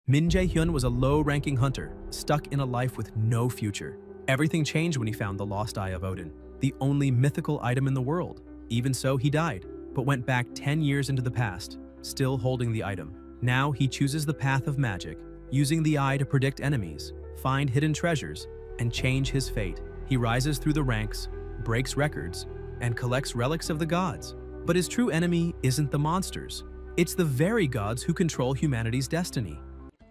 Min Jae-hyun was a low-ranking hunter, stuck in a life with no future. Everything changed when he found the lost eye of Odin, the only mythical item in the world. Even so, he died, but went back 10 years into the past, still holding the item. Now he chooses the path of magic, using the eye to predict enemies, find hidden treasures, and change his fate. He rises through the ranks, breaks records, and collects relics of the gods. But his true enemy isn't the monsters. It's the very gods who control humanity's destiny.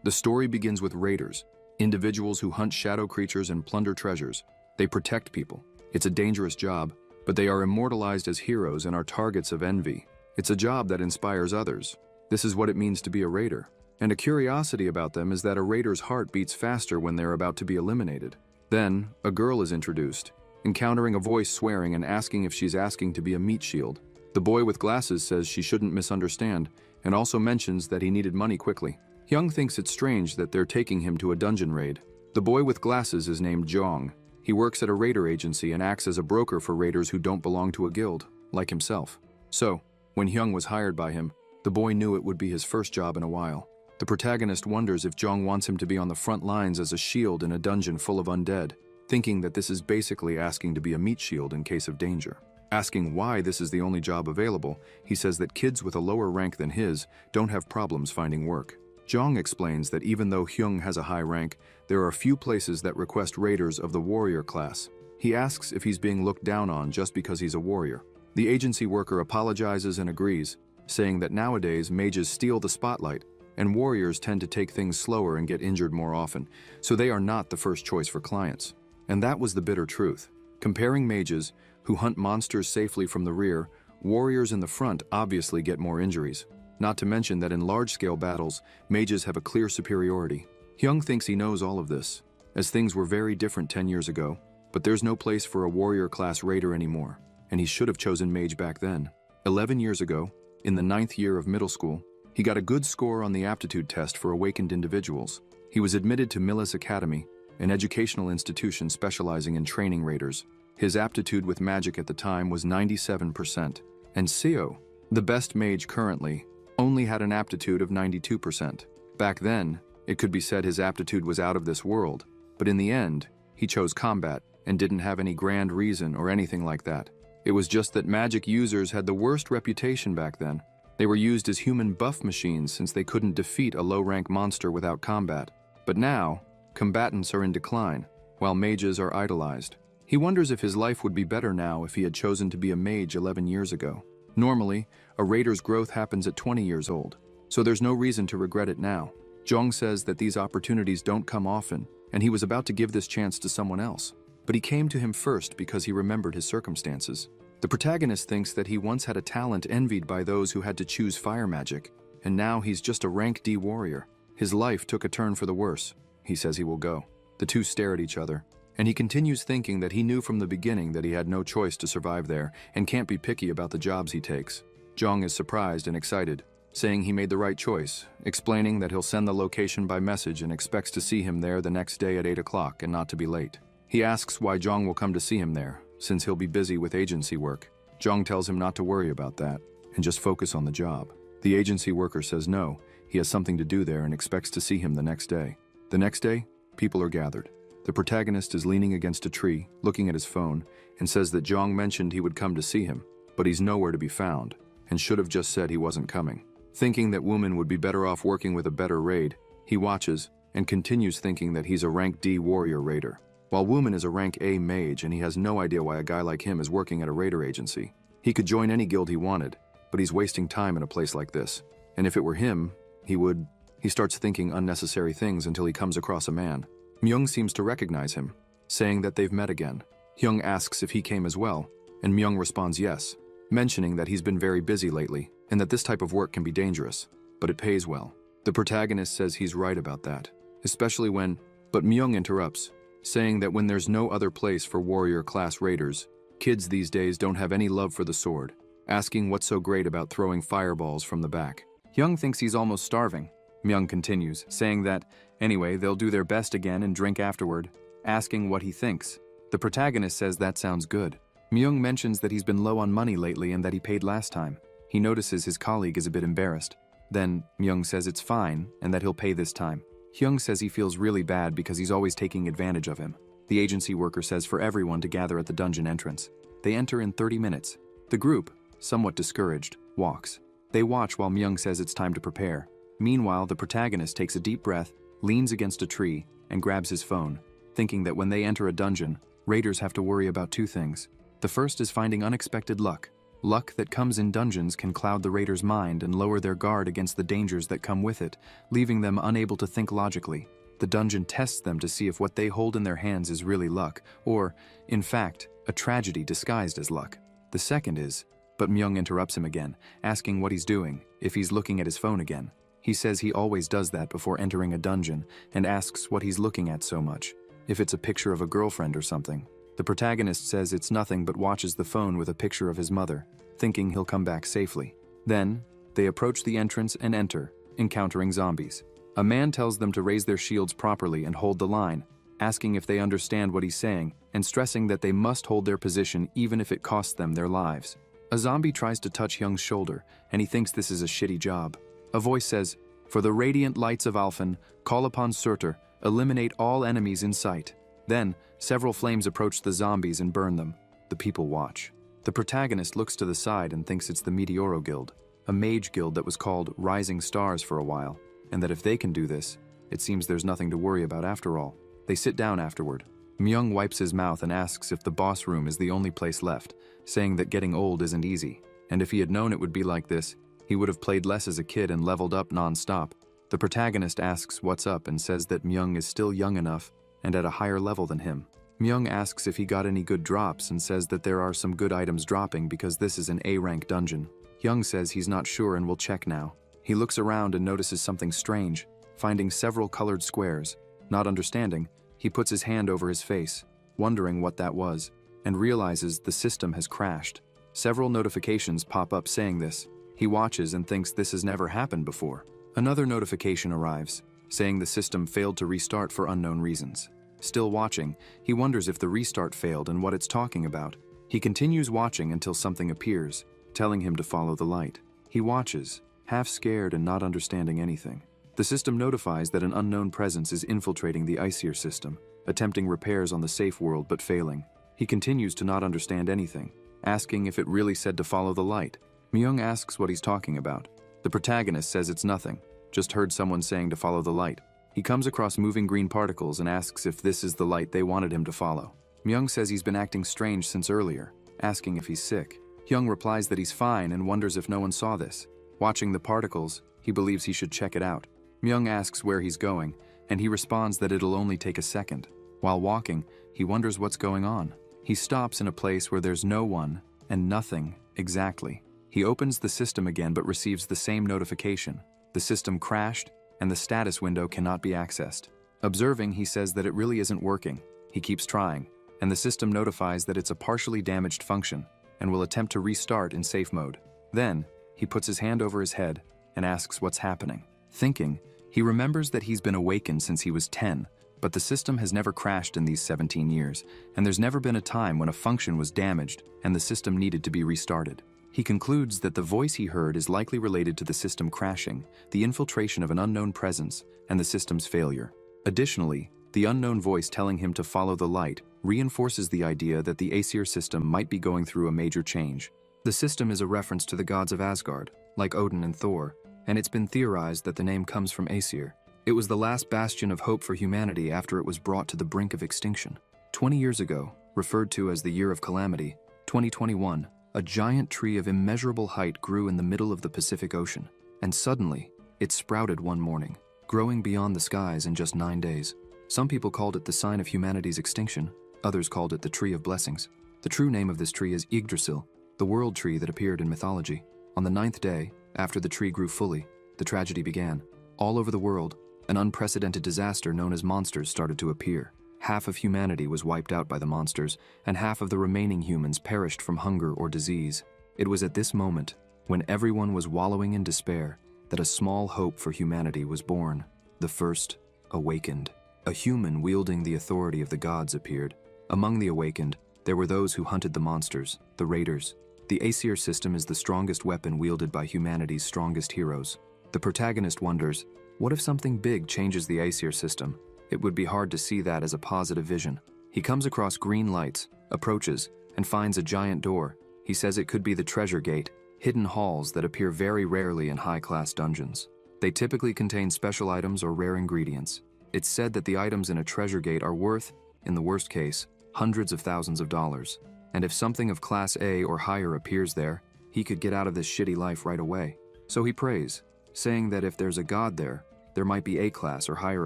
The story begins with raiders, individuals who hunt shadow creatures and plunder treasures. They protect people. It's a dangerous job, but they are immortalized as heroes and are targets of envy. It's a job that inspires others. This is what it means to be a raider. And a curiosity about them is that a raider's heart beats faster when they're about to be eliminated. Then, a girl is introduced, encountering a voice swearing and asking if she's asking to be a meat shield. The boy with glasses says she shouldn't misunderstand, and also mentions that he needed money quickly. Hyung thinks it's strange that they're taking him to a dungeon raid. The boy with glasses is named Jong. He works at a raider agency and acts as a broker for raiders who don't belong to a guild, like himself. So, when Hyung was hired by him, the boy knew it would be his first job in a while. The protagonist wonders if Jong wants him to be on the front lines as a shield in a dungeon full of undead, thinking that this is basically asking to be a meat shield in case of danger. Asking why this is the only job available, he says that kids with a lower rank than his don't have problems finding work. Jong explains that even though Hyung has a high rank, there are few places that request raiders of the warrior class. He asks if he's being looked down on just because he's a warrior. The agency worker apologizes and agrees, saying that nowadays mages steal the spotlight, and warriors tend to take things slower and get injured more often, so they are not the first choice for clients. And that was the bitter truth. Comparing mages, who hunt monsters safely from the rear, warriors in the front obviously get more injuries. Not to mention that in large-scale battles, mages have a clear superiority. Hyung thinks he knows all of this, as things were very different 10 years ago, but there's no place for a warrior-class raider anymore, and he should have chosen mage back then. 11 years ago, in the 9th year of middle school, he got a good score on the aptitude test for awakened individuals. He was admitted to Millis Academy, an educational institution specializing in training raiders. His aptitude with magic at the time was 97%, and Seo, the best mage currently, only had an aptitude of 92%. Back then, it could be said his aptitude was out of this world, but in the end, he chose combat and didn't have any grand reason or anything like that. It was just that magic users had the worst reputation back then. They were used as human buff machines since they couldn't defeat a low-rank monster without combat. But now, combatants are in decline, while mages are idolized. He wonders if his life would be better now if he had chosen to be a mage 11 years ago. Normally, a raider's growth happens at 20 years old, so there's no reason to regret it now. Jong says that these opportunities don't come often, and he was about to give this chance to someone else. But he came to him first because he remembered his circumstances. The protagonist thinks that he once had a talent envied by those who had to choose fire magic, and now he's just a rank D warrior. His life took a turn for the worse. He says he will go. The two stare at each other, and he continues thinking that he knew from the beginning that he had no choice to survive there and can't be picky about the jobs he takes. Jong is surprised and excited, saying he made the right choice, explaining that he'll send the location by message and expects to see him there the next day at 8 o'clock and not to be late. He asks why Jong will come to see him there, since he'll be busy with agency work. Jong tells him not to worry about that and just focus on the job. The agency worker says no, he has something to do there and expects to see him the next day. The next day, people are gathered. The protagonist is leaning against a tree, looking at his phone, and says that Jong mentioned he would come to see him, but he's nowhere to be found, and should have just said he wasn't coming. Thinking that Wooman would be better off working with a better raid, he watches and continues thinking that he's a rank D warrior raider, while Wooman is a rank A mage and he has no idea why a guy like him is working at a raider agency. He could join any guild he wanted, but he's wasting time in a place like this, and if it were him, he starts thinking unnecessary things until he comes across a man. Myung seems to recognize him, saying that they've met again. Hyung asks if he came as well, and Myung responds yes, mentioning that he's been very busy lately and that this type of work can be dangerous, but it pays well. The protagonist says he's right about that, especially but Myung interrupts, saying that when there's no other place for warrior-class raiders, kids these days don't have any love for the sword, asking what's so great about throwing fireballs from the back. Hyung thinks he's almost starving. Myung continues, saying that, anyway, they'll do their best again and drink afterward, asking what he thinks. The protagonist says that sounds good. Myung mentions that he's been low on money lately and that he paid last time. He notices his colleague is a bit embarrassed. Then Myung says it's fine and that he'll pay this time. Hyung says he feels really bad because he's always taking advantage of him. The agency worker says for everyone to gather at the dungeon entrance. They enter in 30 minutes. The group, somewhat discouraged, walks. They watch while Myung says it's time to prepare. Meanwhile, the protagonist takes a deep breath, leans against a tree, and grabs his phone, thinking that when they enter a dungeon, raiders have to worry about two things. The first is finding unexpected luck. Luck that comes in dungeons can cloud the raiders' mind and lower their guard against the dangers that come with it, leaving them unable to think logically. The dungeon tests them to see if what they hold in their hands is really luck, or, in fact, a tragedy disguised as luck. The second is, but Myung interrupts him again, asking what he's doing, if he's looking at his phone again. He says he always does that before entering a dungeon, and asks what he's looking at so much, if it's a picture of a girlfriend or something. The protagonist says it's nothing but watches the phone with a picture of his mother, thinking he'll come back safely. Then, they approach the entrance and enter, encountering zombies. A man tells them to raise their shields properly and hold the line, asking if they understand what he's saying, and stressing that they must hold their position even if it costs them their lives. A zombie tries to touch Hyung's shoulder, and he thinks this is a shitty job. A voice says, "For the radiant lights of Alphen, call upon Surtur, eliminate all enemies in sight." Then, several flames approach the zombies and burn them. The people watch. The protagonist looks to the side and thinks it's the Meteoro Guild, a mage guild that was called Rising Stars for a while, and that if they can do this, it seems there's nothing to worry about after all. They sit down afterward. Myung wipes his mouth and asks if the boss room is the only place left, saying that getting old isn't easy, and if he had known it would be like this, he would have played less as a kid and leveled up non-stop. The protagonist asks what's up and says that Myung is still young enough and at a higher level than him. Myung asks if he got any good drops and says that there are some good items dropping because this is an A-rank dungeon. Hyung says he's not sure and will check now. He looks around and notices something strange, finding several colored squares. Not understanding, he puts his hand over his face, wondering what that was, and realizes the system has crashed. Several notifications pop up saying this. He watches and thinks this has never happened before. Another notification arrives, saying the system failed to restart for unknown reasons. Still watching, he wonders if the restart failed and what it's talking about. He continues watching until something appears, telling him to follow the light. He watches, half scared and not understanding anything. The system notifies that an unknown presence is infiltrating the Aesir system, attempting repairs on the safe world but failing. He continues to not understand anything, asking if it really said to follow the light. Myung asks what he's talking about. The protagonist says it's nothing, just heard someone saying to follow the light. He comes across moving green particles and asks if this is the light they wanted him to follow. Myung says he's been acting strange since earlier, asking if he's sick. Hyung replies that he's fine and wonders if no one saw this. Watching the particles, he believes he should check it out. Myung asks where he's going, and he responds that it'll only take a second. While walking, he wonders what's going on. He stops in a place where there's no one and nothing exactly. He opens the system again but receives the same notification. The system crashed, and the status window cannot be accessed. Observing, he says that it really isn't working. He keeps trying, and the system notifies that it's a partially damaged function and will attempt to restart in safe mode. Then, he puts his hand over his head and asks what's happening. Thinking, he remembers that he's been awakened since he was 10, but the system has never crashed in these 17 years, and there's never been a time when a function was damaged and the system needed to be restarted. He concludes that the voice he heard is likely related to the system crashing, the infiltration of an unknown presence, and the system's failure. Additionally, the unknown voice telling him to follow the light reinforces the idea that the Aesir system might be going through a major change. The system is a reference to the gods of Asgard, like Odin and Thor, and it's been theorized that the name comes from Aesir. It was the last bastion of hope for humanity after it was brought to the brink of extinction. 20 years ago, referred to as the Year of Calamity, 2021, a giant tree of immeasurable height grew in the middle of the Pacific Ocean, and suddenly, it sprouted one morning, growing beyond the skies in just 9 days. Some people called it the sign of humanity's extinction, others called it the Tree of Blessings. The true name of this tree is Yggdrasil, the world tree that appeared in mythology. On the 9th day, after the tree grew fully, the tragedy began. All over the world, an unprecedented disaster known as monsters started to appear. Half of humanity was wiped out by the monsters, and half of the remaining humans perished from hunger or disease. It was at this moment, when everyone was wallowing in despair, that a small hope for humanity was born. The first awakened. A human wielding the authority of the gods appeared. Among the awakened, there were those who hunted the monsters, the raiders. The Aesir system is the strongest weapon wielded by humanity's strongest heroes. The protagonist wonders, what if something big changes the Aesir system? It would be hard to see that as a positive vision. He comes across green lights, approaches, and finds a giant door. He says it could be the treasure gate, hidden halls that appear very rarely in high-class dungeons. They typically contain special items or rare ingredients. It's said that the items in a treasure gate are worth, in the worst case, hundreds of thousands of dollars. And if something of Class A or higher appears there, he could get out of this shitty life right away. So he prays, saying that if there's a god there, there might be A-class or higher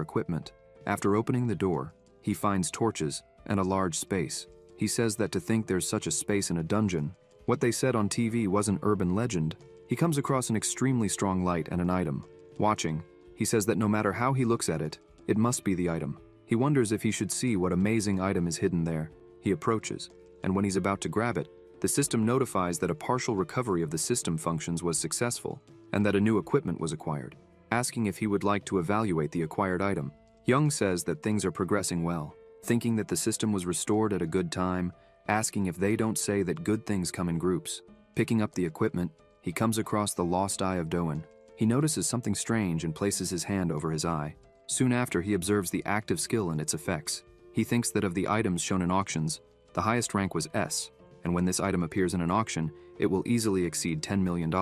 equipment. After opening the door, he finds torches and a large space. He says that to think there's such a space in a dungeon, what they said on TV wasn't urban legend. He comes across an extremely strong light and an item. Watching, he says that no matter how he looks at it, it must be the item. He wonders if he should see what amazing item is hidden there. He approaches, and when he's about to grab it, the system notifies that a partial recovery of the system functions was successful, and that a new equipment was acquired. Asking if he would like to evaluate the acquired item, Young says that things are progressing well, thinking that the system was restored at a good time, asking if they don't say that good things come in groups. Picking up the equipment, he comes across the lost eye of Doan. He notices something strange and places his hand over his eye. Soon after, he observes the active skill and its effects. He thinks that of the items shown in auctions, the highest rank was S, and when this item appears in an auction, it will easily exceed $10 million.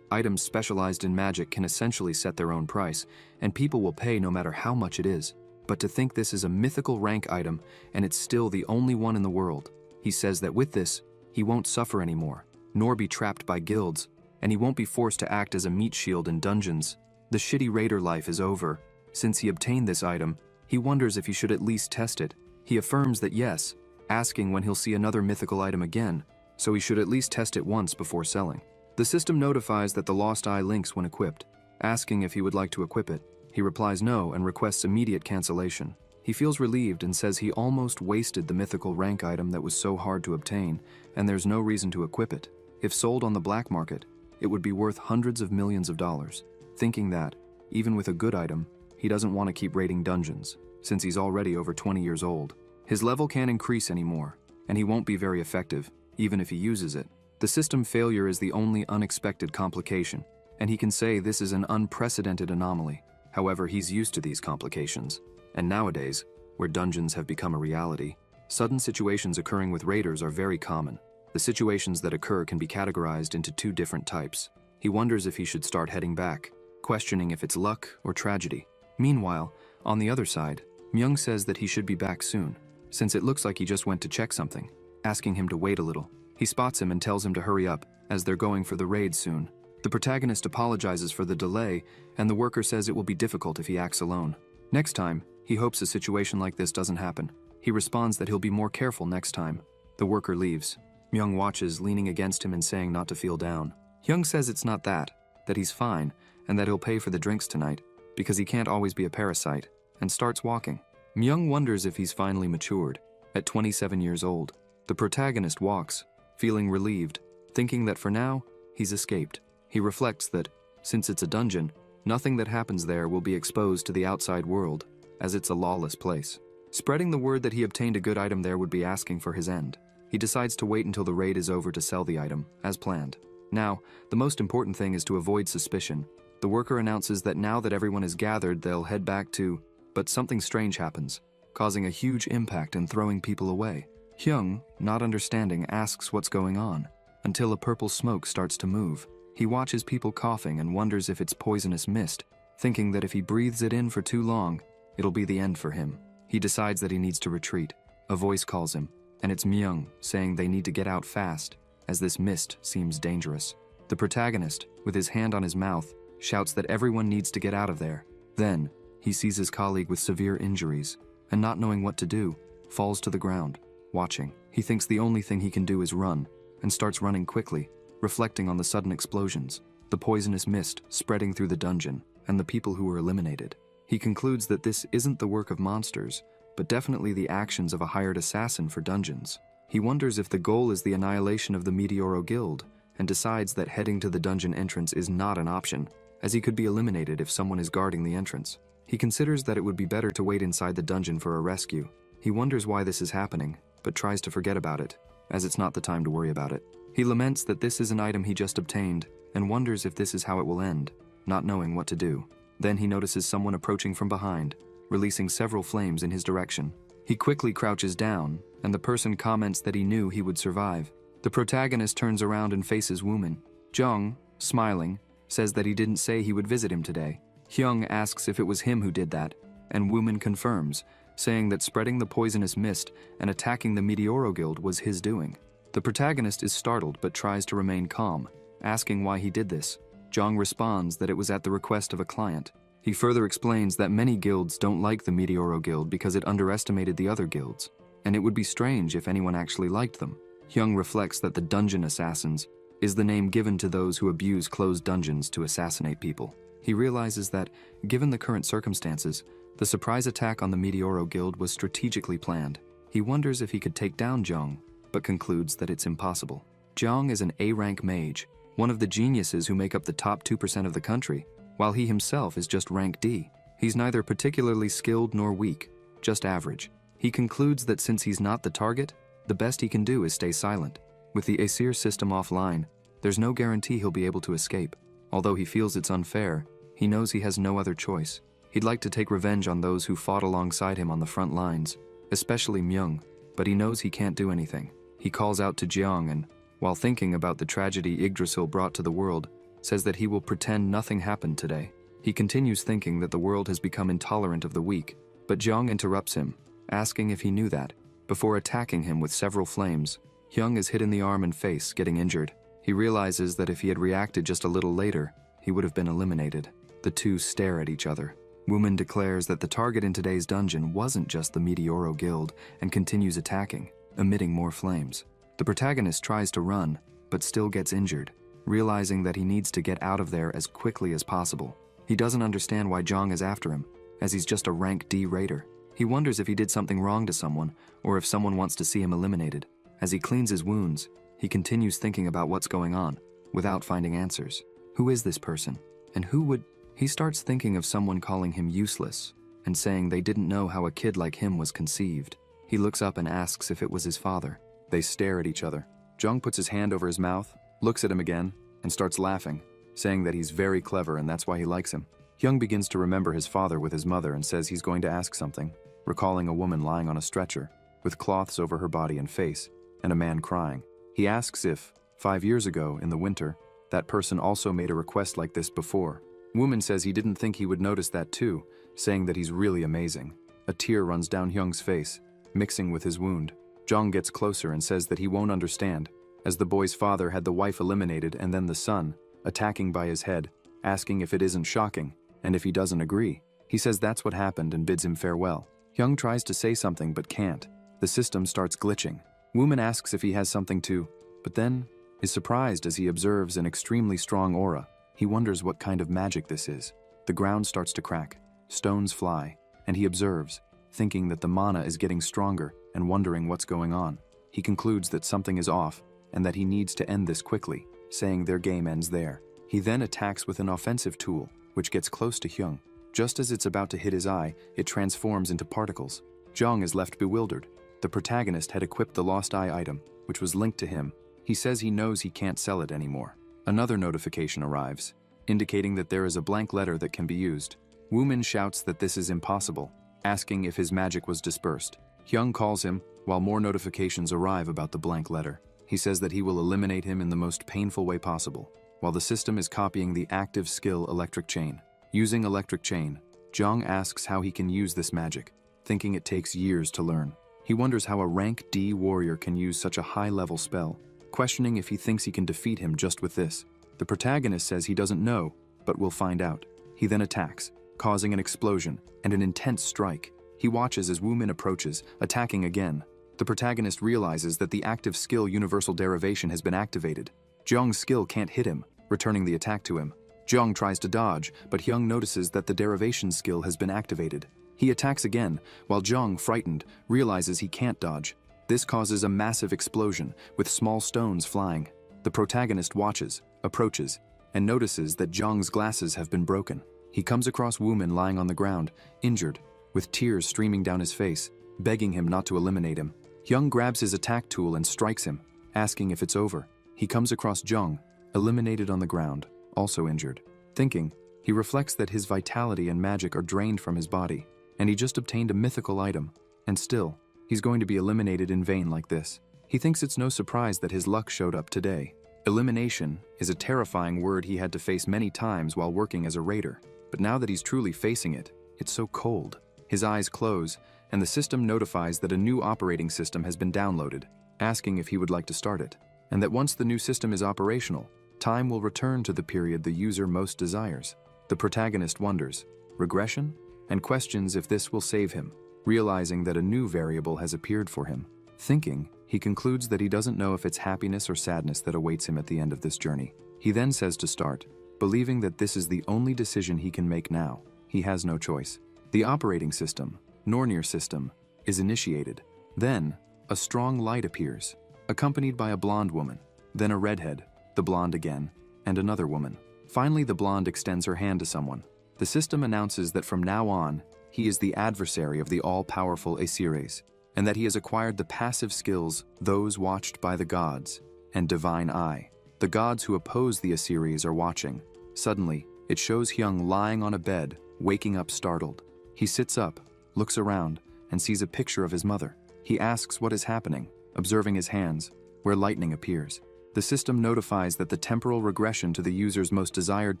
Items specialized in magic can essentially set their own price, and people will pay no matter how much it is. But to think this is a mythical rank item, and it's still the only one in the world, he says that with this, he won't suffer anymore, nor be trapped by guilds, and he won't be forced to act as a meat shield in dungeons. The shitty raider life is over. Since he obtained this item, he wonders if he should at least test it. He affirms that yes, asking when he'll see another mythical item again, so he should at least test it once before selling. The system notifies that the lost eye links when equipped, asking if he would like to equip it. He replies no and requests immediate cancellation. He feels relieved and says he almost wasted the mythical rank item that was so hard to obtain, and there's no reason to equip it. If sold on the black market, it would be worth hundreds of millions of dollars. Thinking that, even with a good item, he doesn't want to keep raiding dungeons, since he's already over 20 years old. His level can't increase anymore, and he won't be very effective, even if he uses it. The system failure is the only unexpected complication, and he can say this is an unprecedented anomaly. However, he's used to these complications. And nowadays, where dungeons have become a reality, sudden situations occurring with raiders are very common. The situations that occur can be categorized into two different types. He wonders if he should start heading back, questioning if it's luck or tragedy. Meanwhile, on the other side, Myung says that he should be back soon, since it looks like he just went to check something, asking him to wait a little. He spots him and tells him to hurry up, as they're going for the raid soon. The protagonist apologizes for the delay, and the worker says it will be difficult if he acts alone. Next time, he hopes a situation like this doesn't happen. He responds that he'll be more careful next time. The worker leaves. Myung watches, leaning against him and saying not to feel down. Hyung says it's not that he's fine, and that he'll pay for the drinks tonight, because he can't always be a parasite, and starts walking. Myung wonders if he's finally matured, at 27 years old. The protagonist walks, feeling relieved, thinking that for now, he's escaped. He reflects that, since it's a dungeon, nothing that happens there will be exposed to the outside world, as it's a lawless place. Spreading the word that he obtained a good item there would be asking for his end. He decides to wait until the raid is over to sell the item, as planned. Now, the most important thing is to avoid suspicion. The worker announces that now that everyone is gathered, they'll head back to, but something strange happens, causing a huge impact and throwing people away. Hyung, not understanding, asks what's going on, until a purple smoke starts to move. He watches people coughing and wonders if it's poisonous mist, thinking that if he breathes it in for too long, it'll be the end for him. He decides that he needs to retreat. A voice calls him, and it's Myung saying they need to get out fast, as this mist seems dangerous. The protagonist, with his hand on his mouth, shouts that everyone needs to get out of there. Then, he sees his colleague with severe injuries, and not knowing what to do, falls to the ground. Watching, he thinks the only thing he can do is run, and starts running quickly, reflecting on the sudden explosions, the poisonous mist spreading through the dungeon, and the people who were eliminated. He concludes that this isn't the work of monsters, but definitely the actions of a hired assassin for dungeons. He wonders if the goal is the annihilation of the Meteoro Guild, and decides that heading to the dungeon entrance is not an option, as he could be eliminated if someone is guarding the entrance. He considers that it would be better to wait inside the dungeon for a rescue. He wonders why this is happening, but tries to forget about it, as it's not the time to worry about it. He laments that this is an item he just obtained, and wonders if this is how it will end. not knowing what to do. Then he notices someone approaching from behind, releasing several flames in his direction. He quickly crouches down, and the person comments that he knew he would survive. The protagonist turns around and faces Wooman. Jung, smiling, says that he didn't say he would visit him today. Hyung asks if it was him who did that, and Wooman confirms, saying that spreading the poisonous mist and attacking the Meteoro Guild was his doing. The protagonist is startled but tries to remain calm, asking why he did this. Jung responds that it was at the request of a client. He further explains that many guilds don't like the Meteoro Guild because it underestimated the other guilds, and it would be strange if anyone actually liked them. Hyung reflects that the Dungeon Assassins is the name given to those who abuse closed dungeons to assassinate people. He realizes that, given the current circumstances, the surprise attack on the Meteoro Guild was strategically planned. He wonders if he could take down Jung, but concludes that it's impossible. Jung is an A-rank mage, one of the geniuses who make up the top 2% of the country, while he himself is just rank D. He's neither particularly skilled nor weak, just average. He concludes that since he's not the target, the best he can do is stay silent. With the Aesir system offline, there's no guarantee he'll be able to escape. Although he feels it's unfair, he knows he has no other choice. He'd like to take revenge on those who fought alongside him on the front lines, especially Myung, but he knows he can't do anything. He calls out to Jeong and, while thinking about the tragedy Yggdrasil brought to the world, says that he will pretend nothing happened today. He continues thinking that the world has become intolerant of the weak, but Jeong interrupts him, asking if he knew that. Before attacking him with several flames, Hyung is hit in the arm and face, getting injured. He realizes that if he had reacted just a little later, he would have been eliminated. The two stare at each other. Wooman declares that the target in today's dungeon wasn't just the Meteoro Guild and continues attacking, emitting more flames. The protagonist tries to run, but still gets injured, realizing that he needs to get out of there as quickly as possible. He doesn't understand why Jong is after him, as he's just a rank D raider. He wonders if he did something wrong to someone, or if someone wants to see him eliminated. As he cleans his wounds, he continues thinking about what's going on, without finding answers. Who is this person? And who would... He starts thinking of someone calling him useless, and saying they didn't know how a kid like him was conceived. He looks up and asks if it was his father. They stare at each other. Jung puts his hand over his mouth, looks at him again, and starts laughing, saying that he's very clever and that's why he likes him. Hyung begins to remember his father with his mother and says he's going to ask something, recalling a woman lying on a stretcher, with cloths over her body and face, and a man crying. He asks if, 5 years ago, in the winter, that person also made a request like this before. Woman says he didn't think he would notice that too, saying that he's really amazing. A tear runs down Hyung's face, mixing with his wound. Jong gets closer and says that he won't understand, as the boy's father had the wife eliminated and then the son, attacking by his head, asking if it isn't shocking, and if he doesn't agree. He says that's what happened and bids him farewell. Hyung tries to say something but can't. The system starts glitching. Wooman asks if he has something too, but then is surprised as he observes an extremely strong aura. He wonders what kind of magic this is. The ground starts to crack, stones fly, and he observes, thinking that the mana is getting stronger and wondering what's going on. He concludes that something is off and that he needs to end this quickly, saying their game ends there. He then attacks with an offensive tool, which gets close to Hyung. Just as it's about to hit his eye, it transforms into particles. Jong is left bewildered. The protagonist had equipped the Lost Eye item, which was linked to him. He says he knows he can't sell it anymore. Another notification arrives, indicating that there is a blank letter that can be used. Wooman shouts that this is impossible, asking if his magic was dispersed. Hyung calls him, while more notifications arrive about the blank letter. He says that he will eliminate him in the most painful way possible, while the system is copying the active skill Electric Chain. Using Electric Chain, Jong asks how he can use this magic, thinking it takes years to learn. He wonders how a rank D warrior can use such a high-level spell, questioning if he thinks he can defeat him just with this. The protagonist says he doesn't know, but will find out. He then attacks, causing an explosion and an intense strike. He watches as Wooman approaches, attacking again. The protagonist realizes that the active skill Universal Derivation has been activated. Jong's skill can't hit him, returning the attack to him. Jong tries to dodge, but Hyung notices that the derivation skill has been activated. He attacks again, while Jong, frightened, realizes he can't dodge. This causes a massive explosion, with small stones flying. The protagonist watches, approaches, and notices that Jong's glasses have been broken. He comes across Wooman lying on the ground, injured, with tears streaming down his face, begging him not to eliminate him. Hyung grabs his attack tool and strikes him, asking if it's over. He comes across Jong, eliminated on the ground, also injured. Thinking, he He reflects that his vitality and magic are drained from his body, and he just obtained a mythical item, and still, he's going to be eliminated in vain like this. He thinks it's no surprise that his luck showed up today. Elimination is a terrifying word he had to face many times while working as a raider, but now that he's truly facing it, it's so cold. His eyes close, and the system notifies that a new operating system has been downloaded, asking if he would like to start it, and that once the new system is operational, time will return to the period the user most desires. The protagonist wonders, regression, and questions if this will save him, realizing that a new variable has appeared for him. Thinking, he concludes that he doesn't know if it's happiness or sadness that awaits him at the end of this journey. He then says to start, believing that this is the only decision he can make now. He has no choice. The operating system, Nornir system, is initiated. Then, a strong light appears, accompanied by a blonde woman, then a redhead, the blonde again, and another woman. Finally, the blonde extends her hand to someone. The system announces that from now on, he is the adversary of the all-powerful Aesires, and that he has acquired the passive skills Those Watched by the Gods and Divine Eye. The gods who oppose the Aesires are watching. Suddenly, it shows Hyung lying on a bed, waking up startled. He sits up, looks around, and sees a picture of his mother. He asks what is happening, observing his hands, where lightning appears. The system notifies that the temporal regression to the user's most desired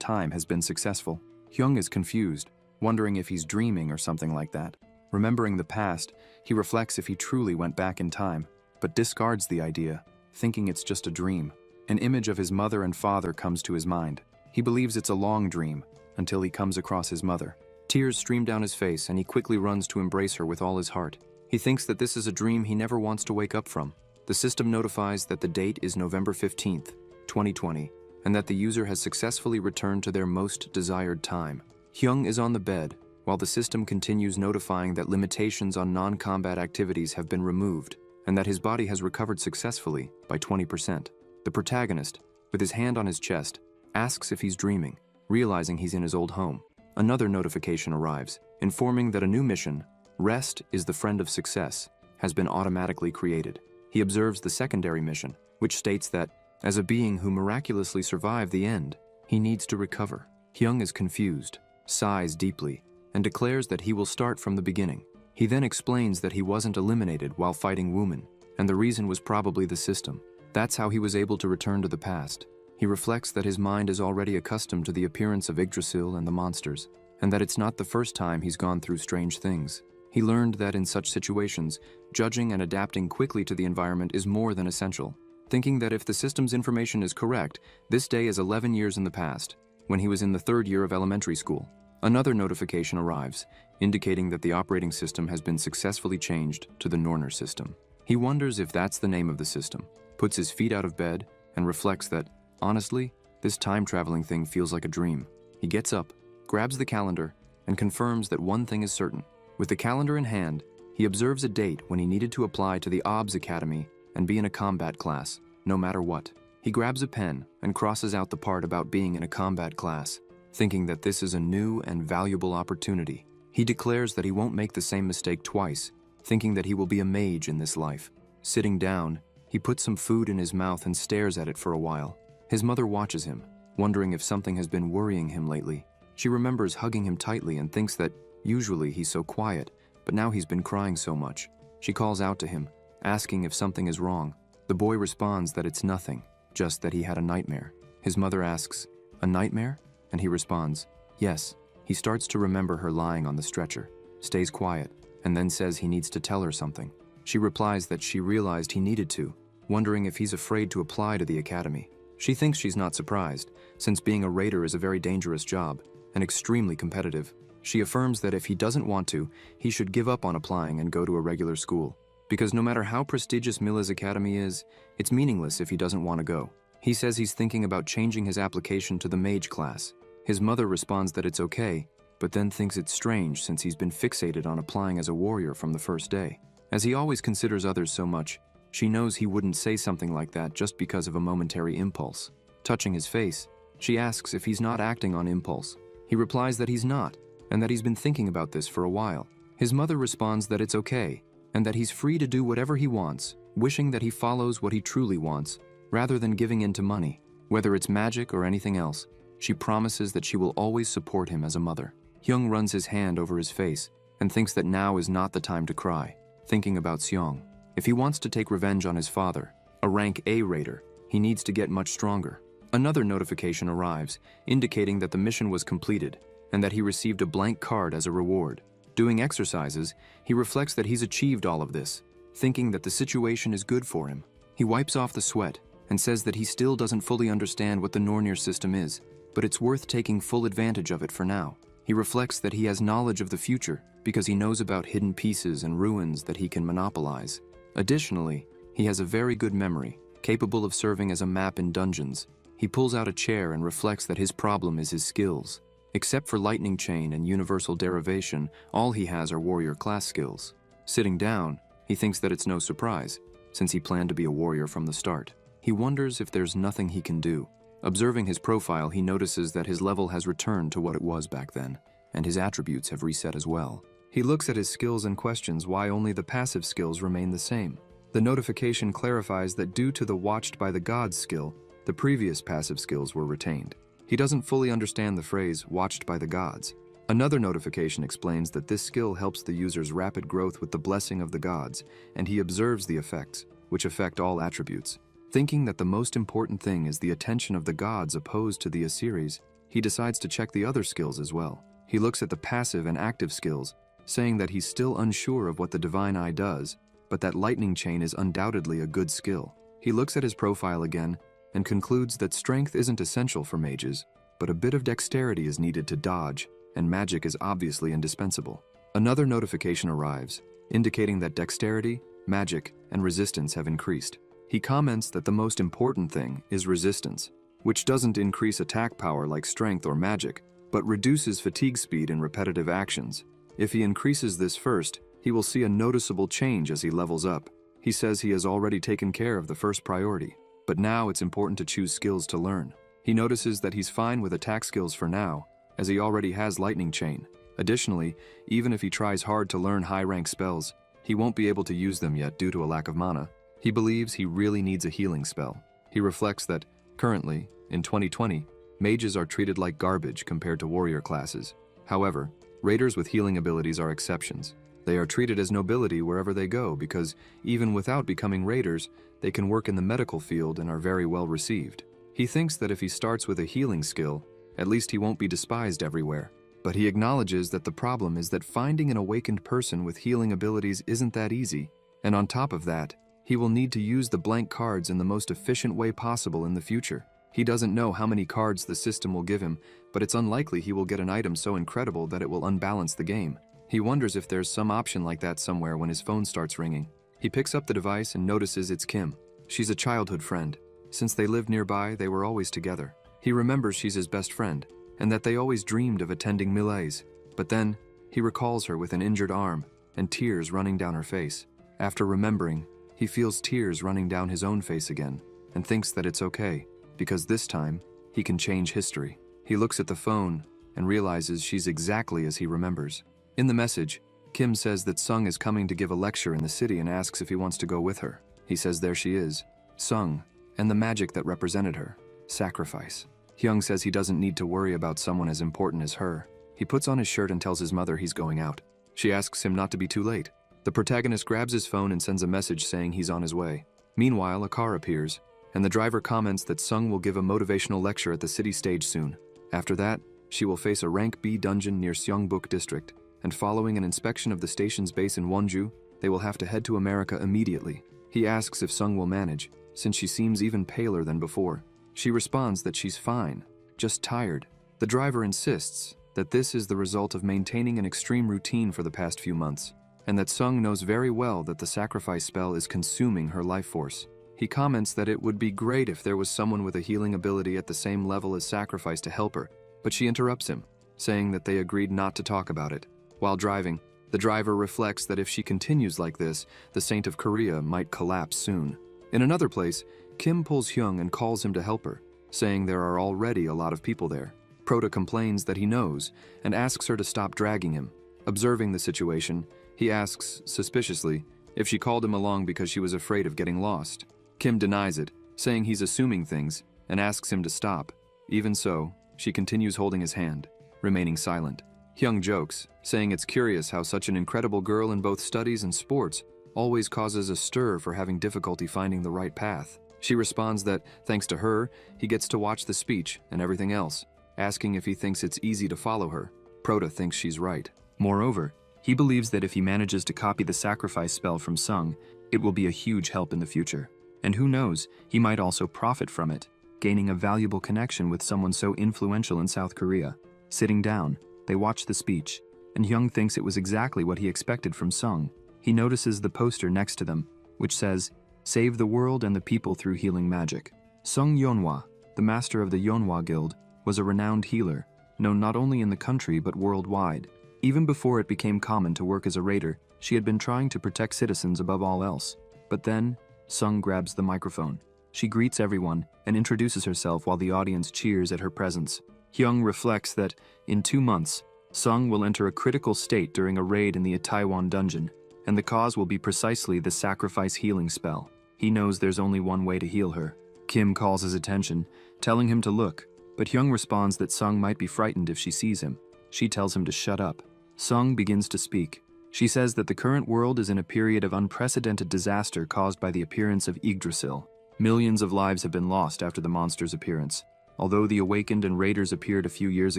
time has been successful. Hyung is confused, wondering if he's dreaming or something like that. Remembering the past, he reflects if he truly went back in time, but discards the idea, thinking it's just a dream. An image of his mother and father comes to his mind. He believes it's a long dream, until he comes across his mother. Tears stream down his face, and he quickly runs to embrace her with all his heart. He thinks that this is a dream he never wants to wake up from. The system notifies that the date is November 15th, 2020, and that the user has successfully returned to their most desired time. Hyung is on the bed, while the system continues notifying that limitations on non-combat activities have been removed, and that his body has recovered successfully by 20%. The protagonist, with his hand on his chest, asks if he's dreaming, realizing he's in his old home. Another notification arrives, informing that a new mission, Rest is the Friend of Success, has been automatically created. He observes the secondary mission, which states that, as a being who miraculously survived the end, he needs to recover. Hyung is confused, sighs deeply, and declares that he will start from the beginning. He then explains that he wasn't eliminated while fighting Wooman, and the reason was probably the system. That's how he was able to return to the past. He reflects that his mind is already accustomed to the appearance of Yggdrasil and the monsters, and that it's not the first time he's gone through strange things. He learned that in such situations, judging and adapting quickly to the environment is more than essential. Thinking that if the system's information is correct, this day is 11 years in the past, when he was in the 3rd year of elementary school. Another notification arrives, indicating that the operating system has been successfully changed to the Nornir system. He wonders if that's the name of the system, puts his feet out of bed, and reflects that, honestly, this time-traveling thing feels like a dream. He gets up, grabs the calendar, and confirms that one thing is certain. With the calendar in hand, he observes a date when he needed to apply to the OBS Academy and be in a combat class, no matter what. He grabs a pen and crosses out the part about being in a combat class, thinking that this is a new and valuable opportunity. He declares that he won't make the same mistake twice, thinking that he will be a mage in this life. Sitting down, he puts some food in his mouth and stares at it for a while. His mother watches him, wondering if something has been worrying him lately. She remembers hugging him tightly and thinks that usually he's so quiet, but now he's been crying so much. She calls out to him, asking if something is wrong. The boy responds that it's nothing, just that he had a nightmare. His mother asks, "A nightmare?" And he responds, "Yes." He starts to remember her lying on the stretcher, stays quiet, and then says he needs to tell her something. She replies that she realized he needed to, wondering if he's afraid to apply to the academy. She thinks she's not surprised, since being a raider is a very dangerous job, and extremely competitive. She affirms that if he doesn't want to, he should give up on applying and go to a regular school, because no matter how prestigious Mila's academy is, it's meaningless if he doesn't want to go. He says he's thinking about changing his application to the mage class. His mother responds that it's okay, but then thinks it's strange since he's been fixated on applying as a warrior from the first day. As he always considers others so much, she knows he wouldn't say something like that just because of a momentary impulse. Touching his face, she asks if he's not acting on impulse. He replies that he's not, and that he's been thinking about this for a while. His mother responds that it's okay, and that he's free to do whatever he wants, wishing that he follows what he truly wants, rather than giving in to money, whether it's magic or anything else. She promises that she will always support him as a mother. Hyung runs his hand over his face and thinks that now is not the time to cry, thinking about Seong. If he wants to take revenge on his father, a rank A raider, he needs to get much stronger. Another notification arrives, indicating that the mission was completed and that he received a blank card as a reward. Doing exercises, he reflects that he's achieved all of this, thinking that the situation is good for him. He wipes off the sweat and says that he still doesn't fully understand what the Nornir system is, but it's worth taking full advantage of it for now. He reflects that he has knowledge of the future because he knows about hidden pieces and ruins that he can monopolize. Additionally, he has a very good memory, capable of serving as a map in dungeons. He pulls out a chair and reflects that his problem is his skills. Except for lightning chain and universal derivation, all he has are warrior class skills. Sitting down, he thinks that it's no surprise, since he planned to be a warrior from the start. He wonders if there's nothing he can do. Observing his profile, he notices that his level has returned to what it was back then, and his attributes have reset as well. He looks at his skills and questions why only the passive skills remain the same. The notification clarifies that due to the Watched by the Gods skill, the previous passive skills were retained. He doesn't fully understand the phrase, watched by the gods. Another notification explains that this skill helps the user's rapid growth with the blessing of the gods, and he observes the effects, which affect all attributes. Thinking that the most important thing is the attention of the gods opposed to the Osiris, he decides to check the other skills as well. He looks at the passive and active skills, saying that he's still unsure of what the Divine Eye does, but that lightning chain is undoubtedly a good skill. He looks at his profile again, and concludes that strength isn't essential for mages, but a bit of dexterity is needed to dodge, and magic is obviously indispensable. Another notification arrives, indicating that dexterity, magic, and resistance have increased. He comments that the most important thing is resistance, which doesn't increase attack power like strength or magic, but reduces fatigue speed in repetitive actions. If he increases this first, he will see a noticeable change as he levels up. He says he has already taken care of the first priority, but now it's important to choose skills to learn. He notices that he's fine with attack skills for now, as he already has lightning chain. Additionally, even if he tries hard to learn high-rank spells, he won't be able to use them yet due to a lack of mana. He believes he really needs a healing spell. He reflects that, currently, in 2020, mages are treated like garbage compared to warrior classes. However, raiders with healing abilities are exceptions. They are treated as nobility wherever they go because, even without becoming raiders, they can work in the medical field and are very well received. He thinks that if he starts with a healing skill, at least he won't be despised everywhere. But he acknowledges that the problem is that finding an awakened person with healing abilities isn't that easy, and on top of that, he will need to use the blank cards in the most efficient way possible in the future. He doesn't know how many cards the system will give him, but it's unlikely he will get an item so incredible that it will unbalance the game. He wonders if there's some option like that somewhere when his phone starts ringing. He picks up the device and notices it's Kim. She's a childhood friend. Since they lived nearby, they were always together. He remembers she's his best friend, and that they always dreamed of attending Millets. But then, he recalls her with an injured arm and tears running down her face. After remembering, he feels tears running down his own face again, and thinks that it's okay, because this time, he can change history. He looks at the phone and realizes she's exactly as he remembers. In the message, Kim says that Sung is coming to give a lecture in the city and asks if he wants to go with her. He says there she is, Sung, and the magic that represented her, sacrifice. Hyung says he doesn't need to worry about someone as important as her. He puts on his shirt and tells his mother he's going out. She asks him not to be too late. The protagonist grabs his phone and sends a message saying he's on his way. Meanwhile, a car appears, and the driver comments that Sung will give a motivational lecture at the city stage soon. After that, she will face a rank B dungeon near Seongbuk district, and following an inspection of the station's base in Wonju, they will have to head to America immediately. He asks if Sung will manage, since she seems even paler than before. She responds that she's fine, just tired. The driver insists that this is the result of maintaining an extreme routine for the past few months, and that Sung knows very well that the sacrifice spell is consuming her life force. He comments that it would be great if there was someone with a healing ability at the same level as sacrifice to help her, but she interrupts him, saying that they agreed not to talk about it. While driving, the driver reflects that if she continues like this, the Saint of Korea might collapse soon. In another place, Kim pulls Hyung and calls him to help her, saying there are already a lot of people there. Prota complains that he knows and asks her to stop dragging him. Observing the situation, he asks, suspiciously, if she called him along because she was afraid of getting lost. Kim denies it, saying he's assuming things, and asks him to stop. Even so, She continues holding his hand, remaining silent. Hyung jokes, saying it's curious how such an incredible girl in both studies and sports always causes a stir for having difficulty finding the right path. She responds that, thanks to her, he gets to watch the speech and everything else, asking if he thinks it's easy to follow her. Prota thinks she's right. Moreover, he believes that if he manages to copy the sacrifice spell from Sung, it will be a huge help in the future. And who knows, he might also profit from it, gaining a valuable connection with someone so influential in South Korea. Sitting down, they watch the speech, and Hyung thinks it was exactly what he expected from Sung. He notices the poster next to them, which says, "Save the world and the people through healing magic." Sung Yeonhwa, the master of the Yeonhwa Guild, was a renowned healer, known not only in the country but worldwide. Even before it became common to work as a raider, she had been trying to protect citizens above all else. But then, Sung grabs the microphone. She greets everyone and introduces herself while the audience cheers at her presence. Hyung reflects that, in 2 months, Sung will enter a critical state during a raid in the Itaewon dungeon, and the cause will be precisely the sacrifice healing spell. He knows there's only one way to heal her. Kim calls his attention, telling him to look, but Hyung responds that Sung might be frightened if she sees him. She tells him to shut up. Sung begins to speak. She says that the current world is in a period of unprecedented disaster caused by the appearance of Yggdrasil. Millions of lives have been lost after the monster's appearance. Although the Awakened and Raiders appeared a few years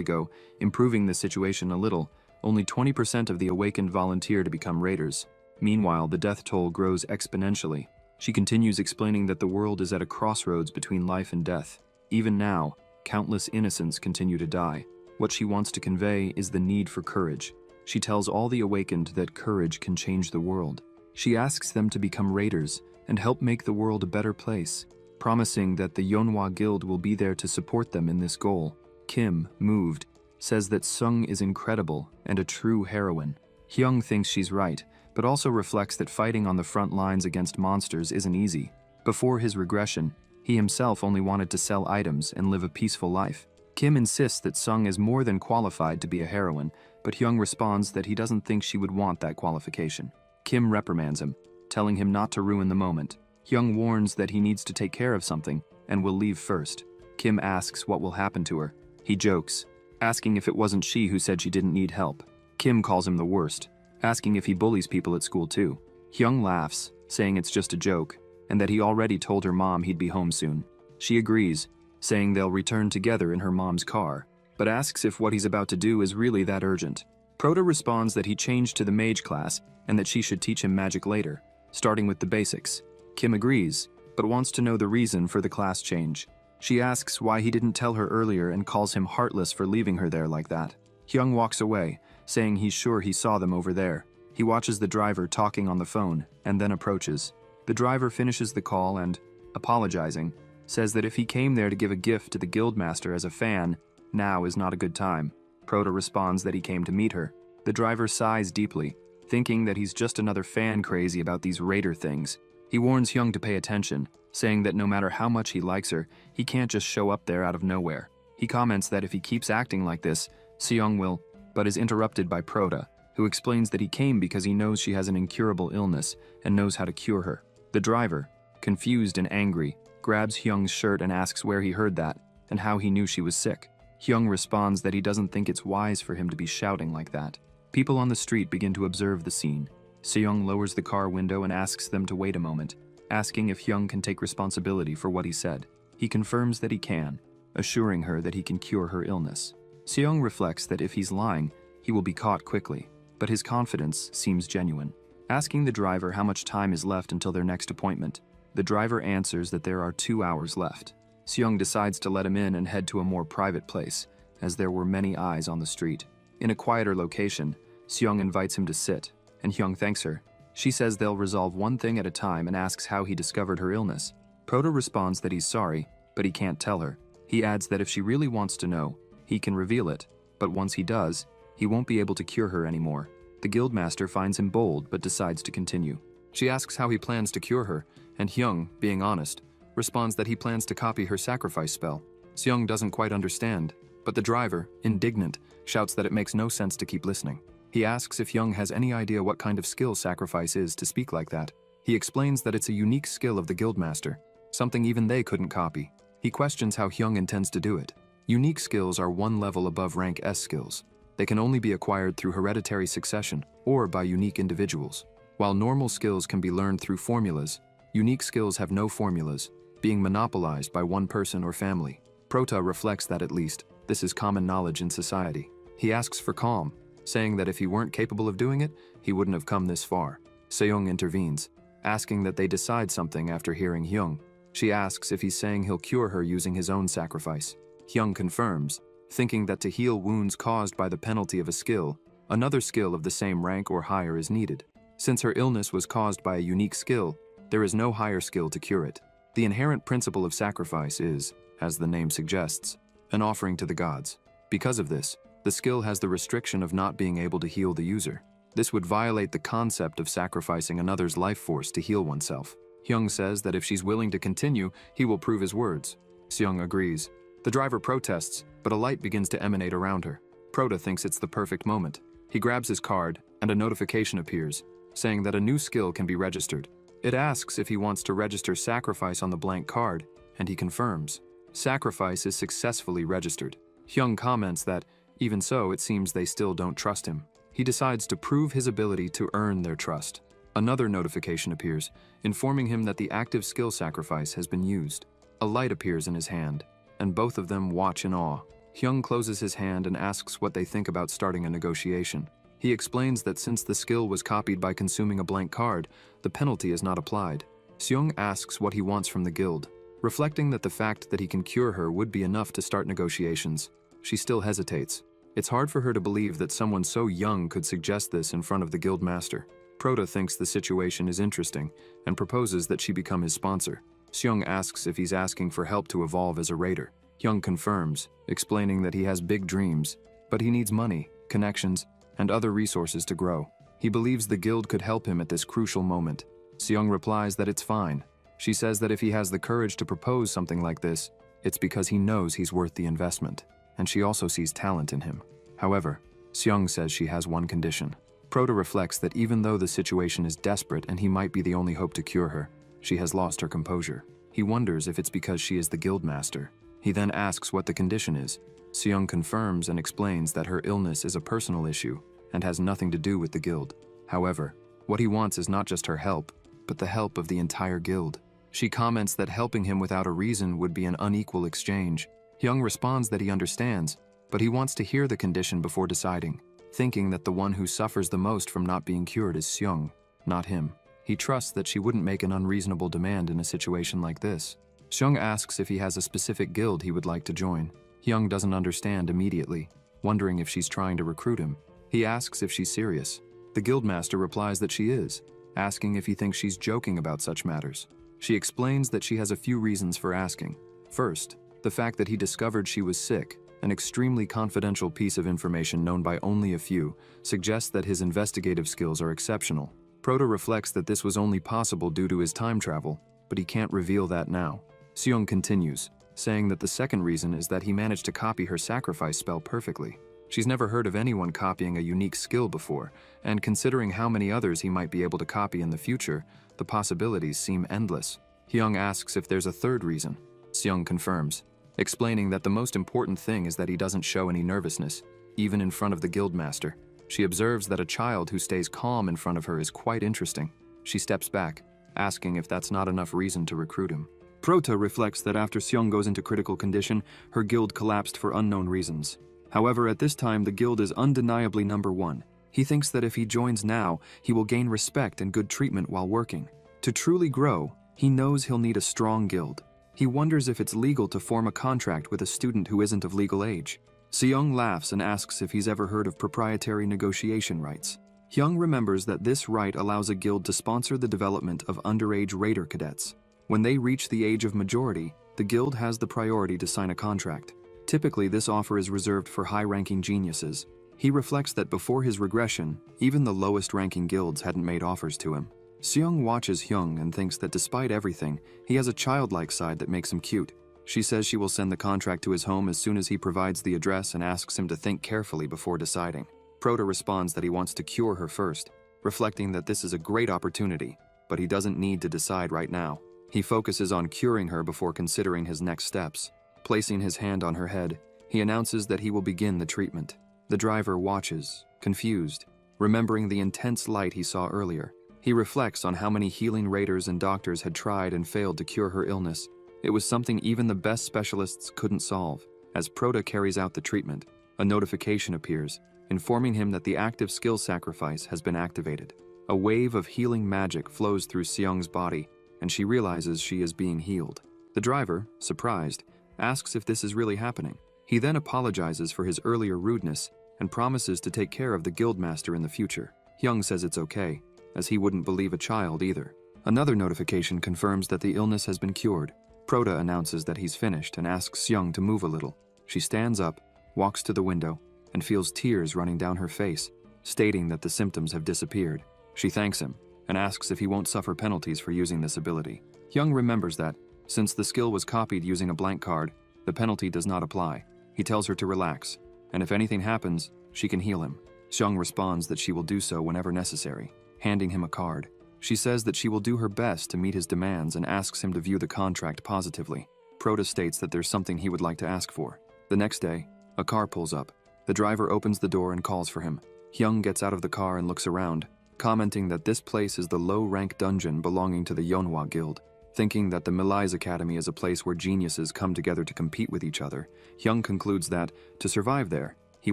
ago, improving the situation a little, only 20% of the Awakened volunteer to become Raiders. Meanwhile, the death toll grows exponentially. She continues explaining that the world is at a crossroads between life and death. Even now, countless innocents continue to die. What she wants to convey is the need for courage. She tells all the Awakened that courage can change the world. She asks them to become Raiders and help make the world a better place, promising that the Yeonhwa Guild will be there to support them in this goal. Kim, moved, says that Sung is incredible and a true heroine. Hyung thinks she's right, but also reflects that fighting on the front lines against monsters isn't easy. Before his regression, he himself only wanted to sell items and live a peaceful life. Kim insists that Sung is more than qualified to be a heroine, but Hyung responds that he doesn't think she would want that qualification. Kim reprimands him, telling him not to ruin the moment. Hyung warns that he needs to take care of something and will leave first. Kim asks what will happen to her. He jokes, asking if it wasn't she who said she didn't need help. Kim calls him the worst, asking if he bullies people at school too. Hyung laughs, saying it's just a joke, and that he already told her mom he'd be home soon. She agrees, saying they'll return together in her mom's car, but asks if what he's about to do is really that urgent. Prota responds that he changed to the mage class and that she should teach him magic later, starting with the basics. Kim agrees, but wants to know the reason for the class change. She asks why he didn't tell her earlier and calls him heartless for leaving her there like that. Hyung walks away, saying he's sure he saw them over there. He watches the driver talking on the phone and then approaches. The driver finishes the call and, apologizing, says that if he came there to give a gift to the guildmaster as a fan, now is not a good time. Prota responds that he came to meet her. The driver sighs deeply, thinking that he's just another fan crazy about these raider things. He warns Hyung to pay attention, saying that no matter how much he likes her, he can't just show up there out of nowhere. He comments that if he keeps acting like this, Seong will, but is interrupted by Prota, who explains that he came because he knows she has an incurable illness and knows how to cure her. The driver, confused and angry, grabs Hyung's shirt and asks where he heard that and how he knew she was sick. Hyung responds that he doesn't think it's wise for him to be shouting like that. People on the street begin to observe the scene. Seong lowers the car window and asks them to wait a moment, asking if Hyung can take responsibility for what he said. He confirms that he can, assuring her that he can cure her illness. Seong reflects that if he's lying, he will be caught quickly, but his confidence seems genuine. Asking the driver how much time is left until their next appointment, the driver answers that there are 2 hours left. Seong decides to let him in and head to a more private place, as there were many eyes on the street. In a quieter location, Seong invites him to sit, and Hyung thanks her. She says they'll resolve one thing at a time and asks how he discovered her illness. Prota responds that he's sorry, but he can't tell her. He adds that if she really wants to know, he can reveal it, but once he does, he won't be able to cure her anymore. The guildmaster finds him bold but decides to continue. She asks how he plans to cure her, and Hyung, being honest, responds that he plans to copy her sacrifice spell. Seong doesn't quite understand, but the driver, indignant, shouts that it makes no sense to keep listening. He asks if Hyung has any idea what kind of skill sacrifice is to speak like that. He explains that it's a unique skill of the guildmaster, something even they couldn't copy. He questions how Hyung intends to do it. Unique skills are one level above rank S skills. They can only be acquired through hereditary succession or by unique individuals. While normal skills can be learned through formulas, unique skills have no formulas, being monopolized by one person or family. Prota reflects that at least, this is common knowledge in society. He asks for calm, saying that if he weren't capable of doing it, he wouldn't have come this far. Seung intervenes, asking that they decide something after hearing Hyung. She asks if he's saying he'll cure her using his own sacrifice. Hyung confirms, thinking that to heal wounds caused by the penalty of a skill, another skill of the same rank or higher is needed. Since her illness was caused by a unique skill, there is no higher skill to cure it. The inherent principle of sacrifice is, as the name suggests, an offering to the gods. Because of this, the skill has the restriction of not being able to heal the user. This would violate the concept of sacrificing another's life force to heal oneself. Hyung says that if she's willing to continue, he will prove his words. Seung agrees. The driver protests, but a light begins to emanate around her. Prota thinks it's the perfect moment. He grabs his card, and a notification appears, saying that a new skill can be registered. It asks if he wants to register sacrifice on the blank card, and he confirms. Sacrifice is successfully registered. Hyung comments that, even so, it seems they still don't trust him. He decides to prove his ability to earn their trust. Another notification appears, informing him that the active skill sacrifice has been used. A light appears in his hand, and both of them watch in awe. Hyung closes his hand and asks what they think about starting a negotiation. He explains that since the skill was copied by consuming a blank card, the penalty is not applied. Seung asks what he wants from the guild. Reflecting that the fact that he can cure her would be enough to start negotiations, she still hesitates. It's hard for her to believe that someone so young could suggest this in front of the guild master. Prota thinks the situation is interesting and proposes that she become his sponsor. Seung asks if he's asking for help to evolve as a raider. Hyung confirms, explaining that he has big dreams, but he needs money, connections, and other resources to grow. He believes the guild could help him at this crucial moment. Seung replies that it's fine. She says that if he has the courage to propose something like this, it's because he knows he's worth the investment, and she also sees talent in him. However, Seung says she has one condition. Prota reflects that even though the situation is desperate and he might be the only hope to cure her, she has lost her composure. He wonders if it's because she is the guild master. He then asks what the condition is. Seung confirms and explains that her illness is a personal issue and has nothing to do with the guild. However, what he wants is not just her help, but the help of the entire guild. She comments that helping him without a reason would be an unequal exchange. Hyung responds that he understands, but he wants to hear the condition before deciding, thinking that the one who suffers the most from not being cured is Seung, not him. He trusts that she wouldn't make an unreasonable demand in a situation like this. Seung asks if he has a specific guild he would like to join. Hyung doesn't understand immediately, wondering if she's trying to recruit him. He asks if she's serious. The guildmaster replies that she is, asking if he thinks she's joking about such matters. She explains that she has a few reasons for asking. First, the fact that he discovered she was sick, an extremely confidential piece of information known by only a few, suggests that his investigative skills are exceptional. Prota reflects that this was only possible due to his time travel, but he can't reveal that now. Seung continues, saying that the second reason is that he managed to copy her sacrifice spell perfectly. She's never heard of anyone copying a unique skill before, and considering how many others he might be able to copy in the future, the possibilities seem endless. Hyung asks if there's a third reason. Seung confirms, explaining that the most important thing is that he doesn't show any nervousness, even in front of the guildmaster. She observes that a child who stays calm in front of her is quite interesting. She steps back, asking if that's not enough reason to recruit him. Prota reflects that after Seung goes into critical condition, her guild collapsed for unknown reasons. However, at this time, the guild is undeniably number one. He thinks that if he joins now, he will gain respect and good treatment while working. To truly grow, he knows he'll need a strong guild. He wonders if it's legal to form a contract with a student who isn't of legal age. Seung laughs and asks if he's ever heard of proprietary negotiation rights. Hyung remembers that this right allows a guild to sponsor the development of underage raider cadets. When they reach the age of majority, the guild has the priority to sign a contract. Typically, this offer is reserved for high-ranking geniuses. He reflects that before his regression, even the lowest-ranking guilds hadn't made offers to him. Seung watches Hyung and thinks that despite everything, he has a childlike side that makes him cute. She says she will send the contract to his home as soon as he provides the address and asks him to think carefully before deciding. Prota responds that he wants to cure her first, reflecting that this is a great opportunity, but he doesn't need to decide right now. He focuses on curing her before considering his next steps. Placing his hand on her head, He announces that he will begin the treatment. The driver watches, confused, remembering the intense light he saw earlier. He reflects on how many healing raiders and doctors had tried and failed to cure her illness. It was something even the best specialists couldn't solve. As Prota carries out the treatment, a notification appears, informing him that the active skill sacrifice has been activated. A wave of healing magic flows through Seong's body, and she realizes she is being healed. The driver, surprised, asks if this is really happening. He then apologizes for his earlier rudeness and promises to take care of the guildmaster in the future. Hyung says it's okay, as he wouldn't believe a child either. Another notification confirms that the illness has been cured. Prota announces that he's finished and asks Seong to move a little. She stands up, walks to the window, and feels tears running down her face, stating that the symptoms have disappeared. She thanks him and asks if he won't suffer penalties for using this ability. Hyung remembers that, since the skill was copied using a blank card, the penalty does not apply. He tells her to relax, and if anything happens, she can heal him. Seong responds that she will do so whenever necessary, handing him a card. She says that she will do her best to meet his demands and asks him to view the contract positively. Prota states that there's something he would like to ask for. The next day, a car pulls up. The driver opens the door and calls for him. Hyung gets out of the car and looks around, commenting that this place is the low-rank dungeon belonging to the Yeonhwa Guild. Thinking that the Milai's Academy is a place where geniuses come together to compete with each other, Hyung concludes that, to survive there, he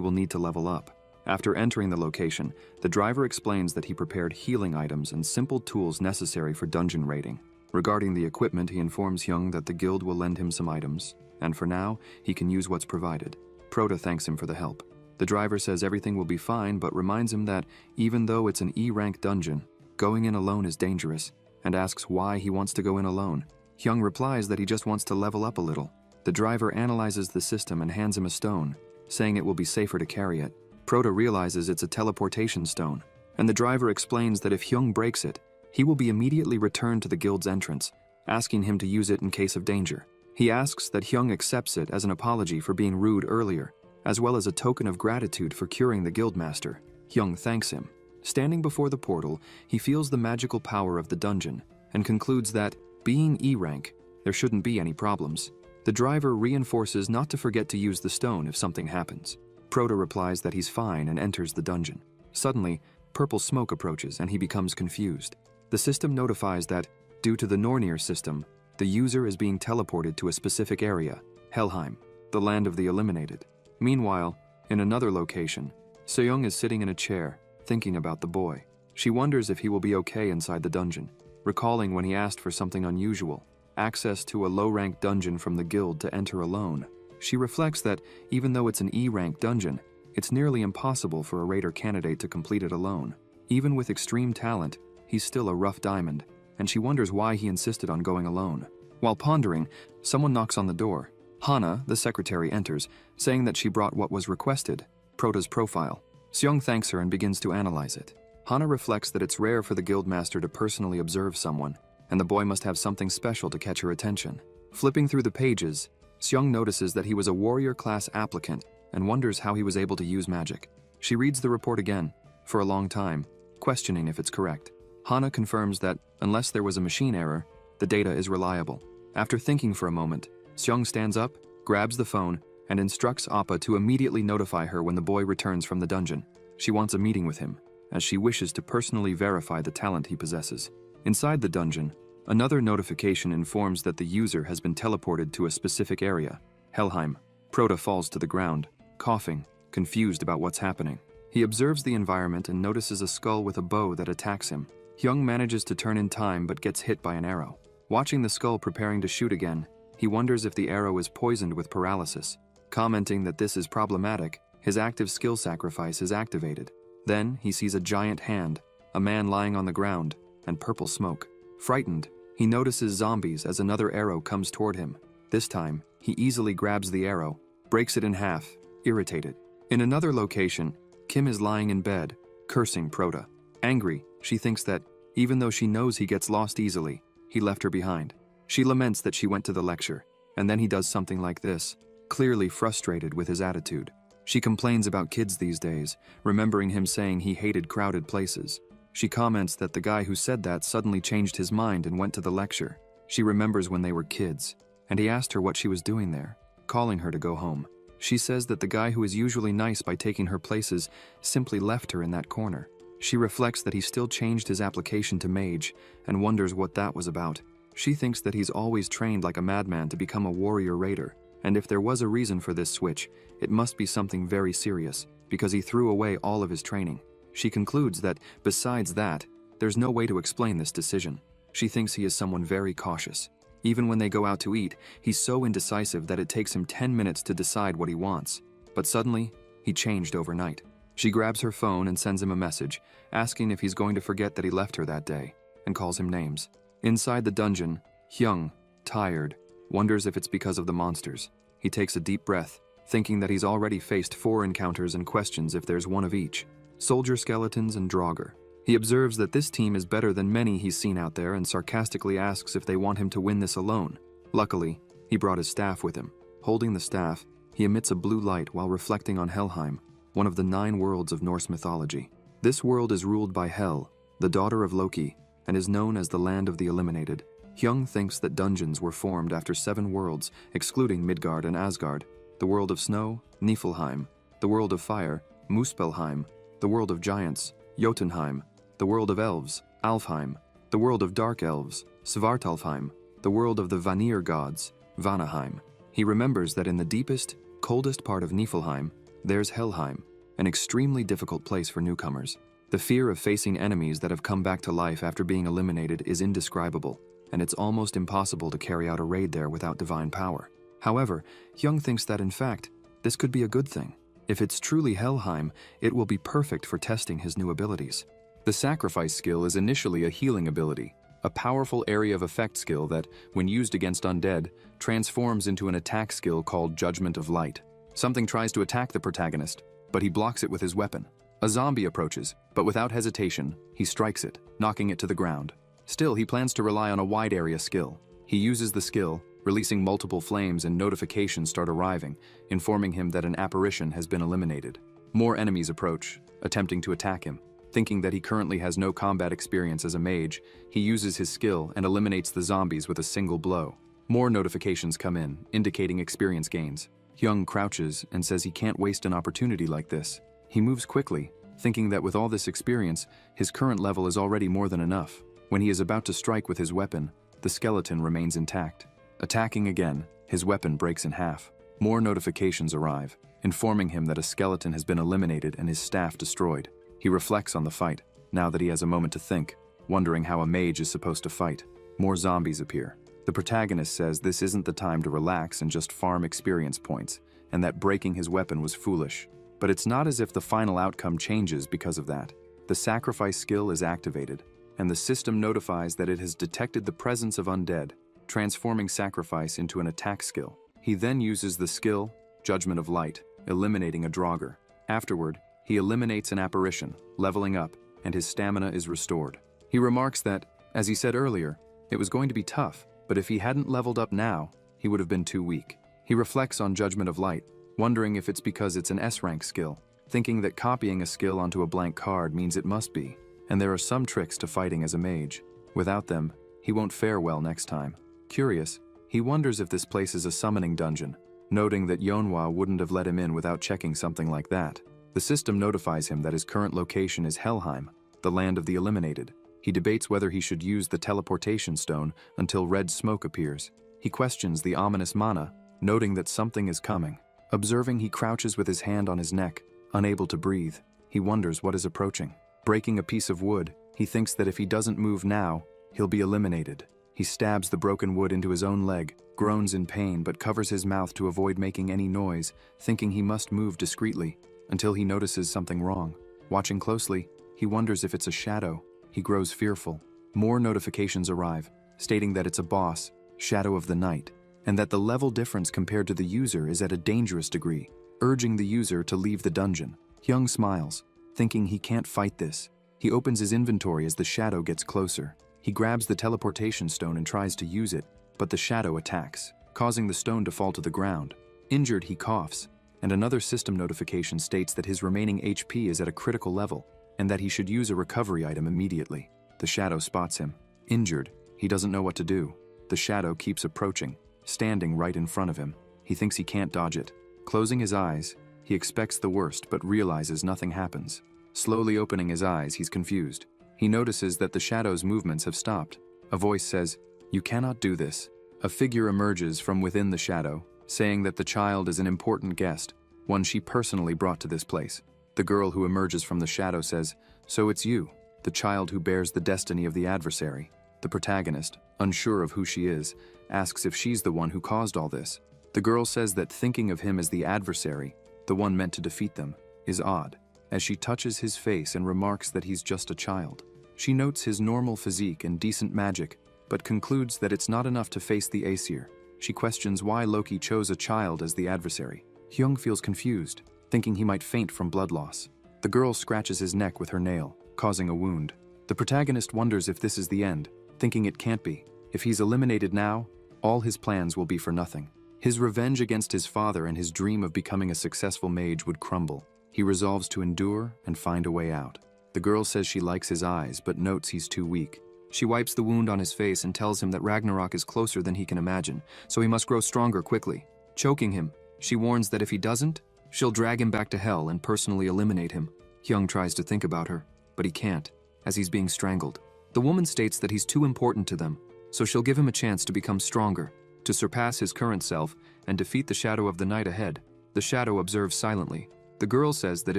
will need to level up. After entering the location, the driver explains that he prepared healing items and simple tools necessary for dungeon raiding. Regarding the equipment, he informs Hyung that the guild will lend him some items, and for now, he can use what's provided. Prota thanks him for the help. The driver says everything will be fine, but reminds him that, even though it's an E-rank dungeon, going in alone is dangerous, and asks why he wants to go in alone. Hyung replies that he just wants to level up a little. The driver analyzes the system and hands him a stone, saying it will be safer to carry it. Prota realizes it's a teleportation stone, and the driver explains that if Hyung breaks it, he will be immediately returned to the guild's entrance, asking him to use it in case of danger. He asks that Hyung accepts it as an apology for being rude earlier, as well as a token of gratitude for curing the guildmaster. Hyung thanks him. Standing before the portal, he feels the magical power of the dungeon, and concludes that, being E-rank, there shouldn't be any problems. The driver reinforces not to forget to use the stone if something happens. Prota replies that he's fine and enters the dungeon. Suddenly, purple smoke approaches and he becomes confused. The system notifies that, due to the Nornir system, the user is being teleported to a specific area, Helheim, the land of the eliminated. Meanwhile, in another location, Seong is sitting in a chair, thinking about the boy. She wonders if he will be okay inside the dungeon, recalling when he asked for something unusual, access to a low-rank dungeon from the guild to enter alone. She reflects that, even though it's an E-rank dungeon, it's nearly impossible for a raider candidate to complete it alone. Even with extreme talent, he's still a rough diamond, and she wonders why he insisted on going alone. While pondering, someone knocks on the door. Hana, the secretary, enters, saying that she brought what was requested, Prota's profile. Seong thanks her and begins to analyze it. Hana reflects that it's rare for the guildmaster to personally observe someone, and the boy must have something special to catch her attention. Flipping through the pages, Seong notices that he was a warrior-class applicant and wonders how he was able to use magic. She reads the report again, for a long time, questioning if it's correct. Hana confirms that, unless there was a machine error, the data is reliable. After thinking for a moment, Seong stands up, grabs the phone, and instructs Appa to immediately notify her when the boy returns from the dungeon. She wants a meeting with him, as she wishes to personally verify the talent he possesses. Inside the dungeon, another notification informs that the user has been teleported to a specific area, Helheim. Prota falls to the ground, coughing, confused about what's happening. He observes the environment and notices a skull with a bow that attacks him. Hyung manages to turn in time but gets hit by an arrow. Watching the skull preparing to shoot again, he wonders if the arrow is poisoned with paralysis. Commenting that this is problematic, his active skill sacrifice is activated. Then, he sees a giant hand, a man lying on the ground, and purple smoke. Frightened, he notices zombies as another arrow comes toward him. This time, he easily grabs the arrow, breaks it in half, irritated. In another location, Kim is lying in bed, cursing Prota. Angry, she thinks that, even though she knows he gets lost easily, he left her behind. She laments that she went to the lecture, and then he does something like this, clearly frustrated with his attitude. She complains about kids these days, remembering him saying he hated crowded places. She comments that the guy who said that suddenly changed his mind and went to the lecture. She remembers when they were kids, and he asked her what she was doing there, calling her to go home. She says that the guy who is usually nice by taking her places simply left her in that corner. She reflects that he still changed his application to mage and wonders what that was about. She thinks that he's always trained like a madman to become a warrior raider, and if there was a reason for this switch, it must be something very serious, because he threw away all of his training. She concludes that, besides that, there's no way to explain this decision. She thinks he is someone very cautious. Even when they go out to eat, he's so indecisive that it takes him 10 minutes to decide what he wants. But suddenly, he changed overnight. She grabs her phone and sends him a message, asking if he's going to forget that he left her that day, and calls him names. Inside the dungeon, Hyung, tired, wonders if it's because of the monsters. He takes a deep breath, thinking that he's already faced 4 encounters and questions if there's one of each: soldier skeletons and Draugr. He observes that this team is better than many he's seen out there and sarcastically asks if they want him to win this alone. Luckily, he brought his staff with him. Holding the staff, he emits a blue light while reflecting on Helheim, one of the 9 worlds of Norse mythology. This world is ruled by Hel, the daughter of Loki, and is known as the Land of the Eliminated. Hyung thinks that dungeons were formed after 7 worlds, excluding Midgard and Asgard: the world of snow, Niflheim; the world of fire, Muspelheim; the world of giants, Jotunheim; the world of elves, Alfheim; the world of dark elves, Svartalfheim; the world of the Vanir gods, Vanaheim. He remembers that in the deepest, coldest part of Niflheim, there's Helheim, an extremely difficult place for newcomers. The fear of facing enemies that have come back to life after being eliminated is indescribable, and it's almost impossible to carry out a raid there without divine power. However, Hyung thinks that in fact, this could be a good thing. If it's truly Helheim, it will be perfect for testing his new abilities. The sacrifice skill is initially a healing ability, a powerful area of effect skill that, when used against undead, transforms into an attack skill called Judgment of Light. Something tries to attack the protagonist, but he blocks it with his weapon. A zombie approaches, but without hesitation, he strikes it, knocking it to the ground. Still, he plans to rely on a wide area skill. He uses the skill, releasing multiple flames, and notifications start arriving, informing him that an apparition has been eliminated. More enemies approach, attempting to attack him. Thinking that he currently has no combat experience as a mage, he uses his skill and eliminates the zombies with a single blow. More notifications come in, indicating experience gains. Hyung crouches and says he can't waste an opportunity like this. He moves quickly, thinking that with all this experience, his current level is already more than enough. When he is about to strike with his weapon, the skeleton remains intact. Attacking again, his weapon breaks in half. More notifications arrive, informing him that a skeleton has been eliminated and his staff destroyed. He reflects on the fight, now that he has a moment to think, wondering how a mage is supposed to fight. More zombies appear. The protagonist says this isn't the time to relax and just farm experience points, and that breaking his weapon was foolish. But it's not as if the final outcome changes because of that. The sacrifice skill is activated, and the system notifies that it has detected the presence of undead, transforming sacrifice into an attack skill. He then uses the skill, Judgment of Light, eliminating a Draugr. Afterward, he eliminates an apparition, leveling up, and his stamina is restored. He remarks that, as he said earlier, it was going to be tough, but if he hadn't leveled up now, he would have been too weak. He reflects on Judgment of Light, wondering if it's because it's an S-rank skill, thinking that copying a skill onto a blank card means it must be, and there are some tricks to fighting as a mage. Without them, he won't fare well next time. Curious, he wonders if this place is a summoning dungeon, noting that Yonhwa wouldn't have let him in without checking something like that. The system notifies him that his current location is Helheim, the land of the eliminated. He debates whether he should use the teleportation stone until red smoke appears. He questions the ominous mana, noting that something is coming. Observing, he crouches with his hand on his neck, unable to breathe. He wonders what is approaching. Breaking a piece of wood, he thinks that if he doesn't move now, he'll be eliminated. He stabs the broken wood into his own leg, groans in pain but covers his mouth to avoid making any noise, thinking he must move discreetly, until he notices something wrong. Watching closely, he wonders if it's a shadow. He grows fearful. More notifications arrive, stating that it's a boss, Shadow of the Night, and that the level difference compared to the user is at a dangerous degree, urging the user to leave the dungeon. Hyung smiles, thinking he can't fight this. He opens his inventory as the shadow gets closer. He grabs the teleportation stone and tries to use it, but the shadow attacks, causing the stone to fall to the ground. Injured, he coughs, and another system notification states that his remaining HP is at a critical level, and that he should use a recovery item immediately. The shadow spots him. Injured, he doesn't know what to do. The shadow keeps approaching, standing right in front of him. He thinks he can't dodge it. Closing his eyes, he expects the worst but realizes nothing happens. Slowly opening his eyes, he's confused. He notices that the shadow's movements have stopped. A voice says, "You cannot do this." A figure emerges from within the shadow, saying that the child is an important guest, one she personally brought to this place. The girl who emerges from the shadow says, "So it's you, the child who bears the destiny of the adversary." The protagonist, unsure of who she is, asks if she's the one who caused all this. The girl says that thinking of him as the adversary, the one meant to defeat them, is odd, as she touches his face and remarks that he's just a child. She notes his normal physique and decent magic, but concludes that it's not enough to face the Aesir. She questions why Loki chose a child as the adversary. Hyung feels confused, thinking he might faint from blood loss. The girl scratches his neck with her nail, causing a wound. The protagonist wonders if this is the end, thinking it can't be. If he's eliminated now, all his plans will be for nothing. His revenge against his father and his dream of becoming a successful mage would crumble. He resolves to endure and find a way out. The girl says she likes his eyes, but notes he's too weak. She wipes the wound on his face and tells him that Ragnarok is closer than he can imagine, so he must grow stronger quickly. Choking him, she warns that if he doesn't, she'll drag him back to hell and personally eliminate him. Hyung tries to think about her, but he can't, as he's being strangled. The woman states that he's too important to them, so she'll give him a chance to become stronger, to surpass his current self and defeat the shadow of the night ahead. The shadow observes silently. The girl says that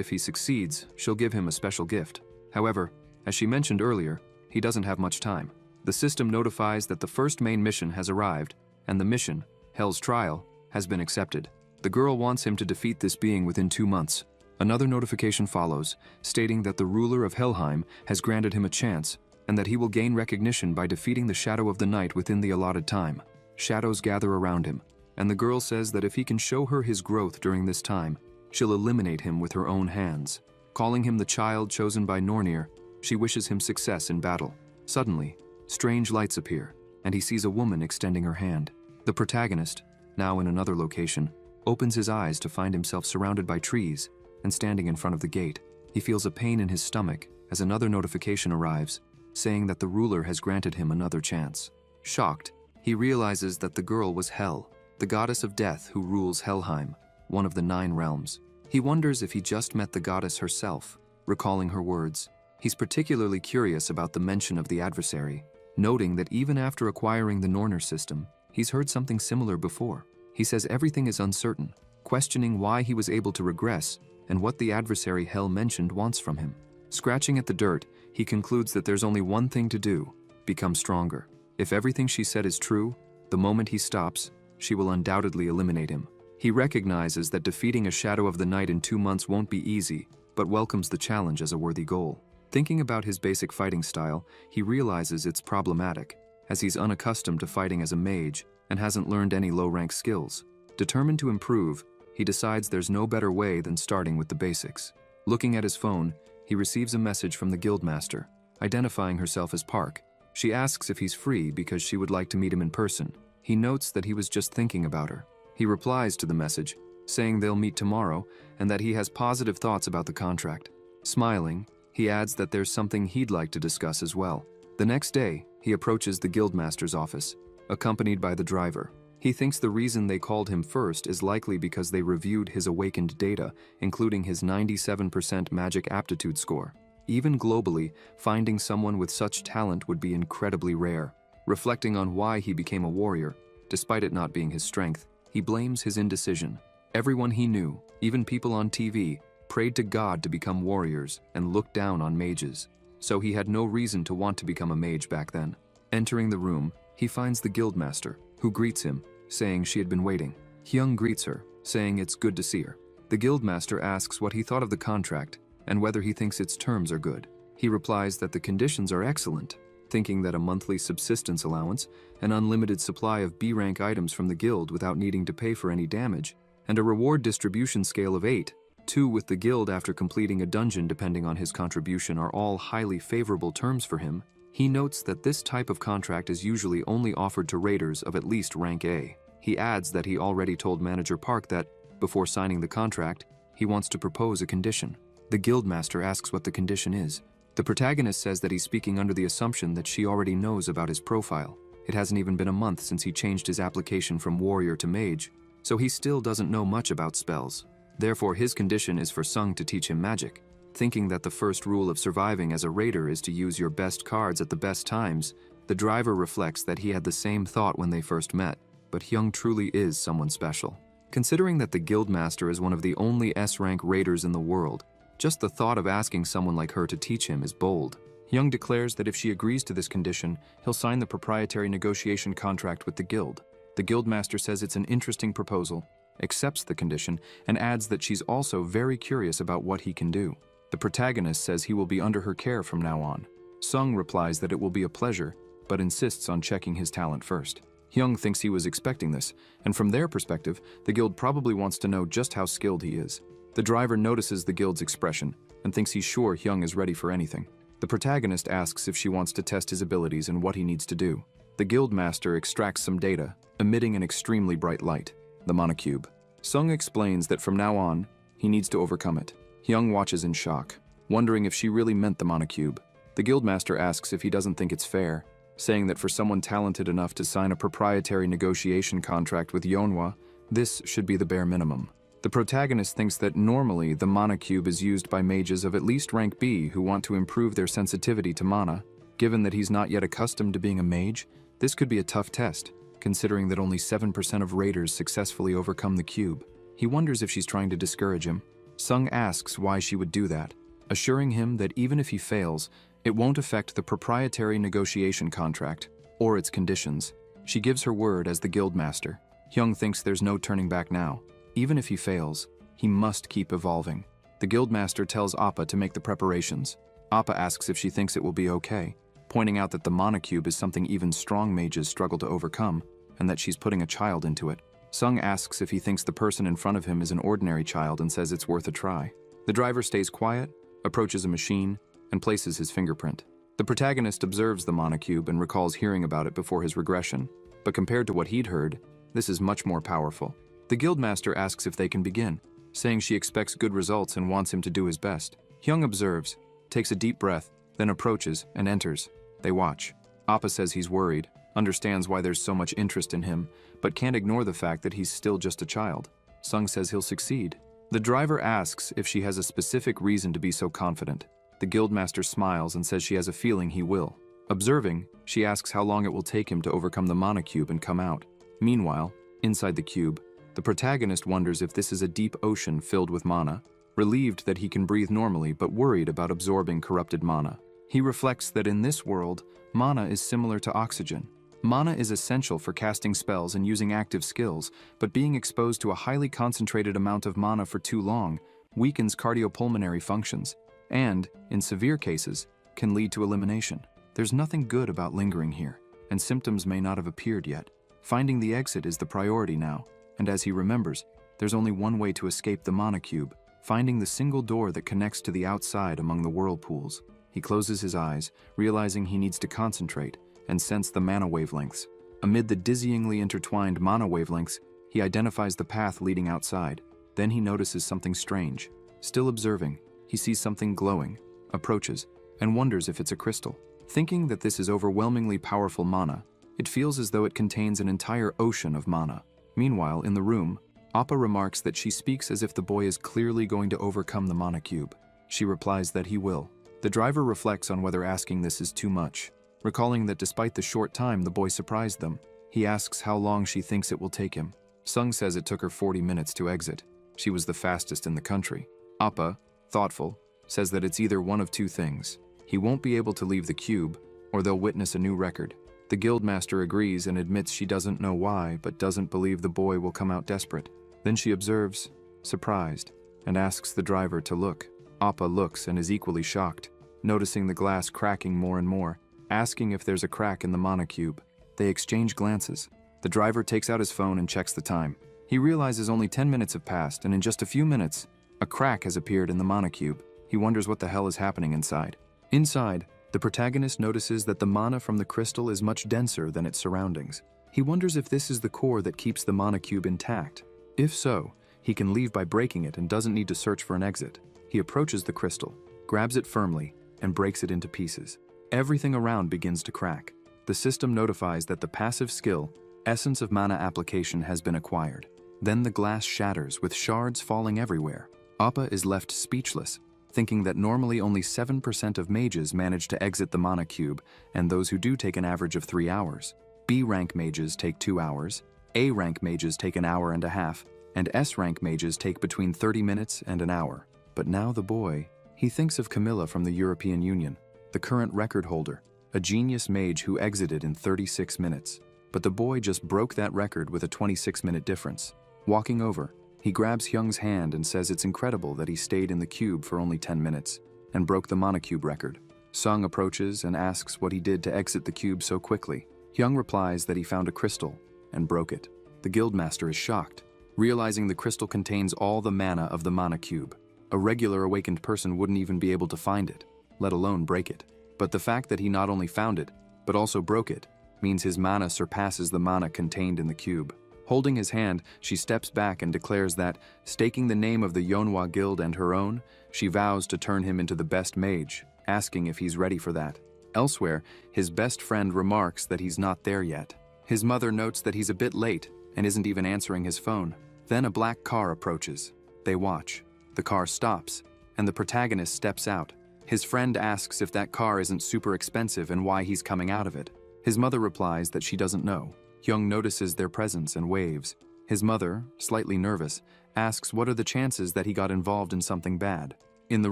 if he succeeds, she'll give him a special gift. However, as she mentioned earlier, he doesn't have much time. The system notifies that the first main mission has arrived, and the mission, Hell's Trial, has been accepted. The girl wants him to defeat this being within 2 months. Another notification follows, stating that the ruler of Helheim has granted him a chance, and that he will gain recognition by defeating the shadow of the night within the allotted time. Shadows gather around him, and the girl says that if he can show her his growth during this time, she'll eliminate him with her own hands. Calling him the child chosen by Nornir, she wishes him success in battle. Suddenly, strange lights appear, and he sees a woman extending her hand. The protagonist, now in another location, opens his eyes to find himself surrounded by trees and standing in front of the gate. He feels a pain in his stomach as another notification arrives, saying that the ruler has granted him another chance. Shocked, he realizes that the girl was Hel, the goddess of death who rules Helheim, one of the 9 realms. He wonders if he just met the goddess herself, recalling her words. He's particularly curious about the mention of the adversary, noting that even after acquiring the Nornir system, he's heard something similar before. He says everything is uncertain, questioning why he was able to regress and what the adversary Hel mentioned wants from him. Scratching at the dirt, he concludes that there's only one thing to do: become stronger. If everything she said is true, the moment he stops, she will undoubtedly eliminate him. He recognizes that defeating a shadow of the night in 2 months won't be easy, but welcomes the challenge as a worthy goal. Thinking about his basic fighting style, he realizes it's problematic, as he's unaccustomed to fighting as a mage and hasn't learned any low-rank skills. Determined to improve, he decides there's no better way than starting with the basics. Looking at his phone, he receives a message from the guildmaster, identifying herself as Park. She asks if he's free because she would like to meet him in person. He notes that he was just thinking about her. He replies to the message, saying they'll meet tomorrow and that he has positive thoughts about the contract. Smiling, he adds that there's something he'd like to discuss as well. The next day, he approaches the guildmaster's office, accompanied by the driver. He thinks the reason they called him first is likely because they reviewed his awakened data, including his 97% magic aptitude score. Even globally, finding someone with such talent would be incredibly rare. Reflecting on why he became a warrior, despite it not being his strength, he blames his indecision. Everyone he knew, even people on TV, prayed to God to become warriors and looked down on mages. So he had no reason to want to become a mage back then. Entering the room, he finds the guildmaster, who greets him, saying she had been waiting. Hyung greets her, saying it's good to see her. The guildmaster asks what he thought of the contract and whether he thinks its terms are good. He replies that the conditions are excellent, thinking that a monthly subsistence allowance, an unlimited supply of B-rank items from the guild without needing to pay for any damage, and a reward distribution scale of 8, 2 with the guild after completing a dungeon depending on his contribution are all highly favorable terms for him. He notes that this type of contract is usually only offered to raiders of at least rank A. He adds that he already told Manager Park that, before signing the contract, he wants to propose a condition. The guildmaster asks what the condition is. The protagonist says that he's speaking under the assumption that she already knows about his profile. It hasn't even been a month since he changed his application from warrior to mage, so he still doesn't know much about spells. Therefore, his condition is for Sung to teach him magic. Thinking that the first rule of surviving as a raider is to use your best cards at the best times, the driver reflects that he had the same thought when they first met, but Hyung truly is someone special. Considering that the Guildmaster is one of the only S-rank raiders in the world, just the thought of asking someone like her to teach him is bold. Hyung declares that if she agrees to this condition, he'll sign the proprietary negotiation contract with the guild. The Guildmaster says it's an interesting proposal, accepts the condition, and adds that she's also very curious about what he can do. The protagonist says he will be under her care from now on. Sung replies that it will be a pleasure, but insists on checking his talent first. Hyung thinks he was expecting this, and from their perspective, the guild probably wants to know just how skilled he is. The driver notices the guild's expression and thinks he's sure Hyung is ready for anything. The protagonist asks if she wants to test his abilities and what he needs to do. The Guildmaster extracts some data, emitting an extremely bright light, the monocube. Sung explains that from now on, he needs to overcome it. Hyung watches in shock, wondering if she really meant the monocube. The Guildmaster asks if he doesn't think it's fair, saying that for someone talented enough to sign a proprietary negotiation contract with Manhwa, this should be the bare minimum. The protagonist thinks that normally the monocube is used by mages of at least rank B who want to improve their sensitivity to mana. Given that he's not yet accustomed to being a mage, this could be a tough test, considering that only 7% of raiders successfully overcome the cube. He wonders if she's trying to discourage him. Sung asks why she would do that, assuring him that even if he fails, it won't affect the proprietary negotiation contract or its conditions. She gives her word as the Guildmaster. Hyung thinks there's no turning back now. Even if he fails, he must keep evolving. The Guildmaster tells Appa to make the preparations. Appa asks if she thinks it will be okay, pointing out that the monocube is something even strong mages struggle to overcome, and that she's putting a child into it. Sung asks if he thinks the person in front of him is an ordinary child and says it's worth a try. The driver stays quiet, approaches a machine, and places his fingerprint. The protagonist observes the monocube and recalls hearing about it before his regression, but compared to what he'd heard, this is much more powerful. The Guildmaster asks if they can begin, saying she expects good results and wants him to do his best. Hyung observes, takes a deep breath, then approaches and enters. They watch. Appa says he's worried, understands why there's so much interest in him, but can't ignore the fact that he's still just a child. Sung says he'll succeed. The driver asks if she has a specific reason to be so confident. The Guildmaster smiles and says she has a feeling he will. Observing, she asks how long it will take him to overcome the monocube and come out. Meanwhile, inside the cube, the protagonist wonders if this is a deep ocean filled with mana, relieved that he can breathe normally but worried about absorbing corrupted mana. He reflects that in this world, mana is similar to oxygen. Mana is essential for casting spells and using active skills, but being exposed to a highly concentrated amount of mana for too long weakens cardiopulmonary functions, and, in severe cases, can lead to elimination. There's nothing good about lingering here, and symptoms may not have appeared yet. Finding the exit is the priority now, and as he remembers, there's only one way to escape the monocube, finding the single door that connects to the outside among the whirlpools. He closes his eyes, realizing he needs to concentrate and sense the mana wavelengths. Amid the dizzyingly intertwined mana wavelengths, he identifies the path leading outside. Then he notices something strange. Still observing, he sees something glowing, approaches, and wonders if it's a crystal. Thinking that this is overwhelmingly powerful mana, it feels as though it contains an entire ocean of mana. Meanwhile, in the room, Appa remarks that she speaks as if the boy is clearly going to overcome the monocube. She replies that he will. The driver reflects on whether asking this is too much. Recalling that despite the short time the boy surprised them, he asks how long she thinks it will take him. Sung says it took her 40 minutes to exit. She was the fastest in the country. Appa, thoughtful, says that it's either one of two things. He won't be able to leave the cube, or they'll witness a new record. The Guildmaster agrees and admits she doesn't know why, but doesn't believe the boy will come out desperate. Then she observes, surprised, and asks the driver to look. Appa looks and is equally shocked, noticing the glass cracking more and more, asking if there's a crack in the monocube. They exchange glances. The driver takes out his phone and checks the time. He realizes only 10 minutes have passed, and in just a few minutes, a crack has appeared in the monocube. He wonders what the hell is happening inside. Inside, the protagonist notices that the mana from the crystal is much denser than its surroundings. He wonders if this is the core that keeps the monocube intact. If so, he can leave by breaking it and doesn't need to search for an exit. He approaches the crystal, grabs it firmly, and breaks it into pieces. Everything around begins to crack. The system notifies that the passive skill, Essence of Mana Application, has been acquired. Then the glass shatters with shards falling everywhere. Appa is left speechless, thinking that normally only 7% of mages manage to exit the mana cube, and those who do take an average of 3 hours. B rank mages take 2 hours, A rank mages take an hour and a half, and S rank mages take between 30 minutes and an hour. But now the boy, he thinks of Camilla from the European Union, the current record holder, a genius mage who exited in 36 minutes. But the boy just broke that record with a 26-minute difference. Walking over, he grabs Hyung's hand and says it's incredible that he stayed in the cube for only 10 minutes and broke the monocube record. Sung approaches and asks what he did to exit the cube so quickly. Hyung replies that he found a crystal and broke it. The guildmaster is shocked, realizing the crystal contains all the mana of the mana cube. A regular awakened person wouldn't even be able to find it, let alone break it. But the fact that he not only found it, but also broke it, means his mana surpasses the mana contained in the cube. Holding his hand, she steps back and declares that, staking the name of the Yonhwa Guild and her own, she vows to turn him into the best mage, asking if he's ready for that. Elsewhere, his best friend remarks that he's not there yet. His mother notes that he's a bit late and isn't even answering his phone. Then a black car approaches. They watch. The car stops, and the protagonist steps out. His friend asks if that car isn't super expensive and why he's coming out of it. His mother replies that she doesn't know. Hyung notices their presence and waves. His mother, slightly nervous, asks what are the chances that he got involved in something bad. In the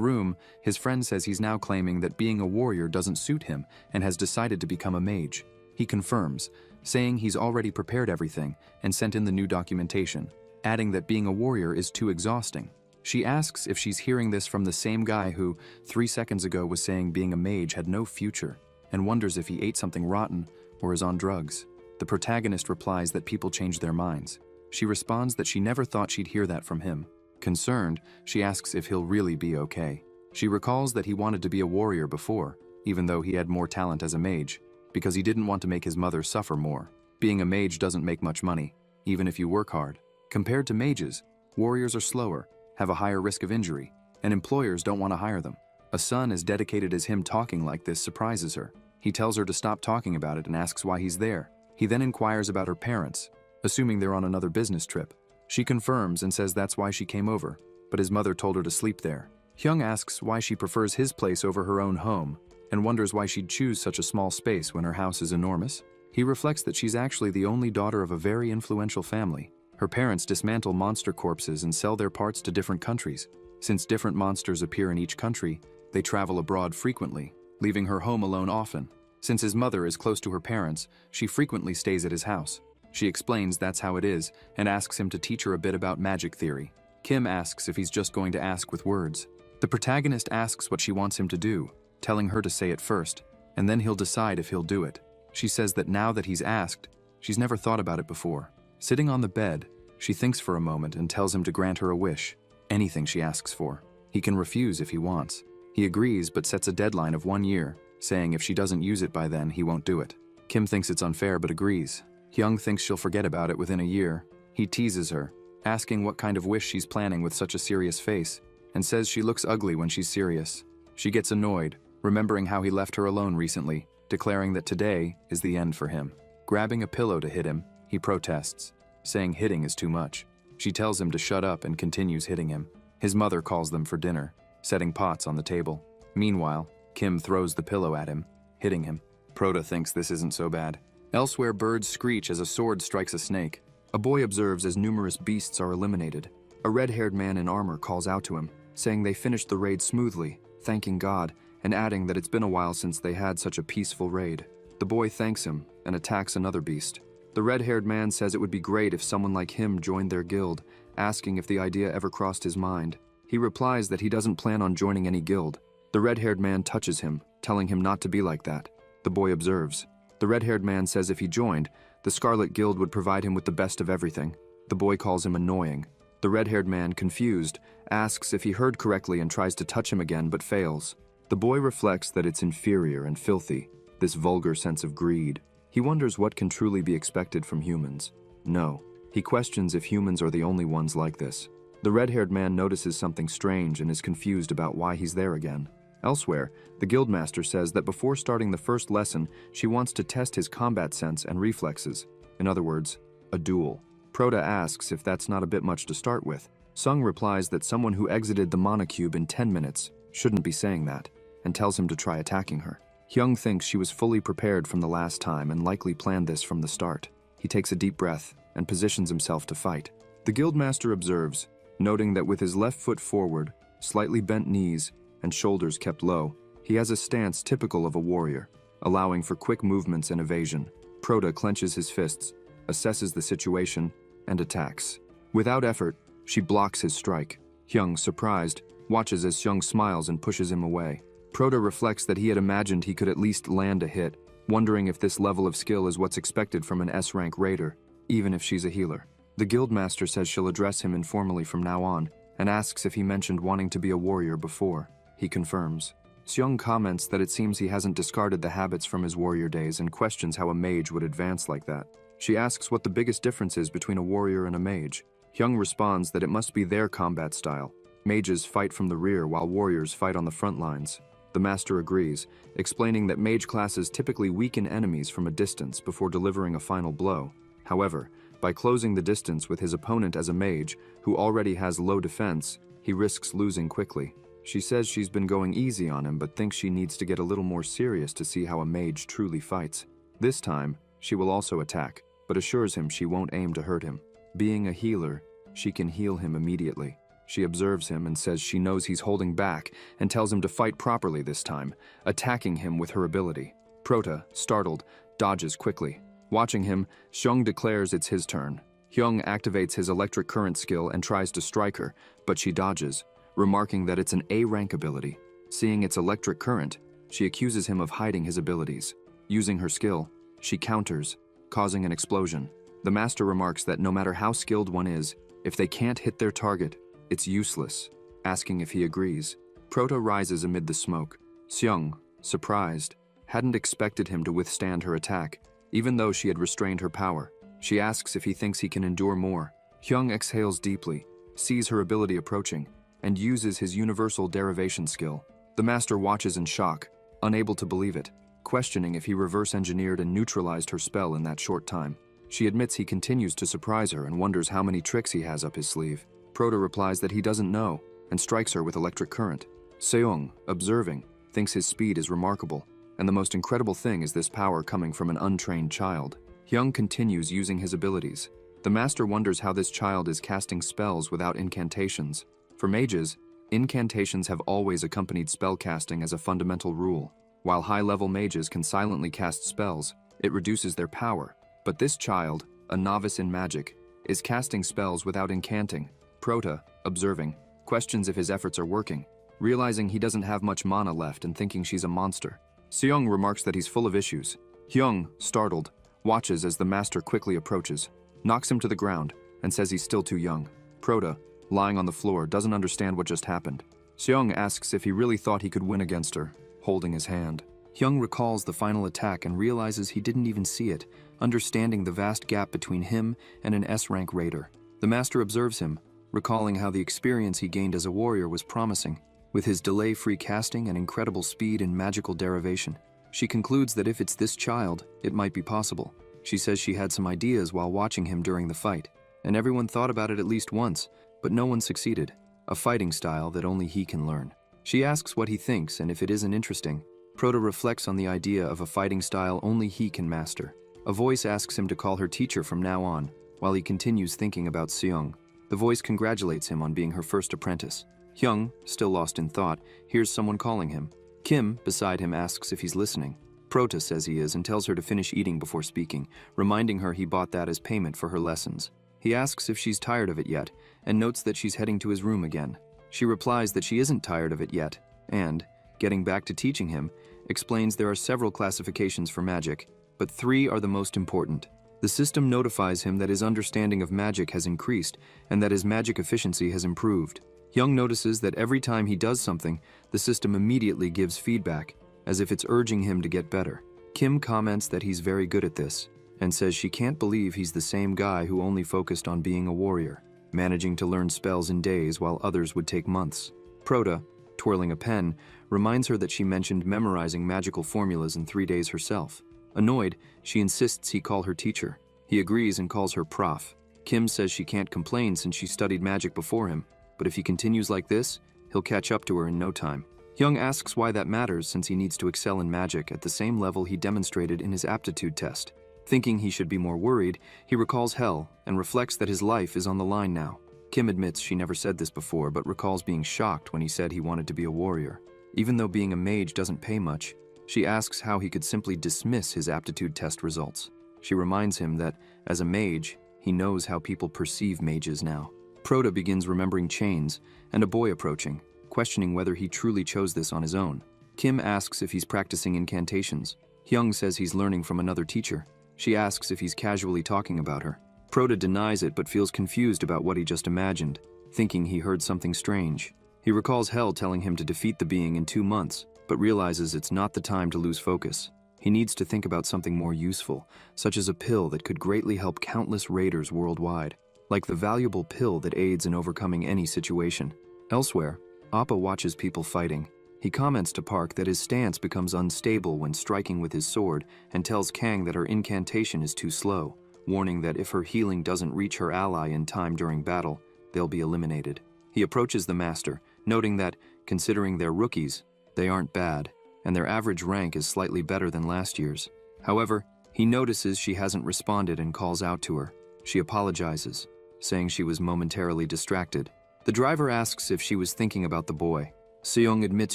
room, his friend says he's now claiming that being a warrior doesn't suit him and has decided to become a mage. He confirms, saying he's already prepared everything and sent in the new documentation, adding that being a warrior is too exhausting. She asks if she's hearing this from the same guy who, 3 seconds ago, was saying being a mage had no future, and wonders if he ate something rotten or is on drugs. The protagonist replies that people change their minds. She responds that she never thought she'd hear that from him. Concerned, she asks if he'll really be okay. She recalls that he wanted to be a warrior before, even though he had more talent as a mage, because he didn't want to make his mother suffer more. Being a mage doesn't make much money, even if you work hard. Compared to mages, warriors are slower, have a higher risk of injury, and employers don't want to hire them. A son as dedicated as him talking like this surprises her. He tells her to stop talking about it and asks why he's there. He then inquires about her parents, assuming they're on another business trip. She confirms and says that's why she came over, but his mother told her to sleep there. Hyung asks why she prefers his place over her own home, and wonders why she'd choose such a small space when her house is enormous. He reflects that she's actually the only daughter of a very influential family. Her parents dismantle monster corpses and sell their parts to different countries. Since different monsters appear in each country, they travel abroad frequently, leaving her home alone often. Since his mother is close to her parents, she frequently stays at his house. She explains that's how it is and asks him to teach her a bit about magic theory. Kim asks if he's just going to ask with words. The protagonist asks what she wants him to do, telling her to say it first, and then he'll decide if he'll do it. She says that now that he's asked, she's never thought about it before. Sitting on the bed, she thinks for a moment and tells him to grant her a wish, anything she asks for. He can refuse if he wants. He agrees but sets a deadline of 1 year, saying if she doesn't use it by then, he won't do it. Kim thinks it's unfair but agrees. Hyung thinks she'll forget about it within a year. He teases her, asking what kind of wish she's planning with such a serious face, and says she looks ugly when she's serious. She gets annoyed, remembering how he left her alone recently, declaring that today is the end for him. Grabbing a pillow to hit him, he protests, saying hitting is too much. She tells him to shut up and continues hitting him. His mother calls them for dinner, setting pots on the table. Meanwhile, Kim throws the pillow at him, hitting him. Prota thinks this isn't so bad. Elsewhere, birds screech as a sword strikes a snake. A boy observes as numerous beasts are eliminated. A red-haired man in armor calls out to him, saying they finished the raid smoothly, thanking God, and adding that it's been a while since they had such a peaceful raid. The boy thanks him and attacks another beast. The red-haired man says it would be great if someone like him joined their guild, asking if the idea ever crossed his mind. He replies that he doesn't plan on joining any guild. The red-haired man touches him, telling him not to be like that. The boy observes. The red-haired man says if he joined, the Scarlet Guild would provide him with the best of everything. The boy calls him annoying. The red-haired man, confused, asks if he heard correctly and tries to touch him again but fails. The boy reflects that it's inferior and filthy, this vulgar sense of greed. He wonders what can truly be expected from humans. No. He questions if humans are the only ones like this. The red-haired man notices something strange and is confused about why he's there again. Elsewhere, the guildmaster says that before starting the first lesson, she wants to test his combat sense and reflexes. In other words, a duel. Proto asks if that's not a bit much to start with. Sung replies that someone who exited the mana cube in 10 minutes shouldn't be saying that, and tells him to try attacking her. Hyung thinks she was fully prepared from the last time and likely planned this from the start. He takes a deep breath and positions himself to fight. The guildmaster observes, noting that with his left foot forward, slightly bent knees, and shoulders kept low, he has a stance typical of a warrior, allowing for quick movements and evasion. Proto clenches his fists, assesses the situation, and attacks. Without effort, she blocks his strike. Hyung, surprised, watches as Hyung smiles and pushes him away. Proto reflects that he had imagined he could at least land a hit, wondering if this level of skill is what's expected from an S-rank raider, even if she's a healer. The guildmaster says she'll address him informally from now on, and asks if he mentioned wanting to be a warrior before. He confirms. Seong comments that it seems he hasn't discarded the habits from his warrior days and questions how a mage would advance like that. She asks what the biggest difference is between a warrior and a mage. Hyung responds that it must be their combat style. Mages fight from the rear while warriors fight on the front lines. The master agrees, explaining that mage classes typically weaken enemies from a distance before delivering a final blow. However, by closing the distance with his opponent as a mage, who already has low defense, he risks losing quickly. She says she's been going easy on him but thinks she needs to get a little more serious to see how a mage truly fights. This time, she will also attack, but assures him she won't aim to hurt him. Being a healer, she can heal him immediately. She observes him and says she knows he's holding back and tells him to fight properly this time, attacking him with her ability. Prota, startled, dodges quickly. Watching him, Seong declares it's his turn. Hyung activates his electric current skill and tries to strike her, but she dodges, remarking that it's an A-rank ability. Seeing its electric current, she accuses him of hiding his abilities. Using her skill, she counters, causing an explosion. The master remarks that no matter how skilled one is, if they can't hit their target, it's useless, asking if he agrees. Proto rises amid the smoke. Seong, surprised, hadn't expected him to withstand her attack, even though she had restrained her power. She asks if he thinks he can endure more. Hyung exhales deeply, sees her ability approaching, and uses his universal derivation skill. The master watches in shock, unable to believe it, questioning if he reverse-engineered and neutralized her spell in that short time. She admits he continues to surprise her and wonders how many tricks he has up his sleeve. Proto replies that he doesn't know, and strikes her with electric current. Seong, observing, thinks his speed is remarkable, and the most incredible thing is this power coming from an untrained child. Hyung continues using his abilities. The master wonders how this child is casting spells without incantations. For mages, incantations have always accompanied spell casting as a fundamental rule. While high-level mages can silently cast spells, it reduces their power. But this child, a novice in magic, is casting spells without incanting. Prota, observing, questions if his efforts are working, realizing he doesn't have much mana left and thinking she's a monster. Seong remarks that he's full of issues. Hyung, startled, watches as the master quickly approaches, knocks him to the ground, and says he's still too young. Prota, lying on the floor, doesn't understand what just happened. Seong asks if he really thought he could win against her, holding his hand. Hyung recalls the final attack and realizes he didn't even see it, understanding the vast gap between him and an S-rank raider. The master observes him, recalling how the experience he gained as a warrior was promising, with his delay-free casting and incredible speed in magical derivation. She concludes that if it's this child, it might be possible. She says she had some ideas while watching him during the fight, and everyone thought about it at least once, but no one succeeded, a fighting style that only he can learn. She asks what he thinks and if it isn't interesting. Proto reflects on the idea of a fighting style only he can master. A voice asks him to call her teacher from now on, while he continues thinking about Seong. The voice congratulates him on being her first apprentice. Hyung, still lost in thought, hears someone calling him. Kim, beside him, asks if he's listening. Prota says he is and tells her to finish eating before speaking, reminding her he bought that as payment for her lessons. He asks if she's tired of it yet, and notes that she's heading to his room again. She replies that she isn't tired of it yet, and, getting back to teaching him, explains there are several classifications for magic, but 3 are the most important. The system notifies him that his understanding of magic has increased and that his magic efficiency has improved. Hyung notices that every time he does something, the system immediately gives feedback, as if it's urging him to get better. Kim comments that he's very good at this, and says she can't believe he's the same guy who only focused on being a warrior, managing to learn spells in days while others would take months. Prota, twirling a pen, reminds her that she mentioned memorizing magical formulas in 3 days herself. Annoyed, she insists he call her teacher. He agrees and calls her prof. Kim says she can't complain since she studied magic before him, but if he continues like this, he'll catch up to her in no time. Hyung asks why that matters since he needs to excel in magic at the same level he demonstrated in his aptitude test. Thinking he should be more worried, he recalls Hell and reflects that his life is on the line now. Kim admits she never said this before, but recalls being shocked when he said he wanted to be a warrior. Even though being a mage doesn't pay much, she asks how he could simply dismiss his aptitude test results. She reminds him that, as a mage, he knows how people perceive mages now. Proto begins remembering chains and a boy approaching, questioning whether he truly chose this on his own. Kim asks if he's practicing incantations. Hyung says he's learning from another teacher. She asks if he's casually talking about her. Proto denies it but feels confused about what he just imagined, thinking he heard something strange. He recalls Hell telling him to defeat the being in 2 months, but realizes it's not the time to lose focus. He needs to think about something more useful, such as a pill that could greatly help countless raiders worldwide, like the valuable pill that aids in overcoming any situation. Elsewhere, Appa watches people fighting. He comments to Park that his stance becomes unstable when striking with his sword and tells Kang that her incantation is too slow, warning that if her healing doesn't reach her ally in time during battle, they'll be eliminated. He approaches the master, noting that, considering they're rookies, they aren't bad, and their average rank is slightly better than last year's. However, he notices she hasn't responded and calls out to her. She apologizes, saying she was momentarily distracted. The driver asks if she was thinking about the boy. Seong admits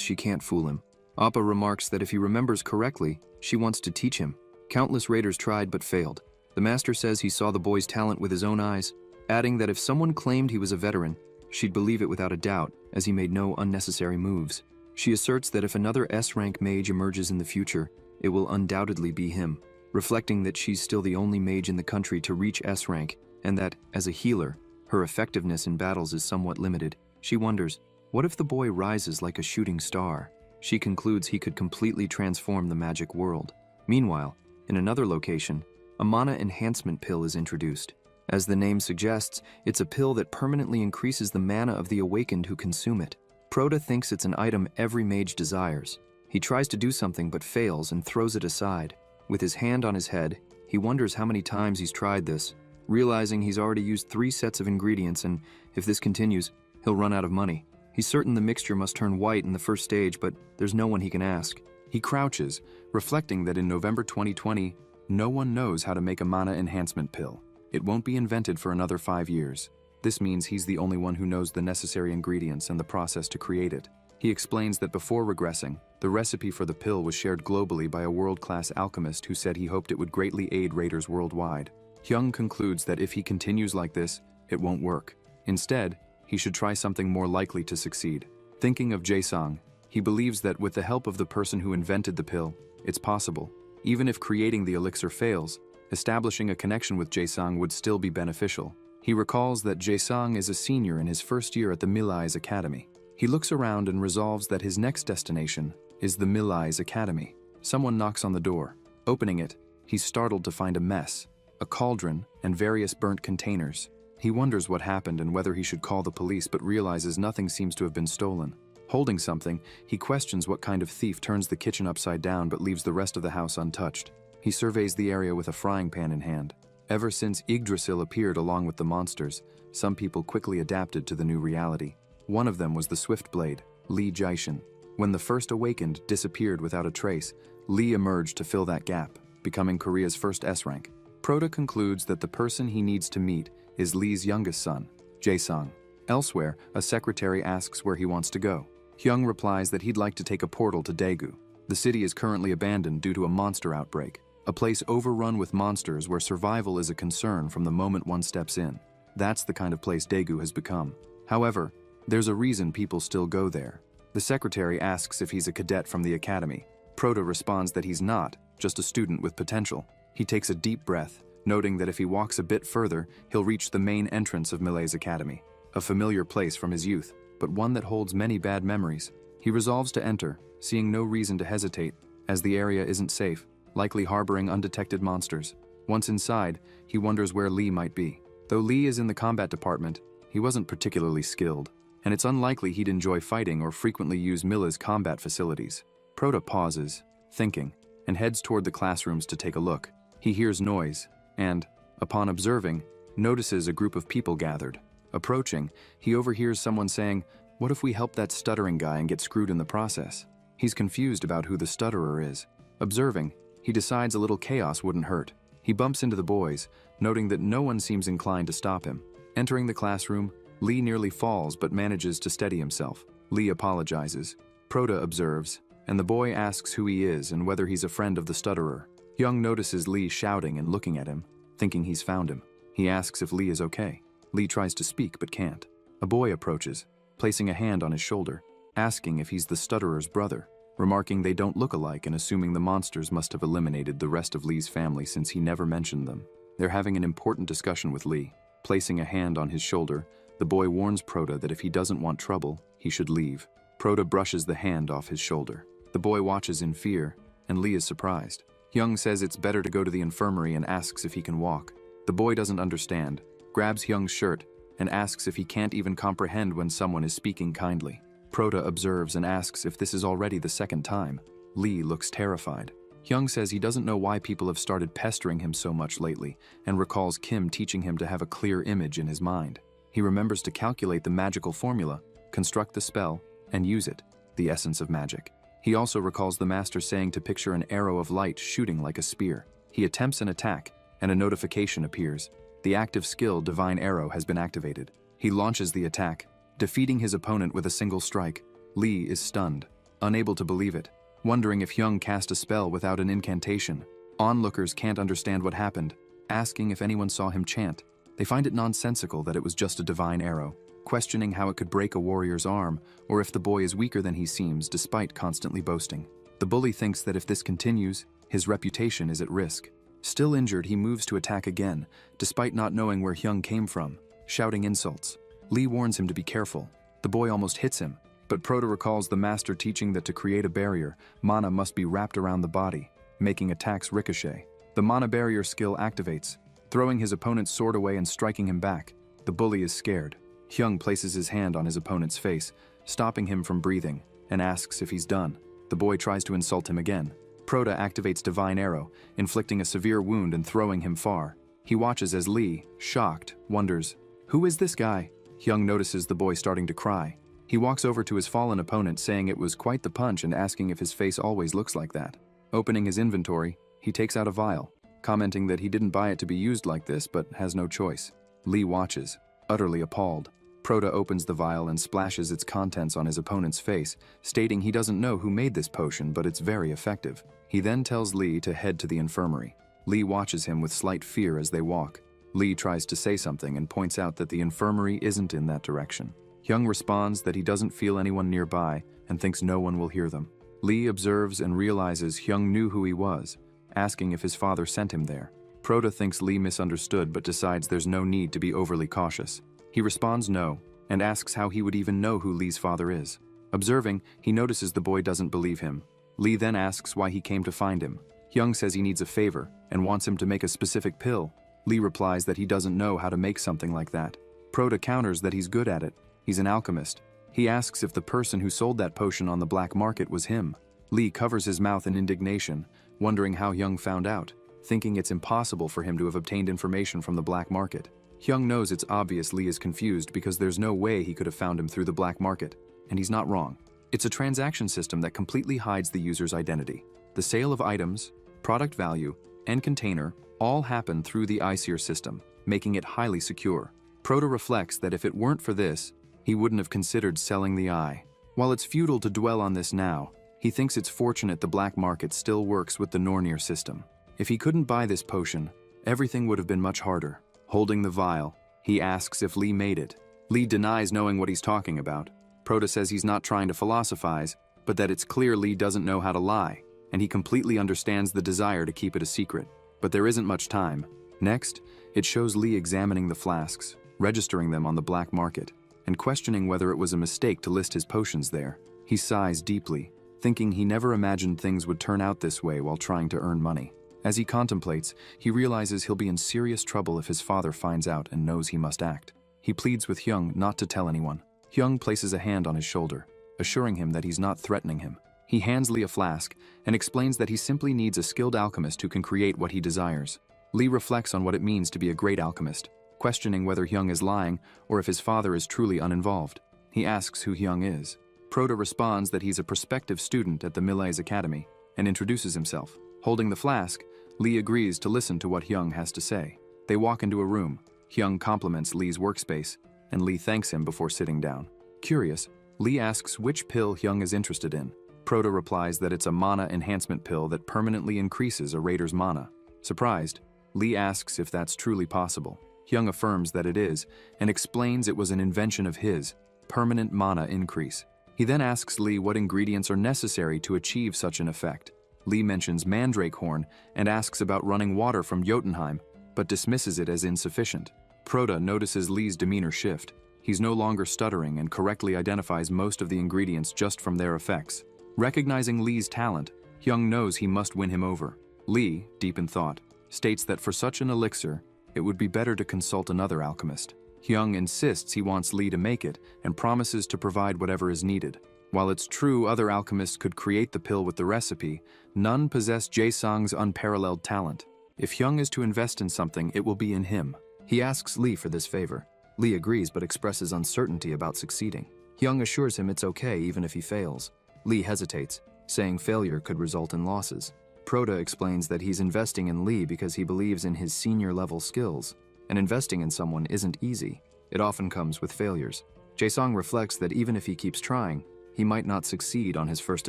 she can't fool him. Appa remarks that if he remembers correctly, she wants to teach him. Countless raiders tried but failed. The master says he saw the boy's talent with his own eyes, adding that if someone claimed he was a veteran, she'd believe it without a doubt, as he made no unnecessary moves. She asserts that if another S-rank mage emerges in the future, it will undoubtedly be him, reflecting that she's still the only mage in the country to reach S-rank, and that, as a healer, her effectiveness in battles is somewhat limited. She wonders, what if the boy rises like a shooting star? She concludes he could completely transform the magic world. Meanwhile, in another location, a mana enhancement pill is introduced. As the name suggests, it's a pill that permanently increases the mana of the awakened who consume it. Proto thinks it's an item every mage desires. He tries to do something but fails and throws it aside. With his hand on his head, he wonders how many times he's tried this, realizing he's already used 3 sets of ingredients and, if this continues, he'll run out of money. He's certain the mixture must turn white in the first stage, but there's no one he can ask. He crouches, reflecting that in November 2020, no one knows how to make a mana enhancement pill. It won't be invented for another 5 years. This means he's the only one who knows the necessary ingredients and the process to create it. He explains that before regressing, the recipe for the pill was shared globally by a world-class alchemist who said he hoped it would greatly aid raiders worldwide. Hyung concludes that if he continues like this, it won't work. Instead, he should try something more likely to succeed. Thinking of Jae-sang, he believes that with the help of the person who invented the pill, it's possible. Even if creating the elixir fails, establishing a connection with Jae-sang would still be beneficial. He recalls that Jae-sang is a senior in his first year at the Millai's Academy. He looks around and resolves that his next destination is the Millai's Academy. Someone knocks on the door. Opening it, he's startled to find a mess, a cauldron, and various burnt containers. He wonders what happened and whether he should call the police, but realizes nothing seems to have been stolen. Holding something, he questions what kind of thief turns the kitchen upside down but leaves the rest of the house untouched. He surveys the area with a frying pan in hand. Ever since Yggdrasil appeared along with the monsters, some people quickly adapted to the new reality. One of them was the Swift Blade, Lee Jaishin. When the first awakened disappeared without a trace, Lee emerged to fill that gap, becoming Korea's first S-rank. Proto concludes that the person he needs to meet is Lee's youngest son, Jae-sang. Elsewhere, a secretary asks where he wants to go. Hyung replies that he'd like to take a portal to Daegu. The city is currently abandoned due to a monster outbreak, a place overrun with monsters where survival is a concern from the moment one steps in. That's the kind of place Daegu has become. However, there's a reason people still go there. The secretary asks if he's a cadet from the academy. Proto responds that he's not, just a student with potential. He takes a deep breath, noting that if he walks a bit further, he'll reach the main entrance of Millai's Academy, a familiar place from his youth, but one that holds many bad memories. He resolves to enter, seeing no reason to hesitate, as the area isn't safe, likely harboring undetected monsters. Once inside, he wonders where Lee might be. Though Lee is in the combat department, he wasn't particularly skilled, and it's unlikely he'd enjoy fighting or frequently use Milla's combat facilities. Proto pauses, thinking, and heads toward the classrooms to take a look. He hears noise, and, upon observing, notices a group of people gathered. Approaching, he overhears someone saying, "What if we help that stuttering guy and get screwed in the process?" He's confused about who the stutterer is. Observing, he decides a little chaos wouldn't hurt. He bumps into the boys, noting that no one seems inclined to stop him. Entering the classroom, Lee nearly falls but manages to steady himself. Lee apologizes. Proda observes, and the boy asks who he is and whether he's a friend of the stutterer. Hyung notices Lee shouting and looking at him, thinking he's found him. He asks if Lee is okay. Lee tries to speak but can't. A boy approaches, placing a hand on his shoulder, asking if he's the stutterer's brother, remarking they don't look alike and assuming the monsters must have eliminated the rest of Lee's family since he never mentioned them. They're having an important discussion with Lee. Placing a hand on his shoulder, the boy warns Proda that if he doesn't want trouble, he should leave. Proda brushes the hand off his shoulder. The boy watches in fear, and Lee is surprised. Hyung says it's better to go to the infirmary and asks if he can walk. The boy doesn't understand, grabs Hyung's shirt, and asks if he can't even comprehend when someone is speaking kindly. Proda observes and asks if this is already the second time. Lee looks terrified. Hyung says he doesn't know why people have started pestering him so much lately, and recalls Kim teaching him to have a clear image in his mind. He remembers to calculate the magical formula, construct the spell, and use it, the essence of magic. He also recalls the master saying to picture an arrow of light shooting like a spear. He attempts an attack, and a notification appears. The active skill Divine Arrow has been activated. He launches the attack, defeating his opponent with a single strike. Lee is stunned, unable to believe it, wondering if Hyung cast a spell without an incantation. Onlookers can't understand what happened, asking if anyone saw him chant. They find it nonsensical that it was just a divine arrow, questioning how it could break a warrior's arm, or if the boy is weaker than he seems despite constantly boasting. The bully thinks that if this continues, his reputation is at risk. Still injured, he moves to attack again, despite not knowing where Hyung came from, shouting insults. Lee warns him to be careful. The boy almost hits him, but Proda recalls the master teaching that to create a barrier, mana must be wrapped around the body, making attacks ricochet. The mana barrier skill activates, throwing his opponent's sword away and striking him back. The bully is scared. Hyung places his hand on his opponent's face, stopping him from breathing, and asks if he's done. The boy tries to insult him again. Proda activates Divine Arrow, inflicting a severe wound and throwing him far. He watches as Lee, shocked, wonders, "Who is this guy?" Hyung notices the boy starting to cry. He walks over to his fallen opponent saying it was quite the punch and asking if his face always looks like that. Opening his inventory, he takes out a vial, commenting that he didn't buy it to be used like this but has no choice. Lee watches, utterly appalled. Proda opens the vial and splashes its contents on his opponent's face, stating he doesn't know who made this potion but it's very effective. He then tells Lee to head to the infirmary. Lee watches him with slight fear as they walk. Lee tries to say something and points out that the infirmary isn't in that direction. Hyung responds that he doesn't feel anyone nearby and thinks no one will hear them. Lee observes and realizes Hyung knew who he was, asking if his father sent him there. Proda thinks Lee misunderstood but decides there's no need to be overly cautious. He responds no, and asks how he would even know who Lee's father is. Observing, he notices the boy doesn't believe him. Lee then asks why he came to find him. Hyung says he needs a favor and wants him to make a specific pill. Lee replies that he doesn't know how to make something like that. Proda counters that he's good at it. He's an alchemist. He asks if the person who sold that potion on the black market was him. Lee covers his mouth in indignation, wondering how Hyung found out, thinking it's impossible for him to have obtained information from the black market. Hyung knows it's obvious Lee is confused because there's no way he could have found him through the black market, and he's not wrong. It's a transaction system that completely hides the user's identity. The sale of items, product value, and container all happen through the ICER system, making it highly secure. Proda reflects that if it weren't for this, he wouldn't have considered selling the eye. While it's futile to dwell on this now, he thinks it's fortunate the black market still works with the Nornir system. If he couldn't buy this potion, everything would have been much harder. Holding the vial, he asks if Lee made it. Lee denies knowing what he's talking about. Proda says he's not trying to philosophize, but that it's clear Lee doesn't know how to lie, and he completely understands the desire to keep it a secret. But there isn't much time. Next, it shows Lee examining the flasks, registering them on the black market, and questioning whether it was a mistake to list his potions there. He sighs deeply, thinking he never imagined things would turn out this way while trying to earn money. As he contemplates, he realizes he'll be in serious trouble if his father finds out and knows he must act. He pleads with Hyung not to tell anyone. Hyung places a hand on his shoulder, assuring him that he's not threatening him. He hands Lee a flask and explains that he simply needs a skilled alchemist who can create what he desires. Lee reflects on what it means to be a great alchemist. questioning whether Hyung is lying or if his father is truly uninvolved. He asks who Hyung is. Proda responds that he's a prospective student at the Millais Academy and introduces himself. Holding the flask, Lee agrees to listen to what Hyung has to say. They walk into a room. Hyung compliments Lee's workspace, and Lee thanks him before sitting down. Curious, Lee asks which pill Hyung is interested in. Proda replies that it's a mana enhancement pill that permanently increases a raider's mana. Surprised, Lee asks if that's truly possible. Hyung affirms that it is, and explains it was an invention of his, permanent mana increase. He then asks Lee what ingredients are necessary to achieve such an effect. Lee mentions mandrake horn and asks about running water from Jotunheim, but dismisses it as insufficient. Proda notices Lee's demeanor shift. He's no longer stuttering and correctly identifies most of the ingredients just from their effects. Recognizing Lee's talent, Hyung knows he must win him over. Lee, deep in thought, states that for such an elixir, it would be better to consult another alchemist. Hyung insists he wants Lee to make it and promises to provide whatever is needed. While it's true other alchemists could create the pill with the recipe, none possess Jae-sung's unparalleled talent. If Hyung is to invest in something, it will be in him. He asks Lee for this favor. Lee agrees but expresses uncertainty about succeeding. Hyung assures him it's okay even if he fails. Lee hesitates, saying failure could result in losses. Proda explains that he's investing in Lee because he believes in his senior-level skills, and investing in someone isn't easy. It often comes with failures. Jae-sung reflects that even if he keeps trying, he might not succeed on his first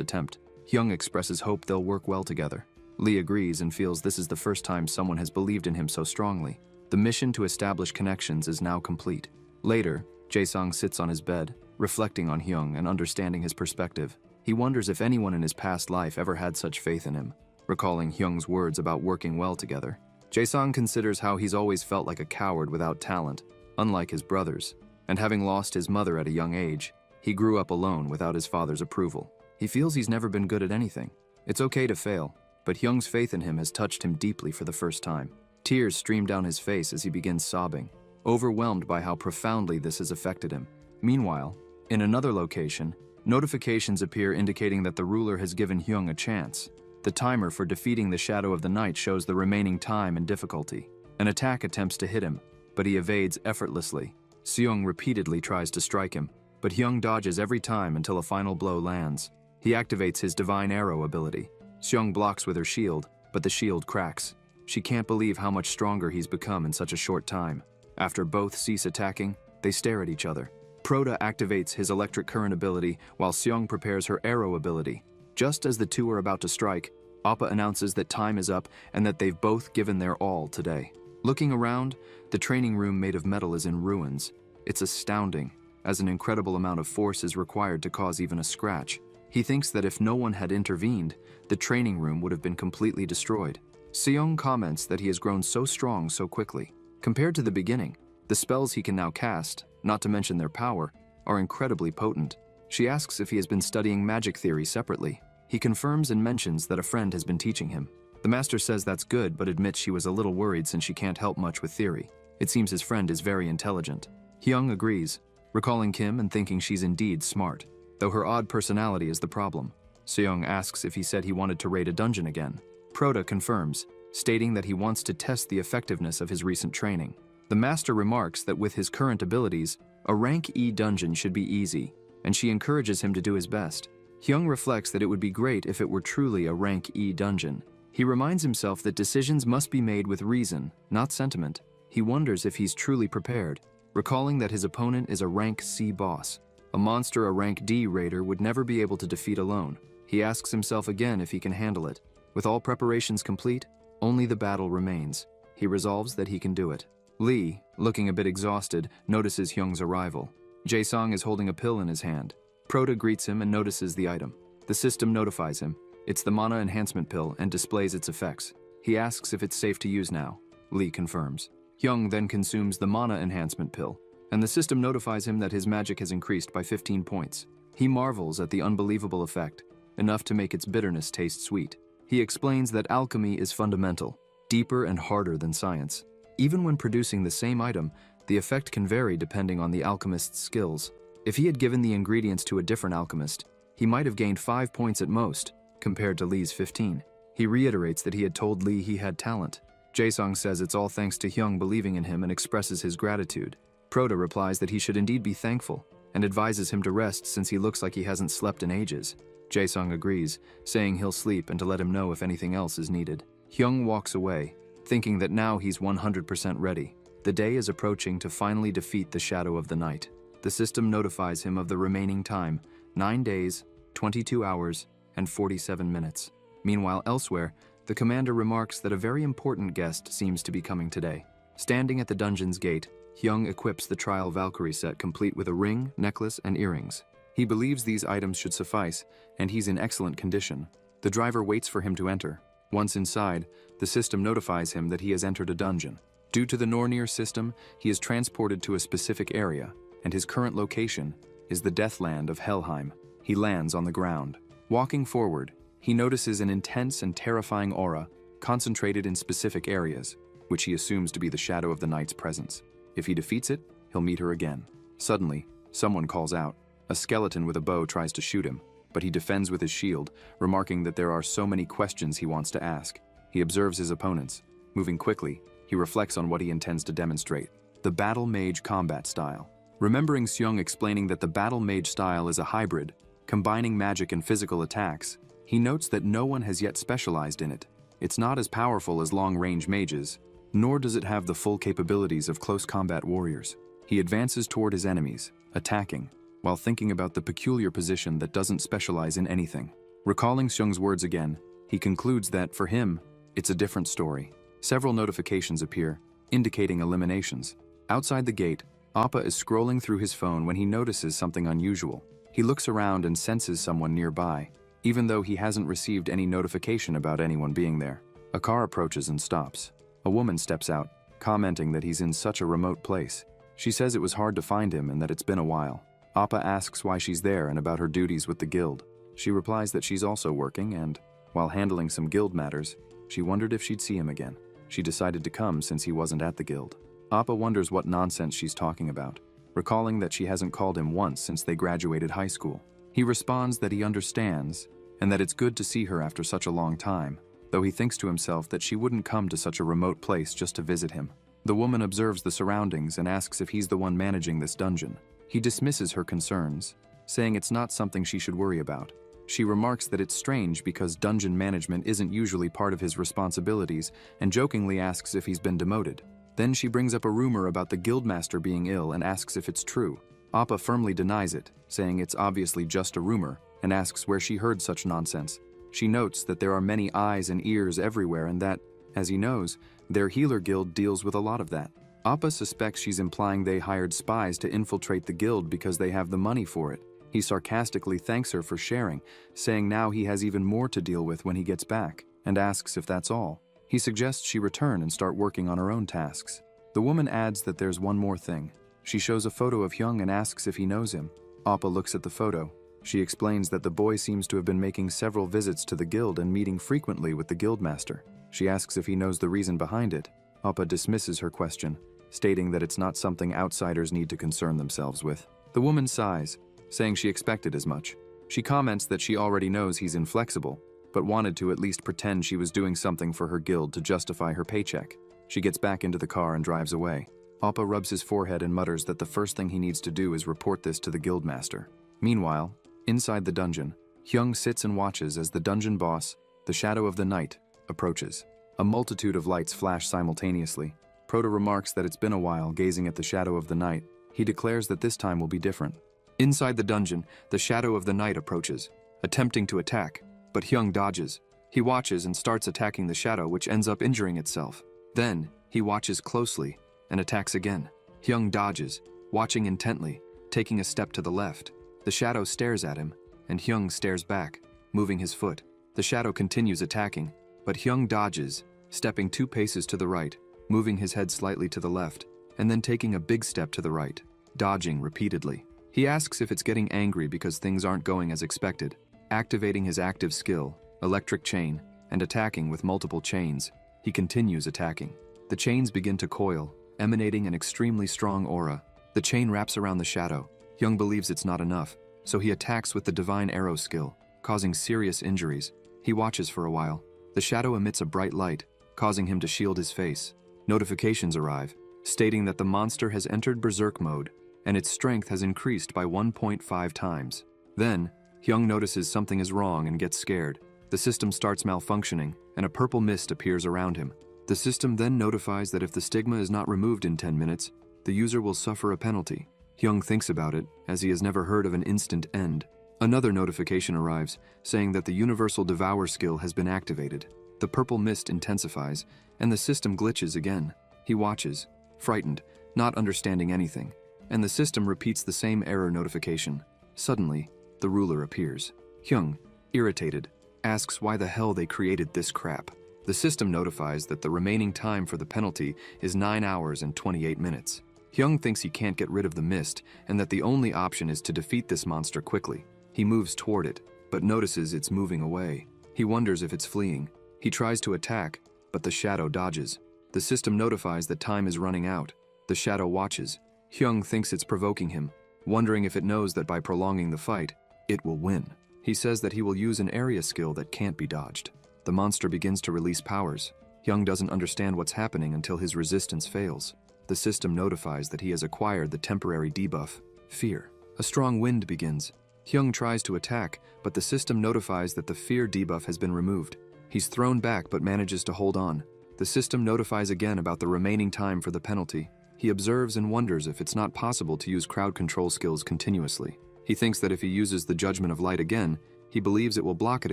attempt. Hyung expresses hope they'll work well together. Lee agrees and feels this is the first time someone has believed in him so strongly. The mission to establish connections is now complete. Later, Jae-sung sits on his bed, reflecting on Hyung and understanding his perspective. He wonders if anyone in his past life ever had such faith in him, recalling Hyung's words about working well together. Jae-sung considers how he's always felt like a coward without talent, unlike his brothers, and having lost his mother at a young age, he grew up alone without his father's approval. He feels he's never been good at anything. It's okay to fail, but Hyung's faith in him has touched him deeply for the first time. Tears stream down his face as he begins sobbing, overwhelmed by how profoundly this has affected him. Meanwhile, in another location, notifications appear indicating that the ruler has given Hyung a chance. The timer for defeating the Shadow of the Night shows the remaining time and difficulty. An attack attempts to hit him, but he evades effortlessly. Seung repeatedly tries to strike him, but Hyung dodges every time until a final blow lands. He activates his Divine Arrow ability. Seung blocks with her shield, but the shield cracks. She can't believe how much stronger he's become in such a short time. After both cease attacking, they stare at each other. Proda activates his electric current ability while Seung prepares her arrow ability. Just as the two are about to strike, Appa announces that time is up and that they've both given their all today. Looking around, the training room made of metal is in ruins. It's astounding, as an incredible amount of force is required to cause even a scratch. He thinks that if no one had intervened, the training room would have been completely destroyed. Seung comments that he has grown so strong so quickly. Compared to the beginning, the spells he can now cast, not to mention their power, are incredibly potent. She asks if he has been studying magic theory separately. He confirms and mentions that a friend has been teaching him. The master says that's good, but admits she was a little worried since she can't help much with theory. It seems his friend is very intelligent. Hyung agrees, recalling Kim and thinking she's indeed smart, though her odd personality is the problem. Seung asks if he said he wanted to raid a dungeon again. Proda confirms, stating that he wants to test the effectiveness of his recent training. The master remarks that with his current abilities, a rank E dungeon should be easy, and she encourages him to do his best. Hyung reflects that it would be great if it were truly a rank E dungeon. He reminds himself that decisions must be made with reason, not sentiment. He wonders if he's truly prepared, recalling that his opponent is a rank C boss. A monster a rank D raider would never be able to defeat alone. He asks himself again if he can handle it. With all preparations complete, only the battle remains. He resolves that he can do it. Lee, looking a bit exhausted, notices Hyung's arrival. Jae-sung is holding a pill in his hand. Proda greets him and notices the item. The system notifies him. It's the mana enhancement pill and displays its effects. He asks if it's safe to use now. Lee confirms. Hyung then consumes the mana enhancement pill, and the system notifies him that his magic has increased by 15 points. He marvels at the unbelievable effect, enough to make its bitterness taste sweet. He explains that alchemy is fundamental, deeper and harder than science. Even when producing the same item, the effect can vary depending on the alchemist's skills. If he had given the ingredients to a different alchemist, he might have gained 5 points at most, compared to Lee's 15. He reiterates that he had told Lee he had talent. Jae-sung says it's all thanks to Hyung believing in him and expresses his gratitude. Proda replies that he should indeed be thankful and advises him to rest since he looks like he hasn't slept in ages. Jae-sung agrees, saying he'll sleep and to let him know if anything else is needed. Hyung walks away, thinking that now he's 100% ready. The day is approaching to finally defeat the Shadow of the Night. The system notifies him of the remaining time, 9 days, 22 hours, and 47 minutes. Meanwhile, elsewhere, the commander remarks that a very important guest seems to be coming today. Standing at the dungeon's gate, Hyung equips the trial Valkyrie set complete with a ring, necklace, and earrings. He believes these items should suffice, and he's in excellent condition. The driver waits for him to enter. Once inside, the system notifies him that he has entered a dungeon. Due to the Nornir system, he is transported to a specific area, and his current location is the Deathland of Helheim. He lands on the ground. Walking forward, he notices an intense and terrifying aura concentrated in specific areas, which he assumes to be the Shadow of the Night's presence. If he defeats it, he'll meet her again. Suddenly, someone calls out. A skeleton with a bow tries to shoot him, but he defends with his shield, remarking that there are so many questions he wants to ask. He observes his opponents. Moving quickly, he reflects on what he intends to demonstrate: the Battle Mage combat style. Remembering Seung explaining that the Battle Mage style is a hybrid, combining magic and physical attacks, he notes that no one has yet specialized in it. It's not as powerful as long-range mages, nor does it have the full capabilities of close combat warriors. He advances toward his enemies, attacking, while thinking about the peculiar position that doesn't specialize in anything. Recalling Seung's words again, he concludes that, for him, it's a different story. Several notifications appear, indicating eliminations. Outside the gate, Appa is scrolling through his phone when he notices something unusual. He looks around and senses someone nearby, even though he hasn't received any notification about anyone being there. A car approaches and stops. A woman steps out, commenting that he's in such a remote place. She says it was hard to find him and that it's been a while. Appa asks why she's there and about her duties with the guild. She replies that she's also working and, while handling some guild matters, she wondered if she'd see him again. She decided to come since he wasn't at the guild. Appa wonders what nonsense she's talking about, recalling that she hasn't called him once since they graduated high school. He responds that he understands and that it's good to see her after such a long time, though he thinks to himself that she wouldn't come to such a remote place just to visit him. The woman observes the surroundings and asks if he's the one managing this dungeon. He dismisses her concerns, saying it's not something she should worry about. She remarks that it's strange because dungeon management isn't usually part of his responsibilities and jokingly asks if he's been demoted. Then she brings up a rumor about the guildmaster being ill and asks if it's true. Appa firmly denies it, saying it's obviously just a rumor, and asks where she heard such nonsense. She notes that there are many eyes and ears everywhere and that, as he knows, their healer guild deals with a lot of that. Appa suspects she's implying they hired spies to infiltrate the guild because they have the money for it. He sarcastically thanks her for sharing, saying now he has even more to deal with when he gets back, and asks if that's all. He suggests she return and start working on her own tasks. The woman adds that there's one more thing. She shows a photo of Hyung and asks if he knows him. Appa looks at the photo. She explains that the boy seems to have been making several visits to the guild and meeting frequently with the guildmaster. She asks if he knows the reason behind it. Appa dismisses her question, stating that it's not something outsiders need to concern themselves with. The woman sighs, saying she expected as much. She comments that she already knows he's inflexible, but wanted to at least pretend she was doing something for her guild to justify her paycheck. She gets back into the car and drives away. Appa rubs his forehead and mutters that the first thing he needs to do is report this to the guildmaster. Meanwhile, inside the dungeon, Hyung sits and watches as the dungeon boss, the Shadow of the Night, approaches. A multitude of lights flash simultaneously. Proto remarks that it's been a while gazing at the Shadow of the Night. He declares that this time will be different. Inside the dungeon, the Shadow of the Night approaches, attempting to attack, but Hyung dodges. He watches and starts attacking the shadow, which ends up injuring itself. Then, he watches closely and attacks again. Hyung dodges, watching intently, taking a step to the left. The shadow stares at him, and Hyung stares back, moving his foot. The shadow continues attacking, but Hyung dodges, stepping 2 paces to the right, moving his head slightly to the left, and then taking a big step to the right, dodging repeatedly. He asks if it's getting angry because things aren't going as expected. Activating his active skill, electric chain, and attacking with multiple chains, he continues attacking. The chains begin to coil, emanating an extremely strong aura. The chain wraps around the shadow. Hyung believes it's not enough, so he attacks with the divine arrow skill, causing serious injuries. He watches for a while. The shadow emits a bright light, causing him to shield his face. Notifications arrive, stating that the monster has entered berserk mode, and its strength has increased by 1.5 times. Then, Hyung notices something is wrong and gets scared. The system starts malfunctioning, and a purple mist appears around him. The system then notifies that if the stigma is not removed in 10 minutes, the user will suffer a penalty. Hyung thinks about it, as he has never heard of an instant end. Another notification arrives, saying that the Universal Devour skill has been activated. The purple mist intensifies, and the system glitches again. He watches, frightened, not understanding anything, and the system repeats the same error notification. Suddenly, the ruler appears. Hyung, irritated, asks why the hell they created this crap. The system notifies that the remaining time for the penalty is 9 hours and 28 minutes. Hyung thinks he can't get rid of the mist and that the only option is to defeat this monster quickly. He moves toward it, but notices it's moving away. He wonders if it's fleeing. He tries to attack, but the shadow dodges. The system notifies that time is running out. The shadow watches. Hyung thinks it's provoking him, wondering if it knows that by prolonging the fight, it will win. He says that he will use an area skill that can't be dodged. The monster begins to release powers. Hyung doesn't understand what's happening until his resistance fails. The system notifies that he has acquired the temporary debuff, Fear. A strong wind begins. Hyung tries to attack, but the system notifies that the Fear debuff has been removed. He's thrown back but manages to hold on. The system notifies again about the remaining time for the penalty. He observes and wonders if it's not possible to use crowd control skills continuously. He thinks that if he uses the Judgment of Light again, he believes it will block it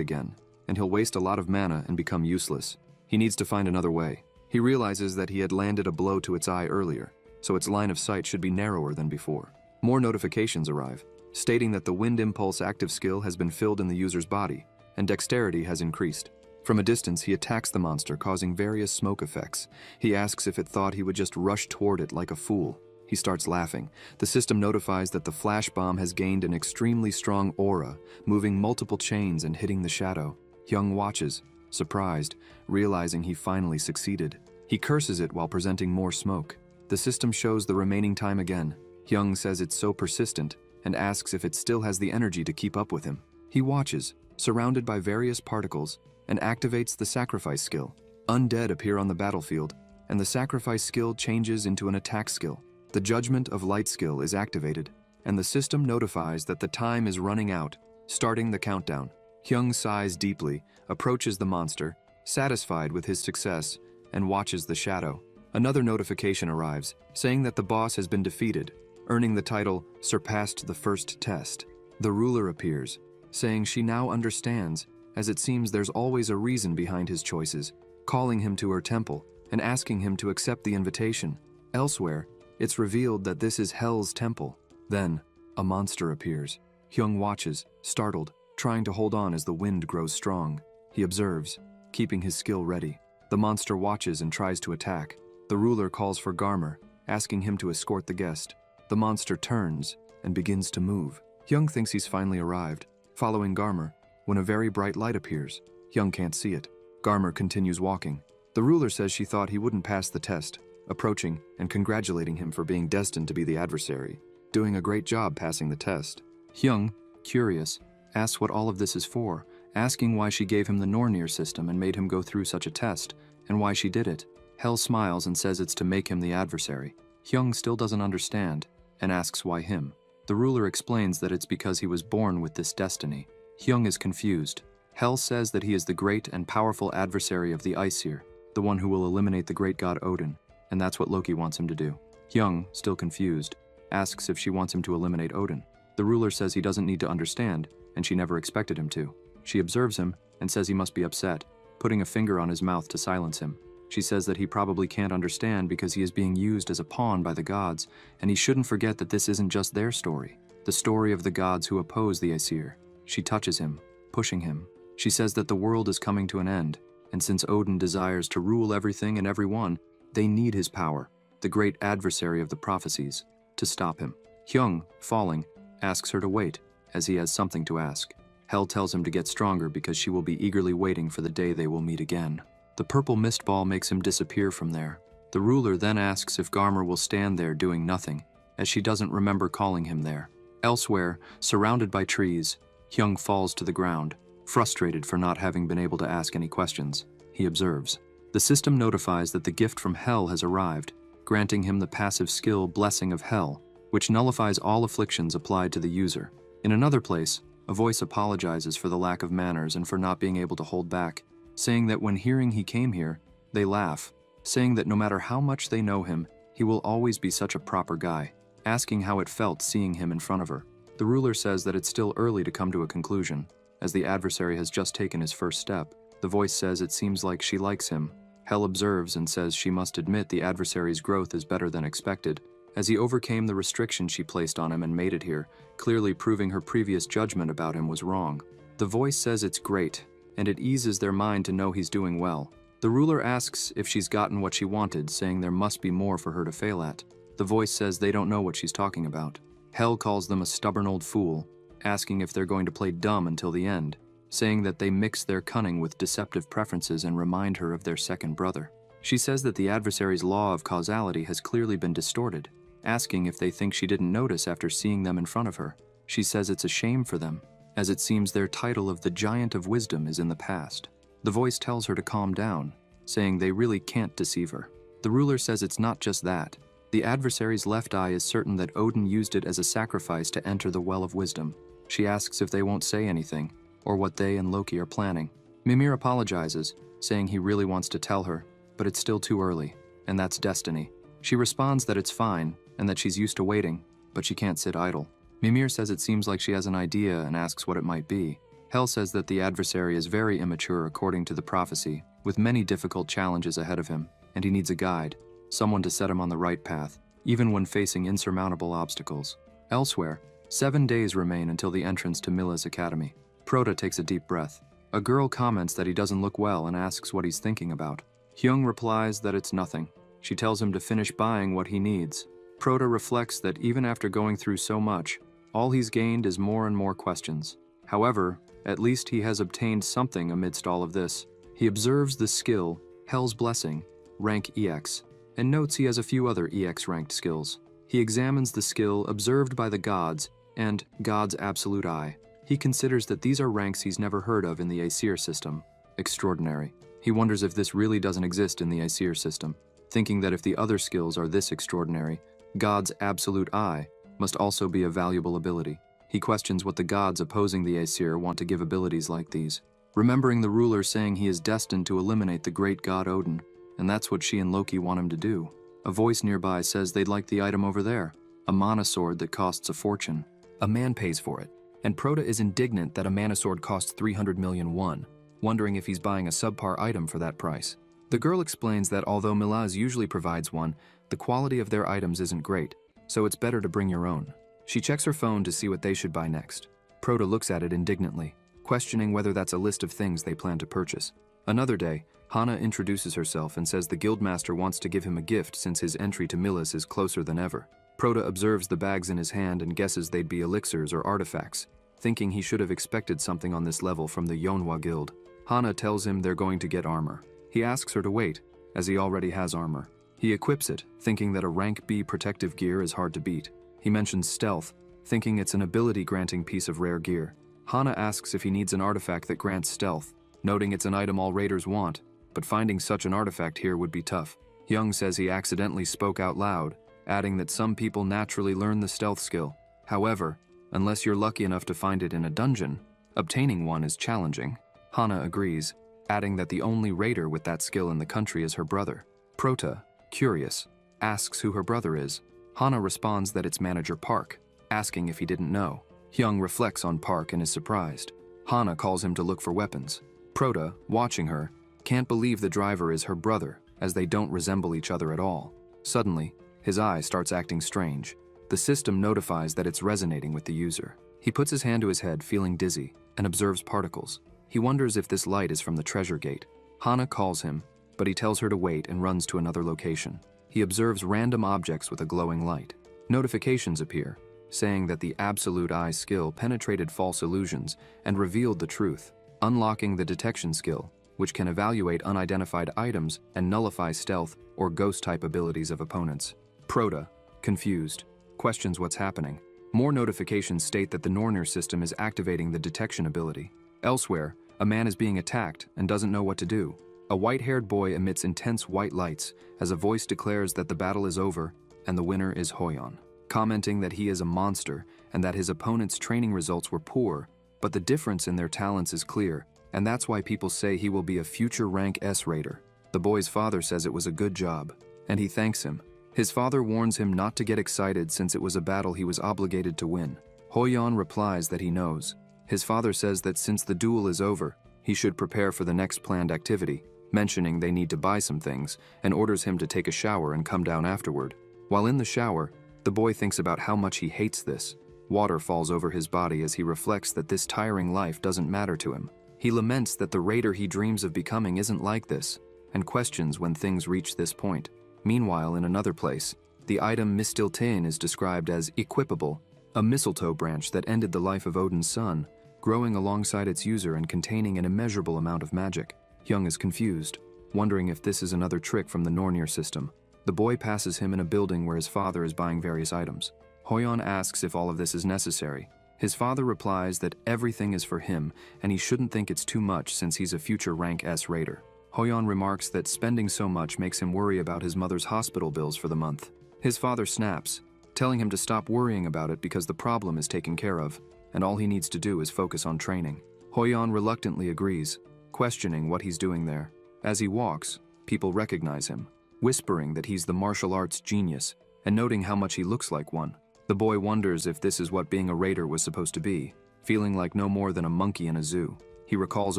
again, and he'll waste a lot of mana and become useless. He needs to find another way. He realizes that he had landed a blow to its eye earlier, so its line of sight should be narrower than before. More notifications arrive, stating that the Wind Impulse active skill has been filled in the user's body, and dexterity has increased. From a distance, he attacks the monster, causing various smoke effects. He asks if it thought he would just rush toward it like a fool. He starts laughing. The system notifies that the flash bomb has gained an extremely strong aura, moving multiple chains and hitting the shadow. Hyung watches, surprised, realizing he finally succeeded. He curses it while presenting more smoke. The system shows the remaining time again. Hyung says it's so persistent and asks if it still has the energy to keep up with him. He watches, surrounded by various particles, and activates the sacrifice skill. Undead appear on the battlefield, and the sacrifice skill changes into an attack skill. The Judgment of Light skill is activated, and the system notifies that the time is running out, starting the countdown. Hyung sighs deeply, approaches the monster, satisfied with his success, and watches the shadow. Another notification arrives, saying that the boss has been defeated, earning the title Surpassed the First Test. The ruler appears, saying she now understands, as it seems there's always a reason behind his choices, calling him to her temple and asking him to accept the invitation. Elsewhere, it's revealed that this is Hell's temple. Then, a monster appears. Hyung watches, startled, trying to hold on as the wind grows strong. He observes, keeping his skill ready. The monster watches and tries to attack. The ruler calls for Garmer, asking him to escort the guest. The monster turns and begins to move. Hyung thinks he's finally arrived, following Garmer, when a very bright light appears. Hyung can't see it. Garmer continues walking. The ruler says she thought he wouldn't pass the test, approaching and congratulating him for being destined to be the adversary, doing a great job passing the test. Hyung, curious, asks what all of this is for, asking why she gave him the Nornir system and made him go through such a test, and why she did it. Hell smiles and says it's to make him the adversary. Hyung still doesn't understand, and asks why him. The ruler explains that it's because he was born with this destiny. Hyung is confused. Hell says that he is the great and powerful adversary of the Aesir, the one who will eliminate the great god Odin, and that's what Loki wants him to do. Hyung, still confused, asks if she wants him to eliminate Odin. The ruler says he doesn't need to understand, and she never expected him to. She observes him and says he must be upset, putting a finger on his mouth to silence him. She says that he probably can't understand because he is being used as a pawn by the gods, and he shouldn't forget that this isn't just their story, the story of the gods who oppose the Aesir. She touches him, pushing him. She says that the world is coming to an end, and since Odin desires to rule everything and everyone, they need his power, the great adversary of the prophecies, to stop him. Hyung, falling, asks her to wait, as he has something to ask. Hell tells him to get stronger because she will be eagerly waiting for the day they will meet again. The purple mist ball makes him disappear from there. The ruler then asks if Garmer will stand there doing nothing, as she doesn't remember calling him there. Elsewhere, surrounded by trees, Hyung falls to the ground, frustrated for not having been able to ask any questions. He observes. The system notifies that the gift from Hell has arrived, granting him the passive skill Blessing of Hell, which nullifies all afflictions applied to the user. In another place, a voice apologizes for the lack of manners and for not being able to hold back, saying that when hearing he came here, they laugh, saying that no matter how much they know him, he will always be such a proper guy, asking how it felt seeing him in front of her. The ruler says that it's still early to come to a conclusion, as the adversary has just taken his first step. The voice says it seems like she likes him. Hell observes and says she must admit the adversary's growth is better than expected, as he overcame the restriction she placed on him and made it here, clearly proving her previous judgment about him was wrong. The voice says it's great, and it eases their mind to know he's doing well. The ruler asks if she's gotten what she wanted, saying there must be more for her to fail at. The voice says they don't know what she's talking about. Hell calls them a stubborn old fool, asking if they're going to play dumb until the end, saying that they mix their cunning with deceptive preferences and remind her of their second brother. She says that the adversary's law of causality has clearly been distorted, asking if they think she didn't notice after seeing them in front of her. She says it's a shame for them, as it seems their title of the Giant of Wisdom is in the past. The voice tells her to calm down, saying they really can't deceive her. The ruler says it's not just that. The adversary's left eye is certain that Odin used it as a sacrifice to enter the Well of Wisdom. She asks if they won't say anything, or what they and Loki are planning. Mimir apologizes, saying he really wants to tell her, but it's still too early, and that's destiny. She responds that it's fine, and that she's used to waiting, but she can't sit idle. Mimir says it seems like she has an idea and asks what it might be. Hel says that the adversary is very immature according to the prophecy, with many difficult challenges ahead of him, and he needs a guide, someone to set him on the right path, even when facing insurmountable obstacles. Elsewhere, 7 days remain until the entrance to Mila's academy. Proda takes a deep breath. A girl comments that he doesn't look well and asks what he's thinking about. Hyung replies that it's nothing. She tells him to finish buying what he needs. Proda reflects that even after going through so much, all he's gained is more and more questions. However, at least he has obtained something amidst all of this. He observes the skill, Hell's Blessing, rank EX, and notes he has a few other EX-ranked skills. He examines the skill Observed by the Gods and God's Absolute Eye. He considers that these are ranks he's never heard of in the Aesir system. Extraordinary. He wonders if this really doesn't exist in the Aesir system, thinking that if the other skills are this extraordinary, God's Absolute Eye must also be a valuable ability. He questions what the gods opposing the Aesir want to give abilities like these, remembering the ruler saying he is destined to eliminate the great god Odin, and that's what she and Loki want him to do. A voice nearby says they'd like the item over there, a mana sword that costs a fortune. A man pays for it, and Proda is indignant that a mana sword costs 300 million won, wondering if he's buying a subpar item for that price. The girl explains that although Milaz usually provides one, the quality of their items isn't great, so it's better to bring your own. She checks her phone to see what they should buy next. Proda looks at it indignantly, questioning whether that's a list of things they plan to purchase. Another day, Hana introduces herself and says the guildmaster wants to give him a gift since his entry to Milas is closer than ever. Proda observes the bags in his hand and guesses they'd be elixirs or artifacts, thinking he should have expected something on this level from the Yonhwa guild. Hana tells him they're going to get armor. He asks her to wait, as he already has armor. He equips it, thinking that a rank B protective gear is hard to beat. He mentions stealth, thinking it's an ability-granting piece of rare gear. Hana asks if he needs an artifact that grants stealth, noting it's an item all raiders want, but finding such an artifact here would be tough. Hyung says he accidentally spoke out loud, adding that some people naturally learn the stealth skill. However, unless you're lucky enough to find it in a dungeon, obtaining one is challenging. Hana agrees, adding that the only raider with that skill in the country is her brother. Prota, curious, asks who her brother is. Hana responds that it's Manager Park, asking if he didn't know. Hyung reflects on Park and is surprised. Hana calls him to look for weapons. Prota, watching her, can't believe the driver is her brother, as they don't resemble each other at all. Suddenly, his eye starts acting strange. The system notifies that it's resonating with the user. He puts his hand to his head, feeling dizzy, and observes particles. He wonders if this light is from the treasure gate. Hana calls him, but he tells her to wait and runs to another location. He observes random objects with a glowing light. Notifications appear, saying that the Absolute Eye skill penetrated false illusions and revealed the truth, unlocking the detection skill, which can evaluate unidentified items and nullify stealth or ghost-type abilities of opponents. Proda, confused, questions what's happening. More notifications state that the Nornir system is activating the detection ability. Elsewhere, a man is being attacked and doesn't know what to do. A white-haired boy emits intense white lights as a voice declares that the battle is over and the winner is Hoyon, commenting that he is a monster and that his opponent's training results were poor, but the difference in their talents is clear, and that's why people say he will be a future rank S raider. The boy's father says it was a good job, and he thanks him. His father warns him not to get excited since it was a battle he was obligated to win. Hoyon replies that he knows. His father says that since the duel is over, he should prepare for the next planned activity, mentioning they need to buy some things, and orders him to take a shower and come down afterward. While in the shower, the boy thinks about how much he hates this. Water falls over his body as he reflects that this tiring life doesn't matter to him. He laments that the raider he dreams of becoming isn't like this, and questions when things reach this point. Meanwhile, in another place, the item Mistiltein is described as equipable, a mistletoe branch that ended the life of Odin's son, growing alongside its user and containing an immeasurable amount of magic. Hyung is confused, wondering if this is another trick from the Nornir system. The boy passes him in a building where his father is buying various items. Hoyon asks if all of this is necessary. His father replies that everything is for him and he shouldn't think it's too much since he's a future rank S raider. Hoyon remarks that spending so much makes him worry about his mother's hospital bills for the month. His father snaps, telling him to stop worrying about it because the problem is taken care of, and all he needs to do is focus on training. Hoyon reluctantly agrees, questioning what he's doing there. As he walks, people recognize him, whispering that he's the martial arts genius, and noting how much he looks like one. The boy wonders if this is what being a raider was supposed to be, feeling like no more than a monkey in a zoo. He recalls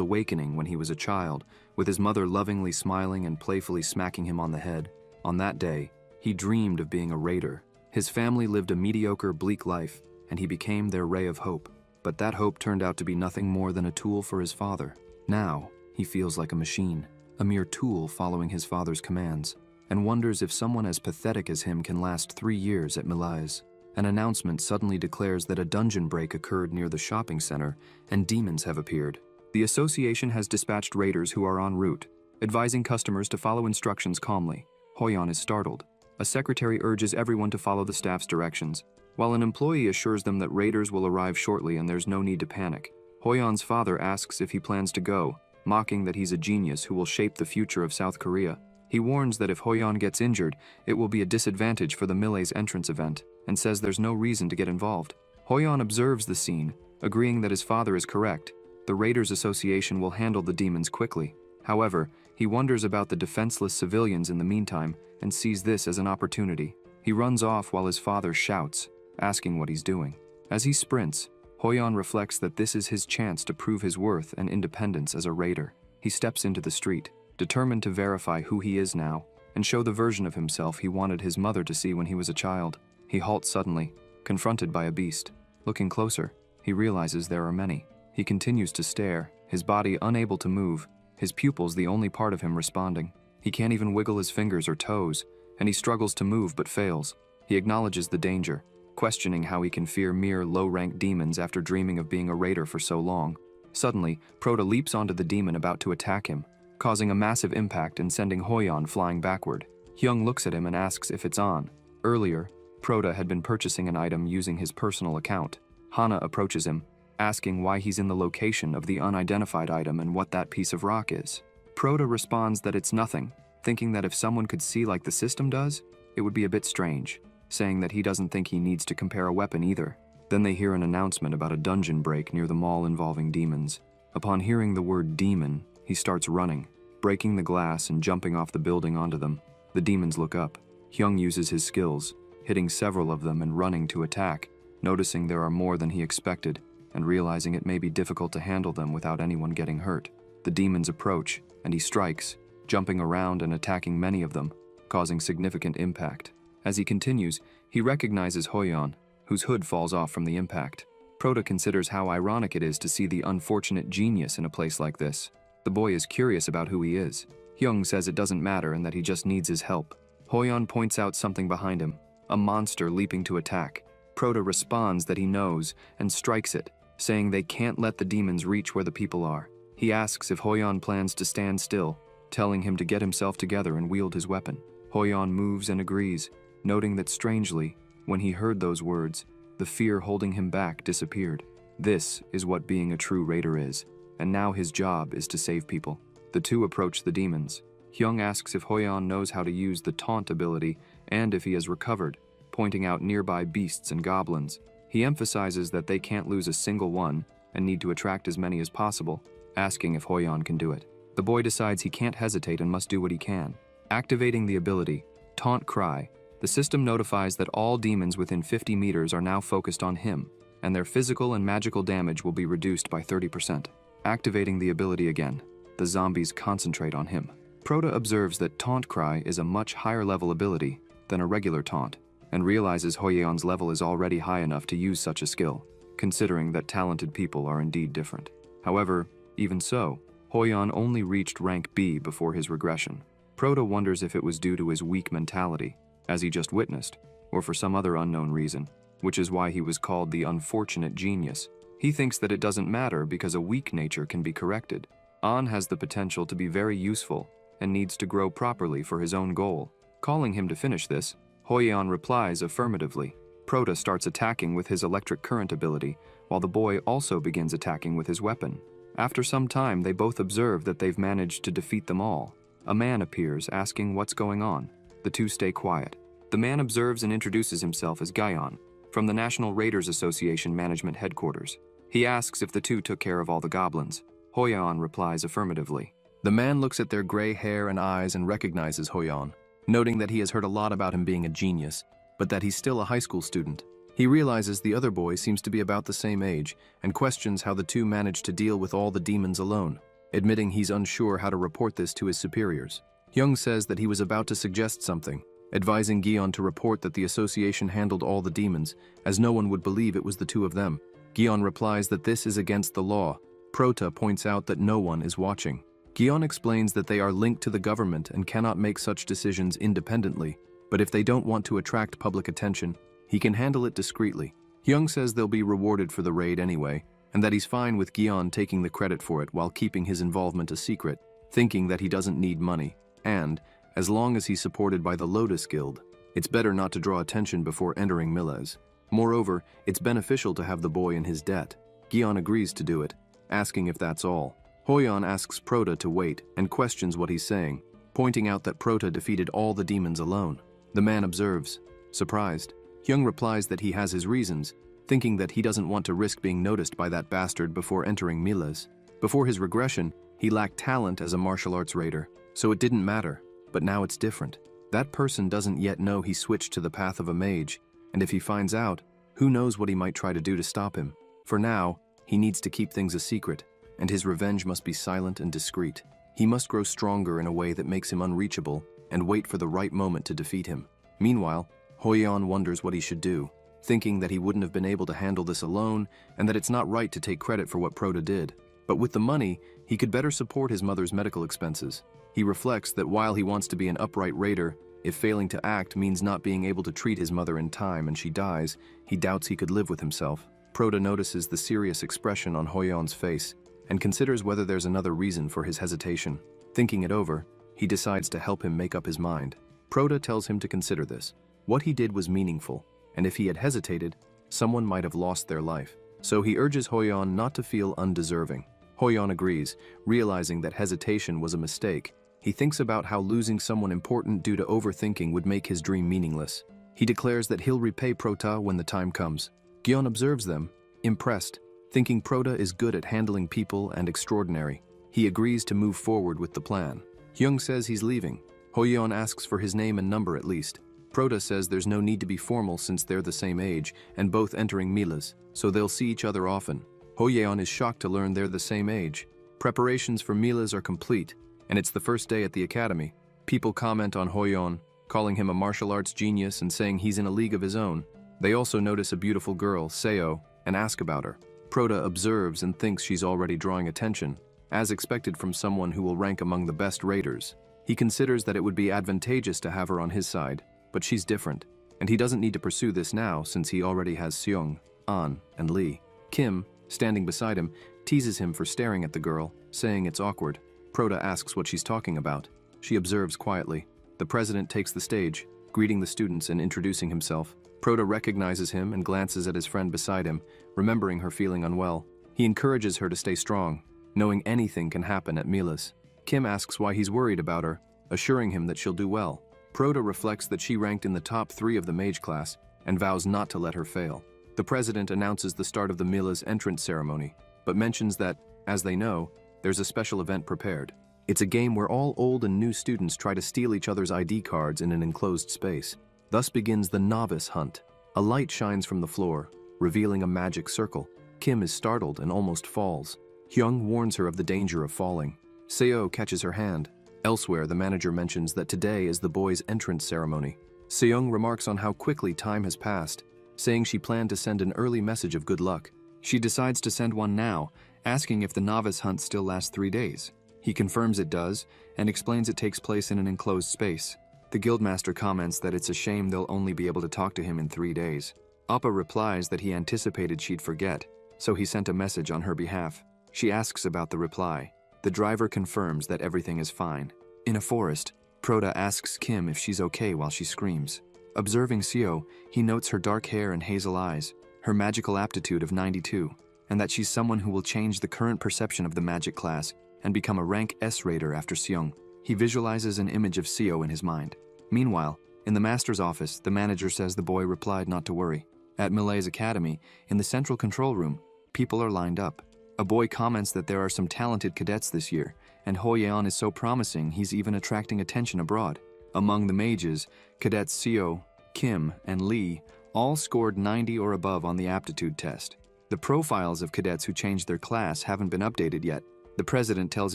awakening when he was a child, with his mother lovingly smiling and playfully smacking him on the head. On that day, he dreamed of being a raider. His family lived a mediocre, bleak life, and he became their ray of hope. But that hope turned out to be nothing more than a tool for his father. Now, he feels like a machine, a mere tool following his father's commands, and wonders if someone as pathetic as him can last 3 years at Milaise. An announcement suddenly declares that a dungeon break occurred near the shopping center, and demons have appeared. The association has dispatched raiders who are en route, advising customers to follow instructions calmly. Hoyon is startled. A secretary urges everyone to follow the staff's directions, while an employee assures them that raiders will arrive shortly and there's no need to panic. Hoyon's father asks if he plans to go, mocking that he's a genius who will shape the future of South Korea. He warns that if Hoyon gets injured, it will be a disadvantage for the Milaise entrance event, and says there's no reason to get involved. Hoyon observes the scene, agreeing that his father is correct. The Raiders Association will handle the demons quickly. However, he wonders about the defenseless civilians in the meantime and sees this as an opportunity. He runs off while his father shouts, asking what he's doing. As he sprints, Hoyon reflects that this is his chance to prove his worth and independence as a raider. He steps into the street, determined to verify who he is now and show the version of himself he wanted his mother to see when he was a child. He halts suddenly, confronted by a beast. Looking closer, he realizes there are many. He continues to stare, his body unable to move, his pupils the only part of him responding. He can't even wiggle his fingers or toes, and he struggles to move but fails. He acknowledges the danger, questioning how he can fear mere low-rank demons after dreaming of being a raider for so long. Suddenly, Proda leaps onto the demon about to attack him, causing a massive impact and sending Hoyon flying backward. Hyung looks at him and asks if it's on. Earlier, Proda had been purchasing an item using his personal account. Hana approaches him, asking why he's in the location of the unidentified item and what that piece of rock is. Proda responds that it's nothing, thinking that if someone could see like the system does, it would be a bit strange, saying that he doesn't think he needs to compare a weapon either. Then they hear an announcement about a dungeon break near the mall involving demons. Upon hearing the word demon, he starts running, breaking the glass and jumping off the building onto them. The demons look up. Hyung uses his skills, hitting several of them and running to attack, noticing there are more than he expected, and realizing it may be difficult to handle them without anyone getting hurt. The demons approach, and he strikes, jumping around and attacking many of them, causing significant impact. As he continues, he recognizes Hoyon, whose hood falls off from the impact. Proda considers how ironic it is to see the unfortunate genius in a place like this. The boy is curious about who he is. Hyung says it doesn't matter and that he just needs his help. Hoyon points out something behind him, a monster leaping to attack. Proda responds that he knows and strikes it, saying they can't let the demons reach where the people are. He asks if Hoyon plans to stand still, telling him to get himself together and wield his weapon. Hoyon moves and agrees, noting that strangely, when he heard those words, the fear holding him back disappeared. This is what being a true raider is, and now his job is to save people. The two approach the demons. Hyung asks if Hoyeon knows how to use the taunt ability and if he has recovered, pointing out nearby beasts and goblins. He emphasizes that they can't lose a single one and need to attract as many as possible, asking if Hoyeon can do it. The boy decides he can't hesitate and must do what he can. Activating the ability, Taunt Cry, the system notifies that all demons within 50 meters are now focused on him, and their physical and magical damage will be reduced by 30%. Activating the ability again, the zombies concentrate on him. Prota observes that Taunt Cry is a much higher level ability than a regular taunt, and realizes Hoyeon's level is already high enough to use such a skill, considering that talented people are indeed different. However, even so, Hoyeon only reached rank B before his regression. Prota wonders if it was due to his weak mentality, as he just witnessed, or for some other unknown reason, which is why he was called the unfortunate genius. He thinks that it doesn't matter because a weak nature can be corrected. An has the potential to be very useful and needs to grow properly for his own goal. Calling him to finish this, Hoyeon replies affirmatively. Prota starts attacking with his electric current ability, while the boy also begins attacking with his weapon. After some time, they both observe that they've managed to defeat them all. A man appears, asking what's going on. The two stay quiet. The man observes and introduces himself as Gaeon, from the National Raiders Association Management Headquarters. He asks if the two took care of all the goblins. Hoyeon replies affirmatively. The man looks at their gray hair and eyes and recognizes Hoyeon, noting that he has heard a lot about him being a genius, but that he's still a high school student. He realizes the other boy seems to be about the same age and questions how the two managed to deal with all the demons alone, admitting he's unsure how to report this to his superiors. Hyung says that he was about to suggest something, advising Gion to report that the association handled all the demons, as no one would believe it was the two of them. Gion replies that this is against the law. Prota points out that no one is watching. Gion explains that they are linked to the government and cannot make such decisions independently, but if they don't want to attract public attention, he can handle it discreetly. Hyung says they'll be rewarded for the raid anyway, and that he's fine with Gion taking the credit for it while keeping his involvement a secret, thinking that he doesn't need money, and, as long as he's supported by the Lotus Guild, it's better not to draw attention before entering Miles. Moreover, it's beneficial to have the boy in his debt. Gion agrees to do it, asking if that's all. Hoyeon asks Prota to wait and questions what he's saying, pointing out that Prota defeated all the demons alone. The man observes, surprised. Hyung replies that he has his reasons, thinking that he doesn't want to risk being noticed by that bastard before entering Miles. Before his regression, he lacked talent as a martial arts raider, so it didn't matter, but now it's different. That person doesn't yet know he switched to the path of a mage, and if he finds out, who knows what he might try to do to stop him. For now, he needs to keep things a secret, and his revenge must be silent and discreet. He must grow stronger in a way that makes him unreachable and wait for the right moment to defeat him. Meanwhile, Hoyeon wonders what he should do, thinking that he wouldn't have been able to handle this alone and that it's not right to take credit for what Prota did. But with the money, he could better support his mother's medical expenses. He reflects that while he wants to be an upright raider, if failing to act means not being able to treat his mother in time and she dies, he doubts he could live with himself. Prota notices the serious expression on Hoyeon's face and considers whether there's another reason for his hesitation. Thinking it over, he decides to help him make up his mind. Prota tells him to consider this. What he did was meaningful, and if he had hesitated, someone might have lost their life. So he urges Hoyeon not to feel undeserving. Hoyeon agrees, realizing that hesitation was a mistake. He thinks about how losing someone important due to overthinking would make his dream meaningless. He declares that he'll repay Prota when the time comes. Gion observes them, impressed, thinking Prota is good at handling people and extraordinary. He agrees to move forward with the plan. Hyung says he's leaving. Hoyeon asks for his name and number at least. Prota says there's no need to be formal since they're the same age and both entering Miles, so they'll see each other often. Hoyeon is shocked to learn they're the same age. Preparations for Miles are complete, and it's the first day at the academy. People comment on Hoyeon, calling him a martial arts genius and saying he's in a league of his own. They also notice a beautiful girl, Seo, and ask about her. Prota observes and thinks she's already drawing attention, as expected from someone who will rank among the best raiders. He considers that it would be advantageous to have her on his side, but she's different, and he doesn't need to pursue this now since he already has Seong, An, and Lee. Kim, standing beside him, teases him for staring at the girl, saying it's awkward. Prota asks what she's talking about. She observes quietly. The president takes the stage, greeting the students and introducing himself. Prota recognizes him and glances at his friend beside him, remembering her feeling unwell. He encourages her to stay strong, knowing anything can happen at Miles. Kim asks why he's worried about her, assuring him that she'll do well. Proto reflects that she ranked in the top 3 of the mage class and vows not to let her fail. The president announces the start of the Mila's entrance ceremony, but mentions that, as they know, there's a special event prepared. It's a game where all old and new students try to steal each other's ID cards in an enclosed space. Thus begins the novice hunt. A light shines from the floor, revealing a magic circle. Kim is startled and almost falls. Hyung warns her of the danger of falling. Seo catches her hand. Elsewhere, the manager mentions that today is the boys' entrance ceremony. Seung remarks on how quickly time has passed, saying she planned to send an early message of good luck. She decides to send one now, asking if the novice hunt still lasts 3 days. He confirms it does, and explains it takes place in an enclosed space. The guildmaster comments that it's a shame they'll only be able to talk to him in 3 days. Appa replies that he anticipated she'd forget, so he sent a message on her behalf. She asks about the reply. The driver confirms that everything is fine. In a forest, Proda asks Kim if she's okay while she screams. Observing Seo, he notes her dark hair and hazel eyes, her magical aptitude of 92, and that she's someone who will change the current perception of the magic class and become a rank S raider after Seung. He visualizes an image of Seo in his mind. Meanwhile, in the master's office, the manager says the boy replied not to worry. At Milay's academy, in the central control room, people are lined up. A boy comments that there are some talented cadets this year, and Ho Yeon is so promising he's even attracting attention abroad. Among the mages, cadets Seo, Kim, and Lee all scored 90 or above on the aptitude test. The profiles of cadets who changed their class haven't been updated yet. The president tells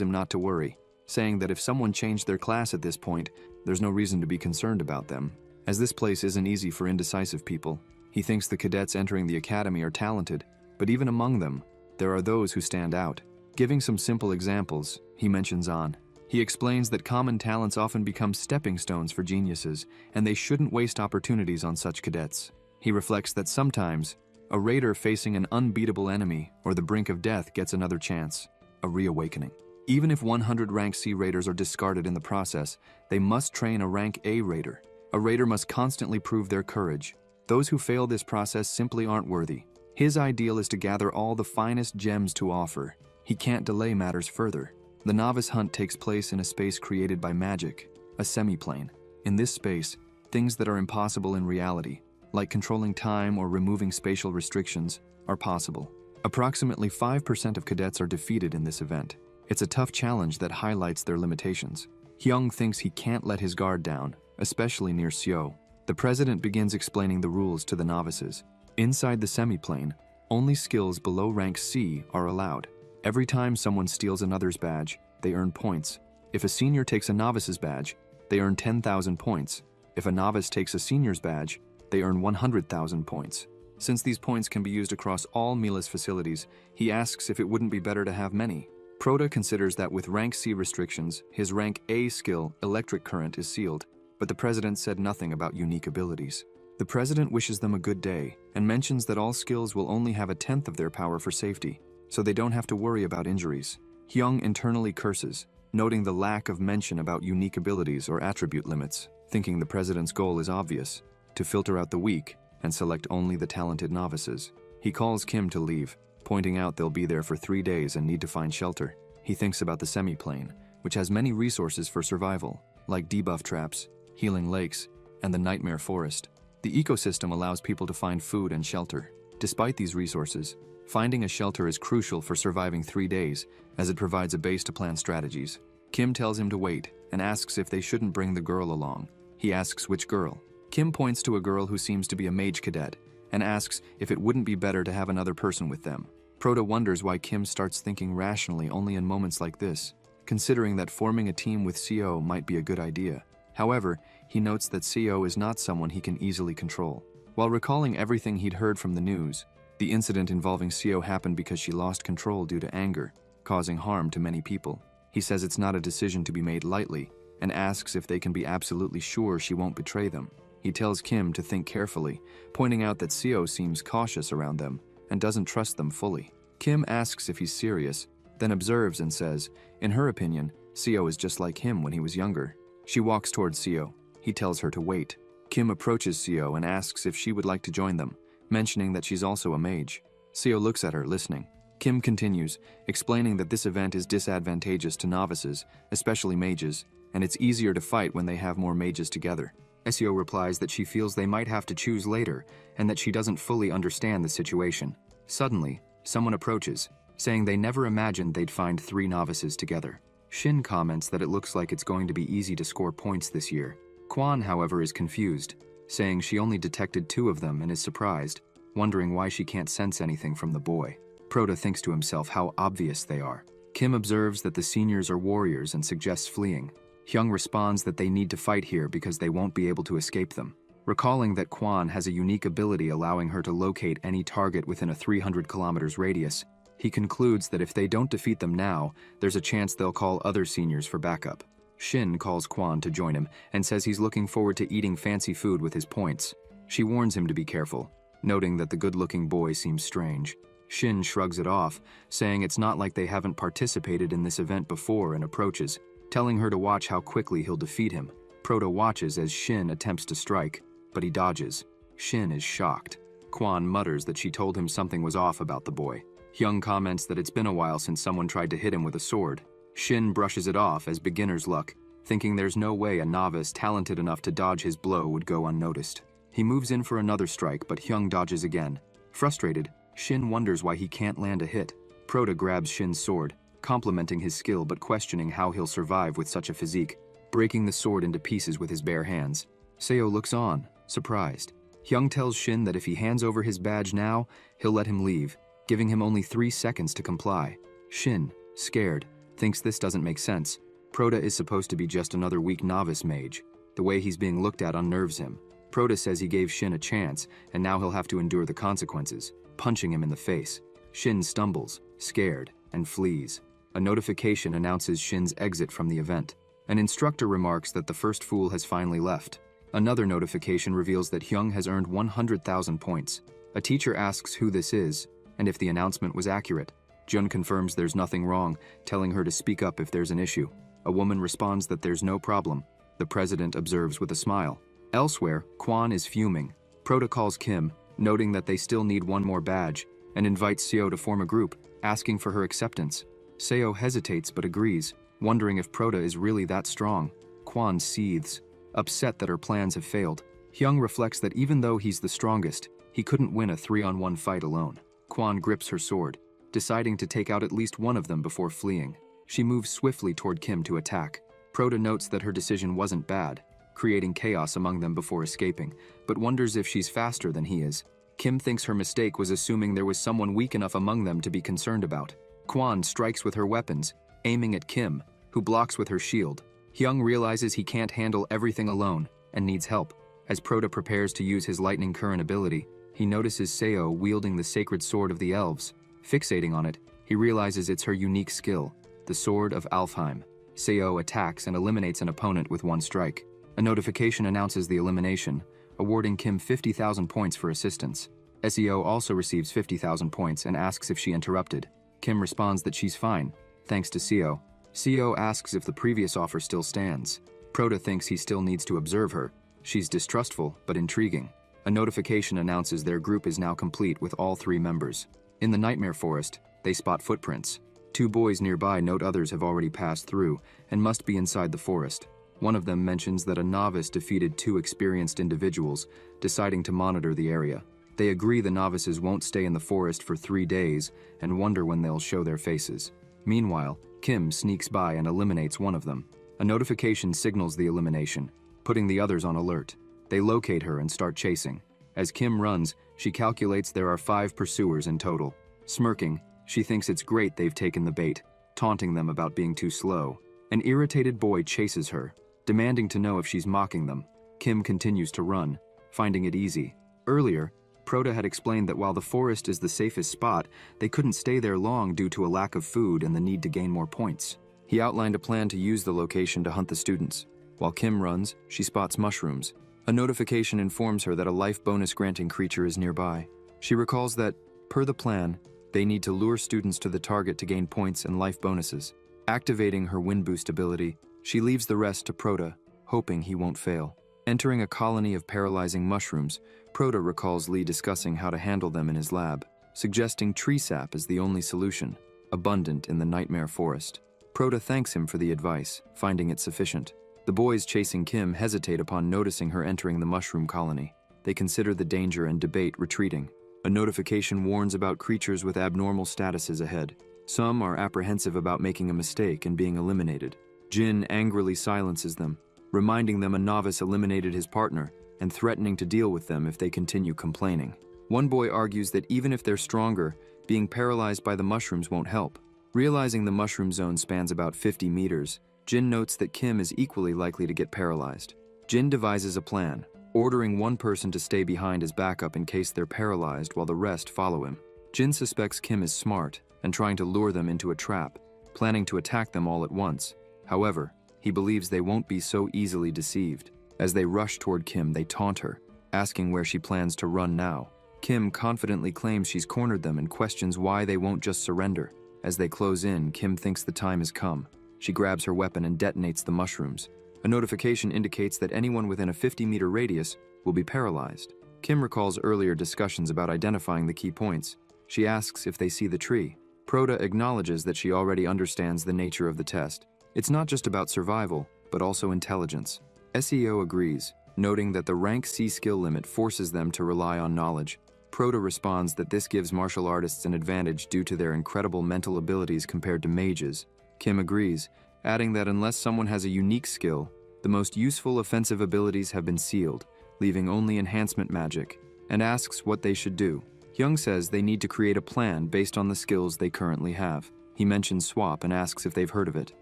him not to worry, saying that if someone changed their class at this point, there's no reason to be concerned about them, as this place isn't easy for indecisive people. He thinks the cadets entering the academy are talented, but even among them, there are those who stand out. Giving some simple examples, he mentions on. He explains that common talents often become stepping stones for geniuses, and they shouldn't waste opportunities on such cadets. He reflects that sometimes, a raider facing an unbeatable enemy or the brink of death gets another chance, a reawakening. Even if 100 rank C raiders are discarded in the process, they must train a rank A raider. A raider must constantly prove their courage. Those who fail this process simply aren't worthy. His ideal is to gather all the finest gems to offer. He can't delay matters further. The novice hunt takes place in a space created by magic, a semi-plane. In this space, things that are impossible in reality, like controlling time or removing spatial restrictions, are possible. Approximately 5% of cadets are defeated in this event. It's a tough challenge that highlights their limitations. Hyung thinks he can't let his guard down, especially near Seo. The president begins explaining the rules to the novices. Inside the semi-plane, only skills below rank C are allowed. Every time someone steals another's badge, they earn points. If a senior takes a novice's badge, they earn 10,000 points. If a novice takes a senior's badge, they earn 100,000 points. Since these points can be used across all Mila's facilities, he asks if it wouldn't be better to have many. Proda considers that with rank C restrictions, his rank A skill, electric current, is sealed, but the president said nothing about unique abilities. The president wishes them a good day and mentions that all skills will only have 1/10 of their power for safety, so they don't have to worry about injuries. Hyung internally curses, noting the lack of mention about unique abilities or attribute limits, thinking the president's goal is obvious, to filter out the weak and select only the talented novices. He calls Kim to leave, pointing out they'll be there for 3 days and need to find shelter. He thinks about the semi-plane, which has many resources for survival, like debuff traps, healing lakes, and the nightmare forest. The ecosystem allows people to find food and shelter. Despite these resources, finding a shelter is crucial for surviving 3 days, as it provides a base to plan strategies. Kim tells him to wait and asks if they shouldn't bring the girl along. He asks which girl. Kim points to a girl who seems to be a mage cadet and asks if it wouldn't be better to have another person with them. Proda wonders why Kim starts thinking rationally only in moments like this, considering that forming a team with Seo might be a good idea. However, he notes that Seo is not someone he can easily control. While recalling everything he'd heard from the news, the incident involving Seo happened because she lost control due to anger, causing harm to many people. He says it's not a decision to be made lightly, and asks if they can be absolutely sure she won't betray them. He tells Kim to think carefully, pointing out that Seo seems cautious around them and doesn't trust them fully. Kim asks if he's serious, then observes and says, in her opinion, Seo is just like him when he was younger. She walks towards Seo. He tells her to wait. Kim approaches Seo and asks if she would like to join them, mentioning that she's also a mage. Seo looks at her, listening. Kim continues, explaining that this event is disadvantageous to novices, especially mages, and it's easier to fight when they have more mages together. Seo replies that she feels they might have to choose later and that she doesn't fully understand the situation. Suddenly, someone approaches, saying they never imagined they'd find 3 novices together. Shin comments that it looks like it's going to be easy to score points this year. Kwan, however, is confused, saying she only detected 2 of them and is surprised, wondering why she can't sense anything from the boy. Prota thinks to himself how obvious they are. Kim observes that the seniors are warriors and suggests fleeing. Hyung responds that they need to fight here because they won't be able to escape them. Recalling that Kwan has a unique ability allowing her to locate any target within a 300 kilometers radius, he concludes that if they don't defeat them now, there's a chance they'll call other seniors for backup. Shin calls Kwan to join him and says he's looking forward to eating fancy food with his points. She warns him to be careful, noting that the good-looking boy seems strange. Shin shrugs it off, saying it's not like they haven't participated in this event before, and approaches, telling her to watch how quickly he'll defeat him. Prota watches as Shin attempts to strike, but he dodges. Shin is shocked. Kwan mutters that she told him something was off about the boy. Hyung comments that it's been a while since someone tried to hit him with a sword. Shin brushes it off as beginner's luck, thinking there's no way a novice talented enough to dodge his blow would go unnoticed. He moves in for another strike, but Hyung dodges again. Frustrated, Shin wonders why he can't land a hit. Prota grabs Shin's sword, complimenting his skill but questioning how he'll survive with such a physique, breaking the sword into pieces with his bare hands. Seo looks on, surprised. Hyung tells Shin that if he hands over his badge now, he'll let him leave, giving him only 3 seconds to comply. Shin, scared, thinks this doesn't make sense. Prota is supposed to be just another weak novice mage. The way he's being looked at unnerves him. Prota says he gave Shin a chance, and now he'll have to endure the consequences, punching him in the face. Shin stumbles, scared, and flees. A notification announces Shin's exit from the event. An instructor remarks that the first fool has finally left. Another notification reveals that Hyung has earned 100,000 points. A teacher asks who this is, and if the announcement was accurate. Jun confirms there's nothing wrong, telling her to speak up if there's an issue. A woman responds that there's no problem. The president observes with a smile. Elsewhere, Kwan is fuming. Prota calls Kim, noting that they still need 1 more badge, and invites Seo to form a group, asking for her acceptance. Seo hesitates but agrees, wondering if Prota is really that strong. Kwan seethes, upset that her plans have failed. Hyung reflects that even though he's the strongest, he couldn't win a 3-on-1 fight alone. Kwan grips her sword, deciding to take out at least one of them before fleeing. She moves swiftly toward Kim to attack. Prota notes that her decision wasn't bad, creating chaos among them before escaping, but wonders if she's faster than he is. Kim thinks her mistake was assuming there was someone weak enough among them to be concerned about. Kwan strikes with her weapons, aiming at Kim, who blocks with her shield. Hyung realizes he can't handle everything alone and needs help. As Prota prepares to use his lightning current ability, he notices Seo wielding the sacred sword of the elves. Fixating on it, he realizes it's her unique skill, the Sword of Alfheim. Seo attacks and eliminates an opponent with 1 strike. A notification announces the elimination, awarding Kim 50,000 points for assistance. Seo also receives 50,000 points and asks if she interrupted. Kim responds that she's fine, thanks to Seo. Seo asks if the previous offer still stands. Prota thinks he still needs to observe her. She's distrustful, but intriguing. A notification announces their group is now complete with all 3 members. In the Nightmare Forest, they spot footprints. 2 boys nearby note others have already passed through and must be inside the forest. One of them mentions that a novice defeated 2 experienced individuals, deciding to monitor the area. They agree the novices won't stay in the forest for 3 days and wonder when they'll show their faces. Meanwhile, Kim sneaks by and eliminates one of them. A notification signals the elimination, putting the others on alert. They locate her and start chasing. As Kim runs, she calculates there are 5 pursuers in total. Smirking, she thinks it's great they've taken the bait, taunting them about being too slow. An irritated boy chases her, demanding to know if she's mocking them. Kim continues to run, finding it easy. Earlier, Prota had explained that while the forest is the safest spot, they couldn't stay there long due to a lack of food and the need to gain more points. He outlined a plan to use the location to hunt the students. While Kim runs, she spots mushrooms. A notification informs her that a life bonus granting creature is nearby. She recalls that, per the plan, they need to lure students to the target to gain points and life bonuses. Activating her wind boost ability, she leaves the rest to Prota, hoping he won't fail. Entering a colony of paralyzing mushrooms, Prota recalls Lee discussing how to handle them in his lab. suggesting tree sap is the only solution, abundant in the nightmare forest. Prota thanks him for the advice, finding it sufficient. The boys chasing Kim hesitate upon noticing her entering the mushroom colony. They consider the danger and debate retreating. A notification warns about creatures with abnormal statuses ahead. Some are apprehensive about making a mistake and being eliminated. Jin angrily silences them, reminding them a novice eliminated his partner and threatening to deal with them if they continue complaining. One boy argues that even if they're stronger, being paralyzed by the mushrooms won't help. Realizing the mushroom zone spans about 50 meters, Jin notes that Kim is equally likely to get paralyzed. Jin devises a plan, ordering one person to stay behind as backup in case they're paralyzed while the rest follow him. Jin suspects Kim is smart and trying to lure them into a trap, planning to attack them all at once. However, he believes they won't be so easily deceived. As they rush toward Kim, they taunt her, asking where she plans to run now. Kim confidently claims she's cornered them and questions why they won't just surrender. As they close in, Kim thinks the time has come. She grabs her weapon and detonates the mushrooms. A notification indicates that anyone within a 50-meter radius will be paralyzed. Kim recalls earlier discussions about identifying the key points. She asks if they see the tree. Prota acknowledges that she already understands the nature of the test. It's not just about survival, but also intelligence. SEO agrees, noting that the rank C skill limit forces them to rely on knowledge. Prota responds that this gives martial artists an advantage due to their incredible mental abilities compared to mages. Kim agrees, adding that unless someone has a unique skill, the most useful offensive abilities have been sealed, leaving only enhancement magic, and asks what they should do. Hyung says they need to create a plan based on the skills they currently have. He mentions swap and asks if they've heard of it.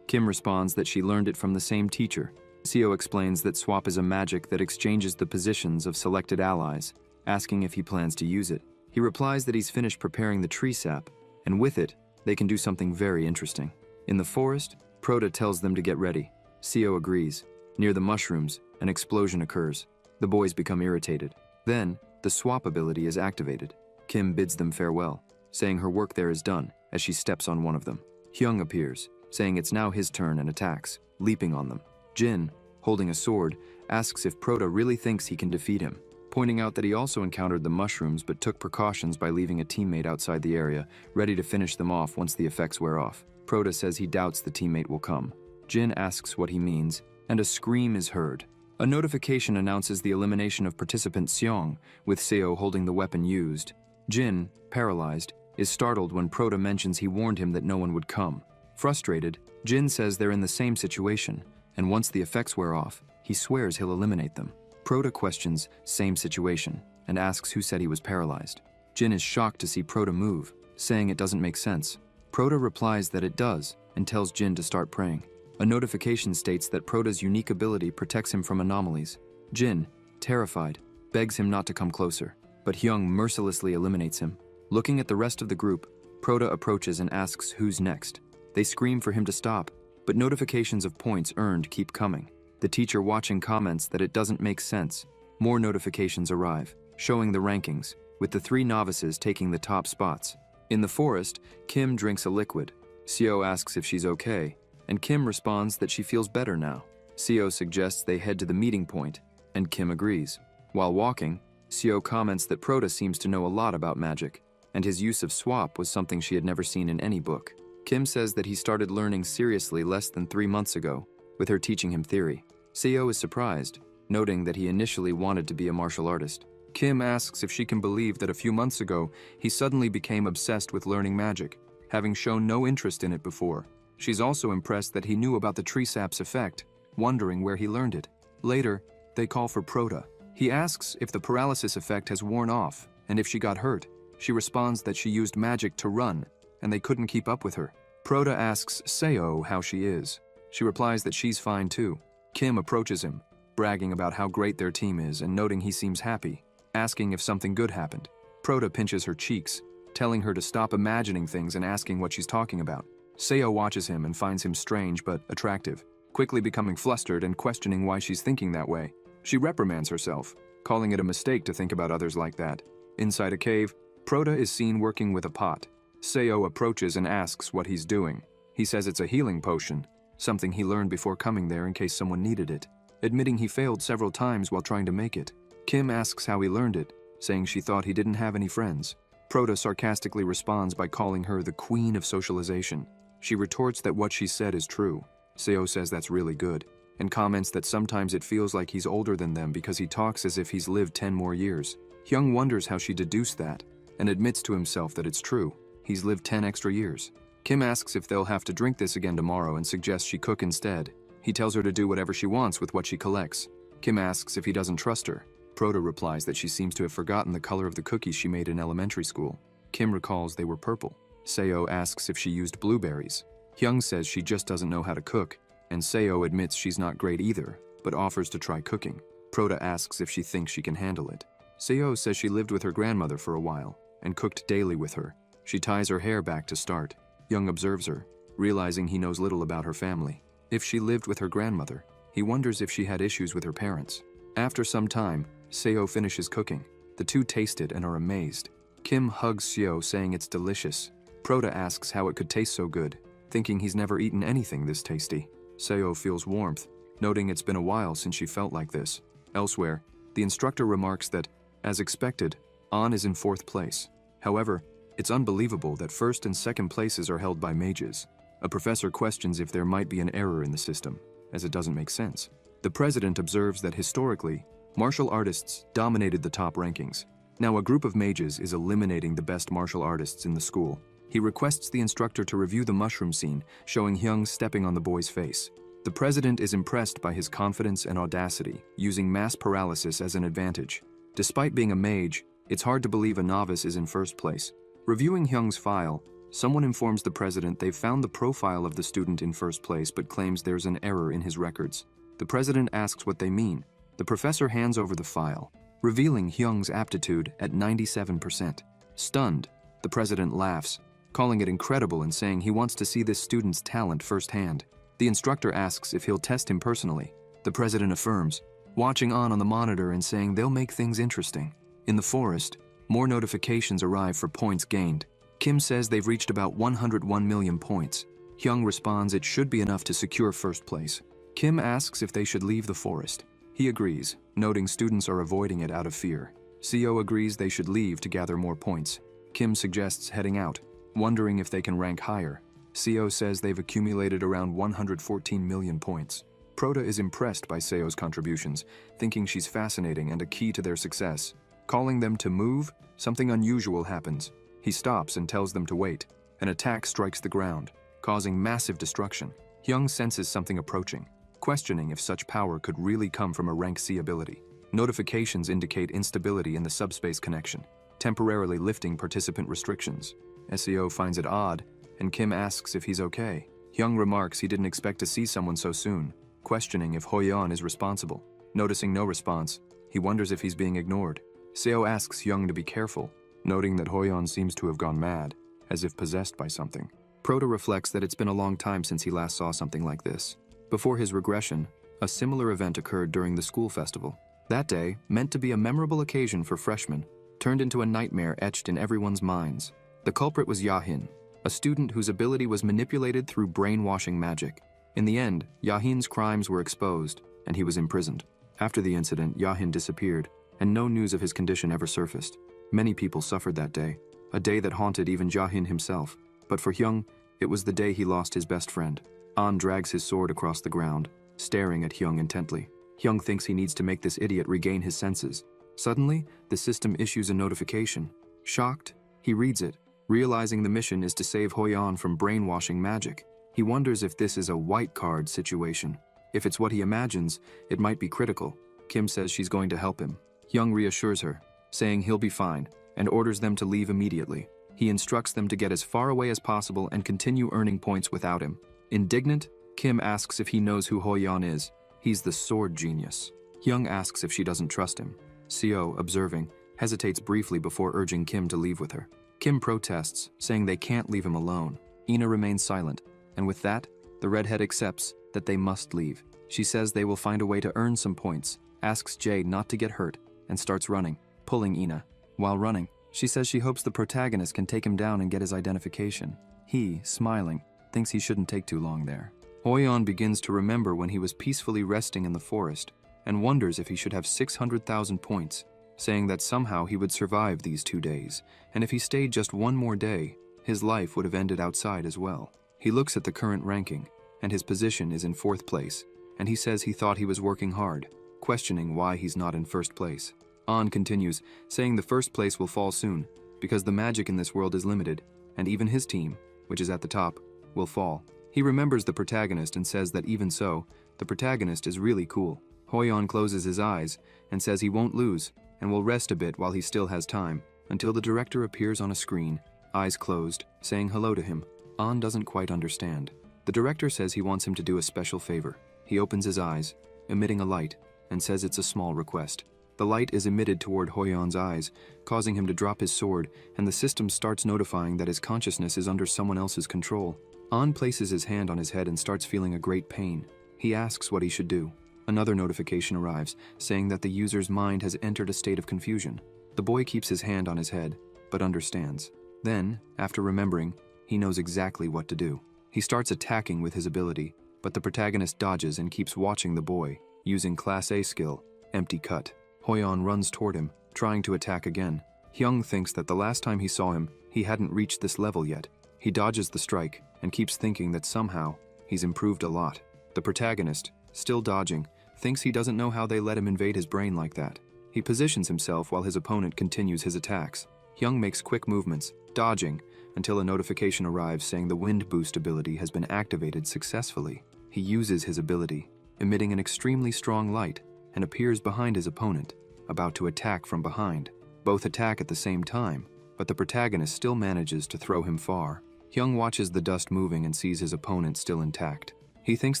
Kim responds that she learned it from the same teacher. Seo explains that swap is a magic that exchanges the positions of selected allies, asking if he plans to use it. He replies that he's finished preparing the tree sap, and with it, they can do something very interesting. In the forest, Prota tells them to get ready. Seo agrees. Near the mushrooms, an explosion occurs. The boys become irritated. Then, the swap ability is activated. Kim bids them farewell, saying her work there is done as she steps on one of them. Hyung appears, saying it's now his turn and attacks, leaping on them. Jin, holding a sword, asks if Prota really thinks he can defeat him, pointing out that he also encountered the mushrooms but took precautions by leaving a teammate outside the area, ready to finish them off once the effects wear off. Prota says he doubts the teammate will come. Jin asks what he means, and a scream is heard. A notification announces the elimination of participant Seong, with Seo holding the weapon used. Jin, paralyzed, is startled when Prota mentions he warned him that no one would come. Frustrated, Jin says they're in the same situation, and once the effects wear off, he swears he'll eliminate them. Prota questions same situation, and asks who said he was paralyzed. Jin is shocked to see Prota move, saying it doesn't make sense. Prota replies that it does, and tells Jin to start praying. A notification states that Prota's unique ability protects him from anomalies. Jin, terrified, begs him not to come closer, but Hyung mercilessly eliminates him. Looking at the rest of the group, Prota approaches and asks who's next. They scream for him to stop, but notifications of points earned keep coming. The teacher watching comments that it doesn't make sense. More notifications arrive, showing the rankings, with the 3 novices taking the top spots. In the forest, Kim drinks a liquid. Seo asks if she's okay, and Kim responds that she feels better now. Seo suggests they head to the meeting point, and Kim agrees. While walking, Seo comments that Prota seems to know a lot about magic, and his use of swap was something she had never seen in any book. Kim says that he started learning seriously less than 3 months ago, with her teaching him theory. Seo is surprised, noting that he initially wanted to be a martial artist. Kim asks if she can believe that a few months ago, he suddenly became obsessed with learning magic, having shown no interest in it before. She's also impressed that he knew about the tree sap's effect, wondering where he learned it. Later, they call for Prota. He asks if the paralysis effect has worn off, and if she got hurt. She responds that she used magic to run, and they couldn't keep up with her. Prota asks Seo how she is. She replies that she's fine too. Kim approaches him, bragging about how great their team is and noting he seems happy, asking if something good happened. Prota pinches her cheeks, telling her to stop imagining things and asking what she's talking about. Seo watches him and finds him strange but attractive, quickly becoming flustered and questioning why she's thinking that way. She reprimands herself, calling it a mistake to think about others like that. Inside a cave, Prota is seen working with a pot. Seo approaches and asks what he's doing. He says it's a healing potion, something he learned before coming there in case someone needed it, admitting he failed several times while trying to make it. Kim asks how he learned it, saying she thought he didn't have any friends. Proto sarcastically responds by calling her the queen of socialization. She retorts that what she said is true. Seo says that's really good, and comments that sometimes it feels like he's older than them because he talks as if he's lived 10 more years. Hyung wonders how she deduced that, and admits to himself that it's true. He's lived 10 extra years. Kim asks if they'll have to drink this again tomorrow and suggests she cook instead. He tells her to do whatever she wants with what she collects. Kim asks if he doesn't trust her. Proto replies that she seems to have forgotten the color of the cookies she made in elementary school. Kim recalls they were purple. Seo asks if she used blueberries. Hyung says she just doesn't know how to cook, and Seo admits she's not great either, but offers to try cooking. Proto asks if she thinks she can handle it. Seo says she lived with her grandmother for a while, and cooked daily with her. She ties her hair back to start. Hyung observes her, realizing he knows little about her family. If she lived with her grandmother, he wonders if she had issues with her parents. After some time, Seo finishes cooking. The two taste it and are amazed. Kim hugs Seo, saying it's delicious. Proto asks how it could taste so good, thinking he's never eaten anything this tasty. Seo feels warmth, noting it's been a while since she felt like this. Elsewhere, the instructor remarks that, as expected, An is in 4th place. However, it's unbelievable that 1st and 2nd places are held by mages. A professor questions if there might be an error in the system, as it doesn't make sense. The president observes that historically, martial artists dominated the top rankings. Now a group of mages is eliminating the best martial artists in the school. He requests the instructor to review the mushroom scene, showing Hyung stepping on the boy's face. The president is impressed by his confidence and audacity, using mass paralysis as an advantage. Despite being a mage, it's hard to believe a novice is in 1st place. Reviewing Hyung's file, someone informs the president they've found the profile of the student in 1st place but claims there's an error in his records. The president asks what they mean. The professor hands over the file, revealing Hyung's aptitude at 97%. Stunned, the president laughs, calling it incredible and saying he wants to see this student's talent firsthand. The instructor asks if he'll test him personally. The president affirms, watching on the monitor and saying they'll make things interesting. In the forest, more notifications arrive for points gained. Kim says they've reached about 101 million points. Hyung responds it should be enough to secure 1st place. Kim asks if they should leave the forest. He agrees, noting students are avoiding it out of fear. Seo agrees they should leave to gather more points. Kim suggests heading out, wondering if they can rank higher. Seo says they've accumulated around 114 million points. Proto is impressed by Seo's contributions, thinking she's fascinating and a key to their success. Calling them to move, something unusual happens. He stops and tells them to wait. An attack strikes the ground, causing massive destruction. Hyung senses something approaching, questioning if such power could really come from a rank C ability. Notifications indicate instability in the subspace connection, temporarily lifting participant restrictions. Seo finds it odd, and Kim asks if he's okay. Hyung remarks he didn't expect to see someone so soon, questioning if Hoyeon is responsible. Noticing no response, he wonders if he's being ignored. Seo asks Hyung to be careful, noting that Hoyeon seems to have gone mad, as if possessed by something. Proto reflects that it's been a long time since he last saw something like this. Before his regression, a similar event occurred during the school festival. That day, meant to be a memorable occasion for freshmen, turned into a nightmare etched in everyone's minds. The culprit was Yahin, a student whose ability was manipulated through brainwashing magic. In the end, Yahin's crimes were exposed, and he was imprisoned. After the incident, Yahin disappeared, and no news of his condition ever surfaced. Many people suffered that day, a day that haunted even Yahin himself. But for Hyung, it was the day he lost his best friend. An drags his sword across the ground, staring at Hyung intently. Hyung thinks he needs to make this idiot regain his senses. Suddenly, the system issues a notification. Shocked, he reads it, realizing the mission is to save Hoyeon from brainwashing magic. He wonders if this is a white card situation. If it's what he imagines, it might be critical. Kim says she's going to help him. Hyung reassures her, saying he'll be fine, and orders them to leave immediately. He instructs them to get as far away as possible and continue earning points without him. Indignant, Kim asks if he knows who Hoyeon is. He's the sword genius. Hyung asks if she doesn't trust him. Seo, observing, hesitates briefly before urging Kim to leave with her. Kim protests, saying they can't leave him alone. Ina remains silent, and with that, the redhead accepts that they must leave. She says they will find a way to earn some points, asks Jae not to get hurt, and starts running, pulling Ina. While running, she says she hopes the protagonist can take him down and get his identification. He, smiling, thinks he shouldn't take too long there. Hoyeon begins to remember when he was peacefully resting in the forest, and wonders if he should have 600,000 points. saying that somehow he would survive these 2 days, and if he stayed just one more day, his life would have ended outside as well. He looks at the current ranking, and his position is in 4th place, and he says he thought he was working hard, questioning why he's not in 1st place. On continues, saying the 1st place will fall soon, because the magic in this world is limited, and even his team, which is at the top, will fall. He remembers the protagonist and says that even so, the protagonist is really cool. Hoyon closes his eyes and says he won't lose and will rest a bit while he still has time, until the director appears on a screen, eyes closed, saying hello to him. An doesn't quite understand. The director says he wants him to do a special favor. He opens his eyes, emitting a light, and says it's a small request. The light is emitted toward Hoyon's eyes, causing him to drop his sword, and the system starts notifying that his consciousness is under someone else's control. An places his hand on his head and starts feeling a great pain. He asks what he should do. Another notification arrives, saying that the user's mind has entered a state of confusion. The boy keeps his hand on his head, but understands. Then, after remembering, he knows exactly what to do. He starts attacking with his ability, but the protagonist dodges and keeps watching the boy, using Class A skill, Empty Cut. Hoyon runs toward him, trying to attack again. Hyung thinks that the last time he saw him, he hadn't reached this level yet. He dodges the strike, and keeps thinking that somehow, he's improved a lot. The protagonist, still dodging, thinks he doesn't know how they let him invade his brain like that. He positions himself while his opponent continues his attacks. Hyung makes quick movements, dodging, until a notification arrives saying the Wind Boost ability has been activated successfully. He uses his ability, emitting an extremely strong light, and appears behind his opponent, about to attack from behind. Both attack at the same time, but the protagonist still manages to throw him far. Hyung watches the dust moving and sees his opponent still intact. He thinks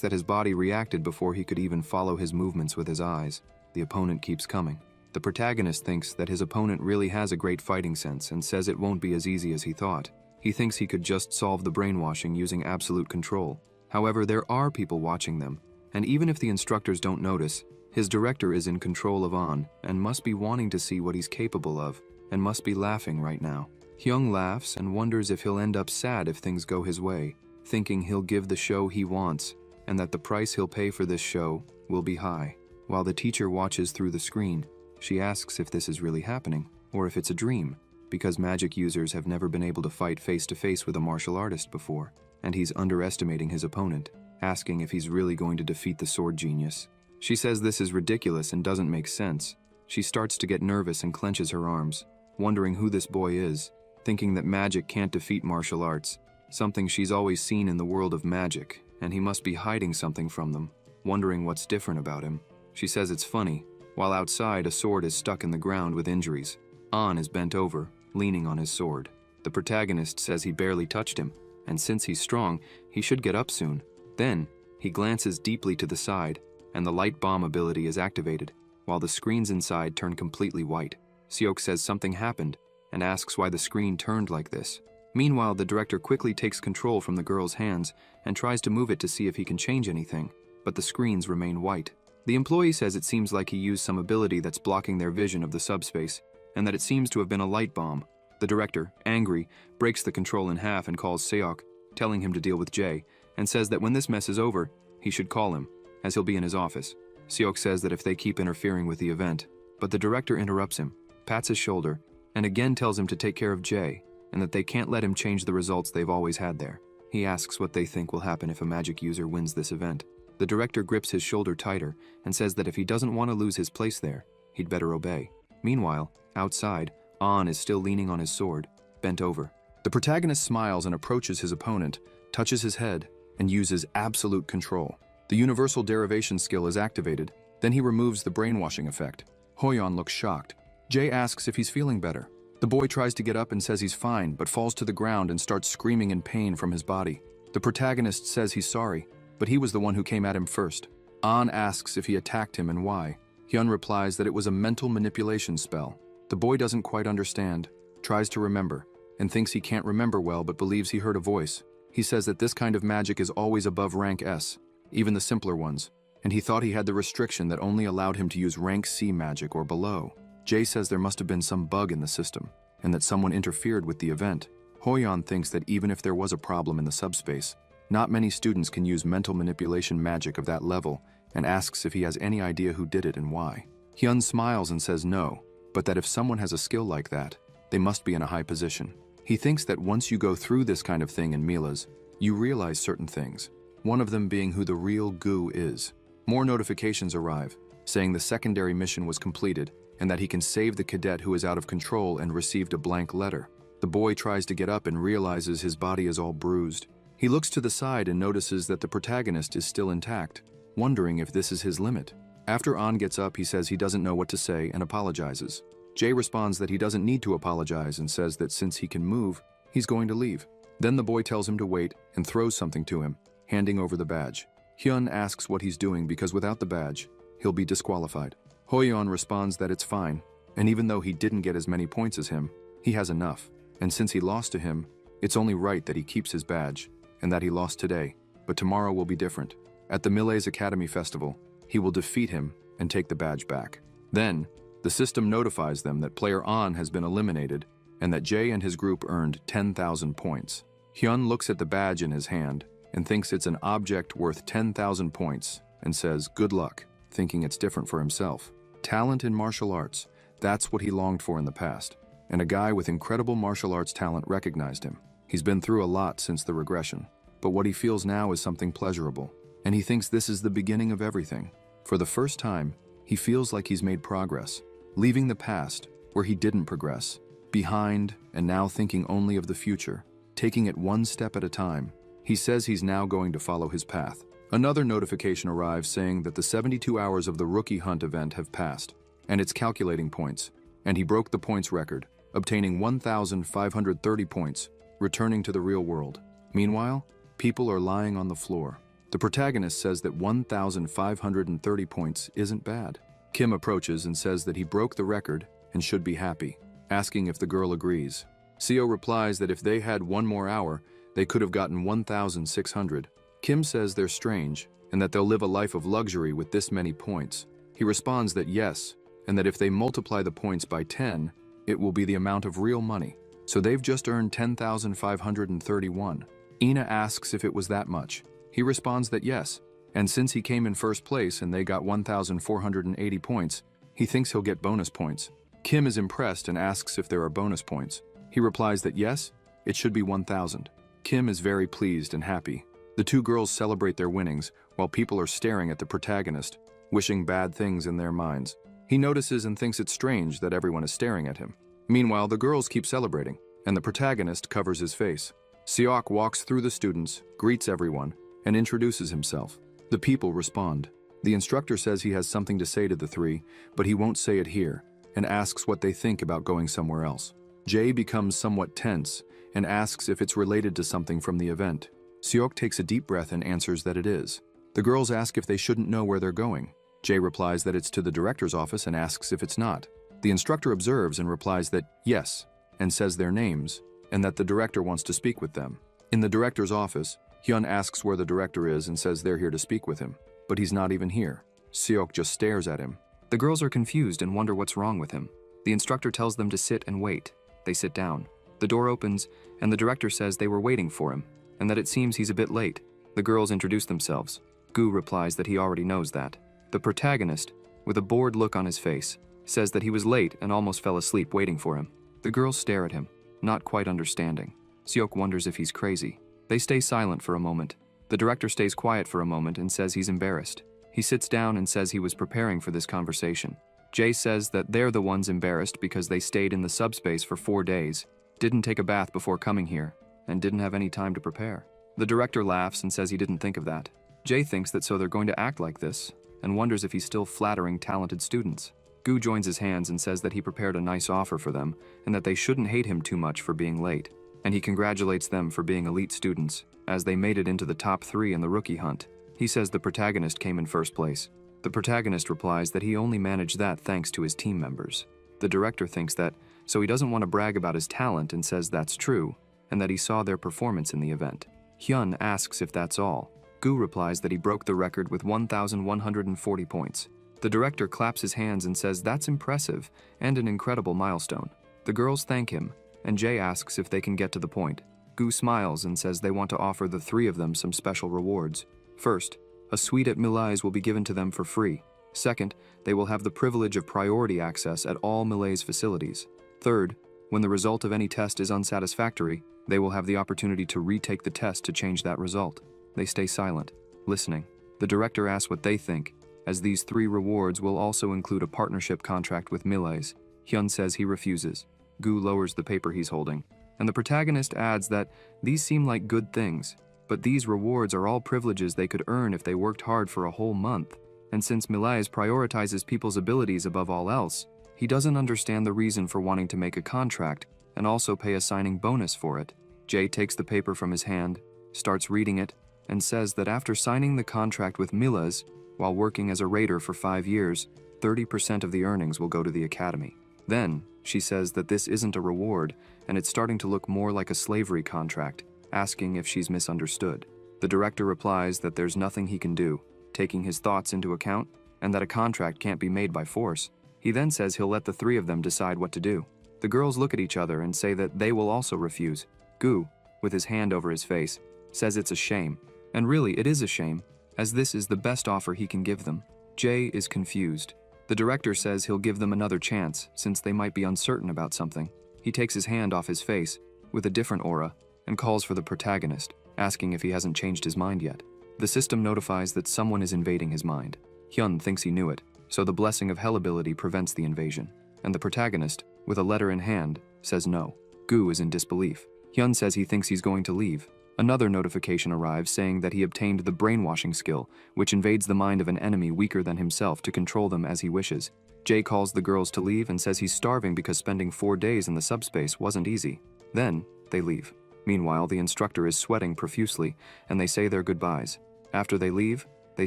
that his body reacted before he could even follow his movements with his eyes. The opponent keeps coming. The protagonist thinks that his opponent really has a great fighting sense and says it won't be as easy as he thought. He thinks he could just solve the brainwashing using absolute control. However, there are people watching them, and even if the instructors don't notice, his director is in control of An and must be wanting to see what he's capable of, and must be laughing right now. Hyung laughs and wonders if he'll end up sad if things go his way, thinking he'll give the show he wants, and that the price he'll pay for this show will be high. While the teacher watches through the screen, she asks if this is really happening, or if it's a dream, because magic users have never been able to fight face-to-face with a martial artist before, and he's underestimating his opponent, asking if he's really going to defeat the sword genius. She says this is ridiculous and doesn't make sense. She starts to get nervous and clenches her arms, wondering who this boy is, thinking that magic can't defeat martial arts, something she's always seen in the world of magic, and he must be hiding something from them, wondering what's different about him. She says it's funny. While outside, a sword is stuck in the ground with injuries. An is bent over, leaning on his sword. The protagonist says he barely touched him, and since he's strong, he should get up soon. Then, he glances deeply to the side, and the light bomb ability is activated, while the screens inside turn completely white. Seok says something happened, and asks why the screen turned like this. Meanwhile, the director quickly takes control from the girl's hands and tries to move it to see if he can change anything, but the screens remain white. The employee says it seems like he used some ability that's blocking their vision of the subspace, and that it seems to have been a light bomb. The director, angry, breaks the control in half and calls Seok, telling him to deal with Jae, and says that when this mess is over, he should call him, as he'll be in his office. Seok says that if they keep interfering with the event, but the director interrupts him, pats his shoulder, and again tells him to take care of Jae, and that they can't let him change the results they've always had there. He asks what they think will happen if a magic user wins this event. The director grips his shoulder tighter and says that if he doesn't want to lose his place there, he'd better obey. Meanwhile, outside, An is still leaning on his sword, bent over. The protagonist smiles and approaches his opponent, touches his head, and uses absolute control. The universal derivation skill is activated, then he removes the brainwashing effect. Hoyon looks shocked. Jae asks if he's feeling better. The boy tries to get up and says he's fine, but falls to the ground and starts screaming in pain from his body. The protagonist says he's sorry, but he was the one who came at him first. An asks if he attacked him and why. Hyun replies that it was a mental manipulation spell. The boy doesn't quite understand, tries to remember, and thinks he can't remember well but believes he heard a voice. He says that this kind of magic is always above rank S, even the simpler ones, and he thought he had the restriction that only allowed him to use rank C magic or below. Jae says there must have been some bug in the system, and that someone interfered with the event. Hoyon thinks that even if there was a problem in the subspace, not many students can use mental manipulation magic of that level, and asks if he has any idea who did it and why. Hyun smiles and says no, but that if someone has a skill like that, they must be in a high position. He thinks that once you go through this kind of thing in Mila's, you realize certain things, one of them being who the real Gu is. More notifications arrive, saying the secondary mission was completed and that he can save the cadet who is out of control and received a blank letter. The boy tries to get up and realizes his body is all bruised. He looks to the side and notices that the protagonist is still intact, wondering if this is his limit. After An gets up, he says he doesn't know what to say and apologizes. Jay responds that he doesn't need to apologize and says that since he can move, he's going to leave. Then the boy tells him to wait and throws something to him, handing over the badge. Hyun asks what he's doing because without the badge, he'll be disqualified. Hoyeon responds that it's fine, and even though he didn't get as many points as him, he has enough. And since he lost to him, it's only right that he keeps his badge, and that he lost today, but tomorrow will be different. At the Milays Academy Festival, he will defeat him and take the badge back. Then, the system notifies them that player An has been eliminated and that Jay and his group earned 10,000 points. Hyun looks at the badge in his hand and thinks it's an object worth 10,000 points and says, "Good luck," thinking it's different for himself. Talent in martial arts, that's what he longed for in the past. And a guy with incredible martial arts talent recognized him. He's been through a lot since the regression, but what he feels now is something pleasurable, and he thinks this is the beginning of everything. For the first time, he feels like he's made progress, leaving the past, where he didn't progress, behind and now thinking only of the future, taking it one step at a time. He says he's now going to follow his path. Another notification arrives saying that the 72 hours of the Rookie Hunt event have passed, and it's calculating points, and he broke the points record, obtaining 1,530 points, returning to the real world. Meanwhile, people are lying on the floor. The protagonist says that 1,530 points isn't bad. Kim approaches and says that he broke the record and should be happy, asking if the girl agrees. Seo replies that if they had one more hour, they could have gotten 1,600. Kim says they're strange and that they'll live a life of luxury with this many points. He responds that yes, and that if they multiply the points by 10, it will be the amount of real money. So they've just earned 10,531. Ina asks if it was that much. He responds that yes, and since he came in first place and they got 1,480 points, he thinks he'll get bonus points. Kim is impressed and asks if there are bonus points. He replies that yes, it should be 1,000. Kim is very pleased and happy. The two girls celebrate their winnings while people are staring at the protagonist, wishing bad things in their minds. He notices and thinks it's strange that everyone is staring at him. Meanwhile, the girls keep celebrating, and the protagonist covers his face. Seok walks through the students, greets everyone, and introduces himself. The people respond. The instructor says he has something to say to the three, but he won't say it here, and asks what they think about going somewhere else. Jay becomes somewhat tense and asks if it's related to something from the event. Seok takes a deep breath and answers that it is. The girls ask if they shouldn't know where they're going. Jay replies that it's to the director's office and asks if it's not. The instructor observes and replies that yes, and says their names, and that the director wants to speak with them. In the director's office, Hyun asks where the director is and says they're here to speak with him, but he's not even here. Seok just stares at him. The girls are confused and wonder what's wrong with him. The instructor tells them to sit and wait. They sit down. The door opens, and the director says they were waiting for him, and that it seems he's a bit late. The girls introduce themselves. Gu replies that he already knows that. The protagonist, with a bored look on his face, says that he was late and almost fell asleep waiting for him. The girls stare at him, not quite understanding. Seok wonders if he's crazy. They stay silent for a moment. The director stays quiet for a moment and says he's embarrassed. He sits down and says he was preparing for this conversation. Jay says that they're the ones embarrassed because they stayed in the subspace for 4 days, didn't take a bath before coming here, and didn't have any time to prepare. The director laughs and says he didn't think of that. Jay thinks that so they're going to act like this, and wonders if he's still flattering talented students. Gu joins his hands and says that he prepared a nice offer for them, and that they shouldn't hate him too much for being late. And he congratulates them for being elite students, as they made it into the top 3 in the rookie hunt. He says the protagonist came in first place. The protagonist replies that he only managed that thanks to his team members. The director thinks that, so he doesn't want to brag about his talent and says that's true, and that he saw their performance in the event. Hyun asks if that's all. Gu replies that he broke the record with 1,140 points. The director claps his hands and says that's impressive and an incredible milestone. The girls thank him, and Jay asks if they can get to the point. Gu smiles and says they want to offer the 3 of them some special rewards. First, a suite at Milai's will be given to them for free. Second, they will have the privilege of priority access at all Milay's facilities. Third, when the result of any test is unsatisfactory, they will have the opportunity to retake the test to change that result. They stay silent, listening. The director asks what they think, as these 3 rewards will also include a partnership contract with Milay's. Hyun says he refuses. Gu lowers the paper he's holding, and the protagonist adds that these seem like good things, but these rewards are all privileges they could earn if they worked hard for a whole month. And since Milay's prioritizes people's abilities above all else, he doesn't understand the reason for wanting to make a contract and also pay a signing bonus for it. Jay takes the paper from his hand, starts reading it, and says that after signing the contract with Milay's, while working as a raider for 5 years, 30% of the earnings will go to the academy. Then, she says that this isn't a reward, and it's starting to look more like a slavery contract, asking if she's misunderstood. The director replies that there's nothing he can do, taking his thoughts into account, and that a contract can't be made by force. He then says he'll let the 3 of them decide what to do. The girls look at each other and say that they will also refuse. Gu, with his hand over his face, says it's a shame. And really, it is a shame, as this is the best offer he can give them. Jay is confused. The director says he'll give them another chance, since they might be uncertain about something. He takes his hand off his face, with a different aura, and calls for the protagonist, asking if he hasn't changed his mind yet. The system notifies that someone is invading his mind. Hyun thinks he knew it, so the Blessing of Hell ability prevents the invasion. And the protagonist, with a letter in hand, says no. Gu is in disbelief. Hyun says he thinks he's going to leave. Another notification arrives saying that he obtained the brainwashing skill, which invades the mind of an enemy weaker than himself to control them as he wishes. Jay calls the girls to leave and says he's starving because spending 4 days in the subspace wasn't easy. Then, they leave. Meanwhile, the instructor is sweating profusely, and they say their goodbyes. After they leave, they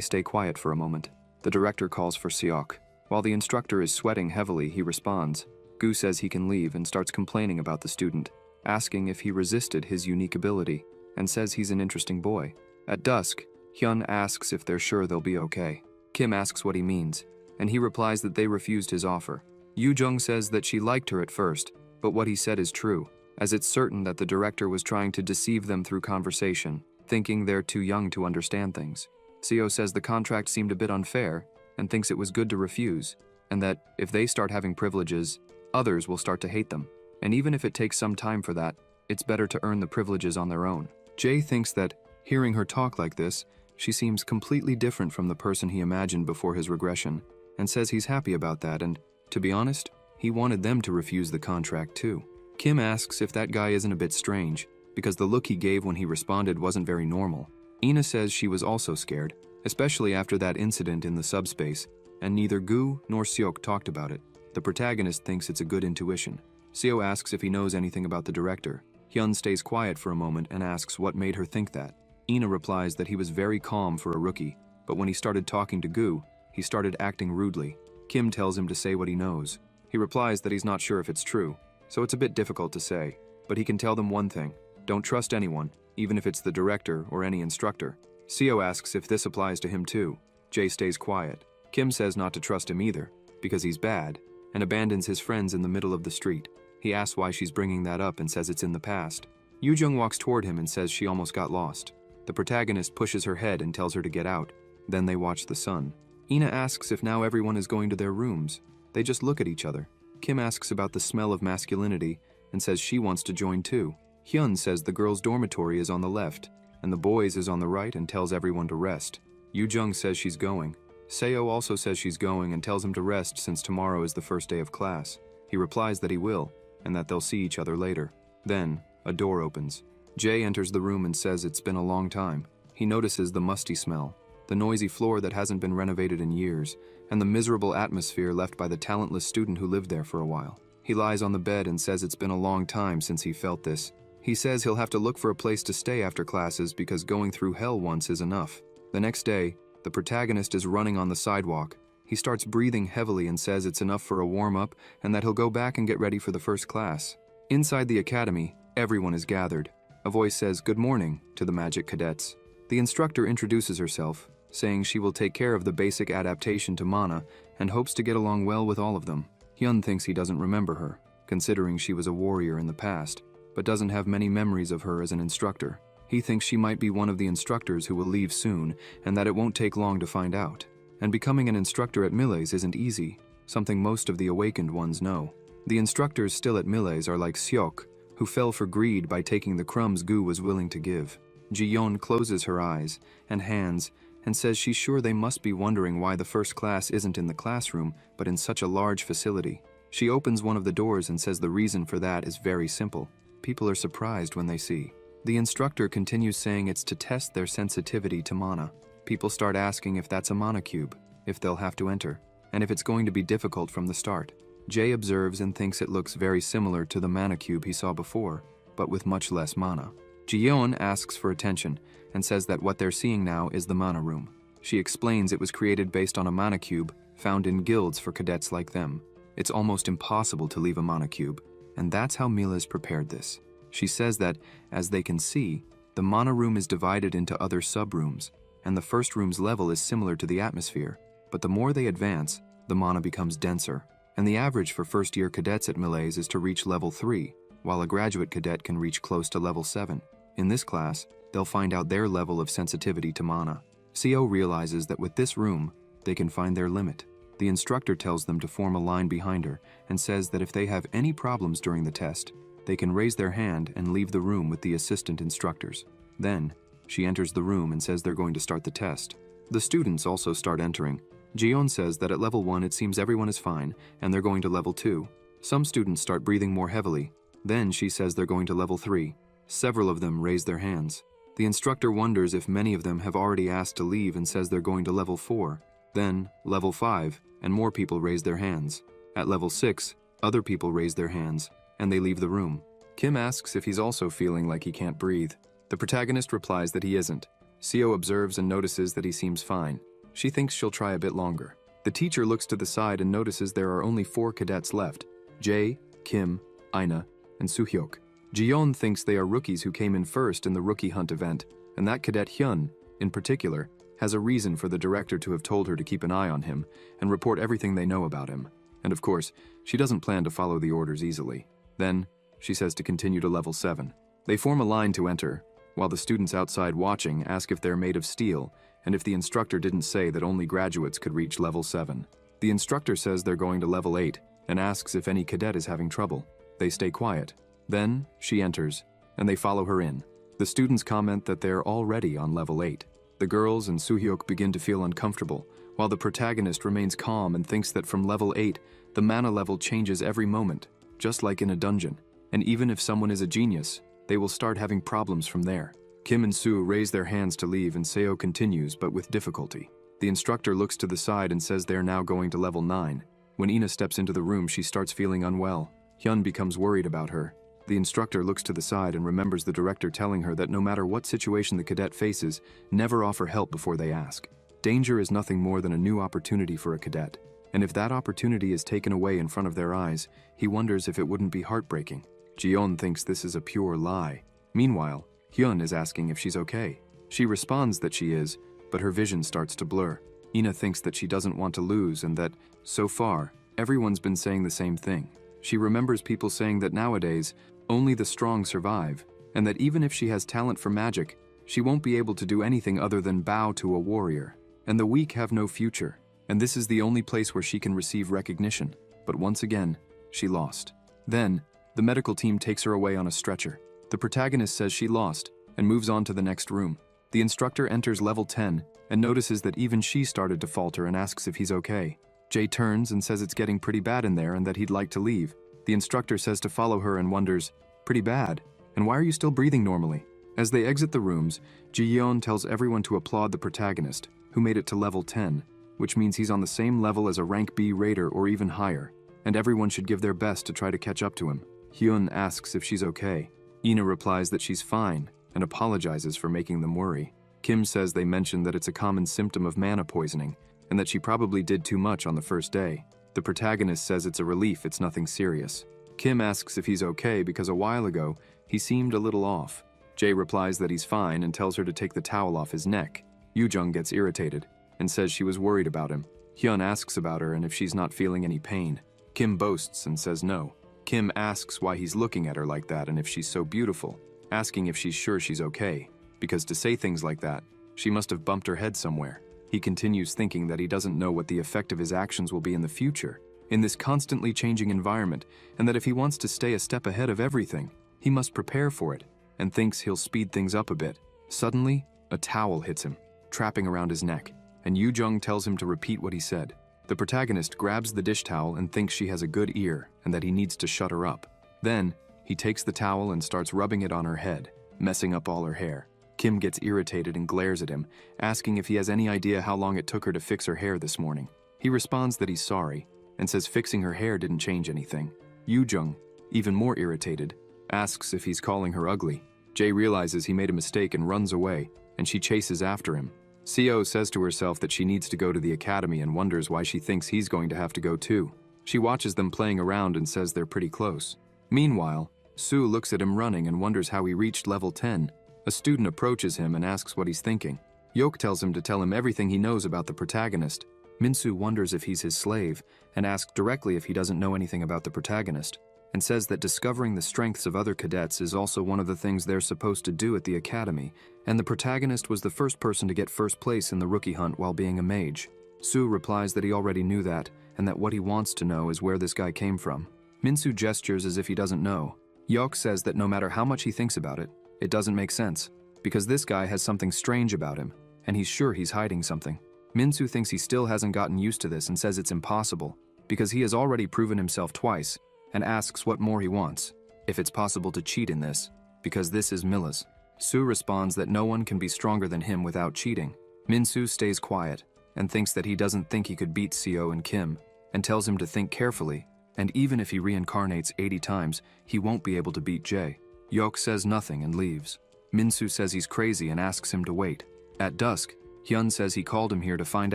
stay quiet for a moment. The director calls for Seok. While the instructor is sweating heavily, he responds. Gu says he can leave and starts complaining about the student, asking if he resisted his unique ability, and says he's an interesting boy. At dusk, Hyun asks if they're sure they'll be okay. Kim asks what he means, and he replies that they refused his offer. Yoo Jung says that she liked her at first, but what he said is true, as it's certain that the director was trying to deceive them through conversation, thinking they're too young to understand things. Seo says the contract seemed a bit unfair, and thinks it was good to refuse, and that if they start having privileges, others will start to hate them. And even if it takes some time for that, it's better to earn the privileges on their own. Jay thinks that, hearing her talk like this, she seems completely different from the person he imagined before his regression, and says he's happy about that, and, to be honest, he wanted them to refuse the contract too. Kim asks if that guy isn't a bit strange, because the look he gave when he responded wasn't very normal. Ina says she was also scared, especially after that incident in the subspace, and neither Gu nor Seok talked about it. The protagonist thinks it's a good intuition. Seo asks if he knows anything about the director. Hyun stays quiet for a moment and asks what made her think that. Ina replies that he was very calm for a rookie, but when he started talking to Gu, he started acting rudely. Kim tells him to say what he knows. He replies that he's not sure if it's true, so it's a bit difficult to say, but he can tell them one thing: don't trust anyone, even if it's the director or any instructor. Seo asks if this applies to him too. Jay stays quiet. Kim says not to trust him either, because he's bad, and abandons his friends in the middle of the street. He asks why she's bringing that up and says it's in the past. Yoo Jung walks toward him and says she almost got lost. The protagonist pushes her head and tells her to get out. Then they watch the sun. Ina asks if now everyone is going to their rooms. They just look at each other. Kim asks about the smell of masculinity and says she wants to join too. Hyun says the girls' dormitory is on the left, and the boys' is on the right, and tells everyone to rest. Yoo Jung says she's going. Seo also says she's going and tells him to rest since tomorrow is the first day of class. He replies that he will, and that they'll see each other later. Then, a door opens. Jay enters the room and says it's been a long time. He notices the musty smell, the noisy floor that hasn't been renovated in years, and the miserable atmosphere left by the talentless student who lived there for a while. He lies on the bed and says it's been a long time since he felt this. He says he'll have to look for a place to stay after classes because going through hell once is enough. The next day, the protagonist is running on the sidewalk. He starts breathing heavily and says it's enough for a warm-up and that he'll go back and get ready for the first class. Inside the academy, everyone is gathered. A voice says "Good morning" to the magic cadets. The instructor introduces herself, saying she will take care of the basic adaptation to mana and hopes to get along well with all of them. Hyun thinks he doesn't remember her, considering she was a warrior in the past, but doesn't have many memories of her as an instructor. He thinks she might be one of the instructors who will leave soon, and that it won't take long to find out. And becoming an instructor at Miles isn't easy, something most of the awakened ones know. The instructors still at Miles are like Seok, who fell for greed by taking the crumbs Gu was willing to give. Ji-yeon closes her eyes and hands and says she's sure they must be wondering why the first class isn't in the classroom but in such a large facility. She opens one of the doors and says the reason for that is very simple. People are surprised when they see. The instructor continues saying it's to test their sensitivity to mana. People start asking if that's a mana cube, if they'll have to enter, and if it's going to be difficult from the start. Jay observes and thinks it looks very similar to the mana cube he saw before, but with much less mana. Ji-yeon asks for attention and says that what they're seeing now is the mana room. She explains it was created based on a mana cube found in guilds for cadets like them. It's almost impossible to leave a mana cube, and that's how Mila's prepared this. She says that, as they can see, the mana room is divided into other sub-rooms, and the first room's level is similar to the atmosphere, but the more they advance, the mana becomes denser, and the average for first-year cadets at Miles is to reach level 3, while a graduate cadet can reach close to level 7. In this class, they'll find out their level of sensitivity to mana. CO realizes that with this room, they can find their limit. The instructor tells them to form a line behind her and says that if they have any problems during the test, they can raise their hand and leave the room with the assistant instructors. Then, she enters the room and says they're going to start the test. The students also start entering. Ji-yeon says that at level 1 it seems everyone is fine and they're going to level 2. Some students start breathing more heavily. Then she says they're going to level 3. Several of them raise their hands. The instructor wonders if many of them have already asked to leave and says they're going to level 4. Then, level 5, and more people raise their hands. At level 6, other people raise their hands, and they leave the room. Kim asks if he's also feeling like he can't breathe. The protagonist replies that he isn't. Seo observes and notices that he seems fine. She thinks she'll try a bit longer. The teacher looks to the side and notices there are only 4 cadets left: Jae, Kim, Aina, and Suhyok. Ji-yeon thinks they are rookies who came in first in the rookie hunt event, and that cadet Hyun, in particular, has a reason for the director to have told her to keep an eye on him and report everything they know about him. And of course, she doesn't plan to follow the orders easily. Then, she says to continue to level 7. They form a line to enter, while the students outside watching ask if they're made of steel and if the instructor didn't say that only graduates could reach level 7. The instructor says they're going to level 8 and asks if any cadet is having trouble. They stay quiet. Then, she enters, and they follow her in. The students comment that they're already on level 8. The girls and Suhyok begin to feel uncomfortable, while the protagonist remains calm and thinks that from level 8, the mana level changes every moment, just like in a dungeon. And even if someone is a genius, they will start having problems from there. Kim and Soo raise their hands to leave and Seo continues, but with difficulty. The instructor looks to the side and says they're now going to level 9. When Ina steps into the room, she starts feeling unwell. Hyun becomes worried about her. The instructor looks to the side and remembers the director telling her that no matter what situation the cadet faces, never offer help before they ask. Danger is nothing more than a new opportunity for a cadet, and if that opportunity is taken away in front of their eyes, he wonders if it wouldn't be heartbreaking. Ji-yeon thinks this is a pure lie. Meanwhile, Hyun is asking if she's okay. She responds that she is, but her vision starts to blur. Ina thinks that she doesn't want to lose and that, so far, everyone's been saying the same thing. She remembers people saying that nowadays, only the strong survive, and that even if she has talent for magic, she won't be able to do anything other than bow to a warrior. And the weak have no future, and this is the only place where she can receive recognition. But once again, she lost. Then, the medical team takes her away on a stretcher. The protagonist says she lost, and moves on to the next room. The instructor enters level 10, and notices that even she started to falter and asks if he's okay. Jay turns and says it's getting pretty bad in there and that he'd like to leave. The instructor says to follow her and wonders, "Pretty bad? And why are you still breathing normally?" As they exit the rooms, Ji-yeon tells everyone to applaud the protagonist, who made it to level 10, which means he's on the same level as a rank B raider or even higher, and everyone should give their best to try to catch up to him. Hyun asks if she's okay. Ina replies that she's fine, and apologizes for making them worry. Kim says they mentioned that it's a common symptom of mana poisoning, and that she probably did too much on the first day. The protagonist says it's a relief, it's nothing serious. Kim asks if he's okay because a while ago, he seemed a little off. Jay replies that he's fine and tells her to take the towel off his neck. Yoo-jung gets irritated and says she was worried about him. Hyun asks about her and if she's not feeling any pain. Kim boasts and says no. Kim asks why he's looking at her like that and if she's so beautiful, asking if she's sure she's okay, because to say things like that, she must have bumped her head somewhere. He continues thinking that he doesn't know what the effect of his actions will be in the future, in this constantly changing environment, and that if he wants to stay a step ahead of everything, he must prepare for it, and thinks he'll speed things up a bit. Suddenly, a towel hits him, trapping around his neck, and Yu Jung tells him to repeat what he said. The protagonist grabs the dish towel and thinks she has a good ear and that he needs to shut her up. Then, he takes the towel and starts rubbing it on her head, messing up all her hair. Kim gets irritated and glares at him, asking if he has any idea how long it took her to fix her hair this morning. He responds that he's sorry, and says fixing her hair didn't change anything. Yu Jung, even more irritated, asks if he's calling her ugly. Jae realizes he made a mistake and runs away, and she chases after him. Seo says to herself that she needs to go to the academy and wonders why she thinks he's going to have to go too. She watches them playing around and says they're pretty close. Meanwhile, Sue looks at him running and wonders how he reached level 10. A student approaches him and asks what he's thinking. Yok tells him to tell him everything he knows about the protagonist. Minsu wonders if he's his slave and asks directly if he doesn't know anything about the protagonist, and says that discovering the strengths of other cadets is also one of the things they're supposed to do at the academy, and the protagonist was the first person to get first place in the rookie hunt while being a mage. Sue replies that he already knew that, and that what he wants to know is where this guy came from. Minsu gestures as if he doesn't know. Yok says that no matter how much he thinks about it, it doesn't make sense, because this guy has something strange about him, and he's sure he's hiding something. Minsu thinks he still hasn't gotten used to this and says it's impossible, because he has already proven himself twice, and asks what more he wants, if it's possible to cheat in this, because this is Milla's. Sue responds that no one can be stronger than him without cheating. Minsu stays quiet, and thinks that he doesn't think he could beat Seo and Kim, and tells him to think carefully, and even if he reincarnates 80 times, he won't be able to beat Jae. Yok says nothing and leaves. Minsu says he's crazy and asks him to wait. At dusk, Hyun says he called him here to find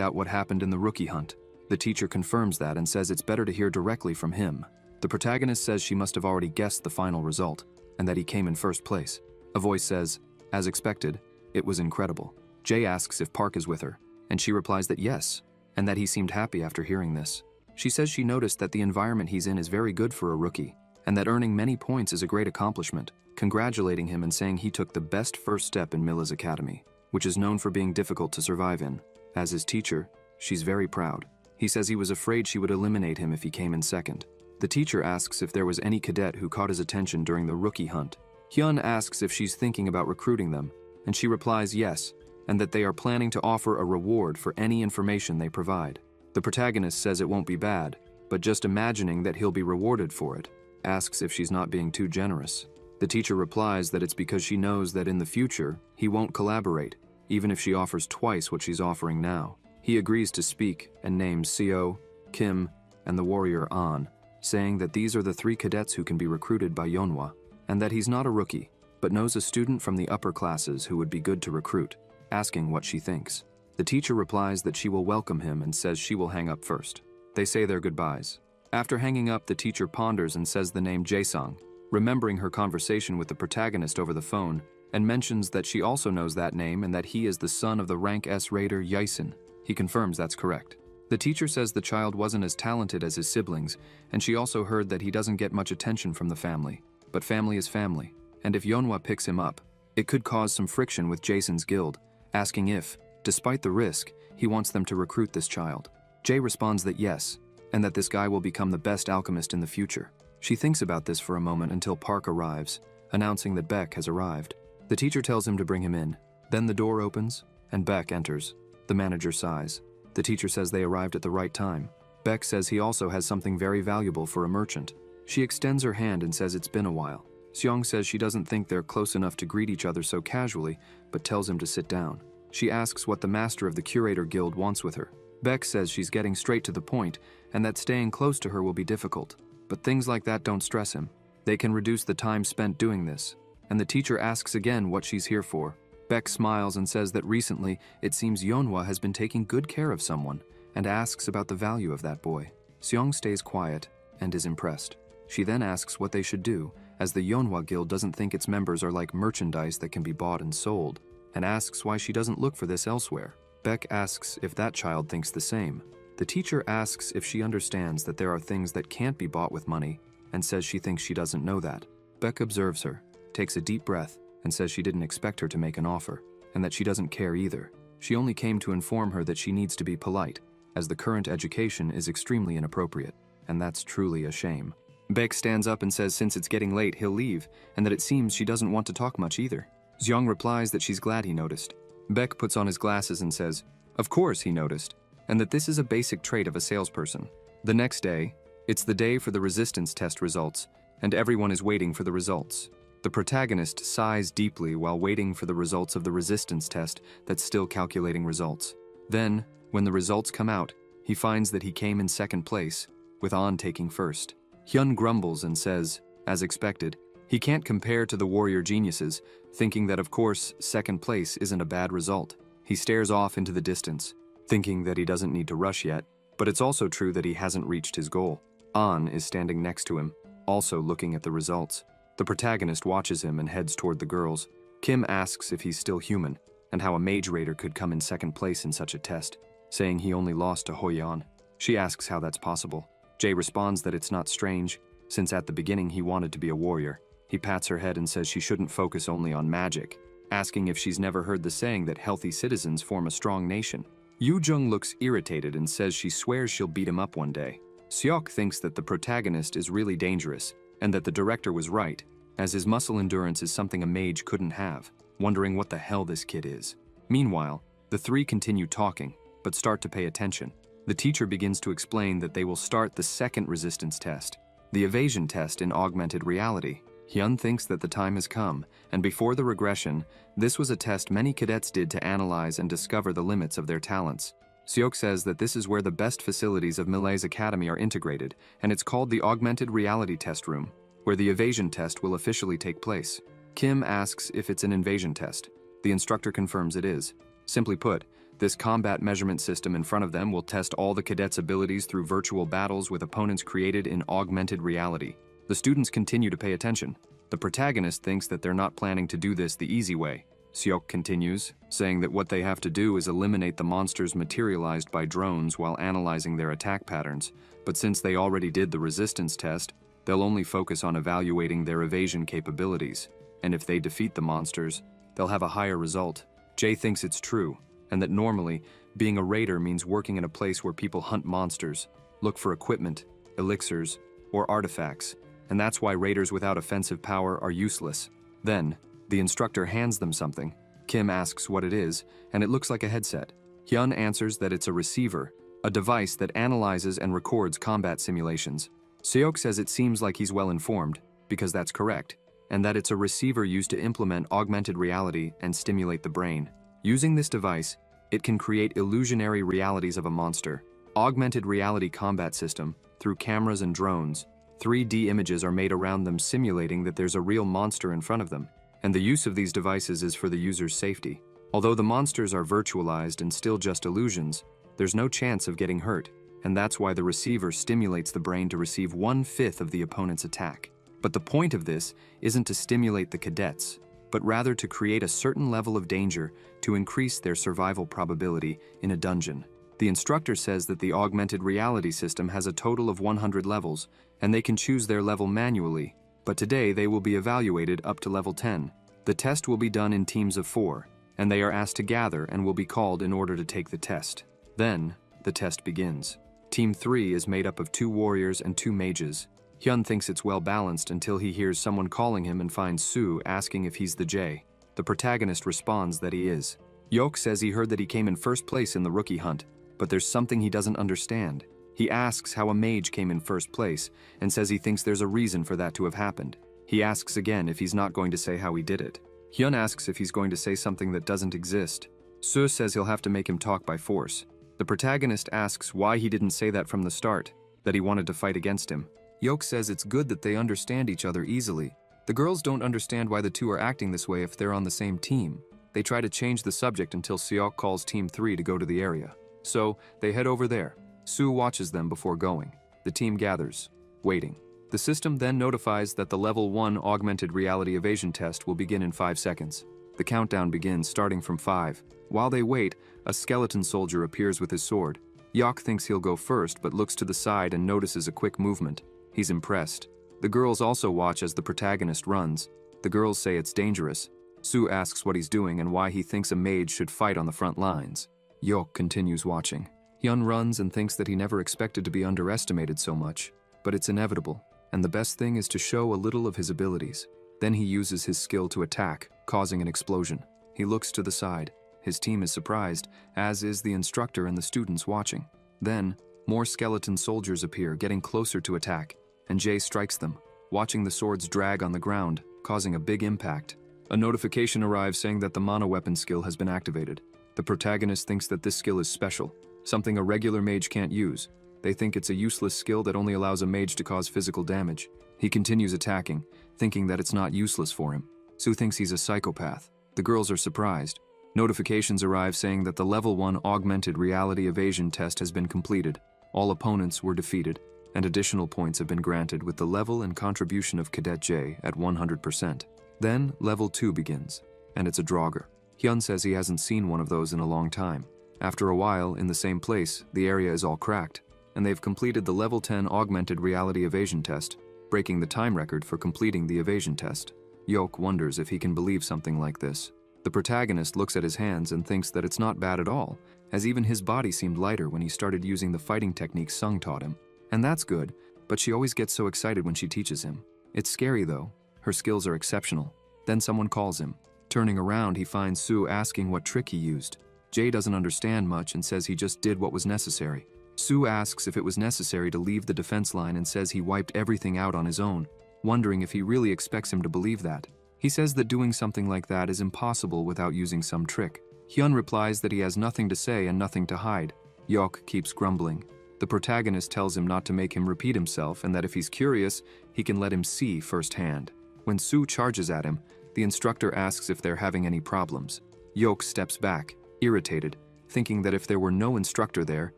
out what happened in the rookie hunt. The teacher confirms that and says it's better to hear directly from him. The protagonist says she must have already guessed the final result, and that he came in first place. A voice says, as expected, it was incredible. Jae asks if Park is with her, and she replies that yes, and that he seemed happy after hearing this. She says she noticed that the environment he's in is very good for a rookie, and that earning many points is a great accomplishment, congratulating him and saying he took the best first step in Milla's academy, which is known for being difficult to survive in. As his teacher, she's very proud. He says he was afraid she would eliminate him if he came in second. The teacher asks if there was any cadet who caught his attention during the rookie hunt. Hyun asks if she's thinking about recruiting them, and she replies yes, and that they are planning to offer a reward for any information they provide. The protagonist says it won't be bad, but just imagining that he'll be rewarded for it, asks if she's not being too generous. The teacher replies that it's because she knows that in the future, he won't collaborate, even if she offers twice what she's offering now. He agrees to speak and names Seo, Kim, and the warrior An, saying that these are the 3 cadets who can be recruited by Yeonhwa, and that he's not a rookie, but knows a student from the upper classes who would be good to recruit, asking what she thinks. The teacher replies that she will welcome him and says she will hang up first. They say their goodbyes. After hanging up, the teacher ponders and says the name Jaesung, remembering her conversation with the protagonist over the phone, and mentions that she also knows that name and that he is the son of the rank S raider Yaisen. He confirms that's correct. The teacher says the child wasn't as talented as his siblings, and she also heard that he doesn't get much attention from the family. But family is family, and if Yeonhwa picks him up, it could cause some friction with Jason's guild, asking if, despite the risk, he wants them to recruit this child. Jae responds that yes, and that this guy will become the best alchemist in the future. She thinks about this for a moment until Park arrives, announcing that Beck has arrived. The teacher tells him to bring him in. Then the door opens, and Beck enters. The manager sighs. The teacher says they arrived at the right time. Beck says he also has something very valuable for a merchant. She extends her hand and says it's been a while. Seong says she doesn't think they're close enough to greet each other so casually, but tells him to sit down. She asks what the master of the curator guild wants with her. Beck says she's getting straight to the point, and that staying close to her will be difficult. But things like that don't stress him. They can reduce the time spent doing this. And the teacher asks again what she's here for. Beck smiles and says that recently, it seems Yeonhwa has been taking good care of someone, and asks about the value of that boy. Seong stays quiet and is impressed. She then asks what they should do, as the Yeonhwa guild doesn't think its members are like merchandise that can be bought and sold, and asks why she doesn't look for this elsewhere. Beck asks if that child thinks the same. The teacher asks if she understands that there are things that can't be bought with money, and says she thinks she doesn't know that. Beck observes her, takes a deep breath, and says she didn't expect her to make an offer, and that she doesn't care either. She only came to inform her that she needs to be polite, as the current education is extremely inappropriate, and that's truly a shame. Baek stands up and says since it's getting late, he'll leave, and that it seems she doesn't want to talk much either. Xiong replies that she's glad he noticed. Baek puts on his glasses and says, of course he noticed, and that this is a basic trait of a salesperson. The next day, it's the day for the resistance test results, and everyone is waiting for the results. The protagonist sighs deeply while waiting for the results of the resistance test that's still calculating results. Then, when the results come out, he finds that he came in second place, with An taking first. Hyun grumbles and says, as expected, he can't compare to the warrior geniuses, thinking that of course second place isn't a bad result. He stares off into the distance, thinking that he doesn't need to rush yet, but it's also true that he hasn't reached his goal. An is standing next to him, also looking at the results. The protagonist watches him and heads toward the girls. Kim asks if he's still human, and how a mage raider could come in second place in such a test, saying he only lost to Hoyan. She asks how that's possible. Jae responds that it's not strange, since at the beginning he wanted to be a warrior. He pats her head and says she shouldn't focus only on magic, asking if she's never heard the saying that healthy citizens form a strong nation. Yoo Jung looks irritated and says she swears she'll beat him up one day. Seok thinks that the protagonist is really dangerous, and that the director was right, as his muscle endurance is something a mage couldn't have, wondering what the hell this kid is. Meanwhile, the three continue talking, but start to pay attention. The teacher begins to explain that they will start the second resistance test, the evasion test in augmented reality. Hyun thinks that the time has come, and before the regression, this was a test many cadets did to analyze and discover the limits of their talents. Seok says that this is where the best facilities of Milay's academy are integrated, and it's called the Augmented Reality Test Room, where the evasion test will officially take place. Kim asks if it's an invasion test. The instructor confirms it is. Simply put, this combat measurement system in front of them will test all the cadets' abilities through virtual battles with opponents created in augmented reality. The students continue to pay attention. The protagonist thinks that they're not planning to do this the easy way. Seok continues, saying that what they have to do is eliminate the monsters materialized by drones while analyzing their attack patterns, but since they already did the resistance test, they'll only focus on evaluating their evasion capabilities, and if they defeat the monsters, they'll have a higher result. Jae thinks it's true, and that normally, being a raider means working in a place where people hunt monsters, look for equipment, elixirs, or artifacts, and that's why raiders without offensive power are useless. Then, the instructor hands them something. Kim asks what it is, and it looks like a headset. Hyun answers that it's a receiver, a device that analyzes and records combat simulations. Seok says it seems like he's well informed, because that's correct, and that it's a receiver used to implement augmented reality and stimulate the brain. Using this device, it can create illusionary realities of a monster. Augmented reality combat system, through cameras and drones, 3D images are made around them simulating that there's a real monster in front of them, and the use of these devices is for the user's safety. Although the monsters are virtualized and still just illusions, there's no chance of getting hurt, and that's why the receiver stimulates the brain to receive 1/5 of the opponent's attack. But the point of this isn't to stimulate the cadets, but rather to create a certain level of danger to increase their survival probability in a dungeon. The instructor says that the augmented reality system has a total of 100 levels, and they can choose their level manually, but today they will be evaluated up to level 10. The test will be done in teams of 4, and they are asked to gather and will be called in order to take the test. Then, the test begins. Team 3 is made up of 2 warriors and 2 mages. Hyun thinks it's well balanced until he hears someone calling him and finds Soo asking if he's the J. The protagonist responds that he is. Yok says he heard that he came in first place in the rookie hunt, but there's something he doesn't understand. He asks how a mage came in first place and says he thinks there's a reason for that to have happened. He asks again if he's not going to say how he did it. Hyun asks if he's going to say something that doesn't exist. Soo says he'll have to make him talk by force. The protagonist asks why he didn't say that from the start, that he wanted to fight against him. Yok says it's good that they understand each other easily. The girls don't understand why the two are acting this way if they're on the same team. They try to change the subject until Seok calls Team 3 to go to the area. So, they head over there. Soo watches them before going. The team gathers, waiting. The system then notifies that the Level 1 Augmented Reality Evasion Test will begin in 5 seconds. The countdown begins starting from 5. While they wait, a skeleton soldier appears with his sword. Yok thinks he'll go first but looks to the side and notices a quick movement. He's impressed. The girls also watch as the protagonist runs. The girls say it's dangerous. Sue asks what he's doing and why he thinks a mage should fight on the front lines. Yok continues watching. Hyun runs and thinks that he never expected to be underestimated so much, but it's inevitable, and the best thing is to show a little of his abilities. Then he uses his skill to attack, causing an explosion. He looks to the side. His team is surprised, as is the instructor and the students watching. Then, more skeleton soldiers appear, getting closer to attack, and Jay strikes them, watching the swords drag on the ground, causing a big impact. A notification arrives saying that the mana weapon skill has been activated. The protagonist thinks that this skill is special, something a regular mage can't use. They think it's a useless skill that only allows a mage to cause physical damage. He continues attacking, thinking that it's not useless for him. Sue thinks he's a psychopath. The girls are surprised. Notifications arrive saying that the level 1 augmented reality evasion test has been completed. All opponents were defeated, and additional points have been granted with the level and contribution of Cadet J at 100%. Then, level 2 begins, and it's a Draugr. Hyun says he hasn't seen one of those in a long time. After a while, in the same place, the area is all cracked, and they've completed the level 10 augmented reality evasion test, breaking the time record for completing the evasion test. Yok wonders if he can believe something like this. The protagonist looks at his hands and thinks that it's not bad at all, as even his body seemed lighter when he started using the fighting techniques Sung taught him. And that's good, but she always gets so excited when she teaches him. It's scary though. Her skills are exceptional. Then someone calls him. Turning around, he finds Sue asking what trick he used. Jay doesn't understand much and says he just did what was necessary. Sue asks if it was necessary to leave the defense line and says he wiped everything out on his own, wondering if he really expects him to believe that. He says that doing something like that is impossible without using some trick. Hyun replies that he has nothing to say and nothing to hide. Yok keeps grumbling. The protagonist tells him not to make him repeat himself and that if he's curious, he can let him see firsthand. When Sue charges at him, the instructor asks if they're having any problems. Yok steps back, irritated, thinking that if there were no instructor there,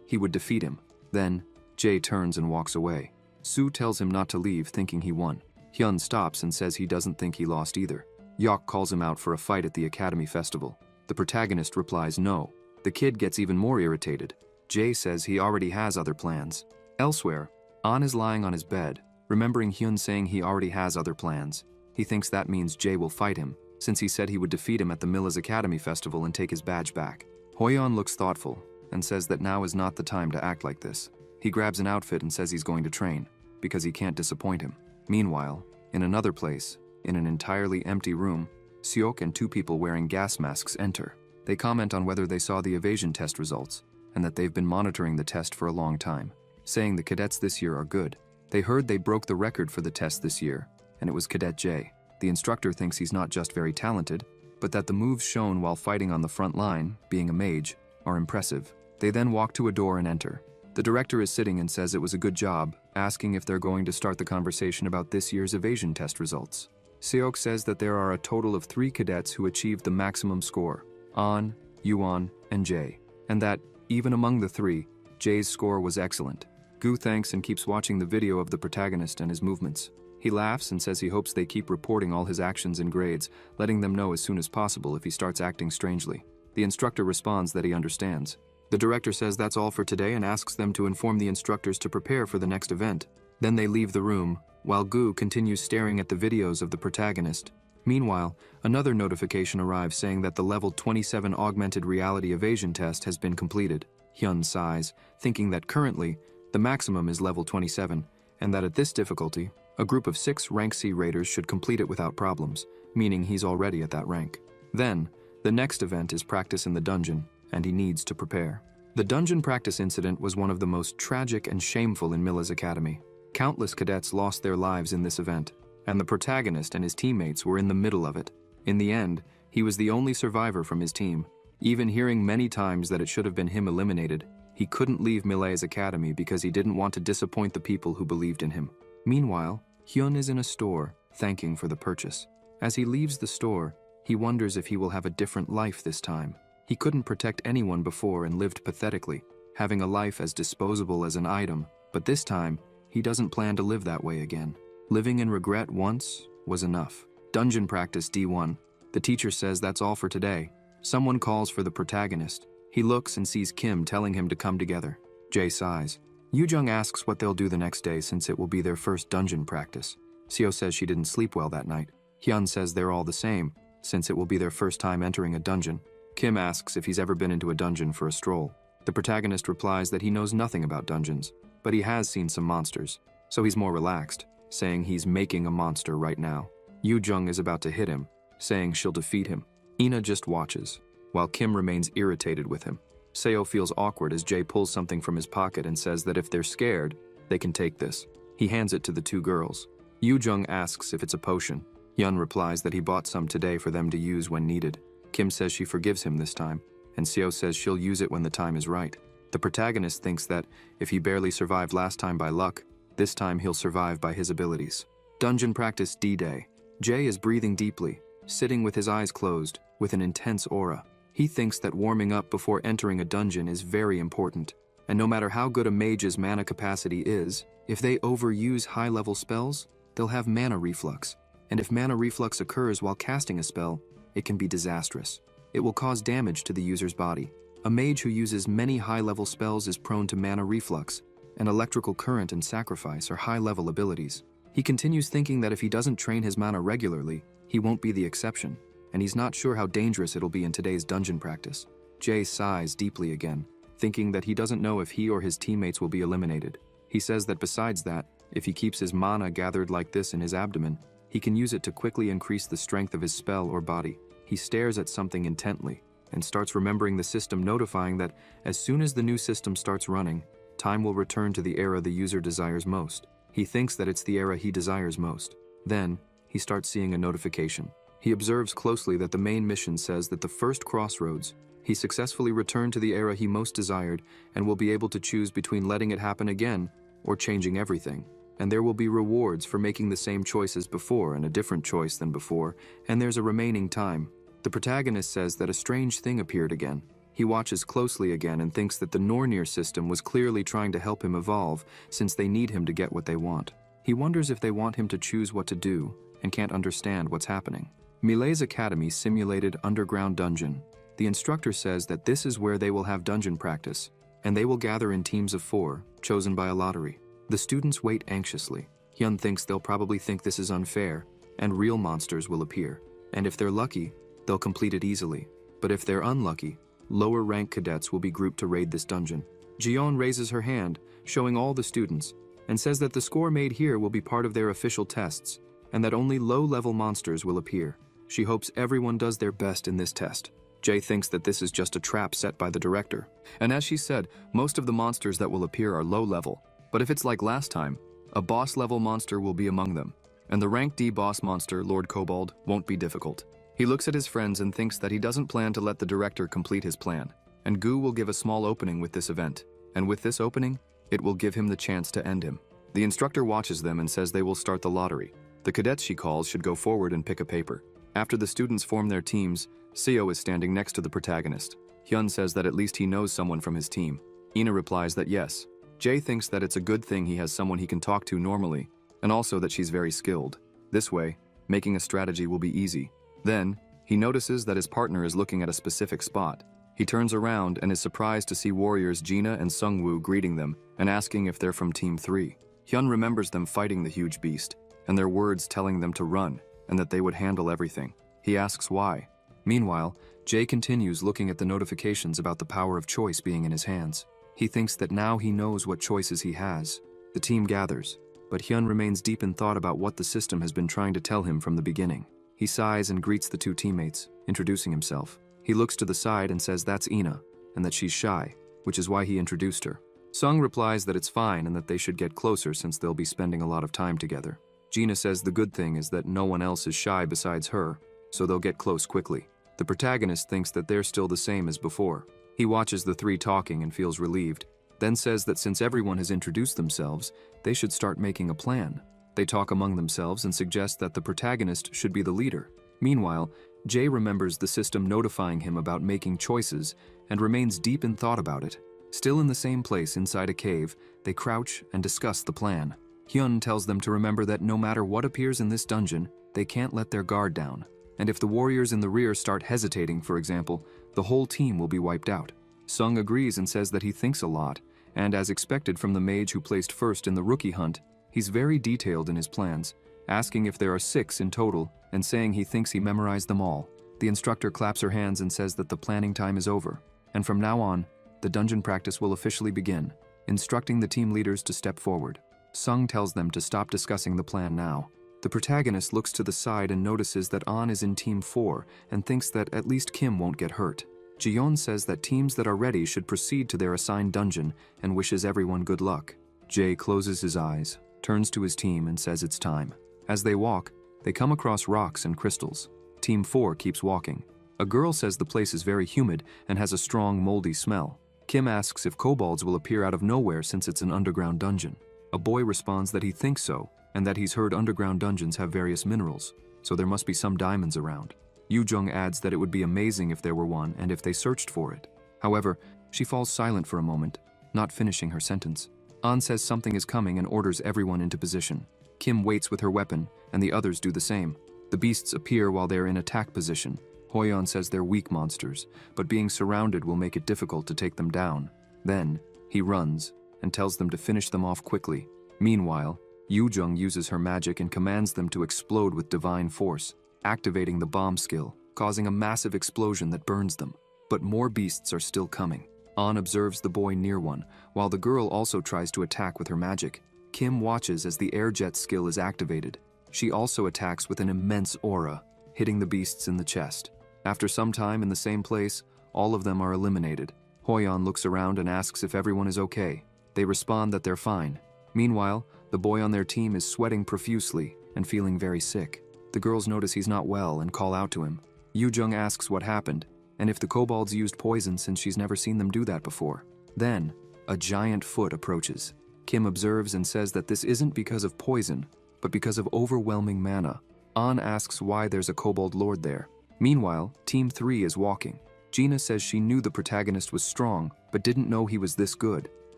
he would defeat him. Then, Jay turns and walks away. Sue tells him not to leave, thinking he won. Hyun stops and says he doesn't think he lost either. Yok calls him out for a fight at the Academy Festival. The protagonist replies no. The kid gets even more irritated. Jay says he already has other plans. Elsewhere, An is lying on his bed, remembering Hyun saying he already has other plans. He thinks that means Jay will fight him, since he said he would defeat him at the Milla's Academy Festival and take his badge back. Hoyeon looks thoughtful and says that now is not the time to act like this. He grabs an outfit and says he's going to train, because he can't disappoint him. Meanwhile, in another place, in an entirely empty room, Seok and 2 people wearing gas masks enter. They comment on whether they saw the evasion test results, and that they've been monitoring the test for a long time, saying the cadets this year are good. They heard they broke the record for the test this year, and it was Cadet J. The instructor thinks he's not just very talented, but that the moves shown while fighting on the front line, being a mage, are impressive. They then walk to a door and enter. The director is sitting and says it was a good job, asking if they're going to start the conversation about this year's evasion test results. Seok says that there are a total of 3 cadets who achieved the maximum score, An, Yuan, and Jay, and that, even among the 3, Jay's score was excellent. Gu thanks and keeps watching the video of the protagonist and his movements. He laughs and says he hopes they keep reporting all his actions and grades, letting them know as soon as possible if he starts acting strangely. The instructor responds that he understands. The director says that's all for today and asks them to inform the instructors to prepare for the next event. Then they leave the room, while Gu continues staring at the videos of the protagonist. Meanwhile, another notification arrives saying that the level 27 augmented reality evasion test has been completed. Hyun sighs, thinking that currently, the maximum is level 27, and that at this difficulty, a group of 6 rank C raiders should complete it without problems, meaning he's already at that rank. Then, the next event is practice in the dungeon, and he needs to prepare. The dungeon practice incident was one of the most tragic and shameful in Milla's Academy. Countless cadets lost their lives in this event, and the protagonist and his teammates were in the middle of it. In the end, he was the only survivor from his team. Even hearing many times that it should have been him eliminated, he couldn't leave Milla's Academy because he didn't want to disappoint the people who believed in him. Meanwhile, Hyun is in a store, thanking for the purchase. As he leaves the store, he wonders if he will have a different life this time. He couldn't protect anyone before and lived pathetically, having a life as disposable as an item, but this time, he doesn't plan to live that way again. Living in regret once was enough. Dungeon practice D1. The teacher says that's all for today. Someone calls for the protagonist. He looks and sees Kim telling him to come together. Jay sighs. Yoojung asks what they'll do the next day since it will be their first dungeon practice. Seo says she didn't sleep well that night. Hyun says they're all the same, since it will be their first time entering a dungeon. Kim asks if he's ever been into a dungeon for a stroll. The protagonist replies that he knows nothing about dungeons, but he has seen some monsters, so he's more relaxed, saying he's making a monster right now. Yoo Jung is about to hit him, saying she'll defeat him. Ina just watches, while Kim remains irritated with him. Seo feels awkward as Jae pulls something from his pocket and says that if they're scared, they can take this. He hands it to the two girls. Yoo Jung asks if it's a potion. Hyun replies that he bought some today for them to use when needed. Kim says she forgives him this time, and Seo says she'll use it when the time is right. The protagonist thinks that if he barely survived last time by luck, this time he'll survive by his abilities. Dungeon practice D-Day. Jae is breathing deeply, sitting with his eyes closed, with an intense aura. He thinks that warming up before entering a dungeon is very important, and no matter how good a mage's mana capacity is, if they overuse high-level spells, they'll have mana reflux. And if mana reflux occurs while casting a spell, it can be disastrous. It will cause damage to the user's body. A mage who uses many high-level spells is prone to mana reflux, and electrical current and sacrifice are high-level abilities. He continues thinking that if he doesn't train his mana regularly, he won't be the exception, and he's not sure how dangerous it'll be in today's dungeon practice. Jae sighs deeply again, thinking that he doesn't know if he or his teammates will be eliminated. He says that besides that, if he keeps his mana gathered like this in his abdomen, he can use it to quickly increase the strength of his spell or body. He stares at something intently, and starts remembering the system notifying that as soon as the new system starts running, time will return to the era the user desires most. He thinks that it's the era he desires most. Then, he starts seeing a notification. He observes closely that the main mission says that the first crossroads, he successfully returned to the era he most desired and will be able to choose between letting it happen again or changing everything. And there will be rewards for making the same choice as before and a different choice than before, and there's a remaining time. The protagonist says that a strange thing appeared again. He watches closely again and thinks that the Nornir system was clearly trying to help him evolve since they need him to get what they want. He wonders if they want him to choose what to do and can't understand what's happening. Milei's Academy simulated underground dungeon. The instructor says that this is where they will have dungeon practice, and they will gather in teams of 4, chosen by a lottery. The students wait anxiously. Hyun thinks they'll probably think this is unfair, and real monsters will appear. And if they're lucky, they'll complete it easily. But if they're unlucky, lower rank cadets will be grouped to raid this dungeon. Jiyeon raises her hand, showing all the students, and says that the score made here will be part of their official tests, and that only low-level monsters will appear. She hopes everyone does their best in this test. Jae thinks that this is just a trap set by the director. And as she said, most of the monsters that will appear are low-level. But if it's like last time, a boss-level monster will be among them. And the rank D boss monster, Lord Kobold, won't be difficult. He looks at his friends and thinks that he doesn't plan to let the director complete his plan. And Gu will give a small opening with this event. And with this opening, it will give him the chance to end him. The instructor watches them and says they will start the lottery. The cadets she calls should go forward and pick a paper. After the students form their teams, Seo is standing next to the protagonist. Hyun says that at least he knows someone from his team. Ina replies that yes. Jae thinks that it's a good thing he has someone he can talk to normally, and also that she's very skilled. This way, making a strategy will be easy. Then, he notices that his partner is looking at a specific spot. He turns around and is surprised to see warriors Gina and Sungwoo greeting them and asking if they're from Team 3. Hyun remembers them fighting the huge beast, and their words telling them to run, and that they would handle everything. He asks why. Meanwhile, Jae continues looking at the notifications about the power of choice being in his hands. He thinks that now he knows what choices he has. The team gathers, but Hyun remains deep in thought about what the system has been trying to tell him from the beginning. He sighs and greets the two teammates, introducing himself. He looks to the side and says that's Ina, and that she's shy, which is why he introduced her. Sung replies that it's fine and that they should get closer since they'll be spending a lot of time together. Gina says the good thing is that no one else is shy besides her, so they'll get close quickly. The protagonist thinks that they're still the same as before. He watches the three talking and feels relieved, then says that since everyone has introduced themselves, they should start making a plan. They talk among themselves and suggest that the protagonist should be the leader. Meanwhile, Jae remembers the system notifying him about making choices and remains deep in thought about it. Still in the same place inside a cave, they crouch and discuss the plan. Hyun tells them to remember that no matter what appears in this dungeon, they can't let their guard down. And if the warriors in the rear start hesitating, for example, the whole team will be wiped out. Sung agrees and says that he thinks a lot, and as expected from the mage who placed first in the rookie hunt, he's very detailed in his plans, asking if there are 6 in total and saying he thinks he memorized them all. The instructor claps her hands and says that the planning time is over, and from now on, the dungeon practice will officially begin, instructing the team leaders to step forward. Sung tells them to stop discussing the plan now. The protagonist looks to the side and notices that An is in Team 4 and thinks that at least Kim won't get hurt. Jiyeon says that teams that are ready should proceed to their assigned dungeon and wishes everyone good luck. Jae closes his eyes, turns to his team and says it's time. As they walk, they come across rocks and crystals. Team 4 keeps walking. A girl says the place is very humid and has a strong, moldy smell. Kim asks if kobolds will appear out of nowhere since it's an underground dungeon. A boy responds that he thinks so, and that he's heard underground dungeons have various minerals, so there must be some diamonds around. Yoo-jung adds that it would be amazing if there were one and if they searched for it. However, she falls silent for a moment, not finishing her sentence. An says something is coming and orders everyone into position. Kim waits with her weapon, and the others do the same. The beasts appear while they're in attack position. Hoyeon says they're weak monsters, but being surrounded will make it difficult to take them down. Then, he runs and tells them to finish them off quickly. Meanwhile, Yoo-jung uses her magic and commands them to explode with divine force, activating the bomb skill, causing a massive explosion that burns them. But more beasts are still coming. An observes the boy near one, while the girl also tries to attack with her magic. Kim watches as the air jet skill is activated. She also attacks with an immense aura, hitting the beasts in the chest. After some time in the same place, all of them are eliminated. Hoyeon looks around and asks if everyone is okay. They respond that they're fine. Meanwhile, the boy on their team is sweating profusely and feeling very sick. The girls notice he's not well and call out to him. Yoo-jung asks what happened, and if the kobolds used poison since she's never seen them do that before. Then, a giant foot approaches. Kim observes and says that this isn't because of poison, but because of overwhelming mana. An asks why there's a kobold lord there. Meanwhile, Team 3 is walking. Gina says she knew the protagonist was strong, but didn't know he was this good,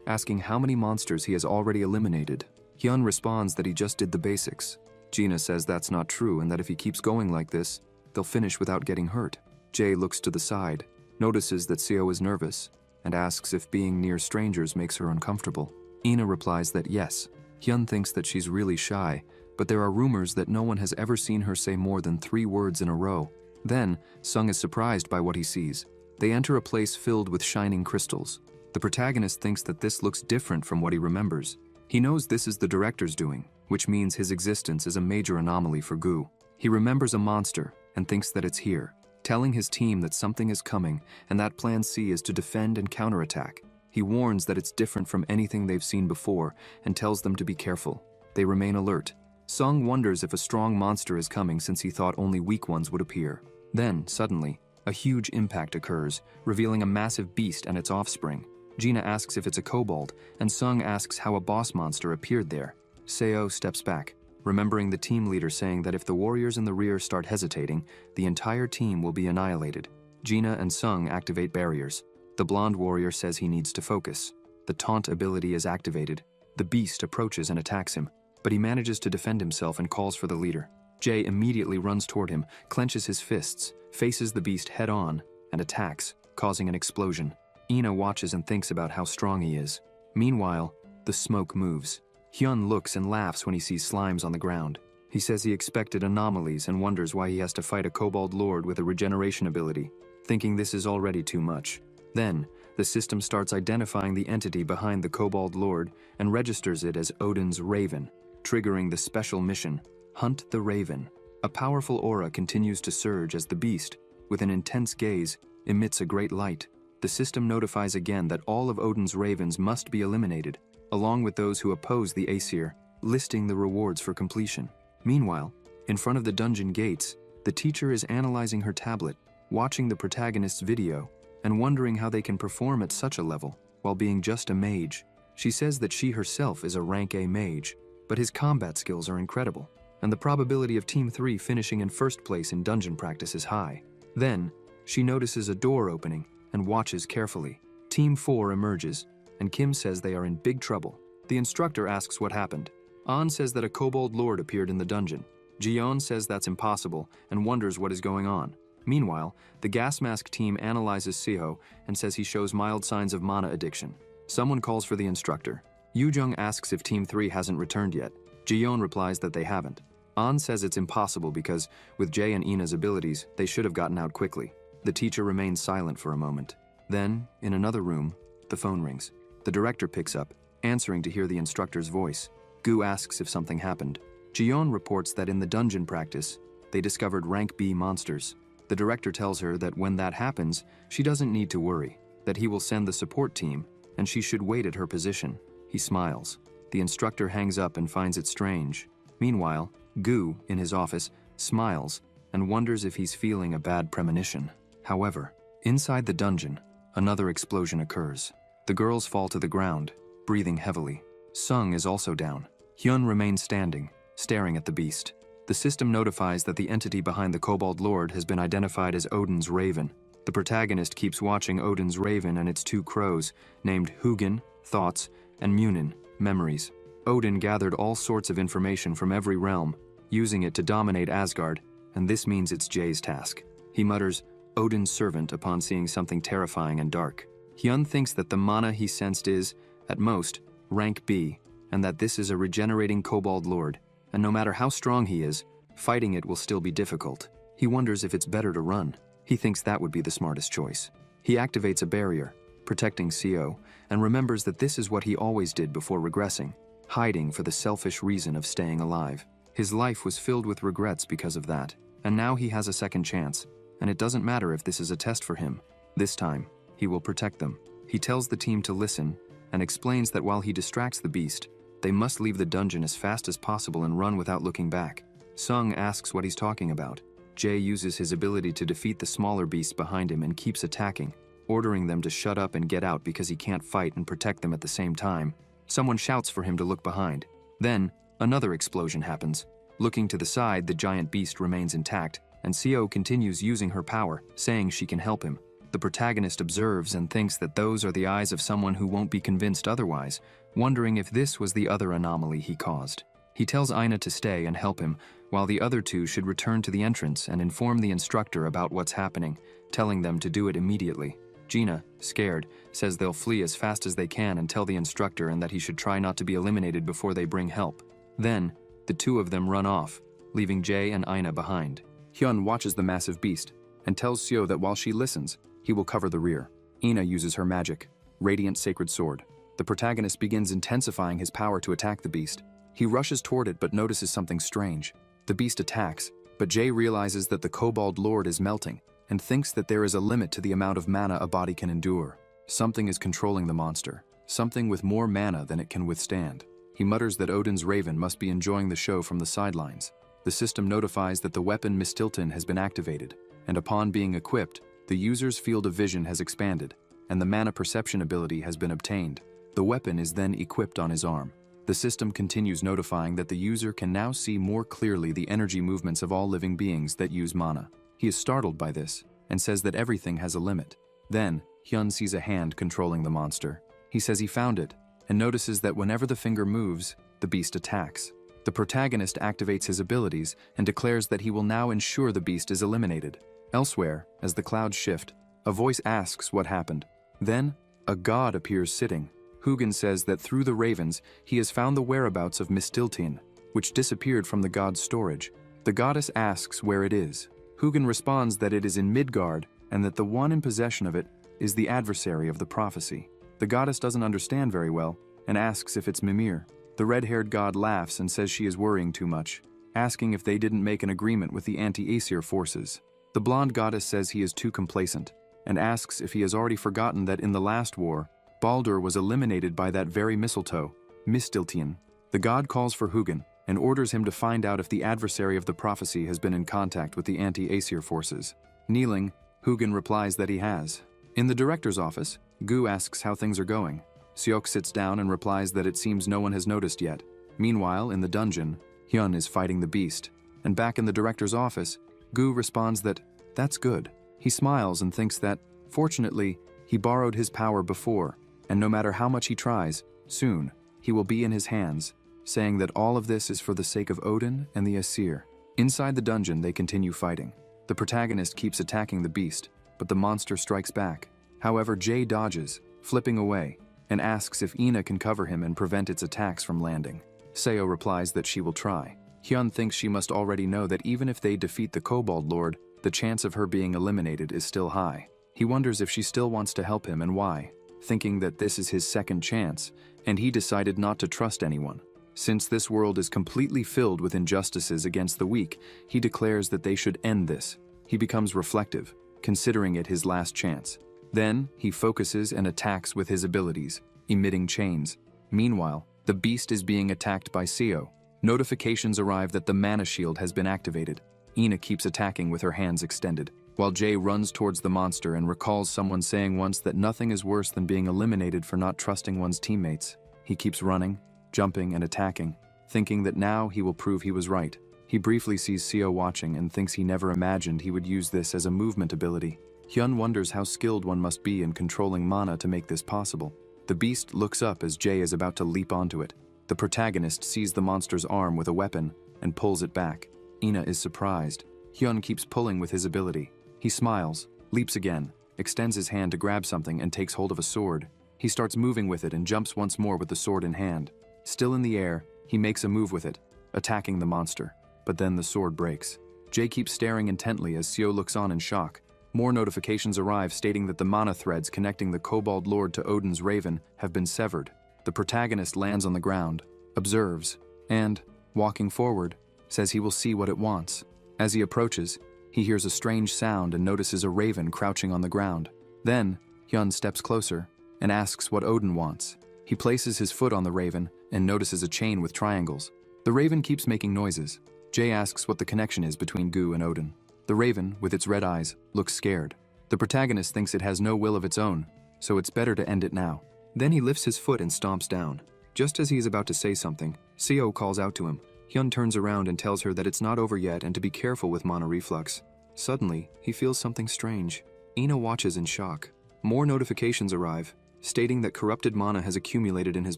asking how many monsters he has already eliminated. Hyun responds that he just did the basics. Gina says that's not true and that if he keeps going like this, they'll finish without getting hurt. Jae looks to the side, notices that Seo is nervous, and asks if being near strangers makes her uncomfortable. Ina replies that yes. Hyun thinks that she's really shy, but there are rumors that no one has ever seen her say more than 3 words in a row. Then, Sung is surprised by what he sees. They enter a place filled with shining crystals. The protagonist thinks that this looks different from what he remembers. He knows this is the director's doing, which means his existence is a major anomaly for Gu. He remembers a monster and thinks that it's here, telling his team that something is coming and that plan C is to defend and counterattack. He warns that it's different from anything they've seen before and tells them to be careful. They remain alert. Sung wonders if a strong monster is coming since he thought only weak ones would appear. Then, suddenly, a huge impact occurs, revealing a massive beast and its offspring. Gina asks if it's a kobold, and Sung asks how a boss monster appeared there. Seo steps back, remembering the team leader saying that if the warriors in the rear start hesitating, the entire team will be annihilated. Gina and Sung activate barriers. The blonde warrior says he needs to focus. The taunt ability is activated. The beast approaches and attacks him, but he manages to defend himself and calls for the leader. Jae immediately runs toward him, clenches his fists, faces the beast head-on, and attacks, causing an explosion. Ina watches and thinks about how strong he is. Meanwhile, the smoke moves. Hyun looks and laughs when he sees slimes on the ground. He says he expected anomalies and wonders why he has to fight a kobold lord with a regeneration ability, thinking this is already too much. Then, the system starts identifying the entity behind the kobold lord and registers it as Odin's Raven, triggering the special mission, Hunt the Raven. A powerful aura continues to surge as the beast, with an intense gaze, emits a great light. The system notifies again that all of Odin's ravens must be eliminated, along with those who oppose the Aesir, listing the rewards for completion. Meanwhile, in front of the dungeon gates, the teacher is analyzing her tablet, watching the protagonist's video, and wondering how they can perform at such a level, while being just a mage. She says that she herself is a rank A mage, but his combat skills are incredible, and the probability of Team 3 finishing in first place in dungeon practice is high. Then, she notices a door opening and watches carefully. Team 4 emerges, and Kim says they are in big trouble. The instructor asks what happened. An says that a kobold lord appeared in the dungeon. Jiyeon says that's impossible and wonders what is going on. Meanwhile, the gas mask team analyzes Seo and says he shows mild signs of mana addiction. Someone calls for the instructor. Yoo-jung asks if Team 3 hasn't returned yet. Jiyeon replies that they haven't. An says it's impossible because, with Jay and Ina's abilities, they should have gotten out quickly. The teacher remains silent for a moment. Then, in another room, the phone rings. The director picks up, answering to hear the instructor's voice. Gu asks if something happened. Jiyeon reports that in the dungeon practice, they discovered rank B monsters. The director tells her that when that happens, she doesn't need to worry, that he will send the support team, and she should wait at her position. He smiles. The instructor hangs up and finds it strange. Meanwhile, Gu, in his office, smiles and wonders if he's feeling a bad premonition. However, inside the dungeon, another explosion occurs. The girls fall to the ground, breathing heavily. Sung is also down. Hyun remains standing, staring at the beast. The system notifies that the entity behind the Kobold Lord has been identified as Odin's Raven. The protagonist keeps watching Odin's Raven and its two crows, named Hugin, Thoughts, and Munin, Memories. Odin gathered all sorts of information from every realm, using it to dominate Asgard, and this means it's Jay's task. He mutters, Odin's servant, upon seeing something terrifying and dark. Hyun thinks that the mana he sensed is, at most, rank B, and that this is a regenerating Kobold Lord, and no matter how strong he is, fighting it will still be difficult. He wonders if it's better to run. He thinks that would be the smartest choice. He activates a barrier, protecting Co, and remembers that this is what he always did before regressing, hiding for the selfish reason of staying alive. His life was filled with regrets because of that, and now he has a second chance, and it doesn't matter if this is a test for him. This time, he will protect them. He tells the team to listen, and explains that while he distracts the beast, they must leave the dungeon as fast as possible and run without looking back. Sung asks what he's talking about. Jay uses his ability to defeat the smaller beasts behind him and keeps attacking, ordering them to shut up and get out because he can't fight and protect them at the same time. Someone shouts for him to look behind. Then, another explosion happens. Looking to the side, the giant beast remains intact, and Co continues using her power, saying she can help him. The protagonist observes and thinks that those are the eyes of someone who won't be convinced otherwise, wondering if this was the other anomaly he caused. He tells Ina to stay and help him, while the other two should return to the entrance and inform the instructor about what's happening, telling them to do it immediately. Gina, scared, says they'll flee as fast as they can and tell the instructor and that he should try not to be eliminated before they bring help. Then, the two of them run off, leaving Jay and Ina behind. Hyun watches the massive beast and tells Seo that while she listens, he will cover the rear. Ina uses her magic, Radiant Sacred Sword. The protagonist begins intensifying his power to attack the beast. He rushes toward it but notices something strange. The beast attacks, but Jay realizes that the Kobold Lord is melting and thinks that there is a limit to the amount of mana a body can endure. Something is controlling the monster, something with more mana than it can withstand. He mutters that Odin's Raven must be enjoying the show from the sidelines. The system notifies that the weapon Mistilton has been activated, and upon being equipped, the user's field of vision has expanded, and the mana perception ability has been obtained. The weapon is then equipped on his arm. The system continues notifying that the user can now see more clearly the energy movements of all living beings that use mana. He is startled by this, and says that everything has a limit. Then, Hyun sees a hand controlling the monster. He says he found it, and notices that whenever the finger moves, the beast attacks. The protagonist activates his abilities and declares that he will now ensure the beast is eliminated. Elsewhere, as the clouds shift, a voice asks what happened. Then, a god appears sitting. Hugin says that through the ravens, he has found the whereabouts of Mistiltin, which disappeared from the god's storage. The goddess asks where it is. Hugin responds that it is in Midgard, and that the one in possession of it is the adversary of the prophecy. The goddess doesn't understand very well, and asks if it's Mimir. The red-haired god laughs and says she is worrying too much, asking if they didn't make an agreement with the anti-Aesir forces. The blonde goddess says he is too complacent, and asks if he has already forgotten that in the last war, Baldur was eliminated by that very mistletoe, Mistiltian. The god calls for Hugin, and orders him to find out if the adversary of the prophecy has been in contact with the anti-Aesir forces. Kneeling, Hugin replies that he has. In the director's office, Gu asks how things are going. Seok sits down and replies that it seems no one has noticed yet. Meanwhile, in the dungeon, Hyun is fighting the beast. And back in the director's office, Gu responds that, that's good. He smiles and thinks that, fortunately, he borrowed his power before, and no matter how much he tries, soon, he will be in his hands, saying that all of this is for the sake of Odin and the Aesir. Inside the dungeon, they continue fighting. The protagonist keeps attacking the beast, but the monster strikes back. However, Jay dodges, flipping away, and asks if Ina can cover him and prevent its attacks from landing. Seo replies that she will try. Hyun thinks she must already know that even if they defeat the Kobold Lord, the chance of her being eliminated is still high. He wonders if she still wants to help him and why, thinking that this is his second chance, and he decided not to trust anyone. Since this world is completely filled with injustices against the weak, he declares that they should end this. He becomes reflective, considering it his last chance. Then, he focuses and attacks with his abilities, emitting chains. Meanwhile, the beast is being attacked by Seo. Notifications arrive that the mana shield has been activated. Ina keeps attacking with her hands extended, while Jay runs towards the monster and recalls someone saying once that nothing is worse than being eliminated for not trusting one's teammates. He keeps running, jumping and attacking, thinking that now he will prove he was right. He briefly sees Seo watching and thinks he never imagined he would use this as a movement ability. Hyun wonders how skilled one must be in controlling mana to make this possible. The beast looks up as Jay is about to leap onto it. The protagonist sees the monster's arm with a weapon and pulls it back. Ina is surprised. Hyun keeps pulling with his ability. He smiles, leaps again, extends his hand to grab something and takes hold of a sword. He starts moving with it and jumps once more with the sword in hand. Still in the air, he makes a move with it, attacking the monster. But then the sword breaks. Jay keeps staring intently as Seo looks on in shock. More notifications arrive stating that the mana threads connecting the Kobold Lord to Odin's Raven have been severed. The protagonist lands on the ground, observes, and, walking forward, says he will see what it wants. As he approaches, he hears a strange sound and notices a raven crouching on the ground. Then, Hyun steps closer and asks what Odin wants. He places his foot on the raven and notices a chain with triangles. The raven keeps making noises. Jay asks what the connection is between Gu and Odin. The raven, with its red eyes, looks scared. The protagonist thinks it has no will of its own, so it's better to end it now. Then he lifts his foot and stomps down. Just as he is about to say something, Seo calls out to him. Hyun turns around and tells her that it's not over yet and to be careful with mana reflux. Suddenly, he feels something strange. Ina watches in shock. More notifications arrive, stating that corrupted mana has accumulated in his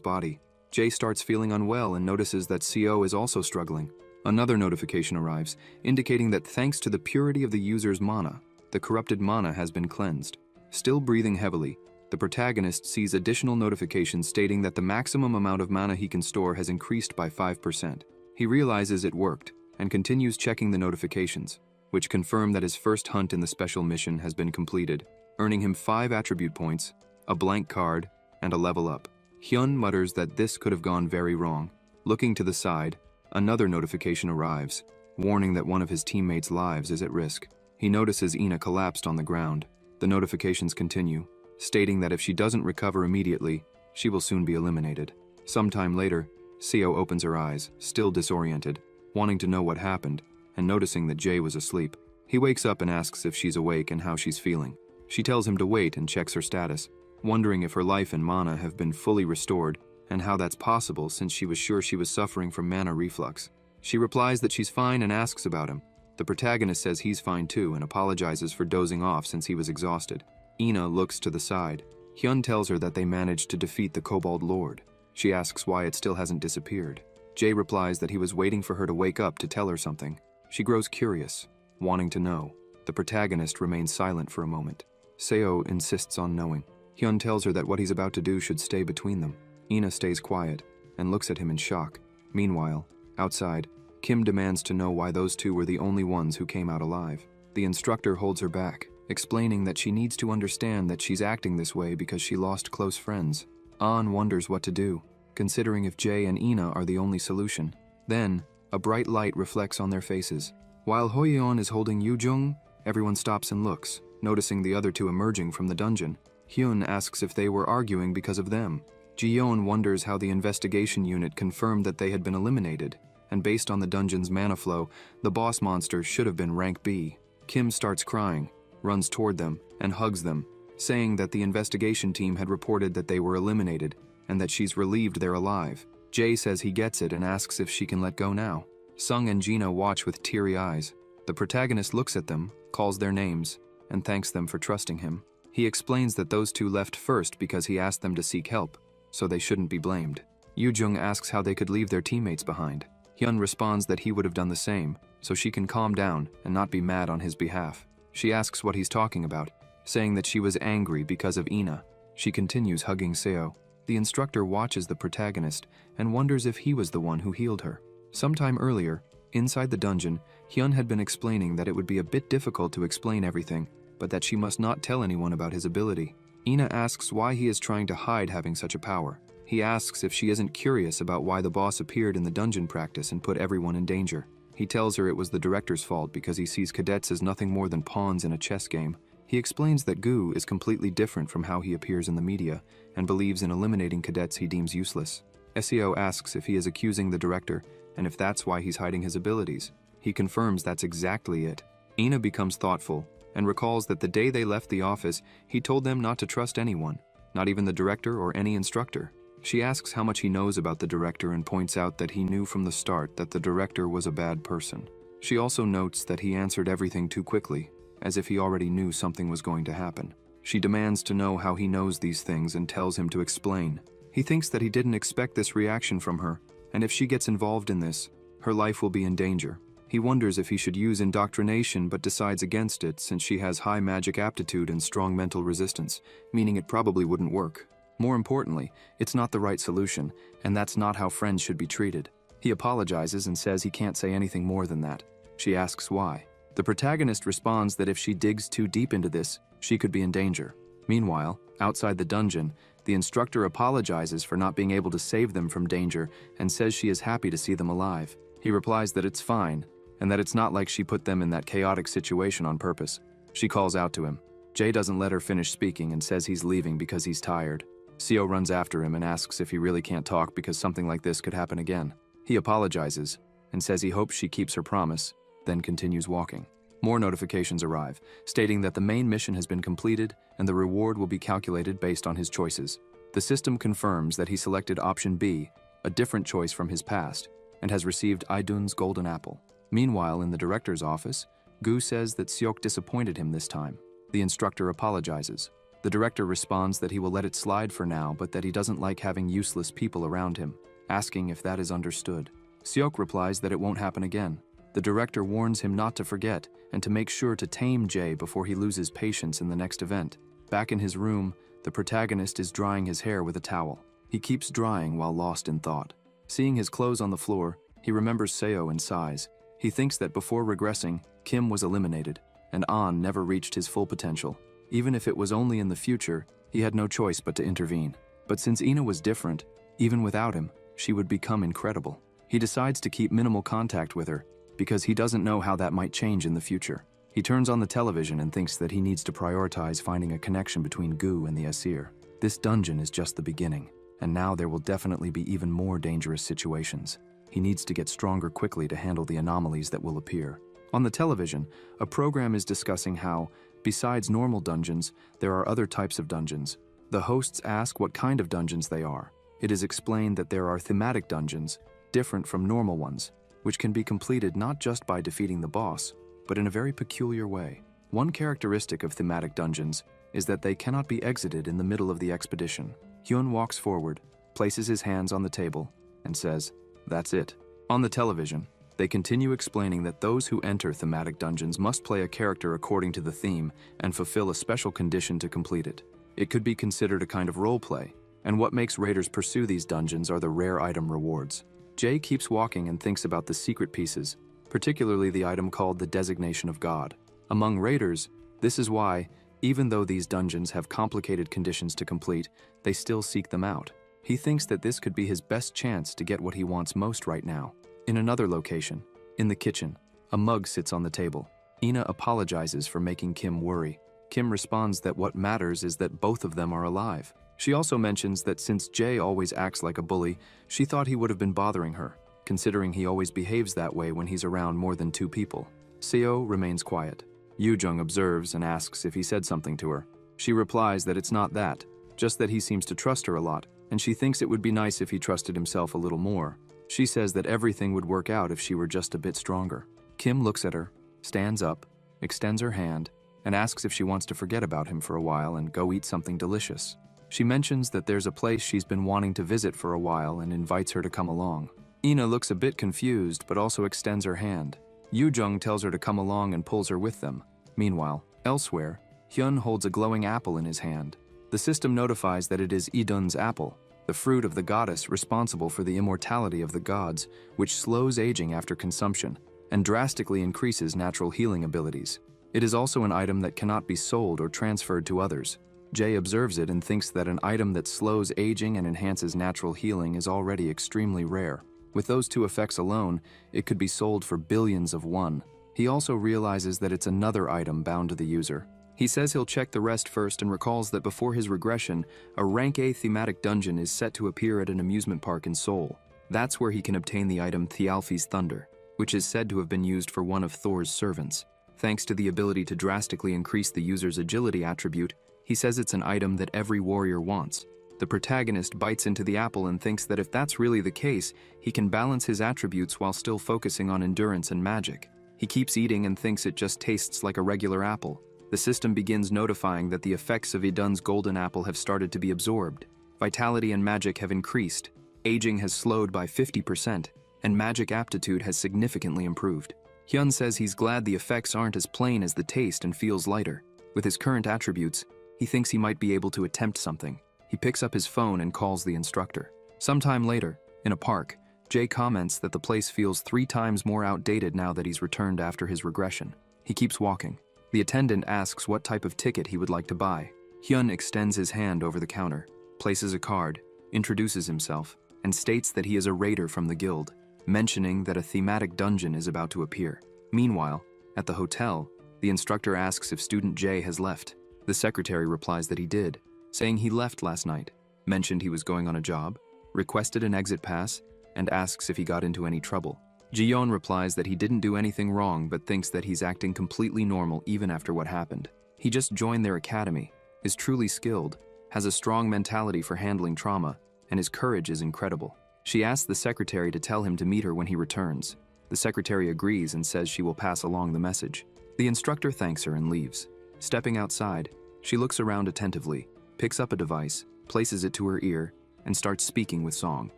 body. Jay starts feeling unwell and notices that Seo is also struggling. Another notification arrives, indicating that thanks to the purity of the user's mana, the corrupted mana has been cleansed. Still breathing heavily, the protagonist sees additional notifications stating that the maximum amount of mana he can store has increased by 5%. He realizes it worked, and continues checking the notifications, which confirm that his first hunt in the special mission has been completed, earning him 5 attribute points, a blank card, and a level up. Hyun mutters that this could have gone very wrong. Looking to the side, another notification arrives, warning that one of his teammates' lives is at risk. He notices Ina collapsed on the ground. The notifications continue, stating that if she doesn't recover immediately, she will soon be eliminated. Sometime later, Seo opens her eyes, still disoriented, wanting to know what happened, and noticing that Jay was asleep. He wakes up and asks if she's awake and how she's feeling. She tells him to wait and checks her status, wondering if her life and mana have been fully restored, and how that's possible since she was sure she was suffering from mana reflux. She replies that she's fine and asks about him. The protagonist says he's fine too and apologizes for dozing off since he was exhausted. Ina looks to the side. Hyun tells her that they managed to defeat the Kobold Lord. She asks why it still hasn't disappeared. Jay replies that he was waiting for her to wake up to tell her something. She grows curious, wanting to know. The protagonist remains silent for a moment. Seo insists on knowing. Hyun tells her that what he's about to do should stay between them. Ina stays quiet and looks at him in shock. Meanwhile, outside, Kim demands to know why those two were the only ones who came out alive. The instructor holds her back, explaining that she needs to understand that she's acting this way because she lost close friends. An wonders what to do, considering if Jay and Ina are the only solution. Then, a bright light reflects on their faces. While Hoyeon is holding Yoo-jung, everyone stops and looks, noticing the other two emerging from the dungeon. Hyun asks if they were arguing because of them. Ji-yeon wonders how the investigation unit confirmed that they had been eliminated, and based on the dungeon's mana flow, the boss monster should have been rank B. Kim starts crying, runs toward them, and hugs them, saying that the investigation team had reported that they were eliminated, and that she's relieved they're alive. Jay says he gets it and asks if she can let go now. Sung and Gina watch with teary eyes. The protagonist looks at them, calls their names, and thanks them for trusting him. He explains that those two left first because he asked them to seek help, so they shouldn't be blamed. Yoo-jung asks how they could leave their teammates behind. Hyun responds that he would have done the same, so she can calm down and not be mad on his behalf. She asks what he's talking about, saying that she was angry because of Ina. She continues hugging Seo. The instructor watches the protagonist and wonders if he was the one who healed her. Sometime earlier, Inside the dungeon, Hyun had been explaining that it would be a bit difficult to explain everything, but that she must not tell anyone about his ability. Ina asks why he is trying to hide having such a power. He asks if she isn't curious about why the boss appeared in the dungeon practice and put everyone in danger. He tells her it was the director's fault because he sees cadets as nothing more than pawns in a chess game. He explains that Gu is completely different from how he appears in the media and believes in eliminating cadets he deems useless. SEO asks if he is accusing the director and if that's why he's hiding his abilities. He confirms that's exactly it. Ina becomes thoughtful and recalls that the day they left the office, he told them not to trust anyone, not even the director or any instructor. She asks how much he knows about the director and points out that he knew from the start that the director was a bad person. She also notes that he answered everything too quickly, as if he already knew something was going to happen. She demands to know how he knows these things and tells him to explain. He thinks that he didn't expect this reaction from her, and if she gets involved in this, her life will be in danger. He wonders if he should use indoctrination but decides against it since she has high magic aptitude and strong mental resistance, meaning it probably wouldn't work. More importantly, it's not the right solution, and that's not how friends should be treated. He apologizes and says he can't say anything more than that. She asks why. The protagonist responds that if she digs too deep into this, she could be in danger. Meanwhile, outside the dungeon, the instructor apologizes for not being able to save them from danger and says she is happy to see them alive. He replies that it's fine, and that it's not like she put them in that chaotic situation on purpose. She calls out to him. Jay doesn't let her finish speaking and says he's leaving because he's tired. Seo runs after him and asks if he really can't talk because something like this could happen again. He apologizes and says he hopes she keeps her promise, then continues walking. More notifications arrive, stating that the main mission has been completed and the reward will be calculated based on his choices. The system confirms that he selected option B, a different choice from his past, and has received Idun's golden apple. Meanwhile, in the director's office, Gu says that Seok disappointed him this time. The instructor apologizes. The director responds that he will let it slide for now, but that he doesn't like having useless people around him, asking if that is understood. Seok replies that it won't happen again. The director warns him not to forget and to make sure to tame Jay before he loses patience in the next event. Back in his room, the protagonist is drying his hair with a towel. He keeps drying while lost in thought. Seeing his clothes on the floor, he remembers Seo and sighs. He thinks that before regressing, Kim was eliminated, and An never reached his full potential. Even if it was only in the future, he had no choice but to intervene. But since Ina was different, even without him, she would become incredible. He decides to keep minimal contact with her, because he doesn't know how that might change in the future. He turns on the television and thinks that he needs to prioritize finding a connection between Gu and the Asir. This dungeon is just the beginning, and now there will definitely be even more dangerous situations. He needs to get stronger quickly to handle the anomalies that will appear. On the television, a program is discussing how, besides normal dungeons, there are other types of dungeons. The hosts ask what kind of dungeons they are. It is explained that there are thematic dungeons, different from normal ones, which can be completed not just by defeating the boss, but in a very peculiar way. One characteristic of thematic dungeons is that they cannot be exited in the middle of the expedition. Hyun walks forward, places his hands on the table, and says, "That's it." On the television, they continue explaining that those who enter thematic dungeons must play a character according to the theme and fulfill a special condition to complete it. It could be considered a kind of role play, and what makes raiders pursue these dungeons are the rare item rewards. Jay keeps walking and thinks about the secret pieces, particularly the item called the Designation of God. Among raiders, this is why, even though these dungeons have complicated conditions to complete, they still seek them out. He thinks that this could be his best chance to get what he wants most right now. In another location, in the kitchen, a mug sits on the table. Ina apologizes for making Kim worry. Kim responds that what matters is that both of them are alive. She also mentions that since Jay always acts like a bully, she thought he would have been bothering her, considering he always behaves that way when he's around more than two people. Seo remains quiet. Yoo-jung observes and asks if he said something to her. She replies that it's not that, just that he seems to trust her a lot, and she thinks it would be nice if he trusted himself a little more. She says that everything would work out if she were just a bit stronger. Kim looks at her, stands up, extends her hand, and asks if she wants to forget about him for a while and go eat something delicious. She mentions that there's a place she's been wanting to visit for a while and invites her to come along. Ina looks a bit confused but also extends her hand. Yoo-jung tells her to come along and pulls her with them. Meanwhile, elsewhere, Hyun holds a glowing apple in his hand. The system notifies that it is Idun's apple. the fruit of the goddess responsible for the immortality of the gods, which slows aging after consumption and drastically increases natural healing abilities. It is also an item that cannot be sold or transferred to others. Jay observes it and thinks that an item that slows aging and enhances natural healing is already extremely rare. With those two effects alone, it could be sold for billions of won. He also realizes that it's another item bound to the user. He says he'll check the rest first and recalls that before his regression, a rank A thematic dungeon is set to appear at an amusement park in Seoul. That's where he can obtain the item Thialfi's Thunder, which is said to have been used for one of Thor's servants. Thanks to the ability to drastically increase the user's agility attribute, he says it's an item that every warrior wants. The protagonist bites into the apple and thinks that if that's really the case, he can balance his attributes while still focusing on endurance and magic. He keeps eating and thinks it just tastes like a regular apple. The system begins notifying that the effects of Idun's golden apple have started to be absorbed. Vitality and magic have increased, aging has slowed by 50%, and magic aptitude has significantly improved. Hyun says he's glad the effects aren't as plain as the taste and feels lighter. With his current attributes, he thinks he might be able to attempt something. He picks up his phone and calls the instructor. Sometime later, in a park, Jay comments that the place feels 3 times more outdated now that he's returned after his regression. He keeps walking. The attendant asks what type of ticket he would like to buy. Hyun extends his hand over the counter, places a card, introduces himself, and states that he is a raider from the guild, mentioning that a thematic dungeon is about to appear. Meanwhile, at the hotel, the instructor asks if student Jay has left. The secretary replies that he did, saying he left last night, mentioned he was going on a job, requested an exit pass, and asks if he got into any trouble. Ji-yeon replies that he didn't do anything wrong but thinks that he's acting completely normal even after what happened. He just joined their academy, is truly skilled, has a strong mentality for handling trauma, and his courage is incredible. She asks the secretary to tell him to meet her when he returns. The secretary agrees and says she will pass along the message. The instructor thanks her and leaves. Stepping outside, she looks around attentively, picks up a device, places it to her ear, and starts speaking with Song,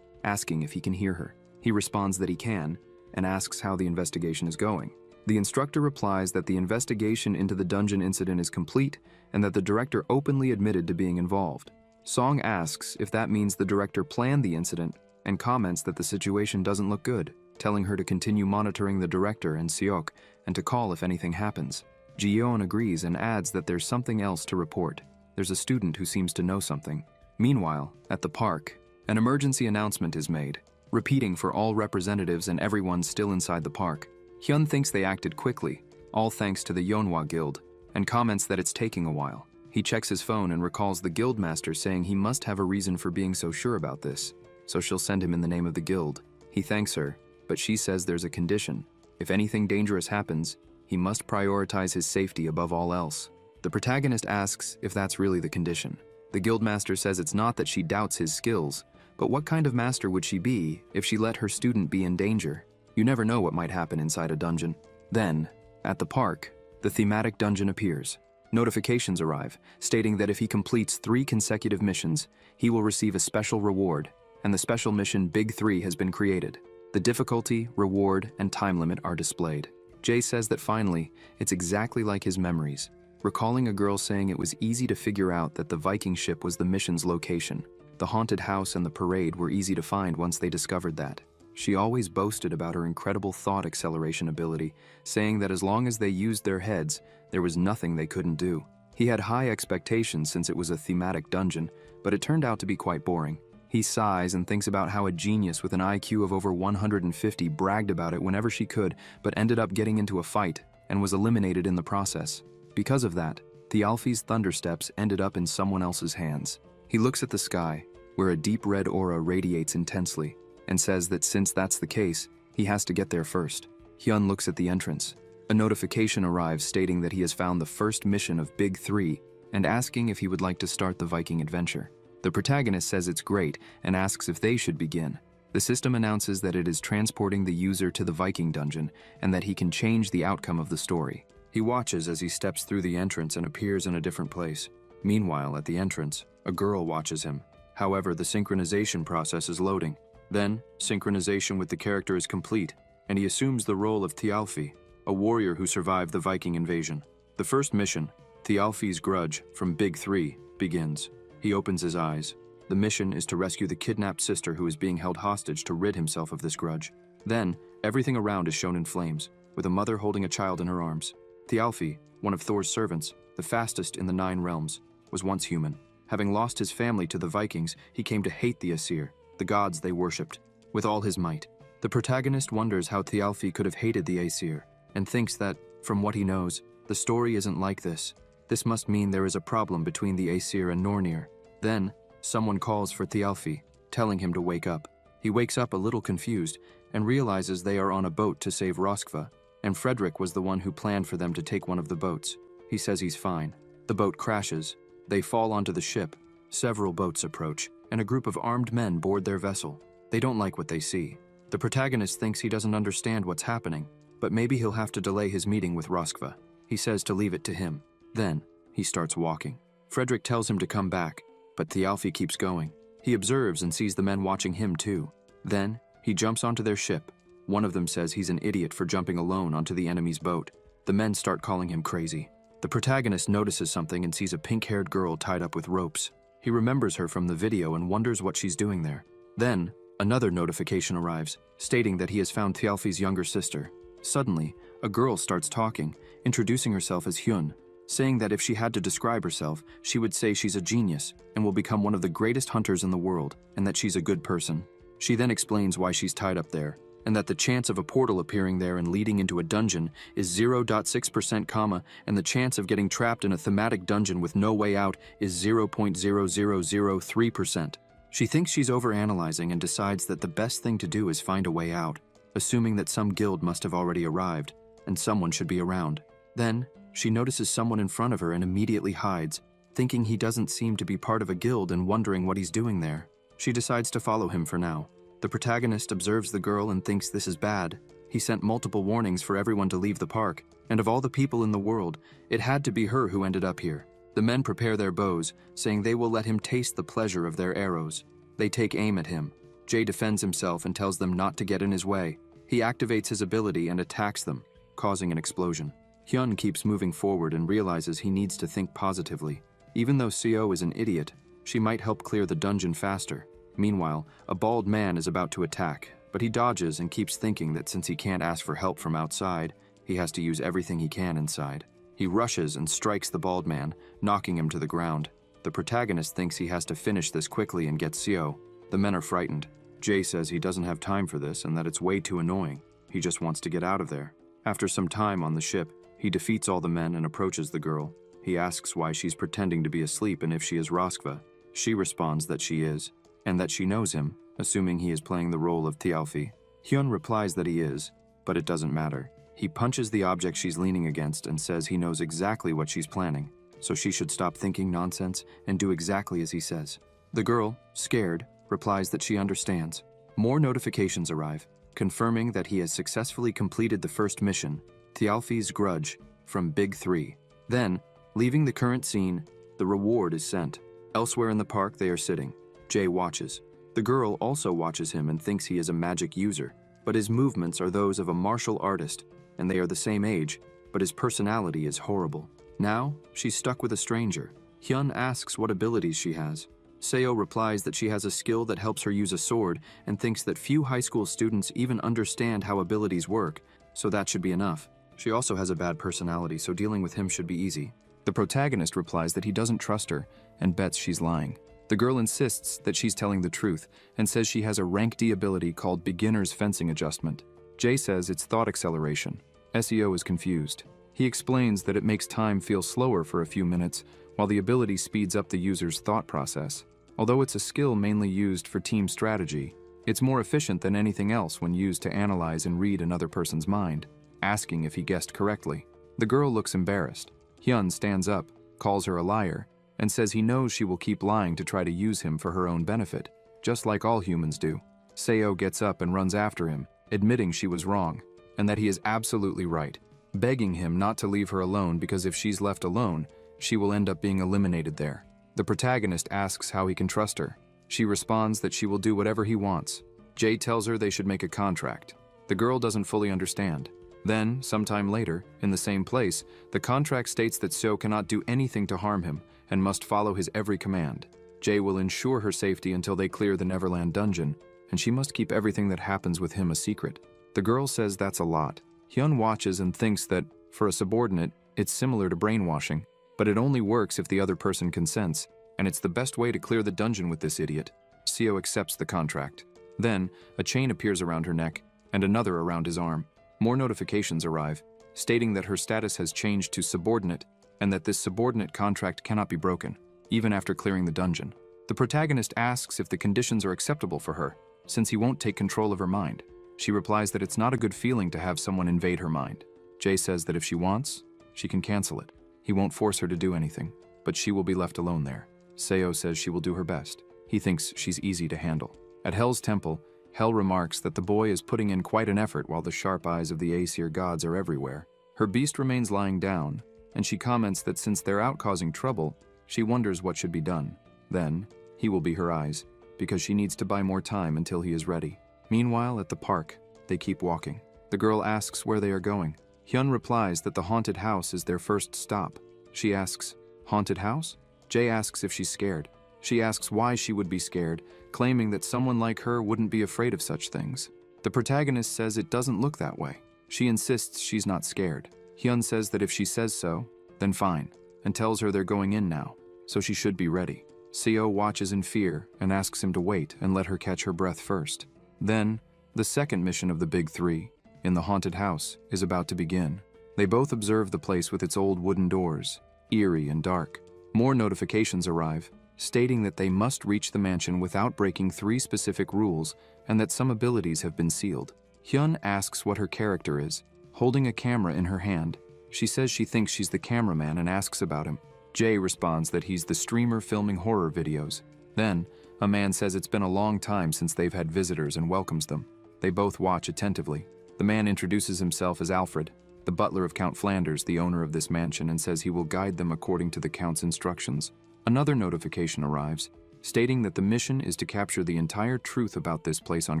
asking if he can hear her. He responds that he can, and asks how the investigation is going. The instructor replies that the investigation into the dungeon incident is complete and that the director openly admitted to being involved. Song asks if that means the director planned the incident and comments that the situation doesn't look good, telling her to continue monitoring the director and Seok and to call if anything happens. Ji-yeon agrees and adds that there's something else to report. There's a student who seems to know something. Meanwhile, at the park, an emergency announcement is made, repeating for all representatives and everyone still inside the park. Hyun thinks they acted quickly, all thanks to the Yeonhwa Guild, and comments that it's taking a while. He checks his phone and recalls the guildmaster saying he must have a reason for being so sure about this, so she'll send him in the name of the guild. He thanks her, but she says there's a condition. If anything dangerous happens, he must prioritize his safety above all else. The protagonist asks if that's really the condition. The guildmaster says it's not that she doubts his skills, but what kind of master would she be if she let her student be in danger? You never know what might happen inside a dungeon. Then, at the park, the thematic dungeon appears. Notifications arrive, stating that if he completes 3 consecutive missions, he will receive a special reward, and the special mission Big 3 has been created. The difficulty, reward, and time limit are displayed. Jay says that finally, it's exactly like his memories, recalling a girl saying it was easy to figure out that the Viking ship was the mission's location. The haunted house and the parade were easy to find once they discovered that. She always boasted about her incredible thought acceleration ability, saying that as long as they used their heads, there was nothing they couldn't do. He had high expectations since it was a thematic dungeon, but it turned out to be quite boring. He sighs and thinks about how a genius with an IQ of over 150 bragged about it whenever she could, but ended up getting into a fight and was eliminated in the process. Because of that, Thialfi's Thundersteps ended up in someone else's hands. He looks at the sky, where a deep red aura radiates intensely, and says that since that's the case, he has to get there first. Hyun looks at the entrance. A notification arrives stating that he has found the first mission of Big 3 and asking if he would like to start the Viking adventure. The protagonist says it's great and asks if they should begin. The system announces that it is transporting the user to the Viking dungeon and that he can change the outcome of the story. He watches as he steps through the entrance and appears in a different place. Meanwhile, at the entrance, a girl watches him. However, the synchronization process is loading. Then, synchronization with the character is complete, and he assumes the role of Thialfi, a warrior who survived the Viking invasion. The first mission, Thialfi's Grudge from Big 3, begins. He opens his eyes, The mission is to rescue the kidnapped sister who is being held hostage to rid himself of this grudge. Then, everything around is shown in flames, with a mother holding a child in her arms. Thialfi, one of Thor's servants, the fastest in the 9 realms, was once human. Having lost his family to the Vikings, he came to hate the Aesir, the gods they worshipped, with all his might. The protagonist wonders how Thialfi could have hated the Aesir, and thinks that, from what he knows, the story isn't like this. This must mean there is a problem between the Aesir and Nornir. Then, someone calls for Thialfi, telling him to wake up. He wakes up a little confused, and realizes they are on a boat to save Roskva, and Frederick was the one who planned for them to take one of the boats. He says he's fine. The boat crashes. They fall onto the ship. Several boats approach, and a group of armed men board their vessel. They don't like what they see. The protagonist thinks he doesn't understand what's happening, but maybe he'll have to delay his meeting with Roskva. He says to leave it to him. Then, he starts walking. Frederick tells him to come back, but Thialfi keeps going. He observes and sees the men watching him too. Then, he jumps onto their ship. One of them says he's an idiot for jumping alone onto the enemy's boat. The men start calling him crazy. The protagonist notices something and sees a pink-haired girl tied up with ropes. He remembers her from the video and wonders what she's doing there. Then, another notification arrives, stating that he has found Thialfi's younger sister. Suddenly, a girl starts talking, introducing herself as Hyun, saying that if she had to describe herself, she would say she's a genius and will become one of the greatest hunters in the world, and that she's a good person. She then explains why she's tied up there, and that the chance of a portal appearing there and leading into a dungeon is 0.6%, and the chance of getting trapped in a thematic dungeon with no way out is 0.0003%. She thinks she's overanalyzing and decides that the best thing to do is find a way out, assuming that some guild must have already arrived, and someone should be around. Then, she notices someone in front of her and immediately hides, thinking he doesn't seem to be part of a guild and wondering what he's doing there. She decides to follow him for now. The protagonist observes the girl and thinks this is bad. He sent multiple warnings for everyone to leave the park, and of all the people in the world, it had to be her who ended up here. The men prepare their bows, saying they will let him taste the pleasure of their arrows. They take aim at him. Jay defends himself and tells them not to get in his way. He activates his ability and attacks them, causing an explosion. Hyun keeps moving forward and realizes he needs to think positively. Even though Seo is an idiot, she might help clear the dungeon faster. Meanwhile, a bald man is about to attack, but he dodges and keeps thinking that since he can't ask for help from outside, he has to use everything he can inside. He rushes and strikes the bald man, knocking him to the ground. The protagonist thinks he has to finish this quickly and get Seo. The men are frightened. Jay says he doesn't have time for this and that it's way too annoying. He just wants to get out of there. After some time on the ship, he defeats all the men and approaches the girl. He asks why she's pretending to be asleep and if she is Roskva. She responds that she is, and that she knows him, assuming he is playing the role of Thialfi. Hyun replies that he is, but it doesn't matter. He punches the object she's leaning against and says he knows exactly what she's planning, so she should stop thinking nonsense and do exactly as he says. The girl, scared, replies that she understands. More notifications arrive, confirming that he has successfully completed the first mission, Thialfi's Grudge, from Big 3. Then, leaving the current scene, the reward is sent. Elsewhere in the park they are sitting. Jay watches. The girl also watches him and thinks he is a magic user, but his movements are those of a martial artist, and they are the same age, but his personality is horrible. Now, she's stuck with a stranger. Hyun asks what abilities she has. Seo replies that she has a skill that helps her use a sword and thinks that few high school students even understand how abilities work, so that should be enough. She also has a bad personality, so dealing with him should be easy. The protagonist replies that he doesn't trust her and bets she's lying. The girl insists that she's telling the truth and says she has a rank D ability called Beginner's Fencing Adjustment. Jay says it's thought acceleration. SEO is confused. He explains that it makes time feel slower for a few minutes, while the ability speeds up the user's thought process. Although it's a skill mainly used for team strategy, it's more efficient than anything else when used to analyze and read another person's mind, asking if he guessed correctly. The girl looks embarrassed. Hyun stands up, calls her a liar, and says he knows she will keep lying to try to use him for her own benefit, just like all humans do. Seo gets up and runs after him, admitting she was wrong, and that he is absolutely right, begging him not to leave her alone because if she's left alone, she will end up being eliminated there. The protagonist asks how he can trust her. She responds that she will do whatever he wants. Jay tells her they should make a contract. The girl doesn't fully understand. Then, sometime later, in the same place, the contract states that Seo cannot do anything to harm him and must follow his every command. Jae will ensure her safety until they clear the Neverland dungeon, and she must keep everything that happens with him a secret. The girl says that's a lot. Hyun watches and thinks that, for a subordinate, it's similar to brainwashing, but it only works if the other person consents, and it's the best way to clear the dungeon with this idiot. Seo accepts the contract. Then, a chain appears around her neck, and another around his arm. More notifications arrive, stating that her status has changed to subordinate, and that this subordinate contract cannot be broken, even after clearing the dungeon. The protagonist asks if the conditions are acceptable for her, since he won't take control of her mind. She replies that it's not a good feeling to have someone invade her mind. Jae says that if she wants, she can cancel it. He won't force her to do anything, but she will be left alone there. Seo says she will do her best. He thinks she's easy to handle. At Hel's temple, Hel remarks that the boy is putting in quite an effort while the sharp eyes of the Aesir gods are everywhere. Her beast remains lying down, and she comments that since they're out causing trouble, she wonders what should be done. Then, he will be her eyes, because she needs to buy more time until he is ready. Meanwhile, at the park, they keep walking. The girl asks where they are going. Hyun replies that the haunted house is their first stop. She asks, "Haunted house?" Jae asks if she's scared. She asks why she would be scared, claiming that someone like her wouldn't be afraid of such things. The protagonist says it doesn't look that way. She insists she's not scared. Hyun says that if she says so, then fine, and tells her they're going in now, so she should be ready. Seo watches in fear and asks him to wait and let her catch her breath first. Then, the second mission of the Big Three, in the haunted house, is about to begin. They both observe the place with its old wooden doors, eerie and dark. More notifications arrive, stating that they must reach the mansion without breaking 3 specific rules and that some abilities have been sealed. Hyun asks what her character is, holding a camera in her hand. She says she thinks she's the cameraman and asks about him. Jae responds that he's the streamer filming horror videos. Then, a man says it's been a long time since they've had visitors and welcomes them. They both watch attentively. The man introduces himself as Alfred, the butler of Count Flanders, the owner of this mansion, and says he will guide them according to the Count's instructions. Another notification arrives, stating that the mission is to capture the entire truth about this place on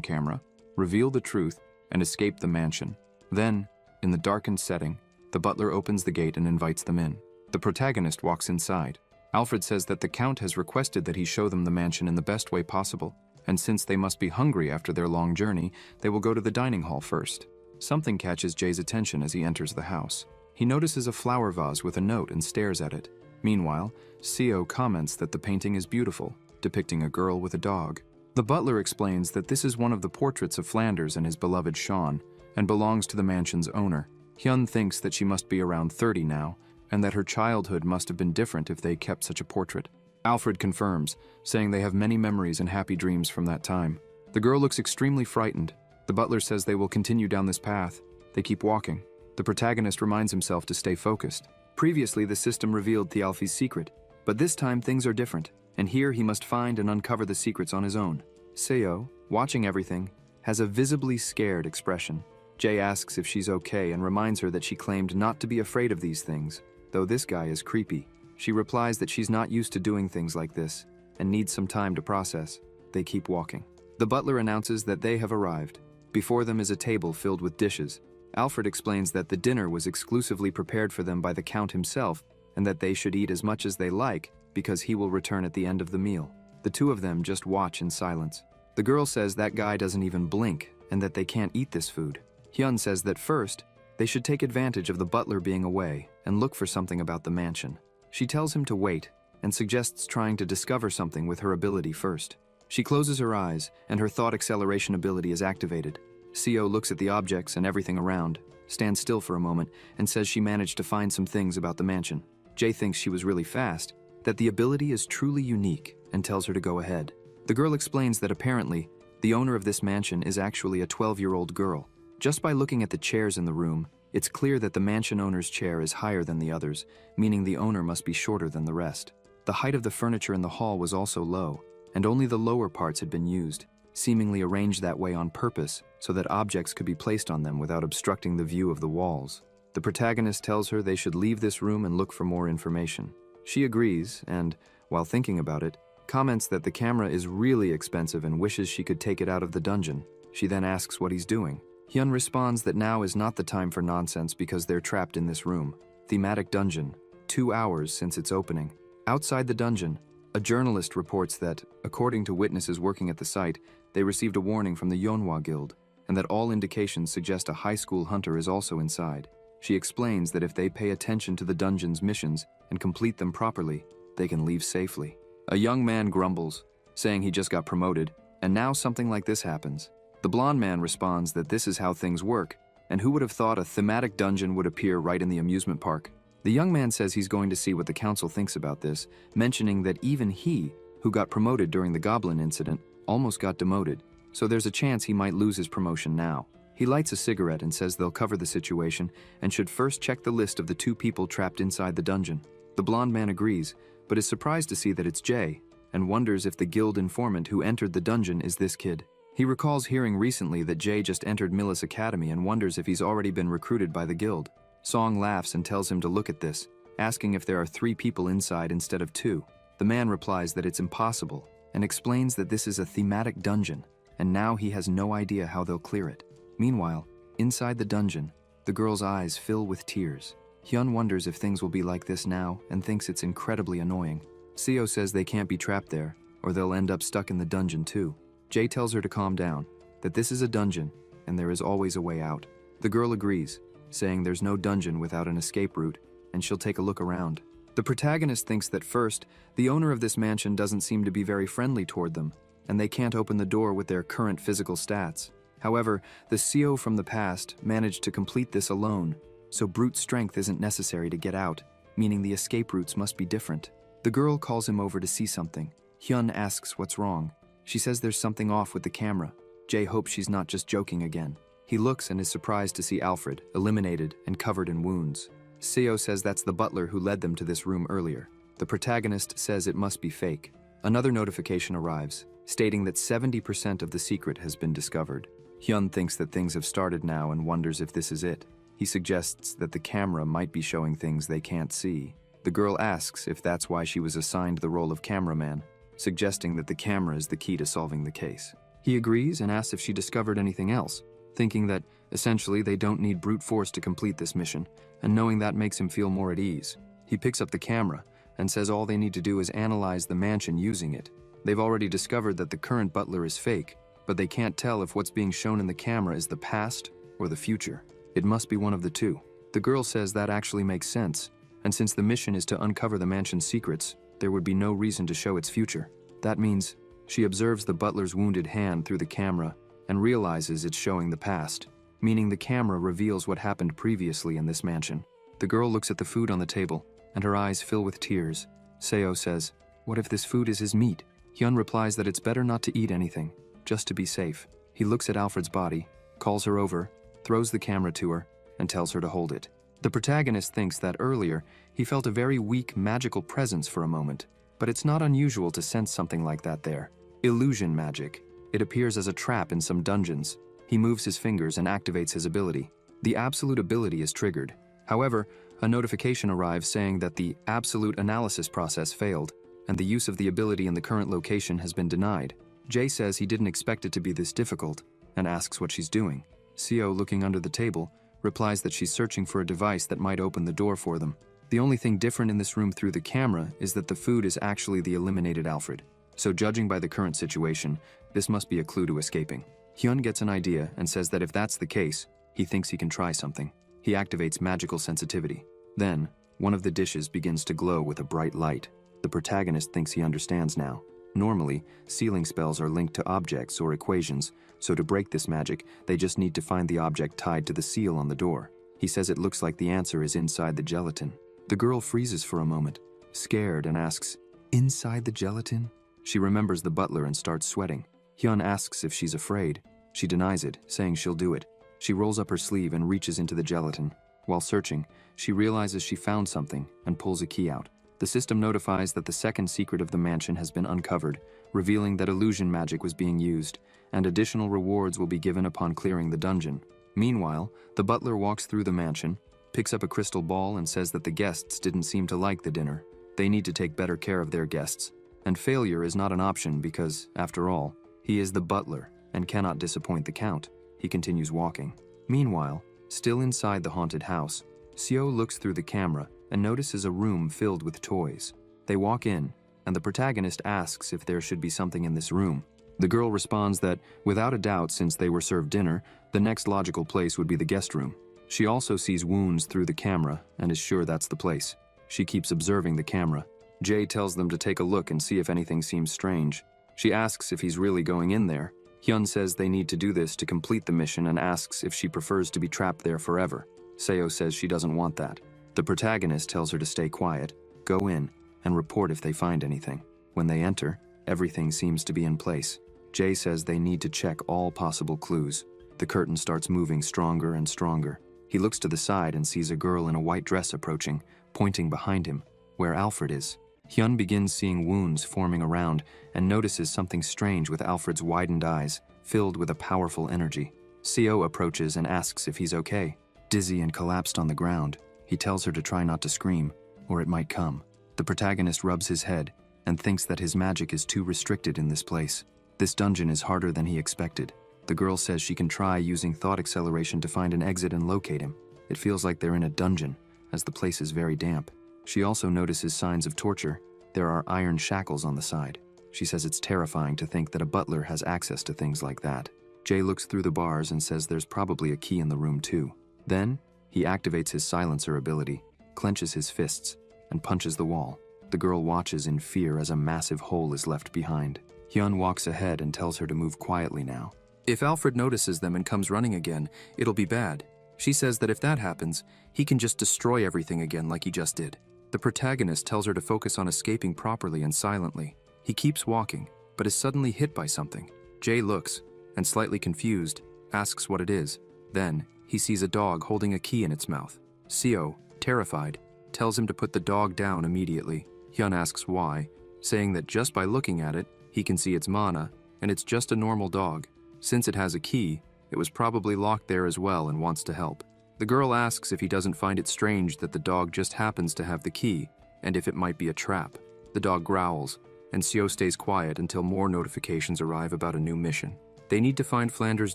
camera, reveal the truth, and escape the mansion. Then, in the darkened setting, the butler opens the gate and invites them in. The protagonist walks inside. Alfred says that the Count has requested that he show them the mansion in the best way possible, and since they must be hungry after their long journey, they will go to the dining hall first. Something catches Jae's attention as he enters the house. He notices a flower vase with a note and stares at it. Meanwhile, Seo comments that the painting is beautiful, depicting a girl with a dog. The butler explains that this is one of the portraits of Flanders and his beloved Sean, and belongs to the mansion's owner. Hyun thinks that she must be around 30 now, and that her childhood must have been different if they kept such a portrait. Alfred confirms, saying they have many memories and happy dreams from that time. The girl looks extremely frightened. The butler says they will continue down this path. They keep walking. The protagonist reminds himself to stay focused. Previously, the system revealed Thialfi's secret, but this time things are different, and here he must find and uncover the secrets on his own. Seo, watching everything, has a visibly scared expression. Jae asks if she's okay and reminds her that she claimed not to be afraid of these things, though this guy is creepy. She replies that she's not used to doing things like this and needs some time to process. They keep walking. The butler announces that they have arrived. Before them is a table filled with dishes. Alfred explains that the dinner was exclusively prepared for them by the Count himself and that they should eat as much as they like because he will return at the end of the meal. The two of them just watch in silence. The girl says that guy doesn't even blink and that they can't eat this food. Hyun says that first, they should take advantage of the butler being away and look for something about the mansion. She tells him to wait and suggests trying to discover something with her ability first. She closes her eyes and her thought acceleration ability is activated. Seo looks at the objects and everything around, stands still for a moment, and says she managed to find some things about the mansion. Jae thinks she was really fast, that the ability is truly unique, and tells her to go ahead. The girl explains that apparently, the owner of this mansion is actually a 12-year-old girl. Just by looking at the chairs in the room, it's clear that the mansion owner's chair is higher than the others, meaning the owner must be shorter than the rest. The height of the furniture in the hall was also low, and only the lower parts had been used, seemingly arranged that way on purpose so that objects could be placed on them without obstructing the view of the walls. The protagonist tells her they should leave this room and look for more information. She agrees and, while thinking about it, comments that the camera is really expensive and wishes she could take it out of the dungeon. She then asks what he's doing. Hyun responds that now is not the time for nonsense because they're trapped in this room. Thematic dungeon. 2 hours since its opening. Outside the dungeon, A journalist reports that, according to witnesses working at the site, they received a warning from the Yonhwa Guild, and that all indications suggest a high school hunter is also inside. She explains that if they pay attention to the dungeon's missions and complete them properly, they can leave safely. A young man grumbles, saying he just got promoted, and now something like this happens. The blonde man responds that this is how things work, and who would have thought a thematic dungeon would appear right in the amusement park? The young man says he's going to see what the council thinks about this, mentioning that even he, who got promoted during the goblin incident, almost got demoted, so there's a chance he might lose his promotion now. He lights a cigarette and says they'll cover the situation and should first check the list of the 2 people trapped inside the dungeon. The blonde man agrees, but is surprised to see that it's Jay, and wonders if the guild informant who entered the dungeon is this kid. He recalls hearing recently that Jay just entered Millis Academy and wonders if he's already been recruited by the guild. Song laughs and tells him to look at this, asking if there are 3 people inside instead of 2. The man replies that it's impossible, and explains that this is a thematic dungeon, and now he has no idea how they'll clear it. Meanwhile, inside the dungeon, the girl's eyes fill with tears. Hyun wonders if things will be like this now and thinks it's incredibly annoying. Seo says they can't be trapped there, or they'll end up stuck in the dungeon too. Jay tells her to calm down, that this is a dungeon, and there is always a way out. The girl agrees, saying there's no dungeon without an escape route, and she'll take a look around. The protagonist thinks that first, the owner of this mansion doesn't seem to be very friendly toward them, and they can't open the door with their current physical stats. However, the Seo from the past managed to complete this alone, so brute strength isn't necessary to get out, meaning the escape routes must be different. The girl calls him over to see something. Hyun asks what's wrong. She says there's something off with the camera. Jay hopes she's not just joking again. He looks and is surprised to see Alfred, eliminated and covered in wounds. Seo says that's the butler who led them to this room earlier. The protagonist says it must be fake. Another notification arrives, stating that 70% of the secret has been discovered. Hyun thinks that things have started now and wonders if this is it. He suggests that the camera might be showing things they can't see. The girl asks if that's why she was assigned the role of cameraman, suggesting that the camera is the key to solving the case. He agrees and asks if she discovered anything else, thinking that, essentially, they don't need brute force to complete this mission, and knowing that makes him feel more at ease. He picks up the camera and says all they need to do is analyze the mansion using it. They've already discovered that the current butler is fake, but they can't tell if what's being shown in the camera is the past or the future. It must be one of the two. The girl says that actually makes sense, and since the mission is to uncover the mansion's secrets, there would be no reason to show its future. That means she observes the butler's wounded hand through the camera and realizes it's showing the past, meaning the camera reveals what happened previously in this mansion. The girl looks at the food on the table, and her eyes fill with tears. Seo says, "What if this food is his meat?" Hyun replies that it's better not to eat anything, just to be safe. He looks at Alfred's body, calls her over, throws the camera to her, and tells her to hold it. The protagonist thinks that earlier, he felt a very weak magical presence for a moment, but it's not unusual to sense something like that there. Illusion magic. It appears as a trap in some dungeons. He moves his fingers and activates his ability. The absolute ability is triggered. However, a notification arrives saying that the absolute analysis process failed, and the use of the ability in the current location has been denied. Jay says he didn't expect it to be this difficult, and asks what she's doing. Seo, looking under the table, replies that she's searching for a device that might open the door for them. The only thing different in this room through the camera is that the food is actually the eliminated Alfred. So judging by the current situation, this must be a clue to escaping. Hyun gets an idea and says that if that's the case, he thinks he can try something. He activates magical sensitivity. Then, one of the dishes begins to glow with a bright light. The protagonist thinks he understands now. Normally, sealing spells are linked to objects or equations, so to break this magic, they just need to find the object tied to the seal on the door. He says it looks like the answer is inside the gelatin. The girl freezes for a moment, scared, and asks, "Inside the gelatin?" She remembers the butler and starts sweating. Hyun asks if she's afraid. She denies it, saying she'll do it. She rolls up her sleeve and reaches into the gelatin. While searching, she realizes she found something and pulls a key out. The system notifies that the second secret of the mansion has been uncovered, revealing that illusion magic was being used, and additional rewards will be given upon clearing the dungeon. Meanwhile, the butler walks through the mansion, picks up a crystal ball and says that the guests didn't seem to like the dinner. They need to take better care of their guests, and failure is not an option because, after all, he is the butler and cannot disappoint the count. He continues walking. Meanwhile, still inside the haunted house, Seo looks through the camera and notices a room filled with toys. They walk in, and the protagonist asks if there should be something in this room. The girl responds that, without a doubt, since they were served dinner, the next logical place would be the guest room. She also sees wounds through the camera and is sure that's the place. She keeps observing the camera. Jay tells them to take a look and see if anything seems strange. She asks if he's really going in there. Hyun says they need to do this to complete the mission and asks if she prefers to be trapped there forever. Seo says she doesn't want that. The protagonist tells her to stay quiet, go in, and report if they find anything. When they enter, everything seems to be in place. Jay says they need to check all possible clues. The curtain starts moving stronger and stronger. He looks to the side and sees a girl in a white dress approaching, pointing behind him, where Alfred is. Hyun begins seeing wounds forming around and notices something strange with Alfred's widened eyes, filled with a powerful energy. Seo approaches and asks if he's okay. Dizzy and collapsed on the ground, he tells her to try not to scream, or it might come. The protagonist rubs his head and thinks that his magic is too restricted in this place. This dungeon is harder than he expected. The girl says she can try using thought acceleration to find an exit and locate him. It feels like they're in a dungeon, as the place is very damp. She also notices signs of torture. There are iron shackles on the side. She says it's terrifying to think that a butler has access to things like that. Jay looks through the bars and says there's probably a key in the room too. Then, he activates his silencer ability, clenches his fists, and punches the wall. The girl watches in fear as a massive hole is left behind. Hyun walks ahead and tells her to move quietly now. If Alfred notices them and comes running again, it'll be bad. She says that if that happens, he can just destroy everything again like he just did. The protagonist tells her to focus on escaping properly and silently. He keeps walking, but is suddenly hit by something. Jay looks, and slightly confused, asks what it is. Then, he sees a dog holding a key in its mouth. Seo, terrified, tells him to put the dog down immediately. Hyun asks why, saying that just by looking at it, he can see its mana, and it's just a normal dog. Since it has a key, it was probably locked there as well and wants to help. The girl asks if he doesn't find it strange that the dog just happens to have the key, and if it might be a trap. The dog growls, and Seo stays quiet until more notifications arrive about a new mission. They need to find Flanders'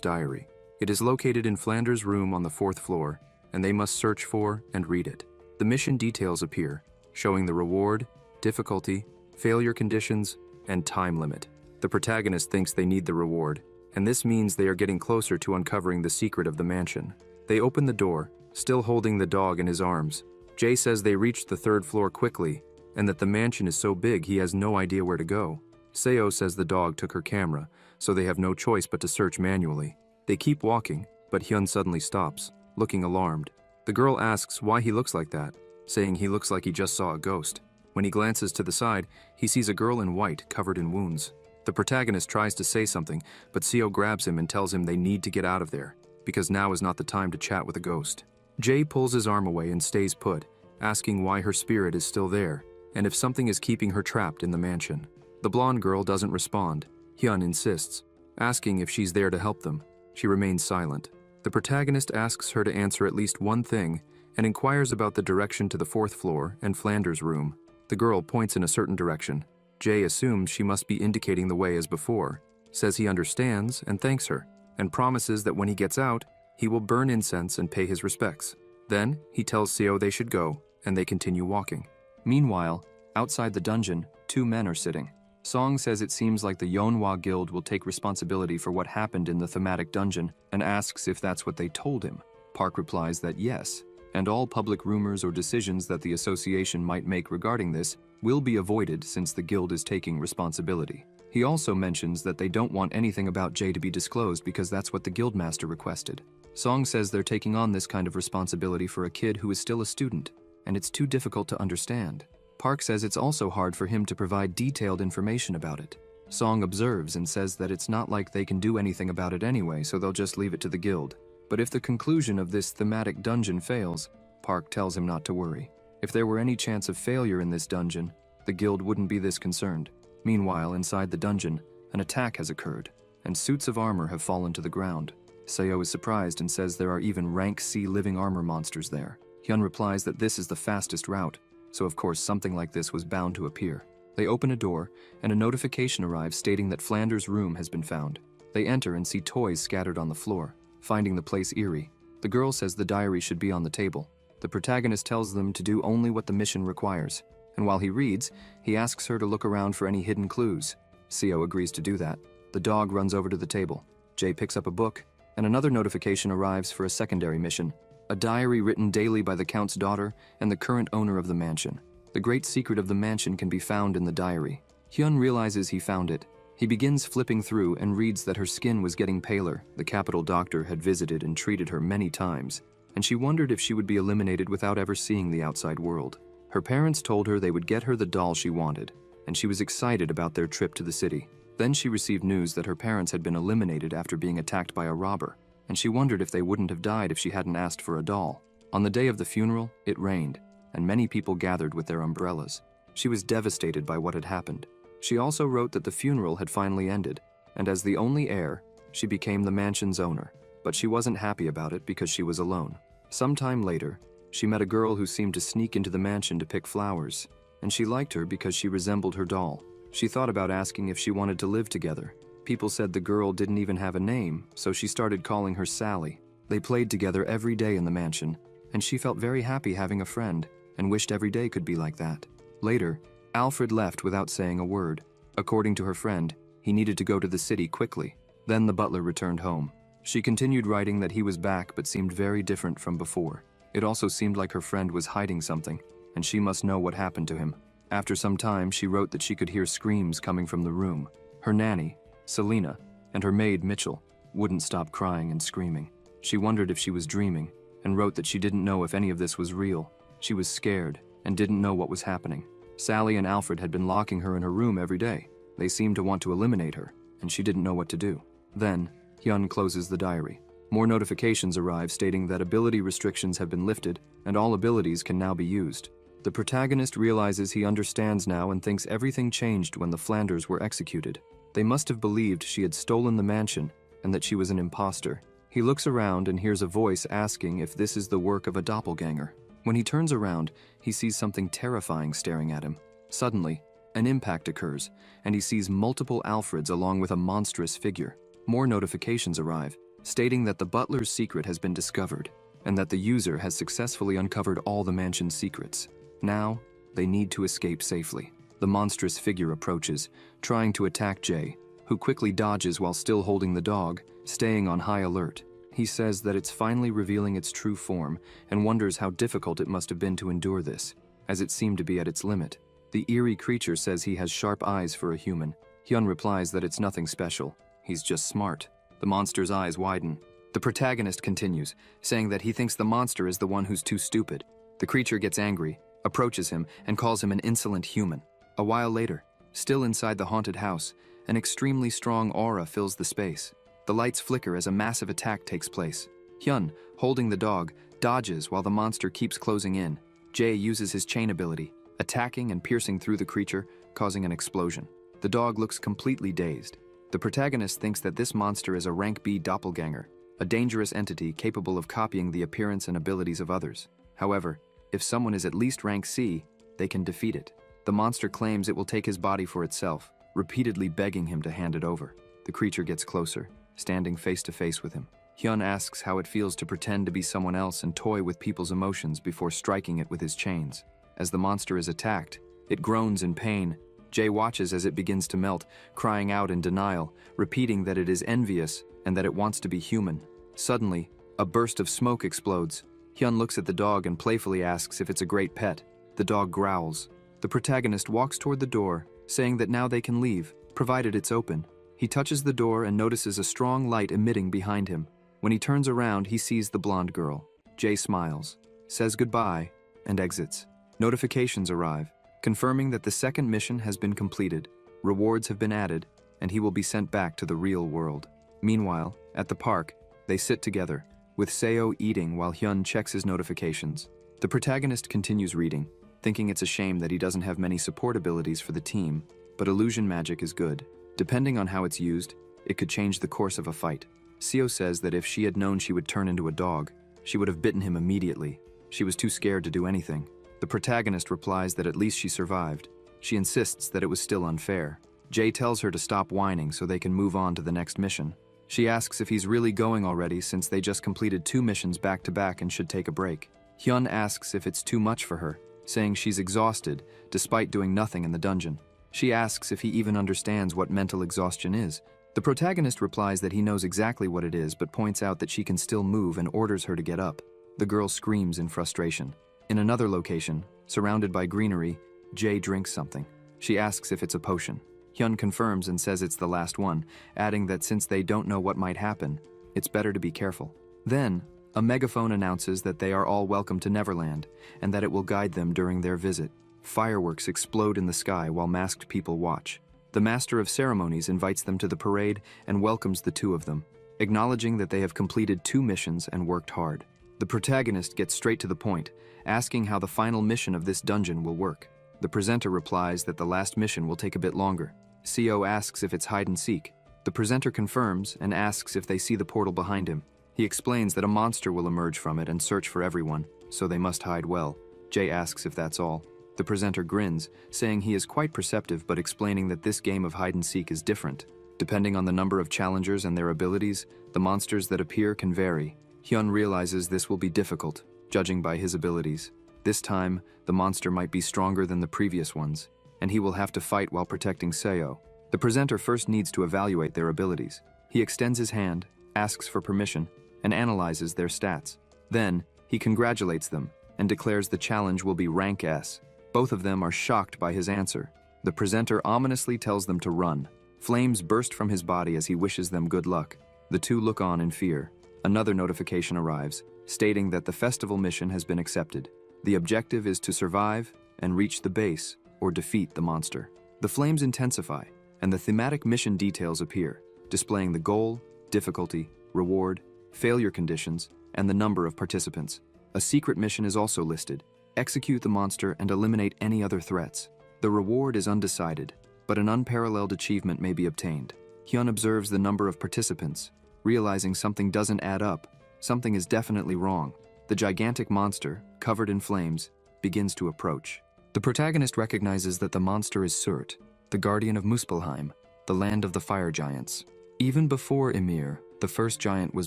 diary. It is located in Flanders' room on the 4th floor, and they must search for and read it. The mission details appear, showing the reward, difficulty, failure conditions, and time limit. The protagonist thinks they need the reward, and this means they are getting closer to uncovering the secret of the mansion. They open the door, still holding the dog in his arms. Jay says they reached the 3rd floor quickly, and that the mansion is so big he has no idea where to go. Seo says the dog took her camera, so they have no choice but to search manually. They keep walking, but Hyun suddenly stops, looking alarmed. The girl asks why he looks like that, saying he looks like he just saw a ghost. When he glances to the side, he sees a girl in white covered in wounds. The protagonist tries to say something, but Seo grabs him and tells him they need to get out of there, because now is not the time to chat with a ghost. Jay pulls his arm away and stays put, asking why her spirit is still there, and if something is keeping her trapped in the mansion. The blonde girl doesn't respond. Hyun insists, asking if she's there to help them. She remains silent. The protagonist asks her to answer at least one thing, and inquires about the direction to the 4th floor and Flanders' room. The girl points in a certain direction. Jay assumes she must be indicating the way as before, says he understands and thanks her, and promises that when he gets out, he will burn incense and pay his respects. Then, he tells Seo they should go, and they continue walking. Meanwhile, outside the dungeon, 2 men are sitting. Song says it seems like the Yeonhwa Guild will take responsibility for what happened in the thematic dungeon, and asks if that's what they told him. Park replies that yes, and all public rumors or decisions that the association might make regarding this will be avoided since the guild is taking responsibility. He also mentions that they don't want anything about Jay to be disclosed because that's what the guildmaster requested. Song says they're taking on this kind of responsibility for a kid who is still a student, and it's too difficult to understand. Park says it's also hard for him to provide detailed information about it. Song observes and says that it's not like they can do anything about it anyway, so they'll just leave it to the guild. But if the conclusion of this thematic dungeon fails, Park tells him not to worry. If there were any chance of failure in this dungeon, the guild wouldn't be this concerned. Meanwhile, inside the dungeon, an attack has occurred, and suits of armor have fallen to the ground. Seo is surprised and says there are even rank C living armor monsters there. Hyun replies that this is the fastest route, so of course something like this was bound to appear. They open a door, and a notification arrives stating that Flanders' room has been found. They enter and see toys scattered on the floor, finding the place eerie. The girl says the diary should be on the table. The protagonist tells them to do only what the mission requires, and while he reads, he asks her to look around for any hidden clues. Seo agrees to do that. The dog runs over to the table. Jae picks up a book, and another notification arrives for a secondary mission, a diary written daily by the Count's daughter and the current owner of the mansion. The great secret of the mansion can be found in the diary. Hyun realizes he found it. He begins flipping through and reads that her skin was getting paler. The capital doctor had visited and treated her many times, and she wondered if she would be eliminated without ever seeing the outside world. Her parents told her they would get her the doll she wanted, and she was excited about their trip to the city. Then she received news that her parents had been eliminated after being attacked by a robber, and she wondered if they wouldn't have died if she hadn't asked for a doll. On the day of the funeral, it rained, and many people gathered with their umbrellas. She was devastated by what had happened. She also wrote that the funeral had finally ended, and as the only heir, she became the mansion's owner. But she wasn't happy about it because she was alone. Sometime later, she met a girl who seemed to sneak into the mansion to pick flowers, and she liked her because she resembled her doll. She thought about asking if she wanted to live together. People said the girl didn't even have a name, so she started calling her Sally. They played together every day in the mansion, and she felt very happy having a friend and wished every day could be like that. Later, Alfred left without saying a word. According to her friend, he needed to go to the city quickly. Then the butler returned home. She continued writing that he was back but seemed very different from before. It also seemed like her friend was hiding something, and she must know what happened to him. After some time, she wrote that she could hear screams coming from the room. Her nanny, Selena, and her maid, Mitchell, wouldn't stop crying and screaming. She wondered if she was dreaming, and wrote that she didn't know if any of this was real. She was scared and didn't know what was happening. Sally and Alfred had been locking her in her room every day. They seemed to want to eliminate her, and she didn't know what to do. Then, Hyun closes the diary. More notifications arrive stating that ability restrictions have been lifted, and all abilities can now be used. The protagonist realizes he understands now and thinks everything changed when the Flanders were executed. They must have believed she had stolen the mansion and that she was an imposter. He looks around and hears a voice asking if this is the work of a doppelganger. When he turns around, he sees something terrifying staring at him. Suddenly, an impact occurs, and he sees multiple Alfreds along with a monstrous figure. More notifications arrive, stating that the butler's secret has been discovered, and that the user has successfully uncovered all the mansion's secrets. Now, they need to escape safely. The monstrous figure approaches, trying to attack Jae, who quickly dodges while still holding the dog, staying on high alert. He says that it's finally revealing its true form and wonders how difficult it must have been to endure this, as it seemed to be at its limit. The eerie creature says he has sharp eyes for a human. Hyun replies that it's nothing special. He's just smart. The monster's eyes widen. The protagonist continues, saying that he thinks the monster is the one who's too stupid. The creature gets angry, approaches him, and calls him an insolent human. A while later, still inside the haunted house, an extremely strong aura fills the space. The lights flicker as a massive attack takes place. Hyun, holding the dog, dodges while the monster keeps closing in. Jae uses his chain ability, attacking and piercing through the creature, causing an explosion. The dog looks completely dazed. The protagonist thinks that this monster is a rank B doppelganger, a dangerous entity capable of copying the appearance and abilities of others. However, if someone is at least rank C, they can defeat it. The monster claims it will take his body for itself, repeatedly begging him to hand it over. The creature gets closer, standing face to face with him. Hyun asks how it feels to pretend to be someone else and toy with people's emotions before striking it with his chains. As the monster is attacked, it groans in pain. Jae watches as it begins to melt, crying out in denial, repeating that it is envious and that it wants to be human. Suddenly, a burst of smoke explodes. Hyun looks at the dog and playfully asks if it's a great pet. The dog growls. The protagonist walks toward the door, saying that now they can leave, provided it's open. He touches the door and notices a strong light emitting behind him. When he turns around, he sees the blonde girl. Jae smiles, says goodbye, and exits. Notifications arrive, confirming that the second mission has been completed, rewards have been added, and he will be sent back to the real world. Meanwhile, at the park, they sit together, with Seo eating while Hyun checks his notifications. The protagonist continues reading, thinking it's a shame that he doesn't have many support abilities for the team, but illusion magic is good. Depending on how it's used, it could change the course of a fight. Seo says that if she had known she would turn into a dog, she would have bitten him immediately. She was too scared to do anything. The protagonist replies that at least she survived. She insists that it was still unfair. Jae tells her to stop whining so they can move on to the next mission. She asks if he's really going already since they just completed 2 missions back to back and should take a break. Hyun asks if it's too much for her, saying she's exhausted despite doing nothing in the dungeon. She asks if he even understands what mental exhaustion is. The protagonist replies that he knows exactly what it is, but points out that she can still move and orders her to get up. The girl screams in frustration. In another location, surrounded by greenery, Jae drinks something. She asks if it's a potion. Hyun confirms and says it's the last one, adding that since they don't know what might happen, it's better to be careful. Then, a megaphone announces that they are all welcome to Neverland, and that it will guide them during their visit. Fireworks explode in the sky while masked people watch. The Master of Ceremonies invites them to the parade and welcomes the two of them, acknowledging that they have completed 2 missions and worked hard. The protagonist gets straight to the point, asking how the final mission of this dungeon will work. The presenter replies that the last mission will take a bit longer. CO asks if it's hide and seek. The presenter confirms and asks if they see the portal behind him. He explains that a monster will emerge from it and search for everyone, so they must hide well. Jay asks if that's all. The presenter grins, saying he is quite perceptive but explaining that this game of hide and seek is different. Depending on the number of challengers and their abilities, the monsters that appear can vary. Hyun realizes this will be difficult, judging by his abilities. This time, the monster might be stronger than the previous ones, and he will have to fight while protecting Seo. The presenter first needs to evaluate their abilities. He extends his hand, asks for permission, and analyzes their stats. Then, he congratulates them and declares the challenge will be rank S. Both of them are shocked by his answer. The presenter ominously tells them to run. Flames burst from his body as he wishes them good luck. The two look on in fear. Another notification arrives, stating that the festival mission has been accepted. The objective is to survive and reach the base, or defeat the monster. The flames intensify, and the thematic mission details appear, displaying the goal, difficulty, reward, failure conditions, and the number of participants. A secret mission is also listed. Execute the monster and eliminate any other threats. The reward is undecided, but an unparalleled achievement may be obtained. Hyun observes the number of participants, realizing something doesn't add up. Something is definitely wrong. The gigantic monster, covered in flames, begins to approach. The protagonist recognizes that the monster is Surt, the guardian of Muspelheim, the land of the fire giants. Even before Ymir, the first giant, was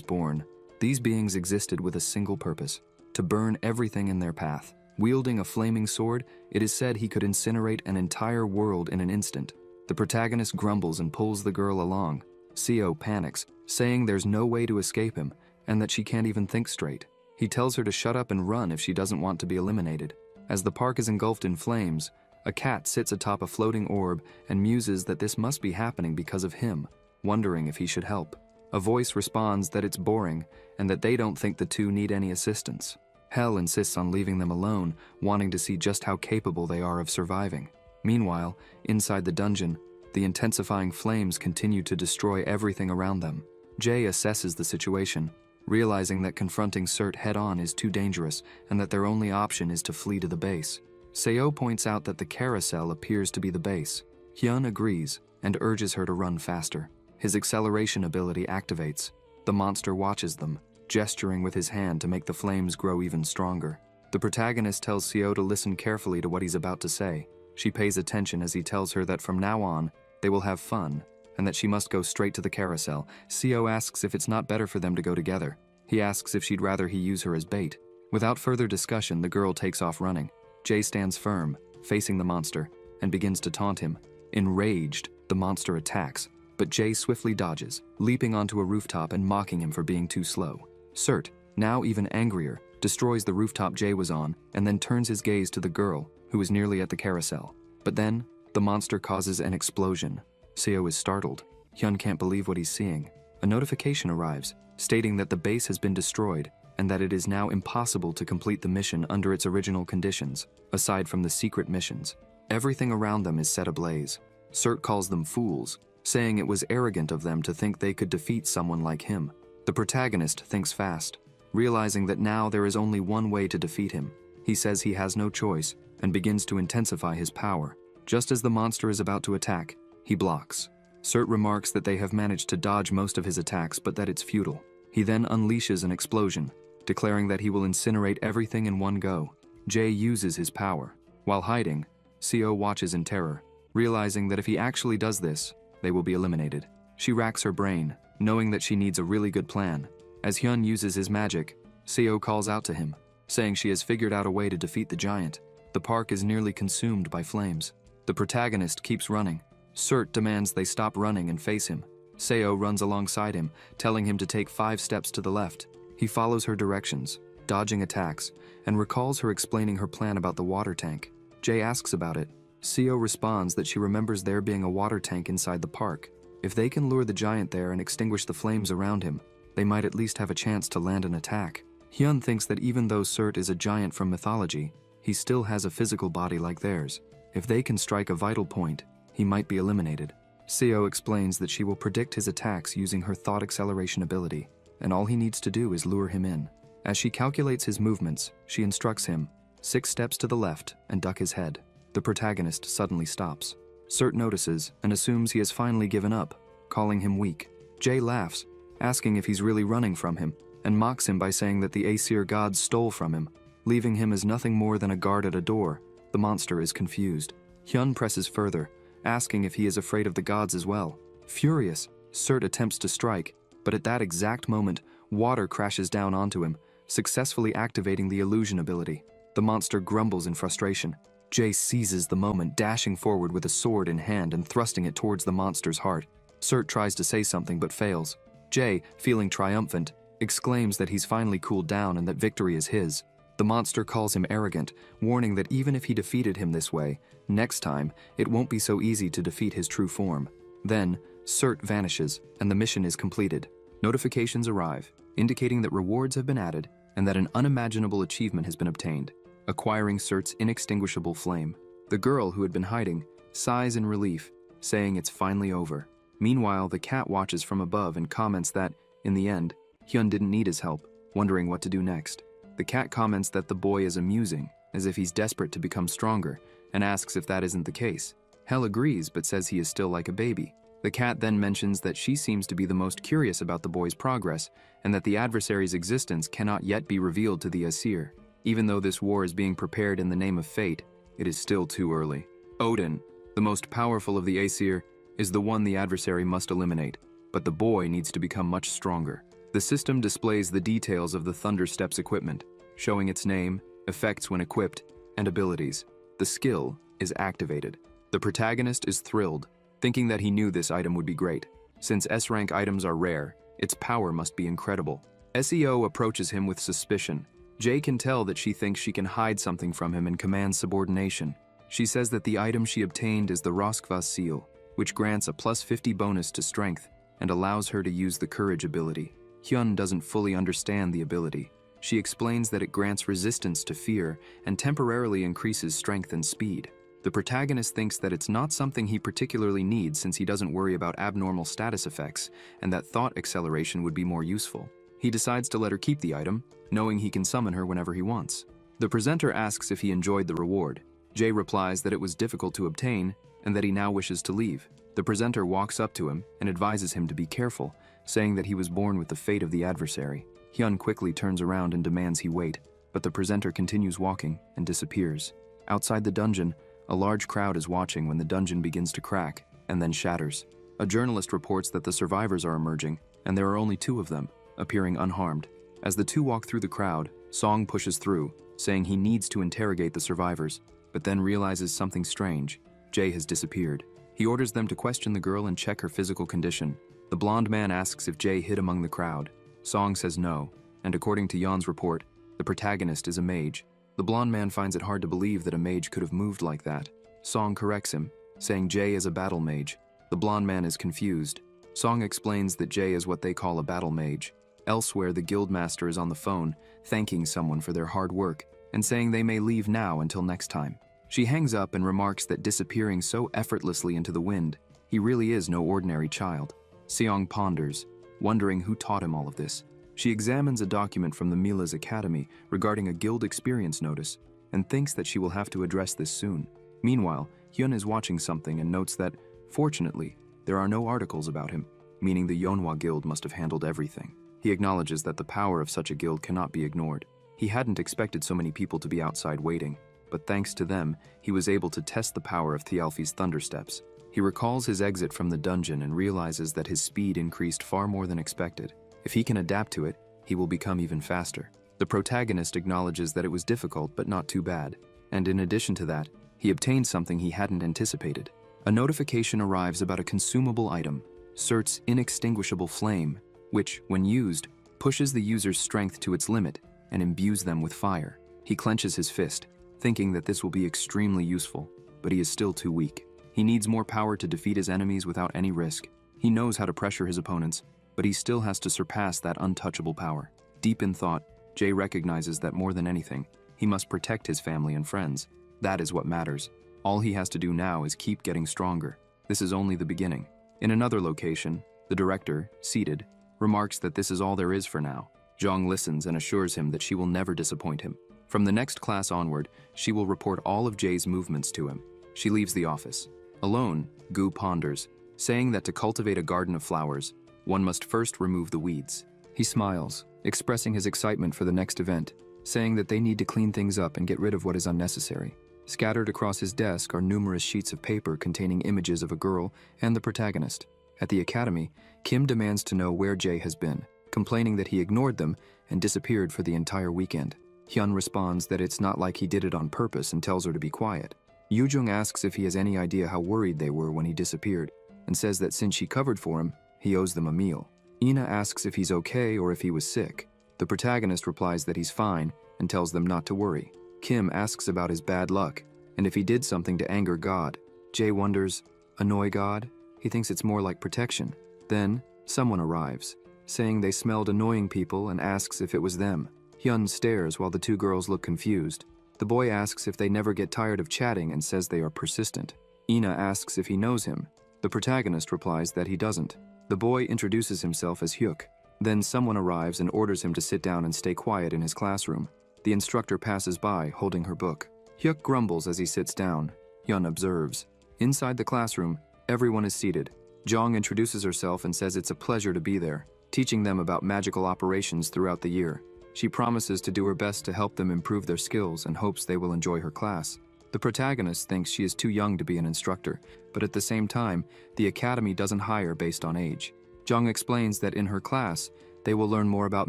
born, these beings existed with a single purpose: to burn everything in their path. Wielding a flaming sword, it is said he could incinerate an entire world in an instant. The protagonist grumbles and pulls the girl along. Seo panics, saying there's no way to escape him, and that she can't even think straight. He tells her to shut up and run if she doesn't want to be eliminated. As the park is engulfed in flames, a cat sits atop a floating orb and muses that this must be happening because of him, wondering if he should help. A voice responds that it's boring and that they don't think the two need any assistance. Hell insists on leaving them alone, wanting to see just how capable they are of surviving. Meanwhile, inside the dungeon, the intensifying flames continue to destroy everything around them. Jay assesses the situation, realizing that confronting Surt head-on is too dangerous and that their only option is to flee to the base. Seo points out that the carousel appears to be the base. Hyun agrees and urges her to run faster. His acceleration ability activates. The monster watches them, gesturing with his hand to make the flames grow even stronger. The protagonist tells Seo to listen carefully to what he's about to say. She pays attention as he tells her that from now on, they will have fun, and that she must go straight to the carousel. Seo asks if it's not better for them to go together. He asks if she'd rather he use her as bait. Without further discussion, the girl takes off running. Jay stands firm, facing the monster, and begins to taunt him. Enraged, the monster attacks, but Jay swiftly dodges, leaping onto a rooftop and mocking him for being too slow. Surt, now even angrier, destroys the rooftop Jay was on and then turns his gaze to the girl, who is nearly at the carousel. But then, the monster causes an explosion. Seo is startled. Hyun can't believe what he's seeing. A notification arrives, stating that the base has been destroyed and that it is now impossible to complete the mission under its original conditions, aside from the secret missions. Everything around them is set ablaze. Surt calls them fools, saying it was arrogant of them to think they could defeat someone like him. The protagonist thinks fast, realizing that now there is only one way to defeat him. He says he has no choice and begins to intensify his power. Just as the monster is about to attack, he blocks. Surt remarks that they have managed to dodge most of his attacks but that it's futile. He then unleashes an explosion, declaring that he will incinerate everything in one go. Jay uses his power. While hiding, Seo watches in terror, realizing that if he actually does this, they will be eliminated. She racks her brain, knowing that she needs a really good plan. As Hyun uses his magic, Seo calls out to him, saying she has figured out a way to defeat the giant. The park is nearly consumed by flames. The protagonist keeps running. Surt demands they stop running and face him. Seo runs alongside him, telling him to take 5 steps to the left. He follows her directions, dodging attacks, and recalls her explaining her plan about the water tank. Jay asks about it. Seo responds that she remembers there being a water tank inside the park. If they can lure the giant there and extinguish the flames around him, they might at least have a chance to land an attack. Hyun thinks that even though Surt is a giant from mythology, he still has a physical body like theirs. If they can strike a vital point, he might be eliminated. Seo explains that she will predict his attacks using her thought acceleration ability, and all he needs to do is lure him in. As she calculates his movements, she instructs him, 6 steps to the left and duck his head. The protagonist suddenly stops. Surt notices and assumes he has finally given up, calling him weak. Jay laughs, asking if he's really running from him, and mocks him by saying that the Aesir gods stole from him, leaving him as nothing more than a guard at a door. The monster is confused. Hyun presses further, asking if he is afraid of the gods as well. Furious, Surt attempts to strike, but at that exact moment, water crashes down onto him, successfully activating the illusion ability. The monster grumbles in frustration. Jay seizes the moment, dashing forward with a sword in hand and thrusting it towards the monster's heart. Surt tries to say something but fails. Jay, feeling triumphant, exclaims that he's finally cooled down and that victory is his. The monster calls him arrogant, warning that even if he defeated him this way, next time, it won't be so easy to defeat his true form. Then, Surt vanishes, and the mission is completed. Notifications arrive, indicating that rewards have been added and that an unimaginable achievement has been obtained, acquiring Surt's inextinguishable flame. The girl who had been hiding sighs in relief, saying it's finally over. Meanwhile, the cat watches from above and comments that, in the end, Hyun didn't need his help, wondering what to do next. The cat comments that the boy is amusing, as if he's desperate to become stronger, and asks if that isn't the case. Hel agrees, but says he is still like a baby. The cat then mentions that she seems to be the most curious about the boy's progress, and that the adversary's existence cannot yet be revealed to the Aesir. Even though this war is being prepared in the name of fate, it is still too early. Odin, the most powerful of the Aesir, is the one the adversary must eliminate, but the boy needs to become much stronger. The system displays the details of the Thunder Steps equipment, showing its name, effects when equipped, and abilities. The skill is activated. The protagonist is thrilled, thinking that he knew this item would be great. Since S-rank items are rare, its power must be incredible. SEO approaches him with suspicion. Jay can tell that she thinks she can hide something from him and commands subordination. She says that the item she obtained is the Roskva seal, which grants a plus 50 bonus to strength and allows her to use the courage ability. Hyun doesn't fully understand the ability. She explains that it grants resistance to fear and temporarily increases strength and speed. The protagonist thinks that it's not something he particularly needs since he doesn't worry about abnormal status effects, and that thought acceleration would be more useful. He decides to let her keep the item, knowing he can summon her whenever he wants. The presenter asks if he enjoyed the reward. Jay replies that it was difficult to obtain and that he now wishes to leave. The presenter walks up to him and advises him to be careful, saying that he was born with the fate of the adversary. Hyun quickly turns around and demands he wait, but the presenter continues walking and disappears. Outside the dungeon, a large crowd is watching when the dungeon begins to crack and then shatters. A journalist reports that the survivors are emerging, and there are only 2 of them, appearing unharmed. As the 2 walk through the crowd, Song pushes through, saying he needs to interrogate the survivors, but then realizes something strange. Jay has disappeared. He orders them to question the girl and check her physical condition. The blonde man asks if Jay hid among the crowd. Song says no, and according to Yeon's report, the protagonist is a mage. The blonde man finds it hard to believe that a mage could have moved like that. Song corrects him, saying Jay is a battle mage. The blonde man is confused. Song explains that Jay is what they call a battle mage. Elsewhere, the guildmaster is on the phone, thanking someone for their hard work, and saying they may leave now until next time. She hangs up and remarks that disappearing so effortlessly into the wind, he really is no ordinary child. Seong ponders, wondering who taught him all of this. She examines a document from the Mila's Academy regarding a guild experience notice, and thinks that she will have to address this soon. Meanwhile, Hyun is watching something and notes that, fortunately, there are no articles about him, meaning the Yeonhwa Guild must have handled everything. He acknowledges that the power of such a guild cannot be ignored. He hadn't expected so many people to be outside waiting, but thanks to them, he was able to test the power of Thialfi's Thunder Steps. He recalls his exit from the dungeon and realizes that his speed increased far more than expected. If he can adapt to it, he will become even faster. The protagonist acknowledges that it was difficult but not too bad. And in addition to that, he obtained something he hadn't anticipated. A notification arrives about a consumable item, Cert's inextinguishable flame, which, when used, pushes the user's strength to its limit and imbues them with fire. He clenches his fist, thinking that this will be extremely useful, but he is still too weak. He needs more power to defeat his enemies without any risk. He knows how to pressure his opponents, but he still has to surpass that untouchable power. Deep in thought, Jay recognizes that more than anything, he must protect his family and friends. That is what matters. All he has to do now is keep getting stronger. This is only the beginning. In another location, the director, seated, remarks that this is all there is for now. Zhang listens and assures him that she will never disappoint him. From the next class onward, she will report all of Jay's movements to him. She leaves the office. Alone, Gu ponders, saying that to cultivate a garden of flowers, one must first remove the weeds. He smiles, expressing his excitement for the next event, saying that they need to clean things up and get rid of what is unnecessary. Scattered across his desk are numerous sheets of paper containing images of a girl and the protagonist. At the academy, Kim demands to know where Jay has been, complaining that he ignored them and disappeared for the entire weekend. Hyun responds that it's not like he did it on purpose and tells her to be quiet. Yoo-jung asks if he has any idea how worried they were when he disappeared, and says that since she covered for him, he owes them a meal. Ina asks if he's okay or if he was sick. The protagonist replies that he's fine and tells them not to worry. Kim asks about his bad luck, and if he did something to anger God. Jay wonders, annoy God? He thinks it's more like protection. Then, someone arrives, saying they smelled annoying people and asks if it was them. Hyun stares while the two girls look confused. The boy asks if they never get tired of chatting and says they are persistent. Ina asks if he knows him. The protagonist replies that he doesn't. The boy introduces himself as Hyuk. Then someone arrives and orders him to sit down and stay quiet in his classroom. The instructor passes by, holding her book. Hyuk grumbles as he sits down. Hyun observes. Inside the classroom, everyone is seated. Jong introduces herself and says it's a pleasure to be there, teaching them about magical operations throughout the year. She promises to do her best to help them improve their skills and hopes they will enjoy her class. The protagonist thinks she is too young to be an instructor, but at the same time, the academy doesn't hire based on age. Jong explains that in her class, they will learn more about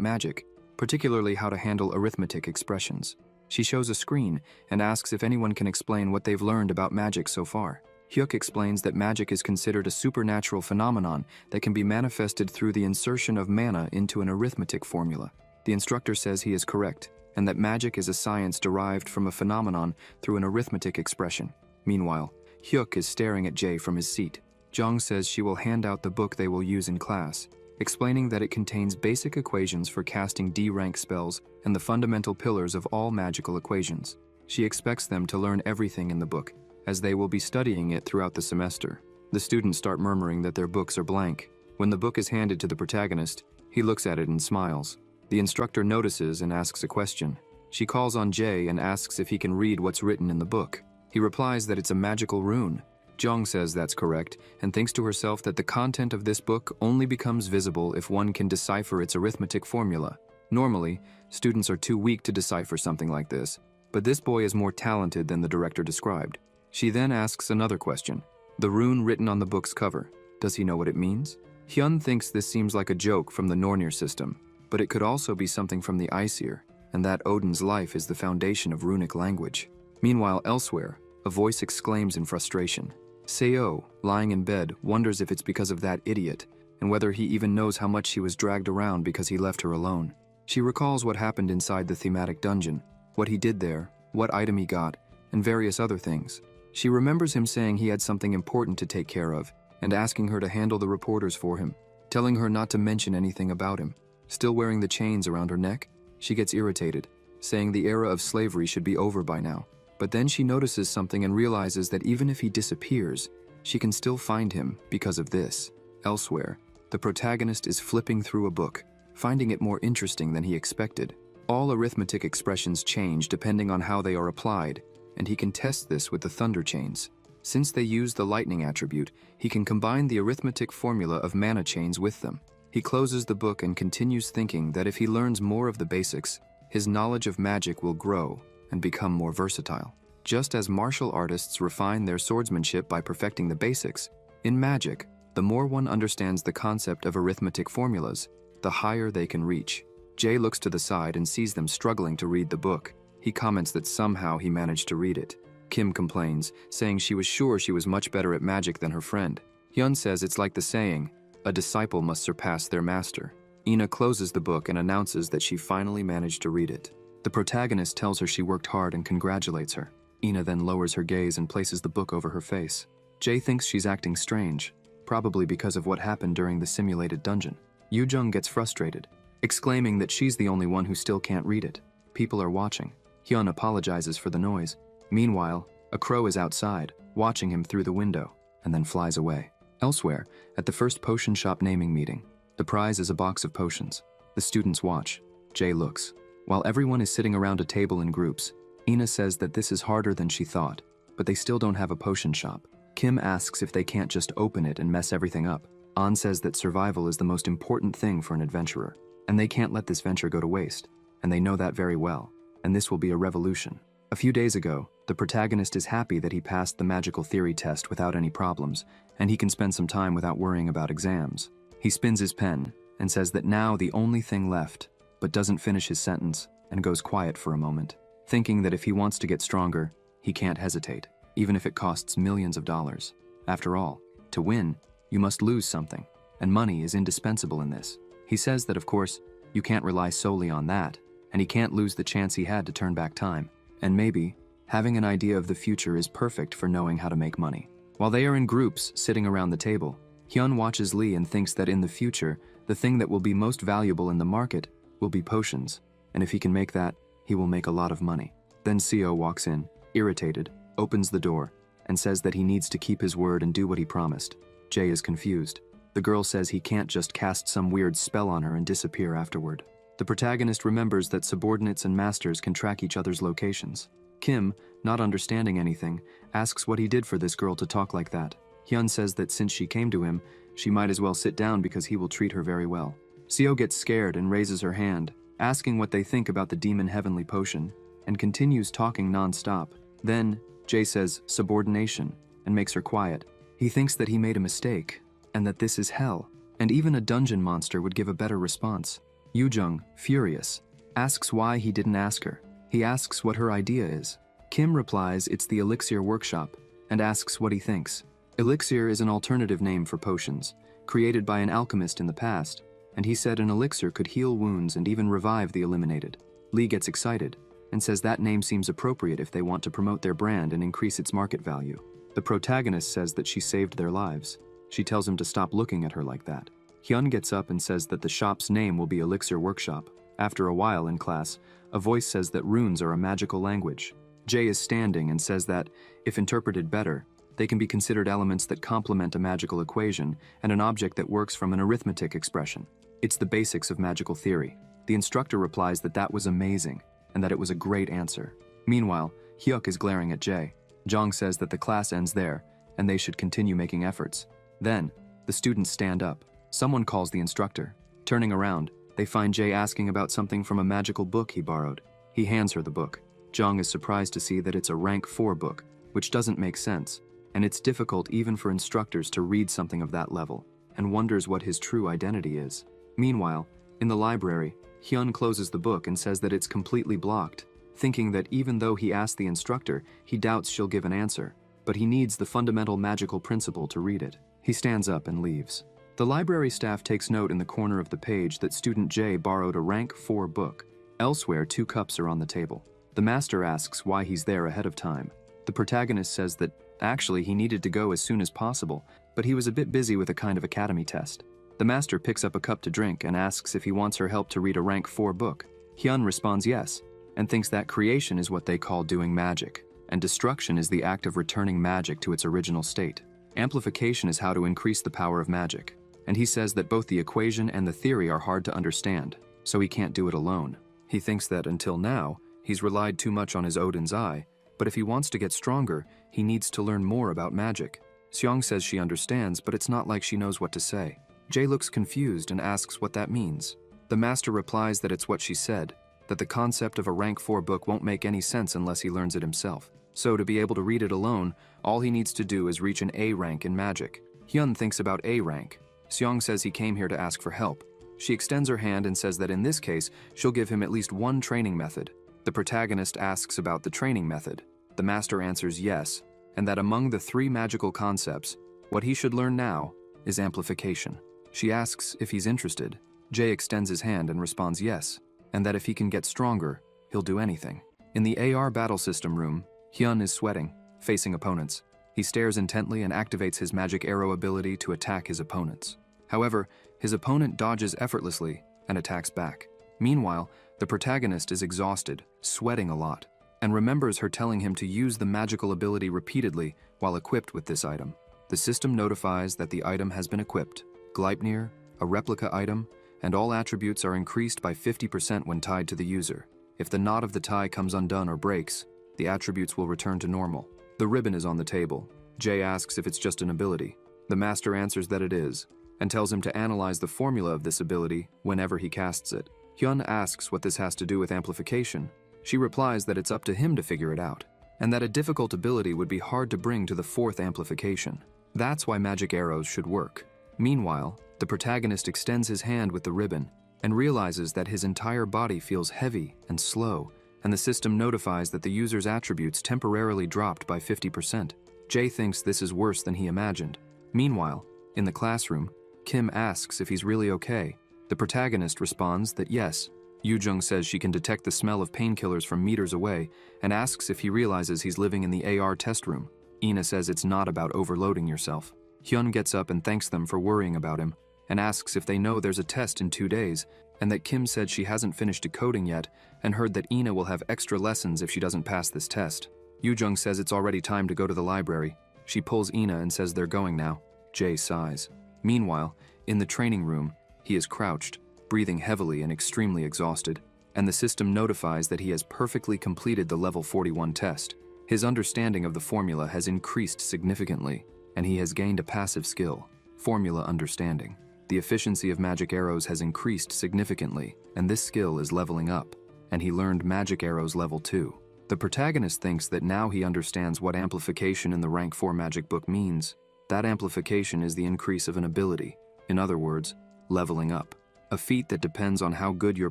magic, particularly how to handle arithmetic expressions. She shows a screen and asks if anyone can explain what they've learned about magic so far. Hyuk explains that magic is considered a supernatural phenomenon that can be manifested through the insertion of mana into an arithmetic formula. The instructor says he is correct, and that magic is a science derived from a phenomenon through an arithmetic expression. Meanwhile, Hyuk is staring at Jay from his seat. Jong says she will hand out the book they will use in class, explaining that it contains basic equations for casting D-rank spells and the fundamental pillars of all magical equations. She expects them to learn everything in the book, as they will be studying it throughout the semester. The students start murmuring that their books are blank. When the book is handed to the protagonist, he looks at it and smiles. The instructor notices and asks a question. She calls on Jay and asks if he can read what's written in the book. He replies that it's a magical rune. Jong says that's correct and thinks to herself that the content of this book only becomes visible if one can decipher its arithmetic formula. Normally, students are too weak to decipher something like this, but this boy is more talented than the director described. She then asks another question. The rune written on the book's cover, does he know what it means? Hyun thinks this seems like a joke from the Nornir system, but it could also be something from the Aesir, and that Odin's life is the foundation of runic language. Meanwhile, elsewhere, a voice exclaims in frustration. Seo, lying in bed, wonders if it's because of that idiot, and whether he even knows how much she was dragged around because he left her alone. She recalls what happened inside the thematic dungeon, what he did there, what item he got, and various other things. She remembers him saying he had something important to take care of, and asking her to handle the reporters for him, telling her not to mention anything about him. Still wearing the chains around her neck, she gets irritated, saying the era of slavery should be over by now. But then she notices something and realizes that even if he disappears, she can still find him because of this. Elsewhere, the protagonist is flipping through a book, finding it more interesting than he expected. All arithmetic expressions change depending on how they are applied, and he can test this with the thunder chains. Since they use the lightning attribute, he can combine the arithmetic formula of mana chains with them. He closes the book and continues thinking that if he learns more of the basics, his knowledge of magic will grow and become more versatile. Just as martial artists refine their swordsmanship by perfecting the basics, in magic, the more one understands the concept of arithmetic formulas, the higher they can reach. Jay looks to the side and sees them struggling to read the book. He comments that somehow he managed to read it. Kim complains, saying she was sure she was much better at magic than her friend. Hyun says it's like the saying, a disciple must surpass their master. Ina closes the book and announces that she finally managed to read it. The protagonist tells her she worked hard and congratulates her. Ina then lowers her gaze and places the book over her face. Jae thinks she's acting strange, probably because of what happened during the simulated dungeon. Yoo-jung gets frustrated, exclaiming that she's the only one who still can't read it. People are watching. Hyun apologizes for the noise. Meanwhile, a crow is outside, watching him through the window, and then flies away. Elsewhere, at the first potion shop naming meeting, the prize is a box of potions. The students watch. Jae looks. While everyone is sitting around a table in groups, Ina says that this is harder than she thought, but they still don't have a potion shop. Kim asks if they can't just open it and mess everything up. An says that survival is the most important thing for an adventurer, and they can't let this venture go to waste, and they know that very well, and this will be a revolution. A few days ago, the protagonist is happy that he passed the magical theory test without any problems, and he can spend some time without worrying about exams. He spins his pen and says that now the only thing left, but doesn't finish his sentence and goes quiet for a moment, thinking that if he wants to get stronger, he can't hesitate, even if it costs millions of dollars. After all, to win, you must lose something, and money is indispensable in this. He says that, of course, you can't rely solely on that, and he can't lose the chance he had to turn back time. And maybe, having an idea of the future is perfect for knowing how to make money. While they are in groups sitting around the table, Hyun watches Lee and thinks that in the future, the thing that will be most valuable in the market will be potions, and if he can make that, he will make a lot of money. Then Seo walks in, irritated, opens the door, and says that he needs to keep his word and do what he promised. Jae is confused. The girl says he can't just cast some weird spell on her and disappear afterward. The protagonist remembers that subordinates and masters can track each other's locations. Kim, not understanding anything, asks what he did for this girl to talk like that. Hyun says that since she came to him, she might as well sit down because he will treat her very well. Seo gets scared and raises her hand, asking what they think about the demon heavenly potion, and continues talking non-stop. Then, Jae says subordination and makes her quiet. He thinks that he made a mistake, and that this is hell, and even a dungeon monster would give a better response. Yoo-jung, furious, asks why he didn't ask her. He asks what her idea is. Kim replies it's the Elixir Workshop, and asks what he thinks. Elixir is an alternative name for potions, created by an alchemist in the past, and he said an elixir could heal wounds and even revive the eliminated. Lee gets excited, and says that name seems appropriate if they want to promote their brand and increase its market value. The protagonist says that she saved their lives. She tells him to stop looking at her like that. Hyun gets up and says that the shop's name will be Elixir Workshop. After a while in class, a voice says that runes are a magical language. Jae is standing and says that, if interpreted better, they can be considered elements that complement a magical equation and an object that works from an arithmetic expression. It's the basics of magical theory. The instructor replies that that was amazing, and that it was a great answer. Meanwhile, Hyuk is glaring at Jae. Jong says that the class ends there, and they should continue making efforts. Then, the students stand up. Someone calls the instructor. Turning around, they find Jae asking about something from a magical book he borrowed. He hands her the book. Jong is surprised to see that it's a rank 4 book, which doesn't make sense, and it's difficult even for instructors to read something of that level, and wonders what his true identity is. Meanwhile, in the library, Hyun closes the book and says that it's completely blocked, thinking that even though he asked the instructor, he doubts she'll give an answer, but he needs the fundamental magical principle to read it. He stands up and leaves. The library staff takes note in the corner of the page that student Jae borrowed a rank 4 book. Elsewhere, 2 cups are on the table. The master asks why he's there ahead of time. The protagonist says that actually he needed to go as soon as possible, but he was a bit busy with a kind of academy test. The master picks up a cup to drink and asks if he wants her help to read a rank 4 book. Hyun responds yes, and thinks that creation is what they call doing magic, and destruction is the act of returning magic to its original state. Amplification is how to increase the power of magic, and he says that both the equation and the theory are hard to understand, so he can't do it alone. He thinks that until now, he's relied too much on his Odin's Eye, but if he wants to get stronger, he needs to learn more about magic. Seong says she understands, but it's not like she knows what to say. Jae looks confused and asks what that means. The master replies that it's what she said, that the concept of a rank 4 book won't make any sense unless he learns it himself. So to be able to read it alone, all he needs to do is reach an A rank in magic. Hyun thinks about A rank. Seong says he came here to ask for help. She extends her hand and says that in this case, she'll give him at least one training method. The protagonist asks about the training method. The master answers yes, and that among the 3 magical concepts, what he should learn now is amplification. She asks if he's interested. Jay extends his hand and responds yes, and that if he can get stronger, he'll do anything. In the AR battle system room, Hyun is sweating, facing opponents. He stares intently and activates his magic arrow ability to attack his opponents. However, his opponent dodges effortlessly and attacks back. Meanwhile, the protagonist is exhausted, sweating a lot, and remembers her telling him to use the magical ability repeatedly while equipped with this item. The system notifies that the item has been equipped. Gleipnir, a replica item, and all attributes are increased by 50% when tied to the user. If the knot of the tie comes undone or breaks, the attributes will return to normal. The ribbon is on the table. Jay asks if it's just an ability. The master answers that it is, and tells him to analyze the formula of this ability whenever he casts it. Hyun asks what this has to do with amplification. She replies that it's up to him to figure it out, and that a difficult ability would be hard to bring to the 4th amplification. That's why magic arrows should work. Meanwhile, the protagonist extends his hand with the ribbon and realizes that his entire body feels heavy and slow, and the system notifies that the user's attributes temporarily dropped by 50%. Jay thinks this is worse than he imagined. Meanwhile, in the classroom, Kim asks if he's really okay. The protagonist responds that yes. Yoo-jung says she can detect the smell of painkillers from meters away and asks if he realizes he's living in the AR test room. Ina says it's not about overloading yourself. Hyun gets up and thanks them for worrying about him and asks if they know there's a test in 2 days and that Kim said she hasn't finished decoding yet and heard that Ina will have extra lessons if she doesn't pass this test. Yoo-jung says it's already time to go to the library. She pulls Ina and says they're going now. Jay sighs. Meanwhile, in the training room, he is crouched, breathing heavily and extremely exhausted, and the system notifies that he has perfectly completed the level 41 test. His understanding of the formula has increased significantly, and he has gained a passive skill, formula understanding. The efficiency of magic arrows has increased significantly, and this skill is leveling up, and he learned magic arrows level 2. The protagonist thinks that now he understands what amplification in the rank 4 magic book means. That amplification is the increase of an ability. In other words, leveling up. A feat that depends on how good your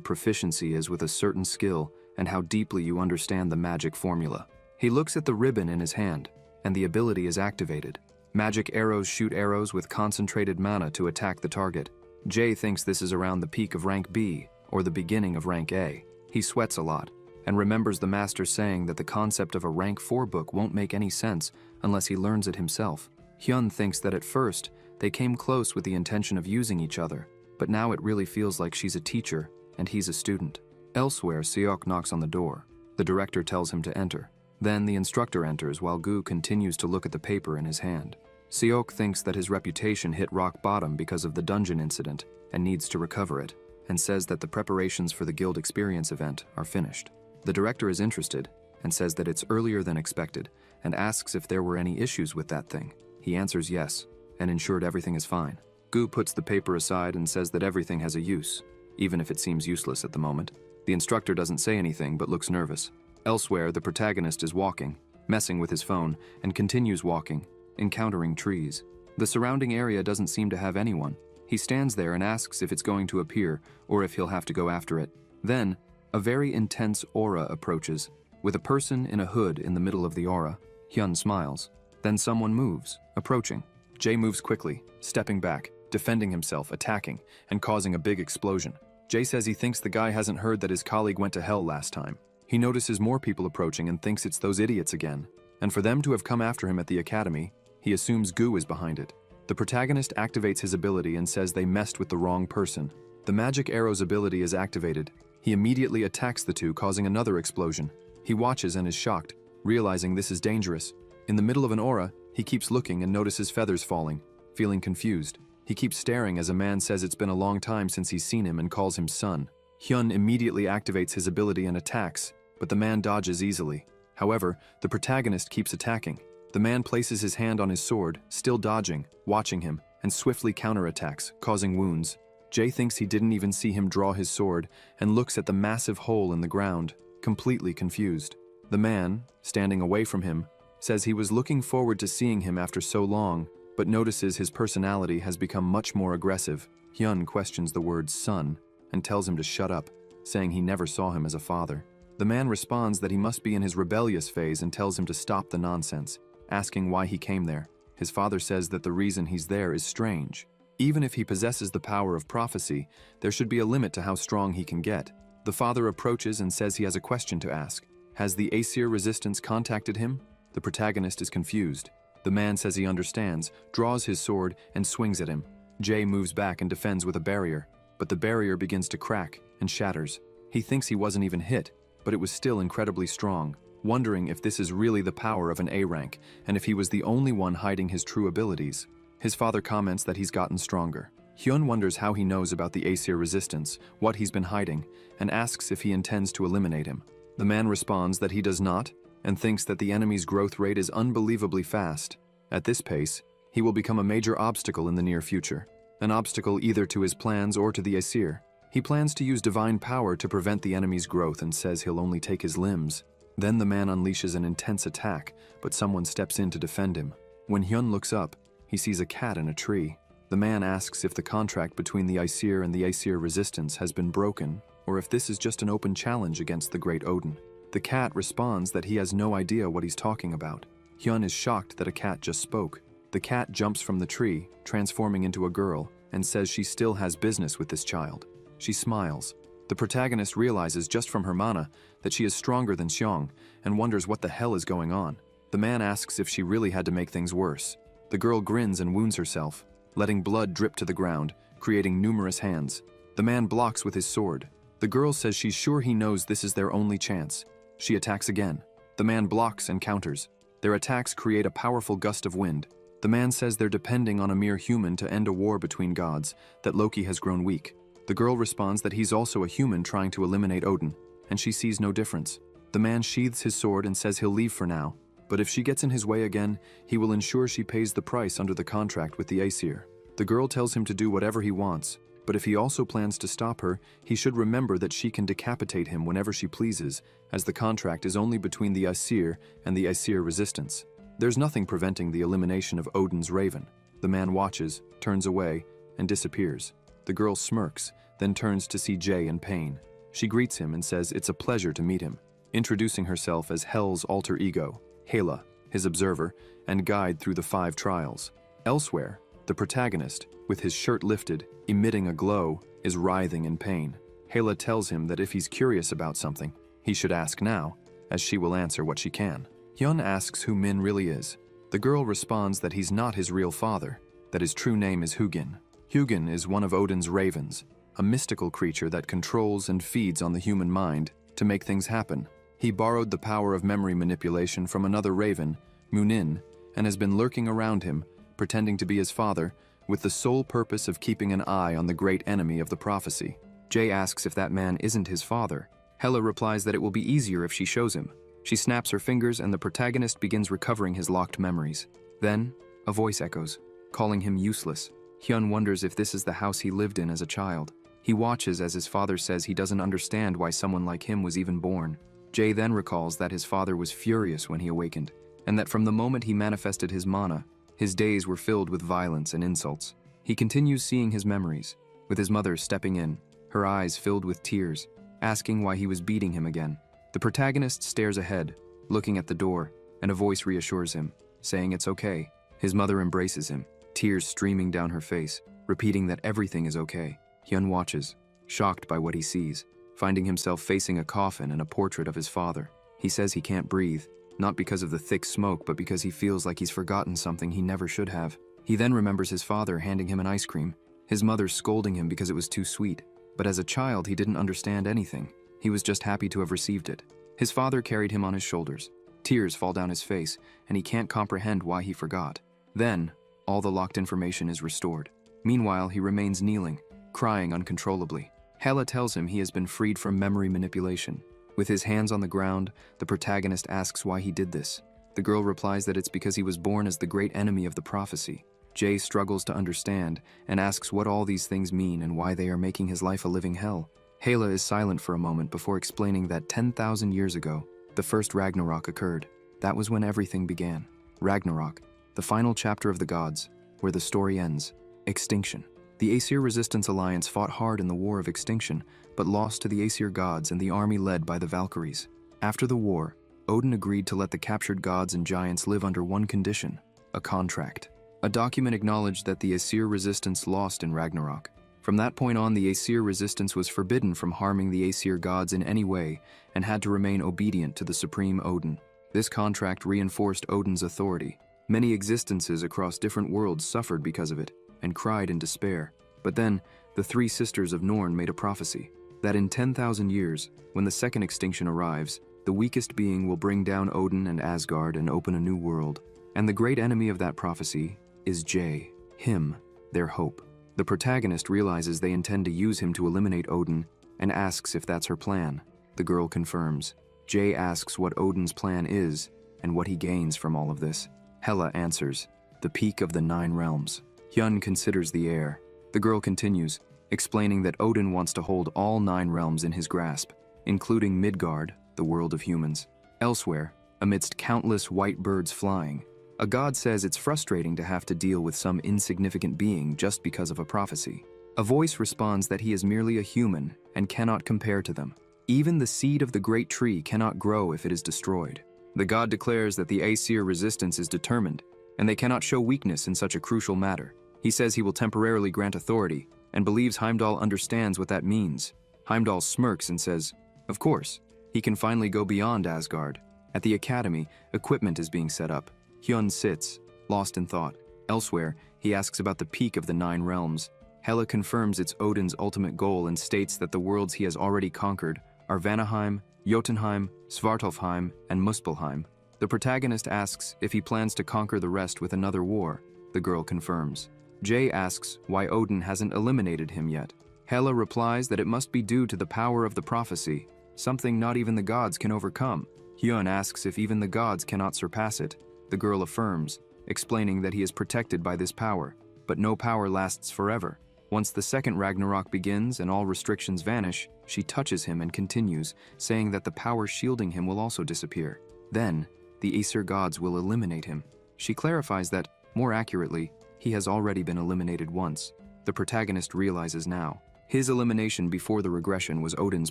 proficiency is with a certain skill and how deeply you understand the magic formula. He looks at the ribbon in his hand, and the ability is activated. Magic arrows shoot arrows with concentrated mana to attack the target. Jay thinks this is around the peak of rank B, or the beginning of rank A. He sweats a lot, and remembers the master saying that the concept of a rank 4 book won't make any sense unless he learns it himself. Hyun thinks that at first, they came close with the intention of using each other, but now it really feels like she's a teacher and he's a student. Elsewhere, Seok knocks on the door. The director tells him to enter. Then the instructor enters while Gu continues to look at the paper in his hand. Seok thinks that his reputation hit rock bottom because of the dungeon incident and needs to recover it, and says that the preparations for the guild experience event are finished. The director is interested and says that it's earlier than expected and asks if there were any issues with that thing. He answers yes, and ensured everything is fine. Gu puts the paper aside and says that everything has a use, even if it seems useless at the moment. The instructor doesn't say anything but looks nervous. Elsewhere, the protagonist is walking, messing with his phone, and continues walking, encountering trees. The surrounding area doesn't seem to have anyone. He stands there and asks if it's going to appear or if he'll have to go after it. Then, a very intense aura approaches, with a person in a hood in the middle of the aura. Hyun smiles. Then someone moves, approaching. Jay moves quickly, stepping back, defending himself, attacking, and causing a big explosion. Jay says he thinks the guy hasn't heard that his colleague went to hell last time. He notices more people approaching and thinks it's those idiots again. And for them to have come after him at the academy, he assumes Gu is behind it. The protagonist activates his ability and says they messed with the wrong person. The magic arrow's ability is activated. He immediately attacks the two, causing another explosion. He watches and is shocked, realizing this is dangerous. In the middle of an aura, he keeps looking and notices feathers falling, feeling confused. He keeps staring as a man says it's been a long time since he's seen him and calls him son. Hyun immediately activates his ability and attacks, but the man dodges easily. However, the protagonist keeps attacking. The man places his hand on his sword, still dodging, watching him, and swiftly counterattacks, causing wounds. Jay thinks he didn't even see him draw his sword and looks at the massive hole in the ground, completely confused. The man, standing away from him, says he was looking forward to seeing him after so long, but notices his personality has become much more aggressive. Hyun questions the word son and tells him to shut up, saying he never saw him as a father. The man responds that he must be in his rebellious phase and tells him to stop the nonsense, asking why he came there. His father says that the reason he's there is strange. Even if he possesses the power of prophecy, there should be a limit to how strong he can get. The father approaches and says he has a question to ask. Has the Aesir resistance contacted him? The protagonist is confused. The man says he understands, draws his sword, and swings at him. Jay moves back and defends with a barrier, but the barrier begins to crack and shatters. He thinks he wasn't even hit, but it was still incredibly strong, wondering if this is really the power of an A rank, and if he was the only one hiding his true abilities. His father comments that he's gotten stronger. Hyun wonders how he knows about the Aesir resistance, what he's been hiding, and asks if he intends to eliminate him. The man responds that he does not, and thinks that the enemy's growth rate is unbelievably fast. At this pace, he will become a major obstacle in the near future, an obstacle either to his plans or to the Aesir. He plans to use divine power to prevent the enemy's growth and says he'll only take his limbs. Then the man unleashes an intense attack, but someone steps in to defend him. When Hyun looks up, he sees a cat in a tree. The man asks if the contract between the Aesir and the Aesir resistance has been broken, or if this is just an open challenge against the great Odin. The cat responds that he has no idea what he's talking about. Hyun is shocked that a cat just spoke. The cat jumps from the tree, transforming into a girl, and says she still has business with this child. She smiles. The protagonist realizes just from her mana that she is stronger than Xiong and wonders what the hell is going on. The man asks if she really had to make things worse. The girl grins and wounds herself, letting blood drip to the ground, creating numerous hands. The man blocks with his sword. The girl says she's sure he knows this is their only chance. She attacks again. The man blocks and counters. Their attacks create a powerful gust of wind. The man says they're depending on a mere human to end a war between gods, that Loki has grown weak. The girl responds that he's also a human trying to eliminate Odin, and she sees no difference. The man sheathes his sword and says he'll leave for now, but if she gets in his way again, he will ensure she pays the price under the contract with the Aesir. The girl tells him to do whatever he wants, but if he also plans to stop her, he should remember that she can decapitate him whenever she pleases, as the contract is only between the Aesir and the Aesir resistance. There's nothing preventing the elimination of Odin's raven. The man watches, turns away, and disappears. The girl smirks, then turns to see Jay in pain. She greets him and says it's a pleasure to meet him, introducing herself as Hel's alter ego, Hela, his observer, and guide through the 5 trials. Elsewhere, the protagonist, with his shirt lifted, emitting a glow, is writhing in pain. Hela tells him that if he's curious about something, he should ask now, as she will answer what she can. Hyun asks who Min really is. The girl responds that he's not his real father, that his true name is Hugin. Hugin is one of Odin's ravens, a mystical creature that controls and feeds on the human mind to make things happen. He borrowed the power of memory manipulation from another raven, Munin, and has been lurking around him, pretending to be his father, with the sole purpose of keeping an eye on the great enemy of the prophecy. Jay asks if that man isn't his father. Hela replies that it will be easier if she shows him. She snaps her fingers and the protagonist begins recovering his locked memories. Then, a voice echoes, calling him useless. Hyun wonders if this is the house he lived in as a child. He watches as his father says he doesn't understand why someone like him was even born. Jay then recalls that his father was furious when he awakened, and that from the moment he manifested his mana, his days were filled with violence and insults. He continues seeing his memories, with his mother stepping in, her eyes filled with tears, asking why he was beating him again. The protagonist stares ahead, looking at the door, and a voice reassures him, saying it's okay. His mother embraces him, tears streaming down her face, repeating that everything is okay. Hyun watches, shocked by what he sees, finding himself facing a coffin and a portrait of his father. He says he can't breathe, not because of the thick smoke, but because he feels like he's forgotten something he never should have. He then remembers his father handing him an ice cream, his mother scolding him because it was too sweet. But as a child, he didn't understand anything. He was just happy to have received it. His father carried him on his shoulders. Tears fall down his face, and he can't comprehend why he forgot. Then, all the locked information is restored. Meanwhile, he remains kneeling, crying uncontrollably. Hela tells him he has been freed from memory manipulation. With his hands on the ground, the protagonist asks why he did this. The girl replies that it's because he was born as the great enemy of the prophecy. Jay struggles to understand and asks what all these things mean and why they are making his life a living hell. Hela is silent for a moment before explaining that 10,000 years ago, the first Ragnarok occurred. That was when everything began. Ragnarok, the final chapter of the gods, where the story ends. Extinction. The Aesir Resistance Alliance fought hard in the War of Extinction, but lost to the Aesir gods and the army led by the Valkyries. After the war, Odin agreed to let the captured gods and giants live under one condition: a contract. A document acknowledged that the Aesir resistance lost in Ragnarok. From that point on, the Aesir resistance was forbidden from harming the Aesir gods in any way and had to remain obedient to the supreme Odin. This contract reinforced Odin's authority. Many existences across different worlds suffered because of it and cried in despair. But then, the three sisters of Norn made a prophecy that in 10,000 years, when the second extinction arrives, the weakest being will bring down Odin and Asgard and open a new world. And the great enemy of that prophecy is Jay, him, their hope. The protagonist realizes they intend to use him to eliminate Odin and asks if that's her plan. The girl confirms. Jay asks what Odin's plan is and what he gains from all of this. Hela answers, the peak of the 9 realms. Hyun considers the heir. The girl continues, explaining that Odin wants to hold all 9 realms in his grasp, including Midgard, the world of humans. Elsewhere, amidst countless white birds flying, a god says it's frustrating to have to deal with some insignificant being just because of a prophecy. A voice responds that he is merely a human and cannot compare to them. Even the seed of the great tree cannot grow if it is destroyed. The god declares that the Aesir resistance is determined, and they cannot show weakness in such a crucial matter. He says he will temporarily grant authority, and believes Heimdall understands what that means. Heimdall smirks and says, of course, he can finally go beyond Asgard. At the academy, equipment is being set up. Hyun sits, lost in thought. Elsewhere, he asks about the peak of the 9 realms. Hela confirms it's Odin's ultimate goal and states that the worlds he has already conquered are Vanaheim, Jotunheim, Svartalfheim, and Muspelheim. The protagonist asks if he plans to conquer the rest with another war. The girl confirms. Jay asks why Odin hasn't eliminated him yet. Hela replies that it must be due to the power of the prophecy, something not even the gods can overcome. Hyun asks if even the gods cannot surpass it. The girl affirms, explaining that he is protected by this power, but no power lasts forever. Once the second Ragnarok begins and all restrictions vanish, she touches him and continues, saying that the power shielding him will also disappear. Then, the Aesir gods will eliminate him. She clarifies that, more accurately, he has already been eliminated once. The protagonist realizes now. His elimination before the regression was Odin's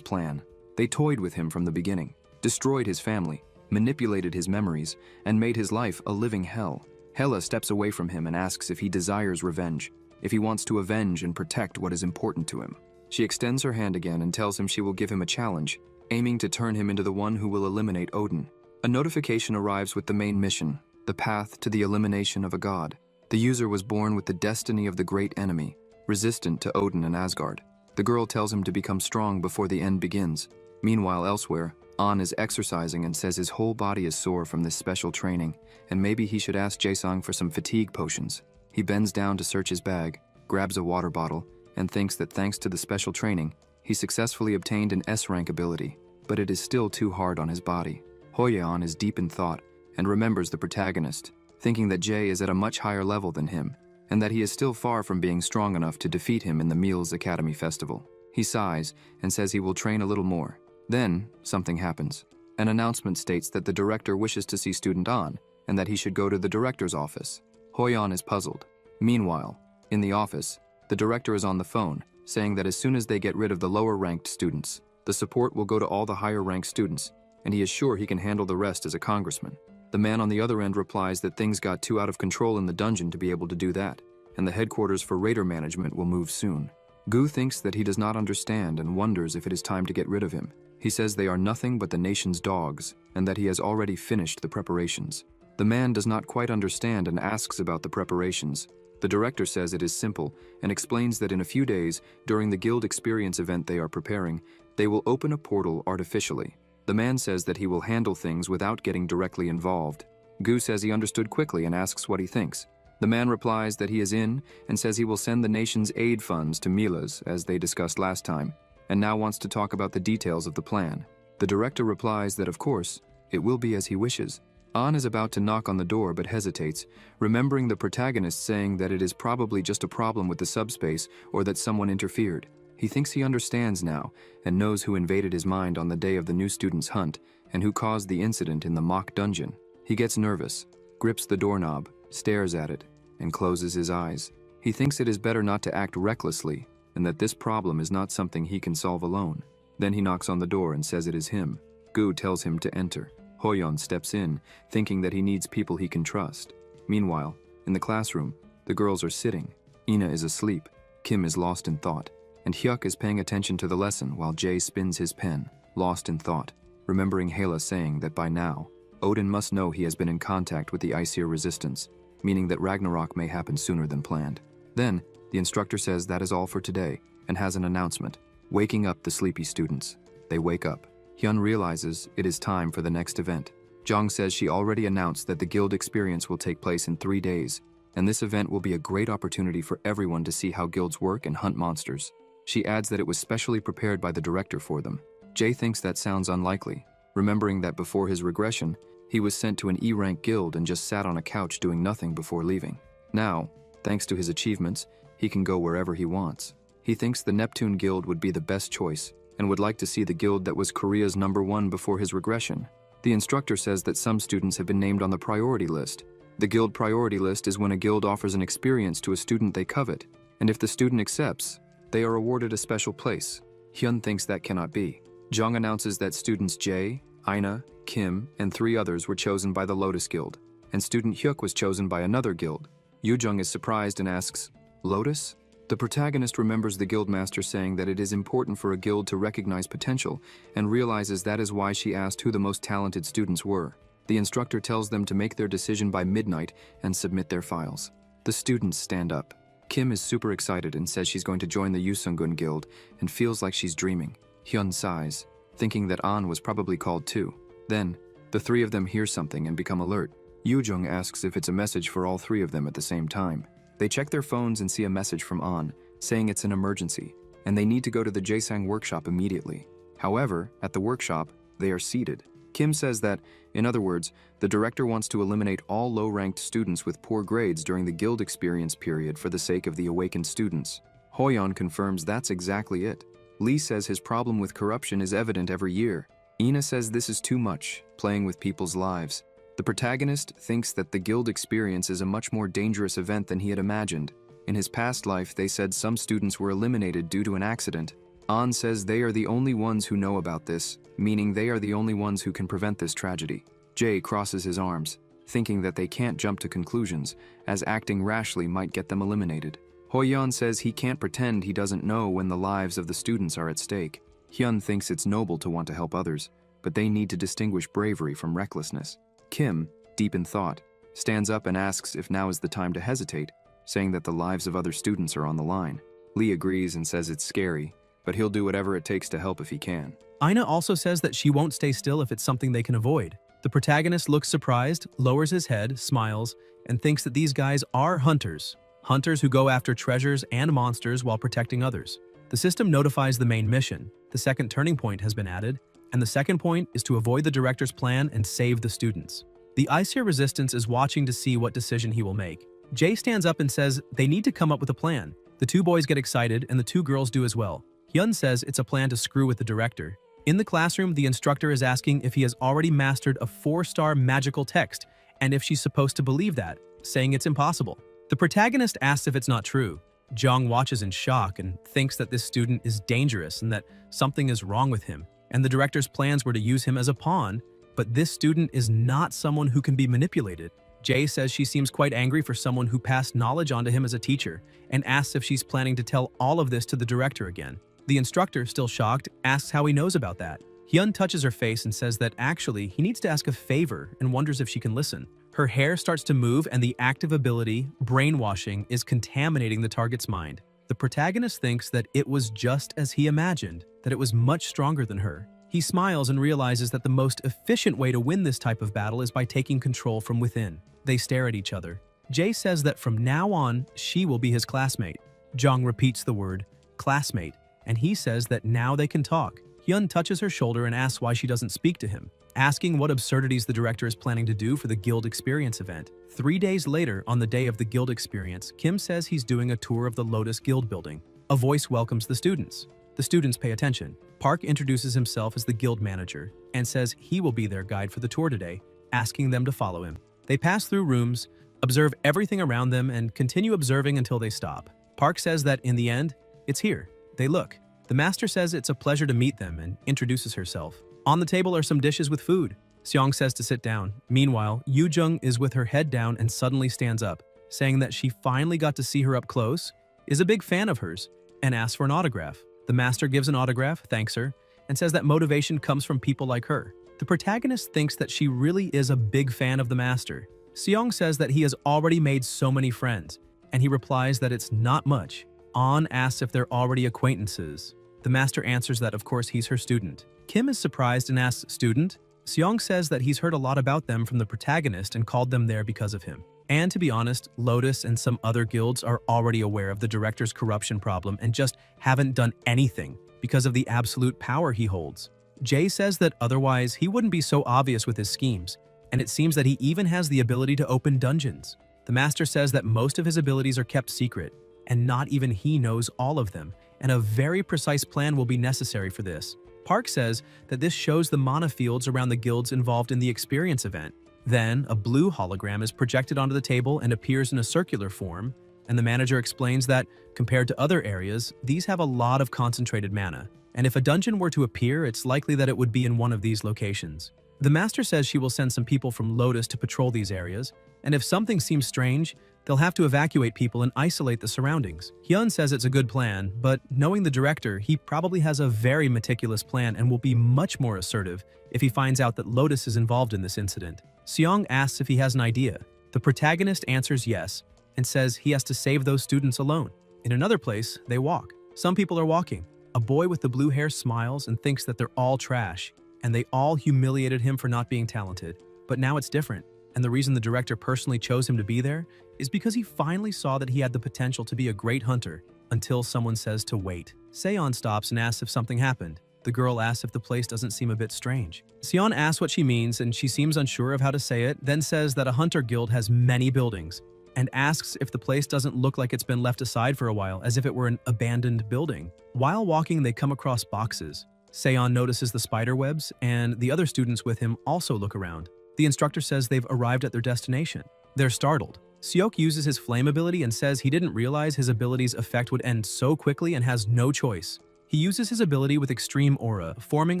plan. They toyed with him from the beginning, destroyed his family, manipulated his memories, and made his life a living hell. Hela steps away from him and asks if he desires revenge, if he wants to avenge and protect what is important to him. She extends her hand again and tells him she will give him a challenge, aiming to turn him into the one who will eliminate Odin. A notification arrives with the main mission, the path to the elimination of a god. The user was born with the destiny of the great enemy, resistant to Odin and Asgard. The girl tells him to become strong before the end begins. Meanwhile, elsewhere, An is exercising and says his whole body is sore from this special training, and maybe he should ask Jae-sung for some fatigue potions. He bends down to search his bag, grabs a water bottle, and thinks that thanks to the special training, he successfully obtained an S-rank ability, but it is still too hard on his body. Hoyeon is deep in thought and remembers the protagonist, thinking that Jae is at a much higher level than him, and that he is still far from being strong enough to defeat him in the Meals Academy Festival. He sighs and says he will train a little more. Then, something happens. An announcement states that the director wishes to see student An, and that he should go to the director's office. Hoyeon is puzzled. Meanwhile, in the office, the director is on the phone, saying that as soon as they get rid of the lower-ranked students, the support will go to all the higher-ranked students, and he is sure he can handle the rest as a congressman. The man on the other end replies that things got too out of control in the dungeon to be able to do that, and the headquarters for Raider management will move soon. Gu thinks that he does not understand and wonders if it is time to get rid of him. He says they are nothing but the nation's dogs, and that he has already finished the preparations. The man does not quite understand and asks about the preparations. The director says it is simple, and explains that in a few days, during the Guild Experience event they are preparing, they will open a portal artificially. The man says that he will handle things without getting directly involved. Gu says he understood quickly and asks what he thinks. The man replies that he is in and says he will send the nation's aid funds to Mila's, as they discussed last time, and now wants to talk about the details of the plan. The director replies that, of course, it will be as he wishes. An is about to knock on the door but hesitates, remembering the protagonist saying that it is probably just a problem with the subspace or that someone interfered. He thinks he understands now and knows who invaded his mind on the day of the new student's hunt and who caused the incident in the mock dungeon. He gets nervous, grips the doorknob, stares at it, and closes his eyes. He thinks it is better not to act recklessly and that this problem is not something he can solve alone. Then he knocks on the door and says it is him. Gu tells him to enter. Hoyeon steps in, thinking that he needs people he can trust. Meanwhile, in the classroom, the girls are sitting. Ina is asleep, Kim is lost in thought, and Hyuk is paying attention to the lesson while Jae spins his pen, lost in thought, remembering Hela saying that by now, Odin must know he has been in contact with the Aesir resistance, meaning that Ragnarok may happen sooner than planned. Then, the instructor says that is all for today, and has an announcement, waking up the sleepy students. They wake up. Hyun realizes it is time for the next event. Jong says she already announced that the guild experience will take place in 3 days, and this event will be a great opportunity for everyone to see how guilds work and hunt monsters. She adds that it was specially prepared by the director for them. Jae thinks that sounds unlikely, remembering that before his regression, he was sent to an E-rank guild and just sat on a couch doing nothing before leaving. Now, thanks to his achievements, he can go wherever he wants. He thinks the Neptune Guild would be the best choice, and would like to see the guild that was Korea's #1 before his regression. The instructor says that some students have been named on the priority list. The guild priority list is when a guild offers an experience to a student they covet, and if the student accepts, they are awarded a special place. Hyun thinks that cannot be. Jung announces that students Jae, Ina, Kim, and 3 others were chosen by the Lotus Guild, and student Hyuk was chosen by another guild. Yoo-jung is surprised and asks, "Lotus?" The protagonist remembers the guildmaster saying that it is important for a guild to recognize potential, and realizes that is why she asked who the most talented students were. The instructor tells them to make their decision by midnight and submit their files. The students stand up. Kim is super excited and says she's going to join the Yusungun Guild and feels like she's dreaming. Hyun sighs, thinking that An was probably called too. Then, the 3 of them hear something and become alert. Yoo-jung asks if it's a message for all 3 of them at the same time. They check their phones and see a message from An, saying it's an emergency, and they need to go to the Jaesang workshop immediately. However, at the workshop, they are seated. Kim says that, in other words, the director wants to eliminate all low-ranked students with poor grades during the guild experience period for the sake of the awakened students. Hoyeon confirms that's exactly it. Lee says his problem with corruption is evident every year. Ina says this is too much, playing with people's lives. The protagonist thinks that the guild experience is a much more dangerous event than he had imagined. In his past life, they said some students were eliminated due to an accident. An says they are the only ones who know about this, meaning they are the only ones who can prevent this tragedy. Jae crosses his arms, thinking that they can't jump to conclusions, as acting rashly might get them eliminated. Hoyeon says he can't pretend he doesn't know when the lives of the students are at stake. Hyun thinks it's noble to want to help others, but they need to distinguish bravery from recklessness. Kim, deep in thought, stands up and asks if now is the time to hesitate, saying that the lives of other students are on the line. Lee agrees and says it's scary, but he'll do whatever it takes to help if he can. Ina also says that she won't stay still if it's something they can avoid. The protagonist looks surprised, lowers his head, smiles, and thinks that these guys are hunters. Hunters who go after treasures and monsters while protecting others. The system notifies the main mission. The second turning point has been added, and the second point is to avoid the director's plan and save the students. The Aesir resistance is watching to see what decision he will make. Jae stands up and says they need to come up with a plan. The 2 boys get excited and the 2 girls do as well. Hyun says it's a plan to screw with the director. In the classroom, the instructor is asking if he has already mastered a 4-star magical text and if she's supposed to believe that, saying it's impossible. The protagonist asks if it's not true. Jong watches in shock and thinks that this student is dangerous and that something is wrong with him, and the director's plans were to use him as a pawn, but this student is not someone who can be manipulated. Jae says she seems quite angry for someone who passed knowledge onto him as a teacher, and asks if she's planning to tell all of this to the director again. The instructor, still shocked, asks how he knows about that. Hyun touches her face and says that actually he needs to ask a favor and wonders if she can listen. Her hair starts to move and the active ability, brainwashing, is contaminating the target's mind. The protagonist thinks that it was just as he imagined, that it was much stronger than her. He smiles and realizes that the most efficient way to win this type of battle is by taking control from within. They stare at each other. Jae says that from now on, she will be his classmate. Jong repeats the word, classmate, and he says that now they can talk. Hyun touches her shoulder and asks why she doesn't speak to him, asking what absurdities the director is planning to do for the Guild Experience event. 3 days later, on the day of the Guild Experience, Kim says he's doing a tour of the Lotus Guild building. A voice welcomes the students. The students pay attention. Park introduces himself as the guild manager and says he will be their guide for the tour today, asking them to follow him. They pass through rooms. observe everything around them, and continue observing until they stop. Park says that in the end, it's here. They look. The master says it's a pleasure to meet them and introduces herself. On the table are some dishes with food. Seong says to sit down. Meanwhile, Yoo-jung is with her head down and suddenly stands up, saying that she finally got to see her up close, is a big fan of hers, and asks for an autograph. The master gives an autograph, thanks her, and says that motivation comes from people like her. The protagonist thinks that she really is a big fan of the master. Seong says that he has already made so many friends, and he replies that it's not much. An asks if they're already acquaintances. The master answers that of course he's her student. Kim is surprised and asks, "Student?" Seong says that he's heard a lot about them from the protagonist and called them there because of him. And to be honest, Lotus and some other guilds are already aware of the director's corruption problem and just haven't done anything because of the absolute power he holds. Jay says that otherwise he wouldn't be so obvious with his schemes, and it seems that he even has the ability to open dungeons. The master says that most of his abilities are kept secret, and not even he knows all of them, and a very precise plan will be necessary for this. Park says that this shows the mana fields around the guilds involved in the experience event. Then, a blue hologram is projected onto the table and appears in a circular form, and the manager explains that, compared to other areas, these have a lot of concentrated mana, and if a dungeon were to appear, it's likely that it would be in one of these locations. The master says she will send some people from Lotus to patrol these areas, and if something seems strange, they'll have to evacuate people and isolate the surroundings. Hyun says it's a good plan, but knowing the director, he probably has a very meticulous plan and will be much more assertive if he finds out that Lotus is involved in this incident. Seong asks if he has an idea. The protagonist answers yes, and says he has to save those students alone. In another place, they walk. Some people are walking. A boy with the blue hair smiles and thinks that they're all trash, and they all humiliated him for not being talented. But now it's different, and the reason the director personally chose him to be there is because he finally saw that he had the potential to be a great hunter, until someone says to wait. Seon stops and asks if something happened. The girl asks if the place doesn't seem a bit strange. Seon asks what she means, and she seems unsure of how to say it, then says that a hunter guild has many buildings, and asks if the place doesn't look like it's been left aside for a while, as if it were an abandoned building. While walking, they come across boxes. Seon notices the spider webs, and the other students with him also look around. The instructor says they've arrived at their destination. They're startled. Seok uses his flame ability and says he didn't realize his ability's effect would end so quickly and has no choice. He uses his ability with extreme aura, forming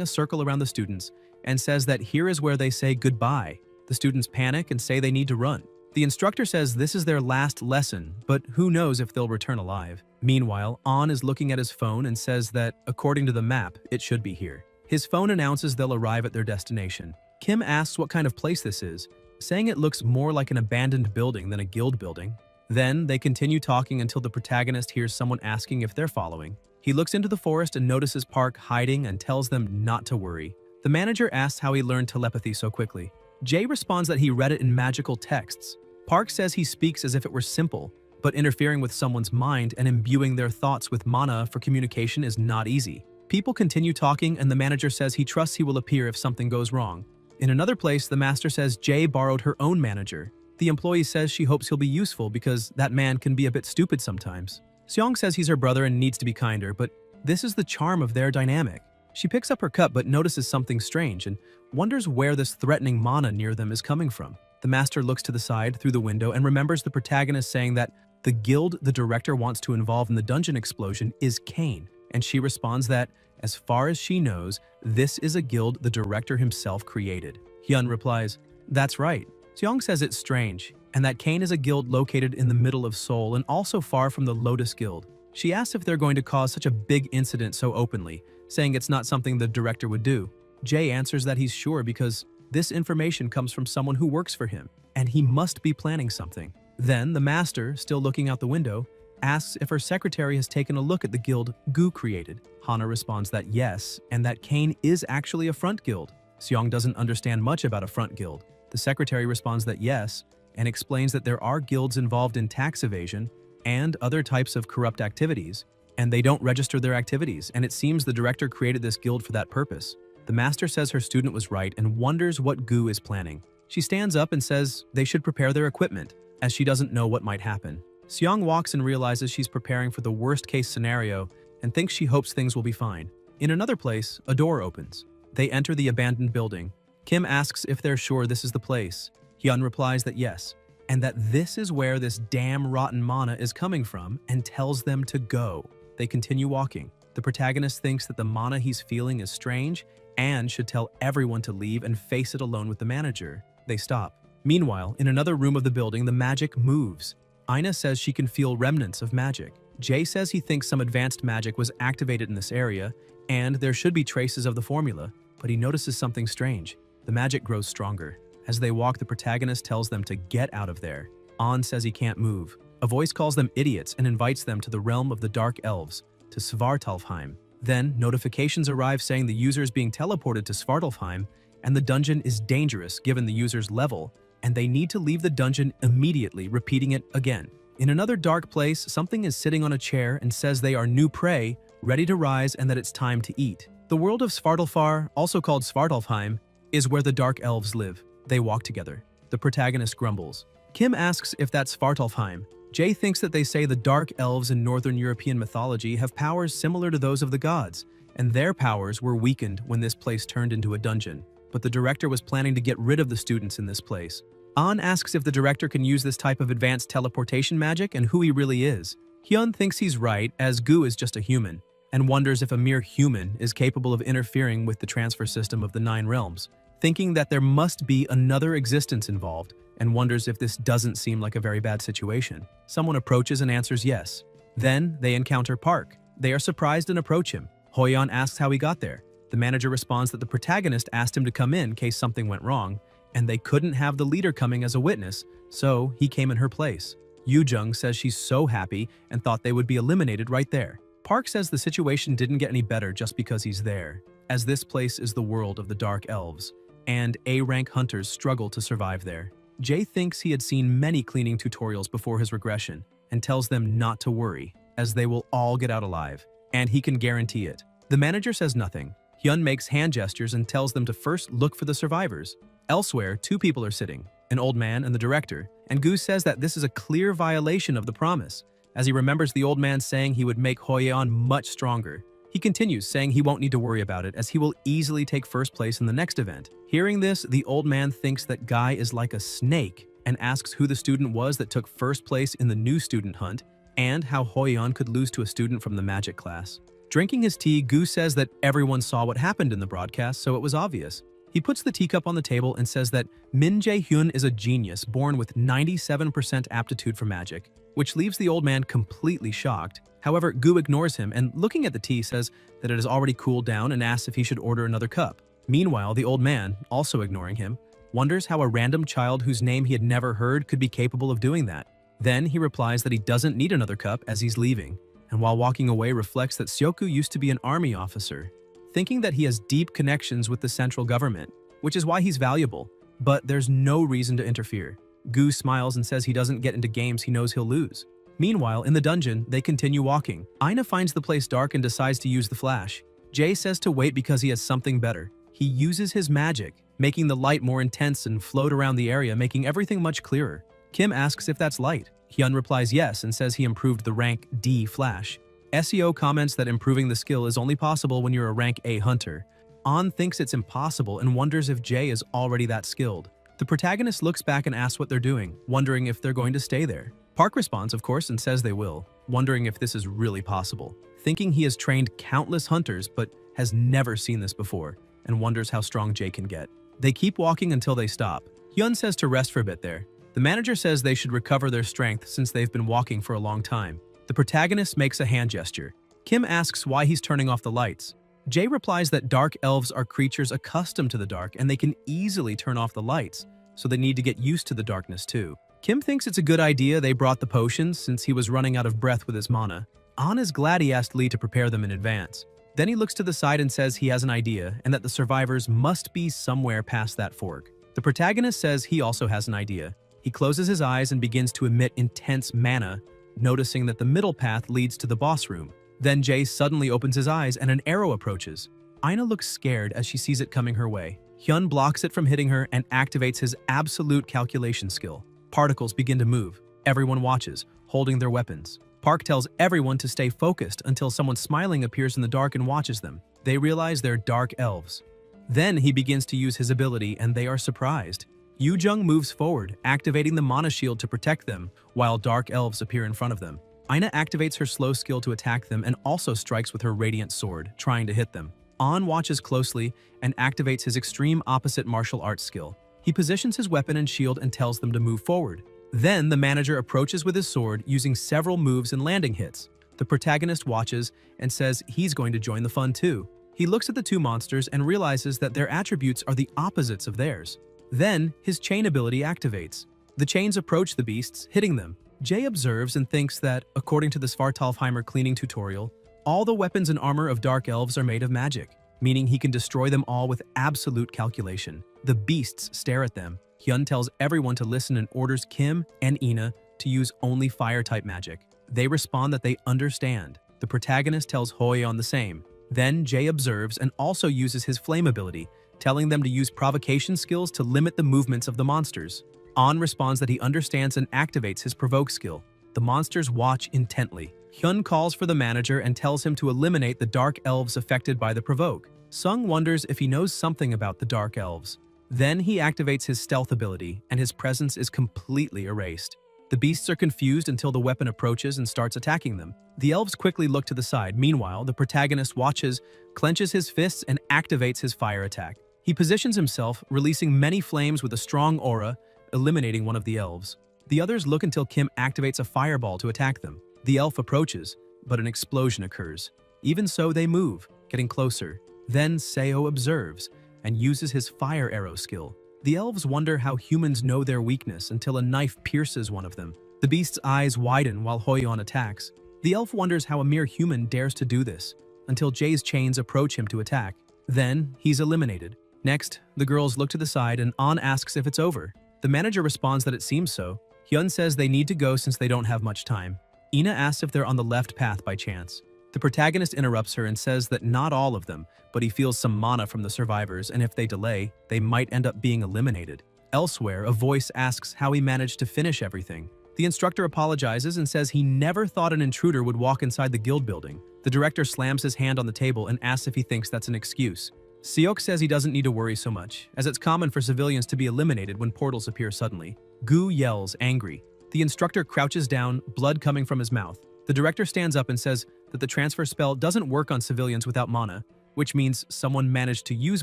a circle around the students, and says that here is where they say goodbye. The students panic and say they need to run. The instructor says this is their last lesson, but who knows if they'll return alive. Meanwhile, An is looking at his phone and says that, according to the map, it should be here. His phone announces they'll arrive at their destination. Kim asks what kind of place this is, saying it looks more like an abandoned building than a guild building. Then, they continue talking until the protagonist hears someone asking if they're following. He looks into the forest and notices Park hiding and tells them not to worry. The manager asks how he learned telepathy so quickly. Jay responds that he read it in magical texts. Park says he speaks as if it were simple, but interfering with someone's mind and imbuing their thoughts with mana for communication is not easy. People continue talking, and the manager says he trusts he will appear if something goes wrong. In another place, the master says Jay borrowed her own manager. The employee says she hopes he'll be useful because that man can be a bit stupid sometimes. Seong says he's her brother and needs to be kinder, but this is the charm of their dynamic. She picks up her cup but notices something strange and wonders where this threatening mana near them is coming from. The master looks to the side through the window and remembers the protagonist saying that the guild the director wants to involve in the dungeon explosion is Kane, and she responds that, as far as she knows, this is a guild the director himself created. Hyun replies, "That's right." Seong says it's strange, and that Kane is a guild located in the middle of Seoul and also far from the Lotus Guild. She asks if they're going to cause such a big incident so openly, saying it's not something the director would do. Jay answers that he's sure because this information comes from someone who works for him, and he must be planning something. Then the master, still looking out the window, asks if her secretary has taken a look at the guild Gu created. Hana responds that yes, and that Kane is actually a front guild. Seong doesn't understand much about a front guild. The secretary responds that yes, and explains that there are guilds involved in tax evasion and other types of corrupt activities, and they don't register their activities, and it seems the director created this guild for that purpose. The master says her student was right and wonders what Gu is planning. She stands up and says they should prepare their equipment, as she doesn't know what might happen. Seong walks and realizes she's preparing for the worst-case scenario and thinks she hopes things will be fine. In another place, a door opens. They enter the abandoned building. Kim asks if they're sure this is the place. Hyun replies that yes. and that this is where this damn rotten mana is coming from and tells them to go. They continue walking. The protagonist thinks that the mana he's feeling is strange and should tell everyone to leave and face it alone with the manager. They stop. Meanwhile, in another room of the building, the magic moves. Ina says she can feel remnants of magic. Jay says he thinks some advanced magic was activated in this area, and there should be traces of the formula, but he notices something strange. The magic grows stronger. As they walk, the protagonist tells them to get out of there. An says he can't move. A voice calls them idiots and invites them to the realm of the Dark Elves, to Svartalfheim. Then, notifications arrive saying the user is being teleported to Svartalfheim, and the dungeon is dangerous given the user's level, and they need to leave the dungeon immediately, repeating it again. In another dark place, something is sitting on a chair and says they are new prey, ready to rise, and that it's time to eat. The world of Svartalfar, also called Svartalfheim, is where the Dark Elves live. They walk together. The protagonist grumbles. Kim asks if that's Svartalfheim. Jay thinks that they say the Dark Elves in Northern European mythology have powers similar to those of the gods, and their powers were weakened when this place turned into a dungeon. But the director was planning to get rid of the students in this place. An asks if the director can use this type of advanced teleportation magic and who he really is. Hyun thinks he's right, as Gu is just a human, and wonders if a mere human is capable of interfering with the transfer system of the 9 realms, thinking that there must be another existence involved, and wonders if this doesn't seem like a very bad situation. Someone approaches and answers yes. Then they encounter Park. They are surprised and approach him. Hoyeon asks how he got there. The manager responds that the protagonist asked him to come in case something went wrong, and they couldn't have the leader coming as a witness, so he came in her place. Yoo-jung says she's so happy and thought they would be eliminated right there. Park says the situation didn't get any better just because he's there, as this place is the world of the Dark Elves, and A-rank hunters struggle to survive there. Jay thinks he had seen many cleaning tutorials before his regression, and tells them not to worry, as they will all get out alive, and he can guarantee it. The manager says nothing. Hyun makes hand gestures and tells them to first look for the survivors. Elsewhere, 2 people are sitting, an old man and the director, and Gu says that this is a clear violation of the promise, as he remembers the old man saying he would make Hoyeon much stronger. He continues, saying he won't need to worry about it as he will easily take first place in the next event. Hearing this, the old man thinks that Guy is like a snake and asks who the student was that took first place in the new student hunt and how Hoyeon could lose to a student from the magic class. Drinking his tea, Gu says that everyone saw what happened in the broadcast, so it was obvious. He puts the teacup on the table and says that Min Jae-hyun is a genius born with 97% aptitude for magic, which leaves the old man completely shocked. However, Gu ignores him and, looking at the tea, says that it has already cooled down and asks if he should order another cup. Meanwhile, the old man, also ignoring him, wonders how a random child whose name he had never heard could be capable of doing that. Then he replies that he doesn't need another cup as he's leaving, and while walking away reflects that Seoku used to be an army officer, thinking that he has deep connections with the central government, which is why he's valuable, but there's no reason to interfere. Gu smiles and says he doesn't get into games he knows he'll lose. Meanwhile, in the dungeon, they continue walking. Ina finds the place dark and decides to use the flash. Jay says to wait because he has something better. He uses his magic, making the light more intense and float around the area, making everything much clearer. Kim asks if that's light. Hyun replies yes and says he improved the rank D flash. SEO comments that improving the skill is only possible when you're a rank A hunter. An thinks it's impossible and wonders if Jay is already that skilled. The protagonist looks back and asks what they're doing, wondering if they're going to stay there. Park responds, of course, and says they will, wondering if this is really possible. Thinking he has trained countless hunters but has never seen this before, and wonders how strong Jay can get. They keep walking until they stop. Hyun says to rest for a bit there. The manager says they should recover their strength since they've been walking for a long time. The protagonist makes a hand gesture. Kim asks why he's turning off the lights. Jay replies that dark elves are creatures accustomed to the dark and they can easily turn off the lights, so they need to get used to the darkness too. Kim thinks it's a good idea they brought the potions since he was running out of breath with his mana. An is glad he asked Lee to prepare them in advance. Then he looks to the side and says he has an idea and that the survivors must be somewhere past that fork. The protagonist says he also has an idea. He closes his eyes and begins to emit intense mana, noticing that the middle path leads to the boss room. Then Jay suddenly opens his eyes and an arrow approaches. Ina looks scared as she sees it coming her way. Hyun blocks it from hitting her and activates his absolute calculation skill. Particles begin to move. Everyone watches, holding their weapons. Park tells everyone to stay focused until someone smiling appears in the dark and watches them. They realize they're dark elves. Then he begins to use his ability and they are surprised. Yu-jung moves forward, activating the mana shield to protect them, while dark elves appear in front of them. Ina activates her slow skill to attack them and also strikes with her radiant sword, trying to hit them. An watches closely and activates his extreme opposite martial arts skill. He positions his weapon and shield and tells them to move forward. Then the manager approaches with his sword, using several moves and landing hits. The protagonist watches and says he's going to join the fun too. He looks at the two monsters and realizes that their attributes are the opposites of theirs. Then his chain ability activates. The chains approach the beasts, hitting them. Jay observes and thinks that, according to the Svartalfheimer cleaning tutorial, all the weapons and armor of dark elves are made of magic, meaning he can destroy them all with absolute calculation. The beasts stare at them. Hyun tells everyone to listen and orders Kim and Ina to use only fire-type magic. They respond that they understand. The protagonist tells Hoi-on the same. Then Jay observes and also uses his flame ability, telling them to use provocation skills to limit the movements of the monsters. An responds that he understands and activates his provoke skill. The monsters watch intently. Hyun calls for the manager and tells him to eliminate the dark elves affected by the provoke. Sung wonders if he knows something about the dark elves. Then he activates his stealth ability, and his presence is completely erased. The beasts are confused until the weapon approaches and starts attacking them. The elves quickly look to the side. Meanwhile, the protagonist watches, clenches his fists, and activates his fire attack. He positions himself, releasing many flames with a strong aura, eliminating one of the elves. The others look until Kim activates a fireball to attack them. The elf approaches, but an explosion occurs. Even so, they move, getting closer. Then Seo observes and uses his fire arrow skill. The elves wonder how humans know their weakness until a knife pierces one of them. The beast's eyes widen while Hoi-on attacks. The elf wonders how a mere human dares to do this, until Jay's chains approach him to attack. Then, he's eliminated. Next, the girls look to the side and An asks if it's over. The manager responds that it seems so. Hyun says they need to go since they don't have much time. Ina asks if they're on the left path by chance. The protagonist interrupts her and says that not all of them, but he feels some mana from the survivors, and if they delay, they might end up being eliminated. Elsewhere, a voice asks how he managed to finish everything. The instructor apologizes and says he never thought an intruder would walk inside the guild building. The director slams his hand on the table and asks if he thinks that's an excuse. Seok says he doesn't need to worry so much, as it's common for civilians to be eliminated when portals appear suddenly. Gu yells, angry. The instructor crouches down, blood coming from his mouth. The director stands up and says that the transfer spell doesn't work on civilians without mana, which means someone managed to use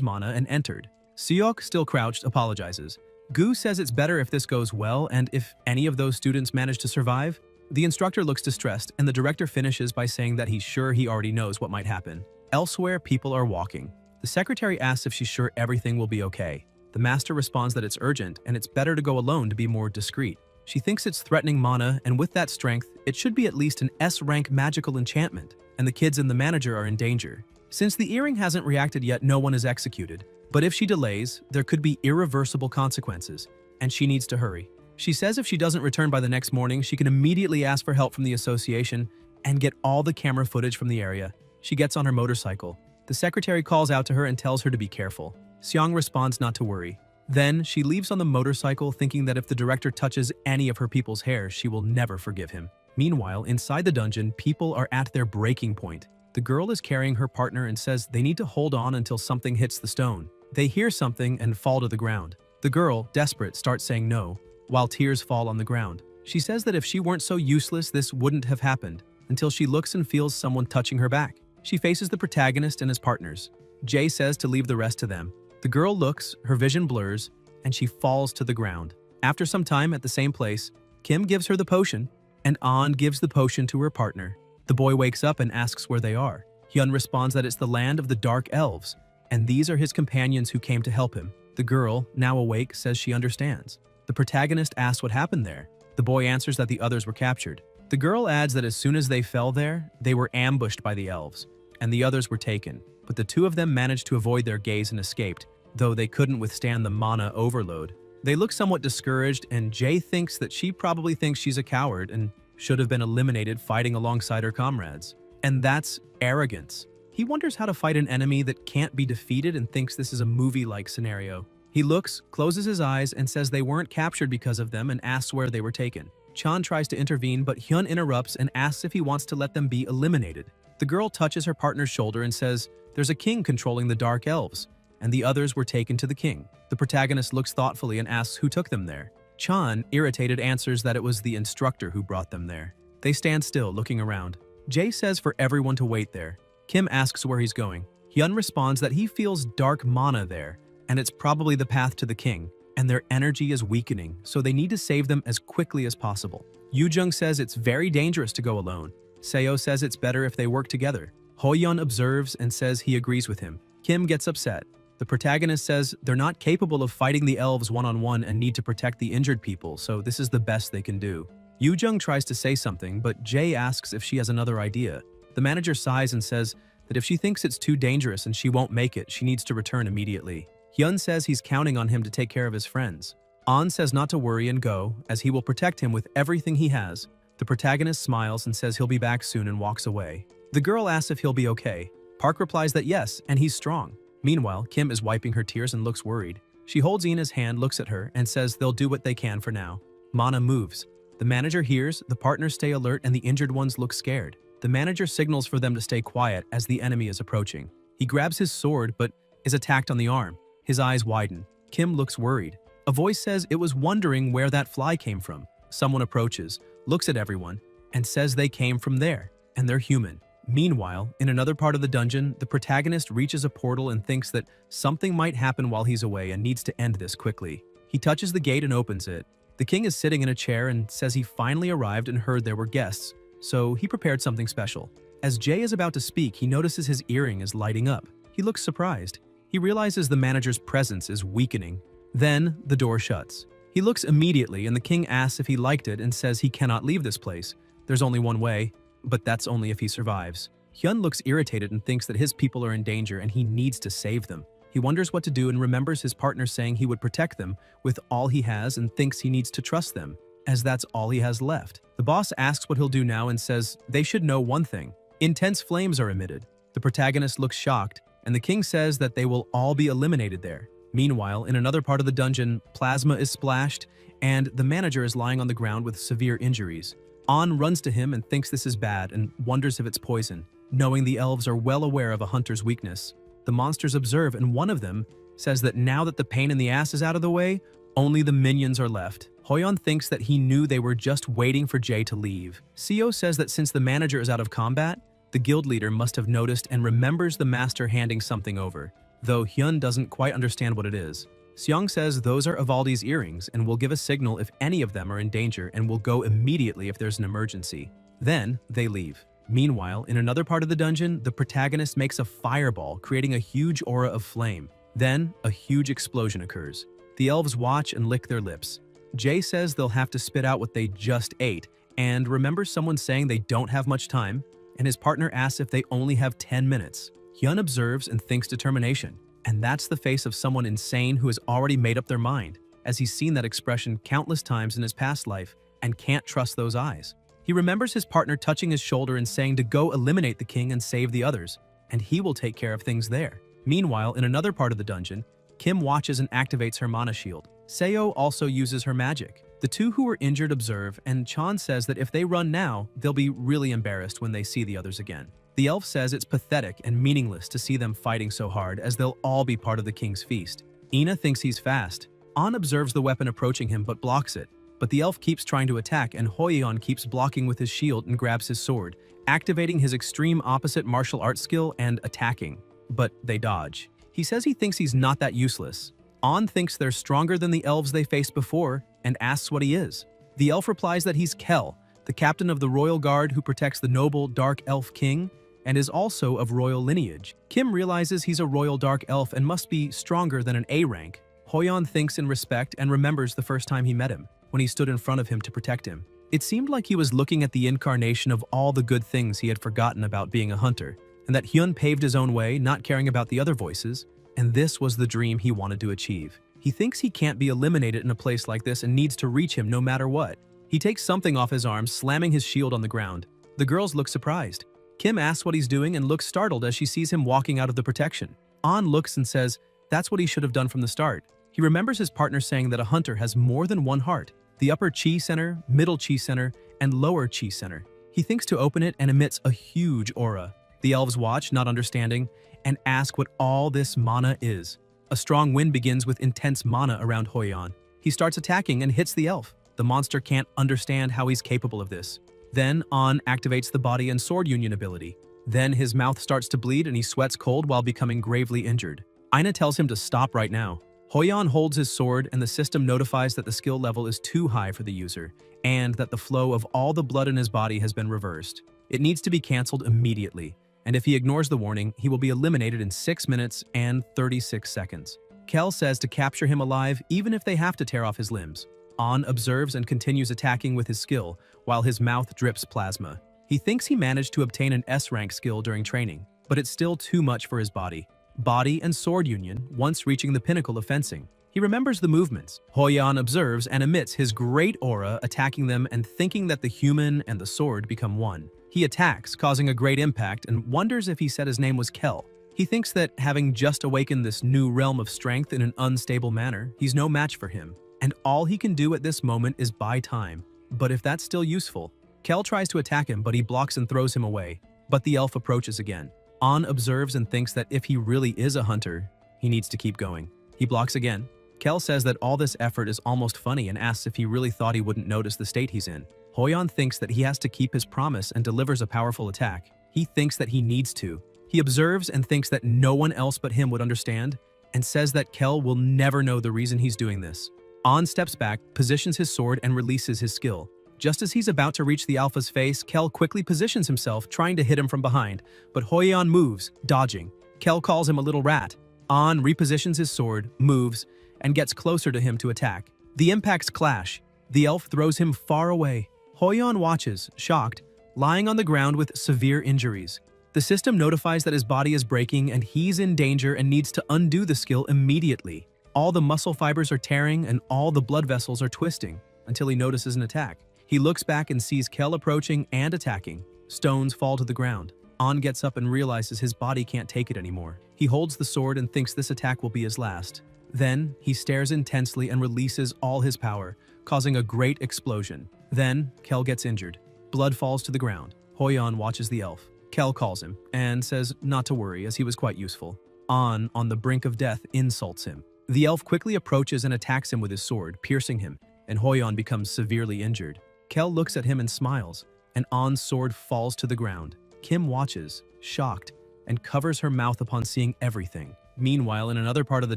mana and entered. Seok, still crouched, apologizes. Gu says it's better if this goes well and if any of those students manage to survive. The instructor looks distressed, and the director finishes by saying that he's sure he already knows what might happen. Elsewhere, people are walking. The secretary asks if she's sure everything will be okay. The master responds that it's urgent and it's better to go alone to be more discreet. She thinks it's threatening mana, and with that strength, it should be at least an S-rank magical enchantment, and the kids and the manager are in danger. Since the earring hasn't reacted yet, no one is executed. But if she delays, there could be irreversible consequences, and she needs to hurry. She says if she doesn't return by the next morning, she can immediately ask for help from the association and get all the camera footage from the area. She gets on her motorcycle. The secretary calls out to her and tells her to be careful. Seong responds not to worry. Then, she leaves on the motorcycle thinking that if the director touches any of her people's hair, she will never forgive him. Meanwhile, inside the dungeon, people are at their breaking point. The girl is carrying her partner and says they need to hold on until something hits the stone. They hear something and fall to the ground. The girl, desperate, starts saying no, while tears fall on the ground. She says that if she weren't so useless, this wouldn't have happened, until she looks and feels someone touching her back. She faces the protagonist and his partners. Jay says to leave the rest to them. The girl looks, her vision blurs, and she falls to the ground. After some time at the same place, Kim gives her the potion, and An gives the potion to her partner. The boy wakes up and asks where they are. Hyun responds that it's the land of the dark elves, and these are his companions who came to help him. The girl, now awake, says she understands. The protagonist asks what happened there. The boy answers that the others were captured. The girl adds that as soon as they fell there, they were ambushed by the elves, and the others were taken. But the two of them managed to avoid their gaze and escaped, though they couldn't withstand the mana overload. They look somewhat discouraged, and Jay thinks that she probably thinks she's a coward and should have been eliminated fighting alongside her comrades. And that's arrogance. He wonders how to fight an enemy that can't be defeated and thinks this is a movie-like scenario. He looks, closes his eyes, and says they weren't captured because of them and asks where they were taken. Chan tries to intervene, but Hyun interrupts and asks if he wants to let them be eliminated. The girl touches her partner's shoulder and says, "There's a king controlling the dark elves, and the others were taken to the king. The protagonist looks thoughtfully and asks who took them there. Chan, irritated, answers that it was the instructor who brought them there. They stand still, looking around. Jae says for everyone to wait there. Kim asks where he's going. Hyun responds that he feels dark mana there, and it's probably the path to the king, and their energy is weakening, so they need to save them as quickly as possible. Yoo-jung says it's very dangerous to go alone. Seo says it's better if they work together. Hoyeon observes and says he agrees with him. Kim gets upset. The protagonist says they're not capable of fighting the elves one-on-one and need to protect the injured people, so this is the best they can do. Yoo-jung tries to say something, but Jae asks if she has another idea. The manager sighs and says that if she thinks it's too dangerous and she won't make it, she needs to return immediately. Hyun says he's counting on him to take care of his friends. An says not to worry and go, as he will protect him with everything he has. The protagonist smiles and says he'll be back soon and walks away. The girl asks if he'll be okay. Park replies that yes, and he's strong. Meanwhile, Kim is wiping her tears and looks worried. She holds Ina's hand, looks at her, and says they'll do what they can for now. Mana moves. The manager hears, the partners stay alert, and the injured ones look scared. The manager signals for them to stay quiet as the enemy is approaching. He grabs his sword, but is attacked on the arm. His eyes widen. Kim looks worried. A voice says it was wondering where that fly came from. Someone approaches, looks at everyone, and says they came from there, and they're human. Meanwhile, in another part of the dungeon, the protagonist reaches a portal and thinks that something might happen while he's away and needs to end this quickly. He touches the gate and opens it. The king is sitting in a chair and says he finally arrived and heard there were guests, so he prepared something special. As Jae is about to speak, he notices his earring is lighting up. He looks surprised. He realizes the manager's presence is weakening. Then, the door shuts. He looks immediately and the king asks if he liked it and says he cannot leave this place. There's only one way, but that's only if he survives. Hyun looks irritated and thinks that his people are in danger and he needs to save them. He wonders what to do and remembers his partner saying he would protect them with all he has and thinks he needs to trust them, as that's all he has left. The boss asks what he'll do now and says they should know one thing. Intense flames are emitted. The protagonist looks shocked, and the king says that they will all be eliminated there. Meanwhile, in another part of the dungeon, plasma is splashed, and the manager is lying on the ground with severe injuries. An runs to him and thinks this is bad and wonders if it's poison. Knowing the elves are well aware of a hunter's weakness, the monsters observe, and one of them says that now that the pain in the ass is out of the way, only the minions are left. Hoyeon thinks that he knew they were just waiting for Jae to leave. Seo says that since the manager is out of combat, the guild leader must have noticed and remembers the master handing something over, though Hyun doesn't quite understand what it is. Seong says those are Ivaldi's earrings and will give a signal if any of them are in danger and will go immediately if there's an emergency. Then, they leave. Meanwhile, in another part of the dungeon, the protagonist makes a fireball, creating a huge aura of flame. Then, a huge explosion occurs. The elves watch and lick their lips. Jae says they'll have to spit out what they just ate, and remembers someone saying they don't have much time, and his partner asks if they only have 10 minutes. Hyun observes and thinks determination, and that's the face of someone insane who has already made up their mind, as he's seen that expression countless times in his past life and can't trust those eyes. He remembers his partner touching his shoulder and saying to go eliminate the king and save the others, and he will take care of things there. Meanwhile, in another part of the dungeon, Kim watches and activates her mana shield. Seo also uses her magic. The two who were injured observe, and Chan says that if they run now, they'll be really embarrassed when they see the others again. The elf says it's pathetic and meaningless to see them fighting so hard, as they'll all be part of the king's feast. Ina thinks he's fast. An observes the weapon approaching him but blocks it. But the elf keeps trying to attack, and Hoyeon keeps blocking with his shield and grabs his sword, activating his extreme opposite martial arts skill and attacking. But they dodge. He says he thinks he's not that useless. An thinks they're stronger than the elves they faced before and asks what he is. The elf replies that he's Kel, the captain of the royal guard who protects the noble dark elf king and is also of royal lineage. Kim realizes he's a royal dark elf and must be stronger than an A rank. Hoyeon thinks in respect and remembers the first time he met him, when he stood in front of him to protect him. It seemed like he was looking at the incarnation of all the good things he had forgotten about being a hunter, and that Hyun paved his own way, not caring about the other voices, and this was the dream he wanted to achieve. He thinks he can't be eliminated in a place like this and needs to reach him no matter what. He takes something off his arm, slamming his shield on the ground. The girls look surprised. Kim asks what he's doing and looks startled as she sees him walking out of the protection. An looks and says that's what he should have done from the start. He remembers his partner saying that a hunter has more than one heart, the upper chi center, middle chi center, and lower chi center. He thinks to open it and emits a huge aura. The elves watch, not understanding, and ask what all this mana is. A strong wind begins with intense mana around Hoyan. He starts attacking and hits the elf. The monster can't understand how he's capable of this. Then An activates the body and sword union ability. Then his mouth starts to bleed and he sweats cold while becoming gravely injured. Aina tells him to stop right now. Hoyan holds his sword and the system notifies that the skill level is too high for the user, and that the flow of all the blood in his body has been reversed. It needs to be cancelled immediately, and if he ignores the warning, he will be eliminated in 6 minutes and 36 seconds. Kel says to capture him alive even if they have to tear off his limbs. An observes and continues attacking with his skill, while his mouth drips plasma. He thinks he managed to obtain an S-rank skill during training, but it's still too much for his body. Body and sword union, once reaching the pinnacle of fencing. He remembers the movements. Hoyan observes and emits his great aura, attacking them and thinking that the human and the sword become one. He attacks, causing a great impact, and wonders if he said his name was Kel. He thinks that, having just awakened this new realm of strength in an unstable manner, he's no match for him, and all he can do at this moment is buy time. But if that's still useful, Kel tries to attack him, but he blocks and throws him away. But the elf approaches again. An observes and thinks that if he really is a hunter, he needs to keep going. He blocks again. Kel says that all this effort is almost funny and asks if he really thought he wouldn't notice the state he's in. Hoyan thinks that he has to keep his promise and delivers a powerful attack. He thinks that he needs to. He observes and thinks that no one else but him would understand, and says that Kel will never know the reason he's doing this. An steps back, positions his sword, and releases his skill. Just as he's about to reach the alpha's face, Kel quickly positions himself, trying to hit him from behind, but Hoyan moves, dodging. Kel calls him a little rat. An repositions his sword, moves, and gets closer to him to attack. The impacts clash. The elf throws him far away. Hoyan watches, shocked, lying on the ground with severe injuries. The system notifies that his body is breaking and he's in danger and needs to undo the skill immediately. All the muscle fibers are tearing and all the blood vessels are twisting, until he notices an attack. He looks back and sees Kel approaching and attacking. Stones fall to the ground. An gets up and realizes his body can't take it anymore. He holds the sword and thinks this attack will be his last. Then, he stares intensely and releases all his power, causing a great explosion. Then, Kel gets injured. Blood falls to the ground. Hoyan watches the elf. Kel calls him, and says not to worry, as he was quite useful. An, on the brink of death, insults him. The elf quickly approaches and attacks him with his sword, piercing him, and Hoyan becomes severely injured. Kel looks at him and smiles, and An's sword falls to the ground. Kim watches, shocked, and covers her mouth upon seeing everything. Meanwhile, in another part of the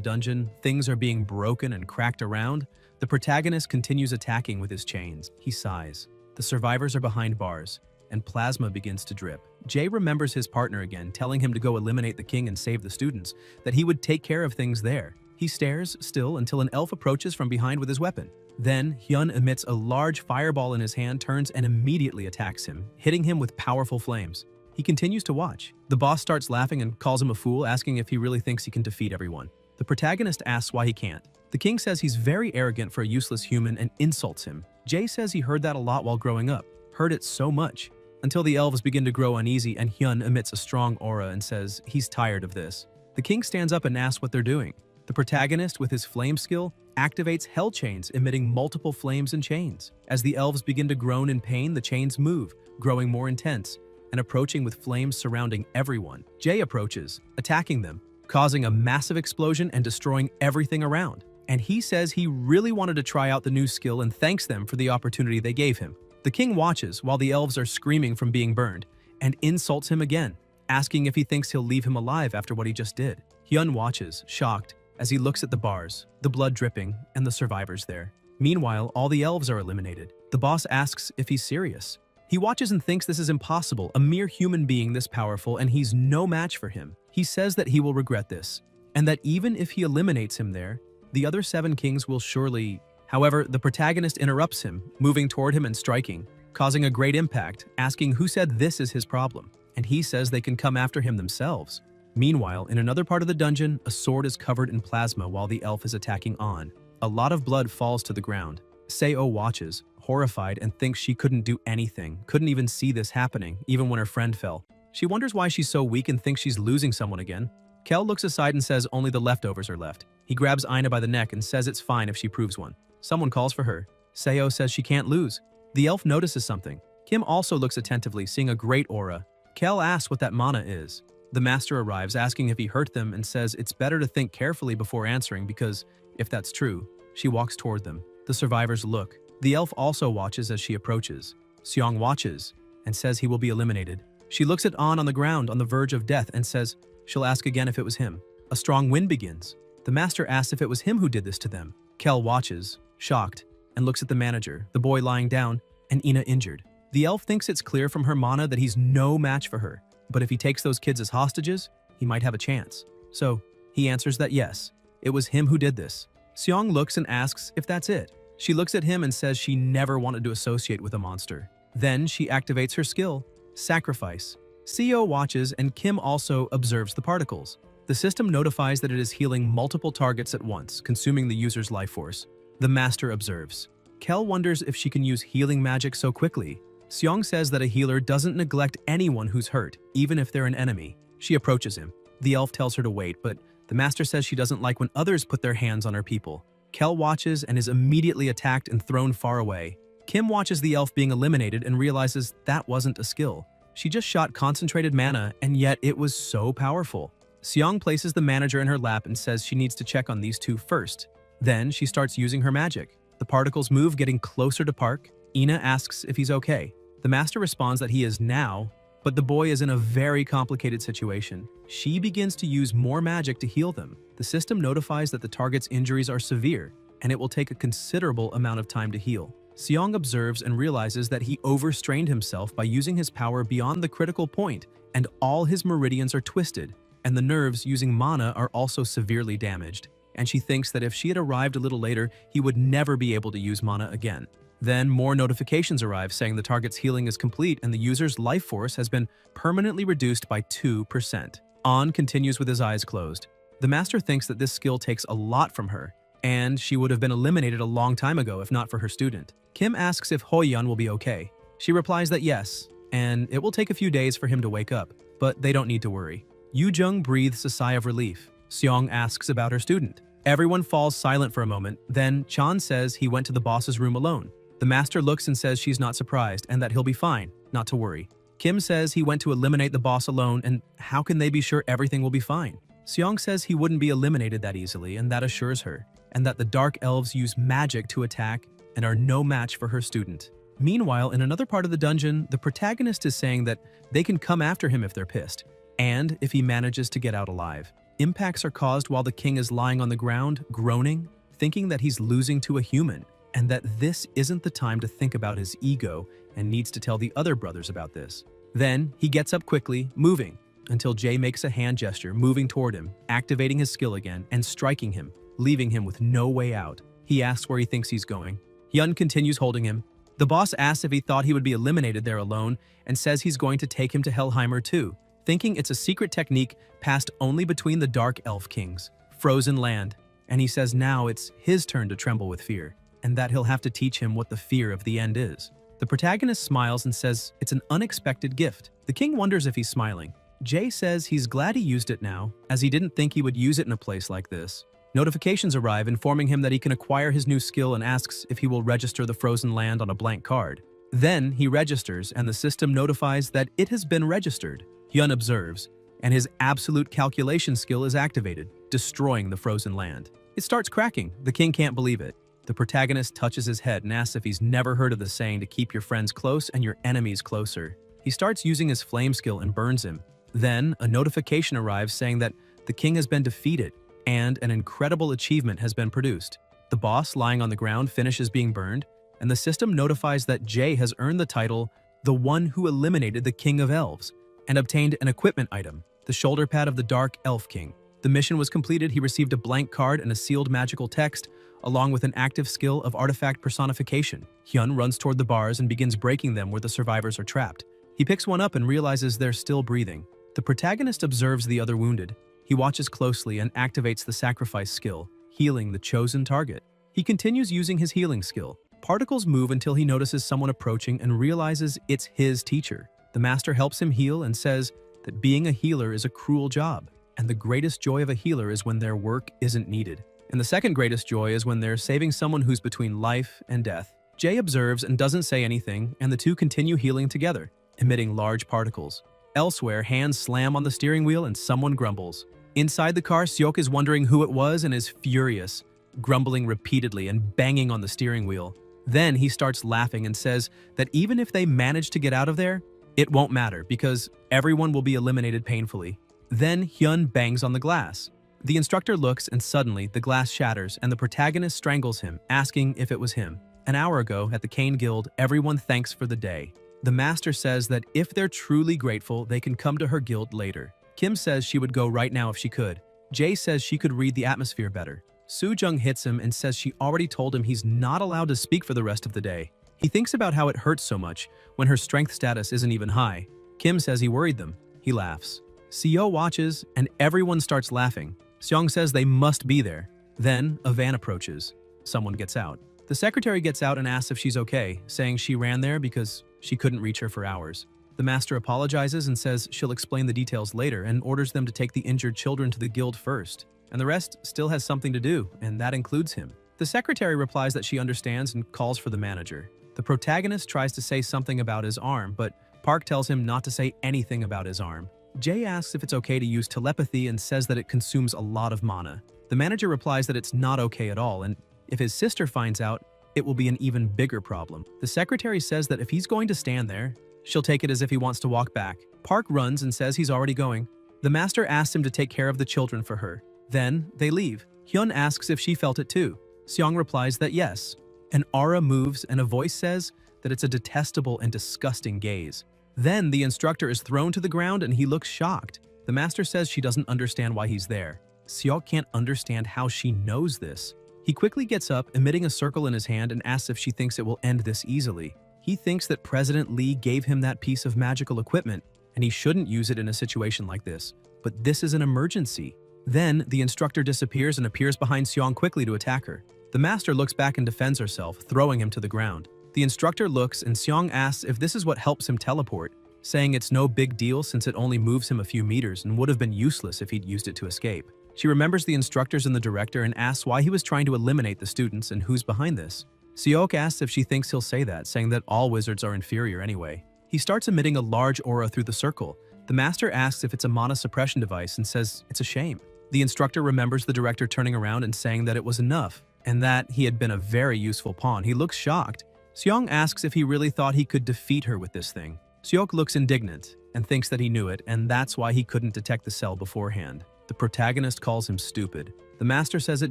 dungeon, things are being broken and cracked around. The protagonist continues attacking with his chains. He sighs. The survivors are behind bars, and plasma begins to drip. Jay remembers his partner again, telling him to go eliminate the king and save the students, that he would take care of things there. He stares still until an elf approaches from behind with his weapon. Then, Hyun emits a large fireball in his hand, turns and immediately attacks him, hitting him with powerful flames. He continues to watch. The boss starts laughing and calls him a fool, asking if he really thinks he can defeat everyone. The protagonist asks why he can't. The king says he's very arrogant for a useless human and insults him. Jay says he heard that a lot while growing up, heard it so much, until the elves begin to grow uneasy and Hyun emits a strong aura and says he's tired of this. The king stands up and asks what they're doing. The protagonist, with his flame skill, activates hell chains, emitting multiple flames and chains. As the elves begin to groan in pain, the chains move, growing more intense, and approaching with flames surrounding everyone. Jay approaches, attacking them, causing a massive explosion and destroying everything around. And he says he really wanted to try out the new skill and thanks them for the opportunity they gave him. The king watches while the elves are screaming from being burned, and insults him again, asking if he thinks he'll leave him alive after what he just did. Hyun watches, shocked, as he looks at the bars, the blood dripping, and the survivors there. Meanwhile, all the elves are eliminated. The boss asks if he's serious. He watches and thinks this is impossible, a mere human being this powerful, and he's no match for him. He says that he will regret this, and that even if he eliminates him there, the other 7 kings will surely... However, the protagonist interrupts him, moving toward him and striking, causing a great impact, asking who said this is his problem, and he says they can come after him themselves. Meanwhile, in another part of the dungeon, a sword is covered in plasma while the elf is attacking An. A lot of blood falls to the ground. Seo watches, horrified, and thinks she couldn't do anything, couldn't even see this happening, even when her friend fell. She wonders why she's so weak and thinks she's losing someone again. Kel looks aside and says only the leftovers are left. He grabs Aina by the neck and says it's fine if she proves one. Someone calls for her. Seo says she can't lose. The elf notices something. Kim also looks attentively, seeing a great aura. Kel asks what that mana is. The master arrives asking if he hurt them and says it's better to think carefully before answering because, if that's true, she walks toward them. The survivors look. The elf also watches as she approaches. Seong watches and says he will be eliminated. She looks at An on the ground on the verge of death and says she'll ask again if it was him. A strong wind begins. The master asks if it was him who did this to them. Kel watches, shocked, and looks at the manager, the boy lying down, and Ina injured. The elf thinks it's clear from her mana that he's no match for her, but if he takes those kids as hostages, he might have a chance. So, he answers that yes, it was him who did this. Seong looks and asks if that's it. She looks at him and says she never wanted to associate with a monster. Then she activates her skill, Sacrifice. Seo watches and Kim also observes the particles. The system notifies that it is healing multiple targets at once, consuming the user's life force. The master observes. Kel wonders if she can use healing magic so quickly. Seong says that a healer doesn't neglect anyone who's hurt, even if they're an enemy. She approaches him. The elf tells her to wait, but the master says she doesn't like when others put their hands on her people. Kel watches and is immediately attacked and thrown far away. Kim watches the elf being eliminated and realizes that wasn't a skill. She just shot concentrated mana, and yet it was so powerful. Seong places the manager in her lap and says she needs to check on these two first. Then she starts using her magic. The particles move, getting closer to Park. Ina asks if he's okay. The master responds that he is now, but the boy is in a very complicated situation. She begins to use more magic to heal them. The system notifies that the target's injuries are severe, and it will take a considerable amount of time to heal. Seong observes and realizes that he overstrained himself by using his power beyond the critical point, and all his meridians are twisted, and the nerves using mana are also severely damaged. And she thinks that if she had arrived a little later, he would never be able to use mana again. Then more notifications arrive saying the target's healing is complete and the user's life force has been permanently reduced by 2%. An continues with his eyes closed. The master thinks that this skill takes a lot from her, and she would have been eliminated a long time ago if not for her student. Kim asks if Hoyun will be okay. She replies that yes, and it will take a few days for him to wake up, but they don't need to worry. Yoo-jung breathes a sigh of relief. Seong asks about her student. Everyone falls silent for a moment, then Chan says he went to the boss's room alone. The master looks and says she's not surprised and that he'll be fine, not to worry. Kim says he went to eliminate the boss alone, and how can they be sure everything will be fine? Seong says he wouldn't be eliminated that easily, and that assures her, and that the dark elves use magic to attack and are no match for her student. Meanwhile, in another part of the dungeon, the protagonist is saying that they can come after him if they're pissed, and if he manages to get out alive. Impacts are caused while the king is lying on the ground, groaning, thinking that he's losing to a human, and that this isn't the time to think about his ego and needs to tell the other brothers about this. Then, he gets up quickly, moving, until Jay makes a hand gesture, moving toward him, activating his skill again, and striking him, leaving him with no way out. He asks where he thinks he's going. Hyun continues holding him. The boss asks if he thought he would be eliminated there alone, and says he's going to take him to Hellheimer too, thinking it's a secret technique passed only between the Dark Elf Kings, Frozen Land, and he says now it's his turn to tremble with fear, and that he'll have to teach him what the fear of the end is. The protagonist smiles and says it's an unexpected gift. The king wonders if he's smiling. Jay says he's glad he used it now, as he didn't think he would use it in a place like this. Notifications arrive informing him that he can acquire his new skill and asks if he will register the Frozen Land on a blank card. Then he registers and the system notifies that it has been registered. Hyun observes, and his absolute calculation skill is activated, destroying the Frozen Land. It starts cracking. The king can't believe it. The protagonist touches his head and asks if he's never heard of the saying to keep your friends close and your enemies closer. He starts using his flame skill and burns him. Then a notification arrives saying that the king has been defeated and an incredible achievement has been produced. The boss lying on the ground finishes being burned, and the system notifies that Jay has earned the title the one who eliminated the King of Elves and obtained an equipment item, the shoulder pad of the Dark Elf King. The mission was completed. He received a blank card and a sealed magical text, along with an active skill of artifact personification. Hyun runs toward the bars and begins breaking them where the survivors are trapped. He picks one up and realizes they're still breathing. The protagonist observes the other wounded. He watches closely and activates the sacrifice skill, healing the chosen target. He continues using his healing skill. Particles move until he notices someone approaching and realizes it's his teacher. The master helps him heal and says that being a healer is a cruel job, and the greatest joy of a healer is when their work isn't needed. And the second greatest joy is when they're saving someone who's between life and death. Jay observes and doesn't say anything, and the two continue healing together, emitting large particles. Elsewhere, hands slam on the steering wheel and someone grumbles. Inside the car, Seok is wondering who it was and is furious, grumbling repeatedly and banging on the steering wheel. Then he starts laughing and says that even if they manage to get out of there, it won't matter because everyone will be eliminated painfully. Then Hyun bangs on the glass. The instructor looks and suddenly the glass shatters and the protagonist strangles him, asking if it was him. An hour ago at the Cane Guild, everyone thanks for the day. The master says that if they're truly grateful, they can come to her guild later. Kim says she would go right now if she could. Jae says she could read the atmosphere better. Soo-jung hits him and says she already told him he's not allowed to speak for the rest of the day. He thinks about how it hurts so much when her strength status isn't even high. Kim says he worried them. He laughs. Seo watches and everyone starts laughing. Seong says they must be there. Then a van approaches. Someone gets out. The secretary gets out and asks if she's okay, saying she ran there because she couldn't reach her for hours. The master apologizes and says she'll explain the details later and orders them to take the injured children to the guild first. And the rest still has something to do, and that includes him. The secretary replies that she understands and calls for the manager. The protagonist tries to say something about his arm, but Park tells him not to say anything about his arm. Jae asks if it's okay to use telepathy and says that it consumes a lot of mana. The manager replies that it's not okay at all, and if his sister finds out, it will be an even bigger problem. The secretary says that if he's going to stand there, she'll take it as if he wants to walk back. Park runs and says he's already going. The master asks him to take care of the children for her. Then they leave. Hyun asks if she felt it too. Seong replies that yes. An aura moves and a voice says that it's a detestable and disgusting gaze. Then the instructor is thrown to the ground and he looks shocked. The master says she doesn't understand why he's there. Seok can't understand how she knows this. He quickly gets up, emitting a circle in his hand, and asks if she thinks it will end this easily. He thinks that President Lee gave him that piece of magical equipment, and he shouldn't use it in a situation like this. But this is an emergency. Then, the instructor disappears and appears behind Seong quickly to attack her. The master looks back and defends herself, throwing him to the ground. The instructor looks and Seong asks if this is what helps him teleport, saying it's no big deal since it only moves him a few meters and would have been useless if he'd used it to escape. She remembers the instructors and the director and asks why he was trying to eliminate the students and who's behind this. Seok asks if she thinks he'll say that, saying that all wizards are inferior anyway. He starts emitting a large aura through the circle. The master asks if it's a mana suppression device and says it's a shame. The instructor remembers the director turning around and saying that it was enough, and that he had been a very useful pawn. He looks shocked. Seong asks if he really thought he could defeat her with this thing. Seok looks indignant and thinks that he knew it, and that's why he couldn't detect the cell beforehand. The protagonist calls him stupid. The master says it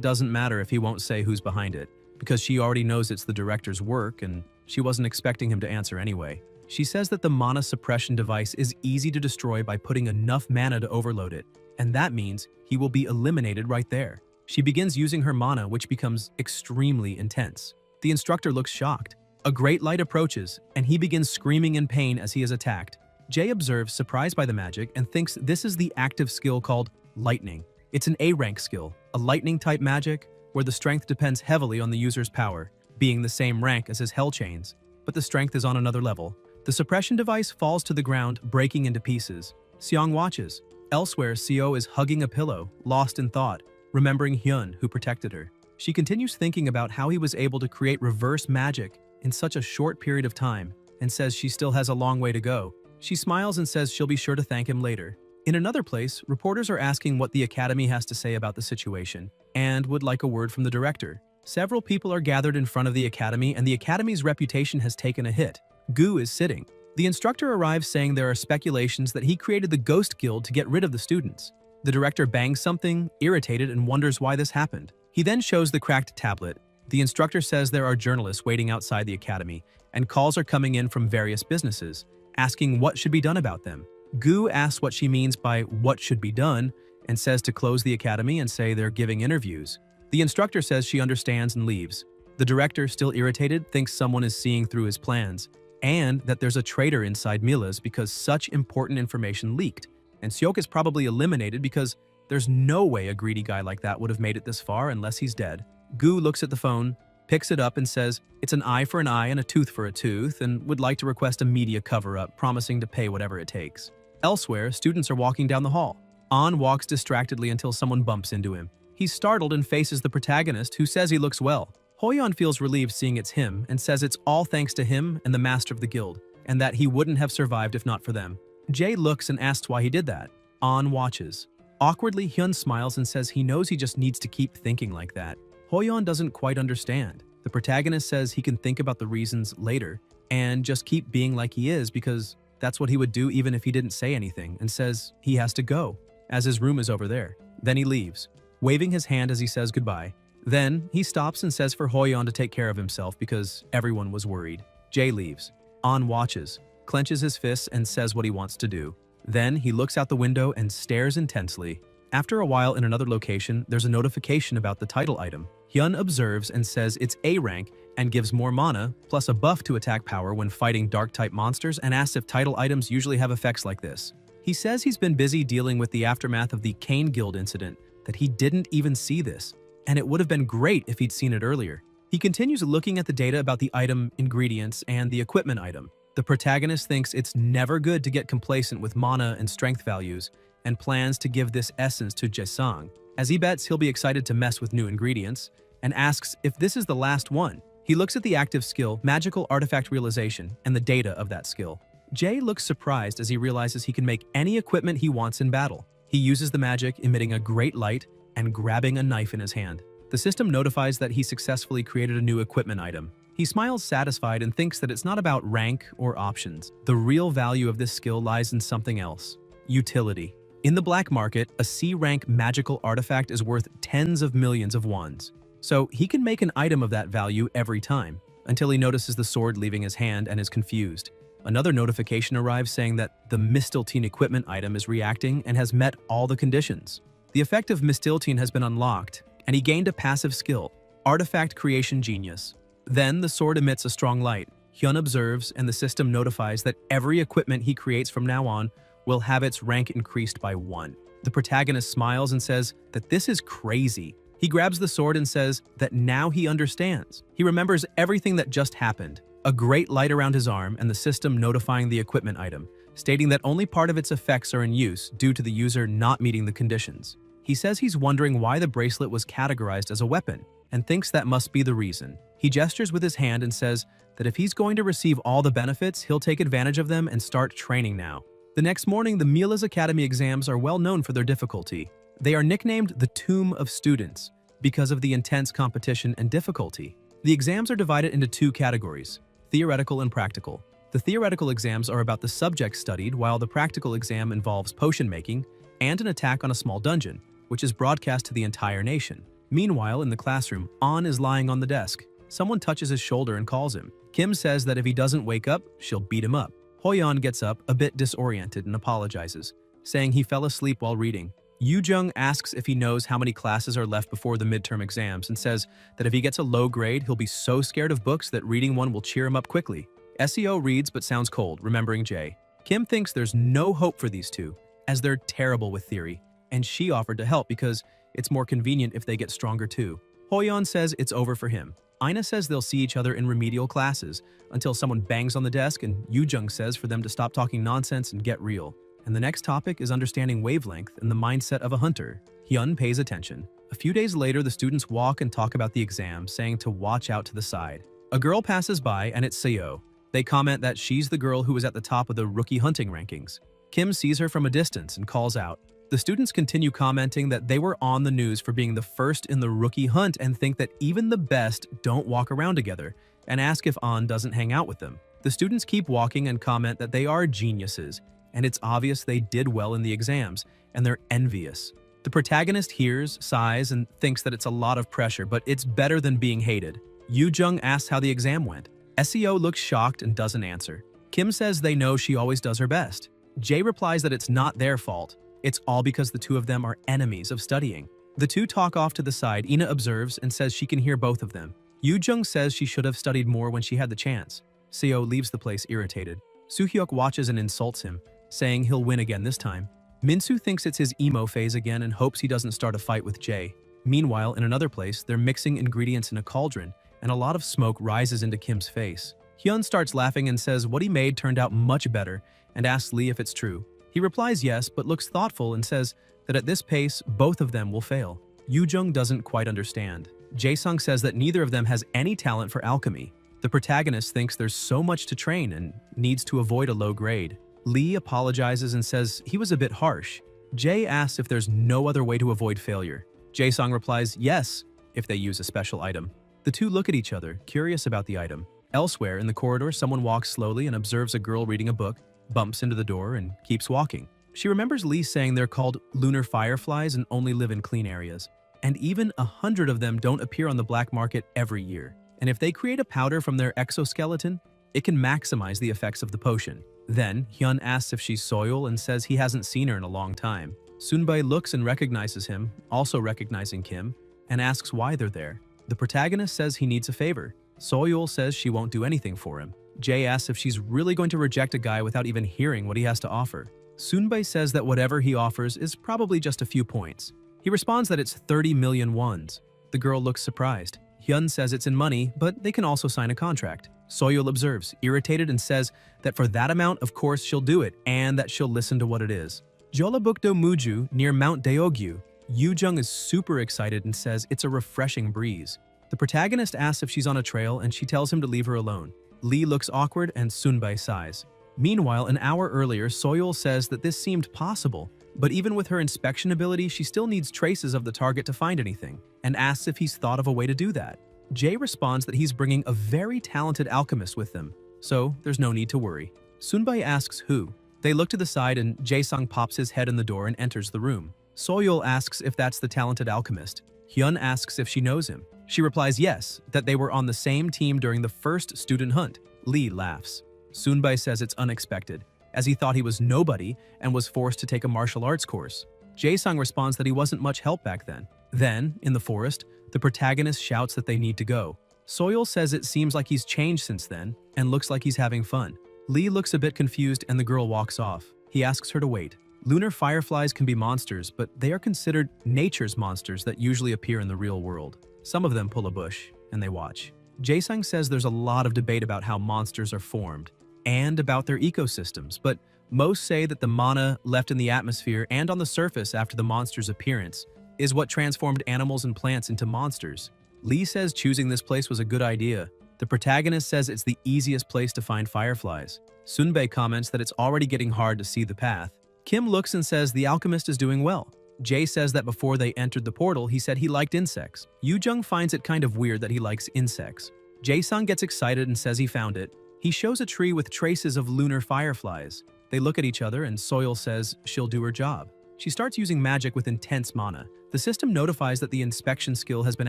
doesn't matter if he won't say who's behind it, because she already knows it's the director's work and she wasn't expecting him to answer anyway. She says that the mana suppression device is easy to destroy by putting enough mana to overload it, and that means he will be eliminated right there. She begins using her mana, which becomes extremely intense. The instructor looks shocked. A great light approaches, and he begins screaming in pain as he is attacked. Jae observes, surprised by the magic, and thinks this is the active skill called Lightning. It's an A-rank skill, a lightning-type magic where the strength depends heavily on the user's power, being the same rank as his Hell Chains, but the strength is on another level. The suppression device falls to the ground, breaking into pieces. Seong watches. Elsewhere, Seo is hugging a pillow, lost in thought, remembering Hyun, who protected her. She continues thinking about how he was able to create reverse magic in such a short period of time, and says she still has a long way to go. She smiles and says she'll be sure to thank him later. In another place, reporters are asking what the Academy has to say about the situation, and would like a word from the director. Several people are gathered in front of the Academy, and the Academy's reputation has taken a hit. Gu is sitting. The instructor arrives saying there are speculations that he created the Ghost Guild to get rid of the students. The director bangs something, irritated, and wonders why this happened. He then shows the cracked tablet. The instructor says there are journalists waiting outside the Academy, and calls are coming in from various businesses, asking what should be done about them. Gu asks what she means by what should be done, and says to close the Academy and say they're giving interviews. The instructor says she understands and leaves. The director, still irritated, thinks someone is seeing through his plans, and that there's a traitor inside Mila's because such important information leaked, and Seok is probably eliminated because there's no way a greedy guy like that would have made it this far unless he's dead. Gu looks at the phone, picks it up and says it's an eye for an eye and a tooth for a tooth, and would like to request a media cover-up, promising to pay whatever it takes. Elsewhere, students are walking down the hall. An walks distractedly until someone bumps into him. He's startled and faces the protagonist, who says he looks well. Hoyeon feels relieved seeing it's him and says it's all thanks to him and the master of the guild, and that he wouldn't have survived if not for them. Jae looks and asks why he did that. An watches. Awkwardly, Hyun smiles and says he knows he just needs to keep thinking like that. Hoyeon doesn't quite understand. The protagonist says he can think about the reasons later and just keep being like he is because that's what he would do even if he didn't say anything, and says he has to go, as his room is over there. Then he leaves, waving his hand as he says goodbye. Then he stops and says for Hoyeon to take care of himself because everyone was worried. Jae leaves. An watches, clenches his fists and says what he wants to do. Then he looks out the window and stares intensely. After a while in another location, there's a notification about the title item. Hyun observes and says it's A rank and gives more mana, plus a buff to attack power when fighting dark-type monsters, and asks if title items usually have effects like this. He says he's been busy dealing with the aftermath of the Kane Guild incident, that he didn't even see this, and it would have been great if he'd seen it earlier. He continues looking at the data about the item ingredients and the equipment item. The protagonist thinks it's never good to get complacent with mana and strength values, and plans to give this essence to Jae-sung, as he bets he'll be excited to mess with new ingredients, and asks if this is the last one. He looks at the active skill, Magical Artifact Realization, and the data of that skill. Jae looks surprised as he realizes he can make any equipment he wants in battle. He uses the magic, emitting a great light and grabbing a knife in his hand. The system notifies that he successfully created a new equipment item. He smiles satisfied and thinks that it's not about rank or options. The real value of this skill lies in something else: utility. In the black market, a C-rank magical artifact is worth tens of millions of wons. So he can make an item of that value every time, until he notices the sword leaving his hand and is confused. Another notification arrives saying that the Mistiltine equipment item is reacting and has met all the conditions. The effect of Mistiltine has been unlocked, and he gained a passive skill, Artifact Creation Genius. Then the sword emits a strong light. Hyun observes, and the system notifies that every equipment he creates from now on will have its rank increased by 1. The protagonist smiles and says that this is crazy. He grabs the sword and says that now he understands. He remembers everything that just happened. A great light around his arm and the system notifying the equipment item, stating that only part of its effects are in use due to the user not meeting the conditions. He says he's wondering why the bracelet was categorized as a weapon, and thinks that must be the reason. He gestures with his hand and says that if he's going to receive all the benefits, he'll take advantage of them and start training now. The next morning, the Mila's Academy exams are well known for their difficulty. They are nicknamed the Tomb of Students because of the intense competition and difficulty. The exams are divided into 2 categories: theoretical and practical. The theoretical exams are about the subject studied, while the practical exam involves potion making and an attack on a small dungeon, which is broadcast to the entire nation. Meanwhile, in the classroom, An is lying on the desk. Someone touches his shoulder and calls him. Kim says that if he doesn't wake up, she'll beat him up. Hoyeon gets up, a bit disoriented, and apologizes, saying he fell asleep while reading. Yoo-jung asks if he knows how many classes are left before the midterm exams and says that if he gets a low grade, he'll be so scared of books that reading one will cheer him up quickly. SEO reads but sounds cold, remembering Jae. Kim thinks there's no hope for these two, as they're terrible with theory, and she offered to help because it's more convenient if they get stronger too. Hoyeon says it's over for him. Ina says they'll see each other in remedial classes until someone bangs on the desk, and Yoo-jung says for them to stop talking nonsense and get real. And the next topic is understanding wavelength and the mindset of a hunter. Hyun pays attention. A few days later, the students walk and talk about the exam, saying to watch out to the side. A girl passes by, and it's Seo. They comment that she's the girl who was at the top of the rookie hunting rankings. Kim sees her from a distance and calls out. The students continue commenting that they were on the news for being the first in the rookie hunt and think that even the best don't walk around together, and ask if An doesn't hang out with them. The students keep walking and comment that they are geniuses, and it's obvious they did well in the exams, and they're envious. The protagonist hears, sighs, and thinks that it's a lot of pressure, but it's better than being hated. Yoo-jung asks how the exam went. SEO looks shocked and doesn't answer. Kim says they know she always does her best. Jae replies that it's not their fault. It's all because the two of them are enemies of studying. The two talk off to the side. Ina observes and says she can hear both of them. Yoo-jung says she should have studied more when she had the chance. Seo leaves the place irritated. Soo-hyuk watches and insults him, saying he'll win again this time. Minsu thinks it's his emo phase again and hopes he doesn't start a fight with Jae. Meanwhile, in another place, they're mixing ingredients in a cauldron, and a lot of smoke rises into Kim's face. Hyun starts laughing and says what he made turned out much better, and asks Lee if it's true. He replies yes, but looks thoughtful and says that at this pace, both of them will fail. Yoo-jung doesn't quite understand. Jae-sung says that neither of them has any talent for alchemy. The protagonist thinks there's so much to train and needs to avoid a low grade. Lee apologizes and says he was a bit harsh. Jae asks if there's no other way to avoid failure. Jae-sung replies yes, if they use a special item. The two look at each other, curious about the item. Elsewhere in the corridor, someone walks slowly and observes a girl reading a book, bumps into the door, and keeps walking. She remembers Lee saying they're called lunar fireflies and only live in clean areas. And even 100 of them don't appear on the black market every year. And if they create a powder from their exoskeleton, it can maximize the effects of the potion. Then, Hyun asks if she's Soyeol and says he hasn't seen her in a long time. Sunbae looks and recognizes him, also recognizing Kim, and asks why they're there. The protagonist says he needs a favor. Soyeol says she won't do anything for him. Jae asks if she's really going to reject a guy without even hearing what he has to offer. Sunbae says that whatever he offers is probably just a few points. He responds that it's 30 million wons. The girl looks surprised. Hyun says it's in money, but they can also sign a contract. Soyeol observes, irritated, and says that for that amount, of course, she'll do it, and that she'll listen to what it is. Jeollabukdo Muju, near Mount Daeogyu, Yoo-jung is super excited and says it's a refreshing breeze. The protagonist asks if she's on a trail, and she tells him to leave her alone. Lee looks awkward, and Sunbae sighs. Meanwhile, an hour earlier, Soyeol says that this seemed possible, but even with her inspection ability, she still needs traces of the target to find anything, and asks if he's thought of a way to do that. Jae responds that he's bringing a very talented alchemist with them, so there's no need to worry. Sunbae asks who. They look to the side and Jae-sung pops his head in the door and enters the room. Soyeol asks if that's the talented alchemist. Hyun asks if she knows him. She replies yes, that they were on the same team during the first student hunt. Lee laughs. Sunbae says it's unexpected, as he thought he was nobody and was forced to take a martial arts course. Jae-sung responds that he wasn't much help back then. Then, in the forest, the protagonist shouts that they need to go. Soyeol says it seems like he's changed since then and looks like he's having fun. Lee looks a bit confused and the girl walks off. He asks her to wait. Lunar fireflies can be monsters, but they are considered nature's monsters that usually appear in the real world. Some of them pull a bush, and they watch. Jae-sung says there's a lot of debate about how monsters are formed and about their ecosystems, but most say that the mana left in the atmosphere and on the surface after the monster's appearance is what transformed animals and plants into monsters. Lee says choosing this place was a good idea. The protagonist says it's the easiest place to find fireflies. Sunbae comments that it's already getting hard to see the path. Kim looks and says the alchemist is doing well. Jae says that before they entered the portal, he said he liked insects. Yoo-jung finds it kind of weird that he likes insects. Jae-sung gets excited and says he found it. He shows a tree with traces of lunar fireflies. They look at each other and Soyeol says she'll do her job. She starts using magic with intense mana. The system notifies that the inspection skill has been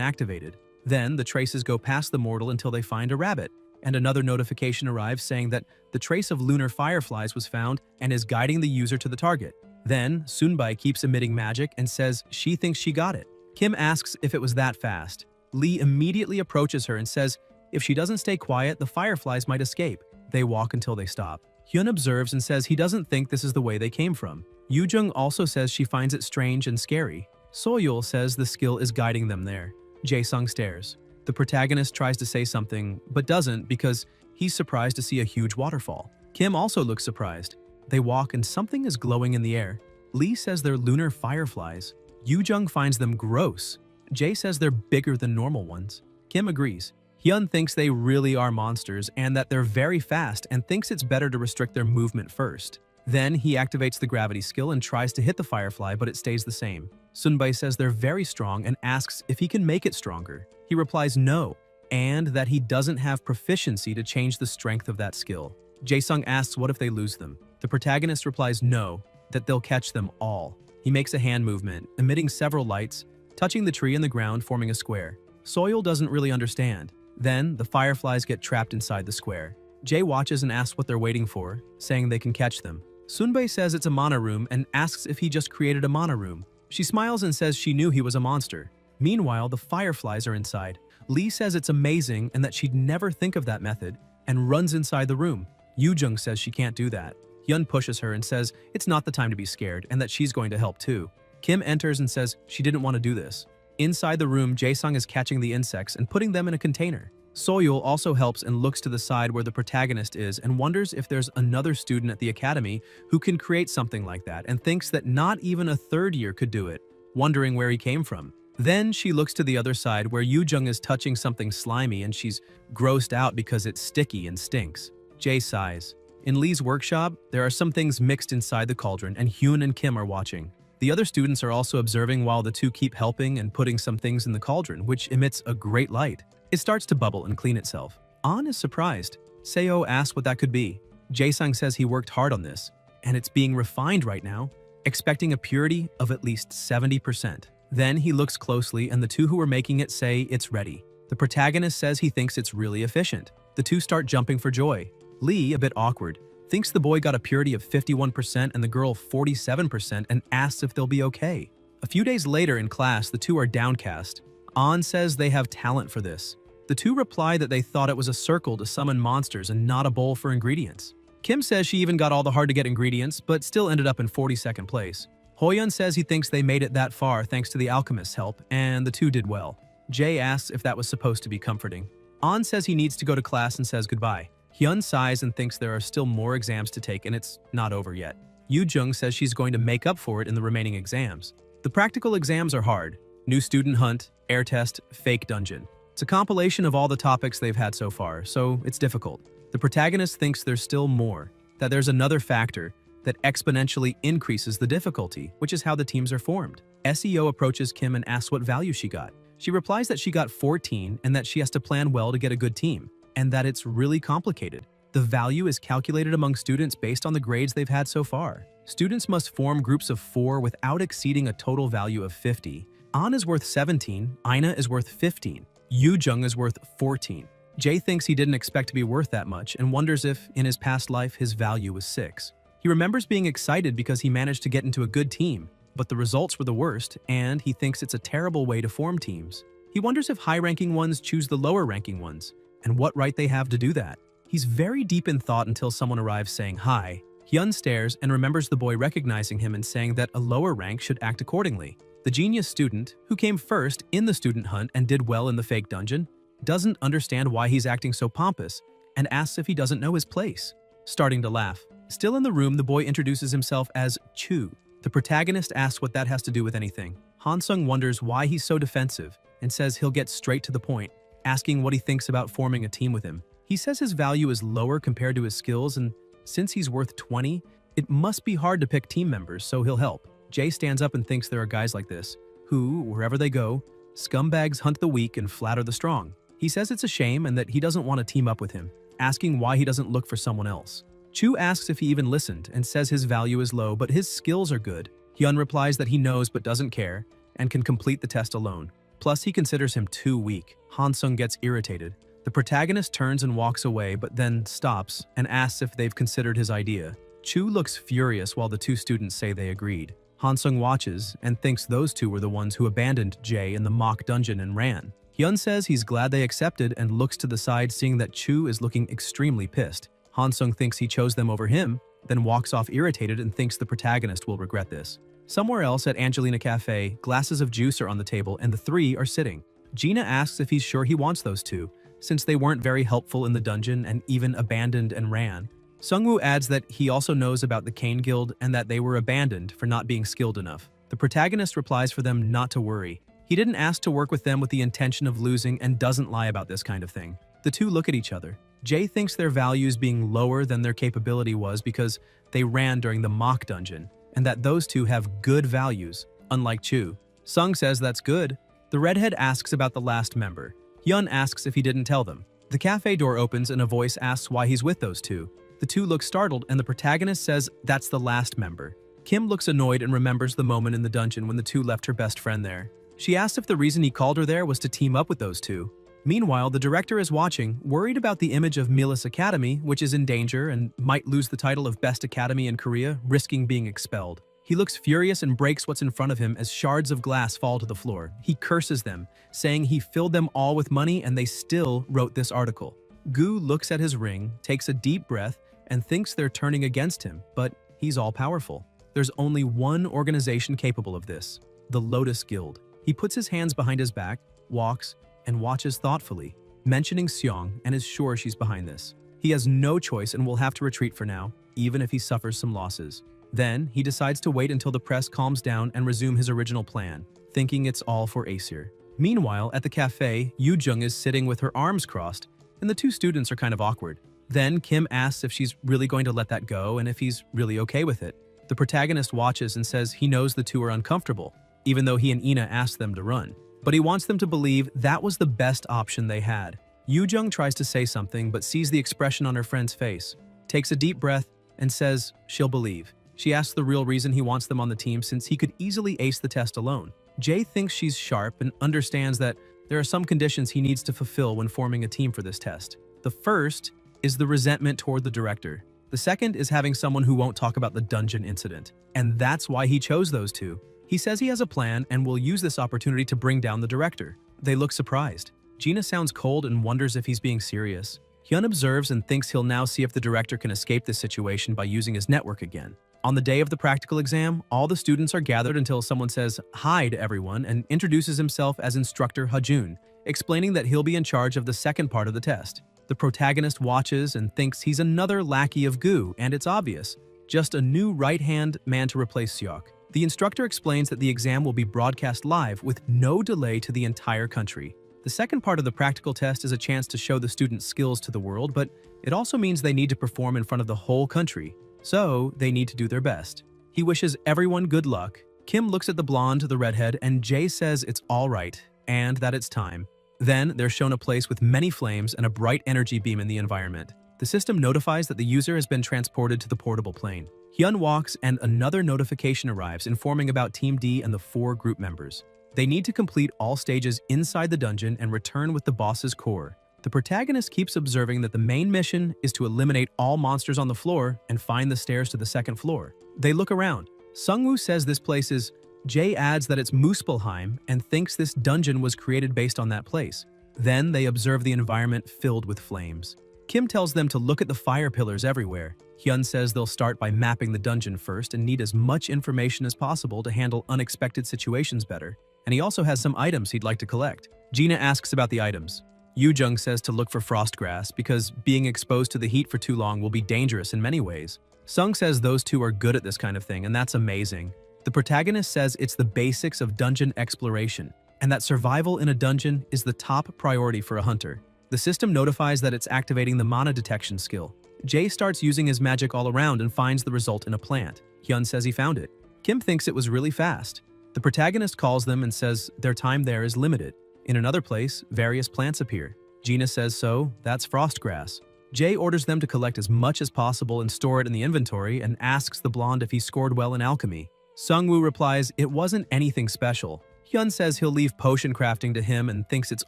activated. Then, the traces go past the mortal until they find a rabbit, and another notification arrives saying that the trace of lunar fireflies was found and is guiding the user to the target. Then, Sunbae keeps emitting magic and says she thinks she got it. Kim asks if it was that fast. Lee immediately approaches her and says if she doesn't stay quiet, the fireflies might escape. They walk until they stop. Hyun observes and says he doesn't think this is the way they came from. Yoo-jung also says she finds it strange and scary. Soyeol says the skill is guiding them there. Jae-sung stares. The protagonist tries to say something, but doesn't because he's surprised to see a huge waterfall. Kim also looks surprised. They walk and something is glowing in the air. Lee says they're lunar fireflies. Yoo-jung finds them gross. Jae says they're bigger than normal ones. Kim agrees. Hyun thinks they really are monsters and that they're very fast and thinks it's better to restrict their movement first. Then he activates the gravity skill and tries to hit the firefly, but it stays the same. Sunbae says they're very strong and asks if he can make it stronger. He replies no, and that he doesn't have proficiency to change the strength of that skill. Jae-sung asks what if they lose them. The protagonist replies no, that they'll catch them all. He makes a hand movement, emitting several lights, touching the tree and the ground, forming a square. Soyeol doesn't really understand. Then, the fireflies get trapped inside the square. Jae watches and asks what they're waiting for, saying they can catch them. Sunbae says it's a mana room and asks if he just created a mana room. She smiles and says she knew he was a monster. Meanwhile, the fireflies are inside. Lee says it's amazing and that she'd never think of that method, and runs inside the room. Yoo-jung says she can't do that. Hyun pushes her and says it's not the time to be scared and that she's going to help too. Kim enters and says she didn't want to do this. Inside the room, Jae-sung is catching the insects and putting them in a container. Soyeol also helps and looks to the side where the protagonist is and wonders if there's another student at the academy who can create something like that and thinks that not even a third year could do it, wondering where he came from. Then she looks to the other side where Yoo-jung is touching something slimy and she's grossed out because it's sticky and stinks. Jae sighs. In Lee's workshop, there are some things mixed inside the cauldron, and Hyun and Kim are watching. The other students are also observing while the two keep helping and putting some things in the cauldron, which emits a great light. It starts to bubble and clean itself. An is surprised. Seo asks what that could be. Jae-sang says he worked hard on this, and it's being refined right now, expecting a purity of at least 70%. Then he looks closely, and the two who are making it say it's ready. The protagonist says he thinks it's really efficient. The two start jumping for joy. Lee, a bit awkward, thinks the boy got a purity of 51% and the girl 47% and asks if they'll be okay. A few days later in class, the two are downcast. An says they have talent for this. The two reply that they thought it was a circle to summon monsters and not a bowl for ingredients. Kim says she even got all the hard-to-get ingredients, but still ended up in 42nd place. Hoyeon says he thinks they made it that far thanks to the alchemist's help, and the two did well. Jae asks if that was supposed to be comforting. An says he needs to go to class and says goodbye. Hyun sighs and thinks there are still more exams to take and it's not over yet. Yoo-jung says she's going to make up for it in the remaining exams. The practical exams are hard. New student hunt, air test, fake dungeon. It's a compilation of all the topics they've had so far, so it's difficult. The protagonist thinks there's still more, that there's another factor that exponentially increases the difficulty, which is how the teams are formed. SEO approaches Kim and asks what value she got. She replies that she got 14 and that she has to plan well to get a good team, and that it's really complicated. The value is calculated among students based on the grades they've had so far. Students must form groups of 4 without exceeding a total value of 50. An is worth 17, Ina is worth 15, Yoo-jung is worth 14. Jae thinks he didn't expect to be worth that much and wonders if, in his past life, his value was 6. He remembers being excited because he managed to get into a good team, but the results were the worst, and he thinks it's a terrible way to form teams. He wonders if high-ranking ones choose the lower-ranking ones, and what right they have to do that. He's very deep in thought until someone arrives saying hi. Hyun stares and remembers the boy recognizing him and saying that a lower rank should act accordingly. The genius student, who came first in the student hunt and did well in the fake dungeon, doesn't understand why he's acting so pompous and asks if he doesn't know his place. Starting to laugh. Still in the room, the boy introduces himself as Chu. The protagonist asks what that has to do with anything. Han-sung wonders why he's so defensive and says he'll get straight to the point, asking what he thinks about forming a team with him. He says his value is lower compared to his skills, and since he's worth 20, it must be hard to pick team members, so he'll help. Jae stands up and thinks there are guys like this, who, wherever they go, scumbags hunt the weak and flatter the strong. He says it's a shame and that he doesn't want to team up with him, asking why he doesn't look for someone else. Chu asks if he even listened and says his value is low but his skills are good. Hyun replies that he knows but doesn't care and can complete the test alone. Plus, he considers him too weak. Han-sung gets irritated. The protagonist turns and walks away but then stops and asks if they've considered his idea. Chu looks furious while the two students say they agreed. Han-sung watches and thinks those two were the ones who abandoned Jae in the mock dungeon and ran. Hyun says he's glad they accepted and looks to the side seeing that Chu is looking extremely pissed. Han-sung thinks he chose them over him, then walks off irritated and thinks the protagonist will regret this. Somewhere else at Angelina Cafe, glasses of juice are on the table and the three are sitting. Gina asks if he's sure he wants those two, since they weren't very helpful in the dungeon and even abandoned and ran. Sungwoo adds that he also knows about the Kane Guild and that they were abandoned for not being skilled enough. The protagonist replies for them not to worry. He didn't ask to work with them with the intention of losing and doesn't lie about this kind of thing. The two look at each other. Jae thinks their values being lower than their capability was because they ran during the mock dungeon, and that those two have good values, unlike Chu. Sung says that's good. The redhead asks about the last member. Hyun asks if he didn't tell them. The cafe door opens and a voice asks why he's with those two. The two look startled and the protagonist says that's the last member. Kim looks annoyed and remembers the moment in the dungeon when the two left her best friend there. She asks if the reason he called her there was to team up with those two. Meanwhile, the director is watching, worried about the image of Milas Academy, which is in danger and might lose the title of Best Academy in Korea, risking being expelled. He looks furious and breaks what's in front of him as shards of glass fall to the floor. He curses them, saying he filled them all with money and they still wrote this article. Gu looks at his ring, takes a deep breath, and thinks they're turning against him, but he's all-powerful. There's only one organization capable of this, the Lotus Guild. He puts his hands behind his back, walks, and watches thoughtfully, mentioning Seong and is sure she's behind this. He has no choice and will have to retreat for now, even if he suffers some losses. Then, he decides to wait until the press calms down and resume his original plan, thinking it's all for Aesir. Meanwhile, at the cafe, Yoo-jung is sitting with her arms crossed, and the two students are kind of awkward. Then Kim asks if she's really going to let that go and if he's really okay with it. The protagonist watches and says he knows the two are uncomfortable, even though he and Ina asked them to run. But he wants them to believe that was the best option they had. Yoo-jung tries to say something but sees the expression on her friend's face, takes a deep breath, and says she'll believe. She asks the real reason he wants them on the team since he could easily ace the test alone. Jae thinks she's sharp and understands that there are some conditions he needs to fulfill when forming a team for this test. The first is the resentment toward the director. The second is having someone who won't talk about the dungeon incident. And that's why he chose those two. He says he has a plan and will use this opportunity to bring down the director. They look surprised. Gina sounds cold and wonders if he's being serious. Hyun observes and thinks he'll now see if the director can escape this situation by using his network again. On the day of the practical exam, all the students are gathered until someone says hi to everyone and introduces himself as Instructor Hajun, explaining that he'll be in charge of the second part of the test. The protagonist watches and thinks he's another lackey of Gu, and it's obvious, just a new right-hand man to replace Seok. The instructor explains that the exam will be broadcast live with no delay to the entire country. The second part of the practical test is a chance to show the students' skills to the world, but it also means they need to perform in front of the whole country, so they need to do their best. He wishes everyone good luck. Kim looks at the blonde, the redhead, and Jae says it's all right, and that it's time. Then they're shown a place with many flames and a bright energy beam in the environment. The system notifies that the user has been transported to the portable plane. Hyun walks and another notification arrives informing about Team D and the 4 group members. They need to complete all stages inside the dungeon and return with the boss's core. The protagonist keeps observing that the main mission is to eliminate all monsters on the floor and find the stairs to the second floor. They look around. Sungwoo says this place is. Jae adds that it's Muspelheim and thinks this dungeon was created based on that place. Then they observe the environment filled with flames. Kim tells them to look at the fire pillars everywhere. Hyun says they'll start by mapping the dungeon first and need as much information as possible to handle unexpected situations better. And he also has some items he'd like to collect. Gina asks about the items. Yoo-jung says to look for frost grass because being exposed to the heat for too long will be dangerous in many ways. Sung says those two are good at this kind of thing, and that's amazing. The protagonist says it's the basics of dungeon exploration, and that survival in a dungeon is the top priority for a hunter. The system notifies that it's activating the mana detection skill. Jae starts using his magic all around and finds the result in a plant. Hyun says he found it. Kim thinks it was really fast. The protagonist calls them and says their time there is limited. In another place, various plants appear. Gina says so, that's frost grass. Jae orders them to collect as much as possible and store it in the inventory and asks the blonde if he scored well in alchemy. Sungwoo replies it wasn't anything special. Hyun says he'll leave potion crafting to him and thinks it's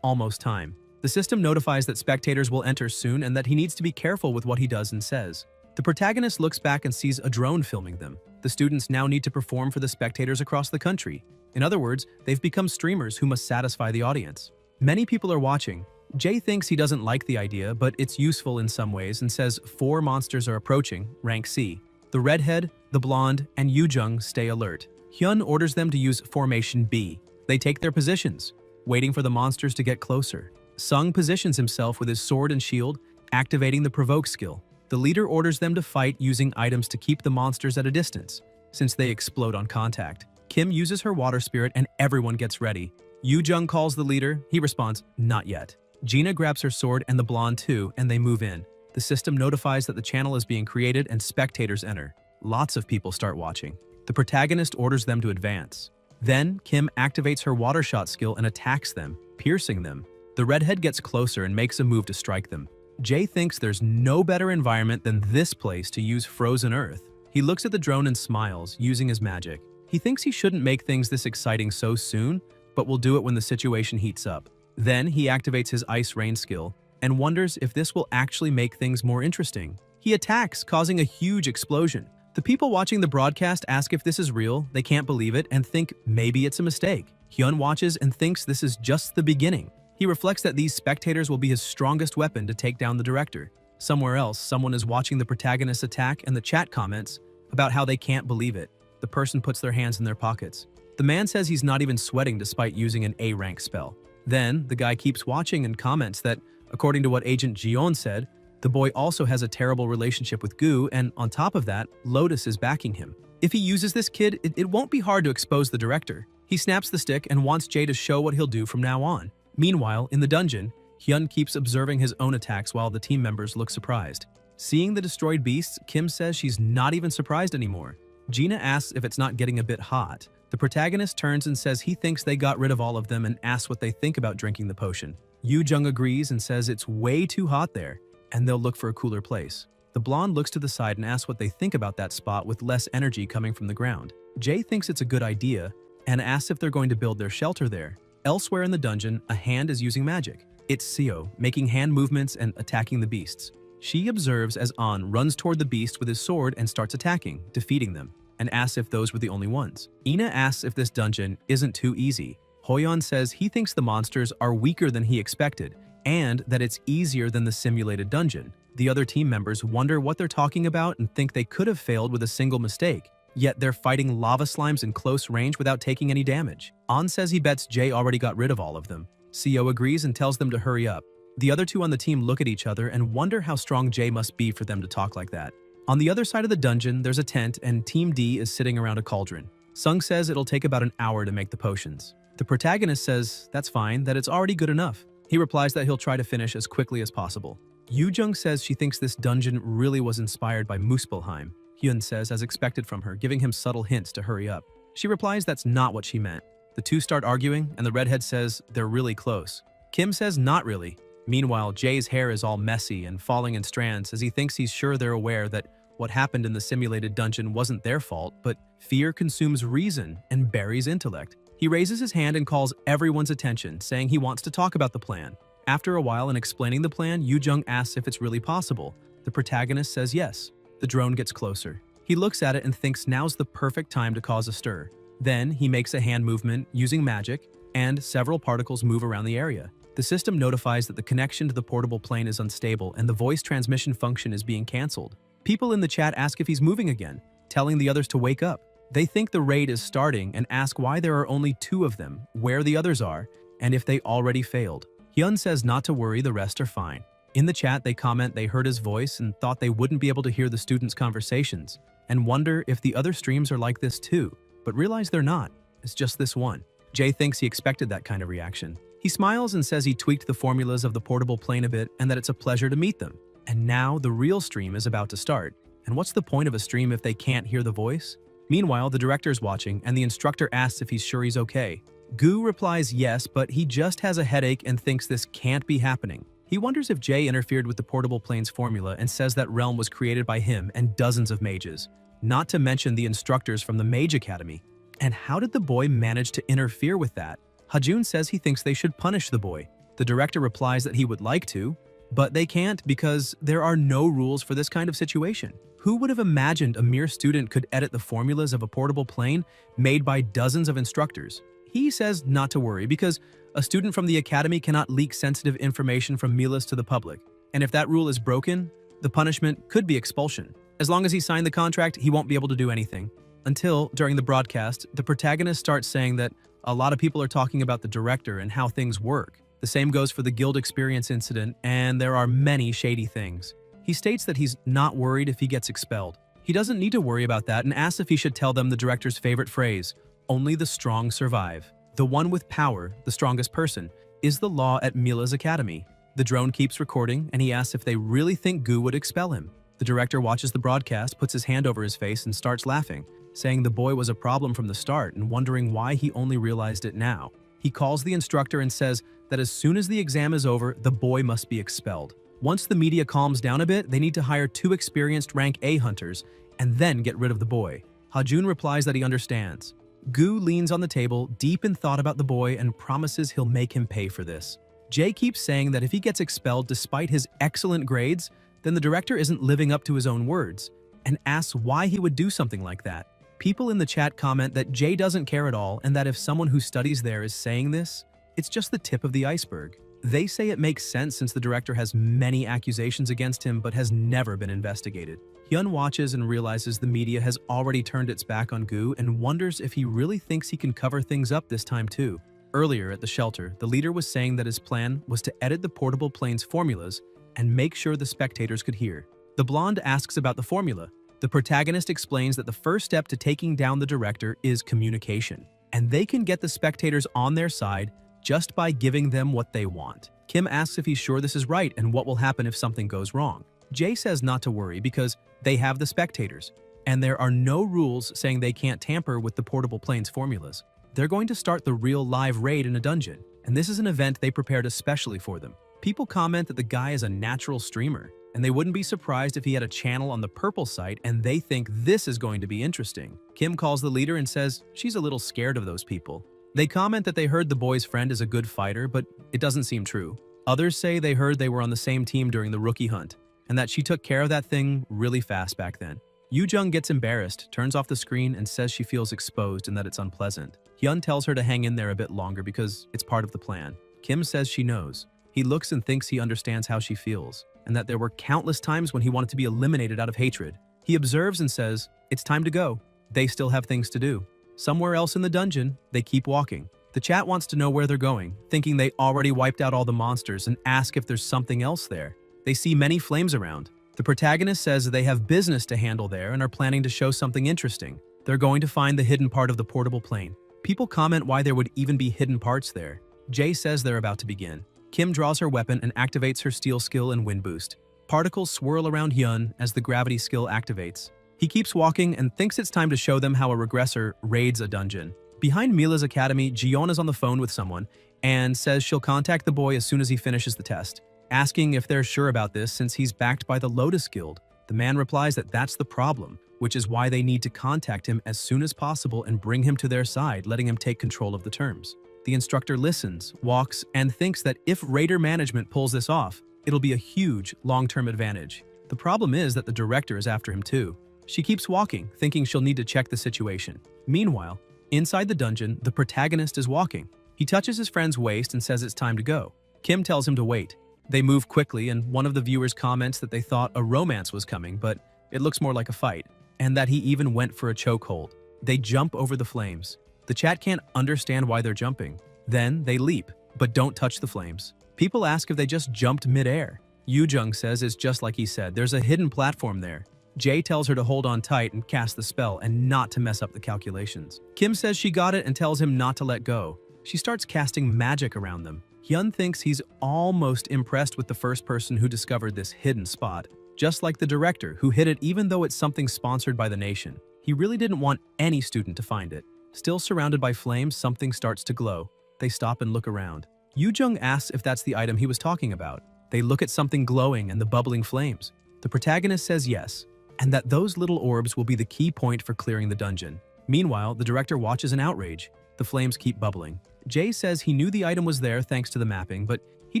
almost time. The system notifies that spectators will enter soon and that he needs to be careful with what he does and says. The protagonist looks back and sees a drone filming them. The students now need to perform for the spectators across the country. In other words, they've become streamers who must satisfy the audience. Many people are watching. Jae thinks he doesn't like the idea, but it's useful in some ways and says 4 monsters are approaching, rank C. The redhead, the blonde, and Yoo-jung stay alert. Hyun orders them to use Formation B. They take their positions, waiting for the monsters to get closer. Sung positions himself with his sword and shield, activating the Provoke skill. The leader orders them to fight using items to keep the monsters at a distance, since they explode on contact. Kim uses her water spirit and everyone gets ready. Yoo-jung calls the leader. He responds, not yet. Gina grabs her sword and the blonde too, and they move in. The system notifies that the channel is being created and spectators enter. Lots of people start watching. The protagonist orders them to advance. Then, Kim activates her water shot skill and attacks them, piercing them. The redhead gets closer and makes a move to strike them. Jae thinks there's no better environment than this place to use frozen earth. He looks at the drone and smiles, using his magic. He thinks he shouldn't make things this exciting so soon, but will do it when the situation heats up. Then, he activates his ice rain skill and wonders if this will actually make things more interesting. He attacks, causing a huge explosion. The people watching the broadcast ask if this is real, they can't believe it, and think maybe it's a mistake. Hyun watches and thinks this is just the beginning. He reflects that these spectators will be his strongest weapon to take down the director. Somewhere else, someone is watching the protagonist attack and the chat comments about how they can't believe it. The person puts their hands in their pockets. The man says he's not even sweating despite using an A-rank spell. Then, the guy keeps watching and comments that, according to what Agent Jion said, the boy also has a terrible relationship with Gu, and on top of that, Lotus is backing him. If he uses this kid, it won't be hard to expose the director. He snaps the stick and wants Jae to show what he'll do from now on. Meanwhile, in the dungeon, Hyun keeps observing his own attacks while the team members look surprised. Seeing the destroyed beasts, Kim says she's not even surprised anymore. Gina asks if it's not getting a bit hot. The protagonist turns and says he thinks they got rid of all of them and asks what they think about drinking the potion. Yoo Jung agrees and says it's way too hot there, and they'll look for a cooler place. The blonde looks to the side and asks what they think about that spot with less energy coming from the ground. Jae thinks it's a good idea and asks if they're going to build their shelter there. Elsewhere in the dungeon, a hand is using magic. It's Seo, making hand movements and attacking the beasts. She observes as An runs toward the beast with his sword and starts attacking, defeating them, and asks if those were the only ones. Ina asks if this dungeon isn't too easy. Hoyeon says he thinks the monsters are weaker than he expected, and that it's easier than the simulated dungeon. The other team members wonder what they're talking about and think they could have failed with a single mistake, yet they're fighting lava slimes in close range without taking any damage. An says he bets Jae already got rid of all of them. Seo agrees and tells them to hurry up. The other two on the team look at each other and wonder how strong Jae must be for them to talk like that. On the other side of the dungeon, there's a tent and Team D is sitting around a cauldron. Sung says it'll take about an hour to make the potions. The protagonist says that's fine, that it's already good enough. He replies that he'll try to finish as quickly as possible. Yoo Jung says she thinks this dungeon really was inspired by Muspelheim. Hyun says as expected from her, giving him subtle hints to hurry up. She replies that's not what she meant. The two start arguing, and the redhead says they're really close. Kim says not really. Meanwhile, Jae's hair is all messy and falling in strands as he thinks he's sure they're aware that what happened in the simulated dungeon wasn't their fault, but fear consumes reason and buries intellect. He raises his hand and calls everyone's attention, saying he wants to talk about the plan. After a while in explaining the plan, Yoo Jung asks if it's really possible. The protagonist says yes. The drone gets closer. He looks at it and thinks now's the perfect time to cause a stir. Then he makes a hand movement using magic, and several particles move around the area. The system notifies that the connection to the portable plane is unstable and the voice transmission function is being cancelled. People in the chat ask if he's moving again, telling the others to wake up. They think the raid is starting and ask why there are only 2 of them, where the others are, and if they already failed. Hyun says not to worry, the rest are fine. In the chat, they comment they heard his voice and thought they wouldn't be able to hear the students' conversations, and wonder if the other streams are like this too, but realize they're not. It's just this one. Jae thinks he expected that kind of reaction. He smiles and says he tweaked the formulas of the portable plane a bit and that it's a pleasure to meet them. And now the real stream is about to start. And what's the point of a stream if they can't hear the voice? Meanwhile, the director's watching and the instructor asks if he's sure he's okay. Gu replies yes, but he just has a headache and thinks this can't be happening. He wonders if Jae interfered with the portable plane's formula and says that realm was created by him and dozens of mages. Not to mention the instructors from the Mage Academy. And how did the boy manage to interfere with that? Hajun says he thinks they should punish the boy. The director replies that he would like to, but they can't because there are no rules for this kind of situation. Who would have imagined a mere student could edit the formulas of a portable plane made by dozens of instructors? He says not to worry because a student from the academy cannot leak sensitive information from Milas to the public. And if that rule is broken, the punishment could be expulsion. As long as he signed the contract, he won't be able to do anything. Until, during the broadcast, the protagonist starts saying that a lot of people are talking about the director and how things work. The same goes for the guild experience incident, and there are many shady things. He states that he's not worried if he gets expelled. He doesn't need to worry about that and asks if he should tell them the director's favorite phrase, "Only the strong survive." The one with power, the strongest person, is the law at Mila's academy. The drone keeps recording, and he asks if they really think Gu would expel him. The director watches the broadcast, puts his hand over his face, and starts laughing, saying the boy was a problem from the start and wondering why he only realized it now. He calls the instructor and says that as soon as the exam is over, the boy must be expelled. Once the media calms down a bit, they need to hire 2 experienced rank A hunters and then get rid of the boy. Hajun replies that he understands. Gu leans on the table, deep in thought about the boy, and promises he'll make him pay for this. Jae keeps saying that if he gets expelled despite his excellent grades, then the director isn't living up to his own words, and asks why he would do something like that. People in the chat comment that Jae doesn't care at all and that if someone who studies there is saying this, it's just the tip of the iceberg. They say it makes sense since the director has many accusations against him but has never been investigated. Hyun watches and realizes the media has already turned its back on Gu and wonders if he really thinks he can cover things up this time too. Earlier at the shelter, the leader was saying that his plan was to edit the portable plane's formulas and make sure the spectators could hear. The blonde asks about the formula. The protagonist explains that the first step to taking down the director is communication, and they can get the spectators on their side just by giving them what they want. Kim asks if he's sure this is right and what will happen if something goes wrong. Jay says not to worry because they have the spectators, and there are no rules saying they can't tamper with the portable plane's formulas. They're going to start the real live raid in a dungeon, and this is an event they prepared especially for them. People comment that the guy is a natural streamer, and they wouldn't be surprised if he had a channel on the purple site and they think this is going to be interesting. Kim calls the leader and says she's a little scared of those people. They comment that they heard the boy's friend is a good fighter, but it doesn't seem true. Others say they heard they were on the same team during the rookie hunt, and that she took care of that thing really fast back then. Yoo-jung gets embarrassed, turns off the screen, and says she feels exposed and that it's unpleasant. Hyun tells her to hang in there a bit longer because it's part of the plan. Kim says she knows. He looks and thinks he understands how she feels, and that there were countless times when he wanted to be eliminated out of hatred. He observes and says, it's time to go. They still have things to do. Somewhere else in the dungeon, they keep walking. The chat wants to know where they're going, thinking they already wiped out all the monsters, and ask if there's something else there. They see many flames around. The protagonist says they have business to handle there and are planning to show something interesting. They're going to find the hidden part of the portable plane. People comment why there would even be hidden parts there. Jay says they're about to begin. Kim draws her weapon and activates her steel skill and wind boost. Particles swirl around Hyun as the gravity skill activates. He keeps walking and thinks it's time to show them how a regressor raids a dungeon. Behind Mila's academy, Jiyeon is on the phone with someone and says she'll contact the boy as soon as he finishes the test, asking if they're sure about this since he's backed by the Lotus Guild. The man replies that that's the problem, which is why they need to contact him as soon as possible and bring him to their side, letting him take control of the terms. The instructor listens, walks, and thinks that if Raider management pulls this off, it'll be a huge long-term advantage. The problem is that the director is after him too. She keeps walking, thinking she'll need to check the situation. Meanwhile, inside the dungeon, the protagonist is walking. He touches his friend's waist and says it's time to go. Kim tells him to wait. They move quickly, and one of the viewers comments that they thought a romance was coming, but it looks more like a fight, and that he even went for a chokehold. They jump over the flames. The chat can't understand why they're jumping. Then they leap, but don't touch the flames. People ask if they just jumped mid-air. Yoo-jung says it's just like he said, there's a hidden platform there. Jay tells her to hold on tight and cast the spell and not to mess up the calculations. Kim says she got it and tells him not to let go. She starts casting magic around them. Hyun thinks he's almost impressed with the first person who discovered this hidden spot, just like the director who hid it even though it's something sponsored by the nation. He really didn't want any student to find it. Still surrounded by flames, something starts to glow. They stop and look around. Yoo-jung asks if that's the item he was talking about. They look at something glowing and the bubbling flames. The protagonist says yes, and that those little orbs will be the key point for clearing the dungeon. Meanwhile, the director watches in outrage. The flames keep bubbling. Jay says he knew the item was there thanks to the mapping, but he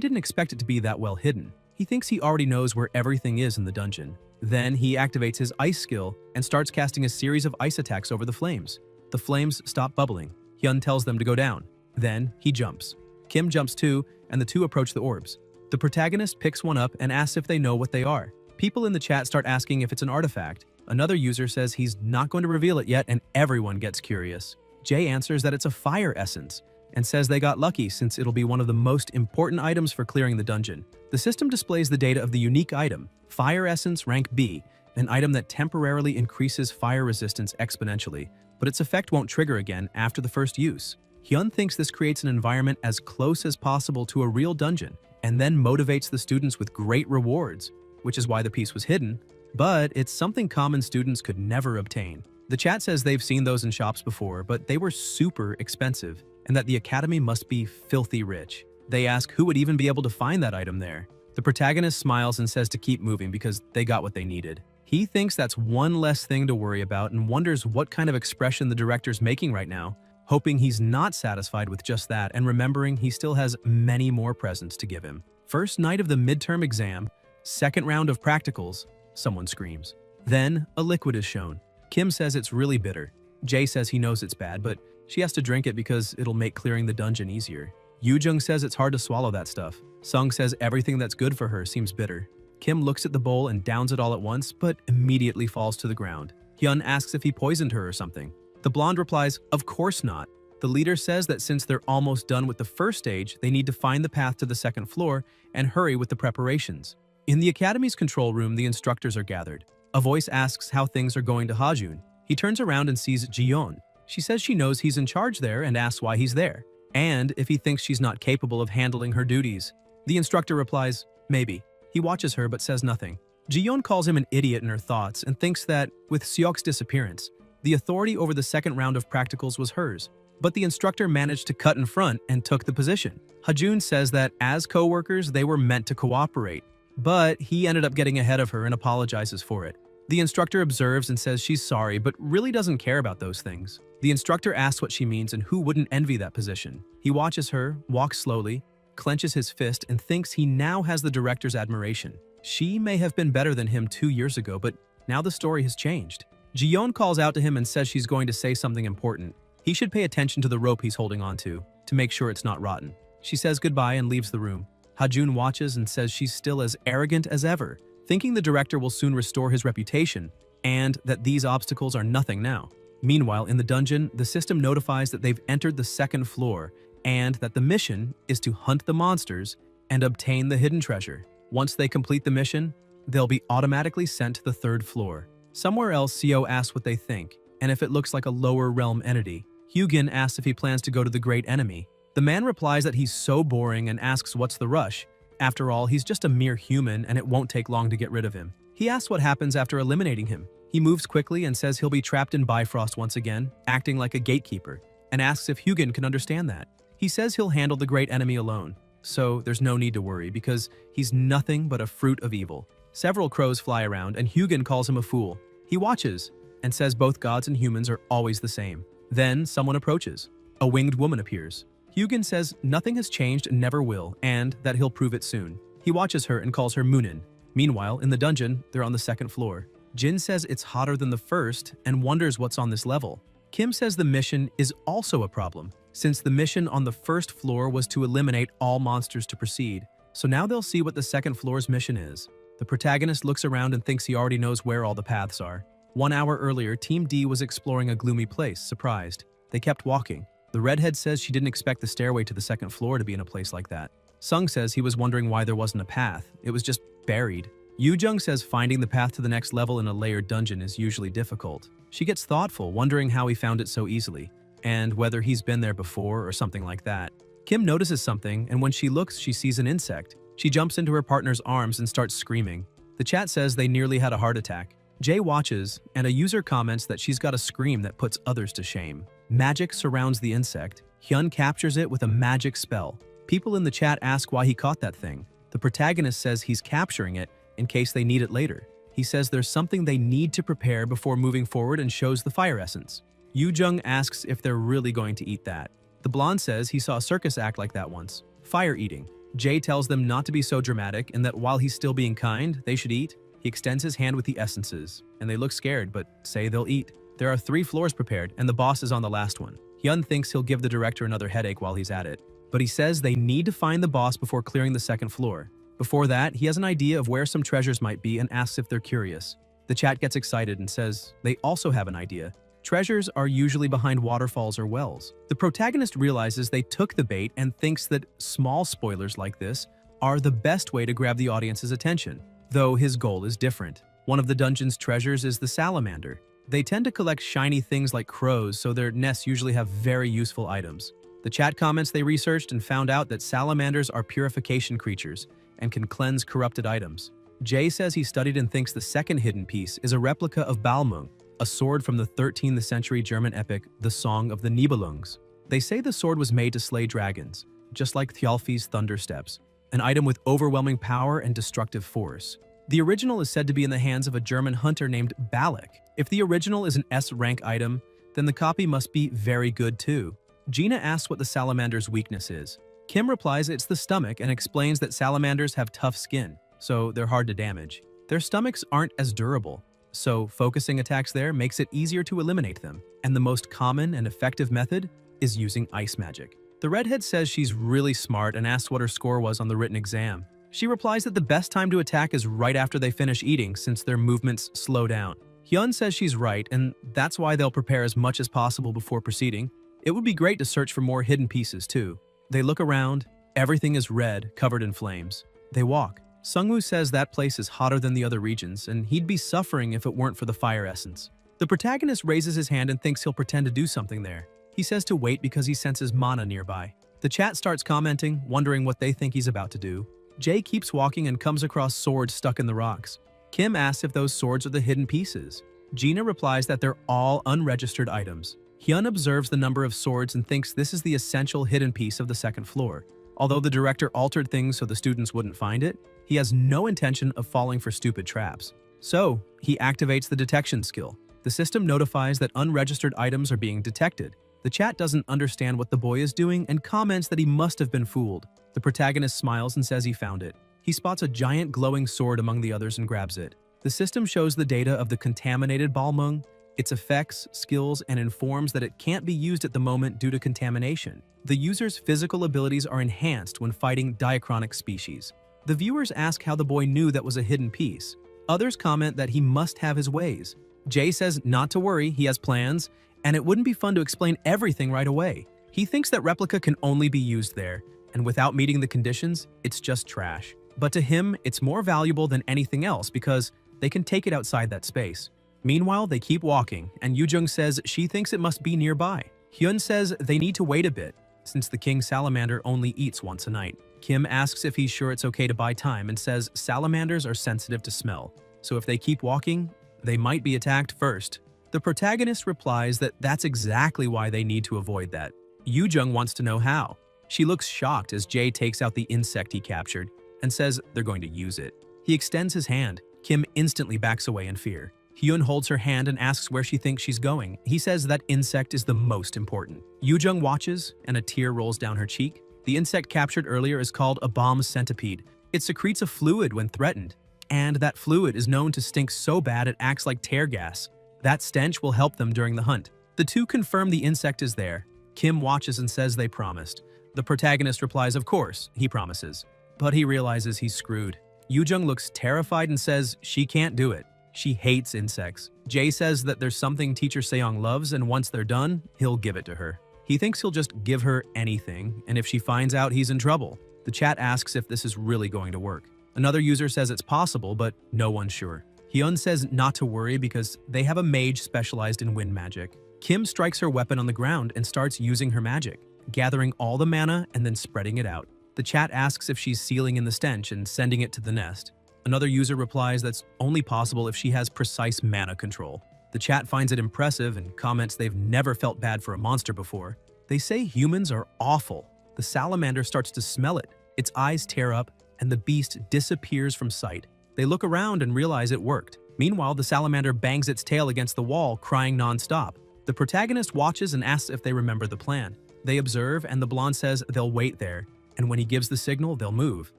didn't expect it to be that well hidden. He thinks he already knows where everything is in the dungeon. Then he activates his ice skill and starts casting a series of ice attacks over the flames. The flames stop bubbling. Hyun tells them to go down. Then he jumps. Kim jumps too, and the two approach the orbs. The protagonist picks one up and asks if they know what they are. People in the chat start asking if it's an artifact. Another user says he's not going to reveal it yet, and everyone gets curious. Jay answers that it's a fire essence and says they got lucky since it'll be one of the most important items for clearing the dungeon. The system displays the data of the unique item, Fire Essence Rank B, an item that temporarily increases fire resistance exponentially, but its effect won't trigger again after the first use. Hyun thinks this creates an environment as close as possible to a real dungeon, and then motivates the students with great rewards, which is why the piece was hidden, but it's something common students could never obtain. The chat says they've seen those in shops before, but they were super expensive, and that the academy must be filthy rich. They ask who would even be able to find that item there. The protagonist smiles and says to keep moving because they got what they needed. He thinks that's one less thing to worry about and wonders what kind of expression the director's making right now, hoping he's not satisfied with just that and remembering he still has many more presents to give him. First night of the midterm exam, second round of practicals, someone screams. Then a liquid is shown. Kim says it's really bitter. Jay says he knows it's bad, but she has to drink it because it'll make clearing the dungeon easier. Yoo-jung says it's hard to swallow that stuff. Sung says everything that's good for her seems bitter. Kim looks at the bowl and downs it all at once, but immediately falls to the ground. Hyun asks if he poisoned her or something. The blonde replies, of course not. The leader says that since they're almost done with the first stage, they need to find the path to the second floor and hurry with the preparations. In the academy's control room, the instructors are gathered. A voice asks how things are going to Hajun. He turns around and sees Jiyeon. She says she knows he's in charge there and asks why he's there. and if he thinks she's not capable of handling her duties. The instructor replies, maybe. He watches her but says nothing. Ji-yeon calls him an idiot in her thoughts and thinks that, with Seok's disappearance, the authority over the second round of practicals was hers. But the instructor managed to cut in front and took the position. Hajun says that as co-workers, they were meant to cooperate, but he ended up getting ahead of her and apologizes for it. The instructor observes and says she's sorry, but really doesn't care about those things. The instructor asks what she means and who wouldn't envy that position. He watches her, walks slowly, clenches his fist, and thinks he now has the director's admiration. She may have been better than him 2 years ago, but now the story has changed. Ji-yeon calls out to him and says she's going to say something important. He should pay attention to the rope he's holding onto to make sure it's not rotten. She says goodbye and leaves the room. Hajun watches and says she's still as arrogant as ever, thinking the director will soon restore his reputation and that these obstacles are nothing now. Meanwhile, in the dungeon, the system notifies that they've entered the second floor and that the mission is to hunt the monsters and obtain the hidden treasure. Once they complete the mission, they'll be automatically sent to the third floor. Somewhere else, Seo asks what they think, and if it looks like a lower realm entity. Hugin asks if he plans to go to the great enemy. The man replies that he's so boring and asks what's the rush. After all, he's just a mere human and it won't take long to get rid of him. He asks what happens after eliminating him. He moves quickly and says he'll be trapped in Bifrost once again, acting like a gatekeeper, and asks if Hugin can understand that. He says he'll handle the great enemy alone, so there's no need to worry because he's nothing but a fruit of evil. Several crows fly around and Hugin calls him a fool. He watches and says both gods and humans are always the same. Then someone approaches. A winged woman appears. Hugin says nothing has changed and never will, and that he'll prove it soon. He watches her and calls her Moonin. Meanwhile, in the dungeon, they're on the second floor. Jin says it's hotter than the first and wonders what's on this level. Kim says the mission is also a problem, since the mission on the first floor was to eliminate all monsters to proceed. So now they'll see what the second floor's mission is. The protagonist looks around and thinks he already knows where all the paths are. 1 hour earlier, Team D was exploring a gloomy place, surprised. They kept walking. The redhead says she didn't expect the stairway to the second floor to be in a place like that. Sung says he was wondering why there wasn't a path. It was just buried. Yoo-jung says finding the path to the next level in a layered dungeon is usually difficult. She gets thoughtful, wondering how he found it so easily, and whether he's been there before or something like that. Kim notices something, and when she looks, she sees an insect. She jumps into her partner's arms and starts screaming. The chat says they nearly had a heart attack. Jay watches, and a user comments that she's got a scream that puts others to shame. Magic surrounds the insect. Hyun captures it with a magic spell. People in the chat ask why he caught that thing. The protagonist says he's capturing it in case they need it later. He says there's something they need to prepare before moving forward and shows the fire essence. Yoo-jung asks if they're really going to eat that. The blonde says he saw a circus act like that once. Fire eating. Jay tells them not to be so dramatic and that while he's still being kind, they should eat. He extends his hand with the essences, and they look scared but say they'll eat. There are 3 floors prepared, and the boss is on the last one. Hyun thinks he'll give the director another headache while he's at it, but he says they need to find the boss before clearing the second floor. Before that, he has an idea of where some treasures might be and asks if they're curious. The chat gets excited and says they also have an idea. Treasures are usually behind waterfalls or wells. The protagonist realizes they took the bait and thinks that small spoilers like this are the best way to grab the audience's attention, though his goal is different. One of the dungeon's treasures is the salamander. They tend to collect shiny things like crows, so their nests usually have very useful items. The chat comments they researched and found out that salamanders are purification creatures and can cleanse corrupted items. Jay says he studied and thinks the second hidden piece is a replica of Balmung, a sword from the 13th century German epic, The Song of the Nibelungs. They say the sword was made to slay dragons, just like Thjalfi's Thunder Steps, an item with overwhelming power and destructive force. The original is said to be in the hands of a German hunter named Balak. If the original is an S-rank item, then the copy must be very good too. Gina asks what the salamander's weakness is. Kim replies it's the stomach and explains that salamanders have tough skin, so they're hard to damage. Their stomachs aren't as durable, so focusing attacks there makes it easier to eliminate them, and the most common and effective method is using ice magic. The redhead says she's really smart and asks what her score was on the written exam. She replies that the best time to attack is right after they finish eating since their movements slow down. Hyun says she's right, and that's why they'll prepare as much as possible before proceeding. It would be great to search for more hidden pieces too. They look around, everything is red, covered in flames. They walk. Sungwoo says that place is hotter than the other regions, and he'd be suffering if it weren't for the fire essence. The protagonist raises his hand and thinks he'll pretend to do something there. He says to wait because he senses mana nearby. The chat starts commenting, wondering what they think he's about to do. Jay keeps walking and comes across swords stuck in the rocks. Kim asks if those swords are the hidden pieces. Gina replies that they're all unregistered items. Hyun observes the number of swords and thinks this is the essential hidden piece of the second floor. Although the director altered things so the students wouldn't find it, he has no intention of falling for stupid traps. So, he activates the detection skill. The system notifies that unregistered items are being detected. The chat doesn't understand what the boy is doing and comments that he must have been fooled. The protagonist smiles and says he found it. He spots a giant glowing sword among the others and grabs it. The system shows the data of the contaminated Balmung, its effects, skills, and informs that it can't be used at the moment due to contamination. The user's physical abilities are enhanced when fighting diachronic species. The viewers ask how the boy knew that was a hidden piece. Others comment that he must have his ways. Jay says not to worry, he has plans, and it wouldn't be fun to explain everything right away. He thinks that replica can only be used there, and without meeting the conditions, it's just trash. But to him, it's more valuable than anything else because they can take it outside that space. Meanwhile, they keep walking, and Yoo-jung says she thinks it must be nearby. Hyun says they need to wait a bit, since the king salamander only eats once a night. Kim asks if he's sure it's okay to buy time and says salamanders are sensitive to smell, so if they keep walking, they might be attacked first. The protagonist replies that that's exactly why they need to avoid that. Yoo-jung wants to know how. She looks shocked as Jay takes out the insect he captured and says they're going to use it. He extends his hand. Kim instantly backs away in fear. Hyun holds her hand and asks where she thinks she's going. He says that insect is the most important. Yoo-jung watches, and a tear rolls down her cheek. The insect captured earlier is called a bomb centipede. It secretes a fluid when threatened, and that fluid is known to stink so bad it acts like tear gas. That stench will help them during the hunt. The two confirm the insect is there. Kim watches and says they promised. The protagonist replies, of course, he promises. But he realizes he's screwed. Yoo-jung looks terrified and says she can't do it. She hates insects. Jay says that there's something teacher Seong loves, and once they're done, he'll give it to her. He thinks he'll just give her anything, and if she finds out, he's in trouble. The chat asks if this is really going to work. Another user says it's possible, but no one's sure. Hyun says not to worry because they have a mage specialized in wind magic. Kim strikes her weapon on the ground and starts using her magic, gathering all the mana and then spreading it out. The chat asks if she's sealing in the stench and sending it to the nest. Another user replies that's only possible if she has precise mana control. The chat finds it impressive and comments they've never felt bad for a monster before. They say humans are awful. The salamander starts to smell it. Its eyes tear up, and the beast disappears from sight. They look around and realize it worked. Meanwhile, the salamander bangs its tail against the wall, crying non-stop. The protagonist watches and asks if they remember the plan. They observe, and the blonde says they'll wait there, and when he gives the signal, they'll move.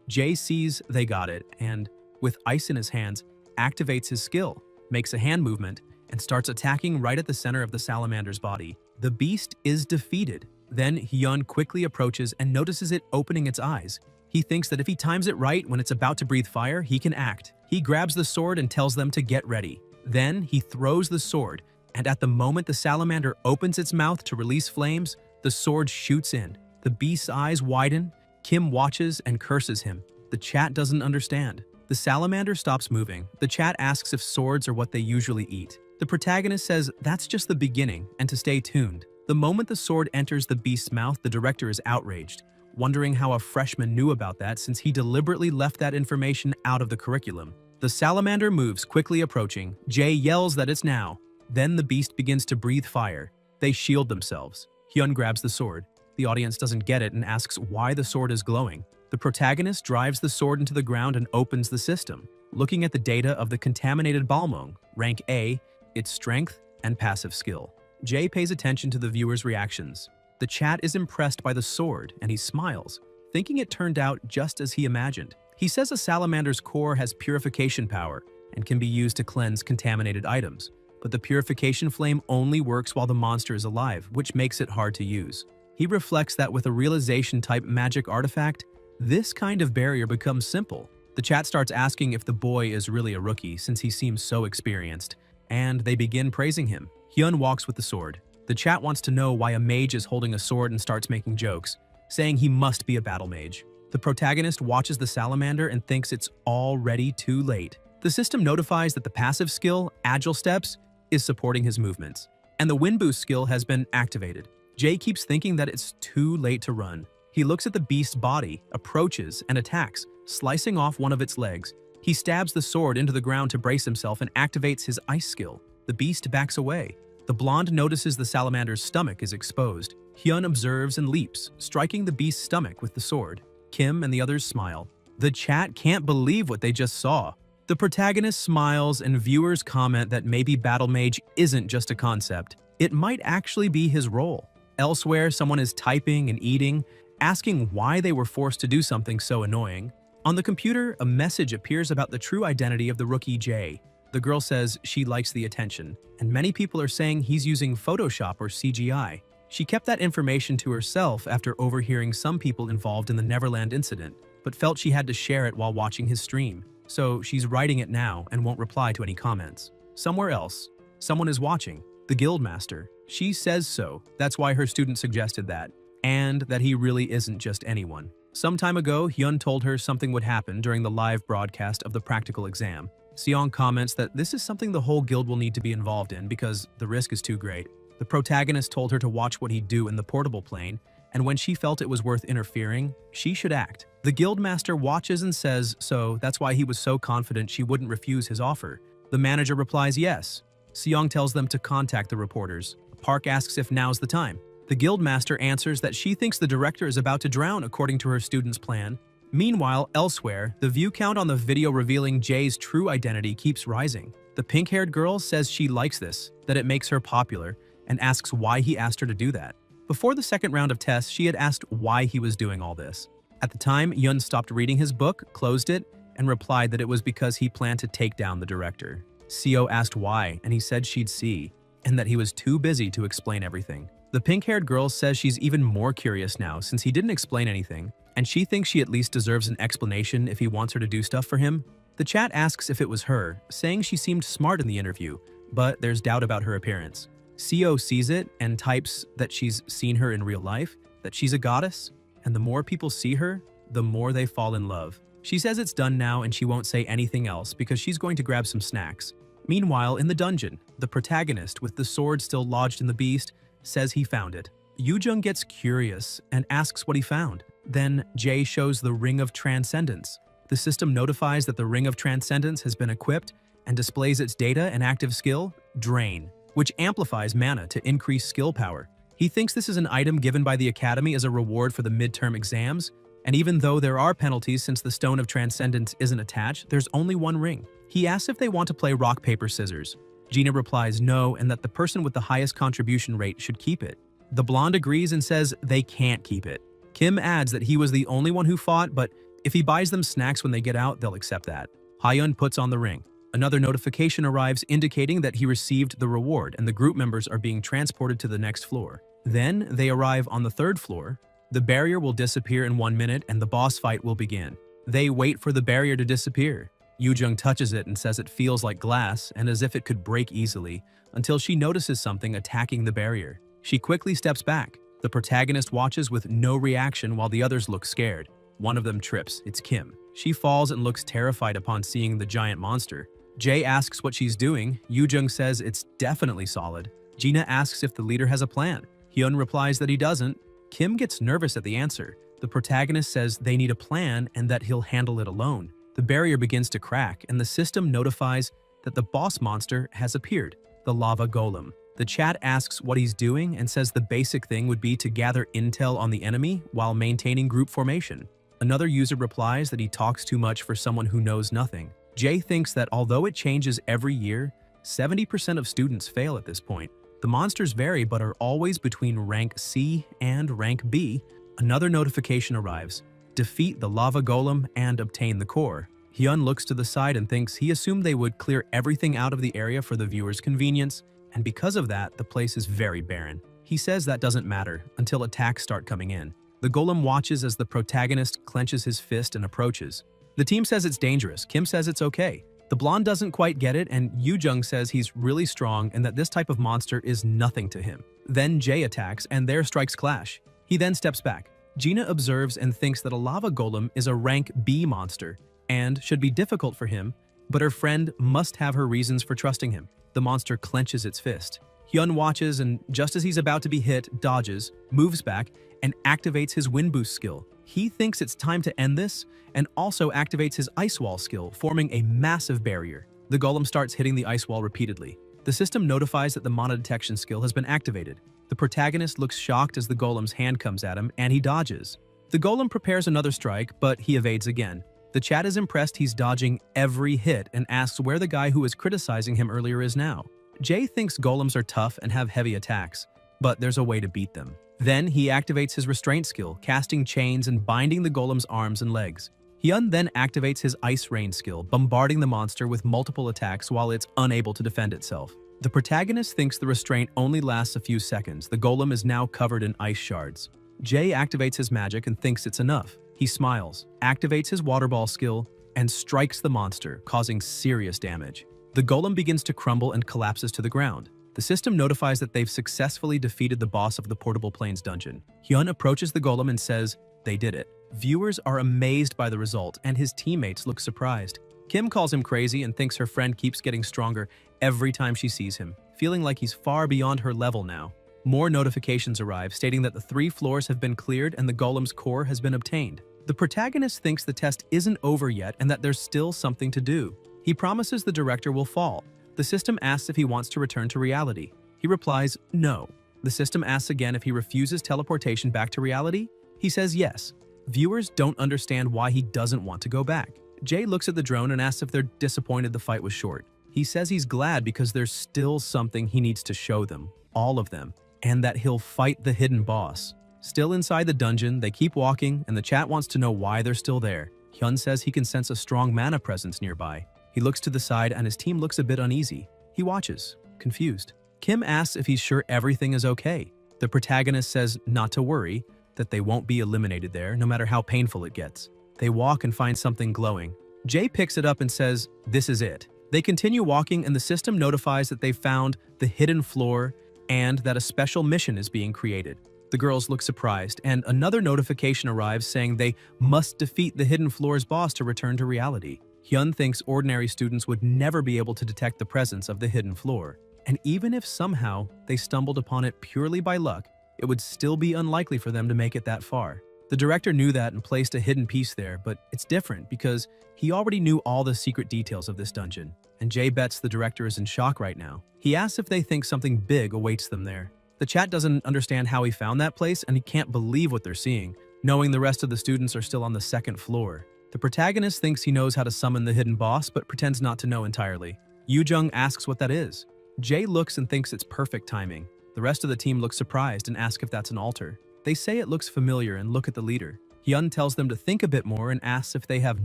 Jay sees they got it, and, with ice in his hands, activates his skill, makes a hand movement, and starts attacking right at the center of the salamander's body. The beast is defeated. Then Hyun quickly approaches and notices it opening its eyes. He thinks that if he times it right when it's about to breathe fire, he can act. He grabs the sword and tells them to get ready. Then he throws the sword, and at the moment the salamander opens its mouth to release flames, the sword shoots in. The beast's eyes widen. Kim watches and curses him. The chat doesn't understand. The salamander stops moving. The chat asks if swords are what they usually eat. The protagonist says that's just the beginning and to stay tuned. The moment the sword enters the beast's mouth, the director is outraged, wondering how a freshman knew about that since he deliberately left that information out of the curriculum. The salamander moves, quickly approaching. Jay yells that it's now. Then the beast begins to breathe fire. They shield themselves. Hyun grabs the sword. The audience doesn't get it and asks why the sword is glowing. The protagonist drives the sword into the ground and opens the system, looking at the data of the contaminated Balmung, rank A, its strength, and passive skill. Jay pays attention to the viewers' reactions. The chat is impressed by the sword, and he smiles, thinking it turned out just as he imagined. He says a salamander's core has purification power and can be used to cleanse contaminated items, but the purification flame only works while the monster is alive, which makes it hard to use. He reflects that with a realization-type magic artifact, this kind of barrier becomes simple. The chat starts asking if the boy is really a rookie since he seems so experienced, and they begin praising him. Hyun walks with the sword. The chat wants to know why a mage is holding a sword and starts making jokes, saying he must be a battle mage. The protagonist watches the salamander and thinks it's already too late. The system notifies that the passive skill, Agile Steps, is supporting his movements, and the Wind Boost skill has been activated. Jay keeps thinking that it's too late to run. He looks at the beast's body, approaches, and attacks, slicing off one of its legs. He stabs the sword into the ground to brace himself and activates his ice skill. The beast backs away. The blonde notices the salamander's stomach is exposed. Hyun observes and leaps, striking the beast's stomach with the sword. Kim and the others smile. The chat can't believe what they just saw. The protagonist smiles and viewers comment that maybe Battle Mage isn't just a concept. It might actually be his role. Elsewhere, someone is typing and eating, asking why they were forced to do something so annoying. On the computer, a message appears about the true identity of the rookie Jay. The girl says she likes the attention, and many people are saying he's using Photoshop or CGI. She kept that information to herself after overhearing some people involved in the Neverland incident, but felt she had to share it while watching his stream. So she's writing it now and won't reply to any comments. Somewhere else, someone is watching. The Guildmaster. She says so. That's why her student suggested that. And that he really isn't just anyone. Some time ago, Hyun told her something would happen during the live broadcast of the practical exam. Seong comments that this is something the whole guild will need to be involved in because the risk is too great. The protagonist told her to watch what he'd do in the portable plane, and when she felt it was worth interfering, she should act. The Guildmaster watches and says so, that's why he was so confident she wouldn't refuse his offer. The manager replies yes. Seong tells them to contact the reporters. Park asks if now's the time. The Guildmaster answers that she thinks the director is about to drown according to her student's plan. Meanwhile, elsewhere, the view count on the video revealing Jay's true identity keeps rising. The pink-haired girl says she likes this, that it makes her popular, and asks why he asked her to do that. Before the second round of tests, she had asked why he was doing all this. At the time, Yun stopped reading his book, closed it, and replied that it was because he planned to take down the director. Seo asked why, and he said she'd see, and that he was too busy to explain everything. The pink-haired girl says she's even more curious now since he didn't explain anything, and she thinks she at least deserves an explanation if he wants her to do stuff for him. The chat asks if it was her, saying she seemed smart in the interview, but there's doubt about her appearance. Seo sees it and types that she's seen her in real life, that she's a goddess, and the more people see her, the more they fall in love. She says it's done now and she won't say anything else because she's going to grab some snacks. Meanwhile, in the dungeon, the protagonist, with the sword still lodged in the beast, says he found it. Yoo-jung gets curious and asks what he found. Then Jae shows the Ring of Transcendence. The system notifies that the Ring of Transcendence has been equipped and displays its data and active skill, Drain, which amplifies mana to increase skill power. He thinks this is an item given by the Academy as a reward for the midterm exams, and even though there are penalties since the Stone of Transcendence isn't attached, there's only one ring. He asks if they want to play rock, paper, scissors. Gina replies no, and that the person with the highest contribution rate should keep it. The blonde agrees and says they can't keep it. Kim adds that he was the only one who fought, but if he buys them snacks when they get out, they'll accept that. Hyun puts on the ring. Another notification arrives indicating that he received the reward and the group members are being transported to the next floor. Then they arrive on the third floor. The barrier will disappear in 1 minute and the boss fight will begin. They wait for the barrier to disappear. Yoo-jung touches it and says it feels like glass and as if it could break easily, until she notices something attacking the barrier. She quickly steps back. The protagonist watches with no reaction while the others look scared. One of them trips. It's Kim. She falls and looks terrified upon seeing the giant monster. Jae asks what she's doing. Yoo-jung says it's definitely solid. Gina asks if the leader has a plan. Hyun replies that he doesn't. Kim gets nervous at the answer. The protagonist says they need a plan and that he'll handle it alone. The barrier begins to crack and the system notifies that the boss monster has appeared, the lava golem. The chat asks what he's doing and says the basic thing would be to gather intel on the enemy while maintaining group formation. Another user replies that he talks too much for someone who knows nothing. Jae thinks that although it changes every year, 70% of students fail at this point. The monsters vary but are always between rank C and rank B. Another notification arrives. Defeat the lava golem and obtain the core. Hyun looks to the side and thinks he assumed they would clear everything out of the area for the viewer's convenience, and because of that, the place is very barren. He says that doesn't matter until attacks start coming in. The golem watches as the protagonist clenches his fist and approaches. The team says it's dangerous. Kim says it's okay. The blonde doesn't quite get it, and Yoo-jung says he's really strong and that this type of monster is nothing to him. Then Jae attacks, and their strikes clash. He then steps back. Gina observes and thinks that a lava golem is a rank B monster and should be difficult for him, but her friend must have her reasons for trusting him. The monster clenches its fist. Hyun watches and just as he's about to be hit, dodges, moves back, and activates his wind boost skill. He thinks it's time to end this and also activates his ice wall skill, forming a massive barrier. The golem starts hitting the ice wall repeatedly. The system notifies that the mana detection skill has been activated. The protagonist looks shocked as the golem's hand comes at him, and he dodges. The golem prepares another strike, but he evades again. The chat is impressed he's dodging every hit and asks where the guy who was criticizing him earlier is now. Jay thinks golems are tough and have heavy attacks, but there's a way to beat them. Then he activates his restraint skill, casting chains and binding the golem's arms and legs. Hyun then activates his ice rain skill, bombarding the monster with multiple attacks while it's unable to defend itself. The protagonist thinks the restraint only lasts a few seconds. The golem is now covered in ice shards. Jay activates his magic and thinks it's enough. He smiles, activates his water ball skill, and strikes the monster, causing serious damage. The golem begins to crumble and collapses to the ground. The system notifies that they've successfully defeated the boss of the Portable Plains dungeon. Hyun approaches the golem and says, "They did it." Viewers are amazed by the result, and his teammates look surprised. Kim calls him crazy and thinks her friend keeps getting stronger every time she sees him, feeling like he's far beyond her level now. More notifications arrive stating that the 3 floors have been cleared and the golem's core has been obtained. The protagonist thinks the test isn't over yet and that there's still something to do. He promises the director will fall. The system asks if he wants to return to reality. He replies, no. The system asks again if he refuses teleportation back to reality. He says yes. Viewers don't understand why he doesn't want to go back. Jay looks at the drone and asks if they're disappointed the fight was short. He says he's glad because there's still something he needs to show them, all of them, and that he'll fight the hidden boss. Still inside the dungeon, they keep walking, and the chat wants to know why they're still there. Hyun says he can sense a strong mana presence nearby. He looks to the side and his team looks a bit uneasy. He watches, confused. Kim asks if he's sure everything is okay. The protagonist says not to worry, that they won't be eliminated there, no matter how painful it gets. They walk and find something glowing. Jay picks it up and says, this is it. They continue walking and the system notifies that they've found the hidden floor and that a special mission is being created. The girls look surprised, and another notification arrives saying they must defeat the hidden floor's boss to return to reality. Hyun thinks ordinary students would never be able to detect the presence of the hidden floor. And even if somehow they stumbled upon it purely by luck, it would still be unlikely for them to make it that far. The director knew that and placed a hidden piece there, but it's different because he already knew all the secret details of this dungeon. And Jay bets the director is in shock right now. He asks if they think something big awaits them there. The chat doesn't understand how he found that place, and he can't believe what they're seeing, knowing the rest of the students are still on the 2nd floor. The protagonist thinks he knows how to summon the hidden boss, but pretends not to know entirely. Yoo-jung asks what that is. Jay looks and thinks it's perfect timing. The rest of the team looks surprised and ask if that's an altar. They say it looks familiar and look at the leader. Hyun tells them to think a bit more and asks if they have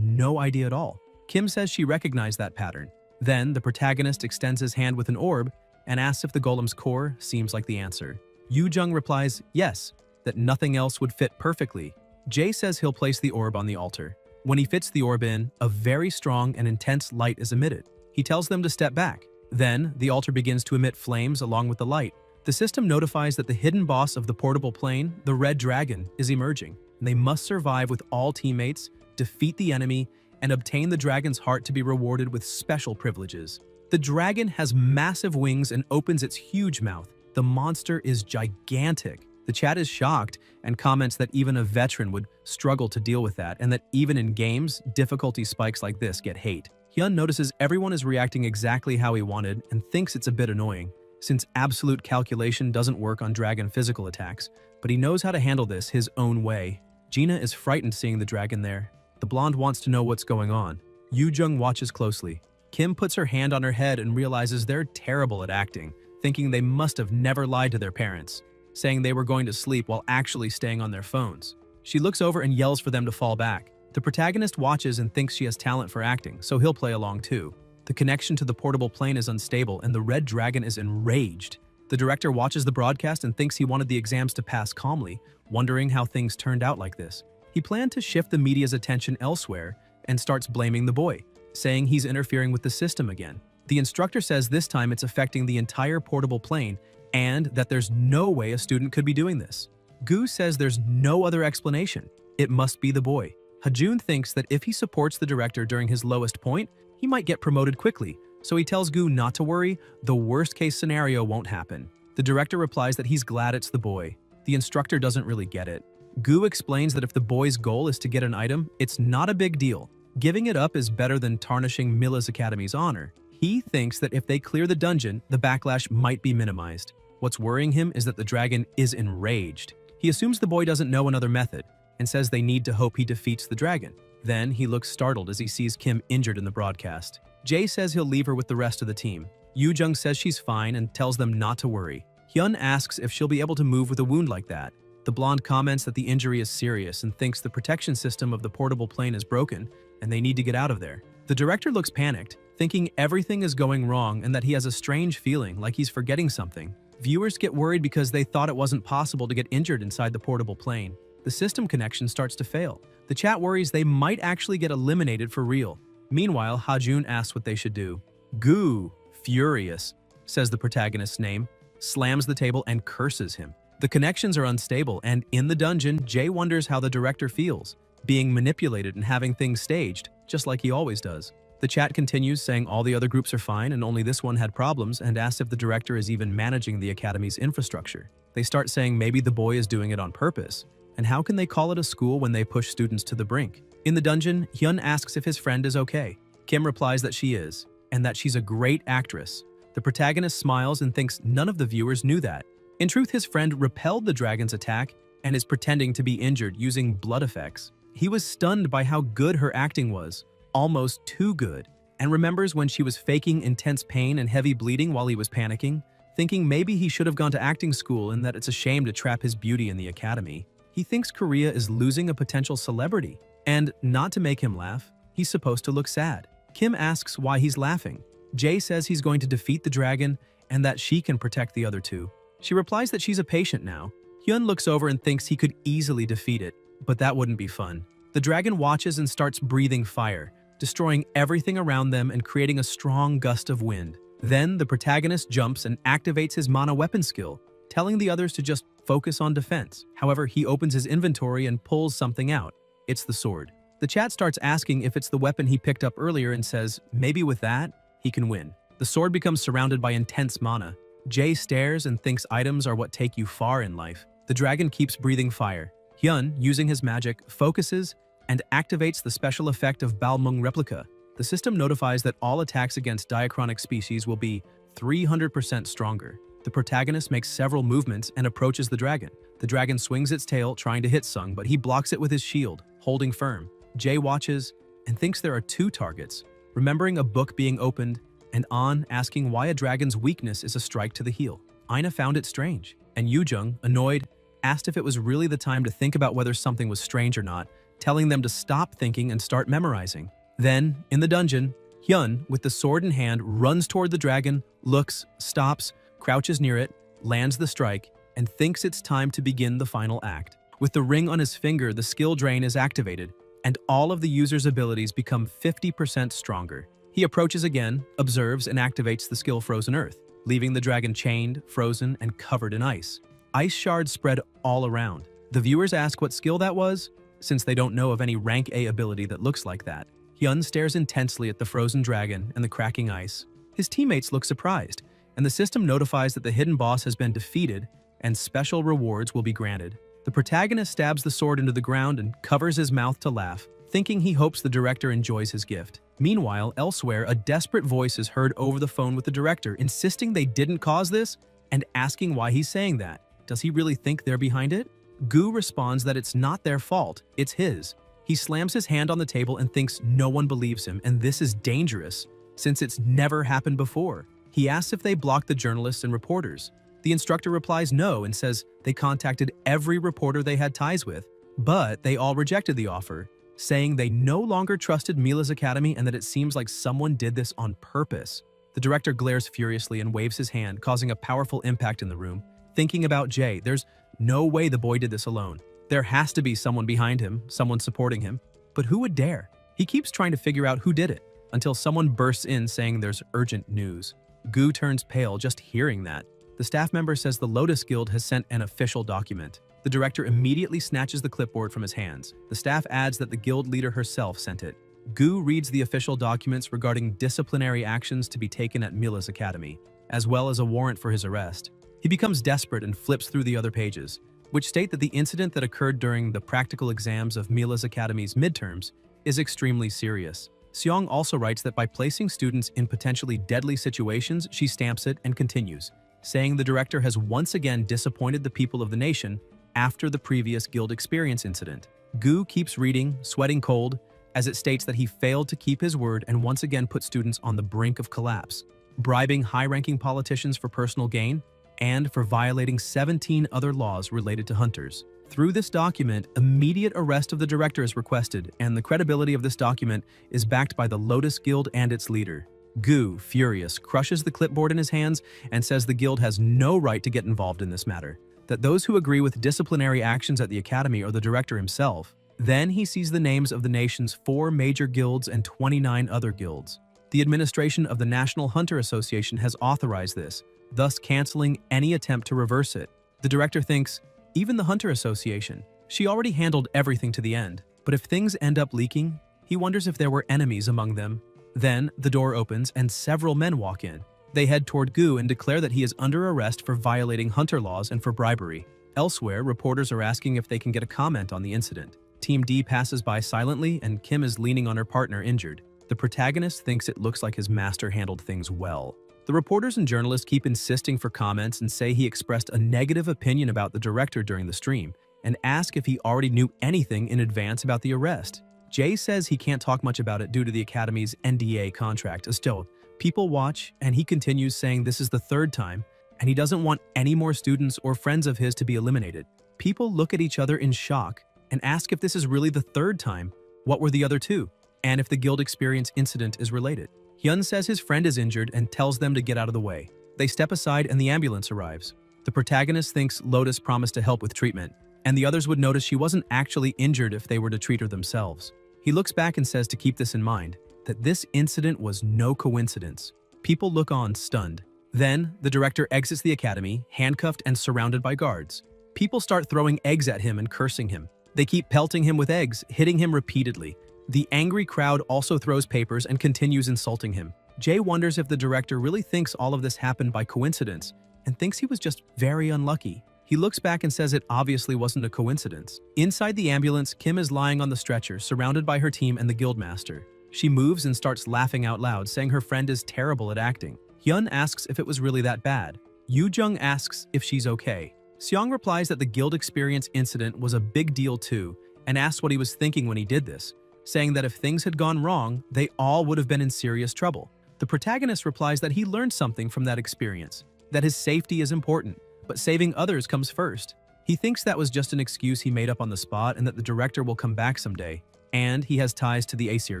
no idea at all. Kim says she recognized that pattern. Then, the protagonist extends his hand with an orb and asks if the golem's core seems like the answer. Yoo-jung replies yes, that nothing else would fit perfectly. Jay says he'll place the orb on the altar. When he fits the orb in, a very strong and intense light is emitted. He tells them to step back. Then, the altar begins to emit flames along with the light. The system notifies that the hidden boss of the portable plane, the Red Dragon, is emerging. They must survive with all teammates, defeat the enemy, and obtain the dragon's heart to be rewarded with special privileges. The dragon has massive wings and opens its huge mouth. The monster is gigantic. The chat is shocked and comments that even a veteran would struggle to deal with that, and that even in games, difficulty spikes like this get hate. Hyun notices everyone is reacting exactly how he wanted and thinks it's a bit annoying, since absolute calculation doesn't work on dragon physical attacks, but he knows how to handle this his own way. Gina is frightened seeing the dragon there. The blonde wants to know what's going on. Yoo-jung watches closely. Kim puts her hand on her head and realizes they're terrible at acting, thinking they must have never lied to their parents, saying they were going to sleep while actually staying on their phones. She looks over and yells for them to fall back. The protagonist watches and thinks she has talent for acting, so he'll play along too. The connection to the portable plane is unstable and the Red Dragon is enraged. The director watches the broadcast and thinks he wanted the exams to pass calmly, wondering how things turned out like this. He planned to shift the media's attention elsewhere and starts blaming the boy, saying he's interfering with the system again. The instructor says this time it's affecting the entire portable plane and that there's no way a student could be doing this. Gu says there's no other explanation. It must be the boy. Hajun thinks that if he supports the director during his lowest point, he might get promoted quickly, so he tells Gu not to worry, the worst-case scenario won't happen. The director replies that he's glad it's the boy. The instructor doesn't really get it. Gu explains that if the boy's goal is to get an item, it's not a big deal. Giving it up is better than tarnishing Mila's Academy's honor. He thinks that if they clear the dungeon, the backlash might be minimized. What's worrying him is that the dragon is enraged. He assumes the boy doesn't know another method and says they need to hope he defeats the dragon. Then he looks startled as he sees Kim injured in the broadcast. Jae says he'll leave her with the rest of the team. Yoo-jung says she's fine and tells them not to worry. Hyun asks if she'll be able to move with a wound like that. The blonde comments that the injury is serious and thinks the protection system of the portable plane is broken and they need to get out of there. The director looks panicked, thinking everything is going wrong and that he has a strange feeling like he's forgetting something. Viewers get worried because they thought it wasn't possible to get injured inside the portable plane. The system connection starts to fail. The chat worries they might actually get eliminated for real. Meanwhile, Ha-jun asks what they should do. Gu, furious, says the protagonist's name, slams the table and curses him. The connections are unstable, and in the dungeon, Jae wonders how the director feels, being manipulated and having things staged, just like he always does. The chat continues saying all the other groups are fine and only this one had problems, and asks if the director is even managing the academy's infrastructure. They start saying maybe the boy is doing it on purpose, and how can they call it a school when they push students to the brink? In the dungeon, Hyun asks if his friend is okay. Kim replies that she is, and that she's a great actress. The protagonist smiles and thinks none of the viewers knew that. In truth, his friend repelled the dragon's attack and is pretending to be injured using blood effects. He was stunned by how good her acting was, almost too good, and remembers when she was faking intense pain and heavy bleeding while he was panicking, thinking maybe he should have gone to acting school and that it's a shame to trap his beauty in the academy. He thinks Korea is losing a potential celebrity, and not to make him laugh, he's supposed to look sad. Kim asks why he's laughing. Jae says he's going to defeat the dragon and that she can protect the other two. She replies that she's a patient now. Hyun looks over and thinks he could easily defeat it, but that wouldn't be fun. The dragon watches and starts breathing fire, destroying everything around them and creating a strong gust of wind. Then the protagonist jumps and activates his mana weapon skill, telling the others to just focus on defense. However, he opens his inventory and pulls something out. It's the sword. The chat starts asking if it's the weapon he picked up earlier and says maybe with that, he can win. The sword becomes surrounded by intense mana. Jae stares and thinks items are what take you far in life. The dragon keeps breathing fire. Hyun, using his magic, focuses and activates the special effect of Balmung Replica. The system notifies that all attacks against diachronic species will be 300% stronger. The protagonist makes several movements and approaches the dragon. The dragon swings its tail, trying to hit Sung, but he blocks it with his shield, holding firm. Jae watches and thinks there are two targets, remembering a book being opened, and An asking why a dragon's weakness is a strike to the heel. Aina found it strange, and Yoo-jung, annoyed, asked if it was really the time to think about whether something was strange or not, telling them to stop thinking and start memorizing. Then, in the dungeon, Hyun, with the sword in hand, runs toward the dragon, looks, stops, crouches near it, lands the strike, and thinks it's time to begin the final act. With the ring on his finger, the skill drain is activated, and all of the user's abilities become 50% stronger. He approaches again, observes, and activates the skill Frozen Earth, leaving the dragon chained, frozen, and covered in ice. Ice shards spread all around. The viewers ask what skill that was, since they don't know of any rank A ability that looks like that. Hyun stares intensely at the frozen dragon and the cracking ice. His teammates look surprised, and the system notifies that the hidden boss has been defeated and special rewards will be granted. The protagonist stabs the sword into the ground and covers his mouth to laugh, thinking he hopes the director enjoys his gift. Meanwhile, elsewhere, a desperate voice is heard over the phone with the director, insisting they didn't cause this and asking why he's saying that. Does he really think they're behind it? Gu responds that it's not their fault, it's his. He slams his hand on the table and thinks no one believes him, and this is dangerous, since it's never happened before. He asks if they blocked the journalists and reporters. The instructor replies no and says they contacted every reporter they had ties with, but they all rejected the offer, saying they no longer trusted Mila's Academy and that it seems like someone did this on purpose. The director glares furiously and waves his hand, causing a powerful impact in the room. Thinking about Jae, there's no way the boy did this alone. There has to be someone behind him, someone supporting him. But who would dare? He keeps trying to figure out who did it, until someone bursts in saying there's urgent news. Gu turns pale just hearing that. The staff member says the Lotus Guild has sent an official document. The director immediately snatches the clipboard from his hands. The staff adds that the guild leader herself sent it. Gu reads the official documents regarding disciplinary actions to be taken at Mila's academy, as well as a warrant for his arrest. He becomes desperate and flips through the other pages, which state that the incident that occurred during the practical exams of Mila's academy's midterms is extremely serious. Seong also writes that by placing students in potentially deadly situations, she stamps it and continues, saying the director has once again disappointed the people of the nation after the previous guild experience incident. Gu keeps reading, sweating cold, as it states that he failed to keep his word and once again put students on the brink of collapse, bribing high-ranking politicians for personal gain, and for violating 17 other laws related to hunters. Through this document, immediate arrest of the director is requested, and the credibility of this document is backed by the Lotus Guild and its leader. Gu, furious, crushes the clipboard in his hands and says the guild has no right to get involved in this matter, that those who agree with disciplinary actions at the academy are the director himself. Then he sees the names of the nation's 4 major guilds and 29 other guilds. The administration of the National Hunter Association has authorized this, thus canceling any attempt to reverse it. The director thinks, even the Hunter Association, she already handled everything to the end, but if things end up leaking, he wonders if there were enemies among them. Then, the door opens and several men walk in. They head toward Gu and declare that he is under arrest for violating hunter laws and for bribery. Elsewhere, reporters are asking if they can get a comment on the incident. Team D passes by silently and Kim is leaning on her partner injured. The protagonist thinks it looks like his master handled things well. The reporters and journalists keep insisting for comments and say he expressed a negative opinion about the director during the stream and ask if he already knew anything in advance about the arrest. Jay says he can't talk much about it due to the Academy's NDA contract. Still, people watch and he continues saying this is the 3rd time and he doesn't want any more students or friends of his to be eliminated. People look at each other in shock and ask if this is really the 3rd time, what were the other 2, and if the guild experience incident is related. Hyun says his friend is injured and tells them to get out of the way. They step aside and the ambulance arrives. The protagonist thinks Lotus promised to help with treatment, and the others would notice she wasn't actually injured if they were to treat her themselves. He looks back and says to keep this in mind, that this incident was no coincidence. People look on stunned. Then, the director exits the academy, handcuffed and surrounded by guards. People start throwing eggs at him and cursing him. They keep pelting him with eggs, hitting him repeatedly. The angry crowd also throws papers and continues insulting him. Jay wonders if the director really thinks all of this happened by coincidence and thinks he was just very unlucky. He looks back and says it obviously wasn't a coincidence. Inside the ambulance, Kim is lying on the stretcher, surrounded by her team and the guildmaster. She moves and starts laughing out loud, saying her friend is terrible at acting. Hyun asks if it was really that bad. Yoo Jung asks if she's okay. Seong replies that the guild experience incident was a big deal too, and asks what he was thinking when he did this, saying that if things had gone wrong, they all would have been in serious trouble. The protagonist replies that he learned something from that experience, that his safety is important, but saving others comes first. He thinks that was just an excuse he made up on the spot and that the director will come back someday, and he has ties to the Aesir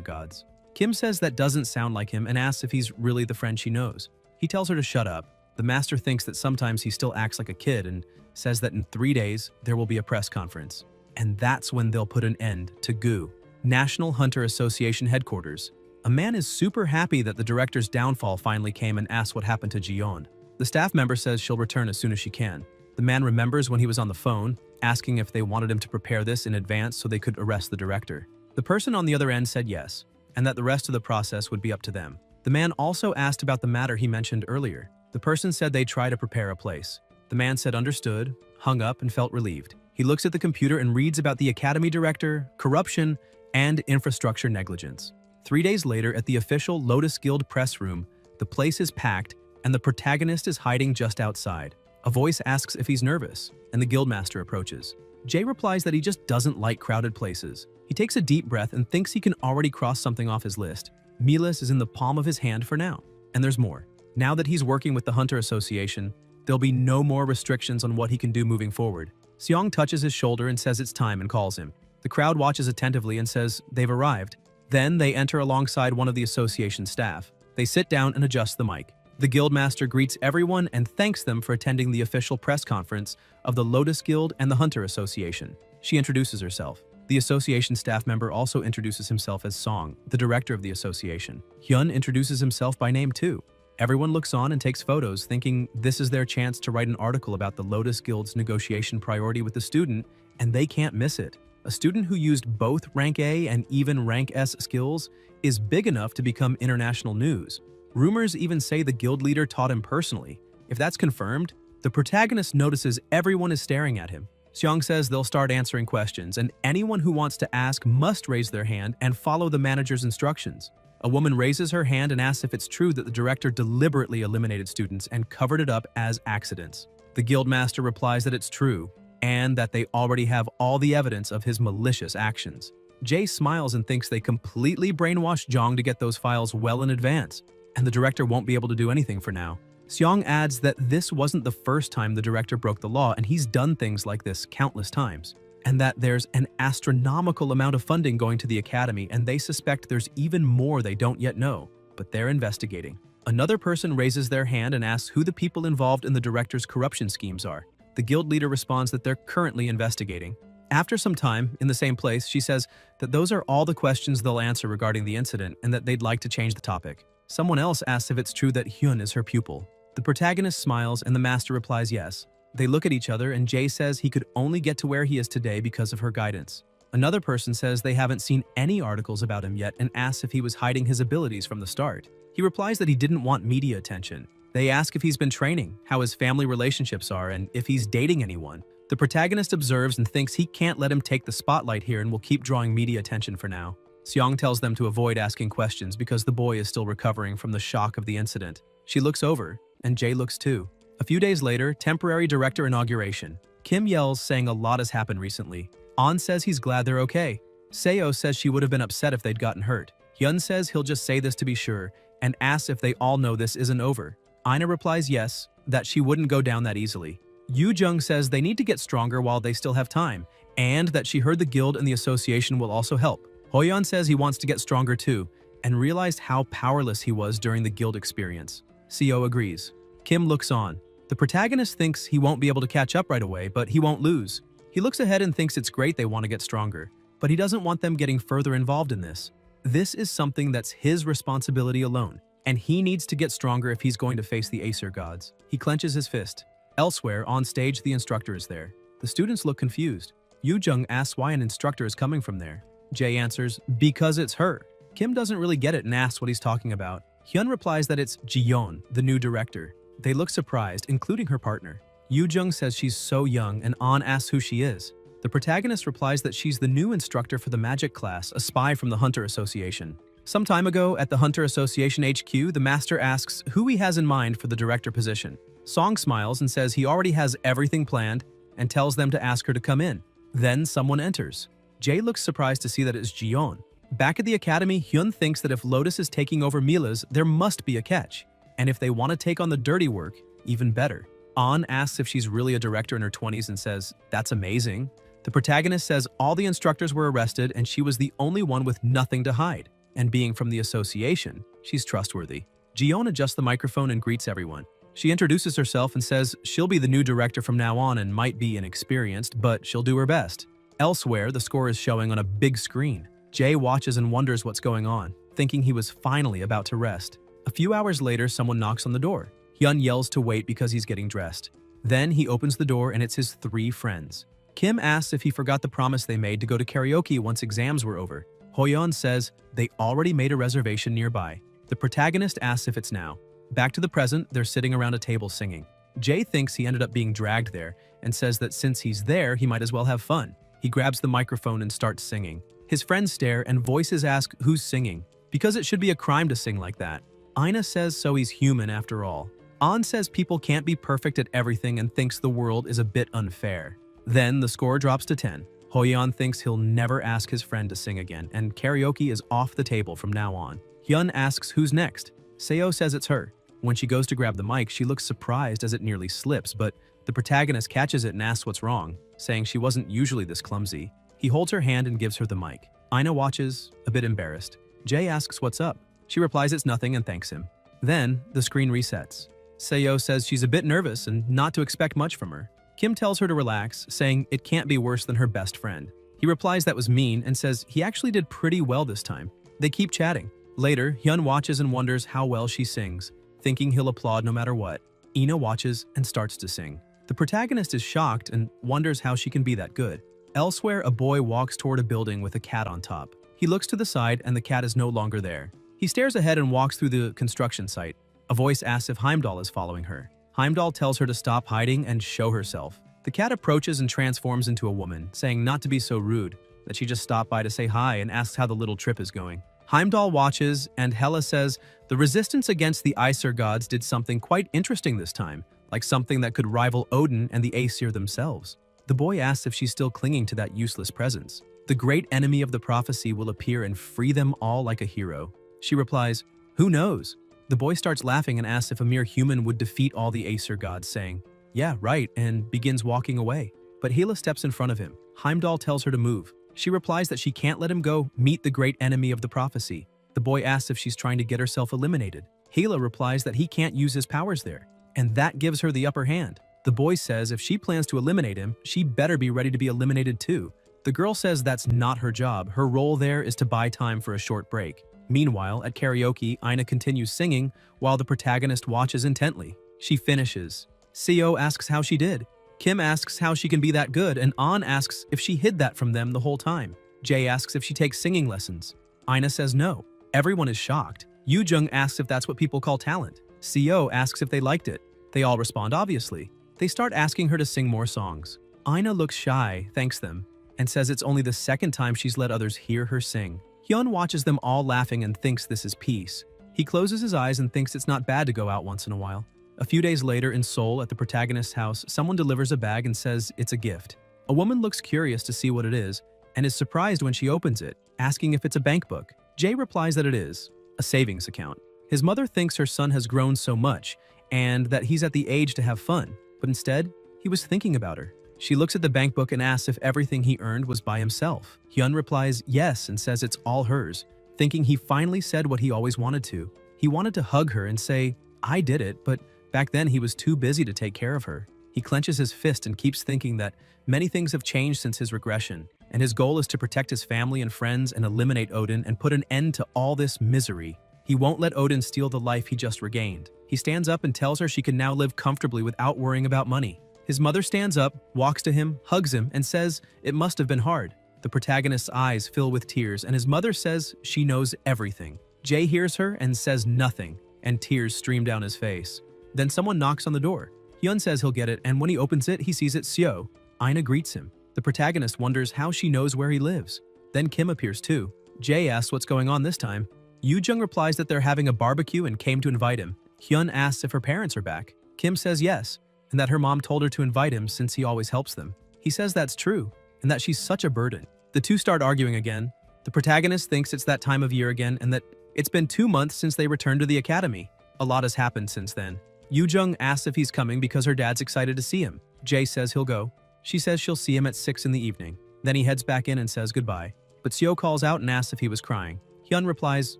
gods. Kim says that doesn't sound like him and asks if he's really the friend she knows. He tells her to shut up. The master thinks that sometimes he still acts like a kid and says that in 3 days there will be a press conference. And that's when they'll put an end to Gu. National Hunter Association headquarters. A man is super happy that the director's downfall finally came and asks what happened to Jiyeon. The staff member says she'll return as soon as she can. The man remembers when he was on the phone, asking if they wanted him to prepare this in advance so they could arrest the director. The person on the other end said yes, and that the rest of the process would be up to them. The man also asked about the matter he mentioned earlier. The person said they'd try to prepare a place. The man said understood, hung up, and felt relieved. He looks at the computer and reads about the academy director, corruption, and infrastructure negligence. 3 days later, at the official Lotus Guild press room, the place is packed and the protagonist is hiding just outside. A voice asks if he's nervous, and the guildmaster approaches. Jay replies that he just doesn't like crowded places. He takes a deep breath and thinks he can already cross something off his list. Milas is in the palm of his hand for now. And there's more. Now that he's working with the Hunter Association, there'll be no more restrictions on what he can do moving forward. Seong touches his shoulder and says it's time and calls him. The crowd watches attentively and says they've arrived. Then they enter alongside one of the association staff. They sit down and adjust the mic. The guildmaster greets everyone and thanks them for attending the official press conference of the Lotus Guild and the Hunter Association. She introduces herself. The association staff member also introduces himself as Song, the director of the association. Hyun introduces himself by name too. Everyone looks on and takes photos, thinking this is their chance to write an article about the Lotus Guild's negotiation priority with the student, and they can't miss it. A student who used both rank A and even rank S skills is big enough to become international news. Rumors even say the guild leader taught him personally. If that's confirmed, the protagonist notices everyone is staring at him. Seong says they'll start answering questions, and anyone who wants to ask must raise their hand and follow the manager's instructions. A woman raises her hand and asks if it's true that the director deliberately eliminated students and covered it up as accidents. The guildmaster replies that it's true, and that they already have all the evidence of his malicious actions. Jae smiles and thinks they completely brainwashed Jong to get those files well in advance, and the director won't be able to do anything for now. Seong adds that this wasn't the first time the director broke the law, and he's done things like this countless times, and that there's an astronomical amount of funding going to the academy, and they suspect there's even more they don't yet know, but they're investigating. Another person raises their hand and asks who the people involved in the director's corruption schemes are. The guild leader responds that they're currently investigating. After some time, in the same place, she says that those are all the questions they'll answer regarding the incident and that they'd like to change the topic. Someone else asks if it's true that Hyun is her pupil. The protagonist smiles and the master replies yes. They look at each other and Jae says he could only get to where he is today because of her guidance. Another person says they haven't seen any articles about him yet and asks if he was hiding his abilities from the start. He replies that he didn't want media attention. They ask if he's been training, how his family relationships are, and if he's dating anyone. The protagonist observes and thinks he can't let him take the spotlight here and will keep drawing media attention for now. Seong tells them to avoid asking questions because the boy is still recovering from the shock of the incident. She looks over, and Jae looks too. A few days later, temporary director inauguration. Kim yells, saying a lot has happened recently. An says he's glad they're okay. Seo says she would have been upset if they'd gotten hurt. Hyun says he'll just say this to be sure, and asks if they all know this isn't over. Ina replies yes, that she wouldn't go down that easily. Yoo Jung says they need to get stronger while they still have time, and that she heard the guild and the association will also help. Hoyeon says he wants to get stronger too, and realized how powerless he was during the guild experience. Seo agrees. Kim looks on. The protagonist thinks he won't be able to catch up right away, but he won't lose. He looks ahead and thinks it's great they want to get stronger, but he doesn't want them getting further involved in this. This is something that's his responsibility alone, and he needs to get stronger if he's going to face the Acer gods. He clenches his fist. Elsewhere, on stage, the instructor is there. The students look confused. Yoo Jung asks why an instructor is coming from there. Jae answers, because it's her. Kim doesn't really get it and asks what he's talking about. Hyun replies that it's Jiyeon, the new director. They look surprised, including her partner. Yoo Jung says she's so young, and An asks who she is. The protagonist replies that she's the new instructor for the magic class, a spy from the Hunter Association. Some time ago, at the Hunter Association HQ, the master asks who he has in mind for the director position. Song smiles and says he already has everything planned and tells them to ask her to come in. Then someone enters. Jae looks surprised to see that it's Jiyeon. Back at the academy, Hyun thinks that if Lotus is taking over Mila's, there must be a catch. And if they want to take on the dirty work, even better. An asks if she's really a director in her 20s and says, that's amazing. The protagonist says all the instructors were arrested and she was the only one with nothing to hide. And being from the association, she's trustworthy. Jiyeon adjusts the microphone and greets everyone. She introduces herself and says she'll be the new director from now on and might be inexperienced, but she'll do her best. Elsewhere, the score is showing on a big screen. Jae watches and wonders what's going on, thinking he was finally about to rest. A few hours later, someone knocks on the door. Hyun yells to wait because he's getting dressed. Then he opens the door and it's his 3 friends. Kim asks if he forgot the promise they made to go to karaoke once exams were over. Hoyeon says they already made a reservation nearby. The protagonist asks if it's now. Back to the present, they're sitting around a table singing. Jae thinks he ended up being dragged there and says that since he's there, he might as well have fun. He grabs the microphone and starts singing. His friends stare and voices ask who's singing, because it should be a crime to sing like that. Ina says so he's human after all. An says people can't be perfect at everything and thinks the world is a bit unfair. Then the score drops to 10. Hoyeon thinks he'll never ask his friend to sing again, and karaoke is off the table from now on. Hyun asks who's next. Seo says it's her. When she goes to grab the mic, she looks surprised as it nearly slips, but the protagonist catches it and asks what's wrong, saying she wasn't usually this clumsy. He holds her hand and gives her the mic. Ina watches, a bit embarrassed. Jae asks what's up. She replies it's nothing and thanks him. Then, the screen resets. Seo says she's a bit nervous and not to expect much from her. Kim tells her to relax, saying it can't be worse than her best friend. He replies that was mean and says he actually did pretty well this time. They keep chatting. Later, Hyun watches and wonders how well she sings, thinking he'll applaud no matter what. Ina watches and starts to sing. The protagonist is shocked and wonders how she can be that good. Elsewhere, a boy walks toward a building with a cat on top. He looks to the side and the cat is no longer there. He stares ahead and walks through the construction site. A voice asks if Heimdall is following her. Heimdall tells her to stop hiding and show herself. The cat approaches and transforms into a woman, saying not to be so rude, that she just stopped by to say hi and asks how the little trip is going. Heimdall watches, and Hela says the resistance against the Aesir gods did something quite interesting this time, like something that could rival Odin and the Aesir themselves. The boy asks if she's still clinging to that useless presence. The great enemy of the prophecy will appear and free them all like a hero. She replies, "Who knows?" The boy starts laughing and asks if a mere human would defeat all the Aesir gods, saying, "Yeah, right," and begins walking away. But Hela steps in front of him. Heimdall tells her to move. She replies that she can't let him go meet the great enemy of the prophecy. The boy asks if she's trying to get herself eliminated. Hela replies that he can't use his powers there, and that gives her the upper hand. The boy says if she plans to eliminate him, she better be ready to be eliminated too. The girl says that's not her job. Her role there is to buy time for a short break. Meanwhile, at karaoke, Aina continues singing while the protagonist watches intently. She finishes. Seo asks how she did. Kim asks how she can be that good, and An asks if she hid that from them the whole time. Jae asks if she takes singing lessons. Aina says no. Everyone is shocked. Yoo-jung asks if that's what people call talent. Seo asks if they liked it. They all respond obviously. They start asking her to sing more songs. Aina looks shy, thanks them, and says it's only the second time she's let others hear her sing. Hyun watches them all laughing and thinks this is peace. He closes his eyes and thinks it's not bad to go out once in a while. A few days later in Seoul at the protagonist's house, someone delivers a bag and says it's a gift. A woman looks curious to see what it is and is surprised when she opens it, asking if it's a bank book. Jae replies that it is, a savings account. His mother thinks her son has grown so much and that he's at the age to have fun, but instead, he was thinking about her. She looks at the bank book and asks if everything he earned was by himself. Hyun replies yes and says it's all hers, thinking he finally said what he always wanted to. He wanted to hug her and say, "I did it," but back then he was too busy to take care of her. He clenches his fist and keeps thinking that many things have changed since his regression, and his goal is to protect his family and friends and eliminate Odin and put an end to all this misery. He won't let Odin steal the life he just regained. He stands up and tells her she can now live comfortably without worrying about money. His mother stands up, walks to him, hugs him, and says it must have been hard. The protagonist's eyes fill with tears, and his mother says she knows everything. Jae hears her and says nothing, and tears stream down his face. Then someone knocks on the door. Hyun says he'll get it, and when he opens it, he sees it's Seo. Aina greets him. The protagonist wonders how she knows where he lives. Then Kim appears too. Jae asks what's going on this time. Yoo-jung replies that they're having a barbecue and came to invite him. Hyun asks if her parents are back. Kim says yes, and that her mom told her to invite him since he always helps them. He says that's true, and that she's such a burden. The two start arguing again. The protagonist thinks it's that time of year again and that it's been 2 months since they returned to the academy. A lot has happened since then. Yoo-jung asks if he's coming because her dad's excited to see him. Jae says he'll go. She says she'll see him at 6 in the evening. Then he heads back in and says goodbye. But Seo calls out and asks if he was crying. Hyun replies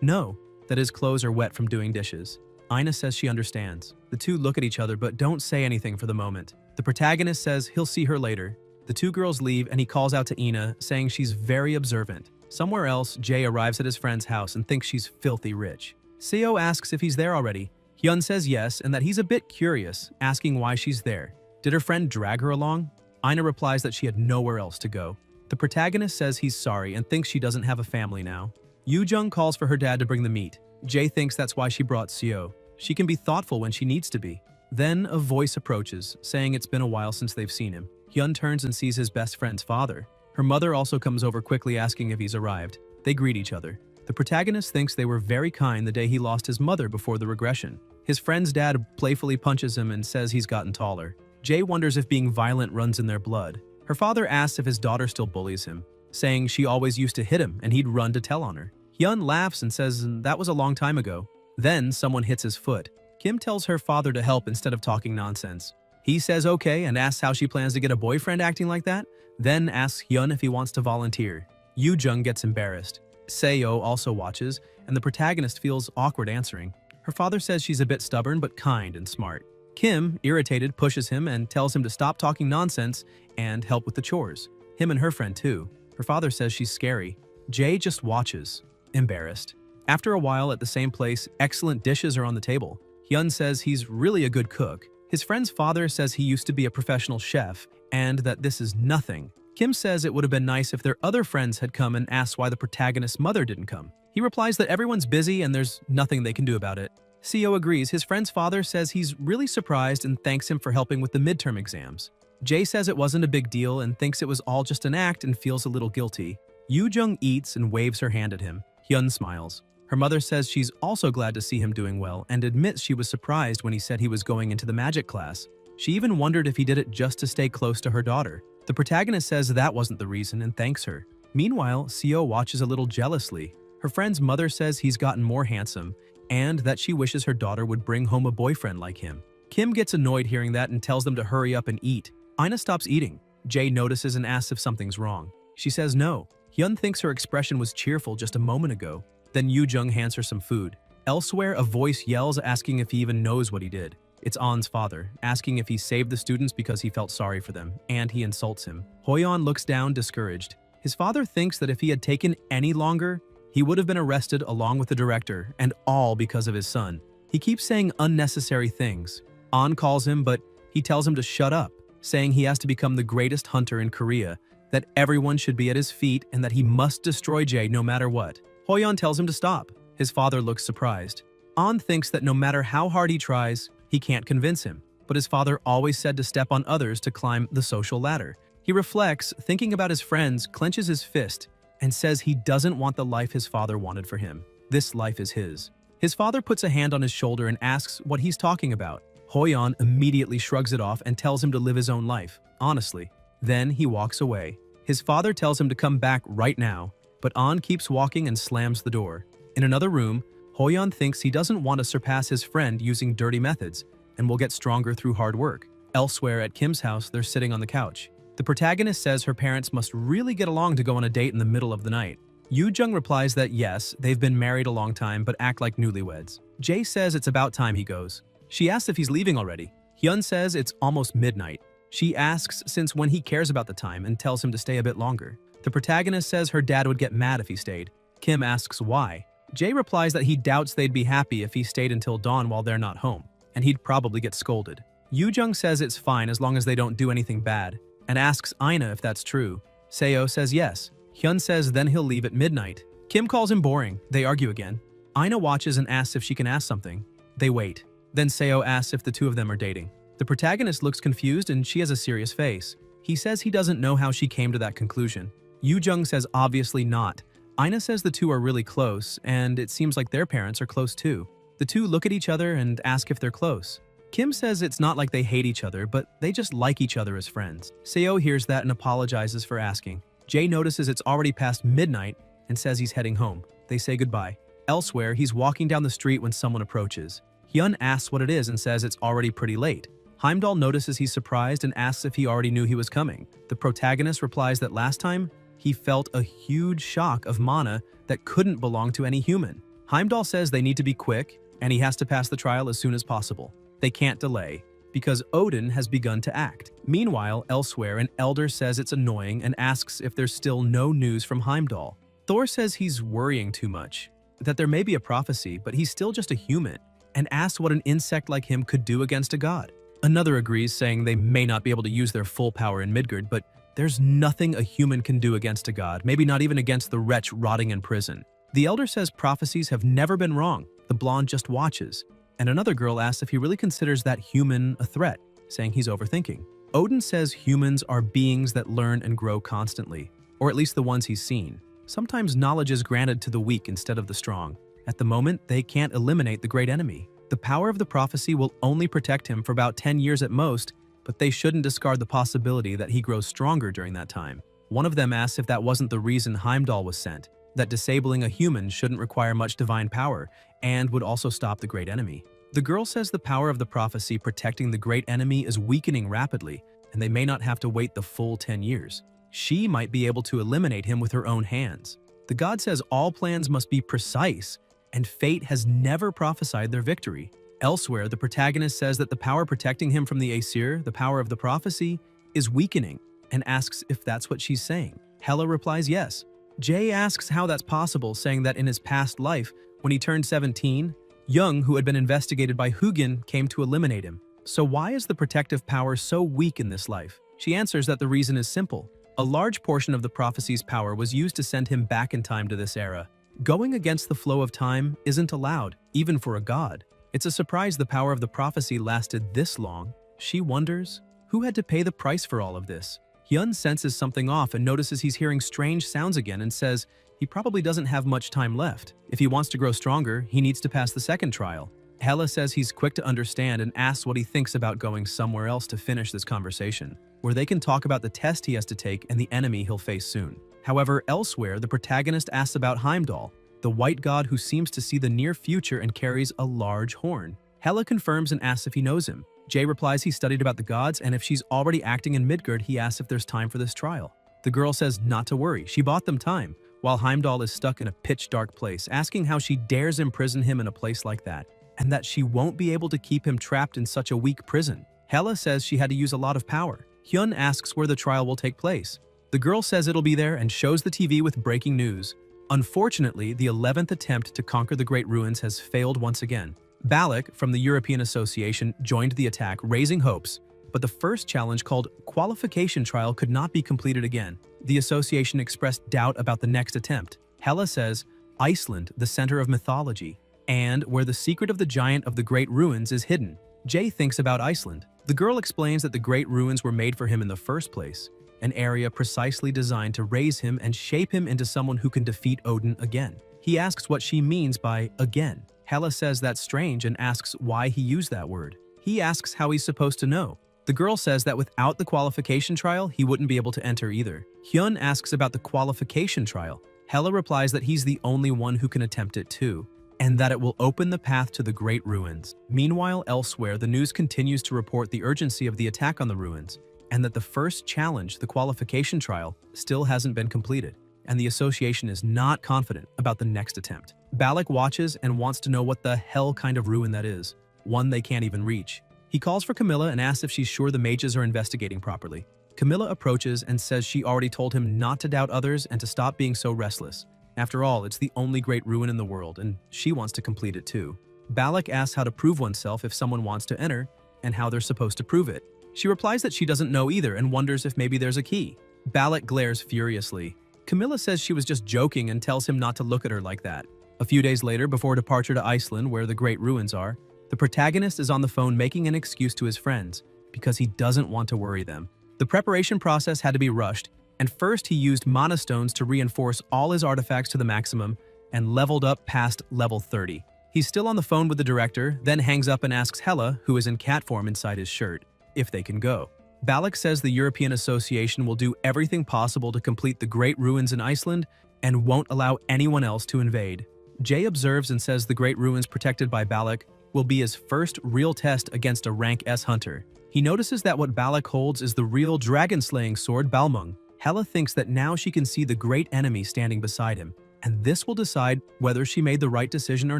no, that his clothes are wet from doing dishes. Aina says she understands. The two look at each other but don't say anything for the moment. The protagonist says he'll see her later. The two girls leave and he calls out to Ina, saying she's very observant. Somewhere else, Jae arrives at his friend's house and thinks she's filthy rich. Seo asks if he's there already. Hyun says yes and that he's a bit curious, asking why she's there. Did her friend drag her along? Ina replies that she had nowhere else to go. The protagonist says he's sorry and thinks she doesn't have a family now. Yoo-jung calls for her dad to bring the meat. Jae thinks that's why she brought Seo. She can be thoughtful when she needs to be. Then a voice approaches, saying it's been a while since they've seen him. Hyun turns and sees his best friend's father. Her mother also comes over quickly asking if he's arrived. They greet each other. The protagonist thinks they were very kind the day he lost his mother before the regression. His friend's dad playfully punches him and says he's gotten taller. Jae wonders if being violent runs in their blood. Her father asks if his daughter still bullies him, saying she always used to hit him and he'd run to tell on her. Hyun laughs and says that was a long time ago. Then someone hits his foot. Kim tells her father to help instead of talking nonsense. He says okay and asks how she plans to get a boyfriend acting like that, then asks Hyun if he wants to volunteer. Yoo-jung gets embarrassed. Seo also watches, and the protagonist feels awkward answering. Her father says she's a bit stubborn but kind and smart. Kim, irritated, pushes him and tells him to stop talking nonsense and help with the chores. Him and her friend too. Her father says she's scary. Jae just watches, embarrassed. After a while at the same place, excellent dishes are on the table. Hyun says he's really a good cook. His friend's father says he used to be a professional chef and that this is nothing. Kim says it would have been nice if their other friends had come and asks why the protagonist's mother didn't come. He replies that everyone's busy and there's nothing they can do about it. Seo agrees. His friend's father says he's really surprised and thanks him for helping with the midterm exams. Jae says it wasn't a big deal and thinks it was all just an act and feels a little guilty. Yoo-jung eats and waves her hand at him. Hyun smiles. Her mother says she's also glad to see him doing well and admits she was surprised when he said he was going into the magic class. She even wondered if he did it just to stay close to her daughter. The protagonist says that wasn't the reason and thanks her. Meanwhile, Seo watches a little jealously. Her friend's mother says he's gotten more handsome and that she wishes her daughter would bring home a boyfriend like him. Kim gets annoyed hearing that and tells them to hurry up and eat. Ina stops eating. Jae notices and asks if something's wrong. She says no. Hyun thinks her expression was cheerful just a moment ago. Then Yoo-jung hands her some food. Elsewhere, a voice yells asking if he even knows what he did. It's On's father, asking if he saved the students because he felt sorry for them, and he insults him. Hoyeon looks down, discouraged. His father thinks that if he had taken any longer, he would have been arrested along with the director, and all because of his son. He keeps saying unnecessary things. On calls him, but he tells him to shut up, saying he has to become the greatest hunter in Korea, that everyone should be at his feet, and that he must destroy Jae no matter what. Hoyeon tells him to stop. His father looks surprised. On thinks that no matter how hard he tries, he can't convince him, but his father always said to step on others to climb the social ladder. He reflects, thinking about his friends, clenches his fist, and says he doesn't want the life his father wanted for him. This life is his. His father puts a hand on his shoulder and asks what he's talking about. Hoyeon immediately shrugs it off and tells him to live his own life, honestly. Then he walks away. His father tells him to come back right now, but On keeps walking and slams the door. In another room, Hoyeon thinks he doesn't want to surpass his friend using dirty methods and will get stronger through hard work. Elsewhere at Kim's house, they're sitting on the couch. The protagonist says her parents must really get along to go on a date in the middle of the night. Yoo-jung replies that yes, they've been married a long time but act like newlyweds. Jae says it's about time he goes. She asks if he's leaving already. Hyun says it's almost midnight. She asks since when he cares about the time and tells him to stay a bit longer. The protagonist says her dad would get mad if he stayed. Kim asks why. Jae replies that he doubts they'd be happy if he stayed until dawn while they're not home, and he'd probably get scolded. Yoo-jung says it's fine as long as they don't do anything bad, and asks Ina if that's true. Seo says yes. Hyun says then he'll leave at midnight. Kim calls him boring. They argue again. Ina watches and asks if she can ask something. They wait. Then Seo asks if the two of them are dating. The protagonist looks confused and she has a serious face. He says he doesn't know how she came to that conclusion. Yoo-jung says obviously not. Ina says the two are really close, and it seems like their parents are close too. The two look at each other and ask if they're close. Kim says it's not like they hate each other, but they just like each other as friends. Seo hears that and apologizes for asking. Jae notices it's already past midnight and says he's heading home. They say goodbye. Elsewhere, he's walking down the street when someone approaches. Hyun asks what it is and says it's already pretty late. Heimdall notices he's surprised and asks if he already knew he was coming. The protagonist replies that last time, he felt a huge shock of mana that couldn't belong to any human. Heimdall says they need to be quick, and he has to pass the trial as soon as possible. They can't delay, because Odin has begun to act. Meanwhile, elsewhere, an elder says it's annoying and asks if there's still no news from Heimdall. Thor says he's worrying too much, that there may be a prophecy, but he's still just a human, and asks what an insect like him could do against a god. Another agrees, saying they may not be able to use their full power in Midgard, but there's nothing a human can do against a god, maybe not even against the wretch rotting in prison. The elder says prophecies have never been wrong. The blonde just watches. And another girl asks if he really considers that human a threat, saying he's overthinking. Odin says humans are beings that learn and grow constantly, or at least the ones he's seen. Sometimes knowledge is granted to the weak instead of the strong. At the moment, they can't eliminate the great enemy. The power of the prophecy will only protect him for about 10 years at most, but they shouldn't discard the possibility that he grows stronger during that time. One of them asks if that wasn't the reason Heimdall was sent, that disabling a human shouldn't require much divine power and would also stop the great enemy. The girl says the power of the prophecy protecting the great enemy is weakening rapidly, and they may not have to wait the full 10 years. She might be able to eliminate him with her own hands. The god says all plans must be precise, and fate has never prophesied their victory. Elsewhere, the protagonist says that the power protecting him from the Aesir, the power of the prophecy, is weakening, and asks if that's what she's saying. Hela replies yes. Jae asks how that's possible, saying that in his past life, when he turned 17, Young, who had been investigated by Hugin, came to eliminate him. So why is the protective power so weak in this life? She answers that the reason is simple. A large portion of the prophecy's power was used to send him back in time to this era. Going against the flow of time isn't allowed, even for a god. It's a surprise the power of the prophecy lasted this long. She wonders, who had to pay the price for all of this? Hyun senses something off and notices he's hearing strange sounds again and says he probably doesn't have much time left. If he wants to grow stronger, he needs to pass the second trial. Hela says he's quick to understand and asks what he thinks about going somewhere else to finish this conversation, where they can talk about the test he has to take and the enemy he'll face soon. However, elsewhere, the protagonist asks about Heimdall, the white god who seems to see the near future and carries a large horn. Hela confirms and asks if he knows him. Jay replies he studied about the gods, and if she's already acting in Midgard, he asks if there's time for this trial. The girl says not to worry, she bought them time, while Heimdall is stuck in a pitch-dark place, asking how she dares imprison him in a place like that, and that she won't be able to keep him trapped in such a weak prison. Hela says she had to use a lot of power. Hyun asks where the trial will take place. The girl says it'll be there and shows the TV with breaking news. Unfortunately, the 11th attempt to conquer the Great Ruins has failed once again. Balak, from the European Association, joined the attack, raising hopes, but the first challenge, called Qualification Trial, could not be completed again. The association expressed doubt about the next attempt. Hela says, Iceland, the center of mythology, and where the secret of the giant of the Great Ruins is hidden. Jay thinks about Iceland. The girl explains that the Great Ruins were made for him in the first place, an area precisely designed to raise him and shape him into someone who can defeat Odin again. He asks what she means by again. Hela says that's strange and asks why he used that word. He asks how he's supposed to know. The girl says that without the qualification trial, he wouldn't be able to enter either. Hyun asks about the qualification trial. Hela replies that he's the only one who can attempt it too, and that it will open the path to the Great Ruins. Meanwhile, elsewhere, the news continues to report the urgency of the attack on the ruins, and that the first challenge, the qualification trial, still hasn't been completed, and the association is not confident about the next attempt. Balak watches and wants to know what the hell kind of ruin that is, one they can't even reach. He calls for Camilla and asks if she's sure the mages are investigating properly. Camilla approaches and says she already told him not to doubt others and to stop being so restless. After all, it's the only great ruin in the world, and she wants to complete it too. Balak asks how to prove oneself if someone wants to enter, and how they're supposed to prove it. She replies that she doesn't know either and wonders if maybe there's a key. Balak glares furiously. Camilla says she was just joking and tells him not to look at her like that. A few days later, before departure to Iceland, where the Great Ruins are, the protagonist is on the phone making an excuse to his friends because he doesn't want to worry them. The preparation process had to be rushed, and first he used mana stones to reinforce all his artifacts to the maximum and leveled up past level 30. He's still on the phone with the director, then hangs up and asks Hela, who is in cat form inside his shirt, if they can go. Balak says the European Association will do everything possible to complete the Great Ruins in Iceland and won't allow anyone else to invade. Jay observes and says the Great Ruins protected by Balak will be his first real test against a rank S hunter. He notices that what Balak holds is the real dragon-slaying sword Balmung. Hela thinks that now she can see the great enemy standing beside him, and this will decide whether she made the right decision or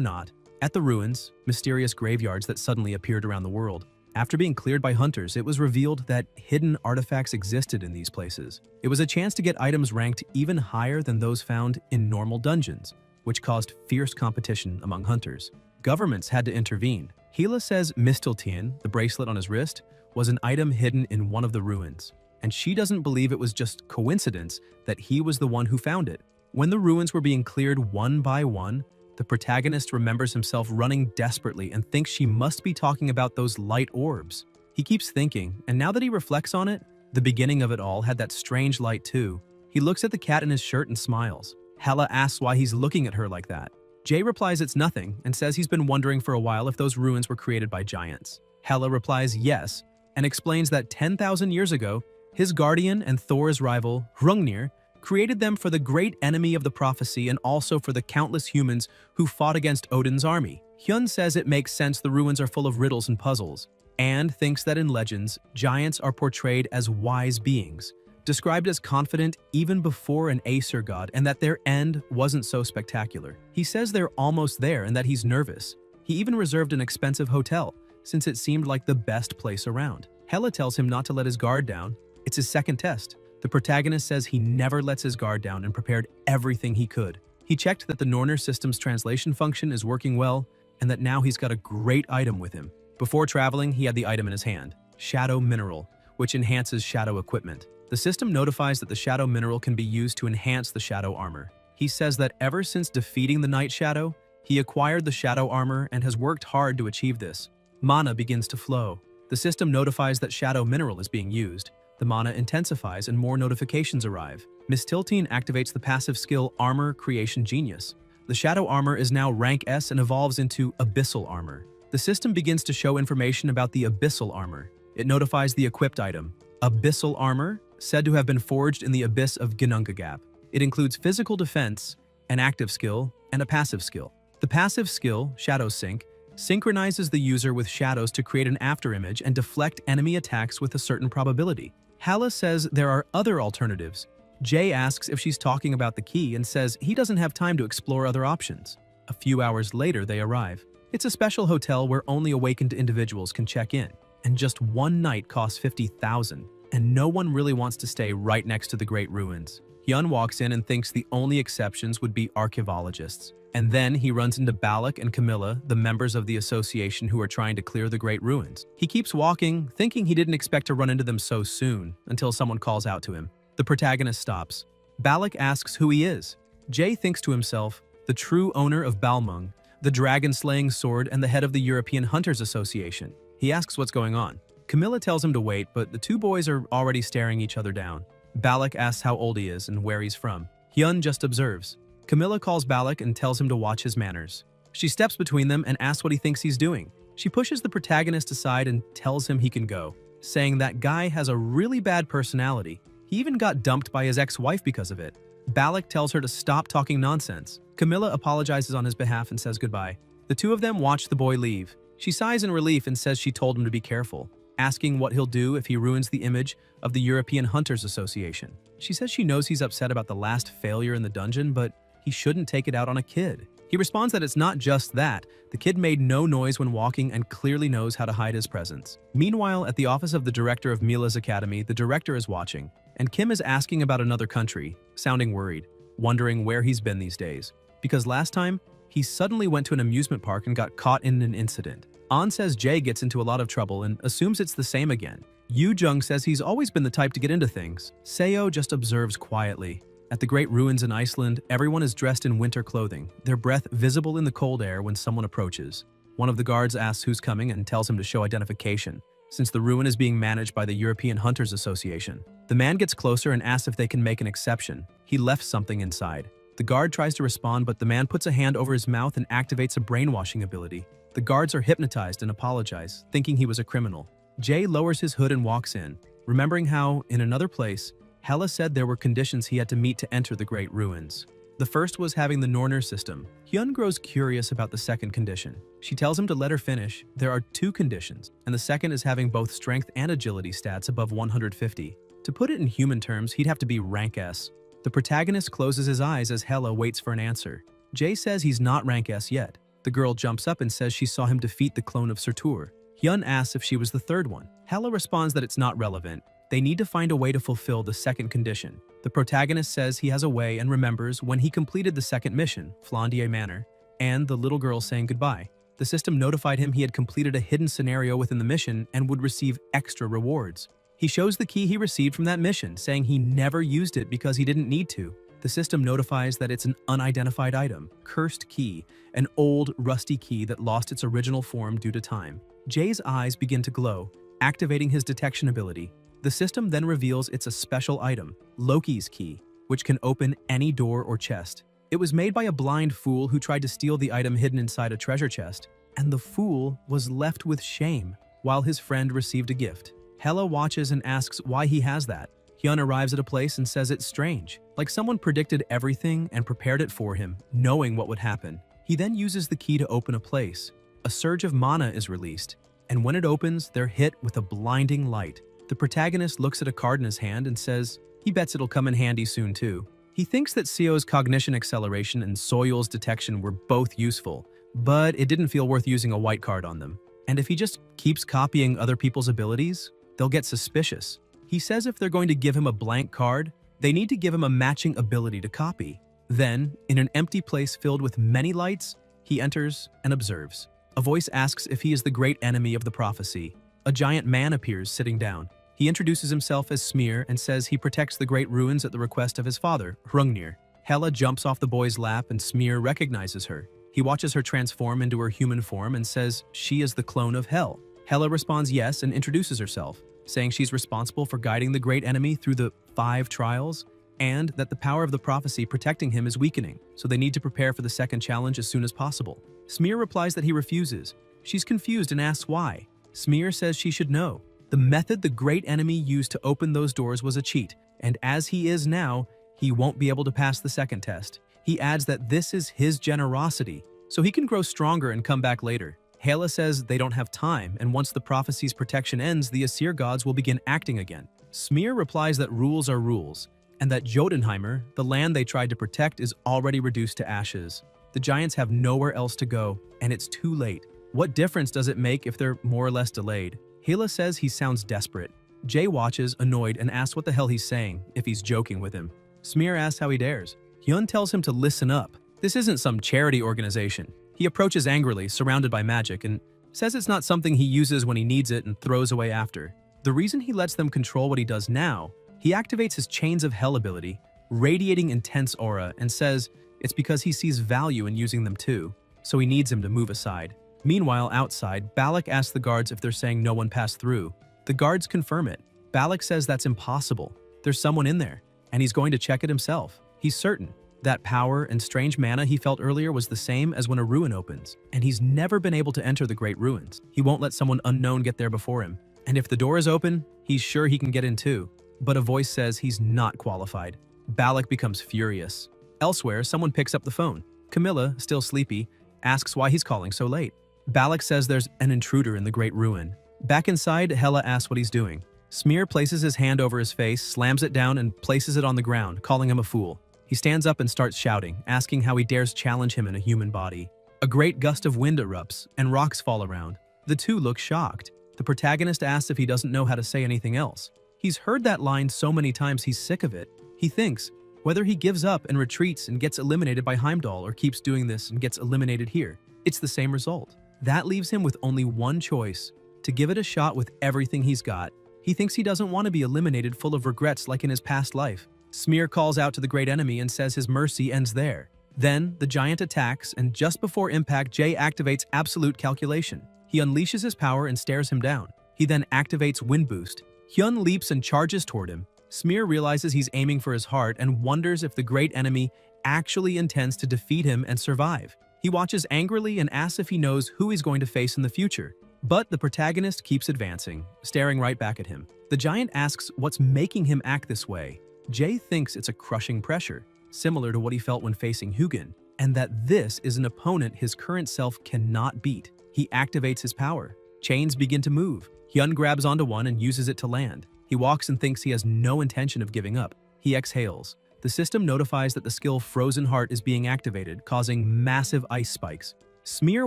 not. At the ruins, mysterious graveyards that suddenly appeared around the world. After being cleared by hunters, it was revealed that hidden artifacts existed in these places. It was a chance to get items ranked even higher than those found in normal dungeons, which caused fierce competition among hunters. Governments had to intervene. Hela says Misteltein, the bracelet on his wrist, was an item hidden in one of the ruins, and she doesn't believe it was just coincidence that he was the one who found it. When the ruins were being cleared one by one, the protagonist remembers himself running desperately and thinks she must be talking about those light orbs. He keeps thinking, and now that he reflects on it, the beginning of it all had that strange light too. He looks at the cat in his shirt and smiles. Hela asks why he's looking at her like that. Jay replies it's nothing and says he's been wondering for a while if those ruins were created by giants. Hela replies yes, and explains that 10,000 years ago, his guardian and Thor's rival, Hrungnir, created them for the great enemy of the prophecy and also for the countless humans who fought against Odin's army. Hyun says it makes sense the ruins are full of riddles and puzzles, and thinks that in legends, giants are portrayed as wise beings, described as confident even before an Aesir god, and that their end wasn't so spectacular. He says they're almost there and that he's nervous. He even reserved an expensive hotel, since it seemed like the best place around. Hela tells him not to let his guard down. It's his second test. The protagonist says he never lets his guard down and prepared everything he could. He checked that the Norner system's translation function is working well, and that now he's got a great item with him. Before traveling, he had the item in his hand, Shadow Mineral, which enhances shadow equipment. The system notifies that the shadow mineral can be used to enhance the shadow armor. He says that ever since defeating the Night Shadow, he acquired the shadow armor and has worked hard to achieve this. Mana begins to flow. The system notifies that shadow mineral is being used. The mana intensifies and more notifications arrive. Miss Tiltine activates the passive skill Armor Creation Genius. The shadow armor is now rank S and evolves into Abyssal Armor. The system begins to show information about the Abyssal Armor. It notifies the equipped item, Abyssal Armor, said to have been forged in the abyss of Ginnungagap. It includes physical defense, an active skill, and a passive skill. The passive skill, Shadow Sync, synchronizes the user with shadows to create an afterimage and deflect enemy attacks with a certain probability. Hala says there are other alternatives. Jay asks if she's talking about the key and says he doesn't have time to explore other options. A few hours later, they arrive. It's a special hotel where only awakened individuals can check in, and just one night costs 50,000, and no one really wants to stay right next to the Great Ruins. Hyun walks in and thinks the only exceptions would be archaeologists. And then he runs into Balak and Camilla, the members of the association who are trying to clear the Great Ruins. He keeps walking, thinking he didn't expect to run into them so soon, until someone calls out to him. The protagonist stops. Balak asks who he is. Jay thinks to himself, the true owner of Balmung, the dragon-slaying sword and the head of the European Hunters Association. He asks what's going on. Camilla tells him to wait, but the two boys are already staring each other down. Balak asks how old he is and where he's from. Hyun just observes. Camilla calls Balak and tells him to watch his manners. She steps between them and asks what he thinks he's doing. She pushes the protagonist aside and tells him he can go, saying that guy has a really bad personality. He even got dumped by his ex-wife because of it. Balak tells her to stop talking nonsense. Camilla apologizes on his behalf and says goodbye. The two of them watch the boy leave. She sighs in relief and says she told him to be careful, asking what he'll do if he ruins the image of the European Hunters Association. She says she knows he's upset about the last failure in the dungeon, but he shouldn't take it out on a kid. He responds that it's not just that. The kid made no noise when walking and clearly knows how to hide his presence. Meanwhile, at the office of the director of Mila's academy, the director is watching, and Kim is asking about another country, sounding worried, wondering where he's been these days. Because last time, he suddenly went to an amusement park and got caught in an incident. An says Jay gets into a lot of trouble and assumes it's the same again. Yoo Jung says he's always been the type to get into things. Seo just observes quietly. At the Great Ruins in Iceland, everyone is dressed in winter clothing, their breath visible in the cold air when someone approaches. One of the guards asks who's coming and tells him to show identification, since the ruin is being managed by the European Hunters Association. The man gets closer and asks if they can make an exception. He left something inside. The guard tries to respond, but the man puts a hand over his mouth and activates a brainwashing ability. The guards are hypnotized and apologize, thinking he was a criminal. Jay lowers his hood and walks in, remembering how, in another place, Hela said there were conditions he had to meet to enter the Great Ruins. The first was having the Norner system. Hyun grows curious about the second condition. She tells him to let her finish. There are two conditions, and the second is having both strength and agility stats above 150. To put it in human terms, he'd have to be rank S. The protagonist closes his eyes as Hela waits for an answer. Jay says he's not rank S yet. The girl jumps up and says she saw him defeat the clone of Surtur. Hyun asks if she was the third one. Hela responds that it's not relevant. They need to find a way to fulfill the second condition. The protagonist says he has a way and remembers when he completed the second mission, Flandier Manor, and the little girl saying goodbye. The system notified him he had completed a hidden scenario within the mission and would receive extra rewards. He shows the key he received from that mission, saying he never used it because he didn't need to. The system notifies that it's an unidentified item, cursed key, an old, rusty key that lost its original form due to time. Jay's eyes begin to glow, activating his detection ability. The system then reveals it's a special item, Loki's key, which can open any door or chest. It was made by a blind fool who tried to steal the item hidden inside a treasure chest, and the fool was left with shame, while his friend received a gift. Hela watches and asks why he has that. Hyun arrives at a place and says it's strange, like someone predicted everything and prepared it for him, knowing what would happen. He then uses the key to open a place. A surge of mana is released, and when it opens, they're hit with a blinding light. The protagonist looks at a card in his hand and says he bets it'll come in handy soon too. He thinks that Seo's cognition acceleration and Soyul's detection were both useful, but it didn't feel worth using a white card on them. And if he just keeps copying other people's abilities, they'll get suspicious. He says if they're going to give him a blank card, they need to give him a matching ability to copy. Then, in an empty place filled with many lights, he enters and observes. A voice asks if he is the great enemy of the prophecy. A giant man appears sitting down. He introduces himself as Smear and says he protects the great ruins at the request of his father, Hrungnir. Hela jumps off the boy's lap and Smear recognizes her. He watches her transform into her human form and says she is the clone of Hel. Hela responds yes and introduces herself, saying she's responsible for guiding the great enemy through the 5 trials, and that the power of the prophecy protecting him is weakening, so they need to prepare for the second challenge as soon as possible. Smear replies that he refuses. She's confused and asks why. Smear says she should know. The method the great enemy used to open those doors was a cheat, and as he is now, he won't be able to pass the second test. He adds that this is his generosity, so he can grow stronger and come back later. Hela says they don't have time, and once the prophecy's protection ends, the Aesir gods will begin acting again. Smear replies that rules are rules, and that Jotunheimer, the land they tried to protect, is already reduced to ashes. The giants have nowhere else to go, and it's too late. What difference does it make if they're more or less delayed? Hela says he sounds desperate. Jay watches, annoyed, and asks what the hell he's saying, if he's joking with him. Smear asks how he dares. Hyun tells him to listen up. This isn't some charity organization. He approaches angrily, surrounded by magic, and says it's not something he uses when he needs it and throws away after. The reason he lets them control what he does now, he activates his Chains of Hell ability, radiating intense aura, and says it's because he sees value in using them too, so he needs him to move aside. Meanwhile, outside, Balak asks the guards if they're saying no one passed through. The guards confirm it. Balak says that's impossible. There's someone in there, and he's going to check it himself. He's certain. That power and strange mana he felt earlier was the same as when a ruin opens, and he's never been able to enter the Great Ruins. He won't let someone unknown get there before him. And if the door is open, he's sure he can get in too. But a voice says he's not qualified. Balak becomes furious. Elsewhere, someone picks up the phone. Camilla, still sleepy, asks why he's calling so late. Balak says there's an intruder in the Great Ruin. Back inside, Hela asks what he's doing. Smear places his hand over his face, slams it down, and places it on the ground, calling him a fool. He stands up and starts shouting, asking how he dares challenge him in a human body. A great gust of wind erupts, and rocks fall around. The two look shocked. The protagonist asks if he doesn't know how to say anything else. He's heard that line so many times he's sick of it. He thinks, whether he gives up and retreats and gets eliminated by Heimdall or keeps doing this and gets eliminated here, it's the same result. That leaves him with only one choice, to give it a shot with everything he's got. He thinks he doesn't want to be eliminated full of regrets like in his past life. Smear calls out to the great enemy and says his mercy ends there. Then, the giant attacks, and just before impact, Jay activates Absolute Calculation. He unleashes his power and stares him down. He then activates Wind Boost. Hyun leaps and charges toward him. Smear realizes he's aiming for his heart and wonders if the great enemy actually intends to defeat him and survive. He watches angrily and asks if he knows who he's going to face in the future. But the protagonist keeps advancing, staring right back at him. The giant asks what's making him act this way. Jay thinks it's a crushing pressure, similar to what he felt when facing Hugin, and that this is an opponent his current self cannot beat. He activates his power. Chains begin to move. Hyun grabs onto one and uses it to land. He walks and thinks he has no intention of giving up. He exhales. The system notifies that the skill Frozen Heart is being activated, causing massive ice spikes. Smear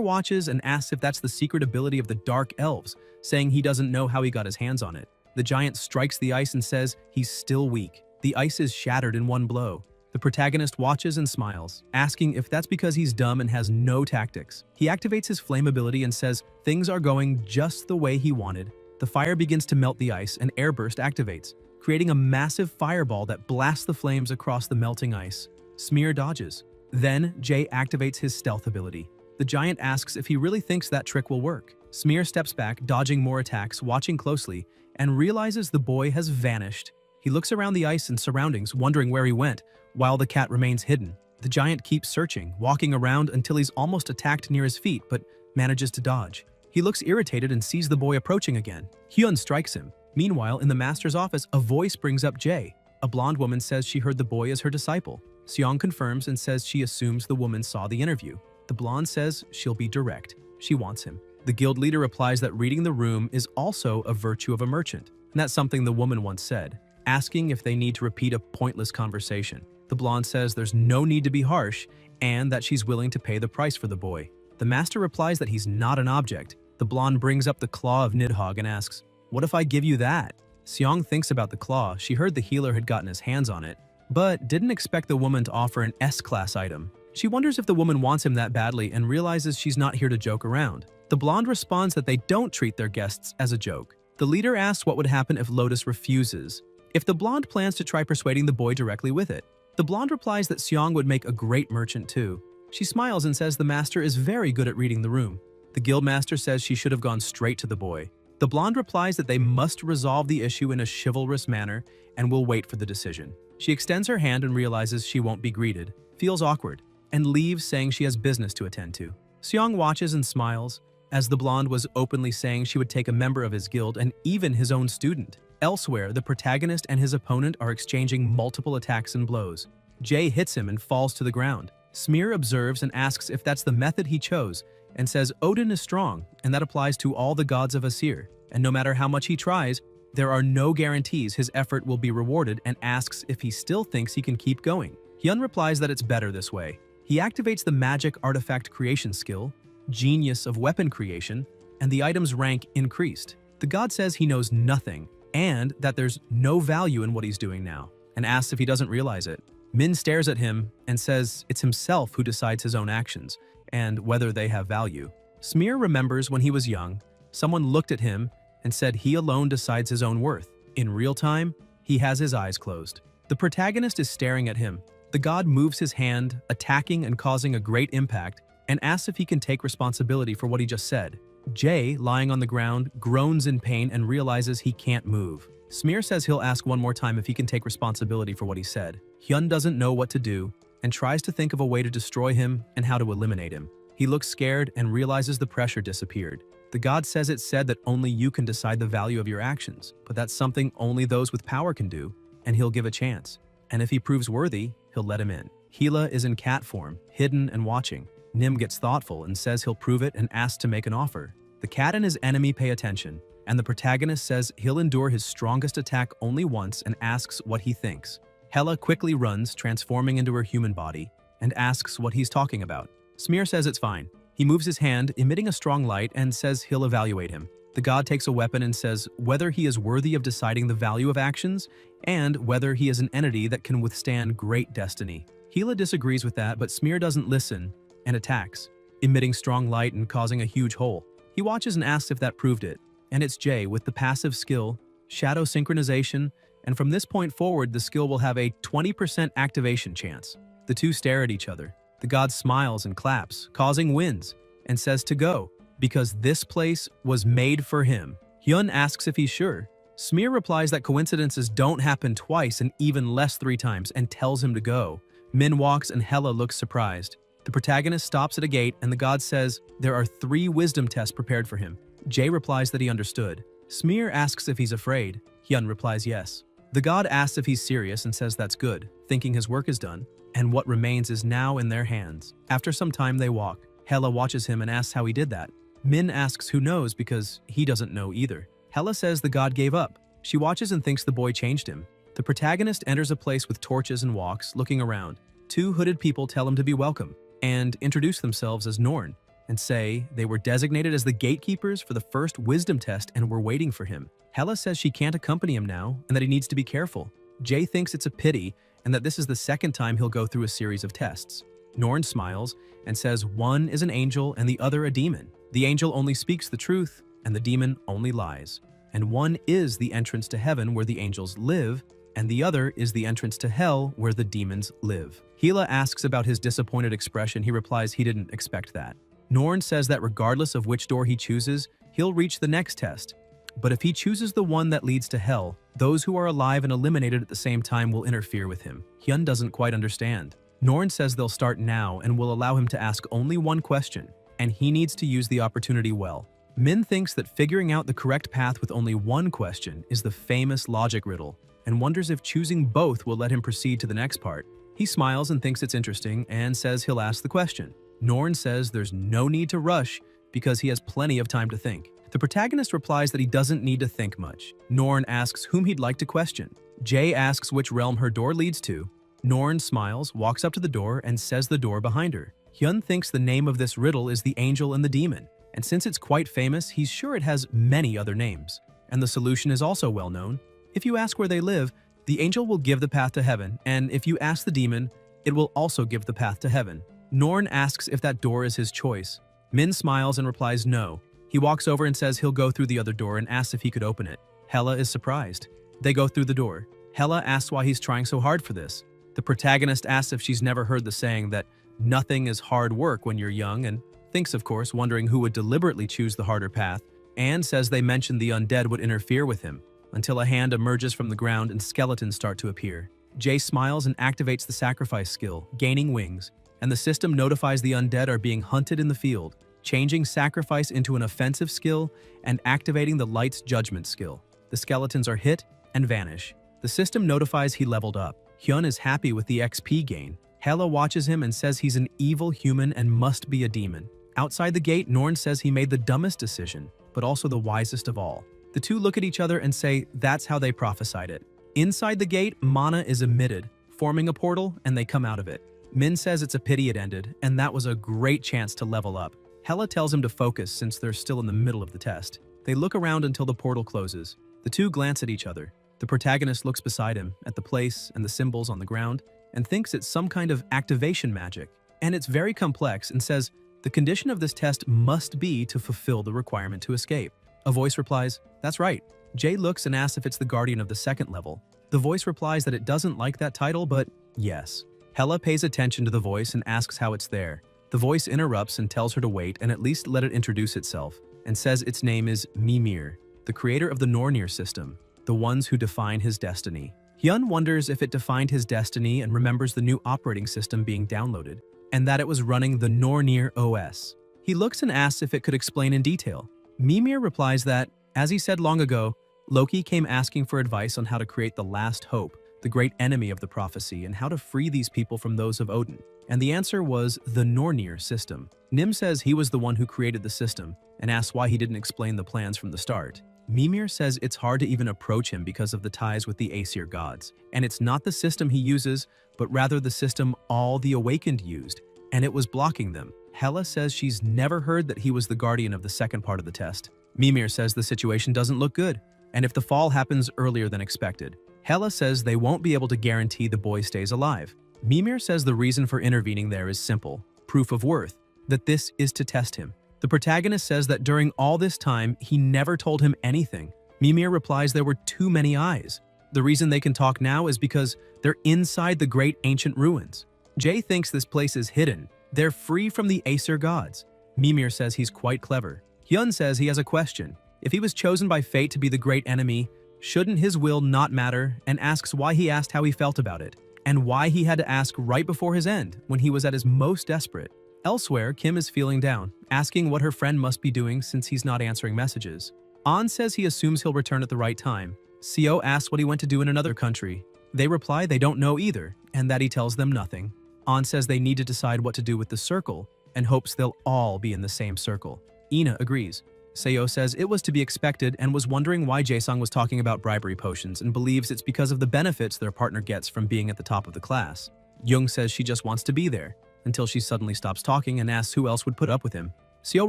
watches and asks if that's the secret ability of the Dark Elves, saying he doesn't know how he got his hands on it. The giant strikes the ice and says he's still weak. The ice is shattered in one blow. The protagonist watches and smiles, asking if that's because he's dumb and has no tactics. He activates his flame ability and says things are going just the way he wanted. The fire begins to melt the ice and airburst activates, creating a massive fireball that blasts the flames across the melting ice. Smear dodges. Then, Jay activates his stealth ability. The giant asks if he really thinks that trick will work. Smear steps back, dodging more attacks, watching closely, and realizes the boy has vanished. He looks around the ice and surroundings, wondering where he went, while the cat remains hidden. The giant keeps searching, walking around until he's almost attacked near his feet, but manages to dodge. He looks irritated and sees the boy approaching again. Hyun strikes him. Meanwhile, in the master's office, a voice brings up Jay. A blonde woman says she heard the boy as her disciple. Seong confirms and says she assumes the woman saw the interview. The blonde says she'll be direct. She wants him. The guild leader replies that reading the room is also a virtue of a merchant, and that's something the woman once said, asking if they need to repeat a pointless conversation. The blonde says there's no need to be harsh and that she's willing to pay the price for the boy. The master replies that he's not an object. The blonde brings up the claw of Nidhogg and asks, "What if I give you that?" Seong thinks about the claw. She heard the healer had gotten his hands on it, but didn't expect the woman to offer an S-class item. She wonders if the woman wants him that badly and realizes she's not here to joke around. The blonde responds that they don't treat their guests as a joke. The leader asks what would happen if Lotus refuses, if the blonde plans to try persuading the boy directly with it. The blonde replies that Seong would make a great merchant too. She smiles and says the master is very good at reading the room. The guildmaster says she should have gone straight to the boy. The blonde replies that they must resolve the issue in a chivalrous manner and will wait for the decision. She extends her hand and realizes she won't be greeted, feels awkward, and leaves saying she has business to attend to. Seong watches and smiles, as the blonde was openly saying she would take a member of his guild and even his own student. Elsewhere, the protagonist and his opponent are exchanging multiple attacks and blows. Jae hits him and falls to the ground. Smear observes and asks if that's the method he chose, and says Odin is strong, and that applies to all the gods of Aesir, and no matter how much he tries, there are no guarantees his effort will be rewarded, and asks if he still thinks he can keep going. Hyun replies that it's better this way. He activates the magic artifact creation skill, genius of weapon creation, and the item's rank increased. The god says he knows nothing, and that there's no value in what he's doing now, and asks if he doesn't realize it. Min stares at him and says it's himself who decides his own actions, and whether they have value. Smear remembers when he was young, someone looked at him and said he alone decides his own worth. In real time, he has his eyes closed. The protagonist is staring at him. The god moves his hand, attacking and causing a great impact, and asks if he can take responsibility for what he just said. Jae, lying on the ground, groans in pain and realizes he can't move. Smear says he'll ask one more time if he can take responsibility for what he said. Hyun doesn't know what to do and tries to think of a way to destroy him and how to eliminate him. He looks scared and realizes the pressure disappeared. The god says it's said that only you can decide the value of your actions, but that's something only those with power can do, and he'll give a chance. And if he proves worthy, he'll let him in. Hila is in cat form, hidden and watching. Nim gets thoughtful and says he'll prove it and asks to make an offer. The cat and his enemy pay attention, and the protagonist says he'll endure his strongest attack only once and asks what he thinks. Hela quickly runs, transforming into her human body, and asks what he's talking about. Smear says it's fine. He moves his hand, emitting a strong light, and says he'll evaluate him. The god takes a weapon and says whether he is worthy of deciding the value of actions, and whether he is an entity that can withstand great destiny. Hela disagrees with that, but Smear doesn't listen and attacks, emitting strong light and causing a huge hole. He watches and asks if that proved it, and it's Jae with the passive skill, Shadow Synchronization, and from this point forward the skill will have a 20% activation chance. The two stare at each other. The god smiles and claps, causing wins, and says to go, because this place was made for him. Hyun asks if he's sure. Smear replies that coincidences don't happen twice and even less 3 times, and tells him to go. Min walks and Hela looks surprised. The protagonist stops at a gate and the god says there are 3 wisdom tests prepared for him. Jae replies that he understood. Smear asks if he's afraid. Hyun replies yes. The god asks if he's serious and says that's good, thinking his work is done, and what remains is now in their hands. After some time they walk. Hela watches him and asks how he did that. Min asks who knows because he doesn't know either. Hela says the god gave up. She watches and thinks the boy changed him. The protagonist enters a place with torches and walks, looking around. 2 hooded people tell him to be welcome, and introduce themselves as Norn, and say they were designated as the gatekeepers for the first wisdom test and were waiting for him. Hela says she can't accompany him now and that he needs to be careful. Jae thinks it's a pity and that this is the second time he'll go through a series of tests. Norn smiles and says one is an angel and the other a demon. The angel only speaks the truth and the demon only lies. And one is the entrance to heaven where the angels live, and the other is the entrance to hell where the demons live. Hela asks about his disappointed expression. He replies he didn't expect that. Norn says that regardless of which door he chooses, he'll reach the next test. But if he chooses the one that leads to hell, those who are alive and eliminated at the same time will interfere with him. Hyun doesn't quite understand. Norn says they'll start now and will allow him to ask only one question, and he needs to use the opportunity well. Min thinks that figuring out the correct path with only one question is the famous logic riddle, and wonders if choosing both will let him proceed to the next part. He smiles and thinks it's interesting and says he'll ask the question. Norn says there's no need to rush because he has plenty of time to think. The protagonist replies that he doesn't need to think much. Norn asks whom he'd like to question. Jae asks which realm her door leads to. Norn smiles, walks up to the door, and says the door behind her. Hyun thinks the name of this riddle is the angel and the demon, and since it's quite famous, he's sure it has many other names. And the solution is also well known. If you ask where they live, the angel will give the path to heaven, and if you ask the demon, it will also give the path to heaven. Norn asks if that door is his choice. Min smiles and replies no, He walks over and says he'll go through the other door and asks if he could open it. Hella is surprised. They go through the door. Hella asks why he's trying so hard for this. The protagonist asks if she's never heard the saying that nothing is hard work when you're young, and thinks, of course, wondering who would deliberately choose the harder path, and says they mentioned the undead would interfere with him, until a hand emerges from the ground and skeletons start to appear. Jay smiles and activates the sacrifice skill, gaining wings, and the system notifies the undead are being hunted in the field, changing sacrifice into an offensive skill and activating the light's judgment skill. The skeletons are hit and vanish. The system notifies he leveled up. Hyun is happy with the XP gain. Hela watches him and says he's an evil human and must be a demon. Outside the gate, Norn says he made the dumbest decision, but also the wisest of all. The two look at each other and say that's how they prophesied it. Inside the gate, mana is emitted, forming a portal, and they come out of it. Min says it's a pity it ended, and that was a great chance to level up. Hela tells him to focus since they're still in the middle of the test. They look around until the portal closes. The two glance at each other. The protagonist looks beside him, at the place and the symbols on the ground, and thinks it's some kind of activation magic. And it's very complex and says, the condition of this test must be to fulfill the requirement to escape. A voice replies, that's right. Jay looks and asks if it's the guardian of the second level. The voice replies that it doesn't like that title, but yes. Hela pays attention to the voice and asks how it's there. The voice interrupts and tells her to wait and at least let it introduce itself, and says its name is Mimir, the creator of the Nornir system, the ones who define his destiny. Hyun wonders if it defined his destiny and remembers the new operating system being downloaded, and that it was running the Nornir OS. He looks and asks if it could explain in detail. Mimir replies that, as he said long ago, Loki came asking for advice on how to create the last hope, the great enemy of the prophecy, and how to free these people from those of Odin. And the answer was the Nornir system. Nim says he was the one who created the system, and asks why he didn't explain the plans from the start. Mimir says it's hard to even approach him because of the ties with the Aesir gods, and it's not the system he uses, but rather the system all the Awakened used, and it was blocking them. Hela says she's never heard that he was the guardian of the second part of the test. Mimir says the situation doesn't look good, and if the fall happens earlier than expected. Hela says they won't be able to guarantee the boy stays alive. Mimir says the reason for intervening there is simple, proof of worth, that this is to test him. The protagonist says that during all this time, he never told him anything. Mimir replies there were too many eyes. The reason they can talk now is because they're inside the great ancient ruins. Jay thinks this place is hidden. They're free from the Aesir gods. Mimir says he's quite clever. Hyun says he has a question. If he was chosen by fate to be the great enemy, shouldn't his will not matter, and asks why he asked how he felt about it, and why he had to ask right before his end, when he was at his most desperate. Elsewhere, Kim is feeling down, asking what her friend must be doing since he's not answering messages. An says he assumes he'll return at the right time. Seo asks what he went to do in another country. They reply they don't know either, and that he tells them nothing. An says they need to decide what to do with the circle, and hopes they'll all be in the same circle. Ina agrees. Seo says it was to be expected and was wondering why Jaesung was talking about bribery potions and believes it's because of the benefits their partner gets from being at the top of the class. Jung says she just wants to be there, until she suddenly stops talking and asks who else would put up with him. Seo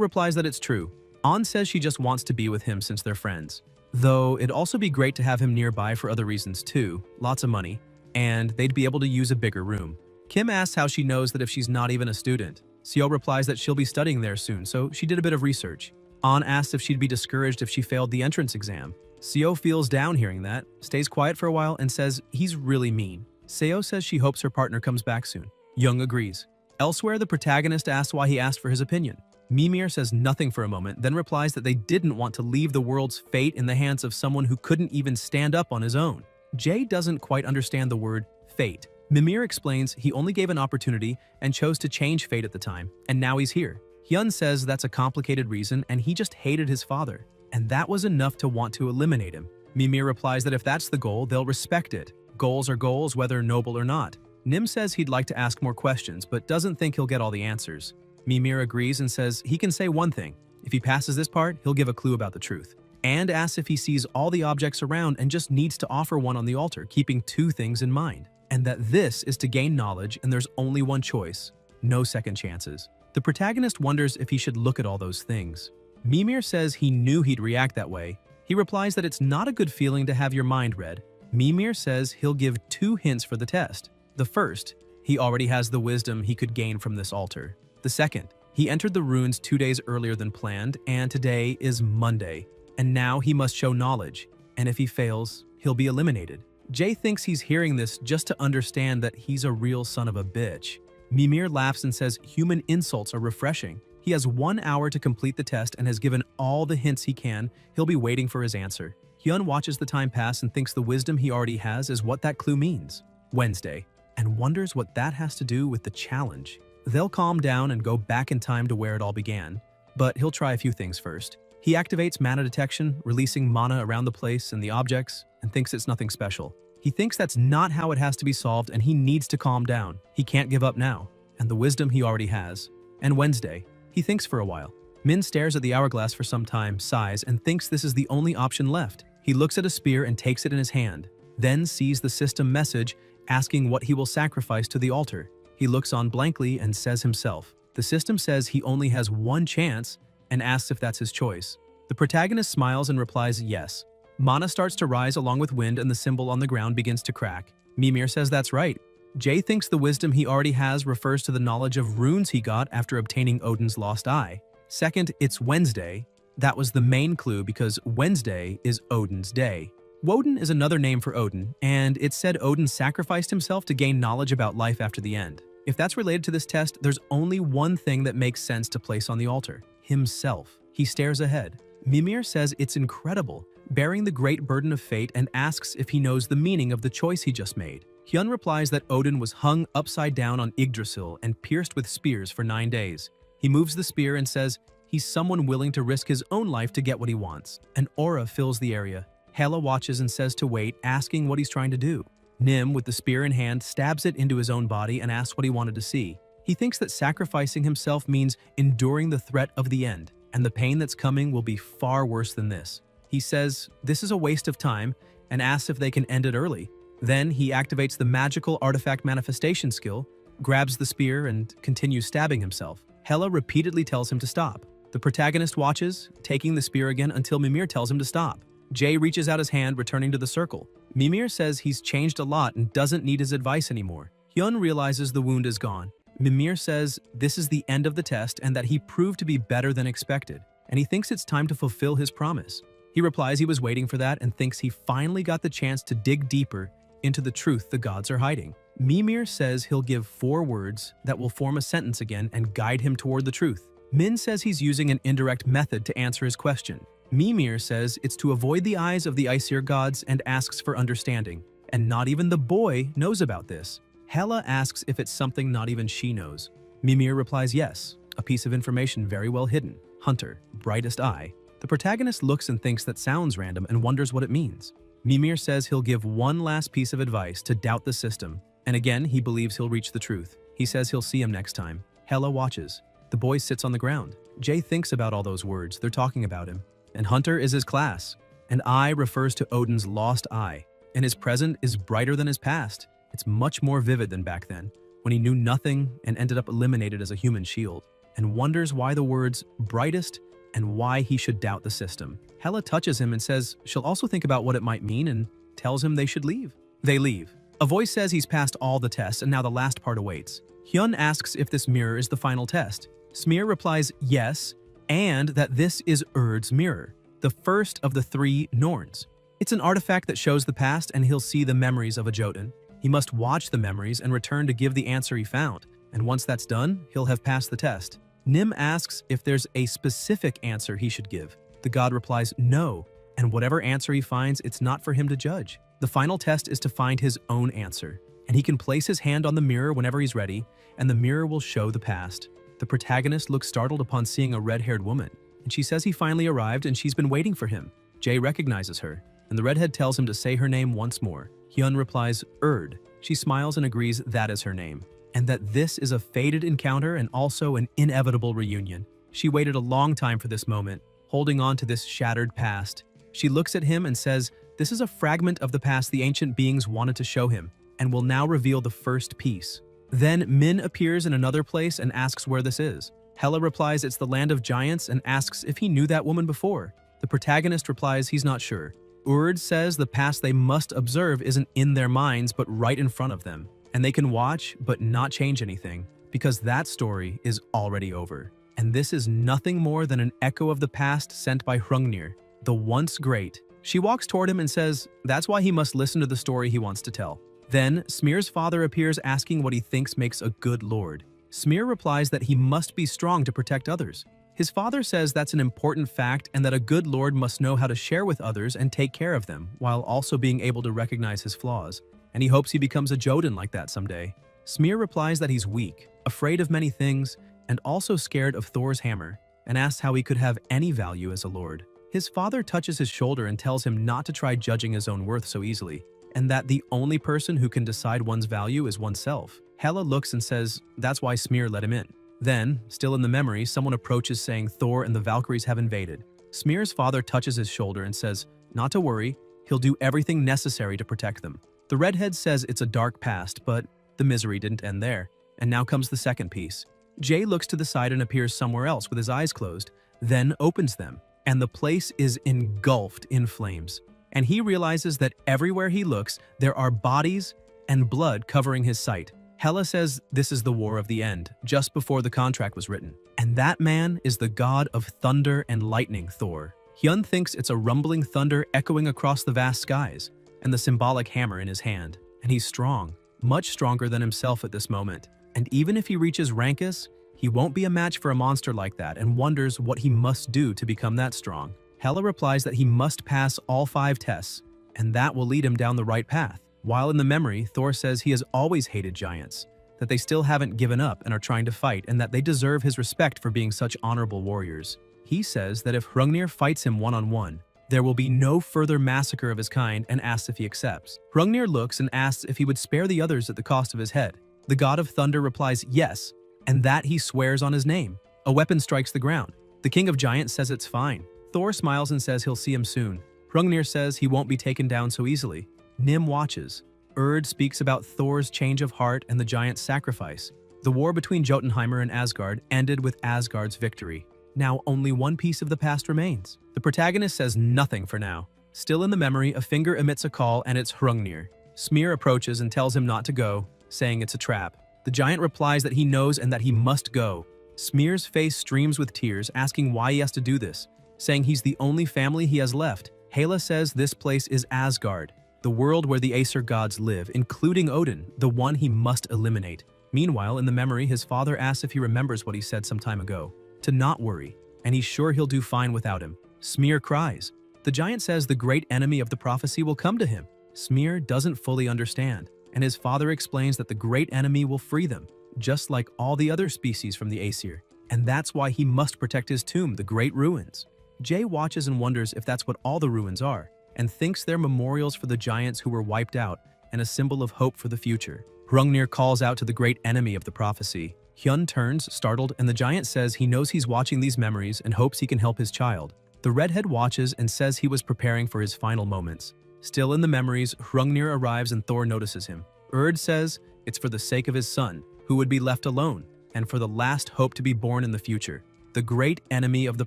replies that it's true. An says she just wants to be with him since they're friends. Though it'd also be great to have him nearby for other reasons too, lots of money, and they'd be able to use a bigger room. Kim asks how she knows that if she's not even a student. Seo replies that she'll be studying there soon, so she did a bit of research. An asks if she'd be discouraged if she failed the entrance exam. Seo feels down hearing that, stays quiet for a while, and says he's really mean. Seo says she hopes her partner comes back soon. Jung agrees. Elsewhere, the protagonist asks why he asked for his opinion. Mimir says nothing for a moment, then replies that they didn't want to leave the world's fate in the hands of someone who couldn't even stand up on his own. Jay doesn't quite understand the word fate. Mimir explains he only gave an opportunity and chose to change fate at the time, and now he's here. Hyun says that's a complicated reason and he just hated his father, and that was enough to want to eliminate him. Mimir replies that if that's the goal, they'll respect it. Goals are goals, whether noble or not. Nim says he'd like to ask more questions, but doesn't think he'll get all the answers. Mimir agrees and says he can say one thing. If he passes this part, he'll give a clue about the truth. And asks if he sees all the objects around and just needs to offer one on the altar, keeping two things in mind. And that this is to gain knowledge and there's only one choice. No second chances. The protagonist wonders if he should look at all those things. Mimir says he knew he'd react that way. He replies that it's not a good feeling to have your mind read. Mimir says he'll give 2 hints for the test. The first, he already has the wisdom he could gain from this altar. The second, He entered the runes 2 days earlier than planned, and today is Monday. And now he must show knowledge, and if he fails, he'll be eliminated. Jay thinks he's hearing this just to understand that he's a real son of a bitch. Mimir laughs and says human insults are refreshing. He has 1 hour to complete the test and has given all the hints he can. He'll be waiting for his answer. Hyun watches the time pass and thinks the wisdom he already has is what that clue means. Wednesday, and wonders what that has to do with the challenge. They'll calm down and go back in time to where it all began, but he'll try a few things first. He activates mana detection, releasing mana around the place and the objects, and thinks it's nothing special. He thinks that's not how it has to be solved and he needs to calm down. He can't give up now, and the wisdom he already has. And Wednesday, he thinks for a while. Min stares at the hourglass for some time, sighs, and thinks this is the only option left. He looks at a spear and takes it in his hand, then sees the system message asking what he will sacrifice to the altar. He looks on blankly and says himself. The system says he only has 1 chance and asks if that's his choice. The protagonist smiles and replies yes. Mana starts to rise along with wind and the symbol on the ground begins to crack. Mimir says that's right. Jay thinks the wisdom he already has refers to the knowledge of runes he got after obtaining Odin's lost eye. Second, it's Wednesday. That was the main clue because Wednesday is Odin's day. Woden is another name for Odin, and it said Odin sacrificed himself to gain knowledge about life after the end. If that's related to this test, there's only one thing that makes sense to place on the altar: himself. He stares ahead. Mimir says it's incredible, bearing the great burden of fate, and asks if he knows the meaning of the choice he just made. Hyun replies that Odin was hung upside down on Yggdrasil and pierced with spears for 9 days. He moves the spear and says he's someone willing to risk his own life to get what he wants. An aura fills the area. Hela watches and says to wait, asking what he's trying to do. Nim, with the spear in hand, stabs it into his own body and asks what he wanted to see. He thinks that sacrificing himself means enduring the threat of the end, and the pain that's coming will be far worse than this. He says this is a waste of time and asks if they can end it early. Then he activates the magical artifact manifestation skill, grabs the spear, and continues stabbing himself. Hela repeatedly tells him to stop. The protagonist watches, taking the spear again until Mimir tells him to stop. Jay reaches out his hand, returning to the circle. Mimir says he's changed a lot and doesn't need his advice anymore. Hyun realizes the wound is gone. Mimir says this is the end of the test and that he proved to be better than expected, and he thinks it's time to fulfill his promise. He replies he was waiting for that and thinks he finally got the chance to dig deeper into the truth the gods are hiding. Mimir says he'll give 4 words that will form a sentence again and guide him toward the truth. Min says he's using an indirect method to answer his question. Mimir says it's to avoid the eyes of the Aesir gods and asks for understanding. And not even the boy knows about this. Hela asks if it's something not even she knows. Mimir replies yes, a piece of information very well hidden. Hunter, brightest eye. The protagonist looks and thinks that sounds random and wonders what it means. Mimir says he'll give 1 last piece of advice to doubt the system, and again he believes he'll reach the truth. He says he'll see him next time. Hela watches. The boy sits on the ground. Jay thinks about all those words, they're talking about him. And Hunter is his class. And eye refers to Odin's lost eye, and his present is brighter than his past. It's much more vivid than back then, when he knew nothing and ended up eliminated as a human shield, and wonders why the words brightest and why he should doubt the system. Hela touches him and says she'll also think about what it might mean and tells him they should leave. They leave. A voice says he's passed all the tests and now the last part awaits. Hyun asks if this mirror is the final test. Smear replies yes, and that this is Urd's mirror, the first of the 3 Norns. It's an artifact that shows the past and he'll see the memories of a Jotun. He must watch the memories and return to give the answer he found, and once that's done, he'll have passed the test. Nim asks if there's a specific answer he should give. The god replies no, and whatever answer he finds, it's not for him to judge. The final test is to find his own answer, and he can place his hand on the mirror whenever he's ready, and the mirror will show the past. The protagonist looks startled upon seeing a red-haired woman, and she says he finally arrived and she's been waiting for him. Jay recognizes her, and the redhead tells him to say her name once more. Hyun replies, Urd. She smiles and agrees that is her name, and that this is a fated encounter and also an inevitable reunion. She waited a long time for this moment, holding on to this shattered past. She looks at him and says, this is a fragment of the past the ancient beings wanted to show him, and will now reveal the first piece. Then Min appears in another place and asks where this is. Hela replies it's the land of giants and asks if he knew that woman before. The protagonist replies he's not sure. Urd says the past they must observe isn't in their minds but right in front of them, and they can watch but not change anything, because that story is already over. and this is nothing more than an echo of the past sent by Hrungnir, the once great. She walks toward him and says that's why he must listen to the story he wants to tell. Then, Smear's father appears asking what he thinks makes a good lord. Smear replies that he must be strong to protect others. His father says that's an important fact and that a good lord must know how to share with others and take care of them, while also being able to recognize his flaws. And he hopes he becomes a Jotun like that someday. Smear replies that he's weak, afraid of many things, and also scared of Thor's hammer, and asks how he could have any value as a lord. His father touches his shoulder and tells him not to try judging his own worth so easily, and that the only person who can decide one's value is oneself. Hela looks and says that's why Smear let him in. Then, still in the memory, someone approaches saying Thor and the Valkyries have invaded. Smear's father touches his shoulder and says not to worry, he'll do everything necessary to protect them. The redhead says it's a dark past, but the misery didn't end there, and now comes the second piece. Jay looks to the side and appears somewhere else with his eyes closed, then opens them, and the place is engulfed in flames. And he realizes that everywhere he looks, there are bodies and blood covering his sight. Hela says this is the war of the end, just before the contract was written. And that man is the god of thunder and lightning, Thor. Hyun thinks it's a rumbling thunder echoing across the vast skies, and the symbolic hammer in his hand. And he's strong, much stronger than himself at this moment. And even if he reaches Rankus, he won't be a match for a monster like that and wonders what he must do to become that strong. Hela replies that he must pass all 5 tests, and that will lead him down the right path. While in the memory, Thor says he has always hated giants, that they still haven't given up and are trying to fight, and that they deserve his respect for being such honorable warriors. He says that if Hrungnir fights him one-on-one, there will be no further massacre of his kind and asks if he accepts. Hrungnir looks and asks if he would spare the others at the cost of his head. The god of thunder replies yes, and that he swears on his name. A weapon strikes the ground. The king of giants says it's fine. Thor smiles and says he'll see him soon. Hrungnir says he won't be taken down so easily. Nim watches. Urd speaks about Thor's change of heart and the giant's sacrifice. The war between Jotunheimer and Asgard ended with Asgard's victory. Now only one piece of the past remains. The protagonist says nothing for now. Still in the memory, a finger emits a call and it's Hrungnir. Smear approaches and tells him not to go, saying it's a trap. The giant replies that he knows and that he must go. Smear's face streams with tears, asking why he has to do this, saying he's the only family he has left. Hela says this place is Asgard, the world where the Aesir gods live, including Odin, the one he must eliminate. Meanwhile, in the memory, his father asks if he remembers what he said some time ago, to not worry, and he's sure he'll do fine without him. Smear cries. The giant says the great enemy of the prophecy will come to him. Smear doesn't fully understand, and his father explains that the great enemy will free them, just like all the other species from the Aesir, and that's why he must protect his tomb, the Great Ruins. Jay watches and wonders if that's what all the ruins are, and thinks they're memorials for the giants who were wiped out and a symbol of hope for the future. Hrungnir calls out to the great enemy of the prophecy. Hyun turns, startled, and the giant says he knows he's watching these memories and hopes he can help his child. The redhead watches and says he was preparing for his final moments. Still in the memories, Hrungnir arrives and Thor notices him. Urd says it's for the sake of his son, who would be left alone, and for the last hope to be born in the future, the great enemy of the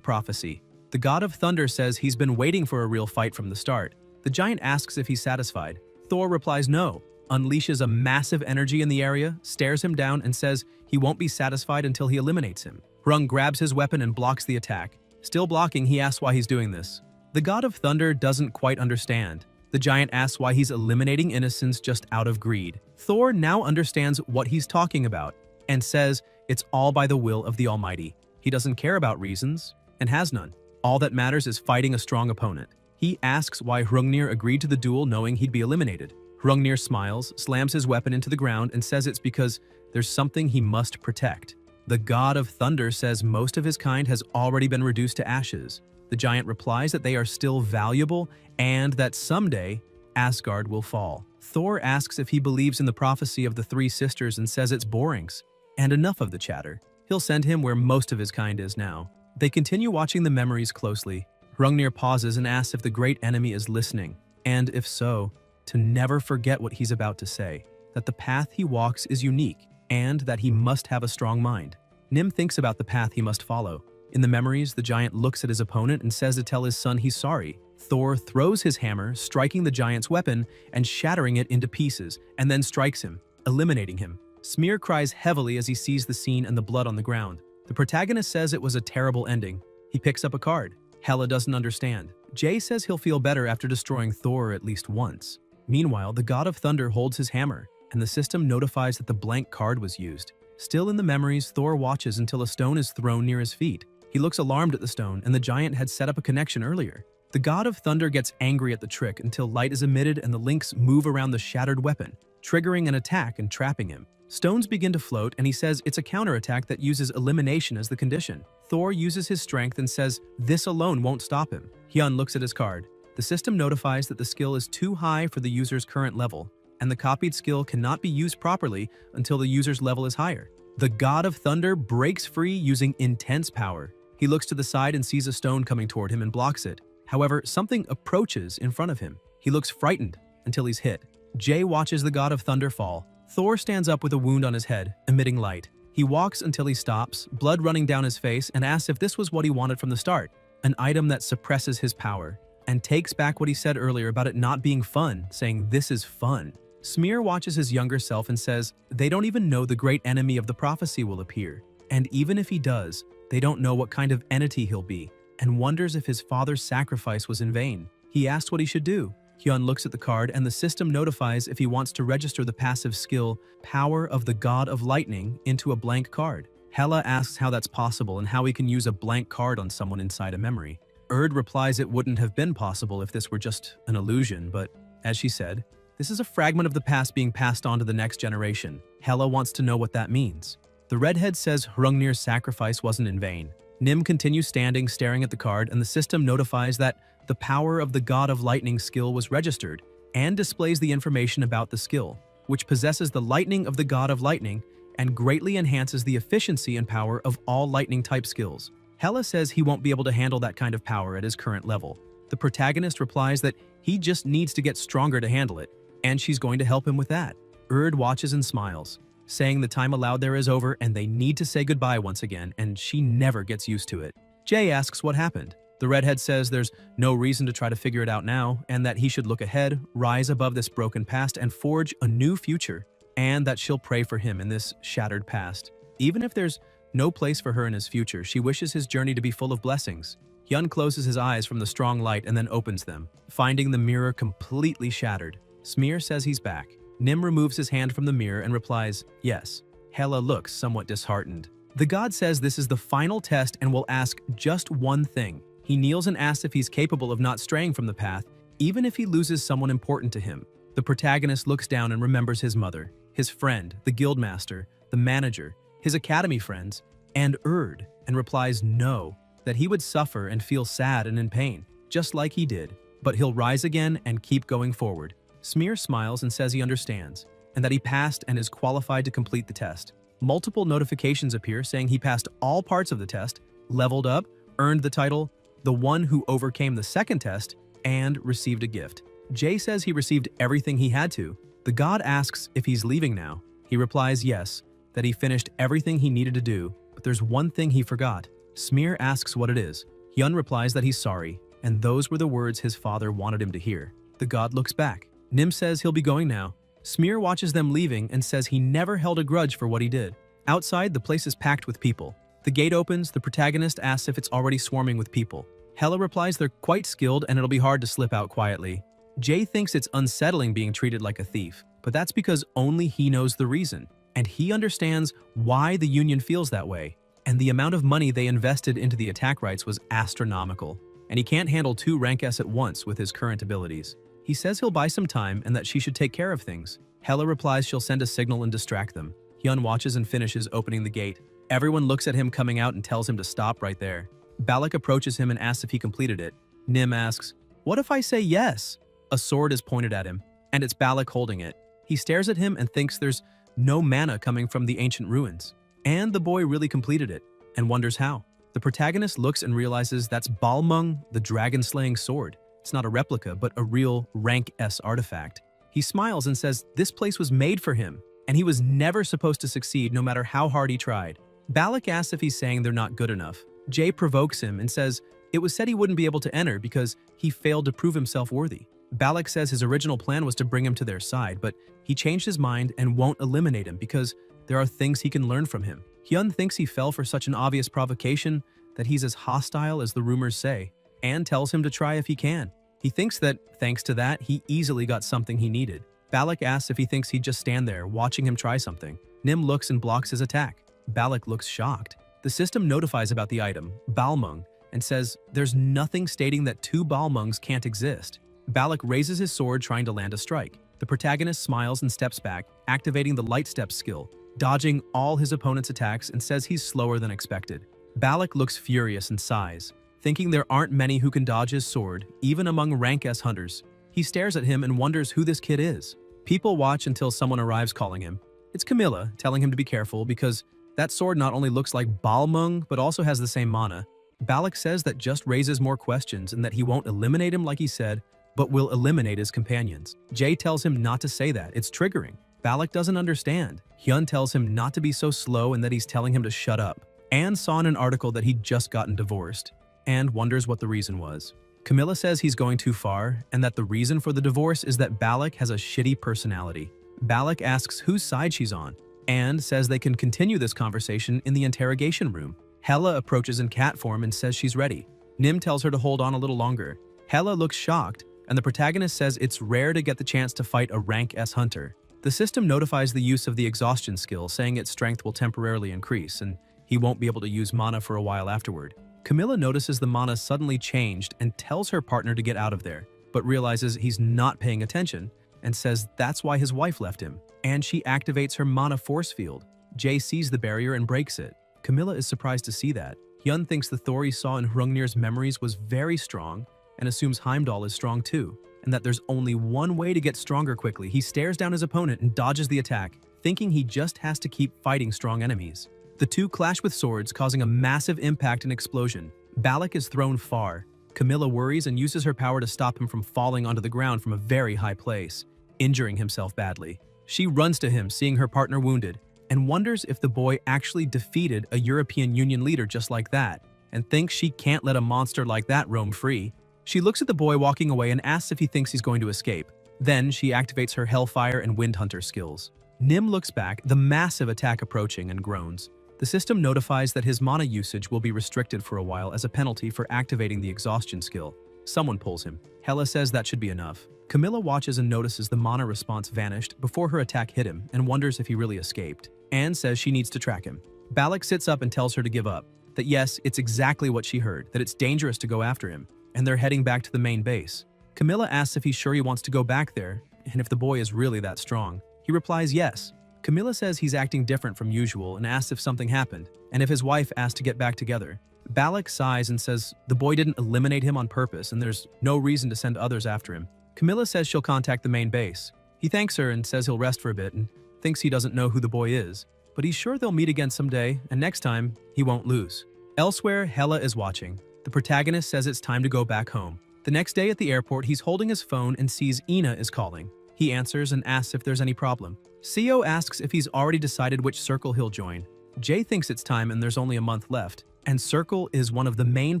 prophecy. The god of thunder says he's been waiting for a real fight from the start. The giant asks if he's satisfied. Thor replies no, unleashes a massive energy in the area, stares him down, and says he won't be satisfied until he eliminates him. Hrung grabs his weapon and blocks the attack. Still blocking, he asks why he's doing this. The god of thunder doesn't quite understand. The giant asks why he's eliminating innocents just out of greed. Thor now understands what he's talking about and says it's all by the will of the Almighty. He doesn't care about reasons and has none. All that matters is fighting a strong opponent. He asks why Hrungnir agreed to the duel knowing he'd be eliminated. Hrungnir smiles, slams his weapon into the ground, and says it's because there's something he must protect. The god of thunder says most of his kind has already been reduced to ashes. The giant replies that they are still valuable and that someday Asgard will fall. Thor asks if he believes in the prophecy of the 3 sisters and says it's borings. And enough of the chatter. He'll send him where most of his kind is now. They continue watching the memories closely. Hrungnir pauses and asks if the great enemy is listening, and if so, to never forget what he's about to say, that the path he walks is unique, and that he must have a strong mind. Nim thinks about the path he must follow. In the memories, the giant looks at his opponent and says to tell his son he's sorry. Thor throws his hammer, striking the giant's weapon and shattering it into pieces, and then strikes him, eliminating him. Smear cries heavily as he sees the scene and the blood on the ground. The protagonist says it was a terrible ending. He picks up a card. Hela doesn't understand. Jay says he'll feel better after destroying Thor at least once. Meanwhile, the God of Thunder holds his hammer, and the system notifies that the blank card was used. Still in the memories, Thor watches until a stone is thrown near his feet. He looks alarmed at the stone, and the giant had set up a connection earlier. The God of Thunder gets angry at the trick until light is emitted and the links move around the shattered weapon, triggering an attack and trapping him. Stones begin to float, and he says it's a counterattack that uses elimination as the condition. Thor uses his strength and says this alone won't stop him. Hyun looks at his card. The system notifies that the skill is too high for the user's current level, and the copied skill cannot be used properly until the user's level is higher. The God of Thunder breaks free using intense power. He looks to the side and sees a stone coming toward him and blocks it. However, something approaches in front of him. He looks frightened until he's hit. Jay watches the God of Thunder fall. Thor stands up with a wound on his head, emitting light. He walks until he stops, blood running down his face, and asks if this was what he wanted from the start, an item that suppresses his power, and takes back what he said earlier about it not being fun, saying this is fun. Smear watches his younger self and says they don't even know the great enemy of the prophecy will appear, and even if he does, they don't know what kind of entity he'll be, and wonders if his father's sacrifice was in vain. He asks what he should do. Hyun looks at the card and the system notifies if he wants to register the passive skill, Power of the God of Lightning, into a blank card. Hela asks how that's possible and how he can use a blank card on someone inside a memory. Replies it wouldn't have been possible if this were just an illusion, but as she said, this is a fragment of the past being passed on to the next generation. Hela wants to know what that means. The redhead says Hrungnir's sacrifice wasn't in vain. Nim continues standing, staring at the card, and the system notifies that the Power of the God of Lightning skill was registered and displays the information about the skill, which possesses the lightning of the God of Lightning and greatly enhances the efficiency and power of all lightning-type skills. Hela says he won't be able to handle that kind of power at his current level. The protagonist replies that he just needs to get stronger to handle it, and she's going to help him with that. Watches and smiles, saying the time allowed there is over and they need to say goodbye once again, and she never gets used to it. Jay asks what happened. The redhead says there's no reason to try to figure it out now, and that he should look ahead, rise above this broken past, and forge a new future, and that she'll pray for him in this shattered past. Even if there's no place for her in his future, she wishes his journey to be full of blessings. Hyun closes his eyes from the strong light and then opens them, finding the mirror completely shattered. Smear says he's back. Nim removes his hand from the mirror and replies, yes. Hela looks somewhat disheartened. The god says this is the final test and will ask just one thing. He kneels and asks if he's capable of not straying from the path, even if he loses someone important to him. The protagonist looks down and remembers his mother, his friend, the guildmaster, the manager, his academy friends, and and replies no, that he would suffer and feel sad and in pain, just like he did, but he'll rise again and keep going forward. Smear smiles and says he understands, and that he passed and is qualified to complete the test. Multiple notifications appear saying he passed all parts of the test, leveled up, earned the title, the one who overcame the second test, and received a gift. Jay says he received everything he had to. The god asks if he's leaving now. He replies yes, that he finished everything he needed to do, but there's one thing he forgot. Smear asks what it is. Hyun replies that he's sorry, and those were the words his father wanted him to hear. The god looks back. Nim says he'll be going now. Smear watches them leaving and says he never held a grudge for what he did. Outside, the place is packed with people. The gate opens, the protagonist asks if it's already swarming with people. Hela replies they're quite skilled and it'll be hard to slip out quietly. Jay thinks it's unsettling being treated like a thief, but that's because only he knows the reason, and he understands why the Union feels that way, and the amount of money they invested into the attack rights was astronomical, and he can't handle 2 rank S at once with his current abilities. He says he'll buy some time and that she should take care of things. Hela replies she'll send a signal and distract them. Hyun watches and finishes opening the gate. Everyone looks at him coming out and tells him to stop right there. Balak approaches him and asks if he completed it. Nim asks, "What if I say yes?" A sword is pointed at him, and it's Balak holding it. He stares at him and thinks there's no mana coming from the ancient ruins. And the boy really completed it, and wonders how. The protagonist looks and realizes that's Balmung, the dragon-slaying sword. It's not a replica, but a real rank S artifact. He smiles and says this place was made for him, and he was never supposed to succeed no matter how hard he tried. Balak asks if he's saying they're not good enough. Jay provokes him and says it was said he wouldn't be able to enter because he failed to prove himself worthy. Balak says his original plan was to bring him to their side, but he changed his mind and won't eliminate him because there are things he can learn from him. Hyun thinks he fell for such an obvious provocation that he's as hostile as the rumors say, and tells him to try if he can. He thinks that, thanks to that, he easily got something he needed. Balak asks if he thinks he'd just stand there, watching him try something. Nim looks and blocks his attack. Balak looks shocked. The system notifies about the item, Balmung, and says there's nothing stating that two Balmungs can't exist. Balak raises his sword trying to land a strike. The protagonist smiles and steps back, activating the light step skill, dodging all his opponent's attacks and says he's slower than expected. Balak looks furious and sighs, thinking there aren't many who can dodge his sword, even among rank S hunters. He stares at him and wonders who this kid is. People watch until someone arrives calling him. It's Camilla, telling him to be careful because that sword not only looks like Balmung, but also has the same mana. Balak says that just raises more questions and that he won't eliminate him like he said, but will eliminate his companions. Jay tells him not to say that, it's triggering. Balak doesn't understand. Hyun tells him not to be so slow and that he's telling him to shut up. Anne saw in an article that he'd just gotten divorced, and wonders what the reason was. Camilla says he's going too far, and that the reason for the divorce is that Balak has a shitty personality. Balak asks whose side she's on, and says they can continue this conversation in the interrogation room. Hela approaches in cat form and says she's ready. Nim tells her to hold on a little longer. Hela looks shocked, and the protagonist says it's rare to get the chance to fight a rank S hunter. The system notifies the use of the exhaustion skill, saying its strength will temporarily increase, and he won't be able to use mana for a while afterward. Camilla notices the mana suddenly changed and tells her partner to get out of there, but realizes he's not paying attention and says that's why his wife left him, and she activates her mana force field. Jay sees the barrier and breaks it. Camilla is surprised to see that. Hyun thinks the Thor he saw in Hrungnir's memories was very strong and assumes Heimdall is strong too, and that there's only one way to get stronger quickly. He stares down his opponent and dodges the attack, thinking he just has to keep fighting strong enemies. The two clash with swords, causing a massive impact and explosion. Balak is thrown far. Camilla worries and uses her power to stop him from falling onto the ground from a very high place, injuring himself badly. She runs to him, seeing her partner wounded, and wonders if the boy actually defeated a European Union leader just like that, and thinks she can't let a monster like that roam free. She looks at the boy walking away and asks if he thinks he's going to escape. Then she activates her Hellfire and Wind Hunter skills. Nim looks back, the massive attack approaching, and groans. The system notifies that his mana usage will be restricted for a while as a penalty for activating the exhaustion skill. Someone pulls him. Hela says that should be enough. Camilla watches and notices the mana response vanished before her attack hit him and wonders if he really escaped. Anne says she needs to track him. Balak sits up and tells her to give up. That yes, it's exactly what she heard, that it's dangerous to go after him, and they're heading back to the main base. Camilla asks if he's sure he wants to go back there, and if the boy is really that strong. He replies yes. Camilla says he's acting different from usual and asks if something happened, and if his wife asked to get back together. Balak sighs and says the boy didn't eliminate him on purpose and there's no reason to send others after him. Camilla says she'll contact the main base. He thanks her and says he'll rest for a bit and thinks he doesn't know who the boy is, but he's sure they'll meet again someday, and next time, he won't lose. Elsewhere, Hela is watching. The protagonist says it's time to go back home. The next day at the airport, he's holding his phone and sees Ina is calling. He answers and asks if there's any problem. Seo asks if he's already decided which circle he'll join. Jay thinks it's time and there's only a month left. And circle is one of the main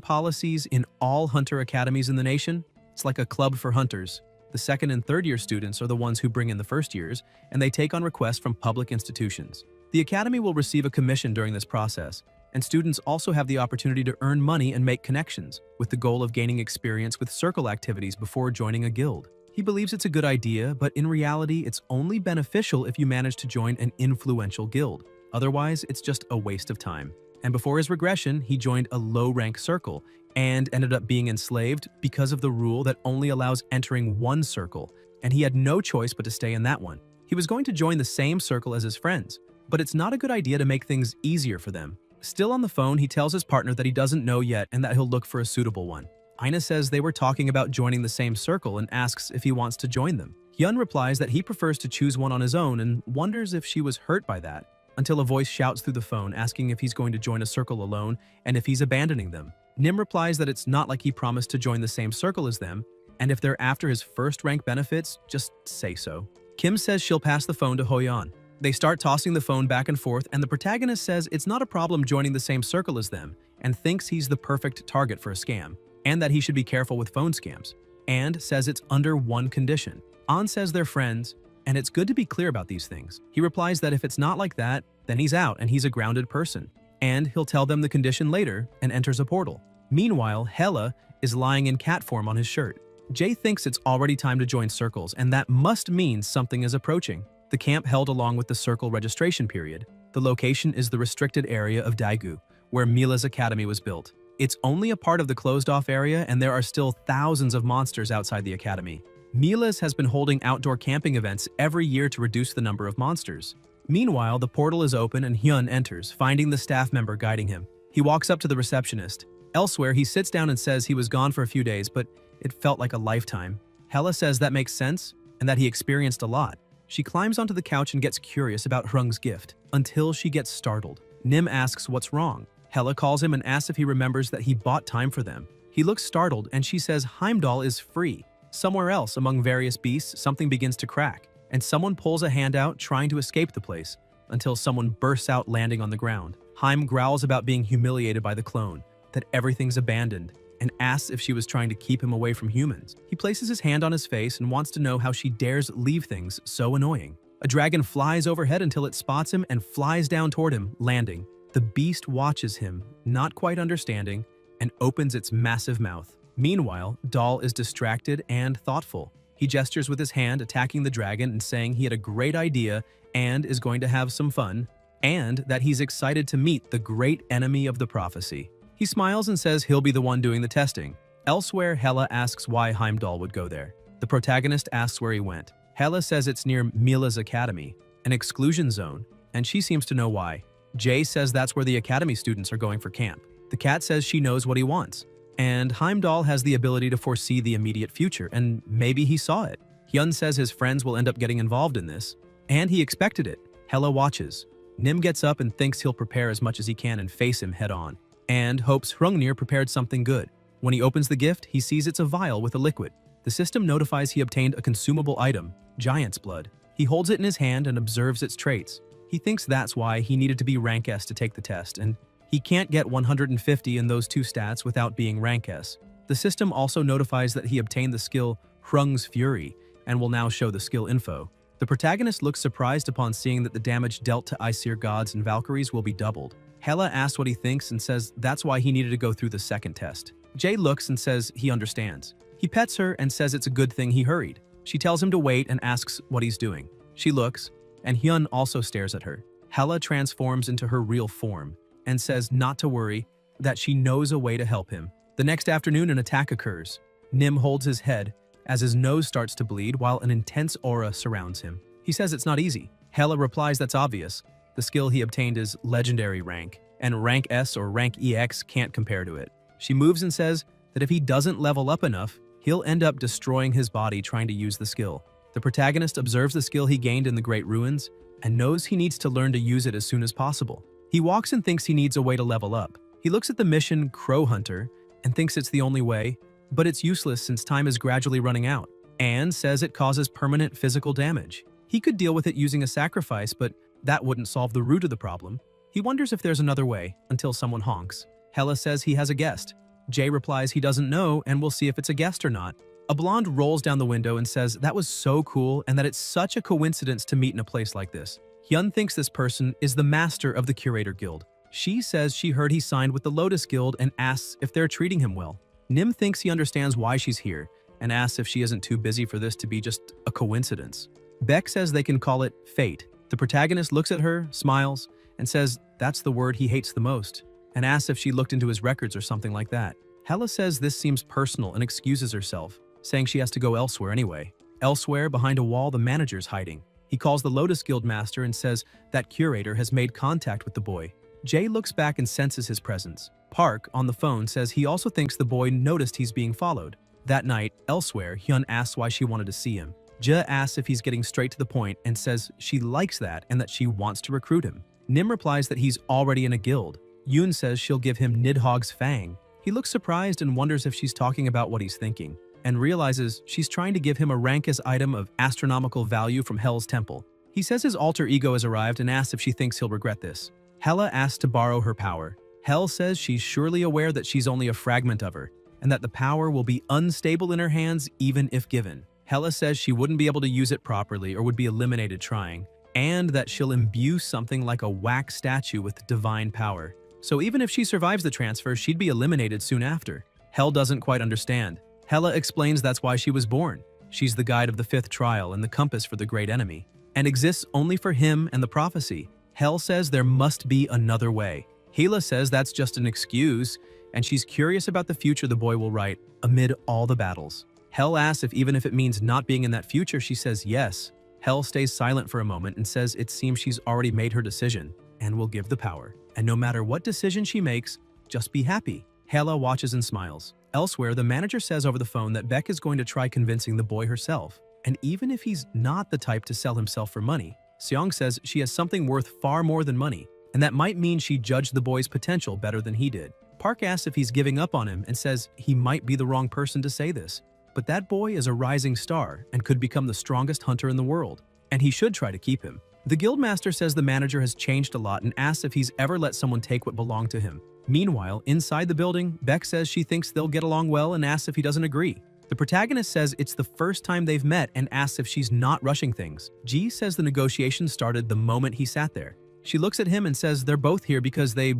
policies in all hunter academies in the nation. It's like a club for hunters. The second and third year students are the ones who bring in the first years, and they take on requests from public institutions. The academy will receive a commission during this process, and students also have the opportunity to earn money and make connections, with the goal of gaining experience with circle activities before joining a guild. He believes it's a good idea, but in reality, it's only beneficial if you manage to join an influential guild. Otherwise, it's just a waste of time. And before his regression, he joined a low-rank circle and ended up being enslaved because of the rule that only allows entering one circle, and he had no choice but to stay in that one. He was going to join the same circle as his friends, but it's not a good idea to make things easier for them. Still on the phone, he tells his partner that he doesn't know yet and that he'll look for a suitable one. Ina says they were talking about joining the same circle and asks if he wants to join them. Hyun replies that he prefers to choose one on his own and wonders if she was hurt by that, until a voice shouts through the phone asking if he's going to join a circle alone and if he's abandoning them. Nim replies that it's not like he promised to join the same circle as them, and if they're after his first rank benefits, just say so. Kim says she'll pass the phone to Hoyeon. They start tossing the phone back and forth, and the protagonist says it's not a problem joining the same circle as them and thinks he's the perfect target for a scam, and that he should be careful with phone scams, and says it's under one condition. An says they're friends, and it's good to be clear about these things. He replies that if it's not like that, Then he's out and he's a grounded person. And he'll tell them the condition later and enters a portal. Meanwhile, Hela is lying in cat form on his shirt. Jay thinks it's already time to join circles, and that must mean something is approaching. The camp held along with the circle registration period. The location is the restricted area of Daegu, where Mila's academy was built. It's only a part of the closed-off area, and there are still thousands of monsters outside the academy. Mila's has been holding outdoor camping events every year to reduce the number of monsters. Meanwhile, the portal is open and Hyun enters, finding the staff member guiding him. He walks up to the receptionist. Elsewhere, he sits down and says he was gone for a few days, but it felt like a lifetime. Hela says that makes sense and that he experienced a lot. She climbs onto the couch and gets curious about Hrung's gift, until she gets startled. Nim asks what's wrong. Hela calls him and asks if he remembers that he bought time for them. He looks startled and she says Heimdall is free. Somewhere else, among various beasts, something begins to crack, and someone pulls a hand out trying to escape the place, until someone bursts out landing on the ground. Heim growls about being humiliated by the clone, that everything's abandoned, and asks if she was trying to keep him away from humans. He places his hand on his face and wants to know how she dares leave things so annoying. A dragon flies overhead until it spots him and flies down toward him, landing. The beast watches him, not quite understanding, and opens its massive mouth. Meanwhile, Dahl is distracted and thoughtful. He gestures with his hand, attacking the dragon and saying he had a great idea and is going to have some fun, and that he's excited to meet the great enemy of the prophecy. He smiles and says he'll be the one doing the testing. Elsewhere, Hela asks why Heimdall would go there. The protagonist asks where he went. Hela says it's near Mila's academy, an exclusion zone, and she seems to know why. Jay says that's where the academy students are going for camp. The cat says she knows what he wants. And Heimdall has the ability to foresee the immediate future, and maybe he saw it. Hyun says his friends will end up getting involved in this, and he expected it. Hela watches. Nim gets up and thinks he'll prepare as much as he can and face him head-on, and hopes Hrungnir prepared something good. When he opens the gift, he sees it's a vial with a liquid. The system notifies he obtained a consumable item, Giant's Blood. He holds it in his hand and observes its traits. He thinks that's why he needed to be rank S to take the test, and he can't get 150 in those two stats without being rank S. The system also notifies that he obtained the skill Hrung's Fury and will now show the skill info. The protagonist looks surprised upon seeing that the damage dealt to Aesir gods and Valkyries will be doubled. Hela asks what he thinks and says that's why he needed to go through the second test. Jay looks and says he understands. He pets her and says it's a good thing he hurried. She tells him to wait and asks what he's doing. She looks, and Hyun also stares at her. Hela transforms into her real form and says not to worry, that she knows a way to help him. The next afternoon, an attack occurs. Nim holds his head as his nose starts to bleed while an intense aura surrounds him. He says it's not easy. Hela replies that's obvious. The skill he obtained is legendary rank, and rank S or rank EX can't compare to it. She moves and says that if he doesn't level up enough, he'll end up destroying his body trying to use the skill. The protagonist observes the skill he gained in the Great Ruins and knows he needs to learn to use it as soon as possible. He walks and thinks he needs a way to level up. He looks at the mission Crow Hunter and thinks it's the only way, but it's useless since time is gradually running out, and says it causes permanent physical damage. He could deal with it using a sacrifice, but that wouldn't solve the root of the problem. He wonders if there's another way, until someone honks. Hela says he has a guest. Jay replies he doesn't know and will see if it's a guest or not. A blonde rolls down the window and says that was so cool and that it's such a coincidence to meet in a place like this. Hyun thinks this person is the master of the Curator Guild. She says she heard he signed with the Lotus Guild and asks if they're treating him well. Nim thinks he understands why she's here and asks if she isn't too busy for this to be just a coincidence. Beck says they can call it fate. The protagonist looks at her, smiles, and says that's the word he hates the most, and asks if she looked into his records or something like that. Hela says this seems personal and excuses herself, saying she has to go elsewhere anyway. Elsewhere, behind a wall, the manager's hiding. He calls the Lotus Guild master and says that curator has made contact with the boy. Jay looks back and senses his presence. Park, on the phone, says he also thinks the boy noticed he's being followed. That night, elsewhere, Hyun asks why she wanted to see him. Ja asks if he's getting straight to the point and says she likes that and that she wants to recruit him. Nim replies that he's already in a guild. Yoon says she'll give him Nidhogg's Fang. He looks surprised and wonders if she's talking about what he's thinking, and realizes she's trying to give him a rank-as item of astronomical value from Hell's Temple. He says his alter ego has arrived and asks if she thinks he'll regret this. Hela asks to borrow her power. Hel says she's surely aware that she's only a fragment of her, and that the power will be unstable in her hands even if given. Hela says she wouldn't be able to use it properly or would be eliminated trying, and that she'll imbue something like a wax statue with divine power. So even if she survives the transfer, she'd be eliminated soon after. Hel doesn't quite understand. Hela explains that's why she was born. She's the guide of the fifth trial and the compass for the great enemy, and exists only for him and the prophecy. Hel says there must be another way. Hela says that's just an excuse, and she's curious about the future the boy will write amid all the battles. Hel asks if even if it means not being in that future, she says yes. Hel stays silent for a moment and says it seems she's already made her decision and will give the power. And no matter what decision she makes, just be happy. Hela watches and smiles. Elsewhere, the manager says over the phone that Beck is going to try convincing the boy herself. And even if he's not the type to sell himself for money, Seong says she has something worth far more than money, and that might mean she judged the boy's potential better than he did. Park asks if he's giving up on him and says he might be the wrong person to say this. But that boy is a rising star and could become the strongest hunter in the world, and he should try to keep him. The guildmaster says the manager has changed a lot and asks if he's ever let someone take what belonged to him. Meanwhile, inside the building, Beck says she thinks they'll get along well and asks if he doesn't agree. The protagonist says it's the first time they've met and asks if she's not rushing things. Ji says the negotiations started the moment he sat there. She looks at him and says they're both here because they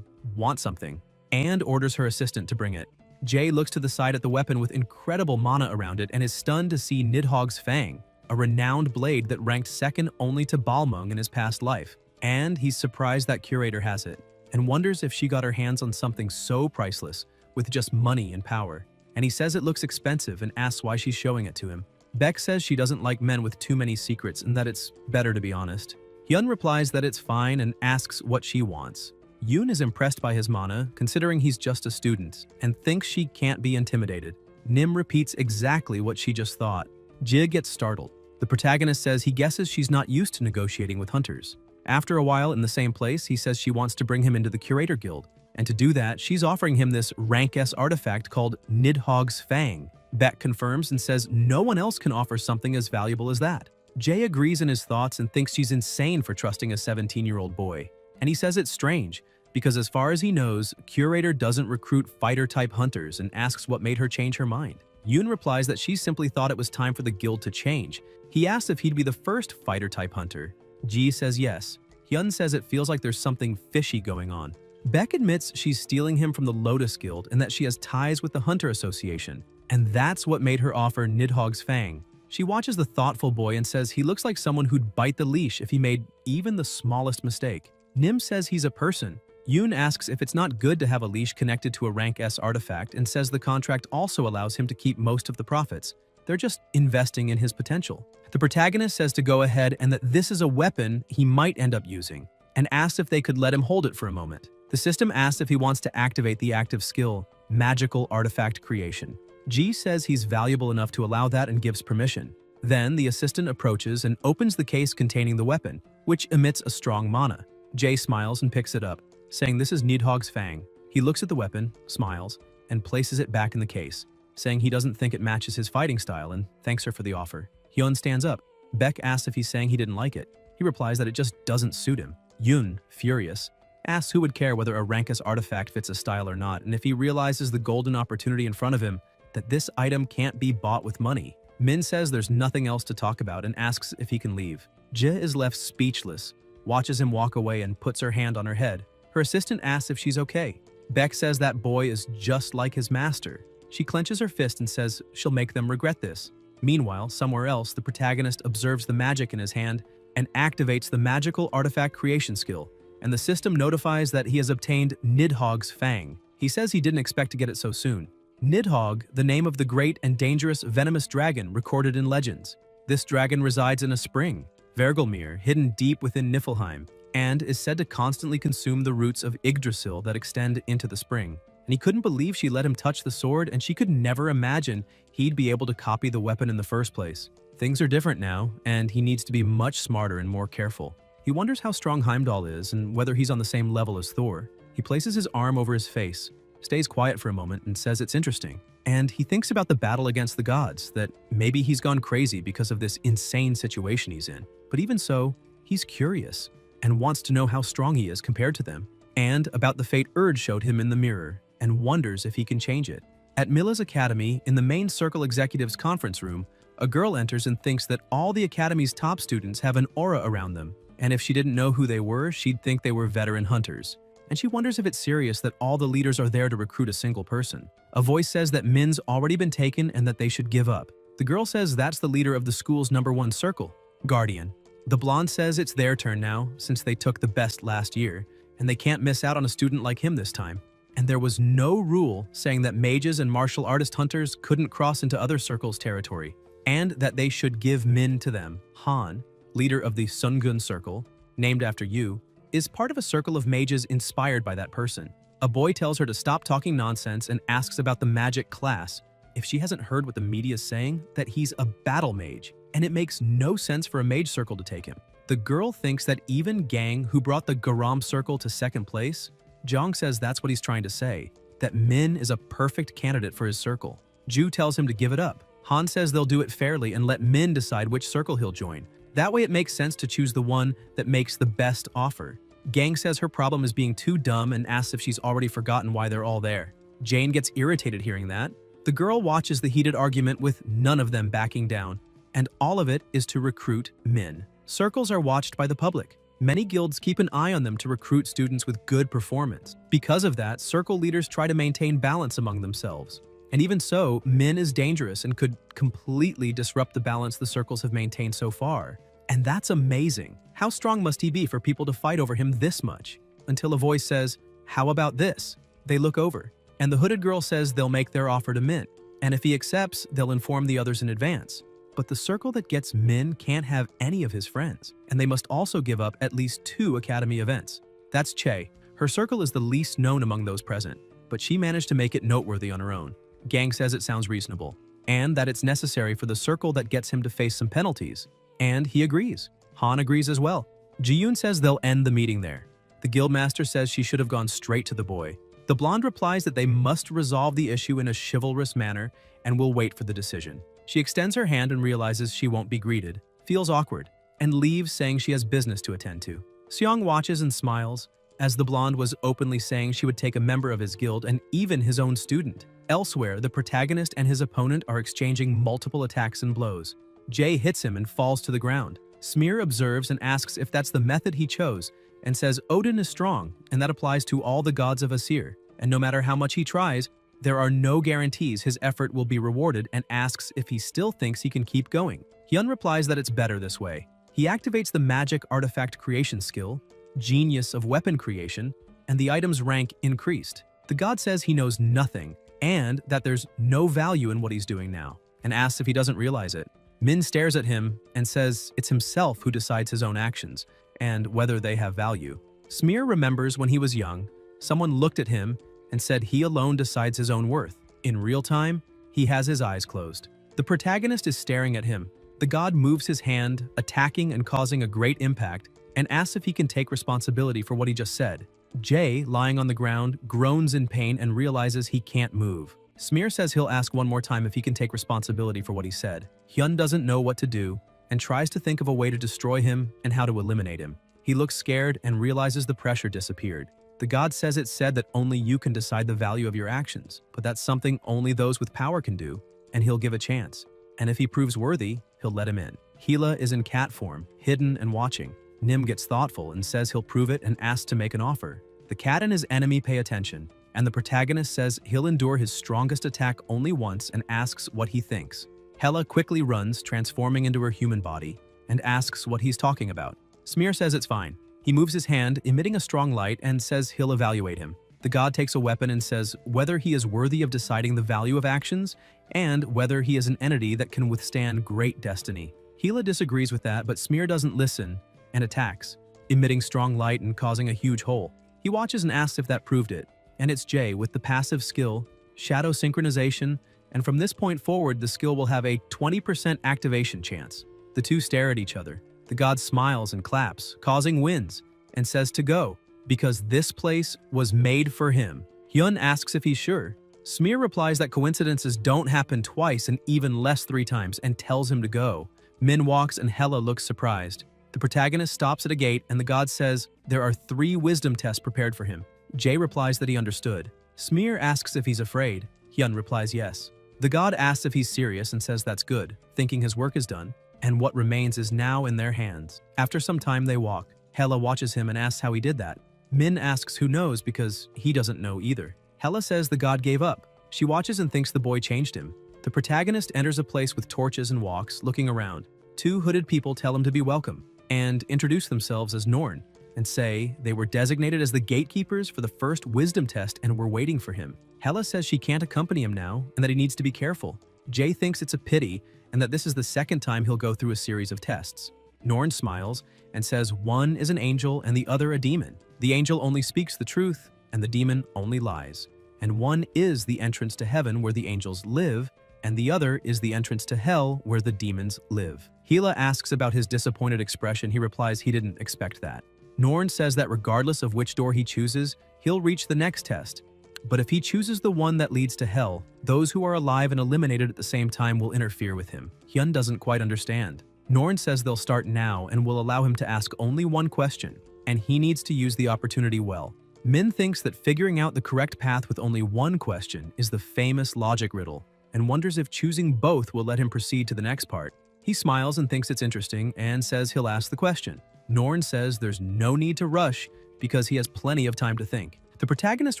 want something, and orders her assistant to bring it. Jae looks to the side at the weapon with incredible mana around it and is stunned to see Nidhogg's Fang, a renowned blade that ranked second only to Balmung in his past life. And he's surprised that Curator has it, and wonders if she got her hands on something so priceless with just money and power. And he says it looks expensive and asks why she's showing it to him. Beck says she doesn't like men with too many secrets and that it's better to be honest. Hyun replies that it's fine and asks what she wants. Yoon is impressed by his mana, considering he's just a student, and thinks she can't be intimidated. Nim repeats exactly what she just thought. Jig gets startled. The protagonist says he guesses she's not used to negotiating with hunters. After a while in the same place, he says she wants to bring him into the Curator Guild, and to do that, she's offering him this rank S artifact called Nidhogg's Fang. Beck confirms and says no one else can offer something as valuable as that. Jae agrees in his thoughts and thinks she's insane for trusting a 17-year-old boy. And he says it's strange, because as far as he knows, Curator doesn't recruit fighter-type hunters and asks what made her change her mind. Yoon replies that she simply thought it was time for the guild to change. He asks if he'd be the first fighter-type hunter. Ji says yes. Hyun says it feels like there's something fishy going on. Beck admits she's stealing him from the Lotus Guild and that she has ties with the Hunter Association, and that's what made her offer Nidhogg's Fang. She watches the thoughtful boy and says he looks like someone who'd bite the leash if he made even the smallest mistake. Nim says he's a person. Yoon asks if it's not good to have a leash connected to a rank S artifact and says the contract also allows him to keep most of the profits. They're just investing in his potential. The protagonist says to go ahead and that this is a weapon he might end up using, and asks if they could let him hold it for a moment. The system asks if he wants to activate the active skill, Magical Artifact Creation. Ji says he's valuable enough to allow that and gives permission. Then the assistant approaches and opens the case containing the weapon, which emits a strong mana. Jae smiles and picks it up, saying this is Nidhogg's Fang. He looks at the weapon, smiles, and places it back in the case, saying he doesn't think it matches his fighting style and thanks her for the offer. Hyun stands up. Beck asks if he's saying he didn't like it. He replies that it just doesn't suit him. Yoon, furious, asks who would care whether a rank S artifact fits a style or not, and if he realizes the golden opportunity in front of him, that this item can't be bought with money. Min says there's nothing else to talk about and asks if he can leave. Jae is left speechless, watches him walk away and puts her hand on her head. Her assistant asks if she's okay. Beck says that boy is just like his master. She clenches her fist and says she'll make them regret this. Meanwhile, somewhere else, the protagonist observes the magic in his hand and activates the Magical Artifact Creation skill, and the system notifies that he has obtained Nidhogg's Fang. He says he didn't expect to get it so soon. Nidhogg, the name of the great and dangerous venomous dragon recorded in legends. This dragon resides in a spring, Vergelmir, hidden deep within Niflheim, and is said to constantly consume the roots of Yggdrasil that extend into the spring. And he couldn't believe she let him touch the sword, and she could never imagine he'd be able to copy the weapon in the first place. Things are different now, and he needs to be much smarter and more careful. He wonders how strong Heimdall is and whether he's on the same level as Thor. He places his arm over his face, stays quiet for a moment, and says it's interesting. And he thinks about the battle against the gods, that maybe he's gone crazy because of this insane situation he's in. But even so, he's curious and wants to know how strong he is compared to them, and about the fate Urge showed him in the mirror, and wonders if he can change it. At Milla's academy, in the main circle executive's conference room, a girl enters and thinks that all the academy's top students have an aura around them, And if she didn't know who they were, she'd think they were veteran hunters. And she wonders if it's serious that all the leaders are there to recruit a single person. A voice says that Min's already been taken and that they should give up. The girl says that's the leader of the school's #1 circle, Guardian. The blonde says it's their turn now, since they took the best last year, and they can't miss out on a student like him this time. And there was no rule saying that mages and martial artist hunters couldn't cross into other circles' territory, and that they should give Min to them. Han, leader of the Sungun circle, named after you, is part of a circle of mages inspired by that person. A boy tells her to stop talking nonsense and asks about the magic class. If she hasn't heard what the media's saying, that he's a battle mage, and it makes no sense for a mage circle to take him. The girl thinks that even Gang, who brought the Garam circle to second place, Jong says that's what he's trying to say, that Min is a perfect candidate for his circle. Ju tells him to give it up. Han says they'll do it fairly and let Min decide which circle he'll join. That way it makes sense to choose the one that makes the best offer. Gang says her problem is being too dumb and asks if she's already forgotten why they're all there. Jane gets irritated hearing that. The girl watches the heated argument with none of them backing down, and all of it is to recruit Min. Circles are watched by the public. Many guilds keep an eye on them to recruit students with good performance. Because of that, circle leaders try to maintain balance among themselves. And even so, Min is dangerous and could completely disrupt the balance the circles have maintained so far. And that's amazing. How strong must he be for people to fight over him this much? Until a voice says, "How about this?" They look over, and the hooded girl says they'll make their offer to Min. And if he accepts, they'll inform the others in advance. But the circle that gets Min can't have any of his friends, and they must also give up at least 2 academy events. That's Che. Her circle is the least known among those present, but she managed to make it noteworthy on her own. Gang says it sounds reasonable, and that it's necessary for the circle that gets him to face some penalties. And he agrees. Han agrees as well. Ji-yoon says they'll end the meeting there. The guildmaster says she should have gone straight to the boy. The blonde replies that they must resolve the issue in a chivalrous manner and will wait for the decision. She extends her hand and realizes she won't be greeted, feels awkward, and leaves saying she has business to attend to. Seong watches and smiles, as the blonde was openly saying she would take a member of his guild and even his own student. Elsewhere, the protagonist and his opponent are exchanging multiple attacks and blows. Jae hits him and falls to the ground. Smear observes and asks if that's the method he chose, and says Odin is strong, and that applies to all the gods of Asir, and no matter how much he tries, there are no guarantees his effort will be rewarded, and asks if he still thinks he can keep going. Hyun replies that it's better this way. He activates the magic artifact creation skill, genius of weapon creation, and the item's rank increased. The god says he knows nothing, and that there's no value in what he's doing now, and asks if he doesn't realize it. Min stares at him and says it's himself who decides his own actions, and whether they have value. Smear remembers when he was young, someone looked at him and said he alone decides his own worth. In real time, he has his eyes closed. The protagonist is staring at him. The god moves his hand, attacking and causing a great impact, and asks if he can take responsibility for what he just said. Jae, lying on the ground, groans in pain and realizes he can't move. Smear says he'll ask one more time if he can take responsibility for what he said. Hyun doesn't know what to do and tries to think of a way to destroy him and how to eliminate him. He looks scared and realizes the pressure disappeared. The god says it's said that only you can decide the value of your actions, but that's something only those with power can do, and he'll give a chance. And if he proves worthy, he'll let him in. Hila is in cat form, hidden and watching. Nim gets thoughtful and says he'll prove it and asks to make an offer. The cat and his enemy pay attention, and the protagonist says he'll endure his strongest attack only once and asks what he thinks. Hela quickly runs, transforming into her human body, and asks what he's talking about. Smear says it's fine. He moves his hand, emitting a strong light, and says he'll evaluate him. The god takes a weapon and says whether he is worthy of deciding the value of actions, and whether he is an entity that can withstand great destiny. Hila disagrees with that, but Smear doesn't listen and attacks, emitting strong light and causing a huge hole. He watches and asks if that proved it, and it's Jae with the passive skill, Shadow Synchronization, and from this point forward the skill will have a 20% activation chance. The two stare at each other. The god smiles and claps, causing wins, and says to go, because this place was made for him. Hyun asks if he's sure. Smear replies that coincidences don't happen twice and even less 3 times, and tells him to go. Min walks and Hela looks surprised. The protagonist stops at a gate and the god says there are 3 wisdom tests prepared for him. Jae replies that he understood. Smear asks if he's afraid. Hyun replies yes. The god asks if he's serious and says that's good, thinking his work is done, and what remains is now in their hands. After some time they walk. Hela watches him and asks how he did that. Min asks who knows because he doesn't know either. Hela says the god gave up. She watches and thinks the boy changed him. The protagonist enters a place with torches and walks, looking around. Two hooded people tell him to be welcome and introduce themselves as Norn and say they were designated as the gatekeepers for the first wisdom test and were waiting for him. Hela says she can't accompany him now and that he needs to be careful. Jay thinks it's a pity and that this is the second time he'll go through a series of tests. Norn smiles and says one is an angel and the other a demon. The angel only speaks the truth and the demon only lies. And one is the entrance to heaven where the angels live, and the other is the entrance to hell where the demons live. Hela asks about his disappointed expression. He replies he didn't expect that. Norn says that regardless of which door he chooses, he'll reach the next test. But if he chooses the one that leads to hell, those who are alive and eliminated at the same time will interfere with him. Hyun doesn't quite understand. Norn says they'll start now and will allow him to ask only one question, and he needs to use the opportunity well. Min thinks that figuring out the correct path with only one question is the famous logic riddle, and wonders if choosing both will let him proceed to the next part. He smiles and thinks it's interesting and says he'll ask the question. Norn says there's no need to rush because he has plenty of time to think. The protagonist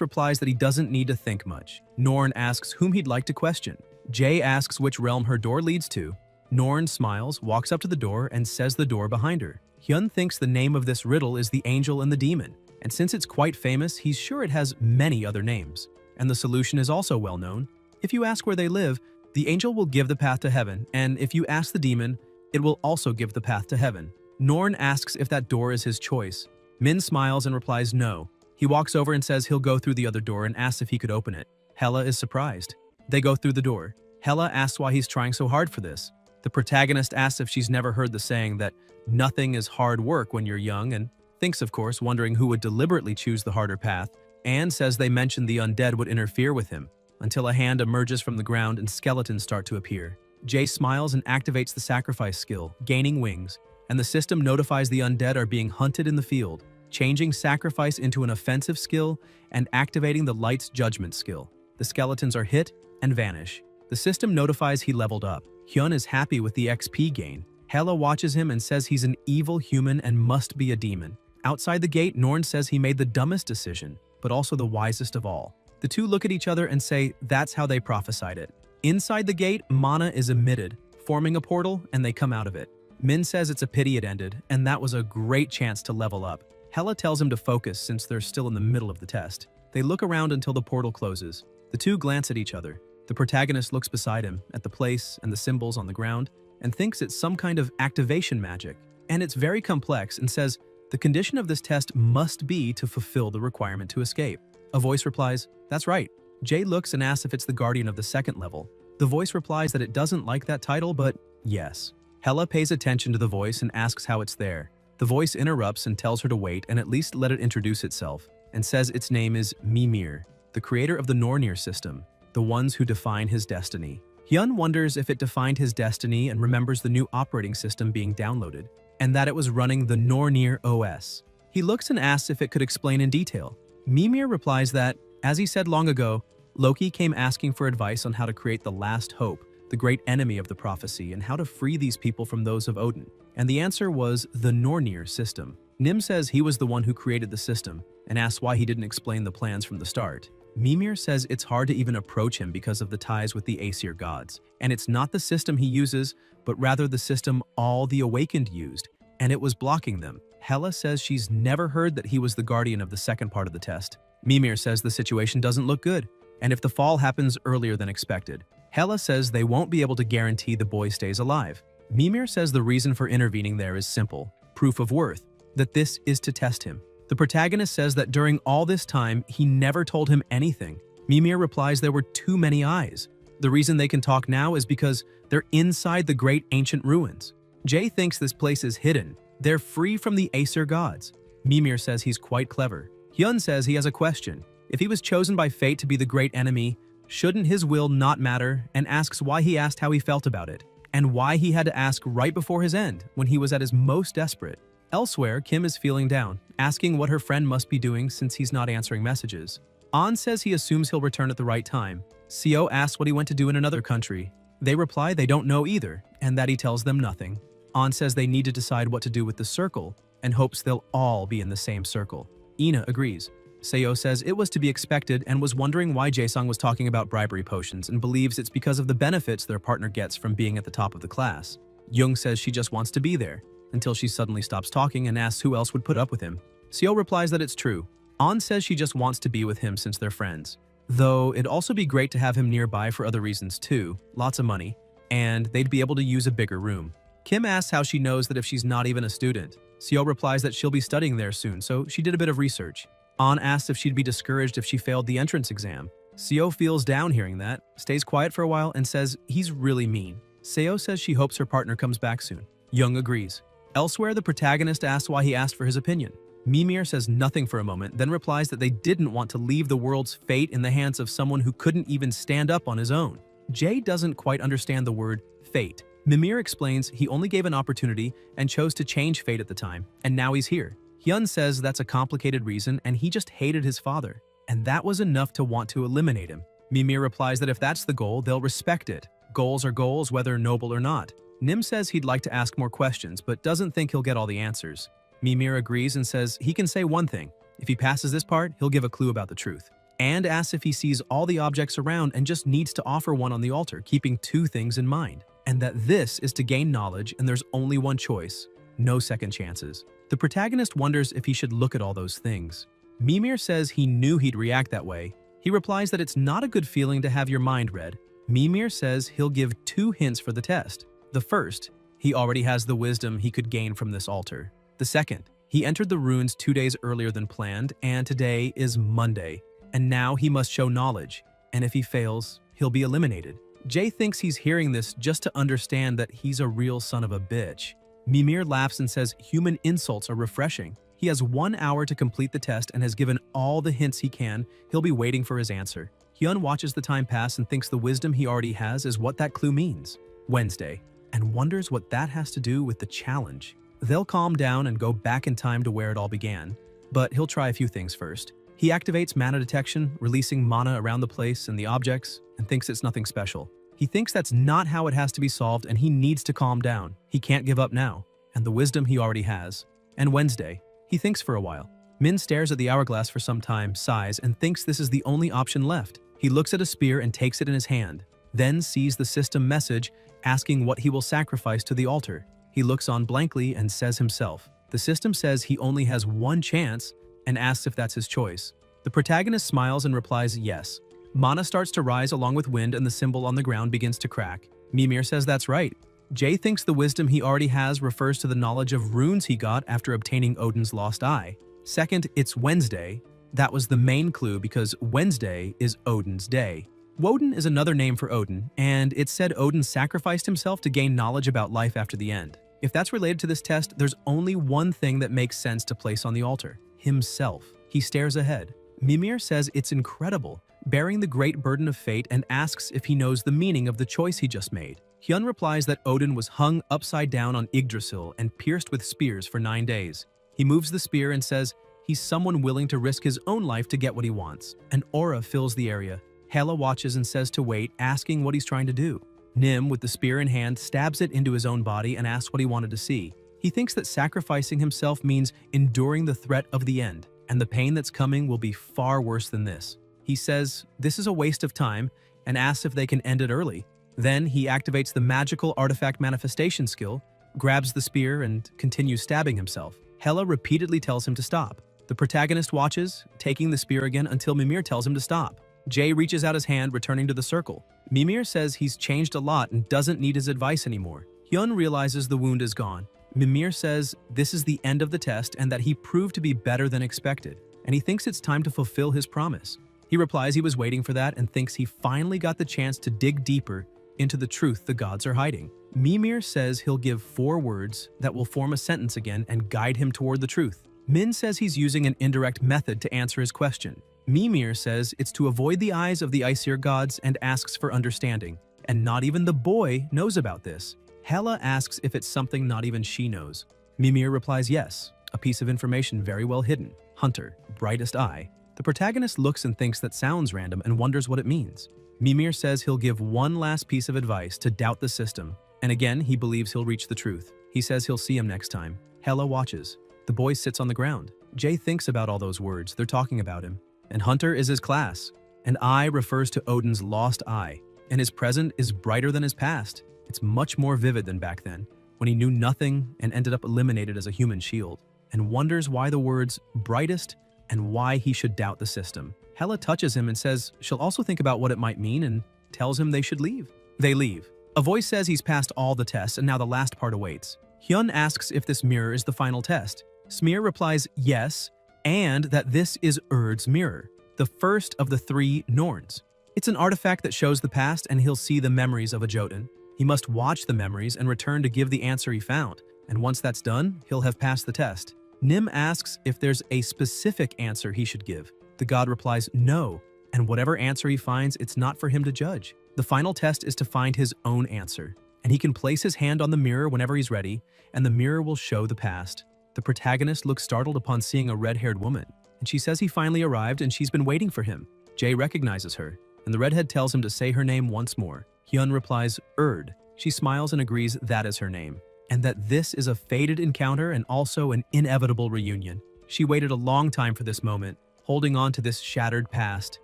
replies that he doesn't need to think much. Norn asks whom he'd like to question. Jay asks which realm her door leads to. Norn smiles, walks up to the door, and says the door behind her. Hyun thinks the name of this riddle is the angel and the demon, and since it's quite famous, he's sure it has many other names. And the solution is also well known. If you ask where they live, the angel will give the path to heaven, and if you ask the demon, it will also give the path to heaven. Norn asks if that door is his choice. Min smiles and replies no. He walks over and says he'll go through the other door and asks if he could open it. Hela is surprised. They go through the door. Hela asks why he's trying so hard for this. The protagonist asks if she's never heard the saying that nothing is hard work when you're young, and thinks, of course, wondering who would deliberately choose the harder path, and says they mentioned the undead would interfere with him, until a hand emerges from the ground and skeletons start to appear. Jay smiles and activates the sacrifice skill, gaining wings, and the system notifies the undead are being hunted in the field, changing sacrifice into an offensive skill and activating the light's judgment skill. The skeletons are hit and vanish. The system notifies he leveled up. Hyun is happy with the XP gain. Hela watches him and says he's an evil human and must be a demon. Outside the gate, Norn says he made the dumbest decision, but also the wisest of all. The two look at each other and say that's how they prophesied it. Inside the gate, mana is emitted, forming a portal, and they come out of it. Min says it's a pity it ended, and that was a great chance to level up. Hela tells him to focus since they're still in the middle of the test. They look around until the portal closes. The two glance at each other. The protagonist looks beside him, at the place and the symbols on the ground, and thinks it's some kind of activation magic. And it's very complex and says, the condition of this test must be to fulfill the requirement to escape. A voice replies, that's right. Jay looks and asks if it's the guardian of the second level. The voice replies that it doesn't like that title, but yes. Hela pays attention to the voice and asks how it's there. The voice interrupts and tells her to wait and at least let it introduce itself, and says its name is Mimir, the creator of the Nornir system, the ones who define his destiny. Hyun wonders if it defined his destiny and remembers the new operating system being downloaded, and that it was running the Nornir OS. He looks and asks if it could explain in detail. Mimir replies that, as he said long ago, Loki came asking for advice on how to create the last hope, the great enemy of the prophecy, and how to free these people from those of Odin. And the answer was the Nornir system. Nim says he was the one who created the system, and asks why he didn't explain the plans from the start. Mimir says it's hard to even approach him because of the ties with the Aesir gods, and it's not the system he uses, but rather the system all the Awakened used, and it was blocking them. Hela says she's never heard that he was the guardian of the second part of the test. Mimir says the situation doesn't look good, and if the fall happens earlier than expected. Hela says they won't be able to guarantee the boy stays alive. Mimir says the reason for intervening there is simple, proof of worth, that this is to test him. The protagonist says that during all this time, he never told him anything. Mimir replies there were too many eyes. The reason they can talk now is because they're inside the great ancient ruins. Jay thinks this place is hidden. They're free from the Aesir gods. Mimir says he's quite clever. Hyun says he has a question. If he was chosen by fate to be the great enemy, shouldn't his will not matter, and asks why he asked how he felt about it, and why he had to ask right before his end, when he was at his most desperate. Elsewhere, Kim is feeling down, asking what her friend must be doing since he's not answering messages. An says he assumes he'll return at the right time. Seo asks what he went to do in another country. They reply they don't know either, and that he tells them nothing. An says they need to decide what to do with the circle, and hopes they'll all be in the same circle. Ina agrees. Seo says it was to be expected and was wondering why Jaesung was talking about bribery potions and believes it's because of the benefits their partner gets from being at the top of the class. Jung says she just wants to be there, until she suddenly stops talking and asks who else would put up with him. Seo replies that it's true. An says she just wants to be with him since they're friends. Though it'd also be great to have him nearby for other reasons too, lots of money, and they'd be able to use a bigger room. Kim asks how she knows that if she's not even a student. Seo replies that she'll be studying there soon, so she did a bit of research. An asks if she'd be discouraged if she failed the entrance exam. Seo feels down hearing that, stays quiet for a while, and says he's really mean. Seo says she hopes her partner comes back soon. Jung agrees. Elsewhere, the protagonist asks why he asked for his opinion. Mimir says nothing for a moment, then replies that they didn't want to leave the world's fate in the hands of someone who couldn't even stand up on his own. Jae doesn't quite understand the word fate. Mimir explains he only gave an opportunity and chose to change fate at the time, and now he's here. Hyun says that's a complicated reason and he just hated his father, and that was enough to want to eliminate him. Mimir replies that if that's the goal, they'll respect it. Goals are goals, whether noble or not. Nim says he'd like to ask more questions, but doesn't think he'll get all the answers. Mimir agrees and says he can say one thing. If he passes this part, he'll give a clue about the truth. And asks if he sees all the objects around and just needs to offer one on the altar, keeping two things in mind. And that this is to gain knowledge and there's only one choice. No second chances. The protagonist wonders if he should look at all those things. Mimir says he knew he'd react that way. He replies that it's not a good feeling to have your mind read. Mimir says he'll give 2 hints for the test. The first, he already has the wisdom he could gain from this altar. The second, he entered the runes 2 days earlier than planned, and today is Monday. And now he must show knowledge, and if he fails, he'll be eliminated. Jae thinks he's hearing this just to understand that he's a real son of a bitch. Mimir laughs and says human insults are refreshing. He has 1 hour to complete the test and has given all the hints he can. He'll be waiting for his answer. Hyun watches the time pass and thinks the wisdom he already has is what that clue means. Wednesday, and wonders what that has to do with the challenge. They'll calm down and go back in time to where it all began, but he'll try a few things first. He activates mana detection, releasing mana around the place and the objects, and thinks it's nothing special. He thinks that's not how it has to be solved and he needs to calm down. He can't give up now, and the wisdom he already has. And Wednesday, he thinks for a while. Min stares at the hourglass for some time, sighs, and thinks this is the only option left. He looks at a spear and takes it in his hand, then sees the system message asking what he will sacrifice to the altar. He looks on blankly and says himself. The system says he only has 1 chance and asks if that's his choice. The protagonist smiles and replies yes. Mana starts to rise along with wind and the symbol on the ground begins to crack. Mimir says that's right. Jae thinks the wisdom he already has refers to the knowledge of runes he got after obtaining Odin's lost eye. Second, it's Wednesday. That was the main clue because Wednesday is Odin's day. Woden is another name for Odin, and it said Odin sacrificed himself to gain knowledge about life after the end. If that's related to this test, there's only one thing that makes sense to place on the altar: himself. He stares ahead. Mimir says it's incredible, bearing the great burden of fate, and asks if he knows the meaning of the choice he just made. Hyun replies that Odin was hung upside down on Yggdrasil and pierced with spears for 9 days. He moves the spear and says he's someone willing to risk his own life to get what he wants. An aura fills the area. Hela watches and says to wait, asking what he's trying to do. Nim, with the spear in hand, stabs it into his own body and asks what he wanted to see. He thinks that sacrificing himself means enduring the threat of the end, and the pain that's coming will be far worse than this. He says this is a waste of time and asks if they can end it early. Then he activates the magical artifact manifestation skill, grabs the spear, and continues stabbing himself. Hela repeatedly tells him to stop. The protagonist watches, taking the spear again until Mimir tells him to stop. Jae reaches out his hand, returning to the circle. Mimir says he's changed a lot and doesn't need his advice anymore. Hyun realizes the wound is gone. Mimir says this is the end of the test and that he proved to be better than expected, and he thinks it's time to fulfill his promise. He replies he was waiting for that and thinks he finally got the chance to dig deeper into the truth the gods are hiding. Mimir says he'll give 4 words that will form a sentence again and guide him toward the truth. Min says he's using an indirect method to answer his question. Mimir says it's to avoid the eyes of the Aesir gods and asks for understanding, and not even the boy knows about this. Hela asks if it's something not even she knows. Mimir replies yes, a piece of information very well hidden. Hunter, brightest eye. The protagonist looks and thinks that sounds random and wonders what it means. Mimir says he'll give one last piece of advice to doubt the system, and again he believes he'll reach the truth. He says he'll see him next time. Hela watches. The boy sits on the ground. Jay thinks about all those words, they're talking about him. And Hunter is his class. An eye refers to Odin's lost eye, and his present is brighter than his past. It's much more vivid than back then, when he knew nothing and ended up eliminated as a human shield, and wonders why the words brightest and why he should doubt the system. Hela touches him and says she'll also think about what it might mean and tells him they should leave. They leave. A voice says he's passed all the tests and now the last part awaits. Hyun asks if this mirror is the final test. Smear replies yes, and that this is Urd's mirror, the first of the 3 Norns. It's an artifact that shows the past and he'll see the memories of a Jotun. He must watch the memories and return to give the answer he found, and once that's done, he'll have passed the test. Nim asks if there's a specific answer he should give. The god replies no, and whatever answer he finds, it's not for him to judge. The final test is to find his own answer, and he can place his hand on the mirror whenever he's ready, and the mirror will show the past. The protagonist looks startled upon seeing a red-haired woman, and she says he finally arrived and she's been waiting for him. Jay recognizes her, and the redhead tells him to say her name once more. Hyun replies, Urd. She smiles and agrees that is her name, and that this is a fated encounter and also an inevitable reunion. She waited a long time for this moment, holding on to this shattered past.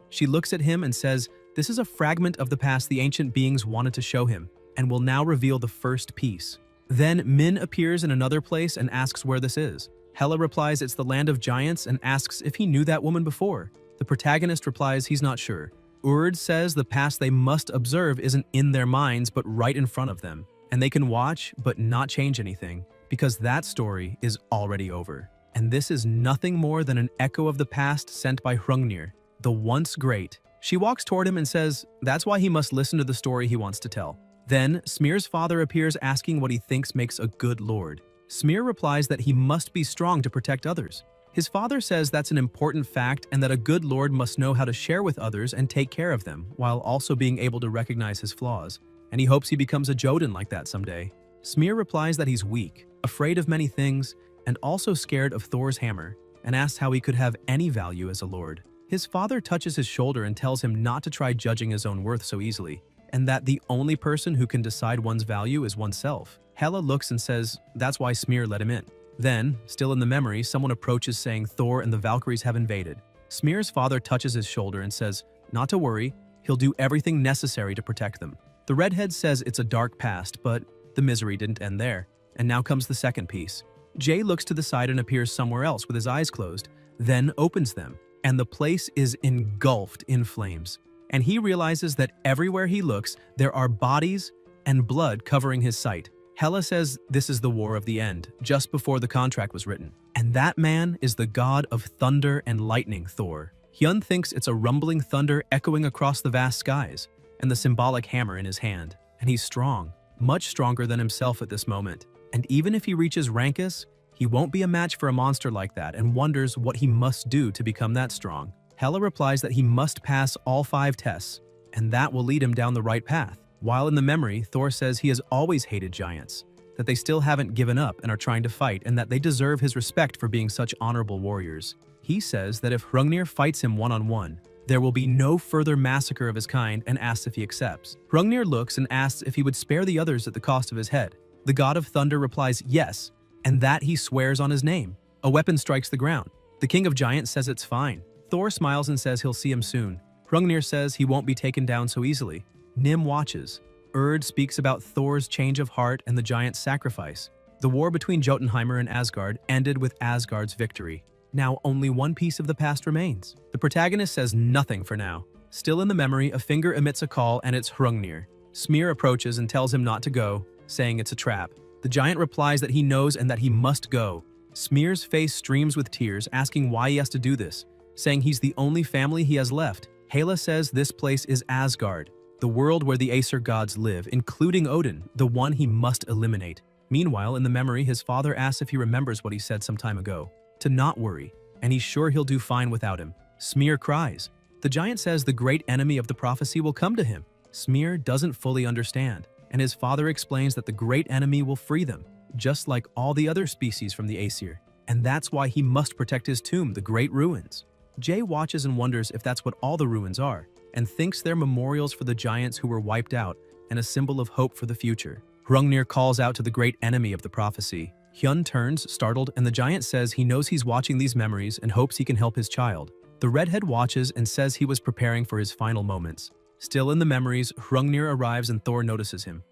She looks at him and says, this is a fragment of the past the ancient beings wanted to show him, and will now reveal the first piece. Then Min appears in another place and asks where this is. Hela replies it's the land of giants and asks if he knew that woman before. The protagonist replies he's not sure. Urd says the past they must observe isn't in their minds but right in front of them, and they can watch but not change anything, because that story is already over. And this is nothing more than an echo of the past sent by Hrungnir, the once great. She walks toward him and says that's why he must listen to the story he wants to tell. Then Smear's father appears asking what he thinks makes a good lord. Smear replies that he must be strong to protect others. His father says that's an important fact and that a good lord must know how to share with others and take care of them, while also being able to recognize his flaws. And he hopes he becomes a Jotun like that someday. Smear replies that he's weak, afraid of many things, and also scared of Thor's hammer, and asks how he could have any value as a lord. His father touches his shoulder and tells him not to try judging his own worth so easily, and that the only person who can decide one's value is oneself. Hela looks and says that's why Smear let him in. Then, still in the memory, someone approaches saying Thor and the Valkyries have invaded. Smear's father touches his shoulder and says not to worry, he'll do everything necessary to protect them. The redhead says it's a dark past, but the misery didn't end there, and now comes the second piece. Jay looks to the side and appears somewhere else with his eyes closed, then opens them, and the place is engulfed in flames. And he realizes that everywhere he looks, there are bodies and blood covering his sight. Hela says this is the war of the end, just before the contract was written. And that man is the god of thunder and lightning, Thor. Hyun thinks it's a rumbling thunder echoing across the vast skies, and the symbolic hammer in his hand. And he's strong, much stronger than himself at this moment. And even if he reaches Rankus, he won't be a match for a monster like that, and wonders what he must do to become that strong. Hela replies that he must pass all 5 tests, and that will lead him down the right path. While in the memory, Thor says he has always hated giants, that they still haven't given up and are trying to fight, and that they deserve his respect for being such honorable warriors. He says that if Hrungnir fights him one-on-one, there will be no further massacre of his kind, and asks if he accepts. Hrungnir looks and asks if he would spare the others at the cost of his head. The god of thunder replies yes, and that he swears on his name. A weapon strikes the ground. The king of giants says it's fine. Thor smiles and says he'll see him soon. Hrungnir says he won't be taken down so easily. Nim watches. Urd speaks about Thor's change of heart and the giant's sacrifice. The war between Jotunheimer and Asgard ended with Asgard's victory. Now only one piece of the past remains. The protagonist says nothing for now. Still in the memory, a finger emits a call and it's Hrungnir. Smear approaches and tells him not to go, saying it's a trap. The giant replies that he knows and that he must go. Smear's face streams with tears, asking why he has to do this, saying he's the only family he has left. Hela says this place is Asgard, the world where the Aesir gods live, including Odin, the one he must eliminate. Meanwhile, in the memory, his father asks if he remembers what he said some time ago, to not worry, and he's sure he'll do fine without him. Smear cries. The giant says the great enemy of the prophecy will come to him. Smear doesn't fully understand, and his father explains that the great enemy will free them, just like all the other species from the Aesir, and that's why he must protect his tomb, the Great Ruins. Jay watches and wonders if that's what all the ruins are, and thinks they're memorials for the giants who were wiped out and a symbol of hope for the future. Hrungnir calls out to the great enemy of the prophecy. Hyun turns, startled, and the giant says he knows he's watching these memories and hopes he can help his child. The redhead watches and says he was preparing for his final moments. Still in the memories, Hrungnir arrives and Thor notices him.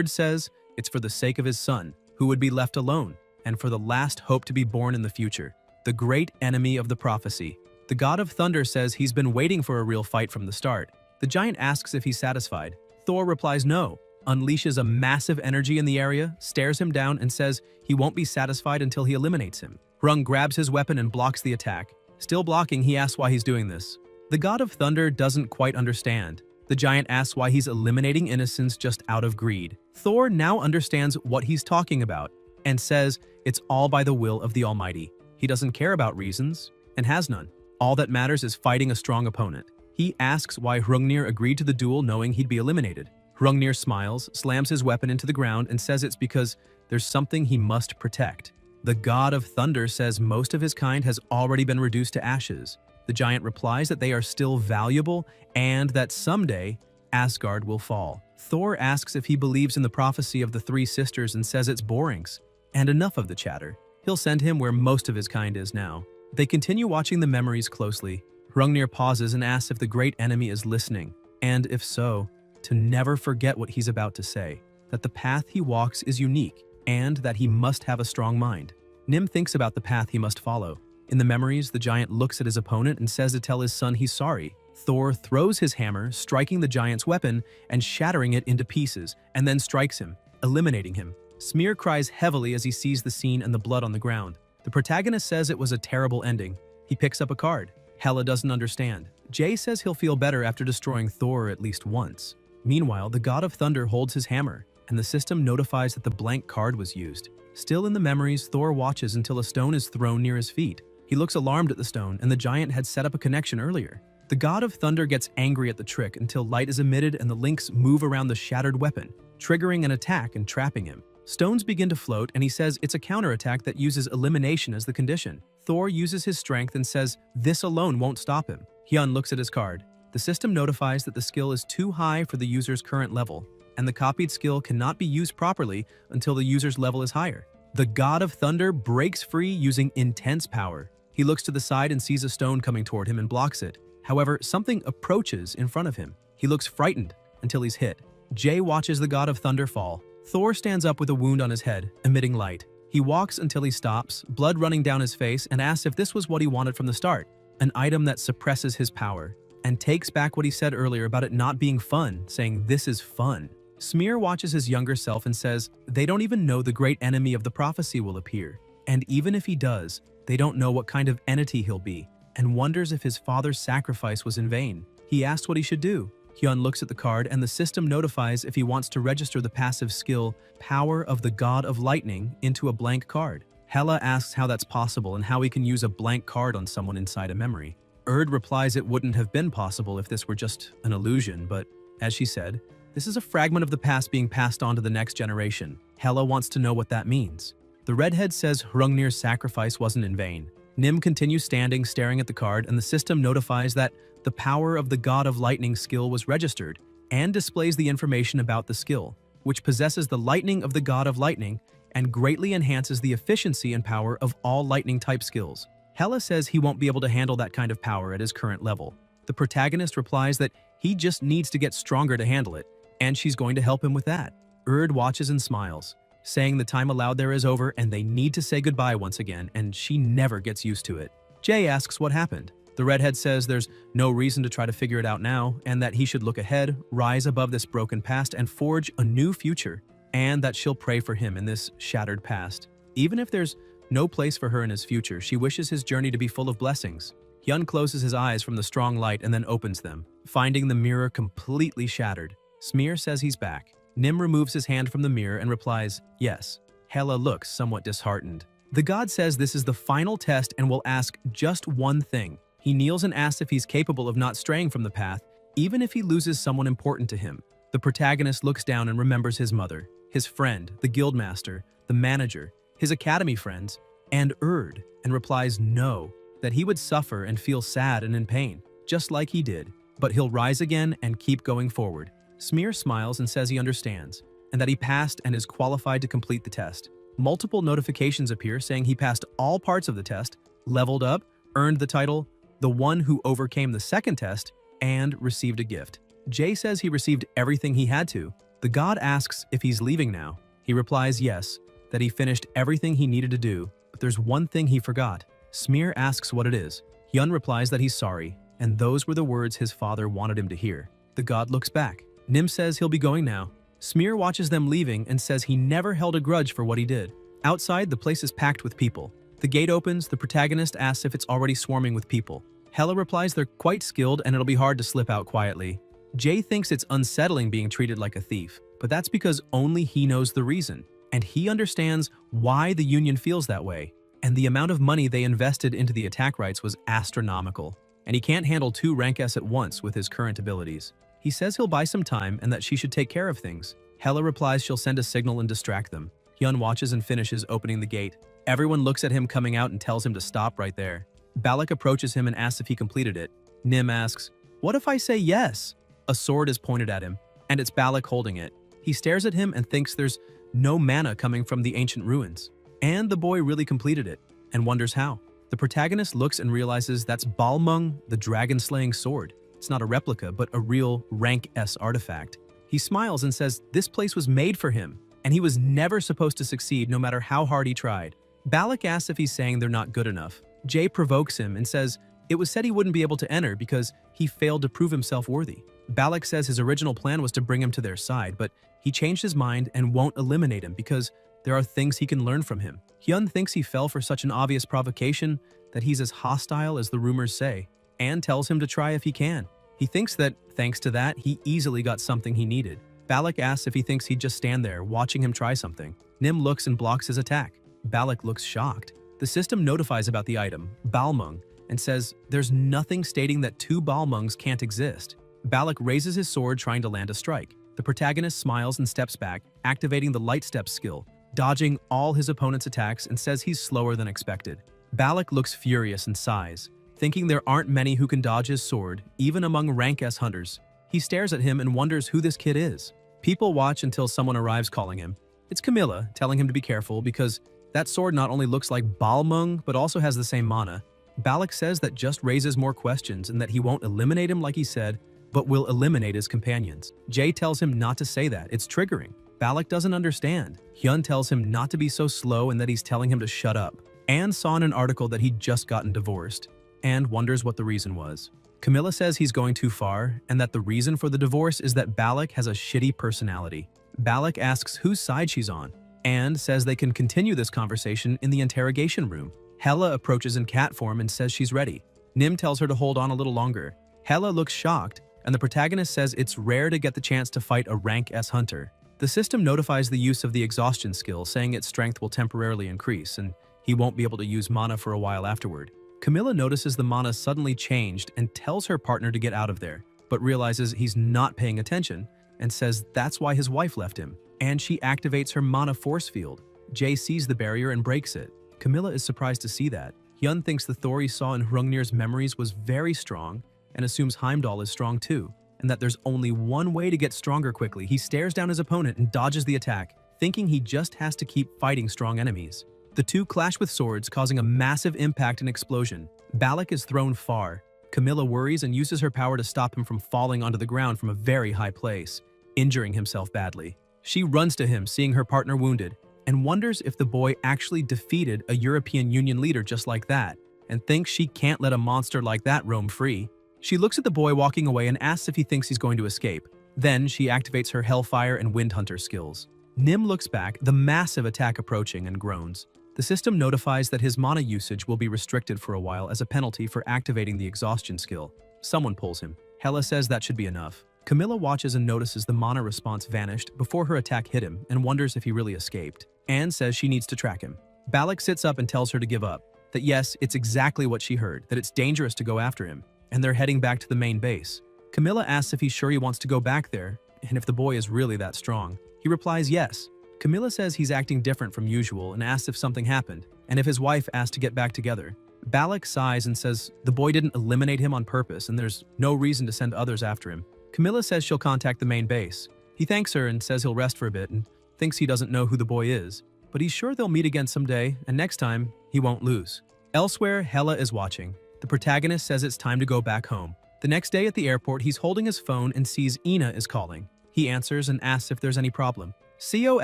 Says it's for the sake of his son, who would be left alone, and for the last hope to be born in the future. The great enemy of the prophecy. The god of thunder says he's been waiting for a real fight from the start. The giant asks if he's satisfied. Thor replies no, unleashes a massive energy in the area, stares him down, and says he won't be satisfied until he eliminates him. Hrung grabs his weapon and blocks the attack. Still blocking, he asks why he's doing this. The god of thunder doesn't quite understand. The giant asks why he's eliminating innocents just out of greed. Thor now understands what he's talking about and says it's all by the will of the Almighty. He doesn't care about reasons and has none. All that matters is fighting a strong opponent. He asks why Hrungnir agreed to the duel knowing he'd be eliminated. Hrungnir smiles, slams his weapon into the ground, and says it's because there's something he must protect. The god of thunder says most of his kind has already been reduced to ashes. The giant replies that they are still valuable and that someday Asgard will fall. Thor asks if he believes in the prophecy of the three sisters and says it's borings. And enough of the chatter. He'll send him where most of his kind is now. They continue watching the memories closely. Hrungnir pauses and asks if the great enemy is listening, and if so, to never forget what he's about to say, that the path he walks is unique, and that he must have a strong mind. Nim thinks about the path he must follow. In the memories, the giant looks at his opponent and says to tell his son he's sorry. Thor throws his hammer, striking the giant's weapon and shattering it into pieces, and then strikes him, eliminating him. Smear cries heavily as he sees the scene and the blood on the ground. The protagonist says it was a terrible ending. He picks up a card. Hela doesn't understand. Jay says he'll feel better after destroying Thor at least once. Meanwhile, the god of thunder holds his hammer, and the system notifies that the blank card was used. Still in the memories, Thor watches until a stone is thrown near his feet. He looks alarmed at the stone, and the giant had set up a connection earlier. The god of thunder gets angry at the trick until light is emitted and the links move around the shattered weapon, triggering an attack and trapping him. Stones begin to float, and he says it's a counterattack that uses elimination as the condition. Thor uses his strength and says this alone won't stop him. Hyun looks at his card. The system notifies that the skill is too high for the user's current level, and the copied skill cannot be used properly until the user's level is higher. The god of thunder breaks free using intense power. He looks to the side and sees a stone coming toward him and blocks it. However, something approaches in front of him. He looks frightened until he's hit. Jay watches the god of thunder fall. Thor stands up with a wound on his head, emitting light. He walks until he stops, blood running down his face, and asks if this was what he wanted from the start, an item that suppresses his power, and takes back what he said earlier about it not being fun, saying this is fun. Smear watches his younger self and says they don't even know the great enemy of the prophecy will appear, and even if he does, they don't know what kind of entity he'll be, and wonders if his father's sacrifice was in vain. He asks what he should do. Hyun looks at the card and the system notifies if he wants to register the passive skill, Power of the God of Lightning, into a blank card. Hela asks how that's possible and how he can use a blank card on someone inside a memory. Replies it wouldn't have been possible if this were just an illusion, but as she said, this is a fragment of the past being passed on to the next generation. Hela wants to know what that means. The redhead says Hrungnir's sacrifice wasn't in vain. Nim continues standing, staring at the card, and the system notifies that the Power of the God of Lightning skill was registered and displays the information about the skill, which possesses the lightning of the God of Lightning and greatly enhances the efficiency and power of all lightning-type skills. Hela says he won't be able to handle that kind of power at his current level. The protagonist replies that he just needs to get stronger to handle it, and she's going to help him with that. Watches and smiles, saying the time allowed there is over and they need to say goodbye once again, and she never gets used to it. Jay asks what happened. The redhead says there's no reason to try to figure it out now, and that he should look ahead, rise above this broken past, and forge a new future, and that she'll pray for him in this shattered past. Even if there's no place for her in his future, she wishes his journey to be full of blessings. Hyun closes his eyes from the strong light and then opens them, finding the mirror completely shattered. Smear says he's back. Nim removes his hand from the mirror and replies, yes. Hela looks somewhat disheartened. The god says this is the final test and will ask just one thing. He kneels and asks if he's capable of not straying from the path, even if he loses someone important to him. The protagonist looks down and remembers his mother, his friend, the guildmaster, the manager, his academy friends, and and replies no. that he would suffer and feel sad and in pain, just like he did, but he'll rise again and keep going forward. Smear smiles and says he understands, and that he passed and is qualified to complete the test. Multiple notifications appear saying he passed all parts of the test, leveled up, earned the title, the one who overcame the second test, and received a gift. Jay says he received everything he had to. The god asks if he's leaving now. He replies yes, that he finished everything he needed to do, but there's one thing he forgot. Smear asks what it is. Hyun replies that he's sorry, and those were the words his father wanted him to hear. The god looks back. Nim says he'll be going now. Smear watches them leaving and says he never held a grudge for what he did. Outside, the place is packed with people. The gate opens, the protagonist asks if it's already swarming with people. Hella replies they're quite skilled and it'll be hard to slip out quietly. Jay thinks it's unsettling being treated like a thief, but that's because only he knows the reason. And he understands why the union feels that way. And the amount of money they invested into the attack rights was astronomical. And he can't handle 2 rank S at once with his current abilities. He says he'll buy some time and that she should take care of things. Hella replies she'll send a signal and distract them. Hyun watches and finishes opening the gate. Everyone looks at him coming out and tells him to stop right there. Balak approaches him and asks if he completed it. Nim asks, "What if I say yes?" A sword is pointed at him, and it's Balak holding it. He stares at him and thinks there's no mana coming from the ancient ruins. And the boy really completed it, and wonders how. The protagonist looks and realizes that's Balmung, the dragon-slaying sword. It's not a replica, but a real rank S artifact. He smiles and says this place was made for him, and he was never supposed to succeed no matter how hard he tried. Balak asks if he's saying they're not good enough. Jay provokes him and says it was said he wouldn't be able to enter because he failed to prove himself worthy. Balak says his original plan was to bring him to their side, but he changed his mind and won't eliminate him because there are things he can learn from him. Hyun thinks he fell for such an obvious provocation that he's as hostile as the rumors say, and tells him to try if he can. He thinks that, thanks to that, he easily got something he needed. Balak asks if he thinks he'd just stand there, watching him try something. Nim looks and blocks his attack. Balak looks shocked. The system notifies about the item, Balmung, and says there's nothing stating that 2 Balmungs can't exist. Balak raises his sword trying to land a strike. The protagonist smiles and steps back, activating the light step skill, dodging all his opponent's attacks and says he's slower than expected. Balak looks furious and sighs, thinking there aren't many who can dodge his sword, even among rank S hunters. He stares at him and wonders who this kid is. People watch until someone arrives calling him. It's Camilla, telling him to be careful because that sword not only looks like Balmung, but also has the same mana. Balak says that just raises more questions and that he won't eliminate him like he said, but will eliminate his companions. Jay tells him not to say that, it's triggering. Balak doesn't understand. Hyun tells him not to be so slow and that he's telling him to shut up. Anne saw in an article that he'd just gotten divorced, and wonders what the reason was. Camilla says he's going too far, and that the reason for the divorce is that Balak has a shitty personality. Balak asks whose side she's on, and says they can continue this conversation in the interrogation room. Hella approaches in cat form and says she's ready. Nim tells her to hold on a little longer. Hella looks shocked, and the protagonist says it's rare to get the chance to fight a rank S hunter. The system notifies the use of the exhaustion skill, saying its strength will temporarily increase, and he won't be able to use mana for a while afterward. Camilla notices the mana suddenly changed and tells her partner to get out of there, but realizes he's not paying attention and says that's why his wife left him, and she activates her mana force field. Jay sees the barrier and breaks it. Camilla is surprised to see that. Hyun thinks the Thor he saw in Hrungnir's memories was very strong and assumes Heimdall is strong too, and that there's only one way to get stronger quickly. He stares down his opponent and dodges the attack, thinking he just has to keep fighting strong enemies. The two clash with swords, causing a massive impact and explosion. Balak is thrown far. Camilla worries and uses her power to stop him from falling onto the ground from a very high place, injuring himself badly. She runs to him, seeing her partner wounded, and wonders if the boy actually defeated a European Union leader just like that, and thinks she can't let a monster like that roam free. She looks at the boy walking away and asks if he thinks he's going to escape. Then she activates her Hellfire and Wind Hunter skills. Nim looks back, the massive attack approaching, and groans. The system notifies that his mana usage will be restricted for a while as a penalty for activating the exhaustion skill. Someone pulls him. Hella says that should be enough. Camilla watches and notices the mana response vanished before her attack hit him and wonders if he really escaped. Anne says she needs to track him. Balak sits up and tells her to give up. That yes, it's exactly what she heard, that it's dangerous to go after him, and they're heading back to the main base. Camilla asks if he's sure he wants to go back there, and if the boy is really that strong. He replies yes. Camilla says he's acting different from usual and asks if something happened, and if his wife asked to get back together. Balak sighs and says the boy didn't eliminate him on purpose and there's no reason to send others after him. Camilla says she'll contact the main base. He thanks her and says he'll rest for a bit and thinks he doesn't know who the boy is, but he's sure they'll meet again someday, and next time, he won't lose. Elsewhere, Hela is watching. The protagonist says it's time to go back home. The next day at the airport, he's holding his phone and sees Ina is calling. He answers and asks if there's any problem. Seo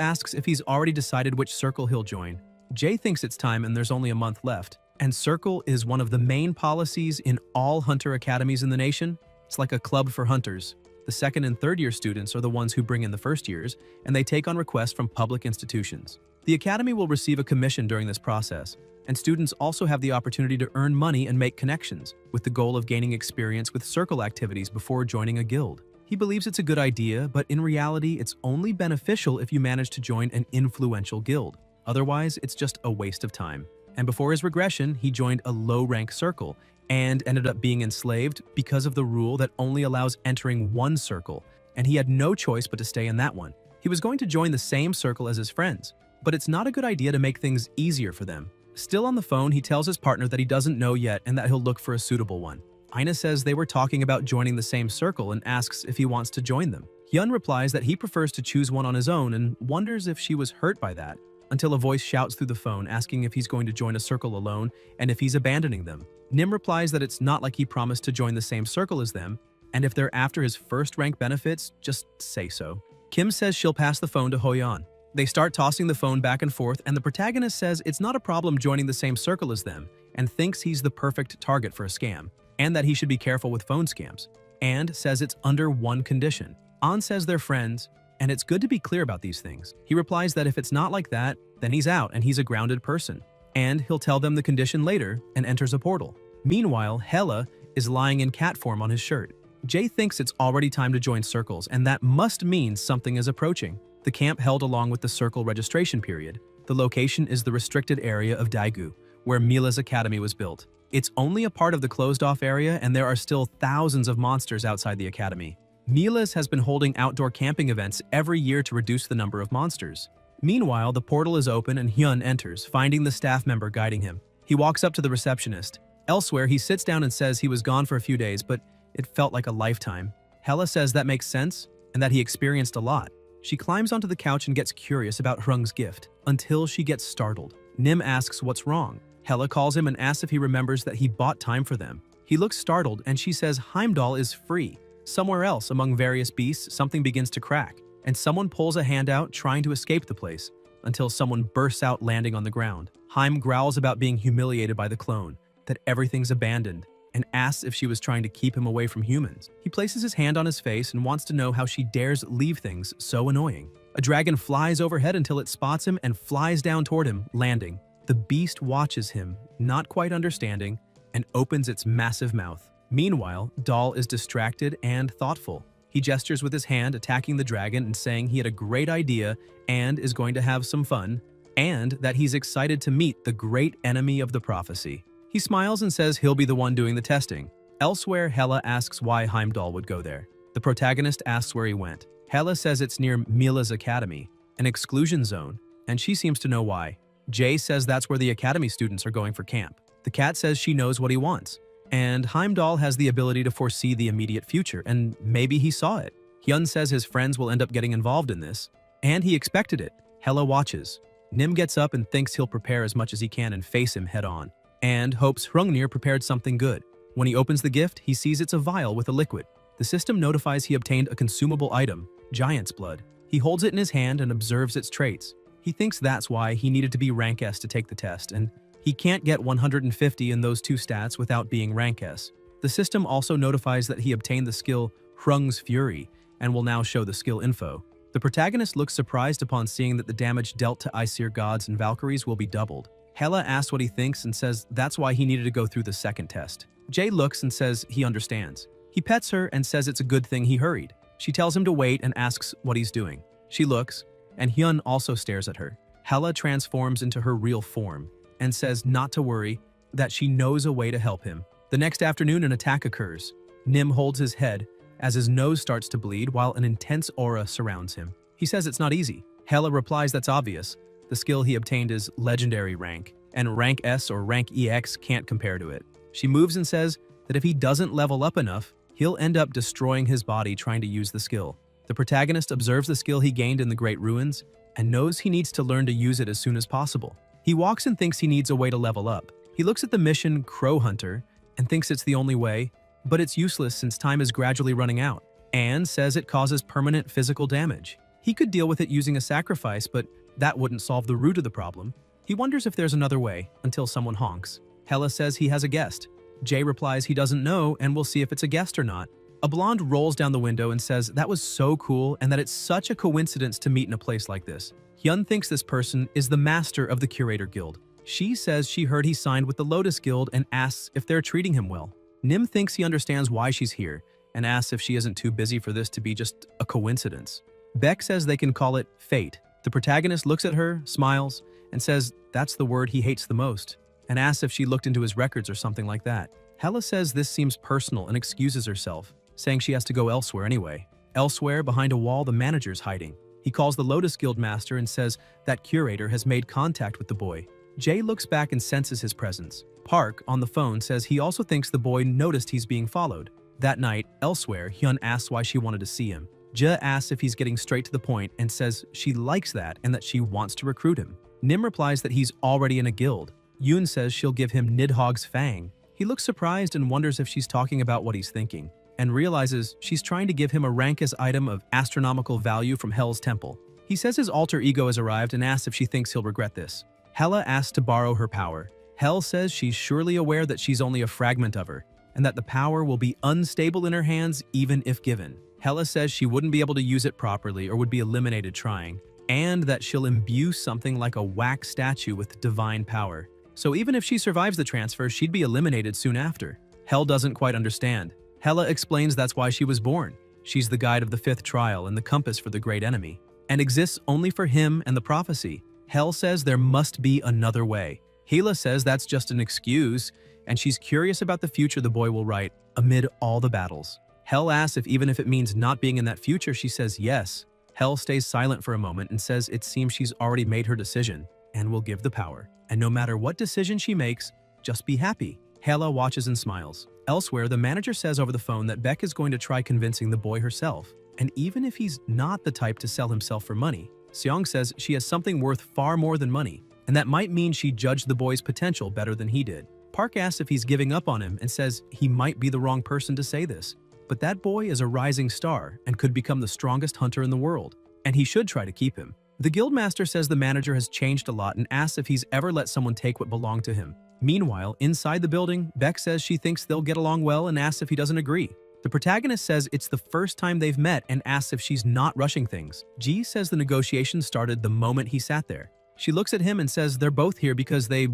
asks if he's already decided which circle he'll join. Jay thinks it's time and there's only a month left. And circle is one of the main policies in all hunter academies in the nation. It's like a club for hunters. The second and third year students are the ones who bring in the first years, and they take on requests from public institutions. The academy will receive a commission during this process, and students also have the opportunity to earn money and make connections, with the goal of gaining experience with circle activities before joining a guild. He believes it's a good idea, but in reality, it's only beneficial if you manage to join an influential guild. Otherwise, it's just a waste of time. And before his regression, he joined a low-rank circle and ended up being enslaved because of the rule that only allows entering one circle, and he had no choice but to stay in that one. He was going to join the same circle as his friends, but it's not a good idea to make things easier for them. Still on the phone, he tells his partner that he doesn't know yet and that he'll look for a suitable one. Ina says they were talking about joining the same circle and asks if he wants to join them. Hyun replies that he prefers to choose one on his own and wonders if she was hurt by that, until a voice shouts through the phone asking if he's going to join a circle alone and if he's abandoning them. Nim replies that it's not like he promised to join the same circle as them, and if they're after his first rank benefits, just say so. Kim says she'll pass the phone to Hoyeon. They start tossing the phone back and forth, and the protagonist says it's not a problem joining the same circle as them, and thinks he's the perfect target for a scam, and that he should be careful with phone scams, and says it's under one condition. An says they're friends, and it's good to be clear about these things. He replies that if it's not like that, then he's out and he's a grounded person, and he'll tell them the condition later and enters a portal. Meanwhile, Hela is lying in cat form on his shirt. Jay thinks it's already time to join circles, and that must mean something is approaching. The camp held along with the circle registration period. The location is the restricted area of Daegu, where Mila's academy was built. It's only a part of the closed-off area, and there are still thousands of monsters outside the academy. Mila's has been holding outdoor camping events every year to reduce the number of monsters. Meanwhile, the portal is open and Hyun enters, finding the staff member guiding him. He walks up to the receptionist. Elsewhere, he sits down and says he was gone for a few days, but it felt like a lifetime. Hela says that makes sense and that he experienced a lot. She climbs onto the couch and gets curious about Hrung's gift, until she gets startled. Nim asks what's wrong. Hela calls him and asks if he remembers that he bought time for them. He looks startled and she says Heimdall is free. Somewhere else, among various beasts, something begins to crack, and someone pulls a hand out trying to escape the place, until someone bursts out landing on the ground. Heim growls about being humiliated by the clone, that everything's abandoned, and asks if she was trying to keep him away from humans. He places his hand on his face and wants to know how she dares leave things so annoying. A dragon flies overhead until it spots him and flies down toward him, landing. The beast watches him, not quite understanding, and opens its massive mouth. Meanwhile, Dahl is distracted and thoughtful. He gestures with his hand, attacking the dragon and saying he had a great idea and is going to have some fun, and that he's excited to meet the great enemy of the prophecy. He smiles and says he'll be the one doing the testing. Elsewhere, Hela asks why Heimdall would go there. The protagonist asks where he went. Hela says it's near Mila's academy, an exclusion zone, and she seems to know why. Jay says that's where the academy students are going for camp. The cat says she knows what he wants. And Heimdall has the ability to foresee the immediate future, and maybe he saw it. Hyun says his friends will end up getting involved in this, and he expected it. Hela watches. Nim gets up and thinks he'll prepare as much as he can and face him head-on, and hopes Hrungnir prepared something good. When he opens the gift, he sees it's a vial with a liquid. The system notifies he obtained a consumable item, Giant's Blood. He holds it in his hand and observes its traits. He thinks that's why he needed to be rank S to take the test, and he can't get 150 in those two stats without being rank S. The system also notifies that he obtained the skill Hrung's Fury and will now show the skill info. The protagonist looks surprised upon seeing that the damage dealt to Aesir gods and Valkyries will be doubled. Hela asks what he thinks and says that's why he needed to go through the second test. Jay looks and says he understands. He pets her and says it's a good thing he hurried. She tells him to wait and asks what he's doing. She looks, and Hyun also stares at her. Hela transforms into her real form and says not to worry, that she knows a way to help him. The next afternoon, an attack occurs. Nim holds his head as his nose starts to bleed while an intense aura surrounds him. He says it's not easy. Hela replies that's obvious. The skill he obtained is legendary rank, and rank S or rank EX can't compare to it. She moves and says that if he doesn't level up enough, he'll end up destroying his body trying to use the skill. The protagonist observes the skill he gained in the Great Ruins and knows he needs to learn to use it as soon as possible. He walks and thinks he needs a way to level up. He looks at the mission Crow Hunter and thinks it's the only way, but it's useless since time is gradually running out. Anne says it causes permanent physical damage. He could deal with it using a sacrifice, but that wouldn't solve the root of the problem. He wonders if there's another way until someone honks. Hella says he has a guest. Jay replies he doesn't know and will see if it's a guest or not. A blonde rolls down the window and says that was so cool and that it's such a coincidence to meet in a place like this. Hyun thinks this person is the master of the Curator Guild. She says she heard he signed with the Lotus Guild and asks if they're treating him well. Nim thinks he understands why she's here and asks if she isn't too busy for this to be just a coincidence. Beck says they can call it fate. The protagonist looks at her, smiles, and says that's the word he hates the most, and asks if she looked into his records or something like that. Hella says this seems personal and excuses herself, saying she has to go elsewhere anyway. Elsewhere, behind a wall, the manager's hiding. He calls the Lotus Guild master and says that curator has made contact with the boy. Jay looks back and senses his presence. Park, on the phone, says he also thinks the boy noticed he's being followed. That night, elsewhere, Hyun asks why she wanted to see him. Ja asks if he's getting straight to the point and says she likes that and that she wants to recruit him. Nim replies that he's already in a guild. Yoon says she'll give him Nidhogg's Fang. He looks surprised and wonders if she's talking about what he's thinking, and realizes she's trying to give him a rank as item of astronomical value from Hell's Temple. He says his alter ego has arrived and asks if she thinks he'll regret this. Hella asks to borrow her power. Hell says she's surely aware that she's only a fragment of her, and that the power will be unstable in her hands even if given. Hella says she wouldn't be able to use it properly or would be eliminated trying, and that she'll imbue something like a wax statue with divine power. So even if she survives the transfer, she'd be eliminated soon after. Hell doesn't quite understand. Hella explains that's why she was born. She's the guide of the fifth trial and the compass for the great enemy, and exists only for him and the prophecy. Hell says there must be another way. Hela says that's just an excuse, and she's curious about the future the boy will write amid all the battles. Hell asks if even if it means not being in that future, she says yes. Hell stays silent for a moment and says it seems she's already made her decision and will give the power. And no matter what decision she makes, just be happy. Hela watches and smiles. Elsewhere, the manager says over the phone that Beck is going to try convincing the boy herself. And even if he's not the type to sell himself for money, Seong says she has something worth far more than money, and that might mean she judged the boy's potential better than he did. Park asks if he's giving up on him and says he might be the wrong person to say this. But that boy is a rising star and could become the strongest hunter in the world, and he should try to keep him. The guildmaster says the manager has changed a lot and asks if he's ever let someone take what belonged to him. Meanwhile, inside the building, Beck says she thinks they'll get along well and asks if he doesn't agree. The protagonist says it's the first time they've met and asks if she's not rushing things. Ji says the negotiations started the moment he sat there. She looks at him and says they're both here because they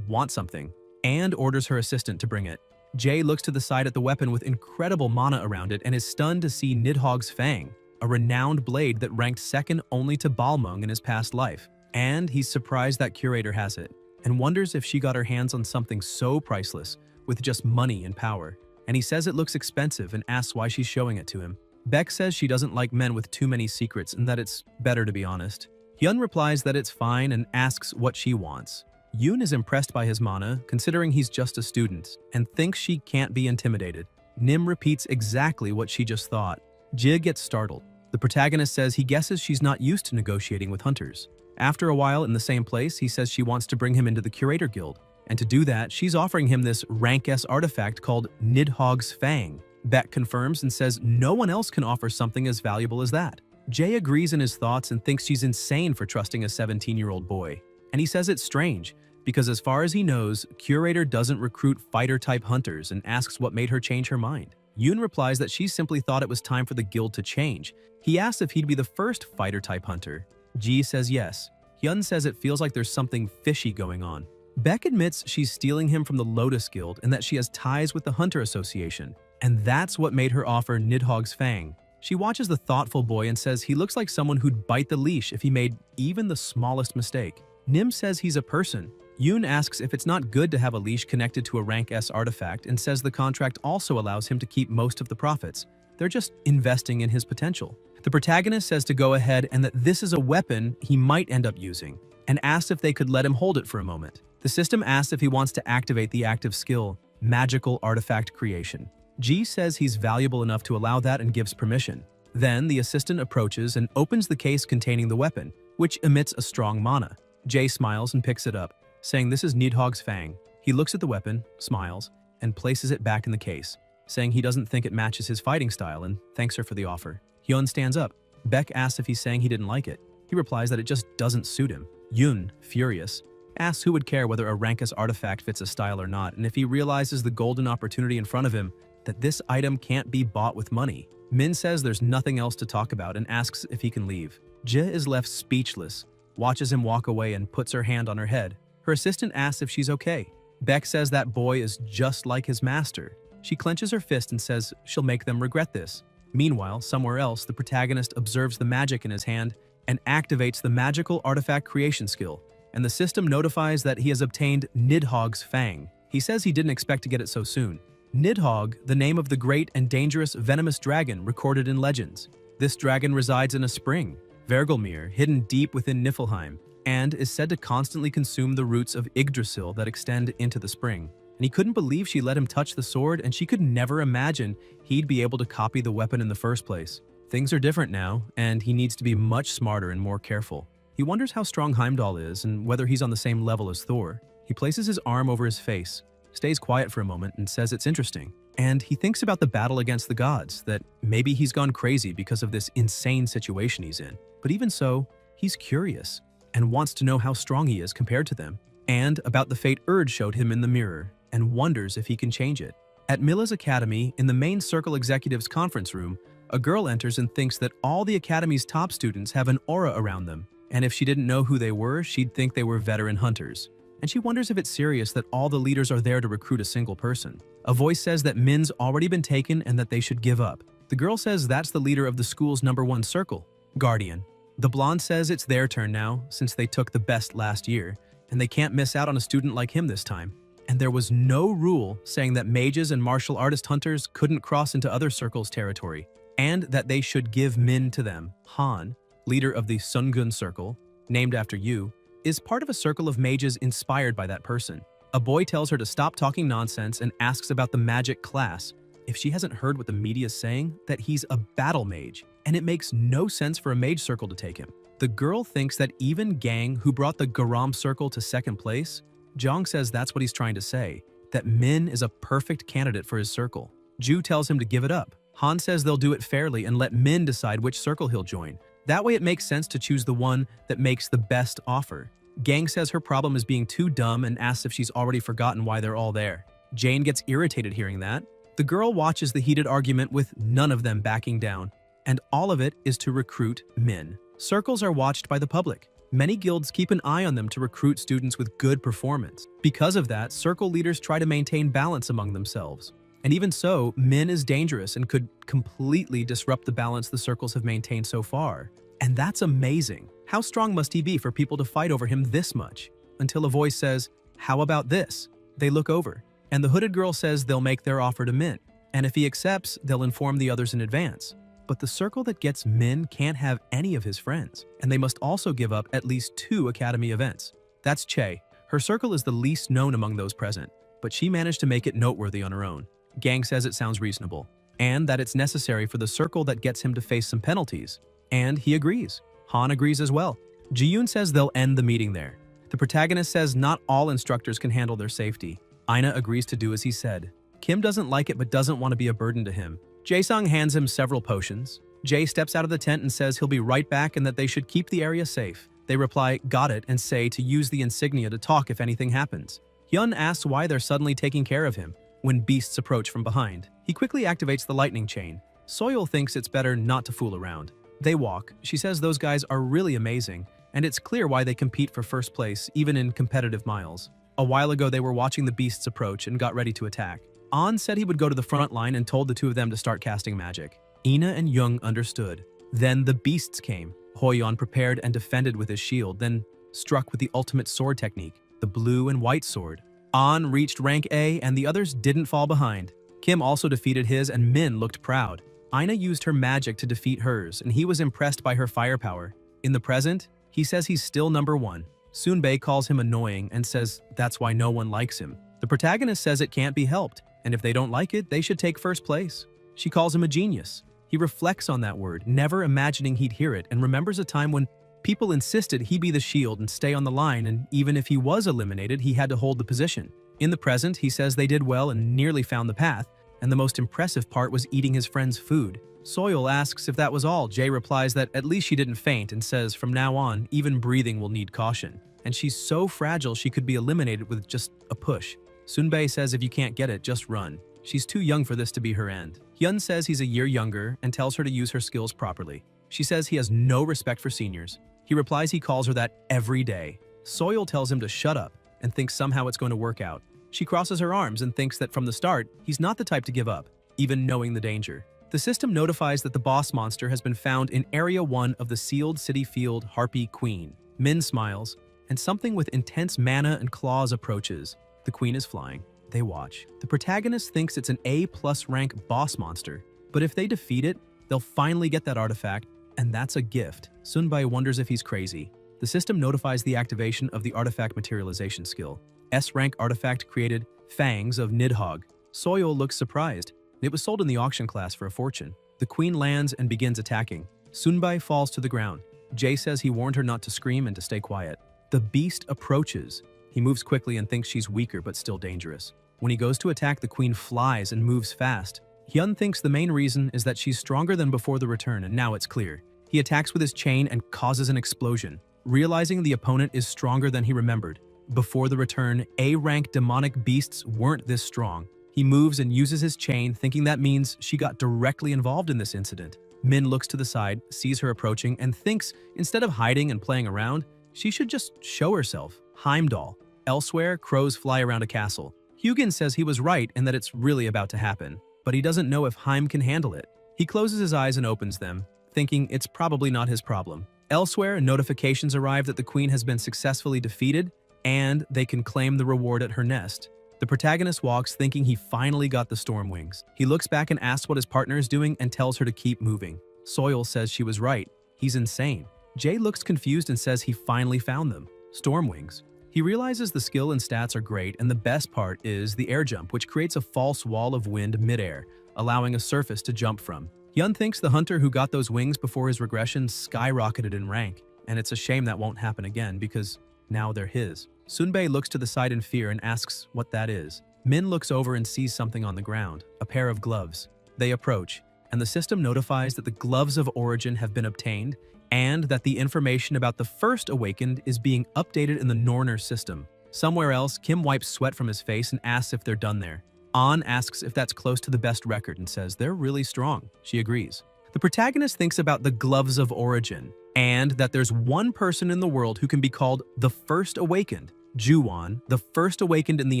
want something, and orders her assistant to bring it. Jay looks to the side at the weapon with incredible mana around it and is stunned to see Nidhogg's Fang, a renowned blade that ranked second only to Balmung in his past life. And he's surprised that curator has it, and wonders if she got her hands on something so priceless with just money and power. And he says it looks expensive and asks why she's showing it to him. Beck says she doesn't like men with too many secrets and that it's better to be honest. Hyun replies that it's fine and asks what she wants. Yoon is impressed by his mana, considering he's just a student, and thinks she can't be intimidated. Nim repeats exactly what she just thought. Jig gets startled. The protagonist says he guesses she's not used to negotiating with hunters. After a while in the same place, he says she wants to bring him into the Curator Guild, and to do that, she's offering him this rank S artifact called Nidhogg's Fang. Beck confirms and says no one else can offer something as valuable as that. Jay agrees in his thoughts and thinks she's insane for trusting a 17-year-old boy. And he says it's strange, because as far as he knows, Curator doesn't recruit fighter-type hunters and asks what made her change her mind. Yoon replies that she simply thought it was time for the guild to change. He asks if he'd be the first fighter-type hunter. Ji says yes. Hyun says it feels like there's something fishy going on. Beck admits she's stealing him from the Lotus Guild and that she has ties with the Hunter Association, and that's what made her offer Nidhogg's Fang. She watches the thoughtful boy and says he looks like someone who'd bite the leash if he made even the smallest mistake. Nim says he's a person. Yoon asks if it's not good to have a leash connected to a rank S artifact and says the contract also allows him to keep most of the profits. They're just investing in his potential. The protagonist says to go ahead and that this is a weapon he might end up using, and asks if they could let him hold it for a moment. The system asks if he wants to activate the active skill, magical artifact creation. Ji says he's valuable enough to allow that and gives permission. Then the assistant approaches and opens the case containing the weapon, which emits a strong mana. Jay smiles and picks it up, saying this is Nidhogg's fang. He looks at the weapon, smiles, and places it back in the case, saying he doesn't think it matches his fighting style and thanks her for the offer. Hyun stands up. Beck asks if he's saying he didn't like it. He replies that it just doesn't suit him. Yoon, furious, asks who would care whether a Rankus artifact fits a style or not, and if he realizes the golden opportunity in front of him, that this item can't be bought with money. Min says there's nothing else to talk about and asks if he can leave. Je is left speechless, watches him walk away and puts her hand on her head. Her assistant asks if she's okay. Beck says that boy is just like his master. She clenches her fist and says she'll make them regret this. Meanwhile, somewhere else, the protagonist observes the magic in his hand and activates the magical artifact creation skill, and the system notifies that he has obtained Nidhogg's fang. He says he didn't expect to get it so soon. Nidhogg, the name of the great and dangerous venomous dragon recorded in legends. This dragon resides in a spring, Vergelmir, hidden deep within Niflheim, and is said to constantly consume the roots of Yggdrasil that extend into the spring. And he couldn't believe she let him touch the sword, and she could never imagine he'd be able to copy the weapon in the first place. Things are different now, and he needs to be much smarter and more careful. He wonders how strong Heimdall is and whether he's on the same level as Thor. He places his arm over his face, stays quiet for a moment, and says it's interesting. And he thinks about the battle against the gods, that maybe he's gone crazy because of this insane situation he's in. But even so, he's curious and wants to know how strong he is compared to them, and about the fate Urge showed him in the mirror, and wonders if he can change it. At Milla's academy, in the main circle executive's conference room, a girl enters and thinks that all the academy's top students have an aura around them, and if she didn't know who they were, she'd think they were veteran hunters. And she wonders if it's serious that all the leaders are there to recruit a single person. A voice says that Min's already been taken and that they should give up. The girl says that's the leader of the school's #1 circle, Guardian. The blonde says it's their turn now, since they took the best last year, and they can't miss out on a student like him this time. And there was no rule saying that mages and martial artist hunters couldn't cross into other circles' territory, and that they should give Min to them. Han, leader of the Sungun Circle, named after you, is part of a circle of mages inspired by that person. A boy tells her to stop talking nonsense and asks about the magic class. If she hasn't heard what the media's saying, that he's a battle mage, and it makes no sense for a mage circle to take him. The girl thinks that even Gang, who brought the Garam circle to second place, Jong says that's what he's trying to say, that Min is a perfect candidate for his circle. Ju tells him to give it up. Han says they'll do it fairly and let Min decide which circle he'll join. That way it makes sense to choose the one that makes the best offer. Gang says her problem is being too dumb and asks if she's already forgotten why they're all there. Jane gets irritated hearing that. The girl watches the heated argument with none of them backing down, and all of it is to recruit Min. Circles are watched by the public. Many guilds keep an eye on them to recruit students with good performance. Because of that, circle leaders try to maintain balance among themselves. And even so, Min is dangerous and could completely disrupt the balance the circles have maintained so far. And that's amazing. How strong must he be for people to fight over him this much? Until a voice says, "How about this?" They look over, and the hooded girl says they'll make their offer to Min, and if he accepts, they'll inform the others in advance. But the circle that gets Min can't have any of his friends, and they must also give up at least 2 academy events. That's Che. Her circle is the least known among those present, but she managed to make it noteworthy on her own. Gang says it sounds reasonable, and that it's necessary for the circle that gets him to face some penalties. And he agrees. Han agrees as well. Ji-yoon says they'll end the meeting there. The protagonist says not all instructors can handle their safety. Aina agrees to do as he said. Kim doesn't like it but doesn't want to be a burden to him. Jae-sung hands him several potions. Jae steps out of the tent and says he'll be right back and that they should keep the area safe. They reply, "Got it," and say to use the insignia to talk if anything happens. Hyun asks why they're suddenly taking care of him when beasts approach from behind. He quickly activates the lightning chain. Soil thinks it's better not to fool around. They walk. She says those guys are really amazing, and it's clear why they compete for first place, even in competitive miles. A while ago, they were watching the beasts approach and got ready to attack. An said he would go to the front line and told the 2 of them to start casting magic. Ina and Young understood. Then the beasts came. Hoyeon prepared and defended with his shield, then struck with the ultimate sword technique, the blue and white sword. An reached rank A, and the others didn't fall behind. Kim also defeated his, and Min looked proud. Ina used her magic to defeat hers, and he was impressed by her firepower. In the present, he says he's still #1. Sunbae calls him annoying and says that's why no one likes him. The protagonist says it can't be helped, and if they don't like it, they should take first place. She calls him a genius. He reflects on that word, never imagining he'd hear it, and remembers a time when people insisted he be the shield and stay on the line, and even if he was eliminated, he had to hold the position. In the present, he says they did well and nearly found the path, and the most impressive part was eating his friend's food. Soil asks if that was all. Jay replies that at least she didn't faint and says from now on, even breathing will need caution. And she's so fragile she could be eliminated with just a push. Sunbae says if you can't get it, just run. She's too young for this to be her end. Hyun says he's a year younger and tells her to use her skills properly. She says he has no respect for seniors. He replies he calls her that every day. Soil tells him to shut up and thinks somehow it's going to work out. She crosses her arms and thinks that from the start, he's not the type to give up, even knowing the danger. The system notifies that the boss monster has been found in Area 1 of the sealed city field Harpy Queen. Min smiles, and something with intense mana and claws approaches. The queen is flying. They watch. The protagonist thinks it's an A+ rank boss monster, but if they defeat it, they'll finally get that artifact, and that's a gift. Sunbae wonders if he's crazy. The system notifies the activation of the artifact materialization skill. S-rank artifact created, Fangs of Nidhogg. Soil looks surprised. It was sold in the auction class for a fortune. The queen lands and begins attacking. Sunbae falls to the ground. Jay says he warned her not to scream and to stay quiet. The beast approaches. He moves quickly and thinks she's weaker but still dangerous. When he goes to attack, the queen flies and moves fast. Hyun thinks the main reason is that she's stronger than before the return, and now it's clear. He attacks with his chain and causes an explosion, realizing the opponent is stronger than he remembered. Before the return, A-rank demonic beasts weren't this strong. He moves and uses his chain, thinking that means she got directly involved in this incident. Min looks to the side, sees her approaching, and thinks instead of hiding and playing around, she should just show herself. Heimdall. Elsewhere, crows fly around a castle. Hugin says he was right and that it's really about to happen, but he doesn't know if Heim can handle it. He closes his eyes and opens them, thinking it's probably not his problem. Elsewhere, notifications arrive that the queen has been successfully defeated, and they can claim the reward at her nest. The protagonist walks, thinking he finally got the storm wings. He looks back and asks what his partner is doing and tells her to keep moving. Soil says she was right. He's insane. Jay looks confused and says he finally found them. Storm wings. He realizes the skill and stats are great, and the best part is the air jump, which creates a false wall of wind midair, allowing a surface to jump from. Hyun thinks the hunter who got those wings before his regression skyrocketed in rank, and it's a shame that won't happen again because now they're his. Sunbae looks to the side in fear and asks what that is. Min looks over and sees something on the ground, a pair of gloves. They approach, and the system notifies that the gloves of origin have been obtained and that the information about the first awakened is being updated in the Norner system. Somewhere else, Kim wipes sweat from his face and asks if they're done there. An asks if that's close to the best record and says they're really strong. She agrees. The protagonist thinks about the gloves of origin and that there's one person in the world who can be called the first awakened. Juwon, the first awakened in the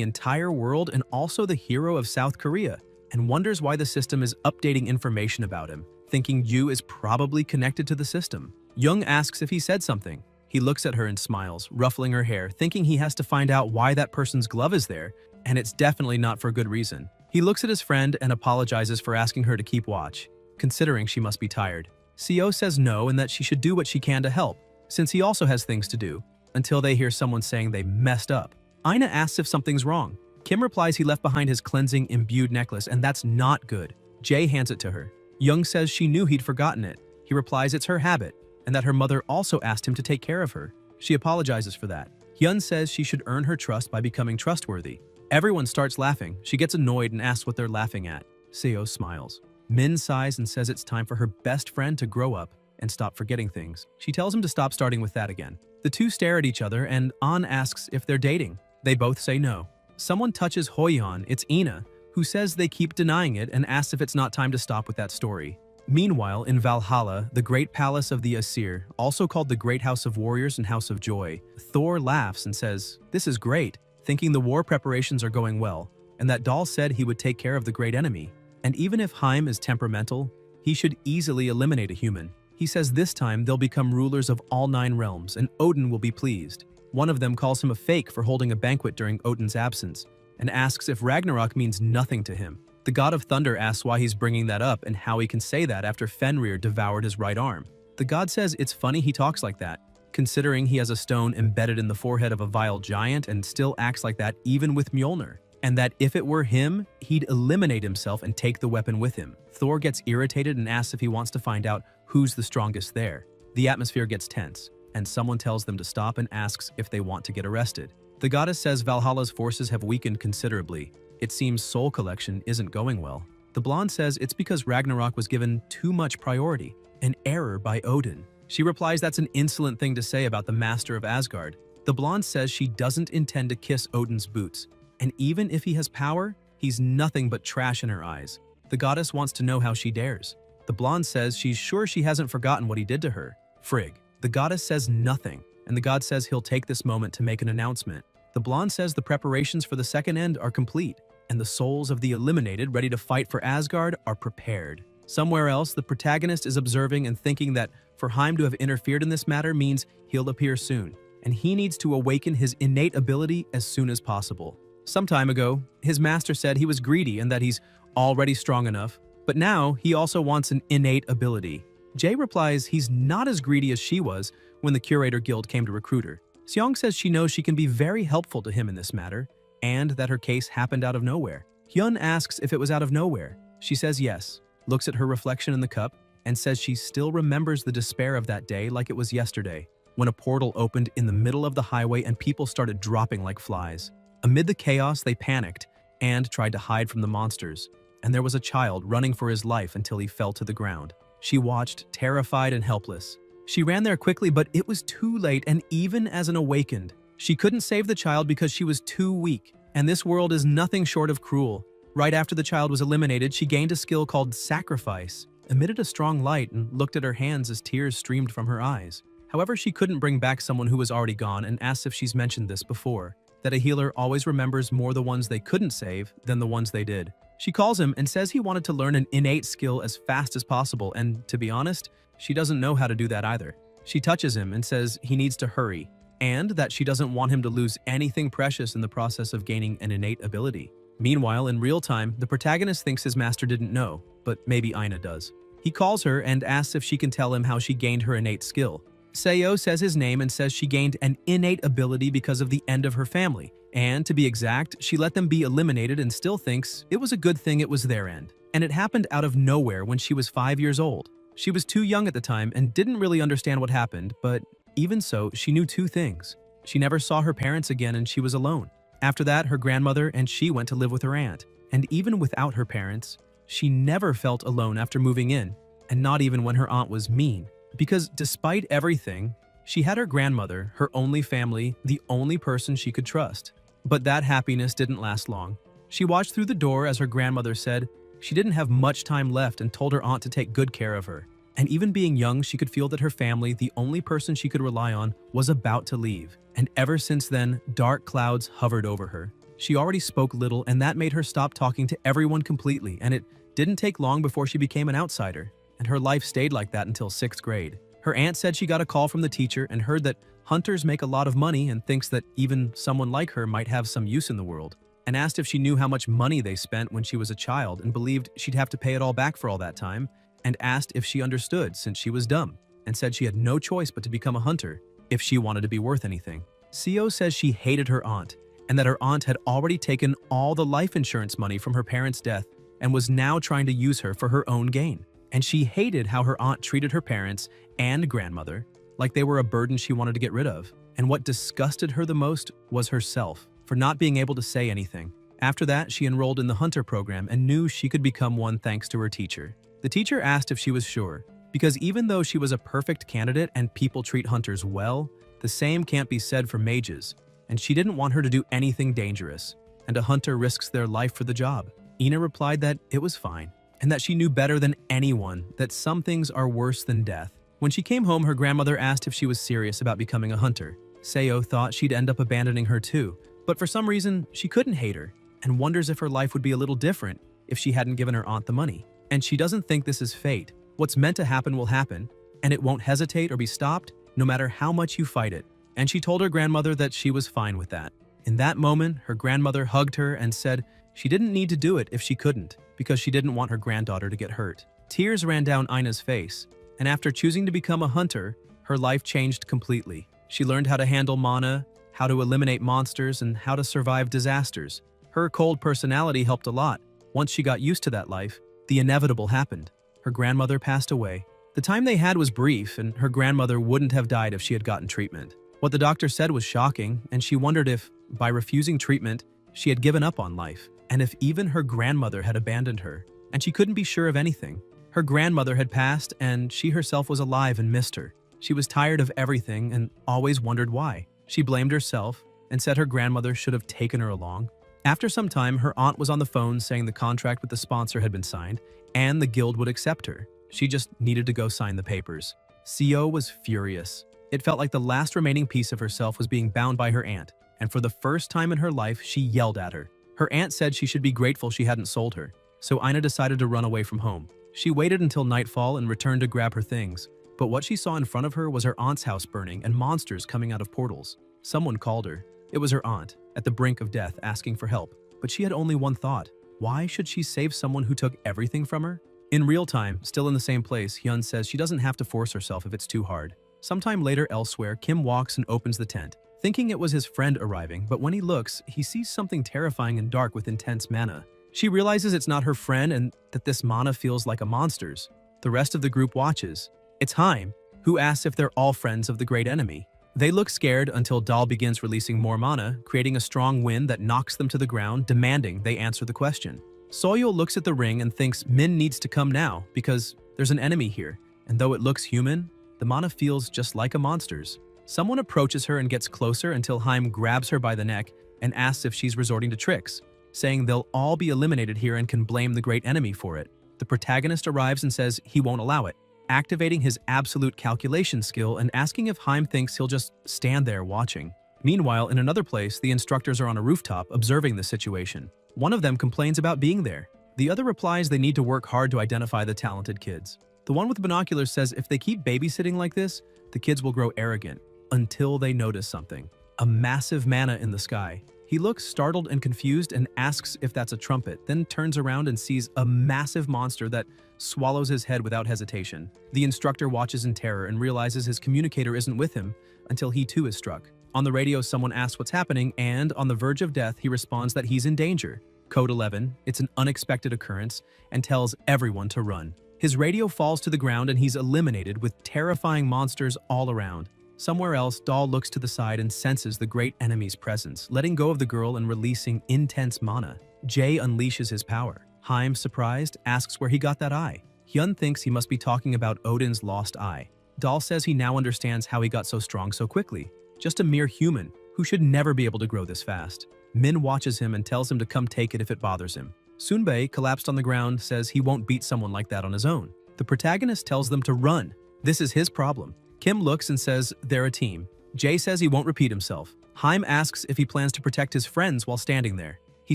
entire world and also the hero of South Korea, and wonders why the system is updating information about him, thinking Yu is probably connected to the system. Young asks if he said something. He looks at her and smiles, ruffling her hair, thinking he has to find out why that person's glove is there, and it's definitely not for good reason. He looks at his friend and apologizes for asking her to keep watch, considering she must be tired. Seo says no and that she should do what she can to help, since he also has things to do, until they hear someone saying they messed up. Aina asks if something's wrong. Kim replies he left behind his cleansing imbued necklace, and that's not good. Jay hands it to her. Young says she knew he'd forgotten it. He replies it's her habit, and that her mother also asked him to take care of her. She apologizes for that. Hyun says she should earn her trust by becoming trustworthy. Everyone starts laughing. She gets annoyed and asks what they're laughing at. Seo smiles. Min sighs and says it's time for her best friend to grow up and stop forgetting things. She tells him to stop starting with that again. The two stare at each other and An asks if they're dating. They both say no. Someone touches Hoyeon, it's Ina, who says they keep denying it and asks if it's not time to stop with that story. Meanwhile, in Valhalla, the Great Palace of the Aesir, also called the Great House of Warriors and House of Joy, Thor laughs and says, "This is great," thinking the war preparations are going well, and that Dahl said he would take care of the great enemy. And even if Heim is temperamental, he should easily eliminate a human. He says this time they'll become rulers of all 9 realms, and Odin will be pleased. One of them calls him a fake for holding a banquet during Odin's absence, and asks if Ragnarok means nothing to him. The god of thunder asks why he's bringing that up and how he can say that after Fenrir devoured his right arm. The god says it's funny he talks like that. considering he has a stone embedded in the forehead of a vile giant and still acts like that even with Mjolnir, and that if it were him, he'd eliminate himself and take the weapon with him. Thor gets irritated and asks if he wants to find out who's the strongest there. The atmosphere gets tense, and someone tells them to stop and asks if they want to get arrested. The goddess says Valhalla's forces have weakened considerably. It seems Soul Collection isn't going well. The blonde says it's because Ragnarok was given too much priority, an error by Odin. She replies that's an insolent thing to say about the master of Asgard. The blonde says she doesn't intend to kiss Odin's boots, and even if he has power, he's nothing but trash in her eyes. The goddess wants to know how she dares. The blonde says she's sure she hasn't forgotten what he did to her. Frigg. The goddess says nothing, and the god says he'll take this moment to make an announcement. The blonde says the preparations for the second end are complete, and the souls of the eliminated ready to fight for Asgard are prepared. Somewhere else, the protagonist is observing and thinking that for Heim to have interfered in this matter means he'll appear soon, and he needs to awaken his innate ability as soon as possible. Some time ago, his master said he was greedy and that he's already strong enough, but now he also wants an innate ability. Jay replies he's not as greedy as she was when the Curator Guild came to recruit her. Seong says she knows she can be very helpful to him in this matter, and that her case happened out of nowhere. Hyun asks if it was out of nowhere. She says yes, looks at her reflection in the cup, and says she still remembers the despair of that day like it was yesterday, when a portal opened in the middle of the highway and people started dropping like flies. Amid the chaos, they panicked and tried to hide from the monsters, and there was a child running for his life until he fell to the ground. She watched, terrified and helpless. She ran there quickly, but it was too late, and even as an awakened, she couldn't save the child because she was too weak, and this world is nothing short of cruel. Right after the child was eliminated, she gained a skill called Sacrifice, emitted a strong light, and looked at her hands as tears streamed from her eyes. However, she couldn't bring back someone who was already gone and asks if she's mentioned this before, that a healer always remembers more the ones they couldn't save than the ones they did. She calls him and says he wanted to learn an innate skill as fast as possible, and to be honest, she doesn't know how to do that either. She touches him and says he needs to hurry, and that she doesn't want him to lose anything precious in the process of gaining an innate ability. Meanwhile, in real time, the protagonist thinks his master didn't know, but maybe Aina does. He calls her and asks if she can tell him how she gained her innate skill. Seo says his name and says she gained an innate ability because of the end of her family, and to be exact, she let them be eliminated and still thinks it was a good thing it was their end. And it happened out of nowhere when she was 5 years old. She was too young at the time and didn't really understand what happened, but even so, she knew two things. She never saw her parents again and she was alone. After that, her grandmother and she went to live with her aunt. And even without her parents, she never felt alone after moving in, and not even when her aunt was mean. Because despite everything, she had her grandmother, her only family, the only person she could trust. But that happiness didn't last long. She watched through the door as her grandmother said she didn't have much time left and told her aunt to take good care of her. And even being young, she could feel that her family, the only person she could rely on, was about to leave. And ever since then, dark clouds hovered over her. She already spoke little, and that made her stop talking to everyone completely, and it didn't take long before she became an outsider. And her life stayed like that until 6th grade. Her aunt said she got a call from the teacher and heard that hunters make a lot of money and thinks that even someone like her might have some use in the world, and asked if she knew how much money they spent when she was a child and believed she'd have to pay it all back for all that time, and asked if she understood since she was dumb, and said she had no choice but to become a hunter if she wanted to be worth anything. Seo says she hated her aunt, and that her aunt had already taken all the life insurance money from her parents' death and was now trying to use her for her own gain. And she hated how her aunt treated her parents and grandmother like they were a burden she wanted to get rid of. And what disgusted her the most was herself for not being able to say anything. After that, she enrolled in the hunter program and knew she could become one thanks to her teacher. The teacher asked if she was sure, because even though she was a perfect candidate and people treat hunters well, the same can't be said for mages, and she didn't want her to do anything dangerous, and a hunter risks their life for the job. Ina replied that it was fine, and that she knew better than anyone that some things are worse than death. When she came home, her grandmother asked if she was serious about becoming a hunter. Seo thought she'd end up abandoning her too, but for some reason, she couldn't hate her, and wonders if her life would be a little different if she hadn't given her aunt the money. And she doesn't think this is fate. What's meant to happen will happen, and it won't hesitate or be stopped, no matter how much you fight it. And she told her grandmother that she was fine with that. In that moment, her grandmother hugged her and said she didn't need to do it if she couldn't, because she didn't want her granddaughter to get hurt. Tears ran down Ina's face, and after choosing to become a hunter, Her life changed completely. She learned how to handle mana, how to eliminate monsters, and how to survive disasters. Her cold personality helped a lot. Once she got used to that life, the inevitable happened. Her grandmother passed away. The time they had was brief, and her grandmother wouldn't have died if she had gotten treatment. What the doctor said was shocking, and she wondered if, by refusing treatment, she had given up on life, and if even her grandmother had abandoned her. And she couldn't be sure of anything. Her grandmother had passed, and she herself was alive and missed her. She was tired of everything and always wondered why. She blamed herself and said her grandmother should have taken her along. After some time, her aunt was on the phone saying the contract with the sponsor had been signed and the guild would accept her. She just needed to go sign the papers. Co was furious. It felt like the last remaining piece of herself was being bound by her aunt, and for the first time in her life, she yelled at her. Her aunt said she should be grateful she hadn't sold her, so Ina decided to run away from home. She waited until nightfall and returned to grab her things, but what she saw in front of her was her aunt's house burning and monsters coming out of portals. Someone called her. It was her aunt, at the brink of death, asking for help, but she had only one thought. Why should she save someone who took everything from her? In real time, still in the same place, Hyun says she doesn't have to force herself if it's too hard. Sometime later elsewhere, Kim walks and opens the tent, thinking it was his friend arriving, but when he looks, he sees something terrifying and dark with intense mana. She realizes it's not her friend and that this mana feels like a monster's. The rest of the group watches. It's Haim, who asks if they're all friends of the great enemy. They look scared until Dahl begins releasing more mana, creating a strong wind that knocks them to the ground, demanding they answer the question. Soyul looks at the ring and thinks Min needs to come now because there's an enemy here, and though it looks human, the mana feels just like a monster's. Someone approaches her and gets closer until Haim grabs her by the neck and asks if she's resorting to tricks, saying they'll all be eliminated here and can blame the great enemy for it. The protagonist arrives and says he won't allow it, activating his absolute calculation skill and asking if Haim thinks he'll just stand there watching. Meanwhile, in another place, the instructors are on a rooftop observing the situation. One of them complains about being there. The other replies they need to work hard to identify the talented kids. The one with binoculars says if they keep babysitting like this, the kids will grow arrogant, until they notice something. A massive mana in the sky. He looks startled and confused and asks if that's a trumpet, then turns around and sees a massive monster that swallows his head without hesitation. The instructor watches in terror and realizes his communicator isn't with him until he too is struck. On the radio, someone asks what's happening, and on the verge of death, he responds that he's in danger. Code 11, it's an unexpected occurrence, and tells everyone to run. His radio falls to the ground and he's eliminated with terrifying monsters all around. Somewhere else, Dahl looks to the side and senses the great enemy's presence, letting go of the girl and releasing intense mana. Jay unleashes his power. Haim, surprised, asks where he got that eye. Hyun thinks he must be talking about Odin's lost eye. Dahl says he now understands how he got so strong so quickly. Just a mere human who should never be able to grow this fast. Min watches him and tells him to come take it if it bothers him. Sunbae, collapsed on the ground, says he won't beat someone like that on his own. The protagonist tells them to run. This is his problem. Kim looks and says they're a team. Jay says he won't repeat himself. Haim asks if he plans to protect his friends while standing there. He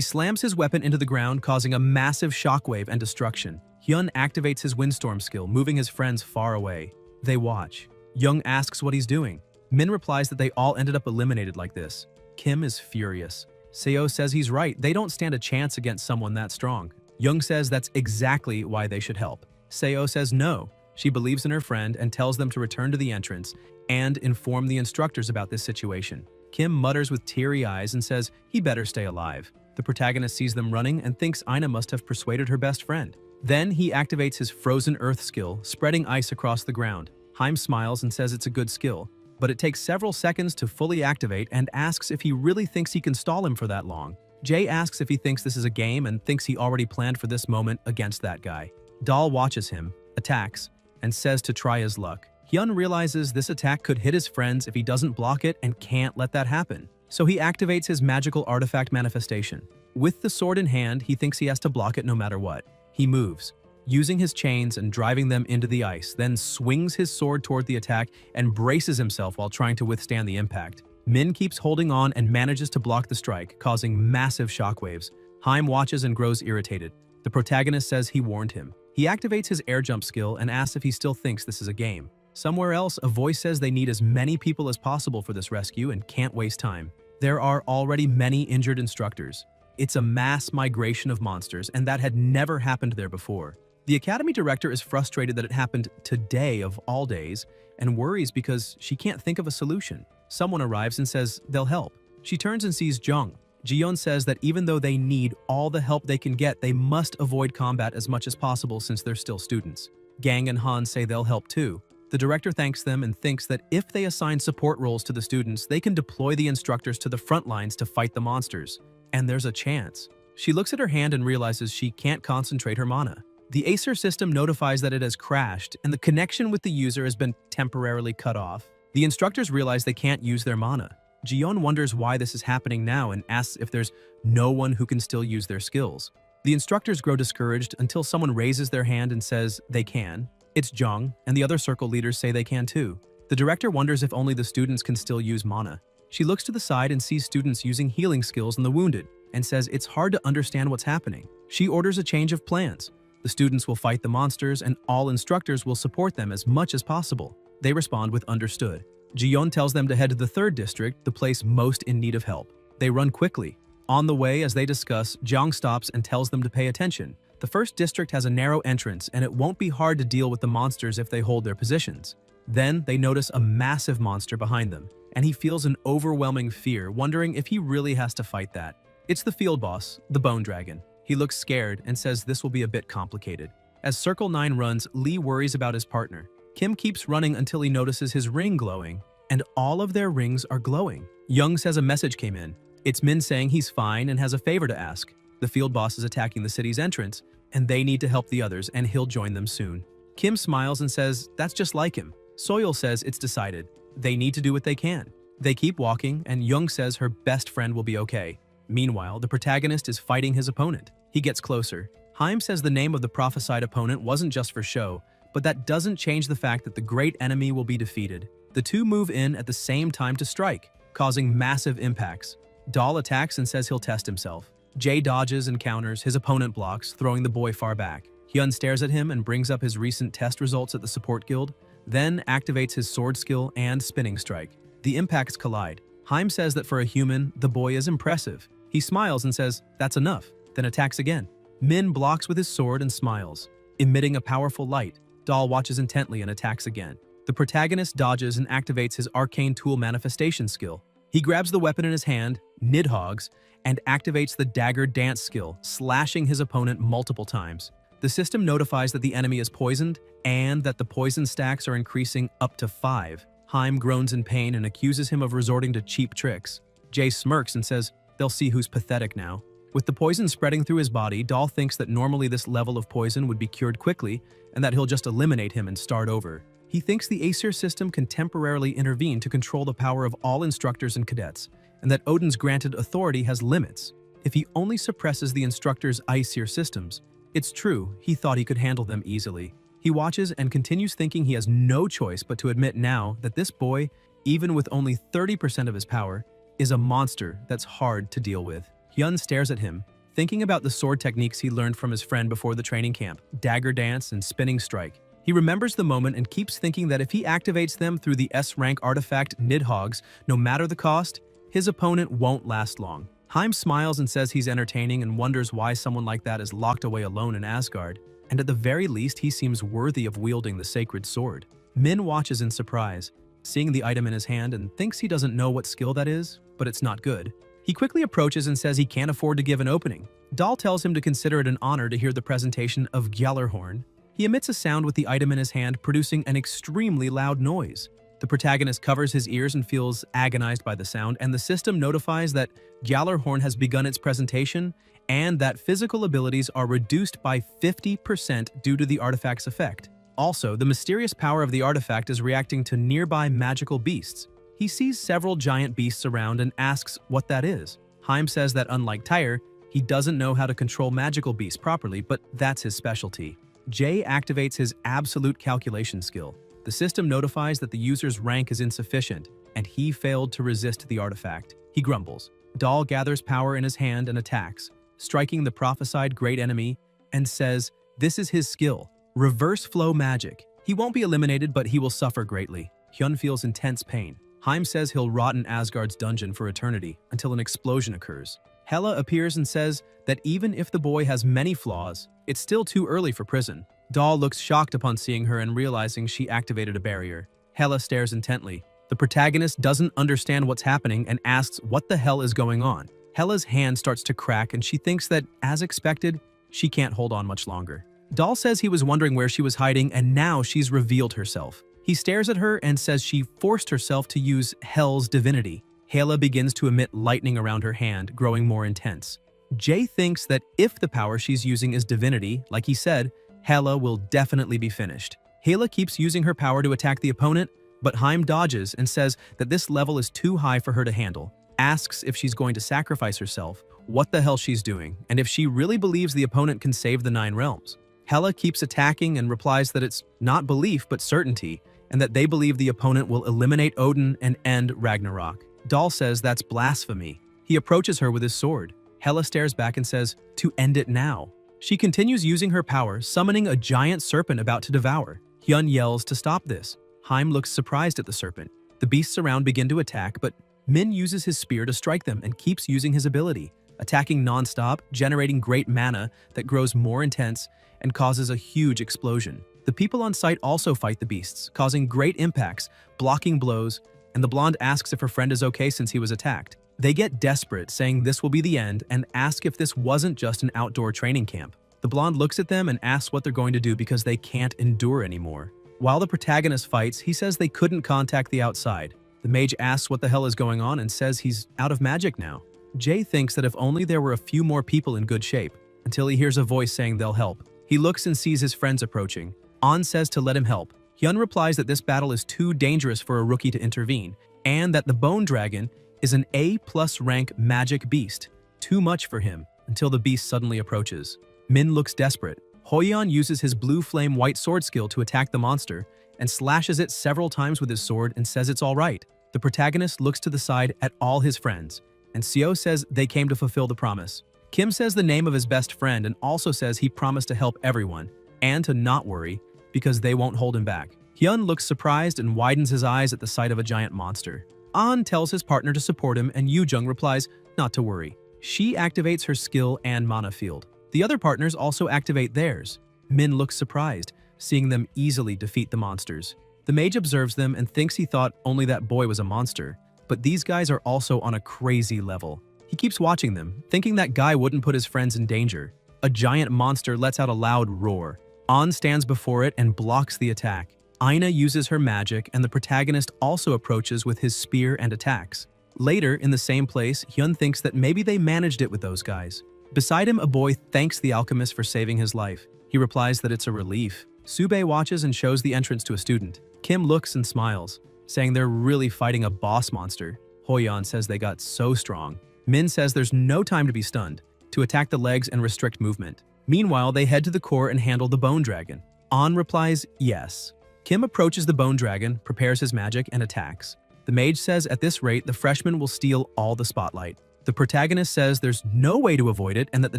slams his weapon into the ground, causing a massive shockwave and destruction. Hyun activates his windstorm skill, moving his friends far away. They watch. Young asks what he's doing. Min replies that they all ended up eliminated like this. Kim is furious. Seo says he's right, they don't stand a chance against someone that strong. Young says that's exactly why they should help. Seo says no. She believes in her friend and tells them to return to the entrance and inform the instructors about this situation. Kim mutters with teary eyes and says he better stay alive. The protagonist sees them running and thinks Ina must have persuaded her best friend. Then he activates his frozen earth skill, spreading ice across the ground. Haim smiles and says it's a good skill, but it takes several seconds to fully activate and asks if he really thinks he can stall him for that long. Jay asks if he thinks this is a game and thinks he already planned for this moment against that guy. Dahl watches him, attacks, and says to try his luck. Hyun realizes this attack could hit his friends if he doesn't block it and can't let that happen. So he activates his magical artifact manifestation. With the sword in hand, he thinks he has to block it no matter what. He moves, using his chains and driving them into the ice, then swings his sword toward the attack and braces himself while trying to withstand the impact. Min keeps holding on and manages to block the strike, causing massive shockwaves. Haim watches and grows irritated. The protagonist says he warned him. He activates his air jump skill and asks if he still thinks this is a game. Somewhere else, a voice says they need as many people as possible for this rescue and can't waste time. There are already many injured instructors. It's a mass migration of monsters, and that had never happened there before. The academy director is frustrated that it happened today of all days and worries because she can't think of a solution. Someone arrives and says they'll help. She turns and sees Jung. Ji-yeon says that even though they need all the help they can get, they must avoid combat as much as possible since they're still students. Gang and Han say they'll help too. The director thanks them and thinks that if they assign support roles to the students, they can deploy the instructors to the front lines to fight the monsters. And there's a chance. She looks at her hand and realizes she can't concentrate her mana. The Acer system notifies that it has crashed and the connection with the user has been temporarily cut off. The instructors realize they can't use their mana. Ji-yeon wonders why this is happening now and asks if there's no one who can still use their skills. The instructors grow discouraged until someone raises their hand and says they can. It's Jung, and the other circle leaders say they can too. The director wonders if only the students can still use mana. She looks to the side and sees students using healing skills on the wounded and says it's hard to understand what's happening. She orders a change of plans. The students will fight the monsters and all instructors will support them as much as possible. They respond with understood. Ji-yeon tells them to head to the 3rd district, the place most in need of help. They run quickly. On the way, as they discuss, Jung stops and tells them to pay attention. The 1st district has a narrow entrance and it won't be hard to deal with the monsters if they hold their positions. Then they notice a massive monster behind them, and he feels an overwhelming fear, wondering if he really has to fight that. It's the field boss, the Bone Dragon. He looks scared and says this will be a bit complicated. As Circle 9 runs, Lee worries about his partner. Kim keeps running until he notices his ring glowing, and all of their rings are glowing. Jung says a message came in. It's Min saying he's fine and has a favor to ask. The field boss is attacking the city's entrance, and they need to help the others, and he'll join them soon. Kim smiles and says that's just like him. Soyeol says it's decided. They need to do what they can. They keep walking, and Jung says her best friend will be okay. Meanwhile, the protagonist is fighting his opponent. He gets closer. Haim says the name of the prophesied opponent wasn't just for show, but that doesn't change the fact that the great enemy will be defeated. The two move in at the same time to strike, causing massive impacts. Dahl attacks and says he'll test himself. Jae dodges and counters, his opponent blocks, throwing the boy far back. Hyun stares at him and brings up his recent test results at the support guild, then activates his sword skill and spinning strike. The impacts collide. Haim says that for a human, the boy is impressive. He smiles and says, that's enough, then attacks again. Min blocks with his sword and smiles, emitting a powerful light. Dahl watches intently and attacks again. The protagonist dodges and activates his arcane tool manifestation skill. He grabs the weapon in his hand, Nidhogg's, and activates the dagger dance skill, slashing his opponent multiple times. The system notifies that the enemy is poisoned and that the poison stacks are increasing up to 5. Haim groans in pain and accuses him of resorting to cheap tricks. Jae smirks and says they'll see who's pathetic now. With the poison spreading through his body, Dahl thinks that normally this level of poison would be cured quickly and that he'll just eliminate him and start over. He thinks the Acer system can temporarily intervene to control the power of all instructors and cadets, and that Odin's granted authority has limits. If he only suppresses the instructors' Aesir systems, it's true, he thought he could handle them easily. He watches and continues thinking he has no choice but to admit now that this boy, even with only 30% of his power, is a monster that's hard to deal with. Hyun stares at him, thinking about the sword techniques he learned from his friend before the training camp, dagger dance and spinning strike. He remembers the moment and keeps thinking that if he activates them through the S-rank artifact Nidhogg's, no matter the cost, his opponent won't last long. Haim smiles and says he's entertaining and wonders why someone like that is locked away alone in Asgard, and at the very least he seems worthy of wielding the sacred sword. Min watches in surprise, seeing the item in his hand and thinks he doesn't know what skill that is, but it's not good. He quickly approaches and says he can't afford to give an opening. Dahl tells him to consider it an honor to hear the presentation of Gjallarhorn. He emits a sound with the item in his hand, producing an extremely loud noise. The protagonist covers his ears and feels agonized by the sound, and the system notifies that Gjallarhorn has begun its presentation and that physical abilities are reduced by 50% due to the artifact's effect. Also, the mysterious power of the artifact is reacting to nearby magical beasts. He sees several giant beasts around and asks what that is. Haim says that unlike Tyre, he doesn't know how to control magical beasts properly, but that's his specialty. Jae activates his absolute calculation skill. The system notifies that the user's rank is insufficient, and he failed to resist the artifact. He grumbles. Dahl gathers power in his hand and attacks, striking the prophesied great enemy, and says this is his skill, reverse flow magic. He won't be eliminated, but he will suffer greatly. Hyun feels intense pain. Haim says he'll rot in Asgard's dungeon for eternity until an explosion occurs. Hela appears and says that even if the boy has many flaws, it's still too early for prison. Dahl looks shocked upon seeing her and realizing she activated a barrier. Hela stares intently. The protagonist doesn't understand what's happening and asks what the hell is going on. Hela's hand starts to crack and she thinks that, as expected, she can't hold on much longer. Dahl says he was wondering where she was hiding and now she's revealed herself. He stares at her and says she forced herself to use Hell's divinity. Hela begins to emit lightning around her hand, growing more intense. Jay thinks that if the power she's using is divinity, like he said, Hela will definitely be finished. Hela keeps using her power to attack the opponent, but Haim dodges and says that this level is too high for her to handle, asks if she's going to sacrifice herself, what the hell she's doing, and if she really believes the opponent can save the 9 realms. Hela keeps attacking and replies that it's not belief but certainty, and that they believe the opponent will eliminate Odin and end Ragnarok. Dahl says that's blasphemy. He approaches her with his sword. Hela stares back and says, to end it now. She continues using her power, summoning a giant serpent about to devour. Hyun yells to stop this. Haim looks surprised at the serpent. The beasts around begin to attack, but Min uses his spear to strike them and keeps using his ability, attacking non-stop, generating great mana that grows more intense and causes a huge explosion. The people on site also fight the beasts, causing great impacts, blocking blows, and the blonde asks if her friend is okay since he was attacked. They get desperate, saying this will be the end, and ask if this wasn't just an outdoor training camp. The blonde looks at them and asks what they're going to do because they can't endure anymore. While the protagonist fights, he says they couldn't contact the outside. The mage asks what the hell is going on and says he's out of magic now. Jay thinks that if only there were a few more people in good shape, until he hears a voice saying they'll help. He looks and sees his friends approaching. An says to let him help. Hyun replies that this battle is too dangerous for a rookie to intervene, and that the Bone Dragon is an A+ rank magic beast. Too much for him, until the beast suddenly approaches. Min looks desperate. Hoyeon uses his blue flame white sword skill to attack the monster, and slashes it several times with his sword and says it's alright. The protagonist looks to the side at all his friends, and Seo says they came to fulfill the promise. Kim says the name of his best friend and also says he promised to help everyone, and to not worry, because they won't hold him back. Hyun looks surprised and widens his eyes at the sight of a giant monster. An tells his partner to support him and Yoo-jung replies not to worry. She activates her skill and mana field. The other partners also activate theirs. Min looks surprised, seeing them easily defeat the monsters. The mage observes them and thinks he thought only that boy was a monster, but these guys are also on a crazy level. He keeps watching them, thinking that guy wouldn't put his friends in danger. A giant monster lets out a loud roar. An stands before it and blocks the attack. Aina uses her magic and the protagonist also approaches with his spear and attacks. Later, in the same place, Hyun thinks that maybe they managed it with those guys. Beside him, a boy thanks the alchemist for saving his life. He replies that it's a relief. Sube watches and shows the entrance to a student. Kim looks and smiles, saying they're really fighting a boss monster. Hoyeon says they got so strong. Min says there's no time to be stunned, to attack the legs and restrict movement. Meanwhile, they head to the core and handle the Bone Dragon. An replies yes. Kim approaches the Bone Dragon, prepares his magic, and attacks. The mage says at this rate, the freshman will steal all the spotlight. The protagonist says there's no way to avoid it and that the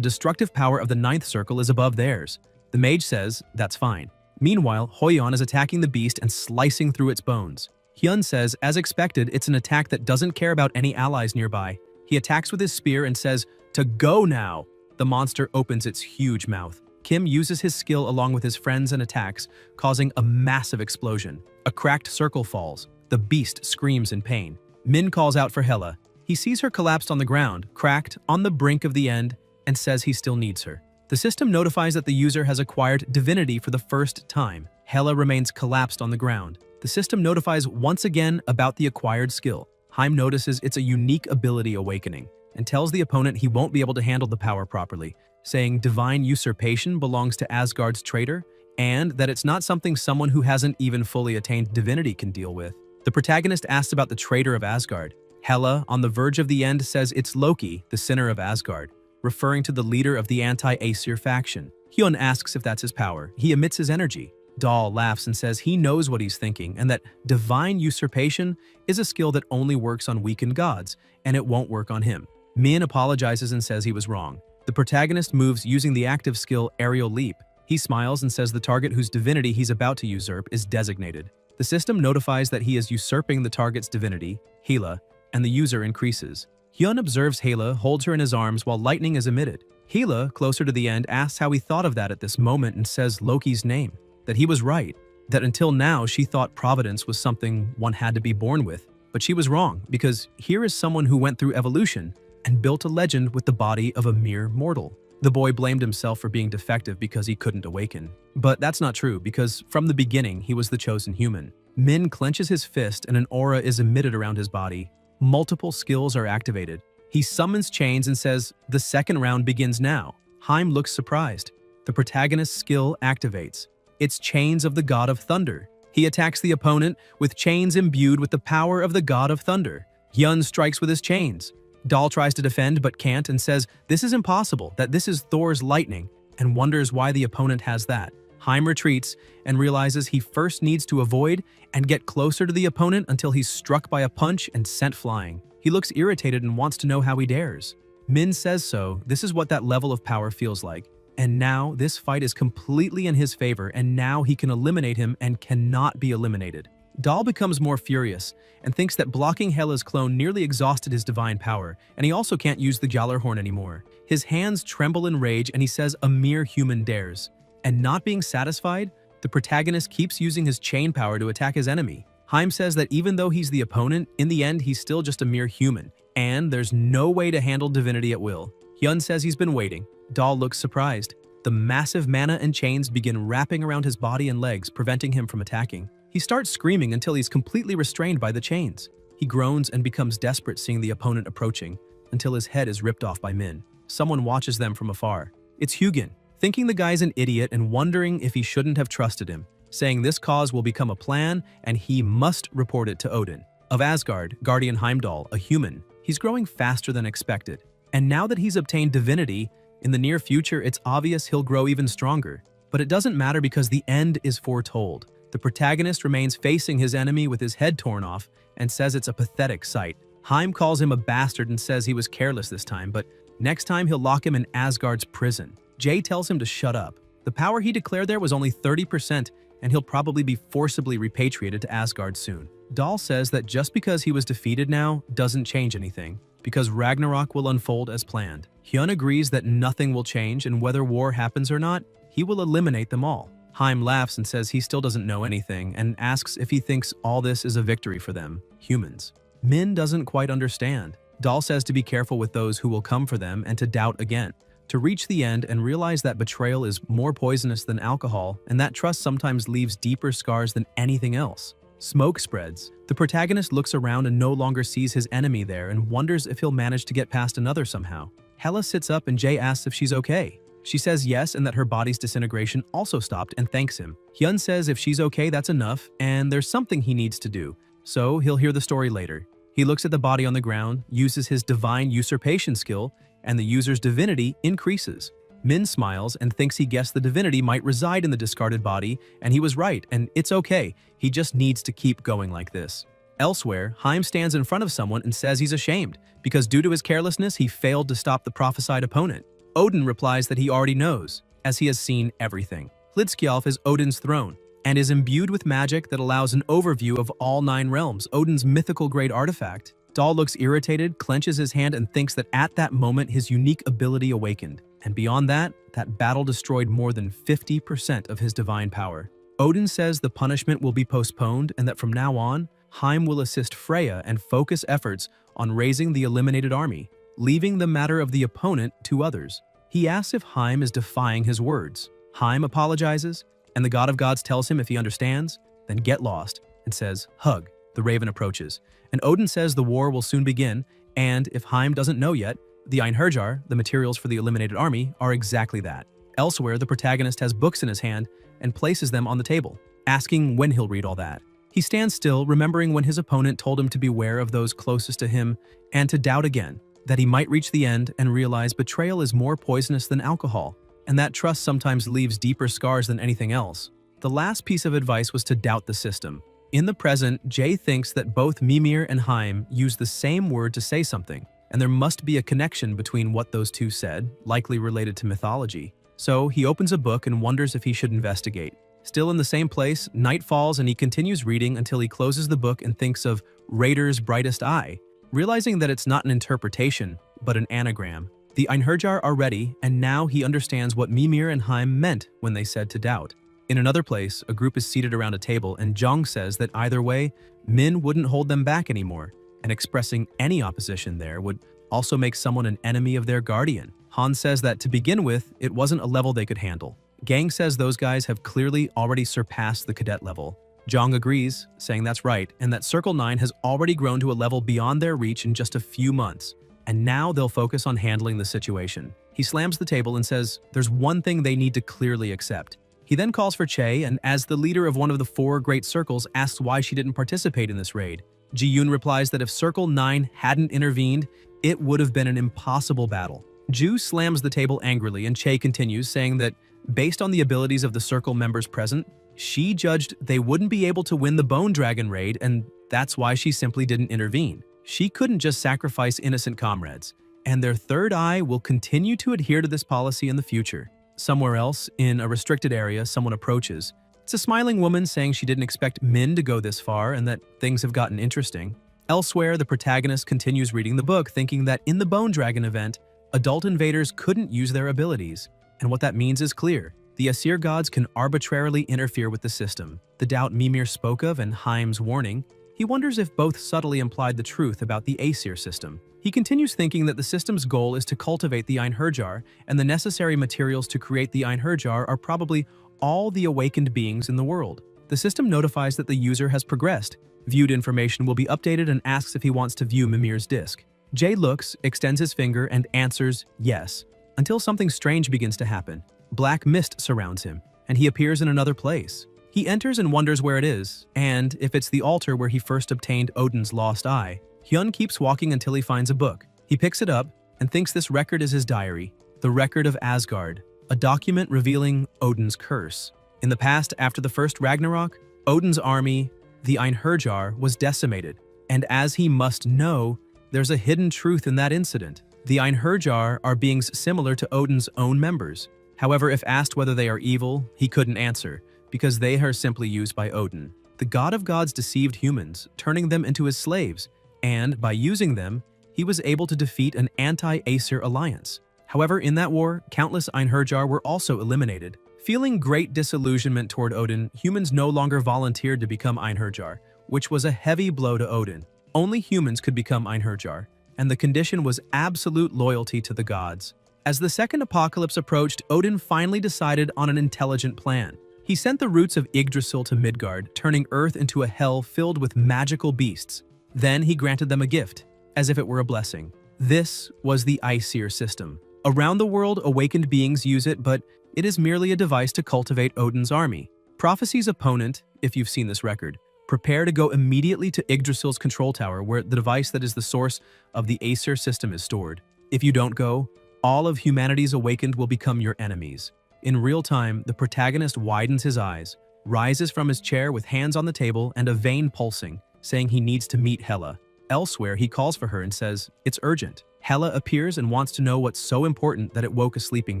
destructive power of the 9th circle is above theirs. The mage says that's fine. Meanwhile, Hoyeon is attacking the beast and slicing through its bones. Hyun says, as expected, it's an attack that doesn't care about any allies nearby. He attacks with his spear and says, to go now! The monster opens its huge mouth. Kim uses his skill along with his friends and attacks, causing a massive explosion. A cracked circle falls. The beast screams in pain. Min calls out for Hela. He sees her collapsed on the ground, cracked, on the brink of the end, and says he still needs her. The system notifies that the user has acquired divinity for the first time. Hela remains collapsed on the ground. The system notifies once again about the acquired skill. Haim notices it's a unique ability awakening, and tells the opponent he won't be able to handle the power properly, saying divine usurpation belongs to Asgard's traitor, and that it's not something someone who hasn't even fully attained divinity can deal with. The protagonist asks about the traitor of Asgard. Hela, on the verge of the end, says it's Loki, the sinner of Asgard, referring to the leader of the anti-Aesir faction. Hyun asks if that's his power. He emits his energy. Dahl laughs and says he knows what he's thinking and that divine usurpation is a skill that only works on weakened gods, and it won't work on him. Min apologizes and says he was wrong. The protagonist moves using the active skill Aerial Leap. He smiles and says the target whose divinity he's about to usurp is designated. The system notifies that he is usurping the target's divinity, Hela, and the user increases. Hyun observes Hela, holds her in his arms while lightning is emitted. Hela, closer to the end, asks how he thought of that at this moment and says Loki's name, that he was right, that until now she thought providence was something one had to be born with. But she was wrong, because here is someone who went through evolution and built a legend with the body of a mere mortal. The boy blamed himself for being defective because he couldn't awaken. But that's not true, because from the beginning he was the chosen human. Min clenches his fist and an aura is emitted around his body. Multiple skills are activated. He summons chains and says, "The second round begins now." Haim looks surprised. The protagonist's skill activates. It's Chains of the God of Thunder. He attacks the opponent with chains imbued with the power of the God of Thunder. Hyun strikes with his chains. Dahl tries to defend but can't and says this is impossible, that this is Thor's lightning, and wonders why the opponent has that. Haim retreats and realizes he first needs to avoid and get closer to the opponent until he's struck by a punch and sent flying. He looks irritated and wants to know how he dares. Min says so, this is what that level of power feels like. And now this fight is completely in his favor, and now he can eliminate him and cannot be eliminated. Dahl becomes more furious and thinks that blocking Hela's clone nearly exhausted his divine power, and he also can't use the Gjallarhorn anymore. His hands tremble in rage and he says a mere human dares. And not being satisfied, the protagonist keeps using his chain power to attack his enemy. Haim says that even though he's the opponent, in the end he's still just a mere human, and there's no way to handle divinity at will. Hyun says he's been waiting. Dahl looks surprised. The massive mana and chains begin wrapping around his body and legs, preventing him from attacking. He starts screaming until he's completely restrained by the chains. He groans and becomes desperate seeing the opponent approaching, until his head is ripped off by Min. Someone watches them from afar. It's Hugin, thinking the guy's an idiot and wondering if he shouldn't have trusted him, saying this cause will become a plan and he must report it to Odin. Of Asgard, Guardian Heimdall, a human, he's growing faster than expected. And now that he's obtained divinity, in the near future it's obvious he'll grow even stronger. But it doesn't matter because the end is foretold. The protagonist remains facing his enemy with his head torn off and says it's a pathetic sight. Haim calls him a bastard and says he was careless this time, but next time he'll lock him in Asgard's prison. Jay tells him to shut up. The power he declared there was only 30%, and he'll probably be forcibly repatriated to Asgard soon. Dahl says that just because he was defeated now doesn't change anything, because Ragnarok will unfold as planned. Hyun agrees that nothing will change, and whether war happens or not, he will eliminate them all. Haim laughs and says he still doesn't know anything, and asks if he thinks all this is a victory for them, humans. Min doesn't quite understand. Dahl says to be careful with those who will come for them and to doubt again, to reach the end and realize that betrayal is more poisonous than alcohol, and that trust sometimes leaves deeper scars than anything else. Smoke spreads. The protagonist looks around and no longer sees his enemy there and wonders if he'll manage to get past another somehow. Hela sits up and Jay asks if she's okay. She says yes and that her body's disintegration also stopped and thanks him. Hyun says if she's okay that's enough and there's something he needs to do, so he'll hear the story later. He looks at the body on the ground, uses his divine usurpation skill, and the user's divinity increases. Min smiles and thinks he guessed the divinity might reside in the discarded body, and he was right, and it's okay, he just needs to keep going like this. Elsewhere, Haim stands in front of someone and says he's ashamed, because due to his carelessness he failed to stop the prophesied opponent. Odin replies that he already knows, as he has seen everything. Hlidskjalf is Odin's throne, and is imbued with magic that allows an overview of all 9 realms, Odin's mythical grade artifact. Dahl looks irritated, clenches his hand, and thinks that at that moment his unique ability awakened. And beyond that, that battle destroyed more than 50% of his divine power. Odin says the punishment will be postponed and that from now on, Haim will assist Freya and focus efforts on raising the eliminated army, leaving the matter of the opponent to others. He asks if Haim is defying his words. Haim apologizes, and the God of Gods tells him if he understands, then get lost, and says, hug. The raven approaches, and Odin says the war will soon begin, and if Haim doesn't know yet, the Einherjar, the materials for the eliminated army, are exactly that. Elsewhere, the protagonist has books in his hand and places them on the table, asking when he'll read all that. He stands still, remembering when his opponent told him to beware of those closest to him and to doubt again, that he might reach the end and realize betrayal is more poisonous than alcohol, and that trust sometimes leaves deeper scars than anything else. The last piece of advice was to doubt the system. In the present, Jay thinks that both Mimir and Haim use the same word to say something, and there must be a connection between what those two said, likely related to mythology. So he opens a book and wonders if he should investigate. Still in the same place, night falls and he continues reading until he closes the book and thinks of Raider's brightest eye, realizing that it's not an interpretation, but an anagram. The Einherjar are ready, and now he understands what Mimir and Heim meant when they said to doubt. In another place, a group is seated around a table, and Zhang says that either way, Min wouldn't hold them back anymore, and expressing any opposition there would also make someone an enemy of their guardian. Han says that to begin with, it wasn't a level they could handle. Gang says those guys have clearly already surpassed the cadet level. Zhang agrees, saying that's right, and that Circle 9 has already grown to a level beyond their reach in just a few months, and now they'll focus on handling the situation. He slams the table and says there's one thing they need to clearly accept. He then calls for Che, and as the leader of one of the 4 great circles, asks why she didn't participate in this raid. Ji-yoon replies that if Circle 9 hadn't intervened, it would have been an impossible battle. Ju slams the table angrily, and Che continues, saying that based on the abilities of the Circle members present, she judged they wouldn't be able to win the Bone Dragon raid, and that's why she simply didn't intervene. She couldn't just sacrifice innocent comrades, and their third eye will continue to adhere to this policy in the future. Somewhere else, in a restricted area, someone approaches. It's a smiling woman saying she didn't expect Min to go this far and that things have gotten interesting. Elsewhere, the protagonist continues reading the book, thinking that in the Bone Dragon event, adult invaders couldn't use their abilities. And what that means is clear. The Aesir gods can arbitrarily interfere with the system. The doubt Mimir spoke of and Heim's warning, he wonders if both subtly implied the truth about the Aesir system. He continues thinking that the system's goal is to cultivate the Einherjar, and the necessary materials to create the Einherjar are probably all the awakened beings in the world. The system notifies that the user has progressed. Viewed information will be updated and asks if he wants to view Mimir's disk. Jay looks, extends his finger, and answers yes, until something strange begins to happen. Black mist surrounds him, and he appears in another place. He enters and wonders where it is, and if it's the altar where he first obtained Odin's lost eye. Hyun keeps walking until he finds a book. He picks it up and thinks this record is his diary, the Record of Asgard, a document revealing Odin's curse. In the past, after the first Ragnarok, Odin's army, the Einherjar, was decimated, and as he must know, there's a hidden truth in that incident. The Einherjar are beings similar to Odin's own members. However, if asked whether they are evil, he couldn't answer, because they are simply used by Odin. The god of gods deceived humans, turning them into his slaves, and by using them, he was able to defeat an anti-Aesir alliance. However, in that war, countless Einherjar were also eliminated. Feeling great disillusionment toward Odin, humans no longer volunteered to become Einherjar, which was a heavy blow to Odin. Only humans could become Einherjar, and the condition was absolute loyalty to the gods. As the second apocalypse approached, Odin finally decided on an intelligent plan. He sent the roots of Yggdrasil to Midgard, turning Earth into a hell filled with magical beasts. Then he granted them a gift, as if it were a blessing. This was the Aesir system. Around the world, awakened beings use it, but it is merely a device to cultivate Odin's army. Prophecy's opponent, if you've seen this record, prepare to go immediately to Yggdrasil's control tower, where the device that is the source of the Aesir system is stored. If you don't go, all of humanity's awakened will become your enemies. In real time, the protagonist widens his eyes, rises from his chair with hands on the table and a vein pulsing, saying he needs to meet Hela. Elsewhere, he calls for her and says, it's urgent. Hela appears and wants to know what's so important that it woke a sleeping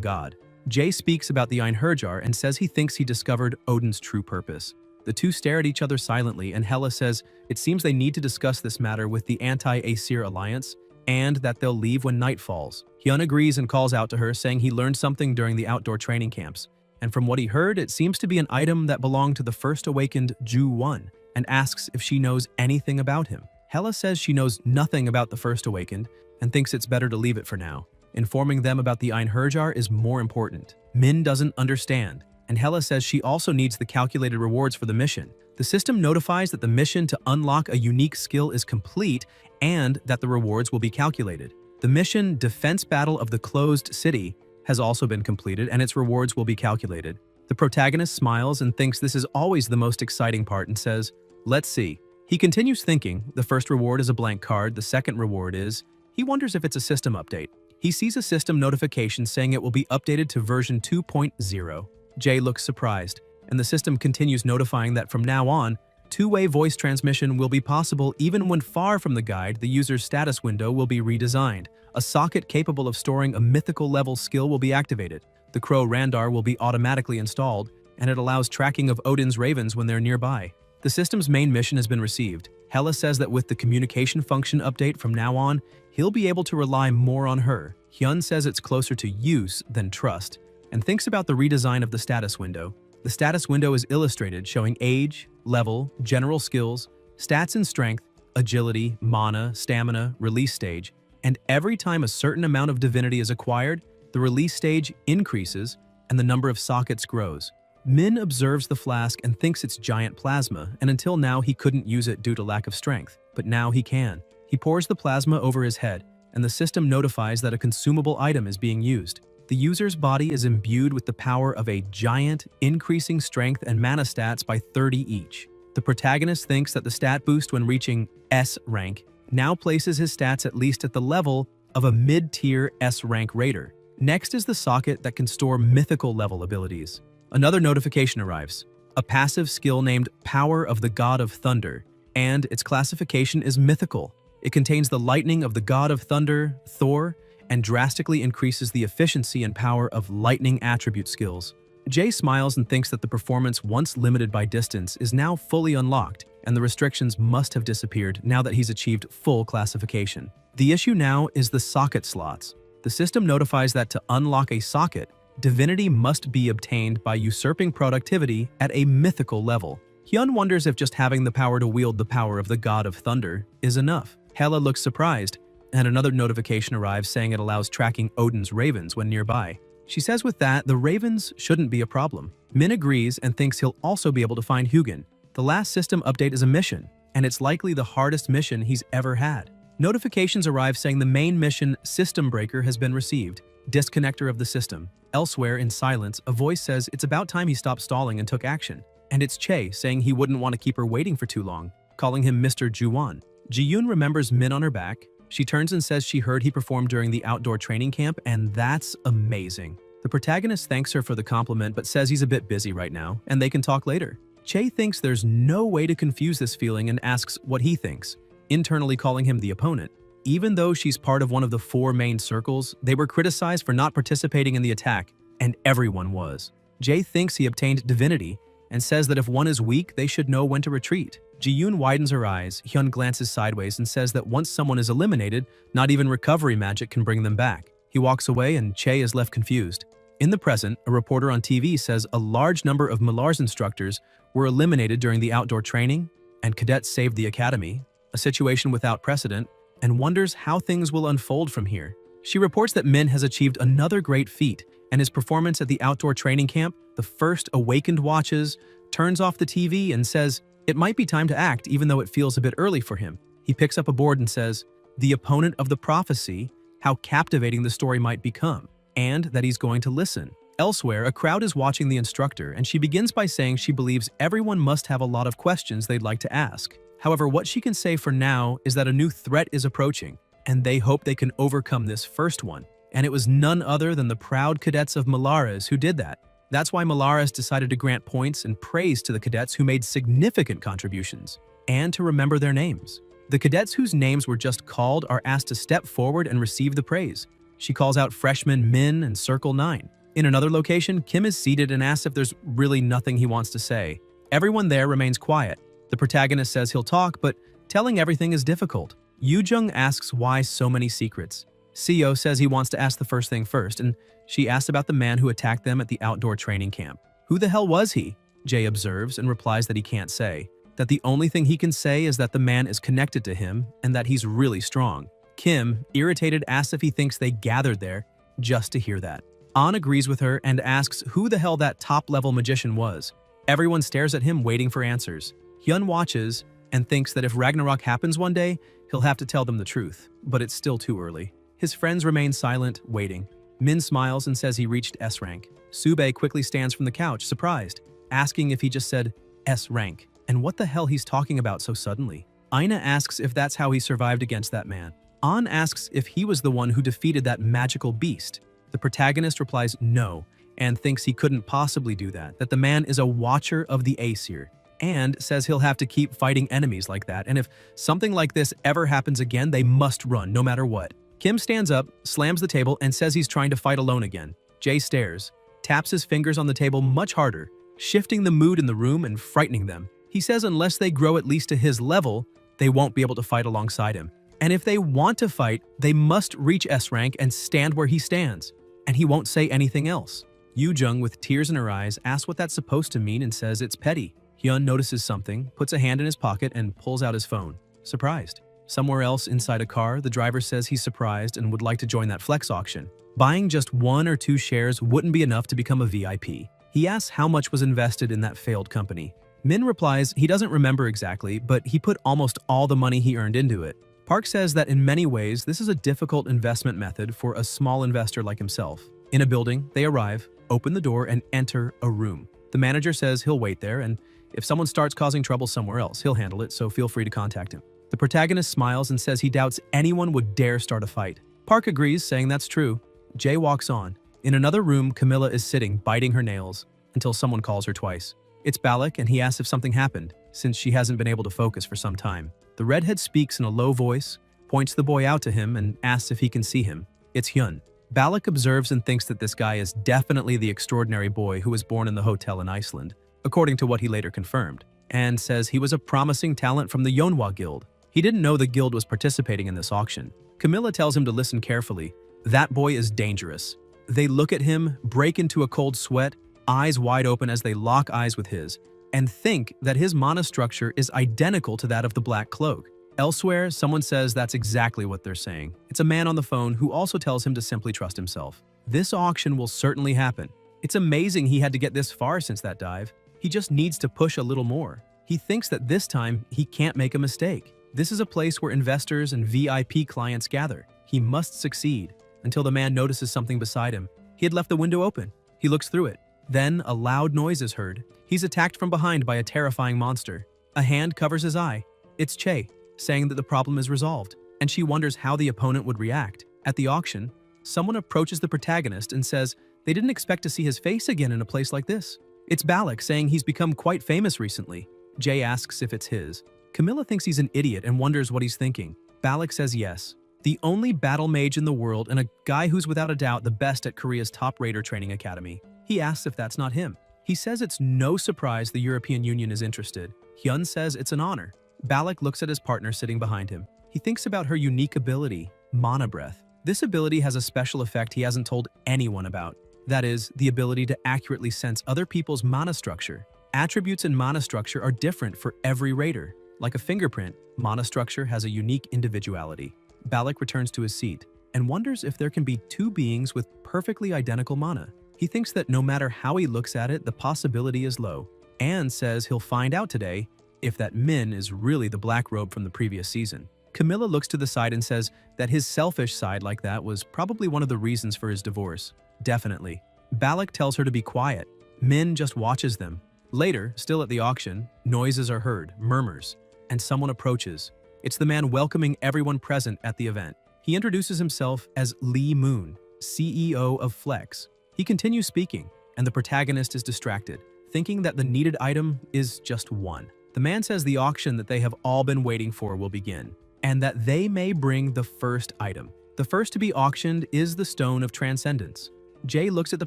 god. Jay speaks about the Einherjar and says he thinks he discovered Odin's true purpose. The two stare at each other silently, and Hela says it seems they need to discuss this matter with the anti-Aesir alliance, and that they'll leave when night falls. Hyun agrees and calls out to her, saying he learned something during the outdoor training camps. And from what he heard, it seems to be an item that belonged to the first awakened Ju-1, and asks if she knows anything about him. Hela says she knows nothing about the first awakened, and thinks it's better to leave it for now. Informing them about the Einherjar is more important. Min doesn't understand, and Hela says she also needs the calculated rewards for the mission. The system notifies that the mission to unlock a unique skill is complete and that the rewards will be calculated. The mission Defense Battle of the Closed City has also been completed and its rewards will be calculated. The protagonist smiles and thinks this is always the most exciting part and says, let's see. He continues thinking, the first reward is a blank card, the second reward is, he wonders if it's a system update. He sees a system notification saying it will be updated to version 2.0. Jay looks surprised, and the system continues notifying that from now on, two-way voice transmission will be possible even when far from the guide. The user's status window will be redesigned. A socket capable of storing a mythical level skill will be activated. The Crow Randar will be automatically installed, and it allows tracking of Odin's ravens when they're nearby. The system's main mission has been received. Hela says that with the communication function update from now on, he'll be able to rely more on her. Hyun says it's closer to use than trust, and thinks about the redesign of the status window. The status window is illustrated, showing age, level, general skills, stats and strength, agility, mana, stamina, release stage, and every time a certain amount of divinity is acquired, the release stage increases and the number of sockets grows. Min observes the flask and thinks it's giant plasma, and until now he couldn't use it due to lack of strength, but now he can. He pours the plasma over his head, and the system notifies that a consumable item is being used. The user's body is imbued with the power of a giant, increasing strength and mana stats by 30 each. The protagonist thinks that the stat boost when reaching S rank now places his stats at least at the level of a mid-tier S rank raider. Next is the socket that can store mythical level abilities. Another notification arrives, a passive skill named Power of the God of Thunder, and its classification is mythical. It contains the lightning of the God of Thunder, Thor, and drastically increases the efficiency and power of lightning attribute skills. Jay smiles and thinks that the performance once limited by distance is now fully unlocked, and the restrictions must have disappeared now that he's achieved full classification. The issue now is the socket slots. The system notifies that to unlock a socket, divinity must be obtained by usurping productivity at a mythical level. Hyun wonders if just having the power to wield the power of the God of Thunder is enough. Hela looks surprised, and another notification arrives saying it allows tracking Odin's ravens when nearby. She says with that, the ravens shouldn't be a problem. Min agrees and thinks he'll also be able to find Hugin. The last system update is a mission, and it's likely the hardest mission he's ever had. Notifications arrive saying the main mission, System Breaker, has been received. Disconnector of the system. Elsewhere, in silence, a voice says it's about time he stopped stalling and took action. And it's Che saying he wouldn't want to keep her waiting for too long, calling him Mr. Juwon. Ji-yoon remembers Min on her back. She turns and says she heard he performed during the outdoor training camp, and that's amazing. The protagonist thanks her for the compliment but says he's a bit busy right now, and they can talk later. Che thinks there's no way to confuse this feeling and asks what he thinks, internally calling him the opponent. Even though she's part of one of the 4 main circles, they were criticized for not participating in the attack, and everyone was. Jay thinks he obtained divinity, and says that if one is weak, they should know when to retreat. Ji-yoon widens her eyes, Hyun glances sideways and says that once someone is eliminated, not even recovery magic can bring them back. He walks away and Che is left confused. In the present, a reporter on TV says a large number of Millar's instructors were eliminated during the outdoor training, and cadets saved the academy, a situation without precedent, and wonders how things will unfold from here. She reports that Min has achieved another great feat, and his performance at the outdoor training camp, the first awakened watches, turns off the TV and says it might be time to act even though it feels a bit early for him. He picks up a board and says, the opponent of the prophecy, how captivating the story might become, and that he's going to listen. Elsewhere, a crowd is watching the instructor, and she begins by saying she believes everyone must have a lot of questions they'd like to ask. However, what she can say for now is that a new threat is approaching, and they hope they can overcome this first one. And it was none other than the proud cadets of Malaras who did that. That's why Malaras decided to grant points and praise to the cadets who made significant contributions, and to remember their names. The cadets whose names were just called are asked to step forward and receive the praise. She calls out freshmen Min and Circle 9. In another location, Kim is seated and asks if there's really nothing he wants to say. Everyone there remains quiet. The protagonist says he'll talk, but telling everything is difficult. Yoo-jung asks why so many secrets. Seo says he wants to ask the first thing first, and she asks about the man who attacked them at the outdoor training camp. Who the hell was he? Jay observes and replies that he can't say. That the only thing he can say is that the man is connected to him and that he's really strong. Kim, irritated, asks if he thinks they gathered there just to hear that. An agrees with her and asks who the hell that top-level magician was. Everyone stares at him waiting for answers. Hyun watches and thinks that if Ragnarok happens one day, he'll have to tell them the truth, but it's still too early. His friends remain silent, waiting. Min smiles and says he reached S rank. Sube quickly stands from the couch, surprised, asking if he just said S rank, and what the hell he's talking about so suddenly. Aina asks if that's how he survived against that man. An asks if he was the one who defeated that magical beast. The protagonist replies no, and thinks he couldn't possibly do that the man is a watcher of the Aesir, and says he'll have to keep fighting enemies like that, and if something like this ever happens again, they must run no matter what. Kim stands up, slams the table, and says he's trying to fight alone again. Jay stares, taps his fingers on the table much harder, shifting the mood in the room and frightening them. He says unless they grow at least to his level, they won't be able to fight alongside him. And if they want to fight, they must reach S rank and stand where he stands. And he won't say anything else. Yoo-jung, with tears in her eyes, asks what that's supposed to mean and says it's petty. Hyun notices something, puts a hand in his pocket, and pulls out his phone. Surprised. Somewhere else inside a car, the driver says he's surprised and would like to join that flex auction. Buying just 1 or 2 shares wouldn't be enough to become a VIP. He asks how much was invested in that failed company. Min replies he doesn't remember exactly, but he put almost all the money he earned into it. Park says that in many ways, this is a difficult investment method for a small investor like himself. In a building, they arrive, open the door, and enter a room. The manager says he'll wait there, and if someone starts causing trouble somewhere else, he'll handle it, so feel free to contact him. The protagonist smiles and says he doubts anyone would dare start a fight. Park agrees, saying that's true. Jay walks on. In another room, Camilla is sitting, biting her nails, until someone calls her twice. It's Balak, and he asks if something happened, since she hasn't been able to focus for some time. The redhead speaks in a low voice, points the boy out to him, and asks if he can see him. It's Hyun. Balak observes and thinks that this guy is definitely the extraordinary boy who was born in the hotel in Iceland, according to what he later confirmed, and says he was a promising talent from the Yeonhwa Guild. He didn't know the guild was participating in this auction. Camilla tells him to listen carefully. That boy is dangerous. They look at him, break into a cold sweat, eyes wide open as they lock eyes with his, and think that his mana structure is identical to that of the Black Cloak. Elsewhere, someone says that's exactly what they're saying. It's a man on the phone who also tells him to simply trust himself. This auction will certainly happen. It's amazing he had to get this far since that dive. He just needs to push a little more. He thinks that this time he can't make a mistake. This is a place where investors and VIP clients gather. He must succeed. Until the man notices something beside him. He had left the window open. He looks through it. Then a loud noise is heard. He's attacked from behind by a terrifying monster. A hand covers his eye. It's Che, saying that the problem is resolved, and she wonders how the opponent would react. At the auction, someone approaches the protagonist and says they didn't expect to see his face again in a place like this. It's Balak, saying he's become quite famous recently. Jay asks if it's his. Camilla thinks he's an idiot and wonders what he's thinking. Balak says yes. The only battle mage in the world and a guy who's without a doubt the best at Korea's top raider training academy. He asks if that's not him. He says it's no surprise the European Union is interested. Hyun says it's an honor. Balak looks at his partner sitting behind him. He thinks about her unique ability, Mana Breath. This ability has a special effect he hasn't told anyone about. That is, the ability to accurately sense other people's mana structure. Attributes in mana structure are different for every raider. Like a fingerprint, mana structure has a unique individuality. Balak returns to his seat and wonders if there can be 2 beings with perfectly identical mana. He thinks that no matter how he looks at it, the possibility is low. Anne says he'll find out today if that Min is really the black robe from the previous season. Camilla looks to the side and says that his selfish side like that was probably one of the reasons for his divorce. Definitely. Balak tells her to be quiet. Min just watches them. Later, still at the auction, noises are heard, murmurs, and someone approaches. It's the man welcoming everyone present at the event. He introduces himself as Lee Moon, CEO of Flex. He continues speaking, and the protagonist is distracted, thinking that the needed item is just one. The man says the auction that they have all been waiting for will begin, and that they may bring the first item. The first to be auctioned is the Stone of Transcendence. Jay looks at the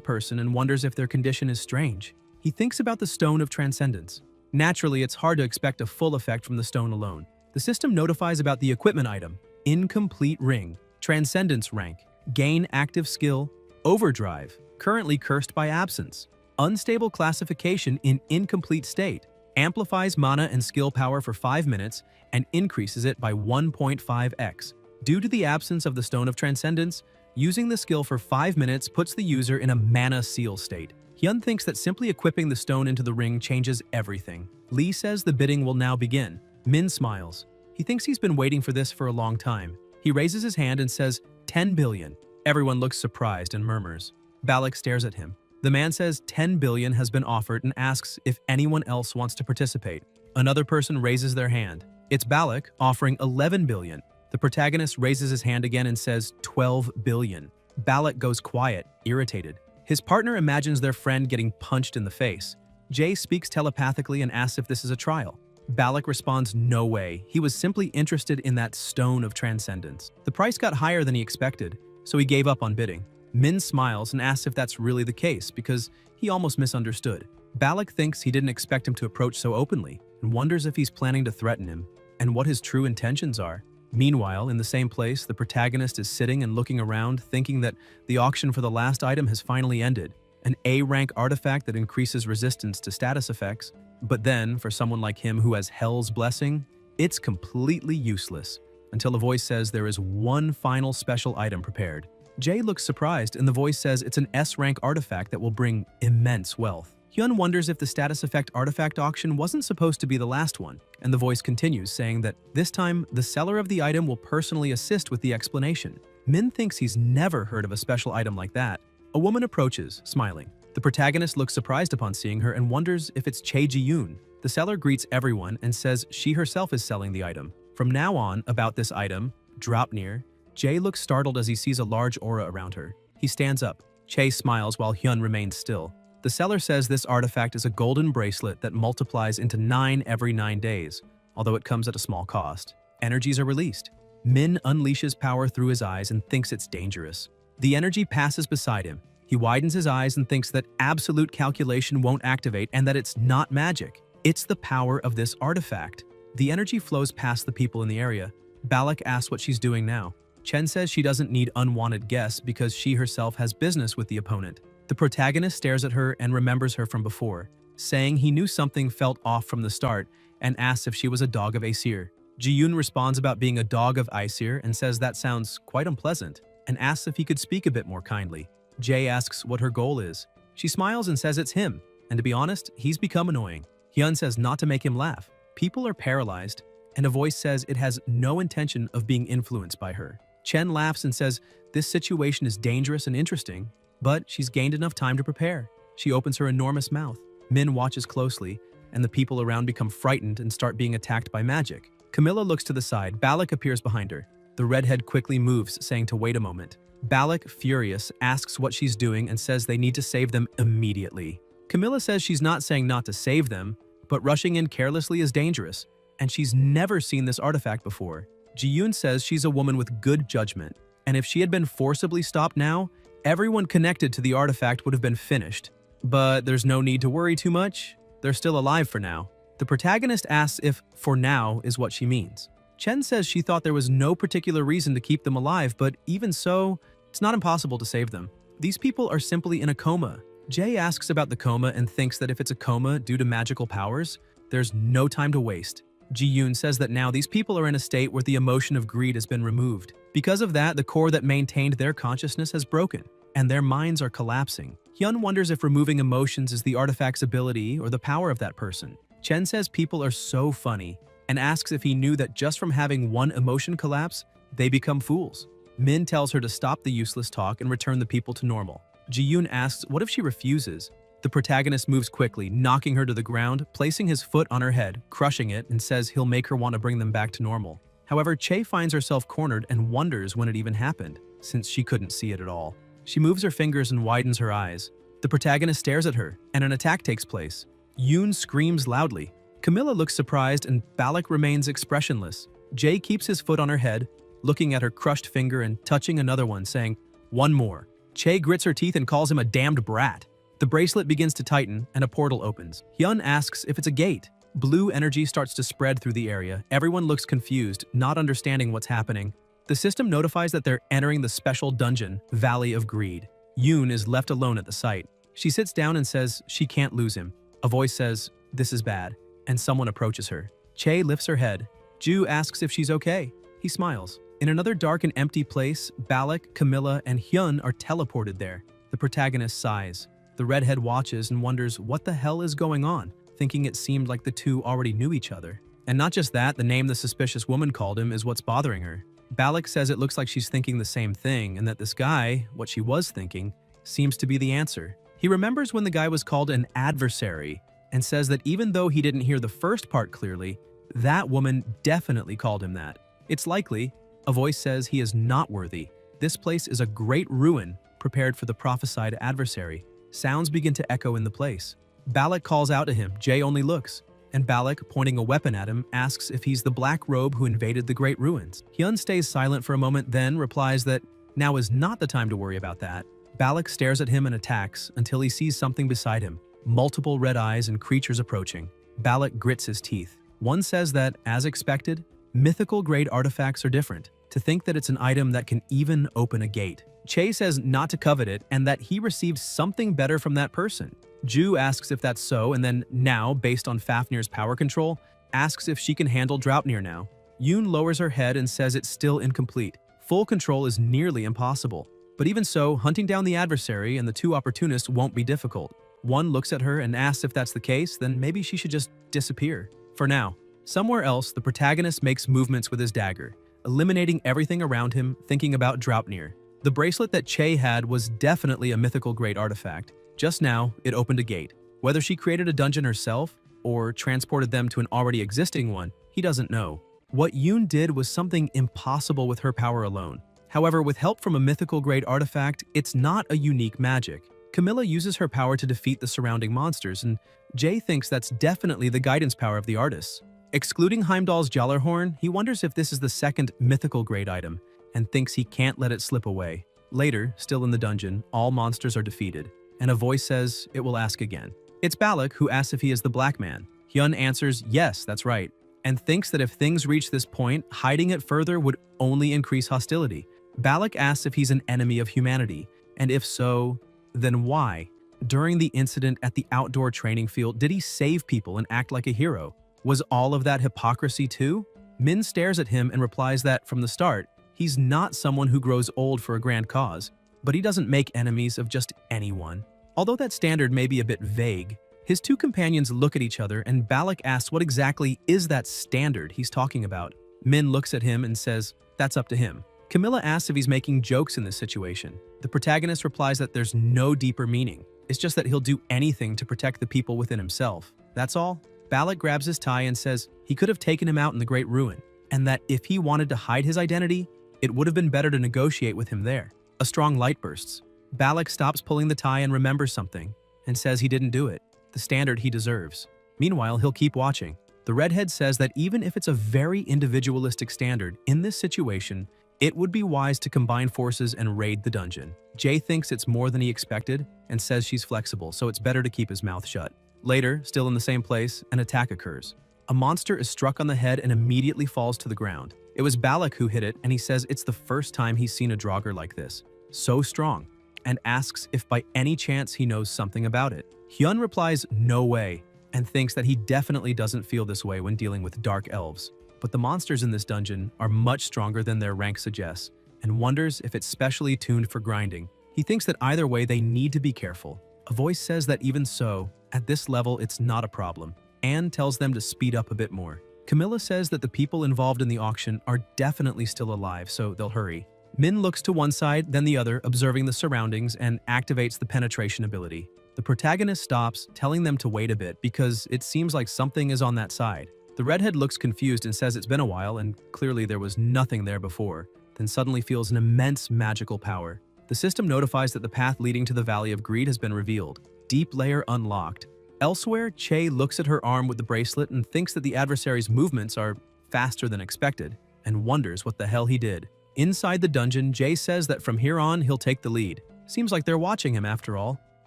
person and wonders if their condition is strange. He thinks about the Stone of Transcendence. Naturally, it's hard to expect a full effect from the stone alone. The system notifies about the equipment item, Incomplete Ring, Transcendence Rank, Gain Active Skill, Overdrive, currently cursed by absence, Unstable Classification in Incomplete State, amplifies mana and skill power for 5 minutes and increases it by 1.5x. Due to the absence of the Stone of Transcendence, using the skill for 5 minutes puts the user in a mana seal state. Hyun thinks that simply equipping the stone into the ring changes everything. Lee says the bidding will now begin. Min smiles. He thinks he's been waiting for this for a long time. He raises his hand and says, 10 billion. Everyone looks surprised and murmurs. Balak stares at him. The man says 10 billion has been offered and asks if anyone else wants to participate. Another person raises their hand. It's Balak offering 11 billion. The protagonist raises his hand again and says 12 billion. Balak goes quiet, irritated. His partner imagines their friend getting punched in the face. Jay speaks telepathically and asks if this is a trial. Balak responds no way. He was simply interested in that Stone of Transcendence. The price got higher than he expected, so he gave up on bidding. Min smiles and asks if that's really the case because he almost misunderstood. Balak thinks he didn't expect him to approach so openly and wonders if he's planning to threaten him and what his true intentions are. Meanwhile, in the same place, the protagonist is sitting and looking around, thinking that the auction for the last item has finally ended, an A-rank artifact that increases resistance to status effects. But then, for someone like him who has Hell's Blessing, it's completely useless, until a voice says there is one final special item prepared. Jay looks surprised, and the voice says it's an S-rank artifact that will bring immense wealth. Hyun wonders if the status effect artifact auction wasn't supposed to be the last one, and the voice continues, saying that this time, the seller of the item will personally assist with the explanation. Min thinks he's never heard of a special item like that. A woman approaches, smiling. The protagonist looks surprised upon seeing her and wonders if it's Chae Ji-yoon. The seller greets everyone and says she herself is selling the item. From now on, about this item, drop near, Jae looks startled as he sees a large aura around her. He stands up. Chae smiles while Hyun remains still. The seller says this artifact is a golden bracelet that multiplies into 9 every 9 days, although it comes at a small cost. Energies are released. Min unleashes power through his eyes and thinks it's dangerous. The energy passes beside him. He widens his eyes and thinks that absolute calculation won't activate and that it's not magic. It's the power of this artifact. The energy flows past the people in the area. Balak asks what she's doing now. Chen says she doesn't need unwanted guests because she herself has business with the opponent. The protagonist stares at her and remembers her from before, saying he knew something felt off from the start and asks if she was a dog of Aesir. Ji-yoon responds about being a dog of Aesir and says that sounds quite unpleasant and asks if he could speak a bit more kindly. Jae asks what her goal is. She smiles and says it's him, and to be honest, he's become annoying. Hyun says not to make him laugh. People are paralyzed, and a voice says it has no intention of being influenced by her. Chen laughs and says this situation is dangerous and interesting, but she's gained enough time to prepare. She opens her enormous mouth. Min watches closely, and the people around become frightened and start being attacked by magic. Camilla looks to the side. Balak appears behind her. The redhead quickly moves, saying to wait a moment. Balak, furious, asks what she's doing and says they need to save them immediately. Camilla says she's not saying not to save them, but rushing in carelessly is dangerous, and she's never seen this artifact before. Ji-yoon says she's a woman with good judgment, and if she had been forcibly stopped now, everyone connected to the artifact would have been finished. But there's no need to worry too much. They're still alive for now. The protagonist asks if "for now" is what she means. Chen says she thought there was no particular reason to keep them alive, but even so, it's not impossible to save them. These people are simply in a coma. Jae asks about the coma and thinks that if it's a coma due to magical powers, there's no time to waste. Ji-yoon says that now these people are in a state where the emotion of greed has been removed. Because of that, the core that maintained their consciousness has broken, and their minds are collapsing. Hyun wonders if removing emotions is the artifact's ability or the power of that person. Chen says people are so funny, and asks if he knew that just from having one emotion collapse, they become fools. Min tells her to stop the useless talk and return the people to normal. Ji-yoon asks what if she refuses. The protagonist moves quickly, knocking her to the ground, placing his foot on her head, crushing it, and says he'll make her want to bring them back to normal. However, Chae finds herself cornered and wonders when it even happened, since she couldn't see it at all. She moves her fingers and widens her eyes. The protagonist stares at her, and an attack takes place. Yoon screams loudly. Camilla looks surprised, and Balak remains expressionless. Jae keeps his foot on her head, looking at her crushed finger and touching another one, saying, "One more." Chae grits her teeth and calls him a damned brat. The bracelet begins to tighten, and a portal opens. Hyun asks if it's a gate. Blue energy starts to spread through the area. Everyone looks confused, not understanding what's happening. The system notifies that they're entering the special dungeon, Valley of Greed. Yoon is left alone at the site. She sits down and says she can't lose him. A voice says, "This is bad," and someone approaches her. Chae lifts her head. Ju asks if she's okay. He smiles. In another dark and empty place, Balak, Camilla, and Hyun are teleported there. The protagonist sighs. The redhead watches and wonders what the hell is going on, thinking it seemed like the two already knew each other. And not just that, the name the suspicious woman called him is what's bothering her. Balak says it looks like she's thinking the same thing, and that this guy, what she was thinking, seems to be the answer. He remembers when the guy was called an adversary, and says that even though he didn't hear the first part clearly, that woman definitely called him that. It's likely. A voice says he is not worthy. This place is a great ruin prepared for the prophesied adversary. Sounds begin to echo in the place. Balak calls out to him. Jae only looks, and Balak, pointing a weapon at him, asks if he's the black robe who invaded the Great Ruins. Hyun stays silent for a moment, then replies that now is not the time to worry about that. Balak stares at him and attacks until he sees something beside him. Multiple red eyes and creatures approaching. Balak grits his teeth. One says that, as expected, Mythical grade artifacts are different. To think that it's an item that can even open a gate. Che says not to covet it and that he received something better from that person. Ju asks if that's so, and then now, based on Fafnir's power control, asks if she can handle Draupnir now. Yoon lowers her head and says it's still incomplete. Full control is nearly impossible. But even so, hunting down the adversary and the two opportunists won't be difficult. One looks at her and asks if that's the case, then maybe she should just disappear. For now. Somewhere else, the protagonist makes movements with his dagger, eliminating everything around him, thinking about Draupnir. The bracelet that Che had was definitely a mythical grade artifact. Just now, it opened a gate. Whether she created a dungeon herself, or transported them to an already existing one, he doesn't know. What Yoon did was something impossible with her power alone. However, with help from a mythical grade artifact, it's not a unique magic. Camilla uses her power to defeat the surrounding monsters, and Jay thinks that's definitely the guidance power of the artists. Excluding Heimdall's Jallarhorn, he wonders if this is the second mythical grade item, and thinks he can't let it slip away. Later, still in the dungeon, all monsters are defeated, and a voice says it will ask again. It's Balak who asks if he is the Black Man. Hyun answers yes, that's right, and thinks that if things reach this point, hiding it further would only increase hostility. Balak asks if he's an enemy of humanity, and if so, then why? During the incident at the outdoor training field, did he save people and act like a hero? Was all of that hypocrisy too? Min stares at him and replies that, from the start, he's not someone who grows old for a grand cause, but he doesn't make enemies of just anyone. Although that standard may be a bit vague, his two companions look at each other and Balak asks what exactly is that standard he's talking about. Min looks at him and says, that's up to him. Camilla asks if he's making jokes in this situation. The protagonist replies that there's no deeper meaning. It's just that he'll do anything to protect the people within himself. That's all. Balak grabs his tie and says he could have taken him out in the Great Ruin, and that if he wanted to hide his identity, it would have been better to negotiate with him there. A strong light bursts. Balak stops pulling the tie and remembers something, and says he didn't do it, the standard he deserves. Meanwhile, he'll keep watching. The redhead says that even if it's a very individualistic standard, in this situation, it would be wise to combine forces and raid the dungeon. Jay thinks it's more than he expected, and says she's flexible, so it's better to keep his mouth shut. Later, still in the same place, an attack occurs. A monster is struck on the head and immediately falls to the ground. It was Balak who hit it, and he says it's the first time he's seen a Draugr like this. So strong, and asks if by any chance he knows something about it. Hyun replies no way, and thinks that he definitely doesn't feel this way when dealing with dark elves. But the monsters in this dungeon are much stronger than their rank suggests, and wonders if it's specially tuned for grinding. He thinks that either way they need to be careful. A voice says that even so, at this level it's not a problem. Anne tells them to speed up a bit more. Camilla says that the people involved in the auction are definitely still alive, so they'll hurry. Min looks to one side, then the other, observing the surroundings, and activates the penetration ability. The protagonist stops, telling them to wait a bit because it seems like something is on that side. The redhead looks confused and says it's been a while and clearly there was nothing there before, then suddenly feels an immense magical power. The system notifies that the path leading to the Valley of Greed has been revealed. Deep layer unlocked. Elsewhere, Che looks at her arm with the bracelet and thinks that the adversary's movements are faster than expected, and wonders what the hell he did. Inside the dungeon, Jay says that from here on he'll take the lead. Seems like they're watching him after all.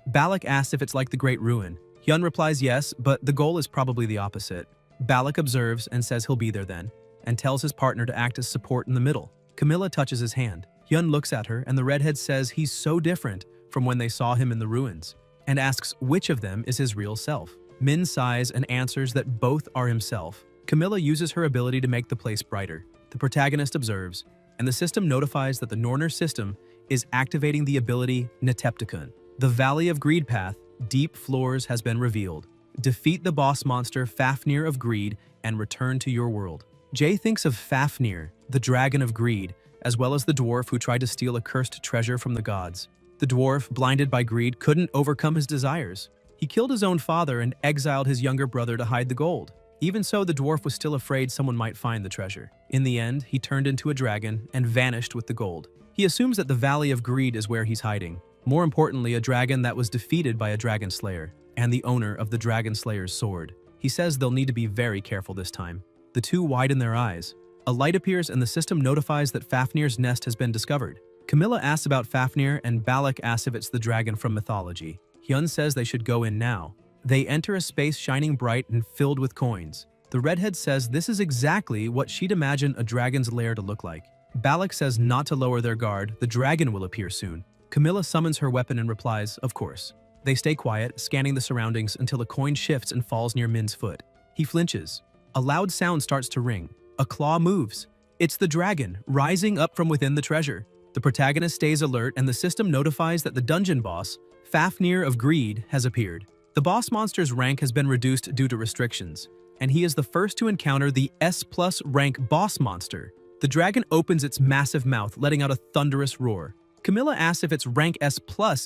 Balak asks if it's like the Great Ruin. Hyun replies yes, but the goal is probably the opposite. Balak observes and says he'll be there then, and tells his partner to act as support in the middle. Camilla touches his hand. Hyun looks at her, and the redhead says he's so different from when they saw him in the ruins, and asks which of them is his real self. Min sighs and answers that both are himself. Camilla uses her ability to make the place brighter. The protagonist observes, and the system notifies that the Norner system is activating the ability Neteptikun. The Valley of Greed path, Deep Floors, has been revealed. Defeat the boss monster Fafnir of Greed and return to your world. Jay thinks of Fafnir, the dragon of greed, as well as the dwarf who tried to steal a cursed treasure from the gods. The dwarf, blinded by greed, couldn't overcome his desires. He killed his own father and exiled his younger brother to hide the gold. Even so, the dwarf was still afraid someone might find the treasure. In the end, he turned into a dragon and vanished with the gold. He assumes that the Valley of Greed is where he's hiding. More importantly, a dragon that was defeated by a dragon slayer, and the owner of the dragon slayer's sword. He says they'll need to be very careful this time. The two widen their eyes. A light appears and the system notifies that Fafnir's nest has been discovered. Camilla asks about Fafnir and Balak asks if it's the dragon from mythology. Hyun says they should go in now. They enter a space shining bright and filled with coins. The redhead says this is exactly what she'd imagine a dragon's lair to look like. Balak says not to lower their guard, the dragon will appear soon. Camilla summons her weapon and replies, of course. They stay quiet, scanning the surroundings until a coin shifts and falls near Min's foot. He flinches. A loud sound starts to ring. A claw moves. It's the dragon, rising up from within the treasure. The protagonist stays alert and the system notifies that the dungeon boss, Fafnir of Greed, has appeared. The boss monster's rank has been reduced due to restrictions, and he is the first to encounter the S+ rank boss monster. The dragon opens its massive mouth, letting out a thunderous roar. Camilla asks if it's rank S+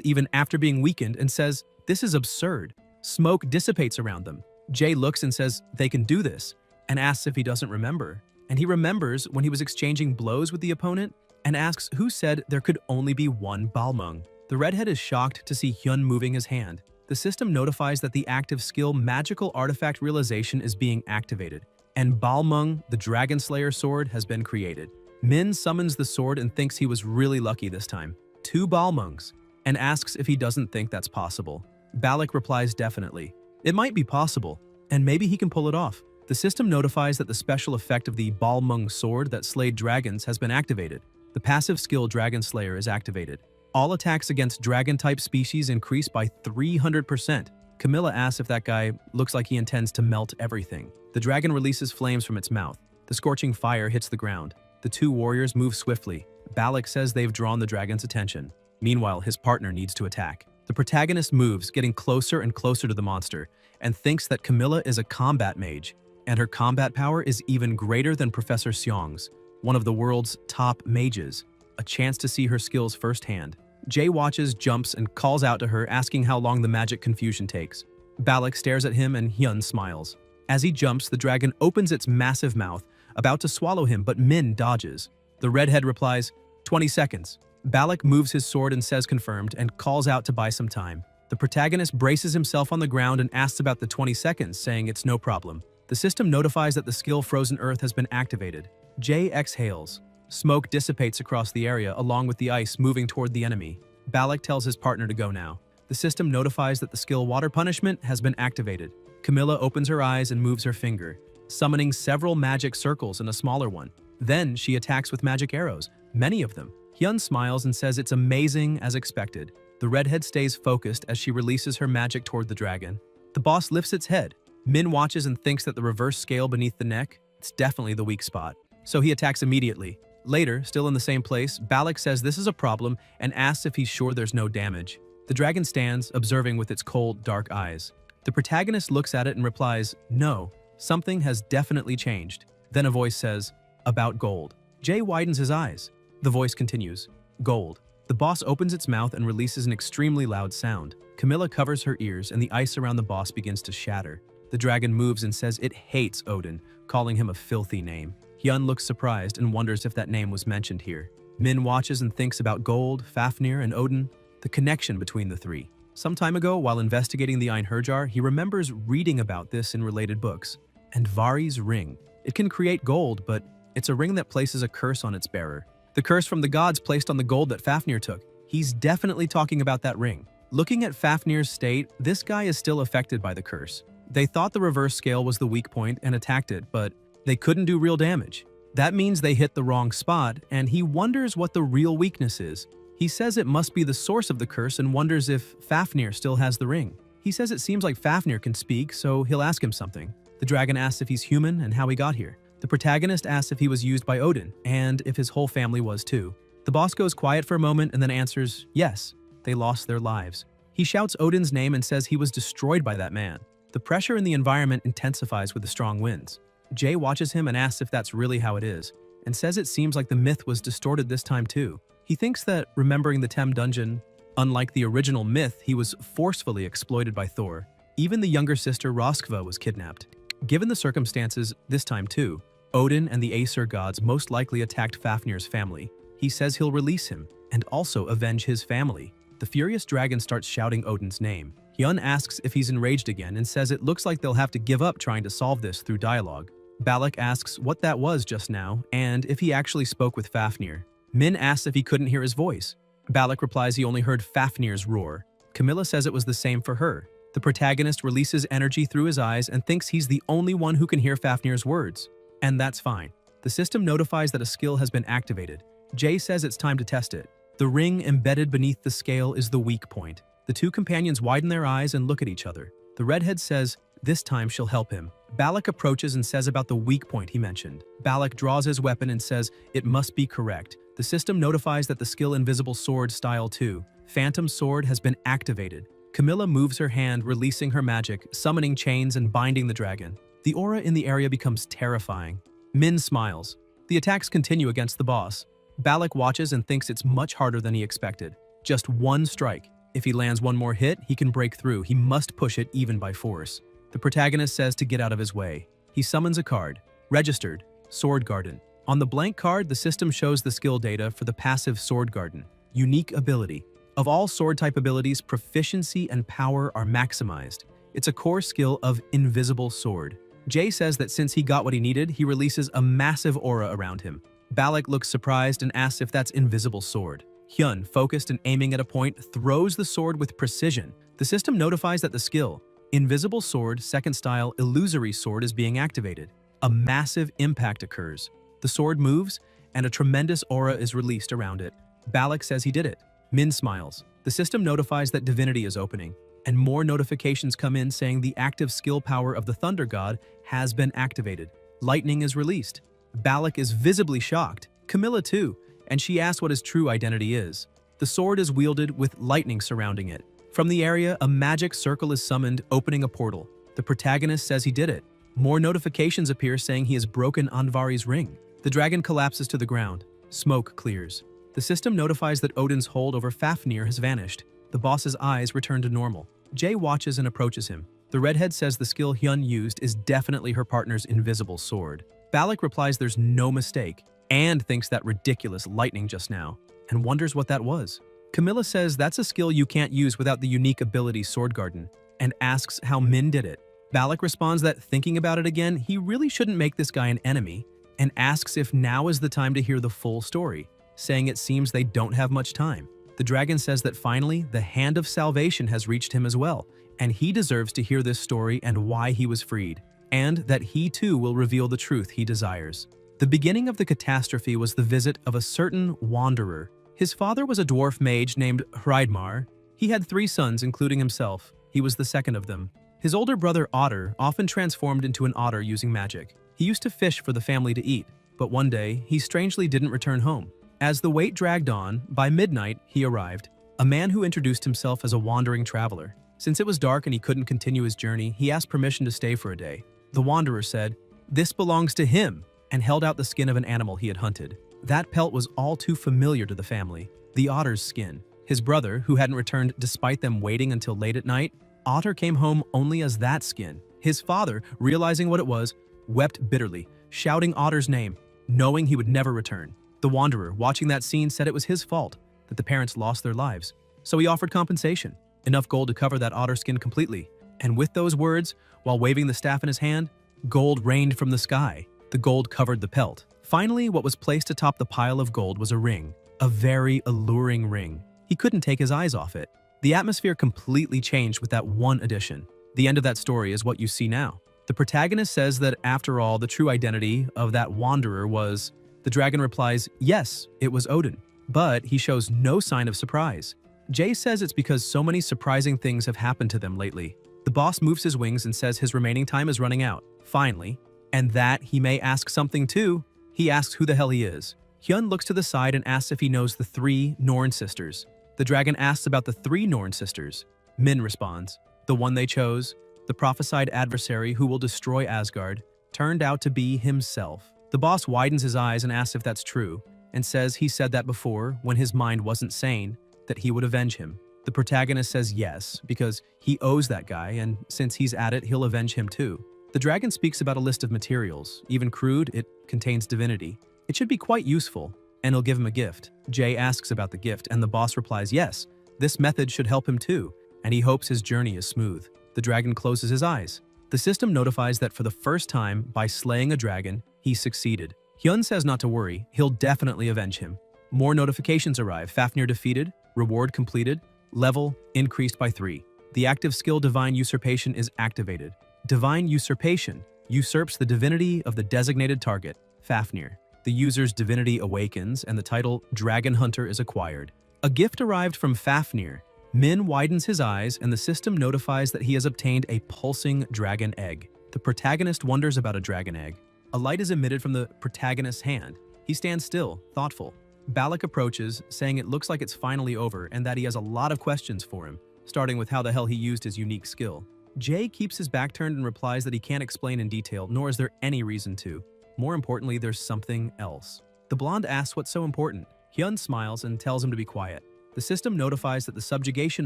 even after being weakened and says, this is absurd. Smoke dissipates around them. Jay looks and says they can do this, and asks if he doesn't remember. And he remembers when he was exchanging blows with the opponent and asks who said there could only be one Balmung. The redhead is shocked to see Hyun moving his hand. The system notifies that the active skill Magical Artifact Realization is being activated, and Balmung, the Dragon Slayer sword, has been created. Min summons the sword and thinks he was really lucky this time. 2 Balmungs, and asks if he doesn't think that's possible. Balak replies definitely. It might be possible, and maybe he can pull it off. The system notifies that the special effect of the Balmung sword that slayed dragons has been activated. The passive skill Dragon Slayer is activated. All attacks against dragon-type species increase by 300%. Camilla asks if that guy looks like he intends to melt everything. The dragon releases flames from its mouth. The scorching fire hits the ground. The 2 warriors move swiftly. Balak says they've drawn the dragon's attention. Meanwhile, his partner needs to attack. The protagonist moves, getting closer and closer to the monster, and thinks that Camilla is a combat mage, and her combat power is even greater than Professor Seong's, one of the world's top mages. A chance to see her skills firsthand. Jay watches, jumps, and calls out to her, asking how long the magic confusion takes. Balak stares at him and Hyun smiles. As he jumps, the dragon opens its massive mouth, about to swallow him, but Min dodges. The redhead replies, 20 seconds. Balak moves his sword and says confirmed, and calls out to buy some time. The protagonist braces himself on the ground and asks about the 20 seconds, saying it's no problem. The system notifies that the skill Frozen Earth has been activated. Jay exhales. Smoke dissipates across the area, along with the ice moving toward the enemy. Balak tells his partner to go now. The system notifies that the skill Water Punishment has been activated. Camilla opens her eyes and moves her finger, summoning several magic circles and a smaller one. Then she attacks with magic arrows, many of them. Hyun smiles and says it's amazing as expected. The redhead stays focused as she releases her magic toward the dragon. The boss lifts its head. Min watches and thinks that the reverse scale beneath the neck, it's definitely the weak spot. So he attacks immediately. Later, still in the same place, Balak says this is a problem and asks if he's sure there's no damage. The dragon stands, observing with its cold, dark eyes. The protagonist looks at it and replies, no, something has definitely changed. Then a voice says, about gold. Jay widens his eyes. The voice continues, gold. The boss opens its mouth and releases an extremely loud sound. Camilla covers her ears and the ice around the boss begins to shatter. The dragon moves and says it hates Odin, calling him a filthy name. Hyun looks surprised and wonders if that name was mentioned here. Min watches and thinks about gold, Fafnir, and Odin, the connection between the three. Some time ago, while investigating the Einherjar, he remembers reading about this in related books. And Vari's ring. It can create gold, but it's a ring that places a curse on its bearer. The curse from the gods placed on the gold that Fafnir took. He's definitely talking about that ring. Looking at Fafnir's state, this guy is still affected by the curse. They thought the reverse scale was the weak point and attacked it, but they couldn't do real damage. That means they hit the wrong spot, and he wonders what the real weakness is. He says it must be the source of the curse and wonders if Fafnir still has the ring. He says it seems like Fafnir can speak, so he'll ask him something. The dragon asks if he's human and how he got here. The protagonist asks if he was used by Odin, and if his whole family was too. The boss goes quiet for a moment and then answers, yes, they lost their lives. He shouts Odin's name and says he was destroyed by that man. The pressure in the environment intensifies with the strong winds. Jay watches him and asks if that's really how it is, and says it seems like the myth was distorted this time too. He thinks that, remembering the Tem dungeon, unlike the original myth, he was forcefully exploited by Thor. Even the younger sister Roskva was kidnapped. Given the circumstances this time too, Odin and the Aesir gods most likely attacked Fafnir's family. He says he'll release him, and also avenge his family. The furious dragon starts shouting Odin's name. Hyun asks if he's enraged again and says it looks like they'll have to give up trying to solve this through dialogue. Balak asks what that was just now, and if he actually spoke with Fafnir. Min asks if he couldn't hear his voice. Balak replies he only heard Fafnir's roar. Camilla says it was the same for her. The The protagonist releases energy through his eyes and thinks he's the only one who can hear Fafnir's words. And that's fine. The system notifies that a skill has been activated. Jay says it's time to test it. The ring embedded beneath the scale is the weak point. The two companions widen their eyes and look at each other. The redhead says, this time she'll help him. Balak approaches and says about the weak point he mentioned. Balak draws his weapon and says it must be correct. The system notifies that the skill Invisible Sword Style 2, Phantom Sword, has been activated. Camilla moves her hand, releasing her magic, summoning chains and binding the dragon. The aura in the area becomes terrifying. Min smiles. The attacks continue against the boss. Balak watches and thinks it's much harder than he expected. Just one strike. If he lands one more hit, he can break through. He must push it even by force. The protagonist says to get out of his way. He summons a card. Registered. Sword Garden. On the blank card, the system shows the skill data for the passive Sword Garden. Unique ability. Of all sword-type abilities, proficiency and power are maximized. It's a core skill of Invisible Sword. Jay says that since he got what he needed, he releases a massive aura around him. Balak looks surprised and asks if that's Invisible Sword. Hyun, focused and aiming at a point, throws the sword with precision. The system notifies that the skill, Invisible Sword, Second Style, Illusory Sword, is being activated. A massive impact occurs. The sword moves, and a tremendous aura is released around it. Balak says he did it. Min smiles. The system notifies that Divinity is opening, and more notifications come in saying the active skill power of the Thunder God has been activated. Lightning is released. Balak is visibly shocked. Camilla too, and she asks what his true identity is. The sword is wielded with lightning surrounding it. From the area, a magic circle is summoned, opening a portal. The protagonist says he did it. More notifications appear saying he has broken Andvari's ring. The dragon collapses to the ground. Smoke clears. The system notifies that Odin's hold over Fafnir has vanished. The boss's eyes return to normal. Jay watches and approaches him. The redhead says the skill Hyun used is definitely her partner's invisible sword. Balak replies there's no mistake, and thinks that ridiculous lightning just now, and wonders what that was. Camilla says that's a skill you can't use without the unique ability Sword Garden, and asks how Min did it. Balak responds that thinking about it again, he really shouldn't make this guy an enemy, and asks if now is the time to hear the full story, saying it seems they don't have much time. The dragon says that finally, the hand of salvation has reached him as well, and he deserves to hear this story and why he was freed, and that he too will reveal the truth he desires. The beginning of the catastrophe was the visit of a certain wanderer. His father was a dwarf mage named Hreidmar. He had 3 sons, including himself. He was the second of them. His older brother Otter often transformed into an otter using magic. He used to fish for the family to eat, but one day, he strangely didn't return home. As the wait dragged on, by midnight, he arrived. A man who introduced himself as a wandering traveler. Since it was dark and he couldn't continue his journey, he asked permission to stay for a day. The wanderer said, "This belongs to him," and held out the skin of an animal he had hunted. That pelt was all too familiar to the family, the otter's skin. His brother, who hadn't returned despite them waiting until late at night, Otter came home only as that skin. His father, realizing what it was, wept bitterly, shouting Otter's name, knowing he would never return. The wanderer, watching that scene, said it was his fault that the parents lost their lives. So he offered compensation, enough gold to cover that otter skin completely. And with those words, while waving the staff in his hand, gold rained from the sky. The gold covered the pelt. Finally, what was placed atop the pile of gold was a ring, a very alluring ring. He couldn't take his eyes off it. The atmosphere completely changed with that one addition. The end of that story is what you see now. The protagonist says that after all, the true identity of that wanderer was... The dragon replies, yes, it was Odin, but he shows no sign of surprise. Jay says it's because so many surprising things have happened to them lately. The boss moves his wings and says his remaining time is running out, finally, and that he may ask something too. He asks who the hell he is. Hyun looks to the side and asks if he knows the 3 Norn sisters. The dragon asks about the 3 Norn sisters. Min responds, the one they chose, the prophesied adversary who will destroy Asgard, turned out to be himself. The boss widens his eyes and asks if that's true, and says he said that before, when his mind wasn't sane, that he would avenge him. The protagonist says yes, because he owes that guy, and since he's at it, he'll avenge him too. The dragon speaks about a list of materials. Even crude, it contains divinity. It should be quite useful, and he'll give him a gift. Jay asks about the gift, and the boss replies yes, this method should help him too, and he hopes his journey is smooth. The dragon closes his eyes. The system notifies that for the first time, by slaying a dragon, he succeeded. Hyun says not to worry, he'll definitely avenge him. More notifications arrive. Fafnir defeated, reward completed, level increased by 3. The active skill Divine Usurpation is activated. Divine Usurpation usurps the divinity of the designated target, Fafnir. The user's divinity awakens and the title Dragon Hunter is acquired. A gift arrived from Fafnir. Min widens his eyes and the system notifies that he has obtained a pulsing dragon egg. The protagonist wonders about a dragon egg. A light is emitted from the protagonist's hand. He stands still, thoughtful. Balak approaches, saying it looks like it's finally over and that he has a lot of questions for him, starting with how the hell he used his unique skill. Jay keeps his back turned and replies that he can't explain in detail, nor is there any reason to. More importantly, there's something else. The blonde asks what's so important. Hyun smiles and tells him to be quiet. The system notifies that the subjugation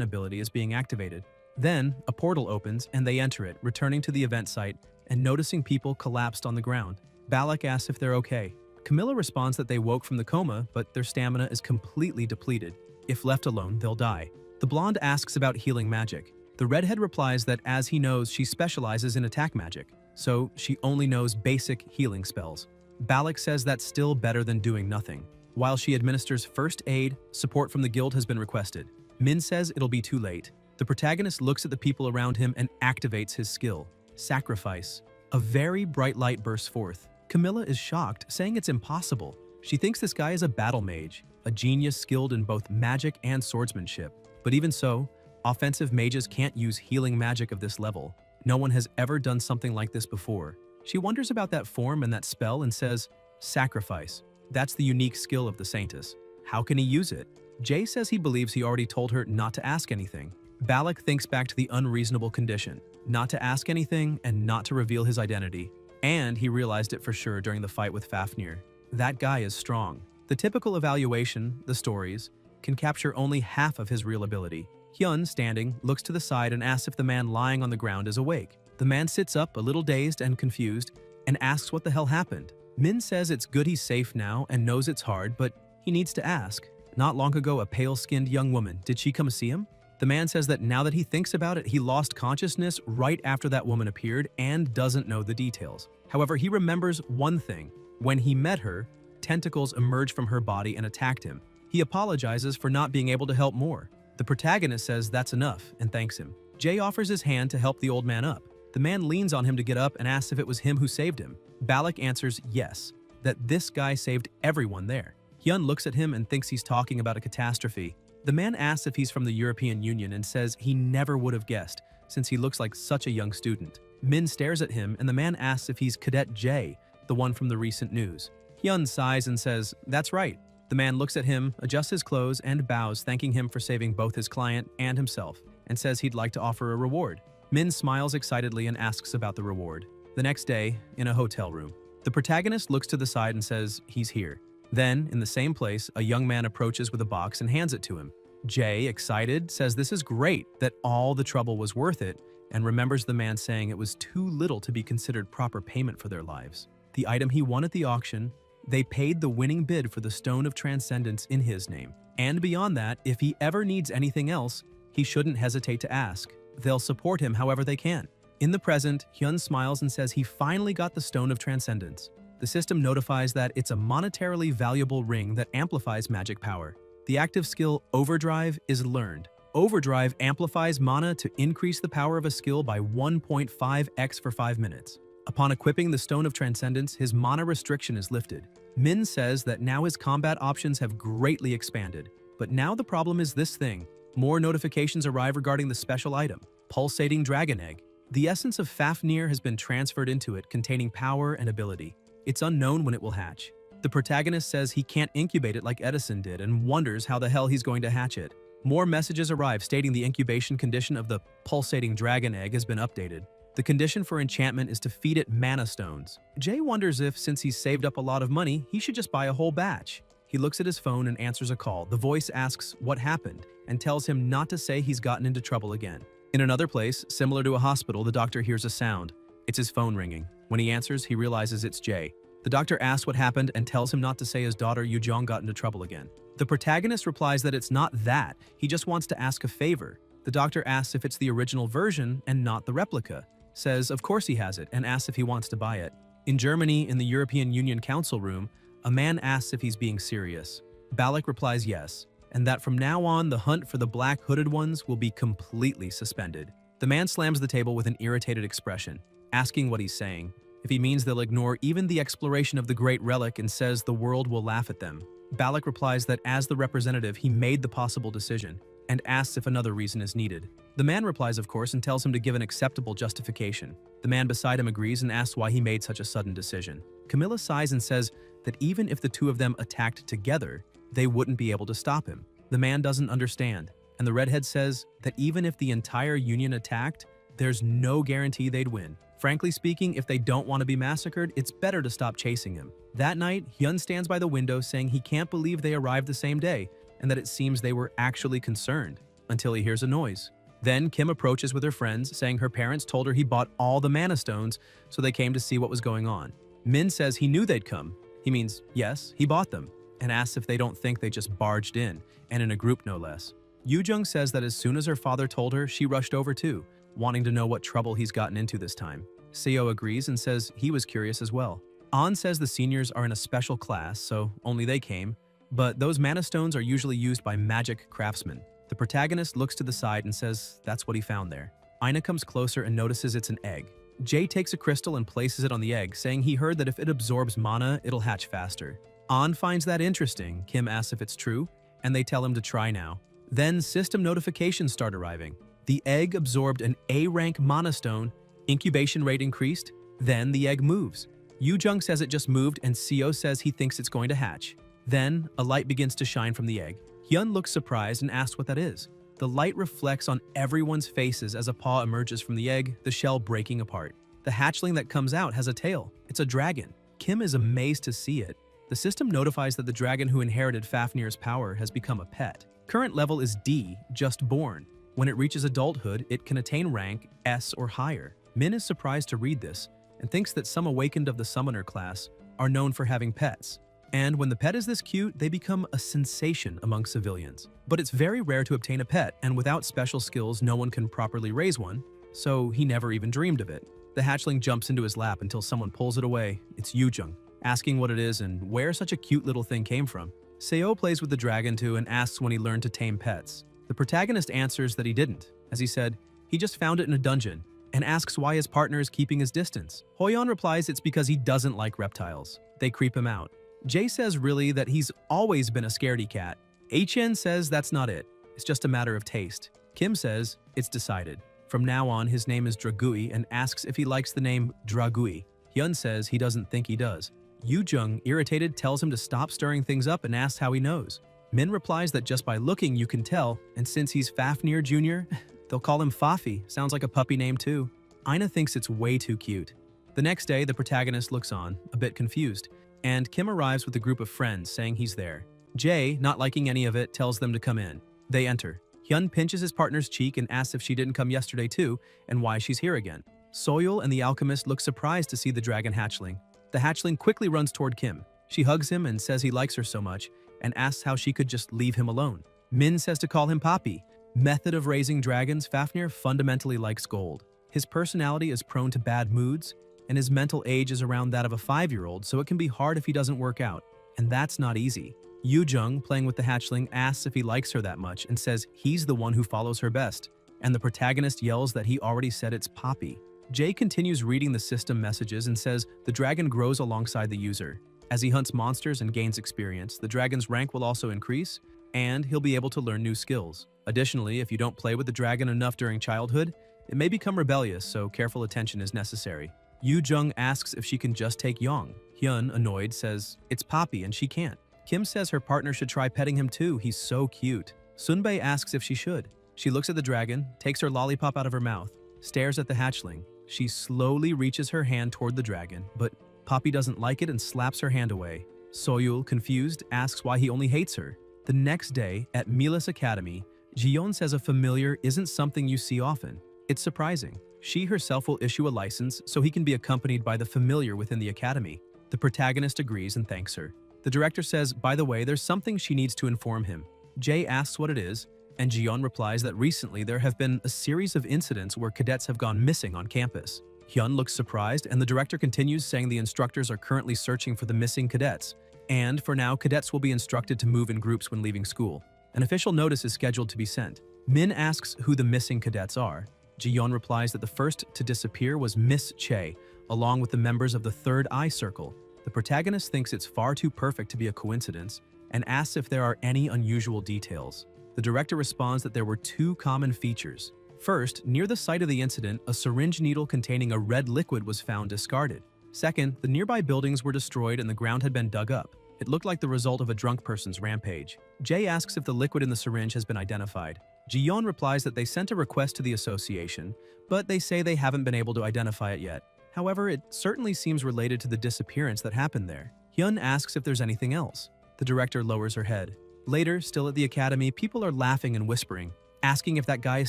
ability is being activated. Then, a portal opens and they enter it, returning to the event site and noticing people collapsed on the ground. Balak asks if they're okay. Camilla responds that they woke from the coma, but their stamina is completely depleted. If left alone, they'll die. The blonde asks about healing magic. The redhead replies that as he knows, she specializes in attack magic, so she only knows basic healing spells. Balak says that's still better than doing nothing. While she administers first aid, support from the guild has been requested. Min says it'll be too late. The protagonist looks at the people around him and activates his skill, Sacrifice. A very bright light bursts forth. Camilla is shocked, saying it's impossible. She thinks this guy is a battle mage, a genius skilled in both magic and swordsmanship. But even so, offensive mages can't use healing magic of this level. No one has ever done something like this before. She wonders about that form and that spell and says, Sacrifice. That's the unique skill of the Saintess. How can he use it? Jay says he believes he already told her not to ask anything. Balak thinks back to the unreasonable condition, not to ask anything and not to reveal his identity. And he realized it for sure during the fight with Fafnir. That guy is strong. The typical evaluation, the stories, can capture only half of his real ability. Hyun, standing, looks to the side and asks if the man lying on the ground is awake. The man sits up, a little dazed and confused, and asks what the hell happened. Min says it's good he's safe now and knows it's hard, but he needs to ask. Not long ago, a pale-skinned young woman, did she come see him? The man says that now that he thinks about it, he lost consciousness right after that woman appeared and doesn't know the details. However, he remembers one thing. When he met her, tentacles emerged from her body and attacked him. He apologizes for not being able to help more. The protagonist says that's enough and thanks him. Jay offers his hand to help the old man up. The man leans on him to get up and asks if it was him who saved him. Balak answers yes, that this guy saved everyone there. Hyun looks at him and thinks he's talking about a catastrophe. The man asks if he's from the European Union and says he never would have guessed, since he looks like such a young student. Min stares at him and the man asks if he's Cadet J, the one from the recent news. Hyun sighs and says, that's right. The man looks at him, adjusts his clothes, and bows, thanking him for saving both his client and himself, and says he'd like to offer a reward. Min smiles excitedly and asks about the reward. The next day, in a hotel room, the protagonist looks to the side and says he's here. Then, in the same place, a young man approaches with a box and hands it to him. Jay, excited, says this is great, that all the trouble was worth it, and remembers the man saying it was too little to be considered proper payment for their lives. The item he won at the auction, they paid the winning bid for the Stone of Transcendence in his name. And beyond that, if he ever needs anything else, he shouldn't hesitate to ask. They'll support him however they can. In the present, Hyun smiles and says he finally got the Stone of Transcendence. The system notifies that it's a monetarily valuable ring that amplifies magic power. The active skill Overdrive is learned. Overdrive amplifies mana to increase the power of a skill by 1.5x for 5 minutes. Upon equipping the Stone of Transcendence, his mana restriction is lifted. Min says that now his combat options have greatly expanded. But now the problem is this thing. More notifications arrive regarding the special item, Pulsating Dragon Egg. The essence of Fafnir has been transferred into it, containing power and ability. It's unknown when it will hatch. The protagonist says he can't incubate it like Edison did and wonders how the hell he's going to hatch it. More messages arrive stating the incubation condition of the Pulsating Dragon Egg has been updated. The condition for enchantment is to feed it mana stones. Jay wonders if, since he's saved up a lot of money, he should just buy a whole batch. He looks at his phone and answers a call. The voice asks what happened and tells him not to say he's gotten into trouble again. In another place, similar to a hospital, the doctor hears a sound. It's his phone ringing. When he answers, he realizes it's Jay. The doctor asks what happened and tells him not to say his daughter Yujong got into trouble again. The protagonist replies that it's not that, he just wants to ask a favor. The doctor asks if it's the original version and not the replica. Says of course he has it and asks if he wants to buy it. In Germany, in the European Union Council room, a man asks if he's being serious. Balak replies yes, and that from now on the hunt for the black hooded ones will be completely suspended. The man slams the table with an irritated expression, asking what he's saying. If he means they'll ignore even the exploration of the Great Relic and says the world will laugh at them. Balak replies that as the representative he made the possible decision, and asks if another reason is needed. The man replies of course and tells him to give an acceptable justification. The man beside him agrees and asks why he made such a sudden decision. Camilla sighs and says that even if the two of them attacked together, they wouldn't be able to stop him. The man doesn't understand, and the redhead says that even if the entire union attacked, there's no guarantee they'd win. Frankly speaking, if they don't want to be massacred, it's better to stop chasing him. That night, Hyun stands by the window saying he can't believe they arrived the same day, and that it seems they were actually concerned, until he hears a noise. Then Kim approaches with her friends, saying her parents told her he bought all the mana stones, so they came to see what was going on. Min says he knew they'd come. He means, yes, he bought them, and asks if they don't think they just barged in, and in a group no less. Yoo-jung says that as soon as her father told her, she rushed over too, wanting to know what trouble he's gotten into this time. Seo agrees and says he was curious as well. An says the seniors are in a special class, so only they came, but those mana stones are usually used by magic craftsmen. The protagonist looks to the side and says that's what he found there. Aina comes closer and notices it's an egg. Jay takes a crystal and places it on the egg, saying he heard that if it absorbs mana, it'll hatch faster. An finds that interesting. Kim asks if it's true, and they tell him to try now. Then system notifications start arriving. The egg absorbed an A-rank mana stone, incubation rate increased, then the egg moves. Yoo-jung says it just moved and Seo says he thinks it's going to hatch. Then, a light begins to shine from the egg. Hyun looks surprised and asks what that is. The light reflects on everyone's faces as a paw emerges from the egg, the shell breaking apart. The hatchling that comes out has a tail. It's a dragon. Kim is amazed to see it. The system notifies that the dragon who inherited Fafnir's power has become a pet. Current level is D, just born. When it reaches adulthood, it can attain rank S or higher. Min is surprised to read this and thinks that some awakened of the summoner class are known for having pets. And when the pet is this cute, they become a sensation among civilians. But it's very rare to obtain a pet, and without special skills, no one can properly raise one, so he never even dreamed of it. The hatchling jumps into his lap until someone pulls it away. It's Yoo-jung, asking what it is and where such a cute little thing came from. Seo plays with the dragon too and asks when he learned to tame pets. The protagonist answers that he didn't, as he said, he just found it in a dungeon, and asks why his partner is keeping his distance. Hoyeon replies it's because he doesn't like reptiles. They creep him out. Jay says really that he's always been a scaredy cat. HN says that's not it. It's just a matter of taste. Kim says it's decided. From now on, his name is Dragui and asks if he likes the name Dragui. Hyun says he doesn't think he does. Yoo-jung, irritated, tells him to stop stirring things up and asks how he knows. Min replies that just by looking you can tell, and since he's Fafnir Jr., they'll call him Fafi. Sounds like a puppy name too. Aina thinks it's way too cute. The next day, the protagonist looks on, a bit confused, and Kim arrives with a group of friends saying he's there. Jay, not liking any of it, tells them to come in. They enter. Hyun pinches his partner's cheek and asks if she didn't come yesterday too, and why she's here again. Soyul and the alchemist look surprised to see the dragon hatchling. The hatchling quickly runs toward Kim. She hugs him and says he likes her so much, and asks how she could just leave him alone. Min says to call him Papi. Method of raising dragons, Fafnir fundamentally likes gold. His personality is prone to bad moods, and his mental age is around that of a 5-year-old, so it can be hard if he doesn't work out. And that's not easy. Yoo-jung, playing with the hatchling, asks if he likes her that much and says he's the one who follows her best. And the protagonist yells that he already said it's Papi. Jay continues reading the system messages and says the dragon grows alongside the user. As he hunts monsters and gains experience, the dragon's rank will also increase, and he'll be able to learn new skills. Additionally, if you don't play with the dragon enough during childhood, it may become rebellious, so careful attention is necessary. Yoo-jung asks if she can just take Yong. Hyun, annoyed, says it's Papi and she can't. Kim says her partner should try petting him too, he's so cute. Sunbae asks if she should. She looks at the dragon, takes her lollipop out of her mouth, stares at the hatchling. She slowly reaches her hand toward the dragon, but Papi doesn't like it and slaps her hand away. Soyul, confused, asks why he only hates her. The next day, at Mila's academy, Jiyeon says a familiar isn't something you see often. It's surprising. She herself will issue a license so he can be accompanied by the familiar within the academy. The protagonist agrees and thanks her. The director says, by the way, there's something she needs to inform him. Jay asks what it is, and Jiyeon replies that recently there have been a series of incidents where cadets have gone missing on campus. Hyun looks surprised, and the director continues saying the instructors are currently searching for the missing cadets, and for now, cadets will be instructed to move in groups when leaving school. An official notice is scheduled to be sent. Min asks who the missing cadets are. Ji-yeon replies that the first to disappear was Miss Che, along with the members of the Third Eye Circle. The protagonist thinks it's far too perfect to be a coincidence and asks if there are any unusual details. The director responds that there were two common features. First, near the site of the incident, a syringe needle containing a red liquid was found discarded. Second, the nearby buildings were destroyed and the ground had been dug up. It looked like the result of a drunk person's rampage. Jay asks if the liquid in the syringe has been identified. Ji-yeon replies that they sent a request to the association, but they say they haven't been able to identify it yet. However, it certainly seems related to the disappearance that happened there. Hyun asks if there's anything else. The director lowers her head. Later, still at the academy, people are laughing and whispering, asking if that guy is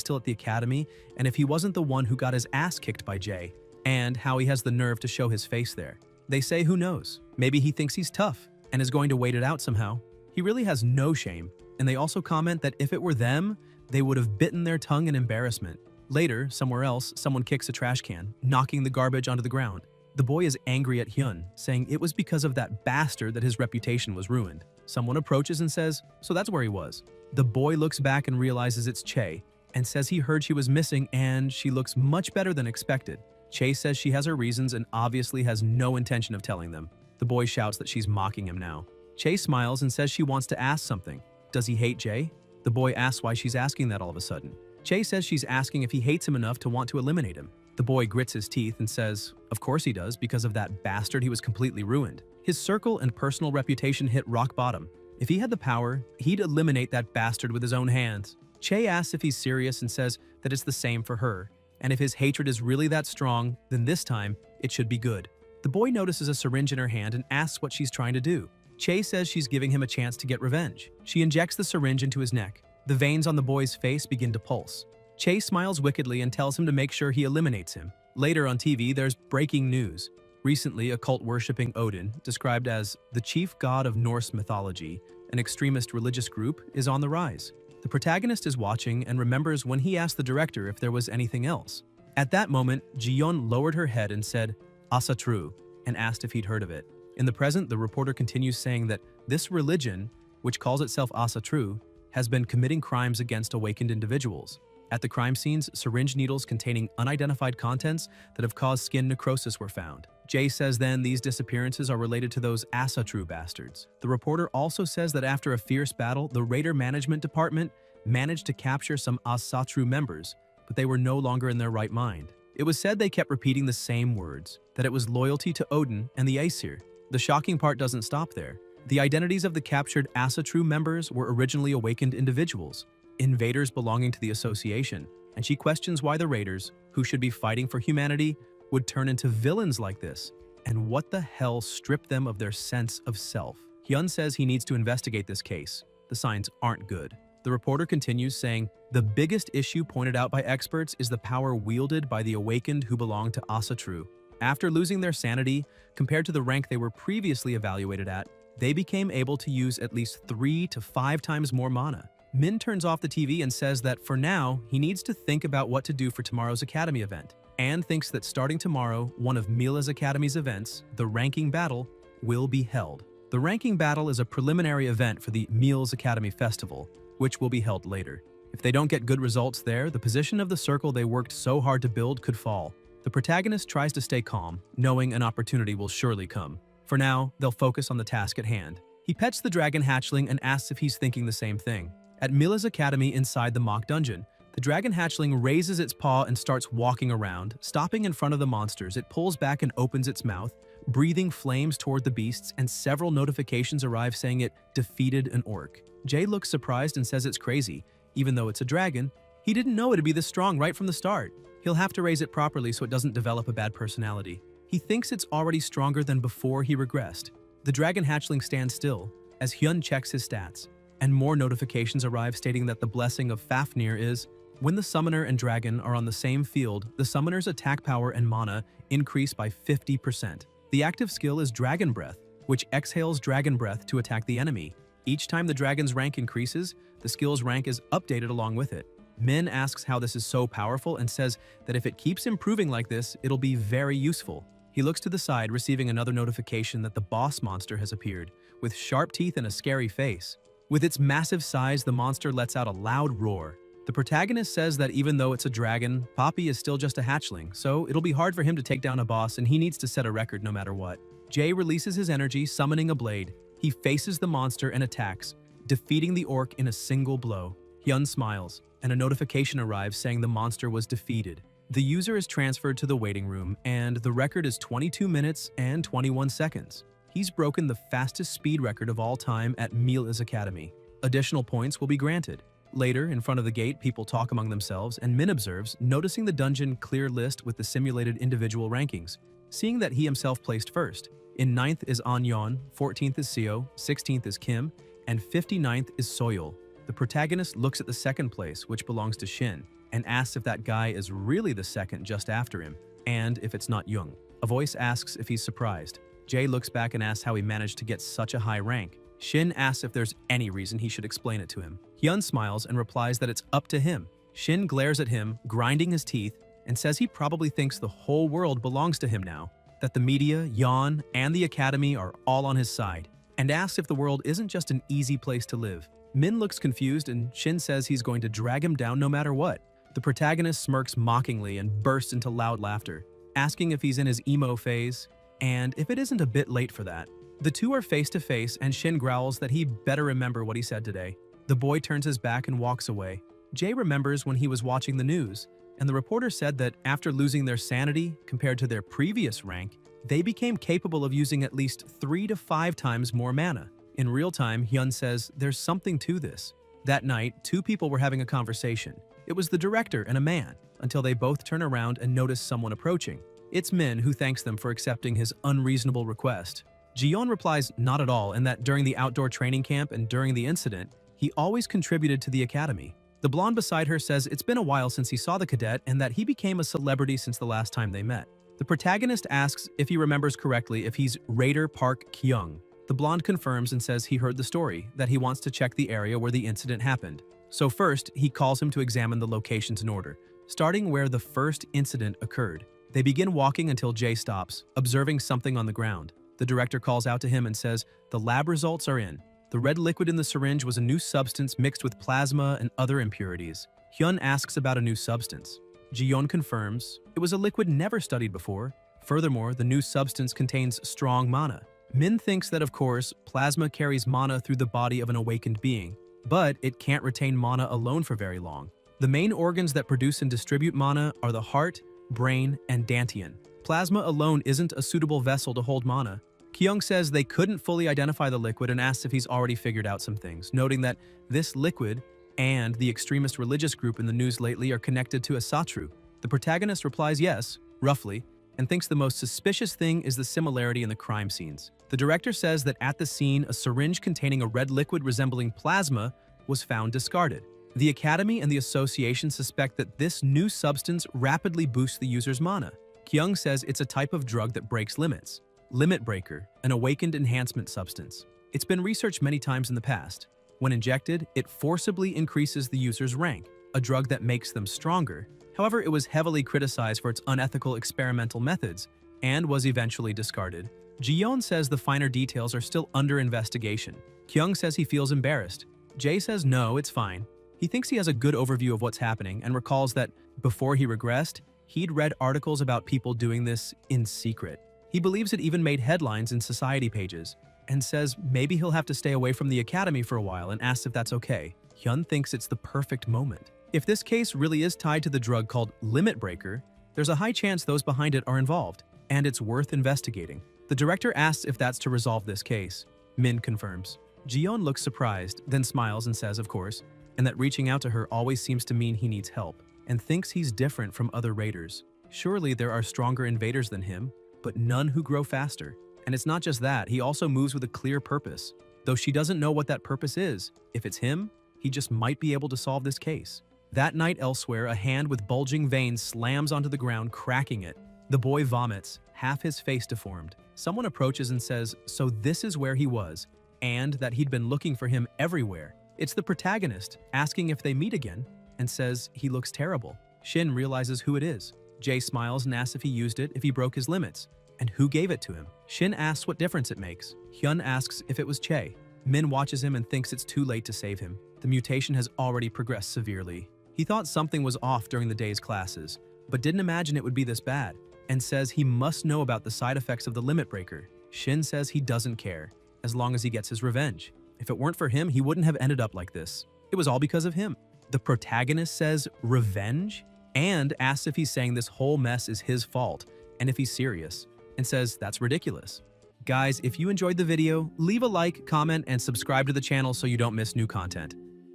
still at the academy and if he wasn't the one who got his ass kicked by Jay, and how he has the nerve to show his face there. They say who knows, maybe he thinks he's tough and is going to wait it out somehow. He really has no shame, and they also comment that if it were them, they would have bitten their tongue in embarrassment. Later, somewhere else, someone kicks a trash can, knocking the garbage onto the ground. The boy is angry at Hyun, saying it was because of that bastard that his reputation was ruined. Someone approaches and says, so that's where he was. The boy looks back and realizes it's Che, and says he heard she was missing and she looks much better than expected. Che says she has her reasons and obviously has no intention of telling them. The boy shouts that she's mocking him now. Che smiles and says she wants to ask something. Does he hate Jay? The boy asks why she's asking that all of a sudden. Che says she's asking if he hates him enough to want to eliminate him. The boy grits his teeth and says, of course he does, because of that bastard he was completely ruined. His circle and personal reputation hit rock bottom. If he had the power, he'd eliminate that bastard with his own hands. Che asks if he's serious and says that it's the same for her, and if his hatred is really that strong, then this time, it should be good. The boy notices a syringe in her hand and asks what she's trying to do. Che says she's giving him a chance to get revenge. She injects the syringe into his neck. The veins on the boy's face begin to pulse. Che smiles wickedly and tells him to make sure he eliminates him. Later on TV, there's breaking news. Recently, a cult worshipping Odin, described as the chief god of Norse mythology, an extremist religious group, is on the rise. The protagonist is watching and remembers when he asked the director if there was anything else. At that moment, Ji-yeon lowered her head and said, Asatru, and asked if he'd heard of it. In the present, the reporter continues saying that this religion, which calls itself Asatru, has been committing crimes against awakened individuals. At the crime scenes, syringe needles containing unidentified contents that have caused skin necrosis were found. Jay says then these disappearances are related to those Asatru bastards. The reporter also says that after a fierce battle, the Raider Management Department managed to capture some Asatru members, but they were no longer in their right mind. It was said they kept repeating the same words, that it was loyalty to Odin and the Aesir. The shocking part doesn't stop there. The identities of the captured Asatru members were originally awakened individuals, invaders belonging to the association, and she questions why the Raiders, who should be fighting for humanity, would turn into villains like this, and what the hell stripped them of their sense of self. Hyun says he needs to investigate this case. The signs aren't good. The reporter continues saying, the biggest issue pointed out by experts is the power wielded by the awakened who belong to Asatru. After losing their sanity, compared to the rank they were previously evaluated at, they became able to use at least 3 to 5 times more mana. Min turns off the TV and says that for now, he needs to think about what to do for tomorrow's Academy event, and thinks that starting tomorrow, one of Mila's Academy's events, the Ranking Battle, will be held. The Ranking Battle is a preliminary event for the Mila's Academy Festival, which will be held later. If they don't get good results there, the position of the circle they worked so hard to build could fall. The protagonist tries to stay calm, knowing an opportunity will surely come. For now, they'll focus on the task at hand. He pets the dragon hatchling and asks if he's thinking the same thing. At Mila's Academy inside the mock dungeon, the dragon hatchling raises its paw and starts walking around, stopping in front of the monsters. It pulls back and opens its mouth, breathing flames toward the beasts, and several notifications arrive saying it defeated an orc. Jay looks surprised and says it's crazy. Even though it's a dragon, he didn't know it'd be this strong right from the start. He'll have to raise it properly so it doesn't develop a bad personality. He thinks it's already stronger than before he regressed. The dragon hatchling stands still as Hyun checks his stats, and more notifications arrive stating that the blessing of Fafnir is, when the summoner and dragon are on the same field, the summoner's attack power and mana increase by 50%. The active skill is Dragon Breath, which exhales Dragon Breath to attack the enemy. Each time the dragon's rank increases, the skill's rank is updated along with it. Min asks how this is so powerful and says that if it keeps improving like this, it'll be very useful. He looks to the side, receiving another notification that the boss monster has appeared, with sharp teeth and a scary face. With its massive size, the monster lets out a loud roar. The protagonist says that even though it's a dragon, Poppy is still just a hatchling, so it'll be hard for him to take down a boss and he needs to set a record no matter what. Jay releases his energy, summoning a blade. He faces the monster and attacks, defeating the orc in a single blow. Hyun smiles, and a notification arrives saying the monster was defeated. The user is transferred to the waiting room, and the record is 22 minutes and 21 seconds. He's broken the fastest speed record of all time at Mila's Academy. Additional points will be granted. Later, in front of the gate, people talk among themselves, and Min observes, noticing the dungeon clear list with the simulated individual rankings, seeing that he himself placed first. In 9th is Anyeon, 14th is Seo, 16th is Kim, and 59th is Soyeol. The protagonist looks at the second place, which belongs to Shin, and asks if that guy is really the second just after him, and if it's not Young. A voice asks if he's surprised. Jay looks back and asks how he managed to get such a high rank. Shin asks if there's any reason he should explain it to him. Hyun smiles and replies that it's up to him. Shin glares at him, grinding his teeth, and says he probably thinks the whole world belongs to him now, that the media, Yeon, and the academy are all on his side, and asks if the world isn't just an easy place to live. Min looks confused and Shin says he's going to drag him down no matter what. The protagonist smirks mockingly and bursts into loud laughter, asking if he's in his emo phase, and if it isn't a bit late for that. The two are face to face and Shin growls that he better remember what he said today. The boy turns his back and walks away. Jay remembers when he was watching the news, and the reporter said that after losing their sanity compared to their previous rank, they became capable of using at least 3 to 5 times more mana. In real time, Hyun says there's something to this. That night, two people were having a conversation. It was the director and a man, until they both turn around and notice someone approaching. It's Min, who thanks them for accepting his unreasonable request. Jiyeon replies not at all, and that during the outdoor training camp and during the incident, he always contributed to the academy. The blonde beside her says it's been a while since he saw the cadet and that he became a celebrity since the last time they met. The protagonist asks if he remembers correctly if he's Raider Park Kyung. The blonde confirms and says he heard the story, that he wants to check the area where the incident happened. So first, he calls him to examine the locations in order, starting where the first incident occurred. They begin walking until Jay stops, observing something on the ground. The director calls out to him and says the lab results are in. The red liquid in the syringe was a new substance mixed with plasma and other impurities. Hyun asks about a new substance. Jiyeon confirms it was a liquid never studied before. Furthermore, the new substance contains strong mana. Min thinks that, of course, plasma carries mana through the body of an awakened being, but it can't retain mana alone for very long. The main organs that produce and distribute mana are the heart, brain, and dantian. Plasma alone isn't a suitable vessel to hold mana. Kyung says they couldn't fully identify the liquid and asks if he's already figured out some things, noting that this liquid and the extremist religious group in the news lately are connected to a Satru. The protagonist replies yes, roughly, and thinks the most suspicious thing is the similarity in the crime scenes. The director says that at the scene, a syringe containing a red liquid resembling plasma was found discarded. The Academy and the Association suspect that this new substance rapidly boosts the user's mana. Kyung says it's a type of drug that breaks limits. Limit Breaker, an awakened enhancement substance. It's been researched many times in the past. When injected, it forcibly increases the user's rank, a drug that makes them stronger. However, it was heavily criticized for its unethical experimental methods and was eventually discarded. Jiyeon says the finer details are still under investigation. Kyung says he feels embarrassed. Jae says no, it's fine. He thinks he has a good overview of what's happening and recalls that before he regressed, he'd read articles about people doing this in secret. He believes it even made headlines in society pages, and says maybe he'll have to stay away from the academy for a while and asks if that's okay. Hyun thinks it's the perfect moment. If this case really is tied to the drug called Limit Breaker, there's a high chance those behind it are involved, and it's worth investigating. The director asks if that's to resolve this case. Min confirms. Jiyeon looks surprised, then smiles and says of course, and that reaching out to her always seems to mean he needs help, and thinks he's different from other raiders. Surely there are stronger invaders than him, but none who grow faster. And it's not just that, he also moves with a clear purpose. Though she doesn't know what that purpose is, if it's him, he just might be able to solve this case. That night elsewhere, a hand with bulging veins slams onto the ground, cracking it. The boy vomits, half his face deformed. Someone approaches and says, so this is where he was, and that he'd been looking for him everywhere. It's the protagonist, asking if they meet again, and says he looks terrible. Shin realizes who it is. Jae smiles and asks if he used it, if he broke his limits, and who gave it to him. Shin asks what difference it makes. Hyun asks if it was Chae. Min watches him and thinks it's too late to save him. The mutation has already progressed severely. He thought something was off during the day's classes, but didn't imagine it would be this bad, and says he must know about the side effects of the limit breaker. Shin says he doesn't care, as long as he gets his revenge. If it weren't for him, he wouldn't have ended up like this. It was all because of him. The protagonist says revenge and asks if he's saying this whole mess is his fault and if he's serious, and says that's ridiculous. Guys, if you enjoyed the video, leave a like, comment, and subscribe to the channel so you don't miss new content.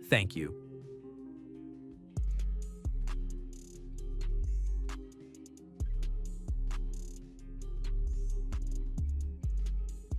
Thank you.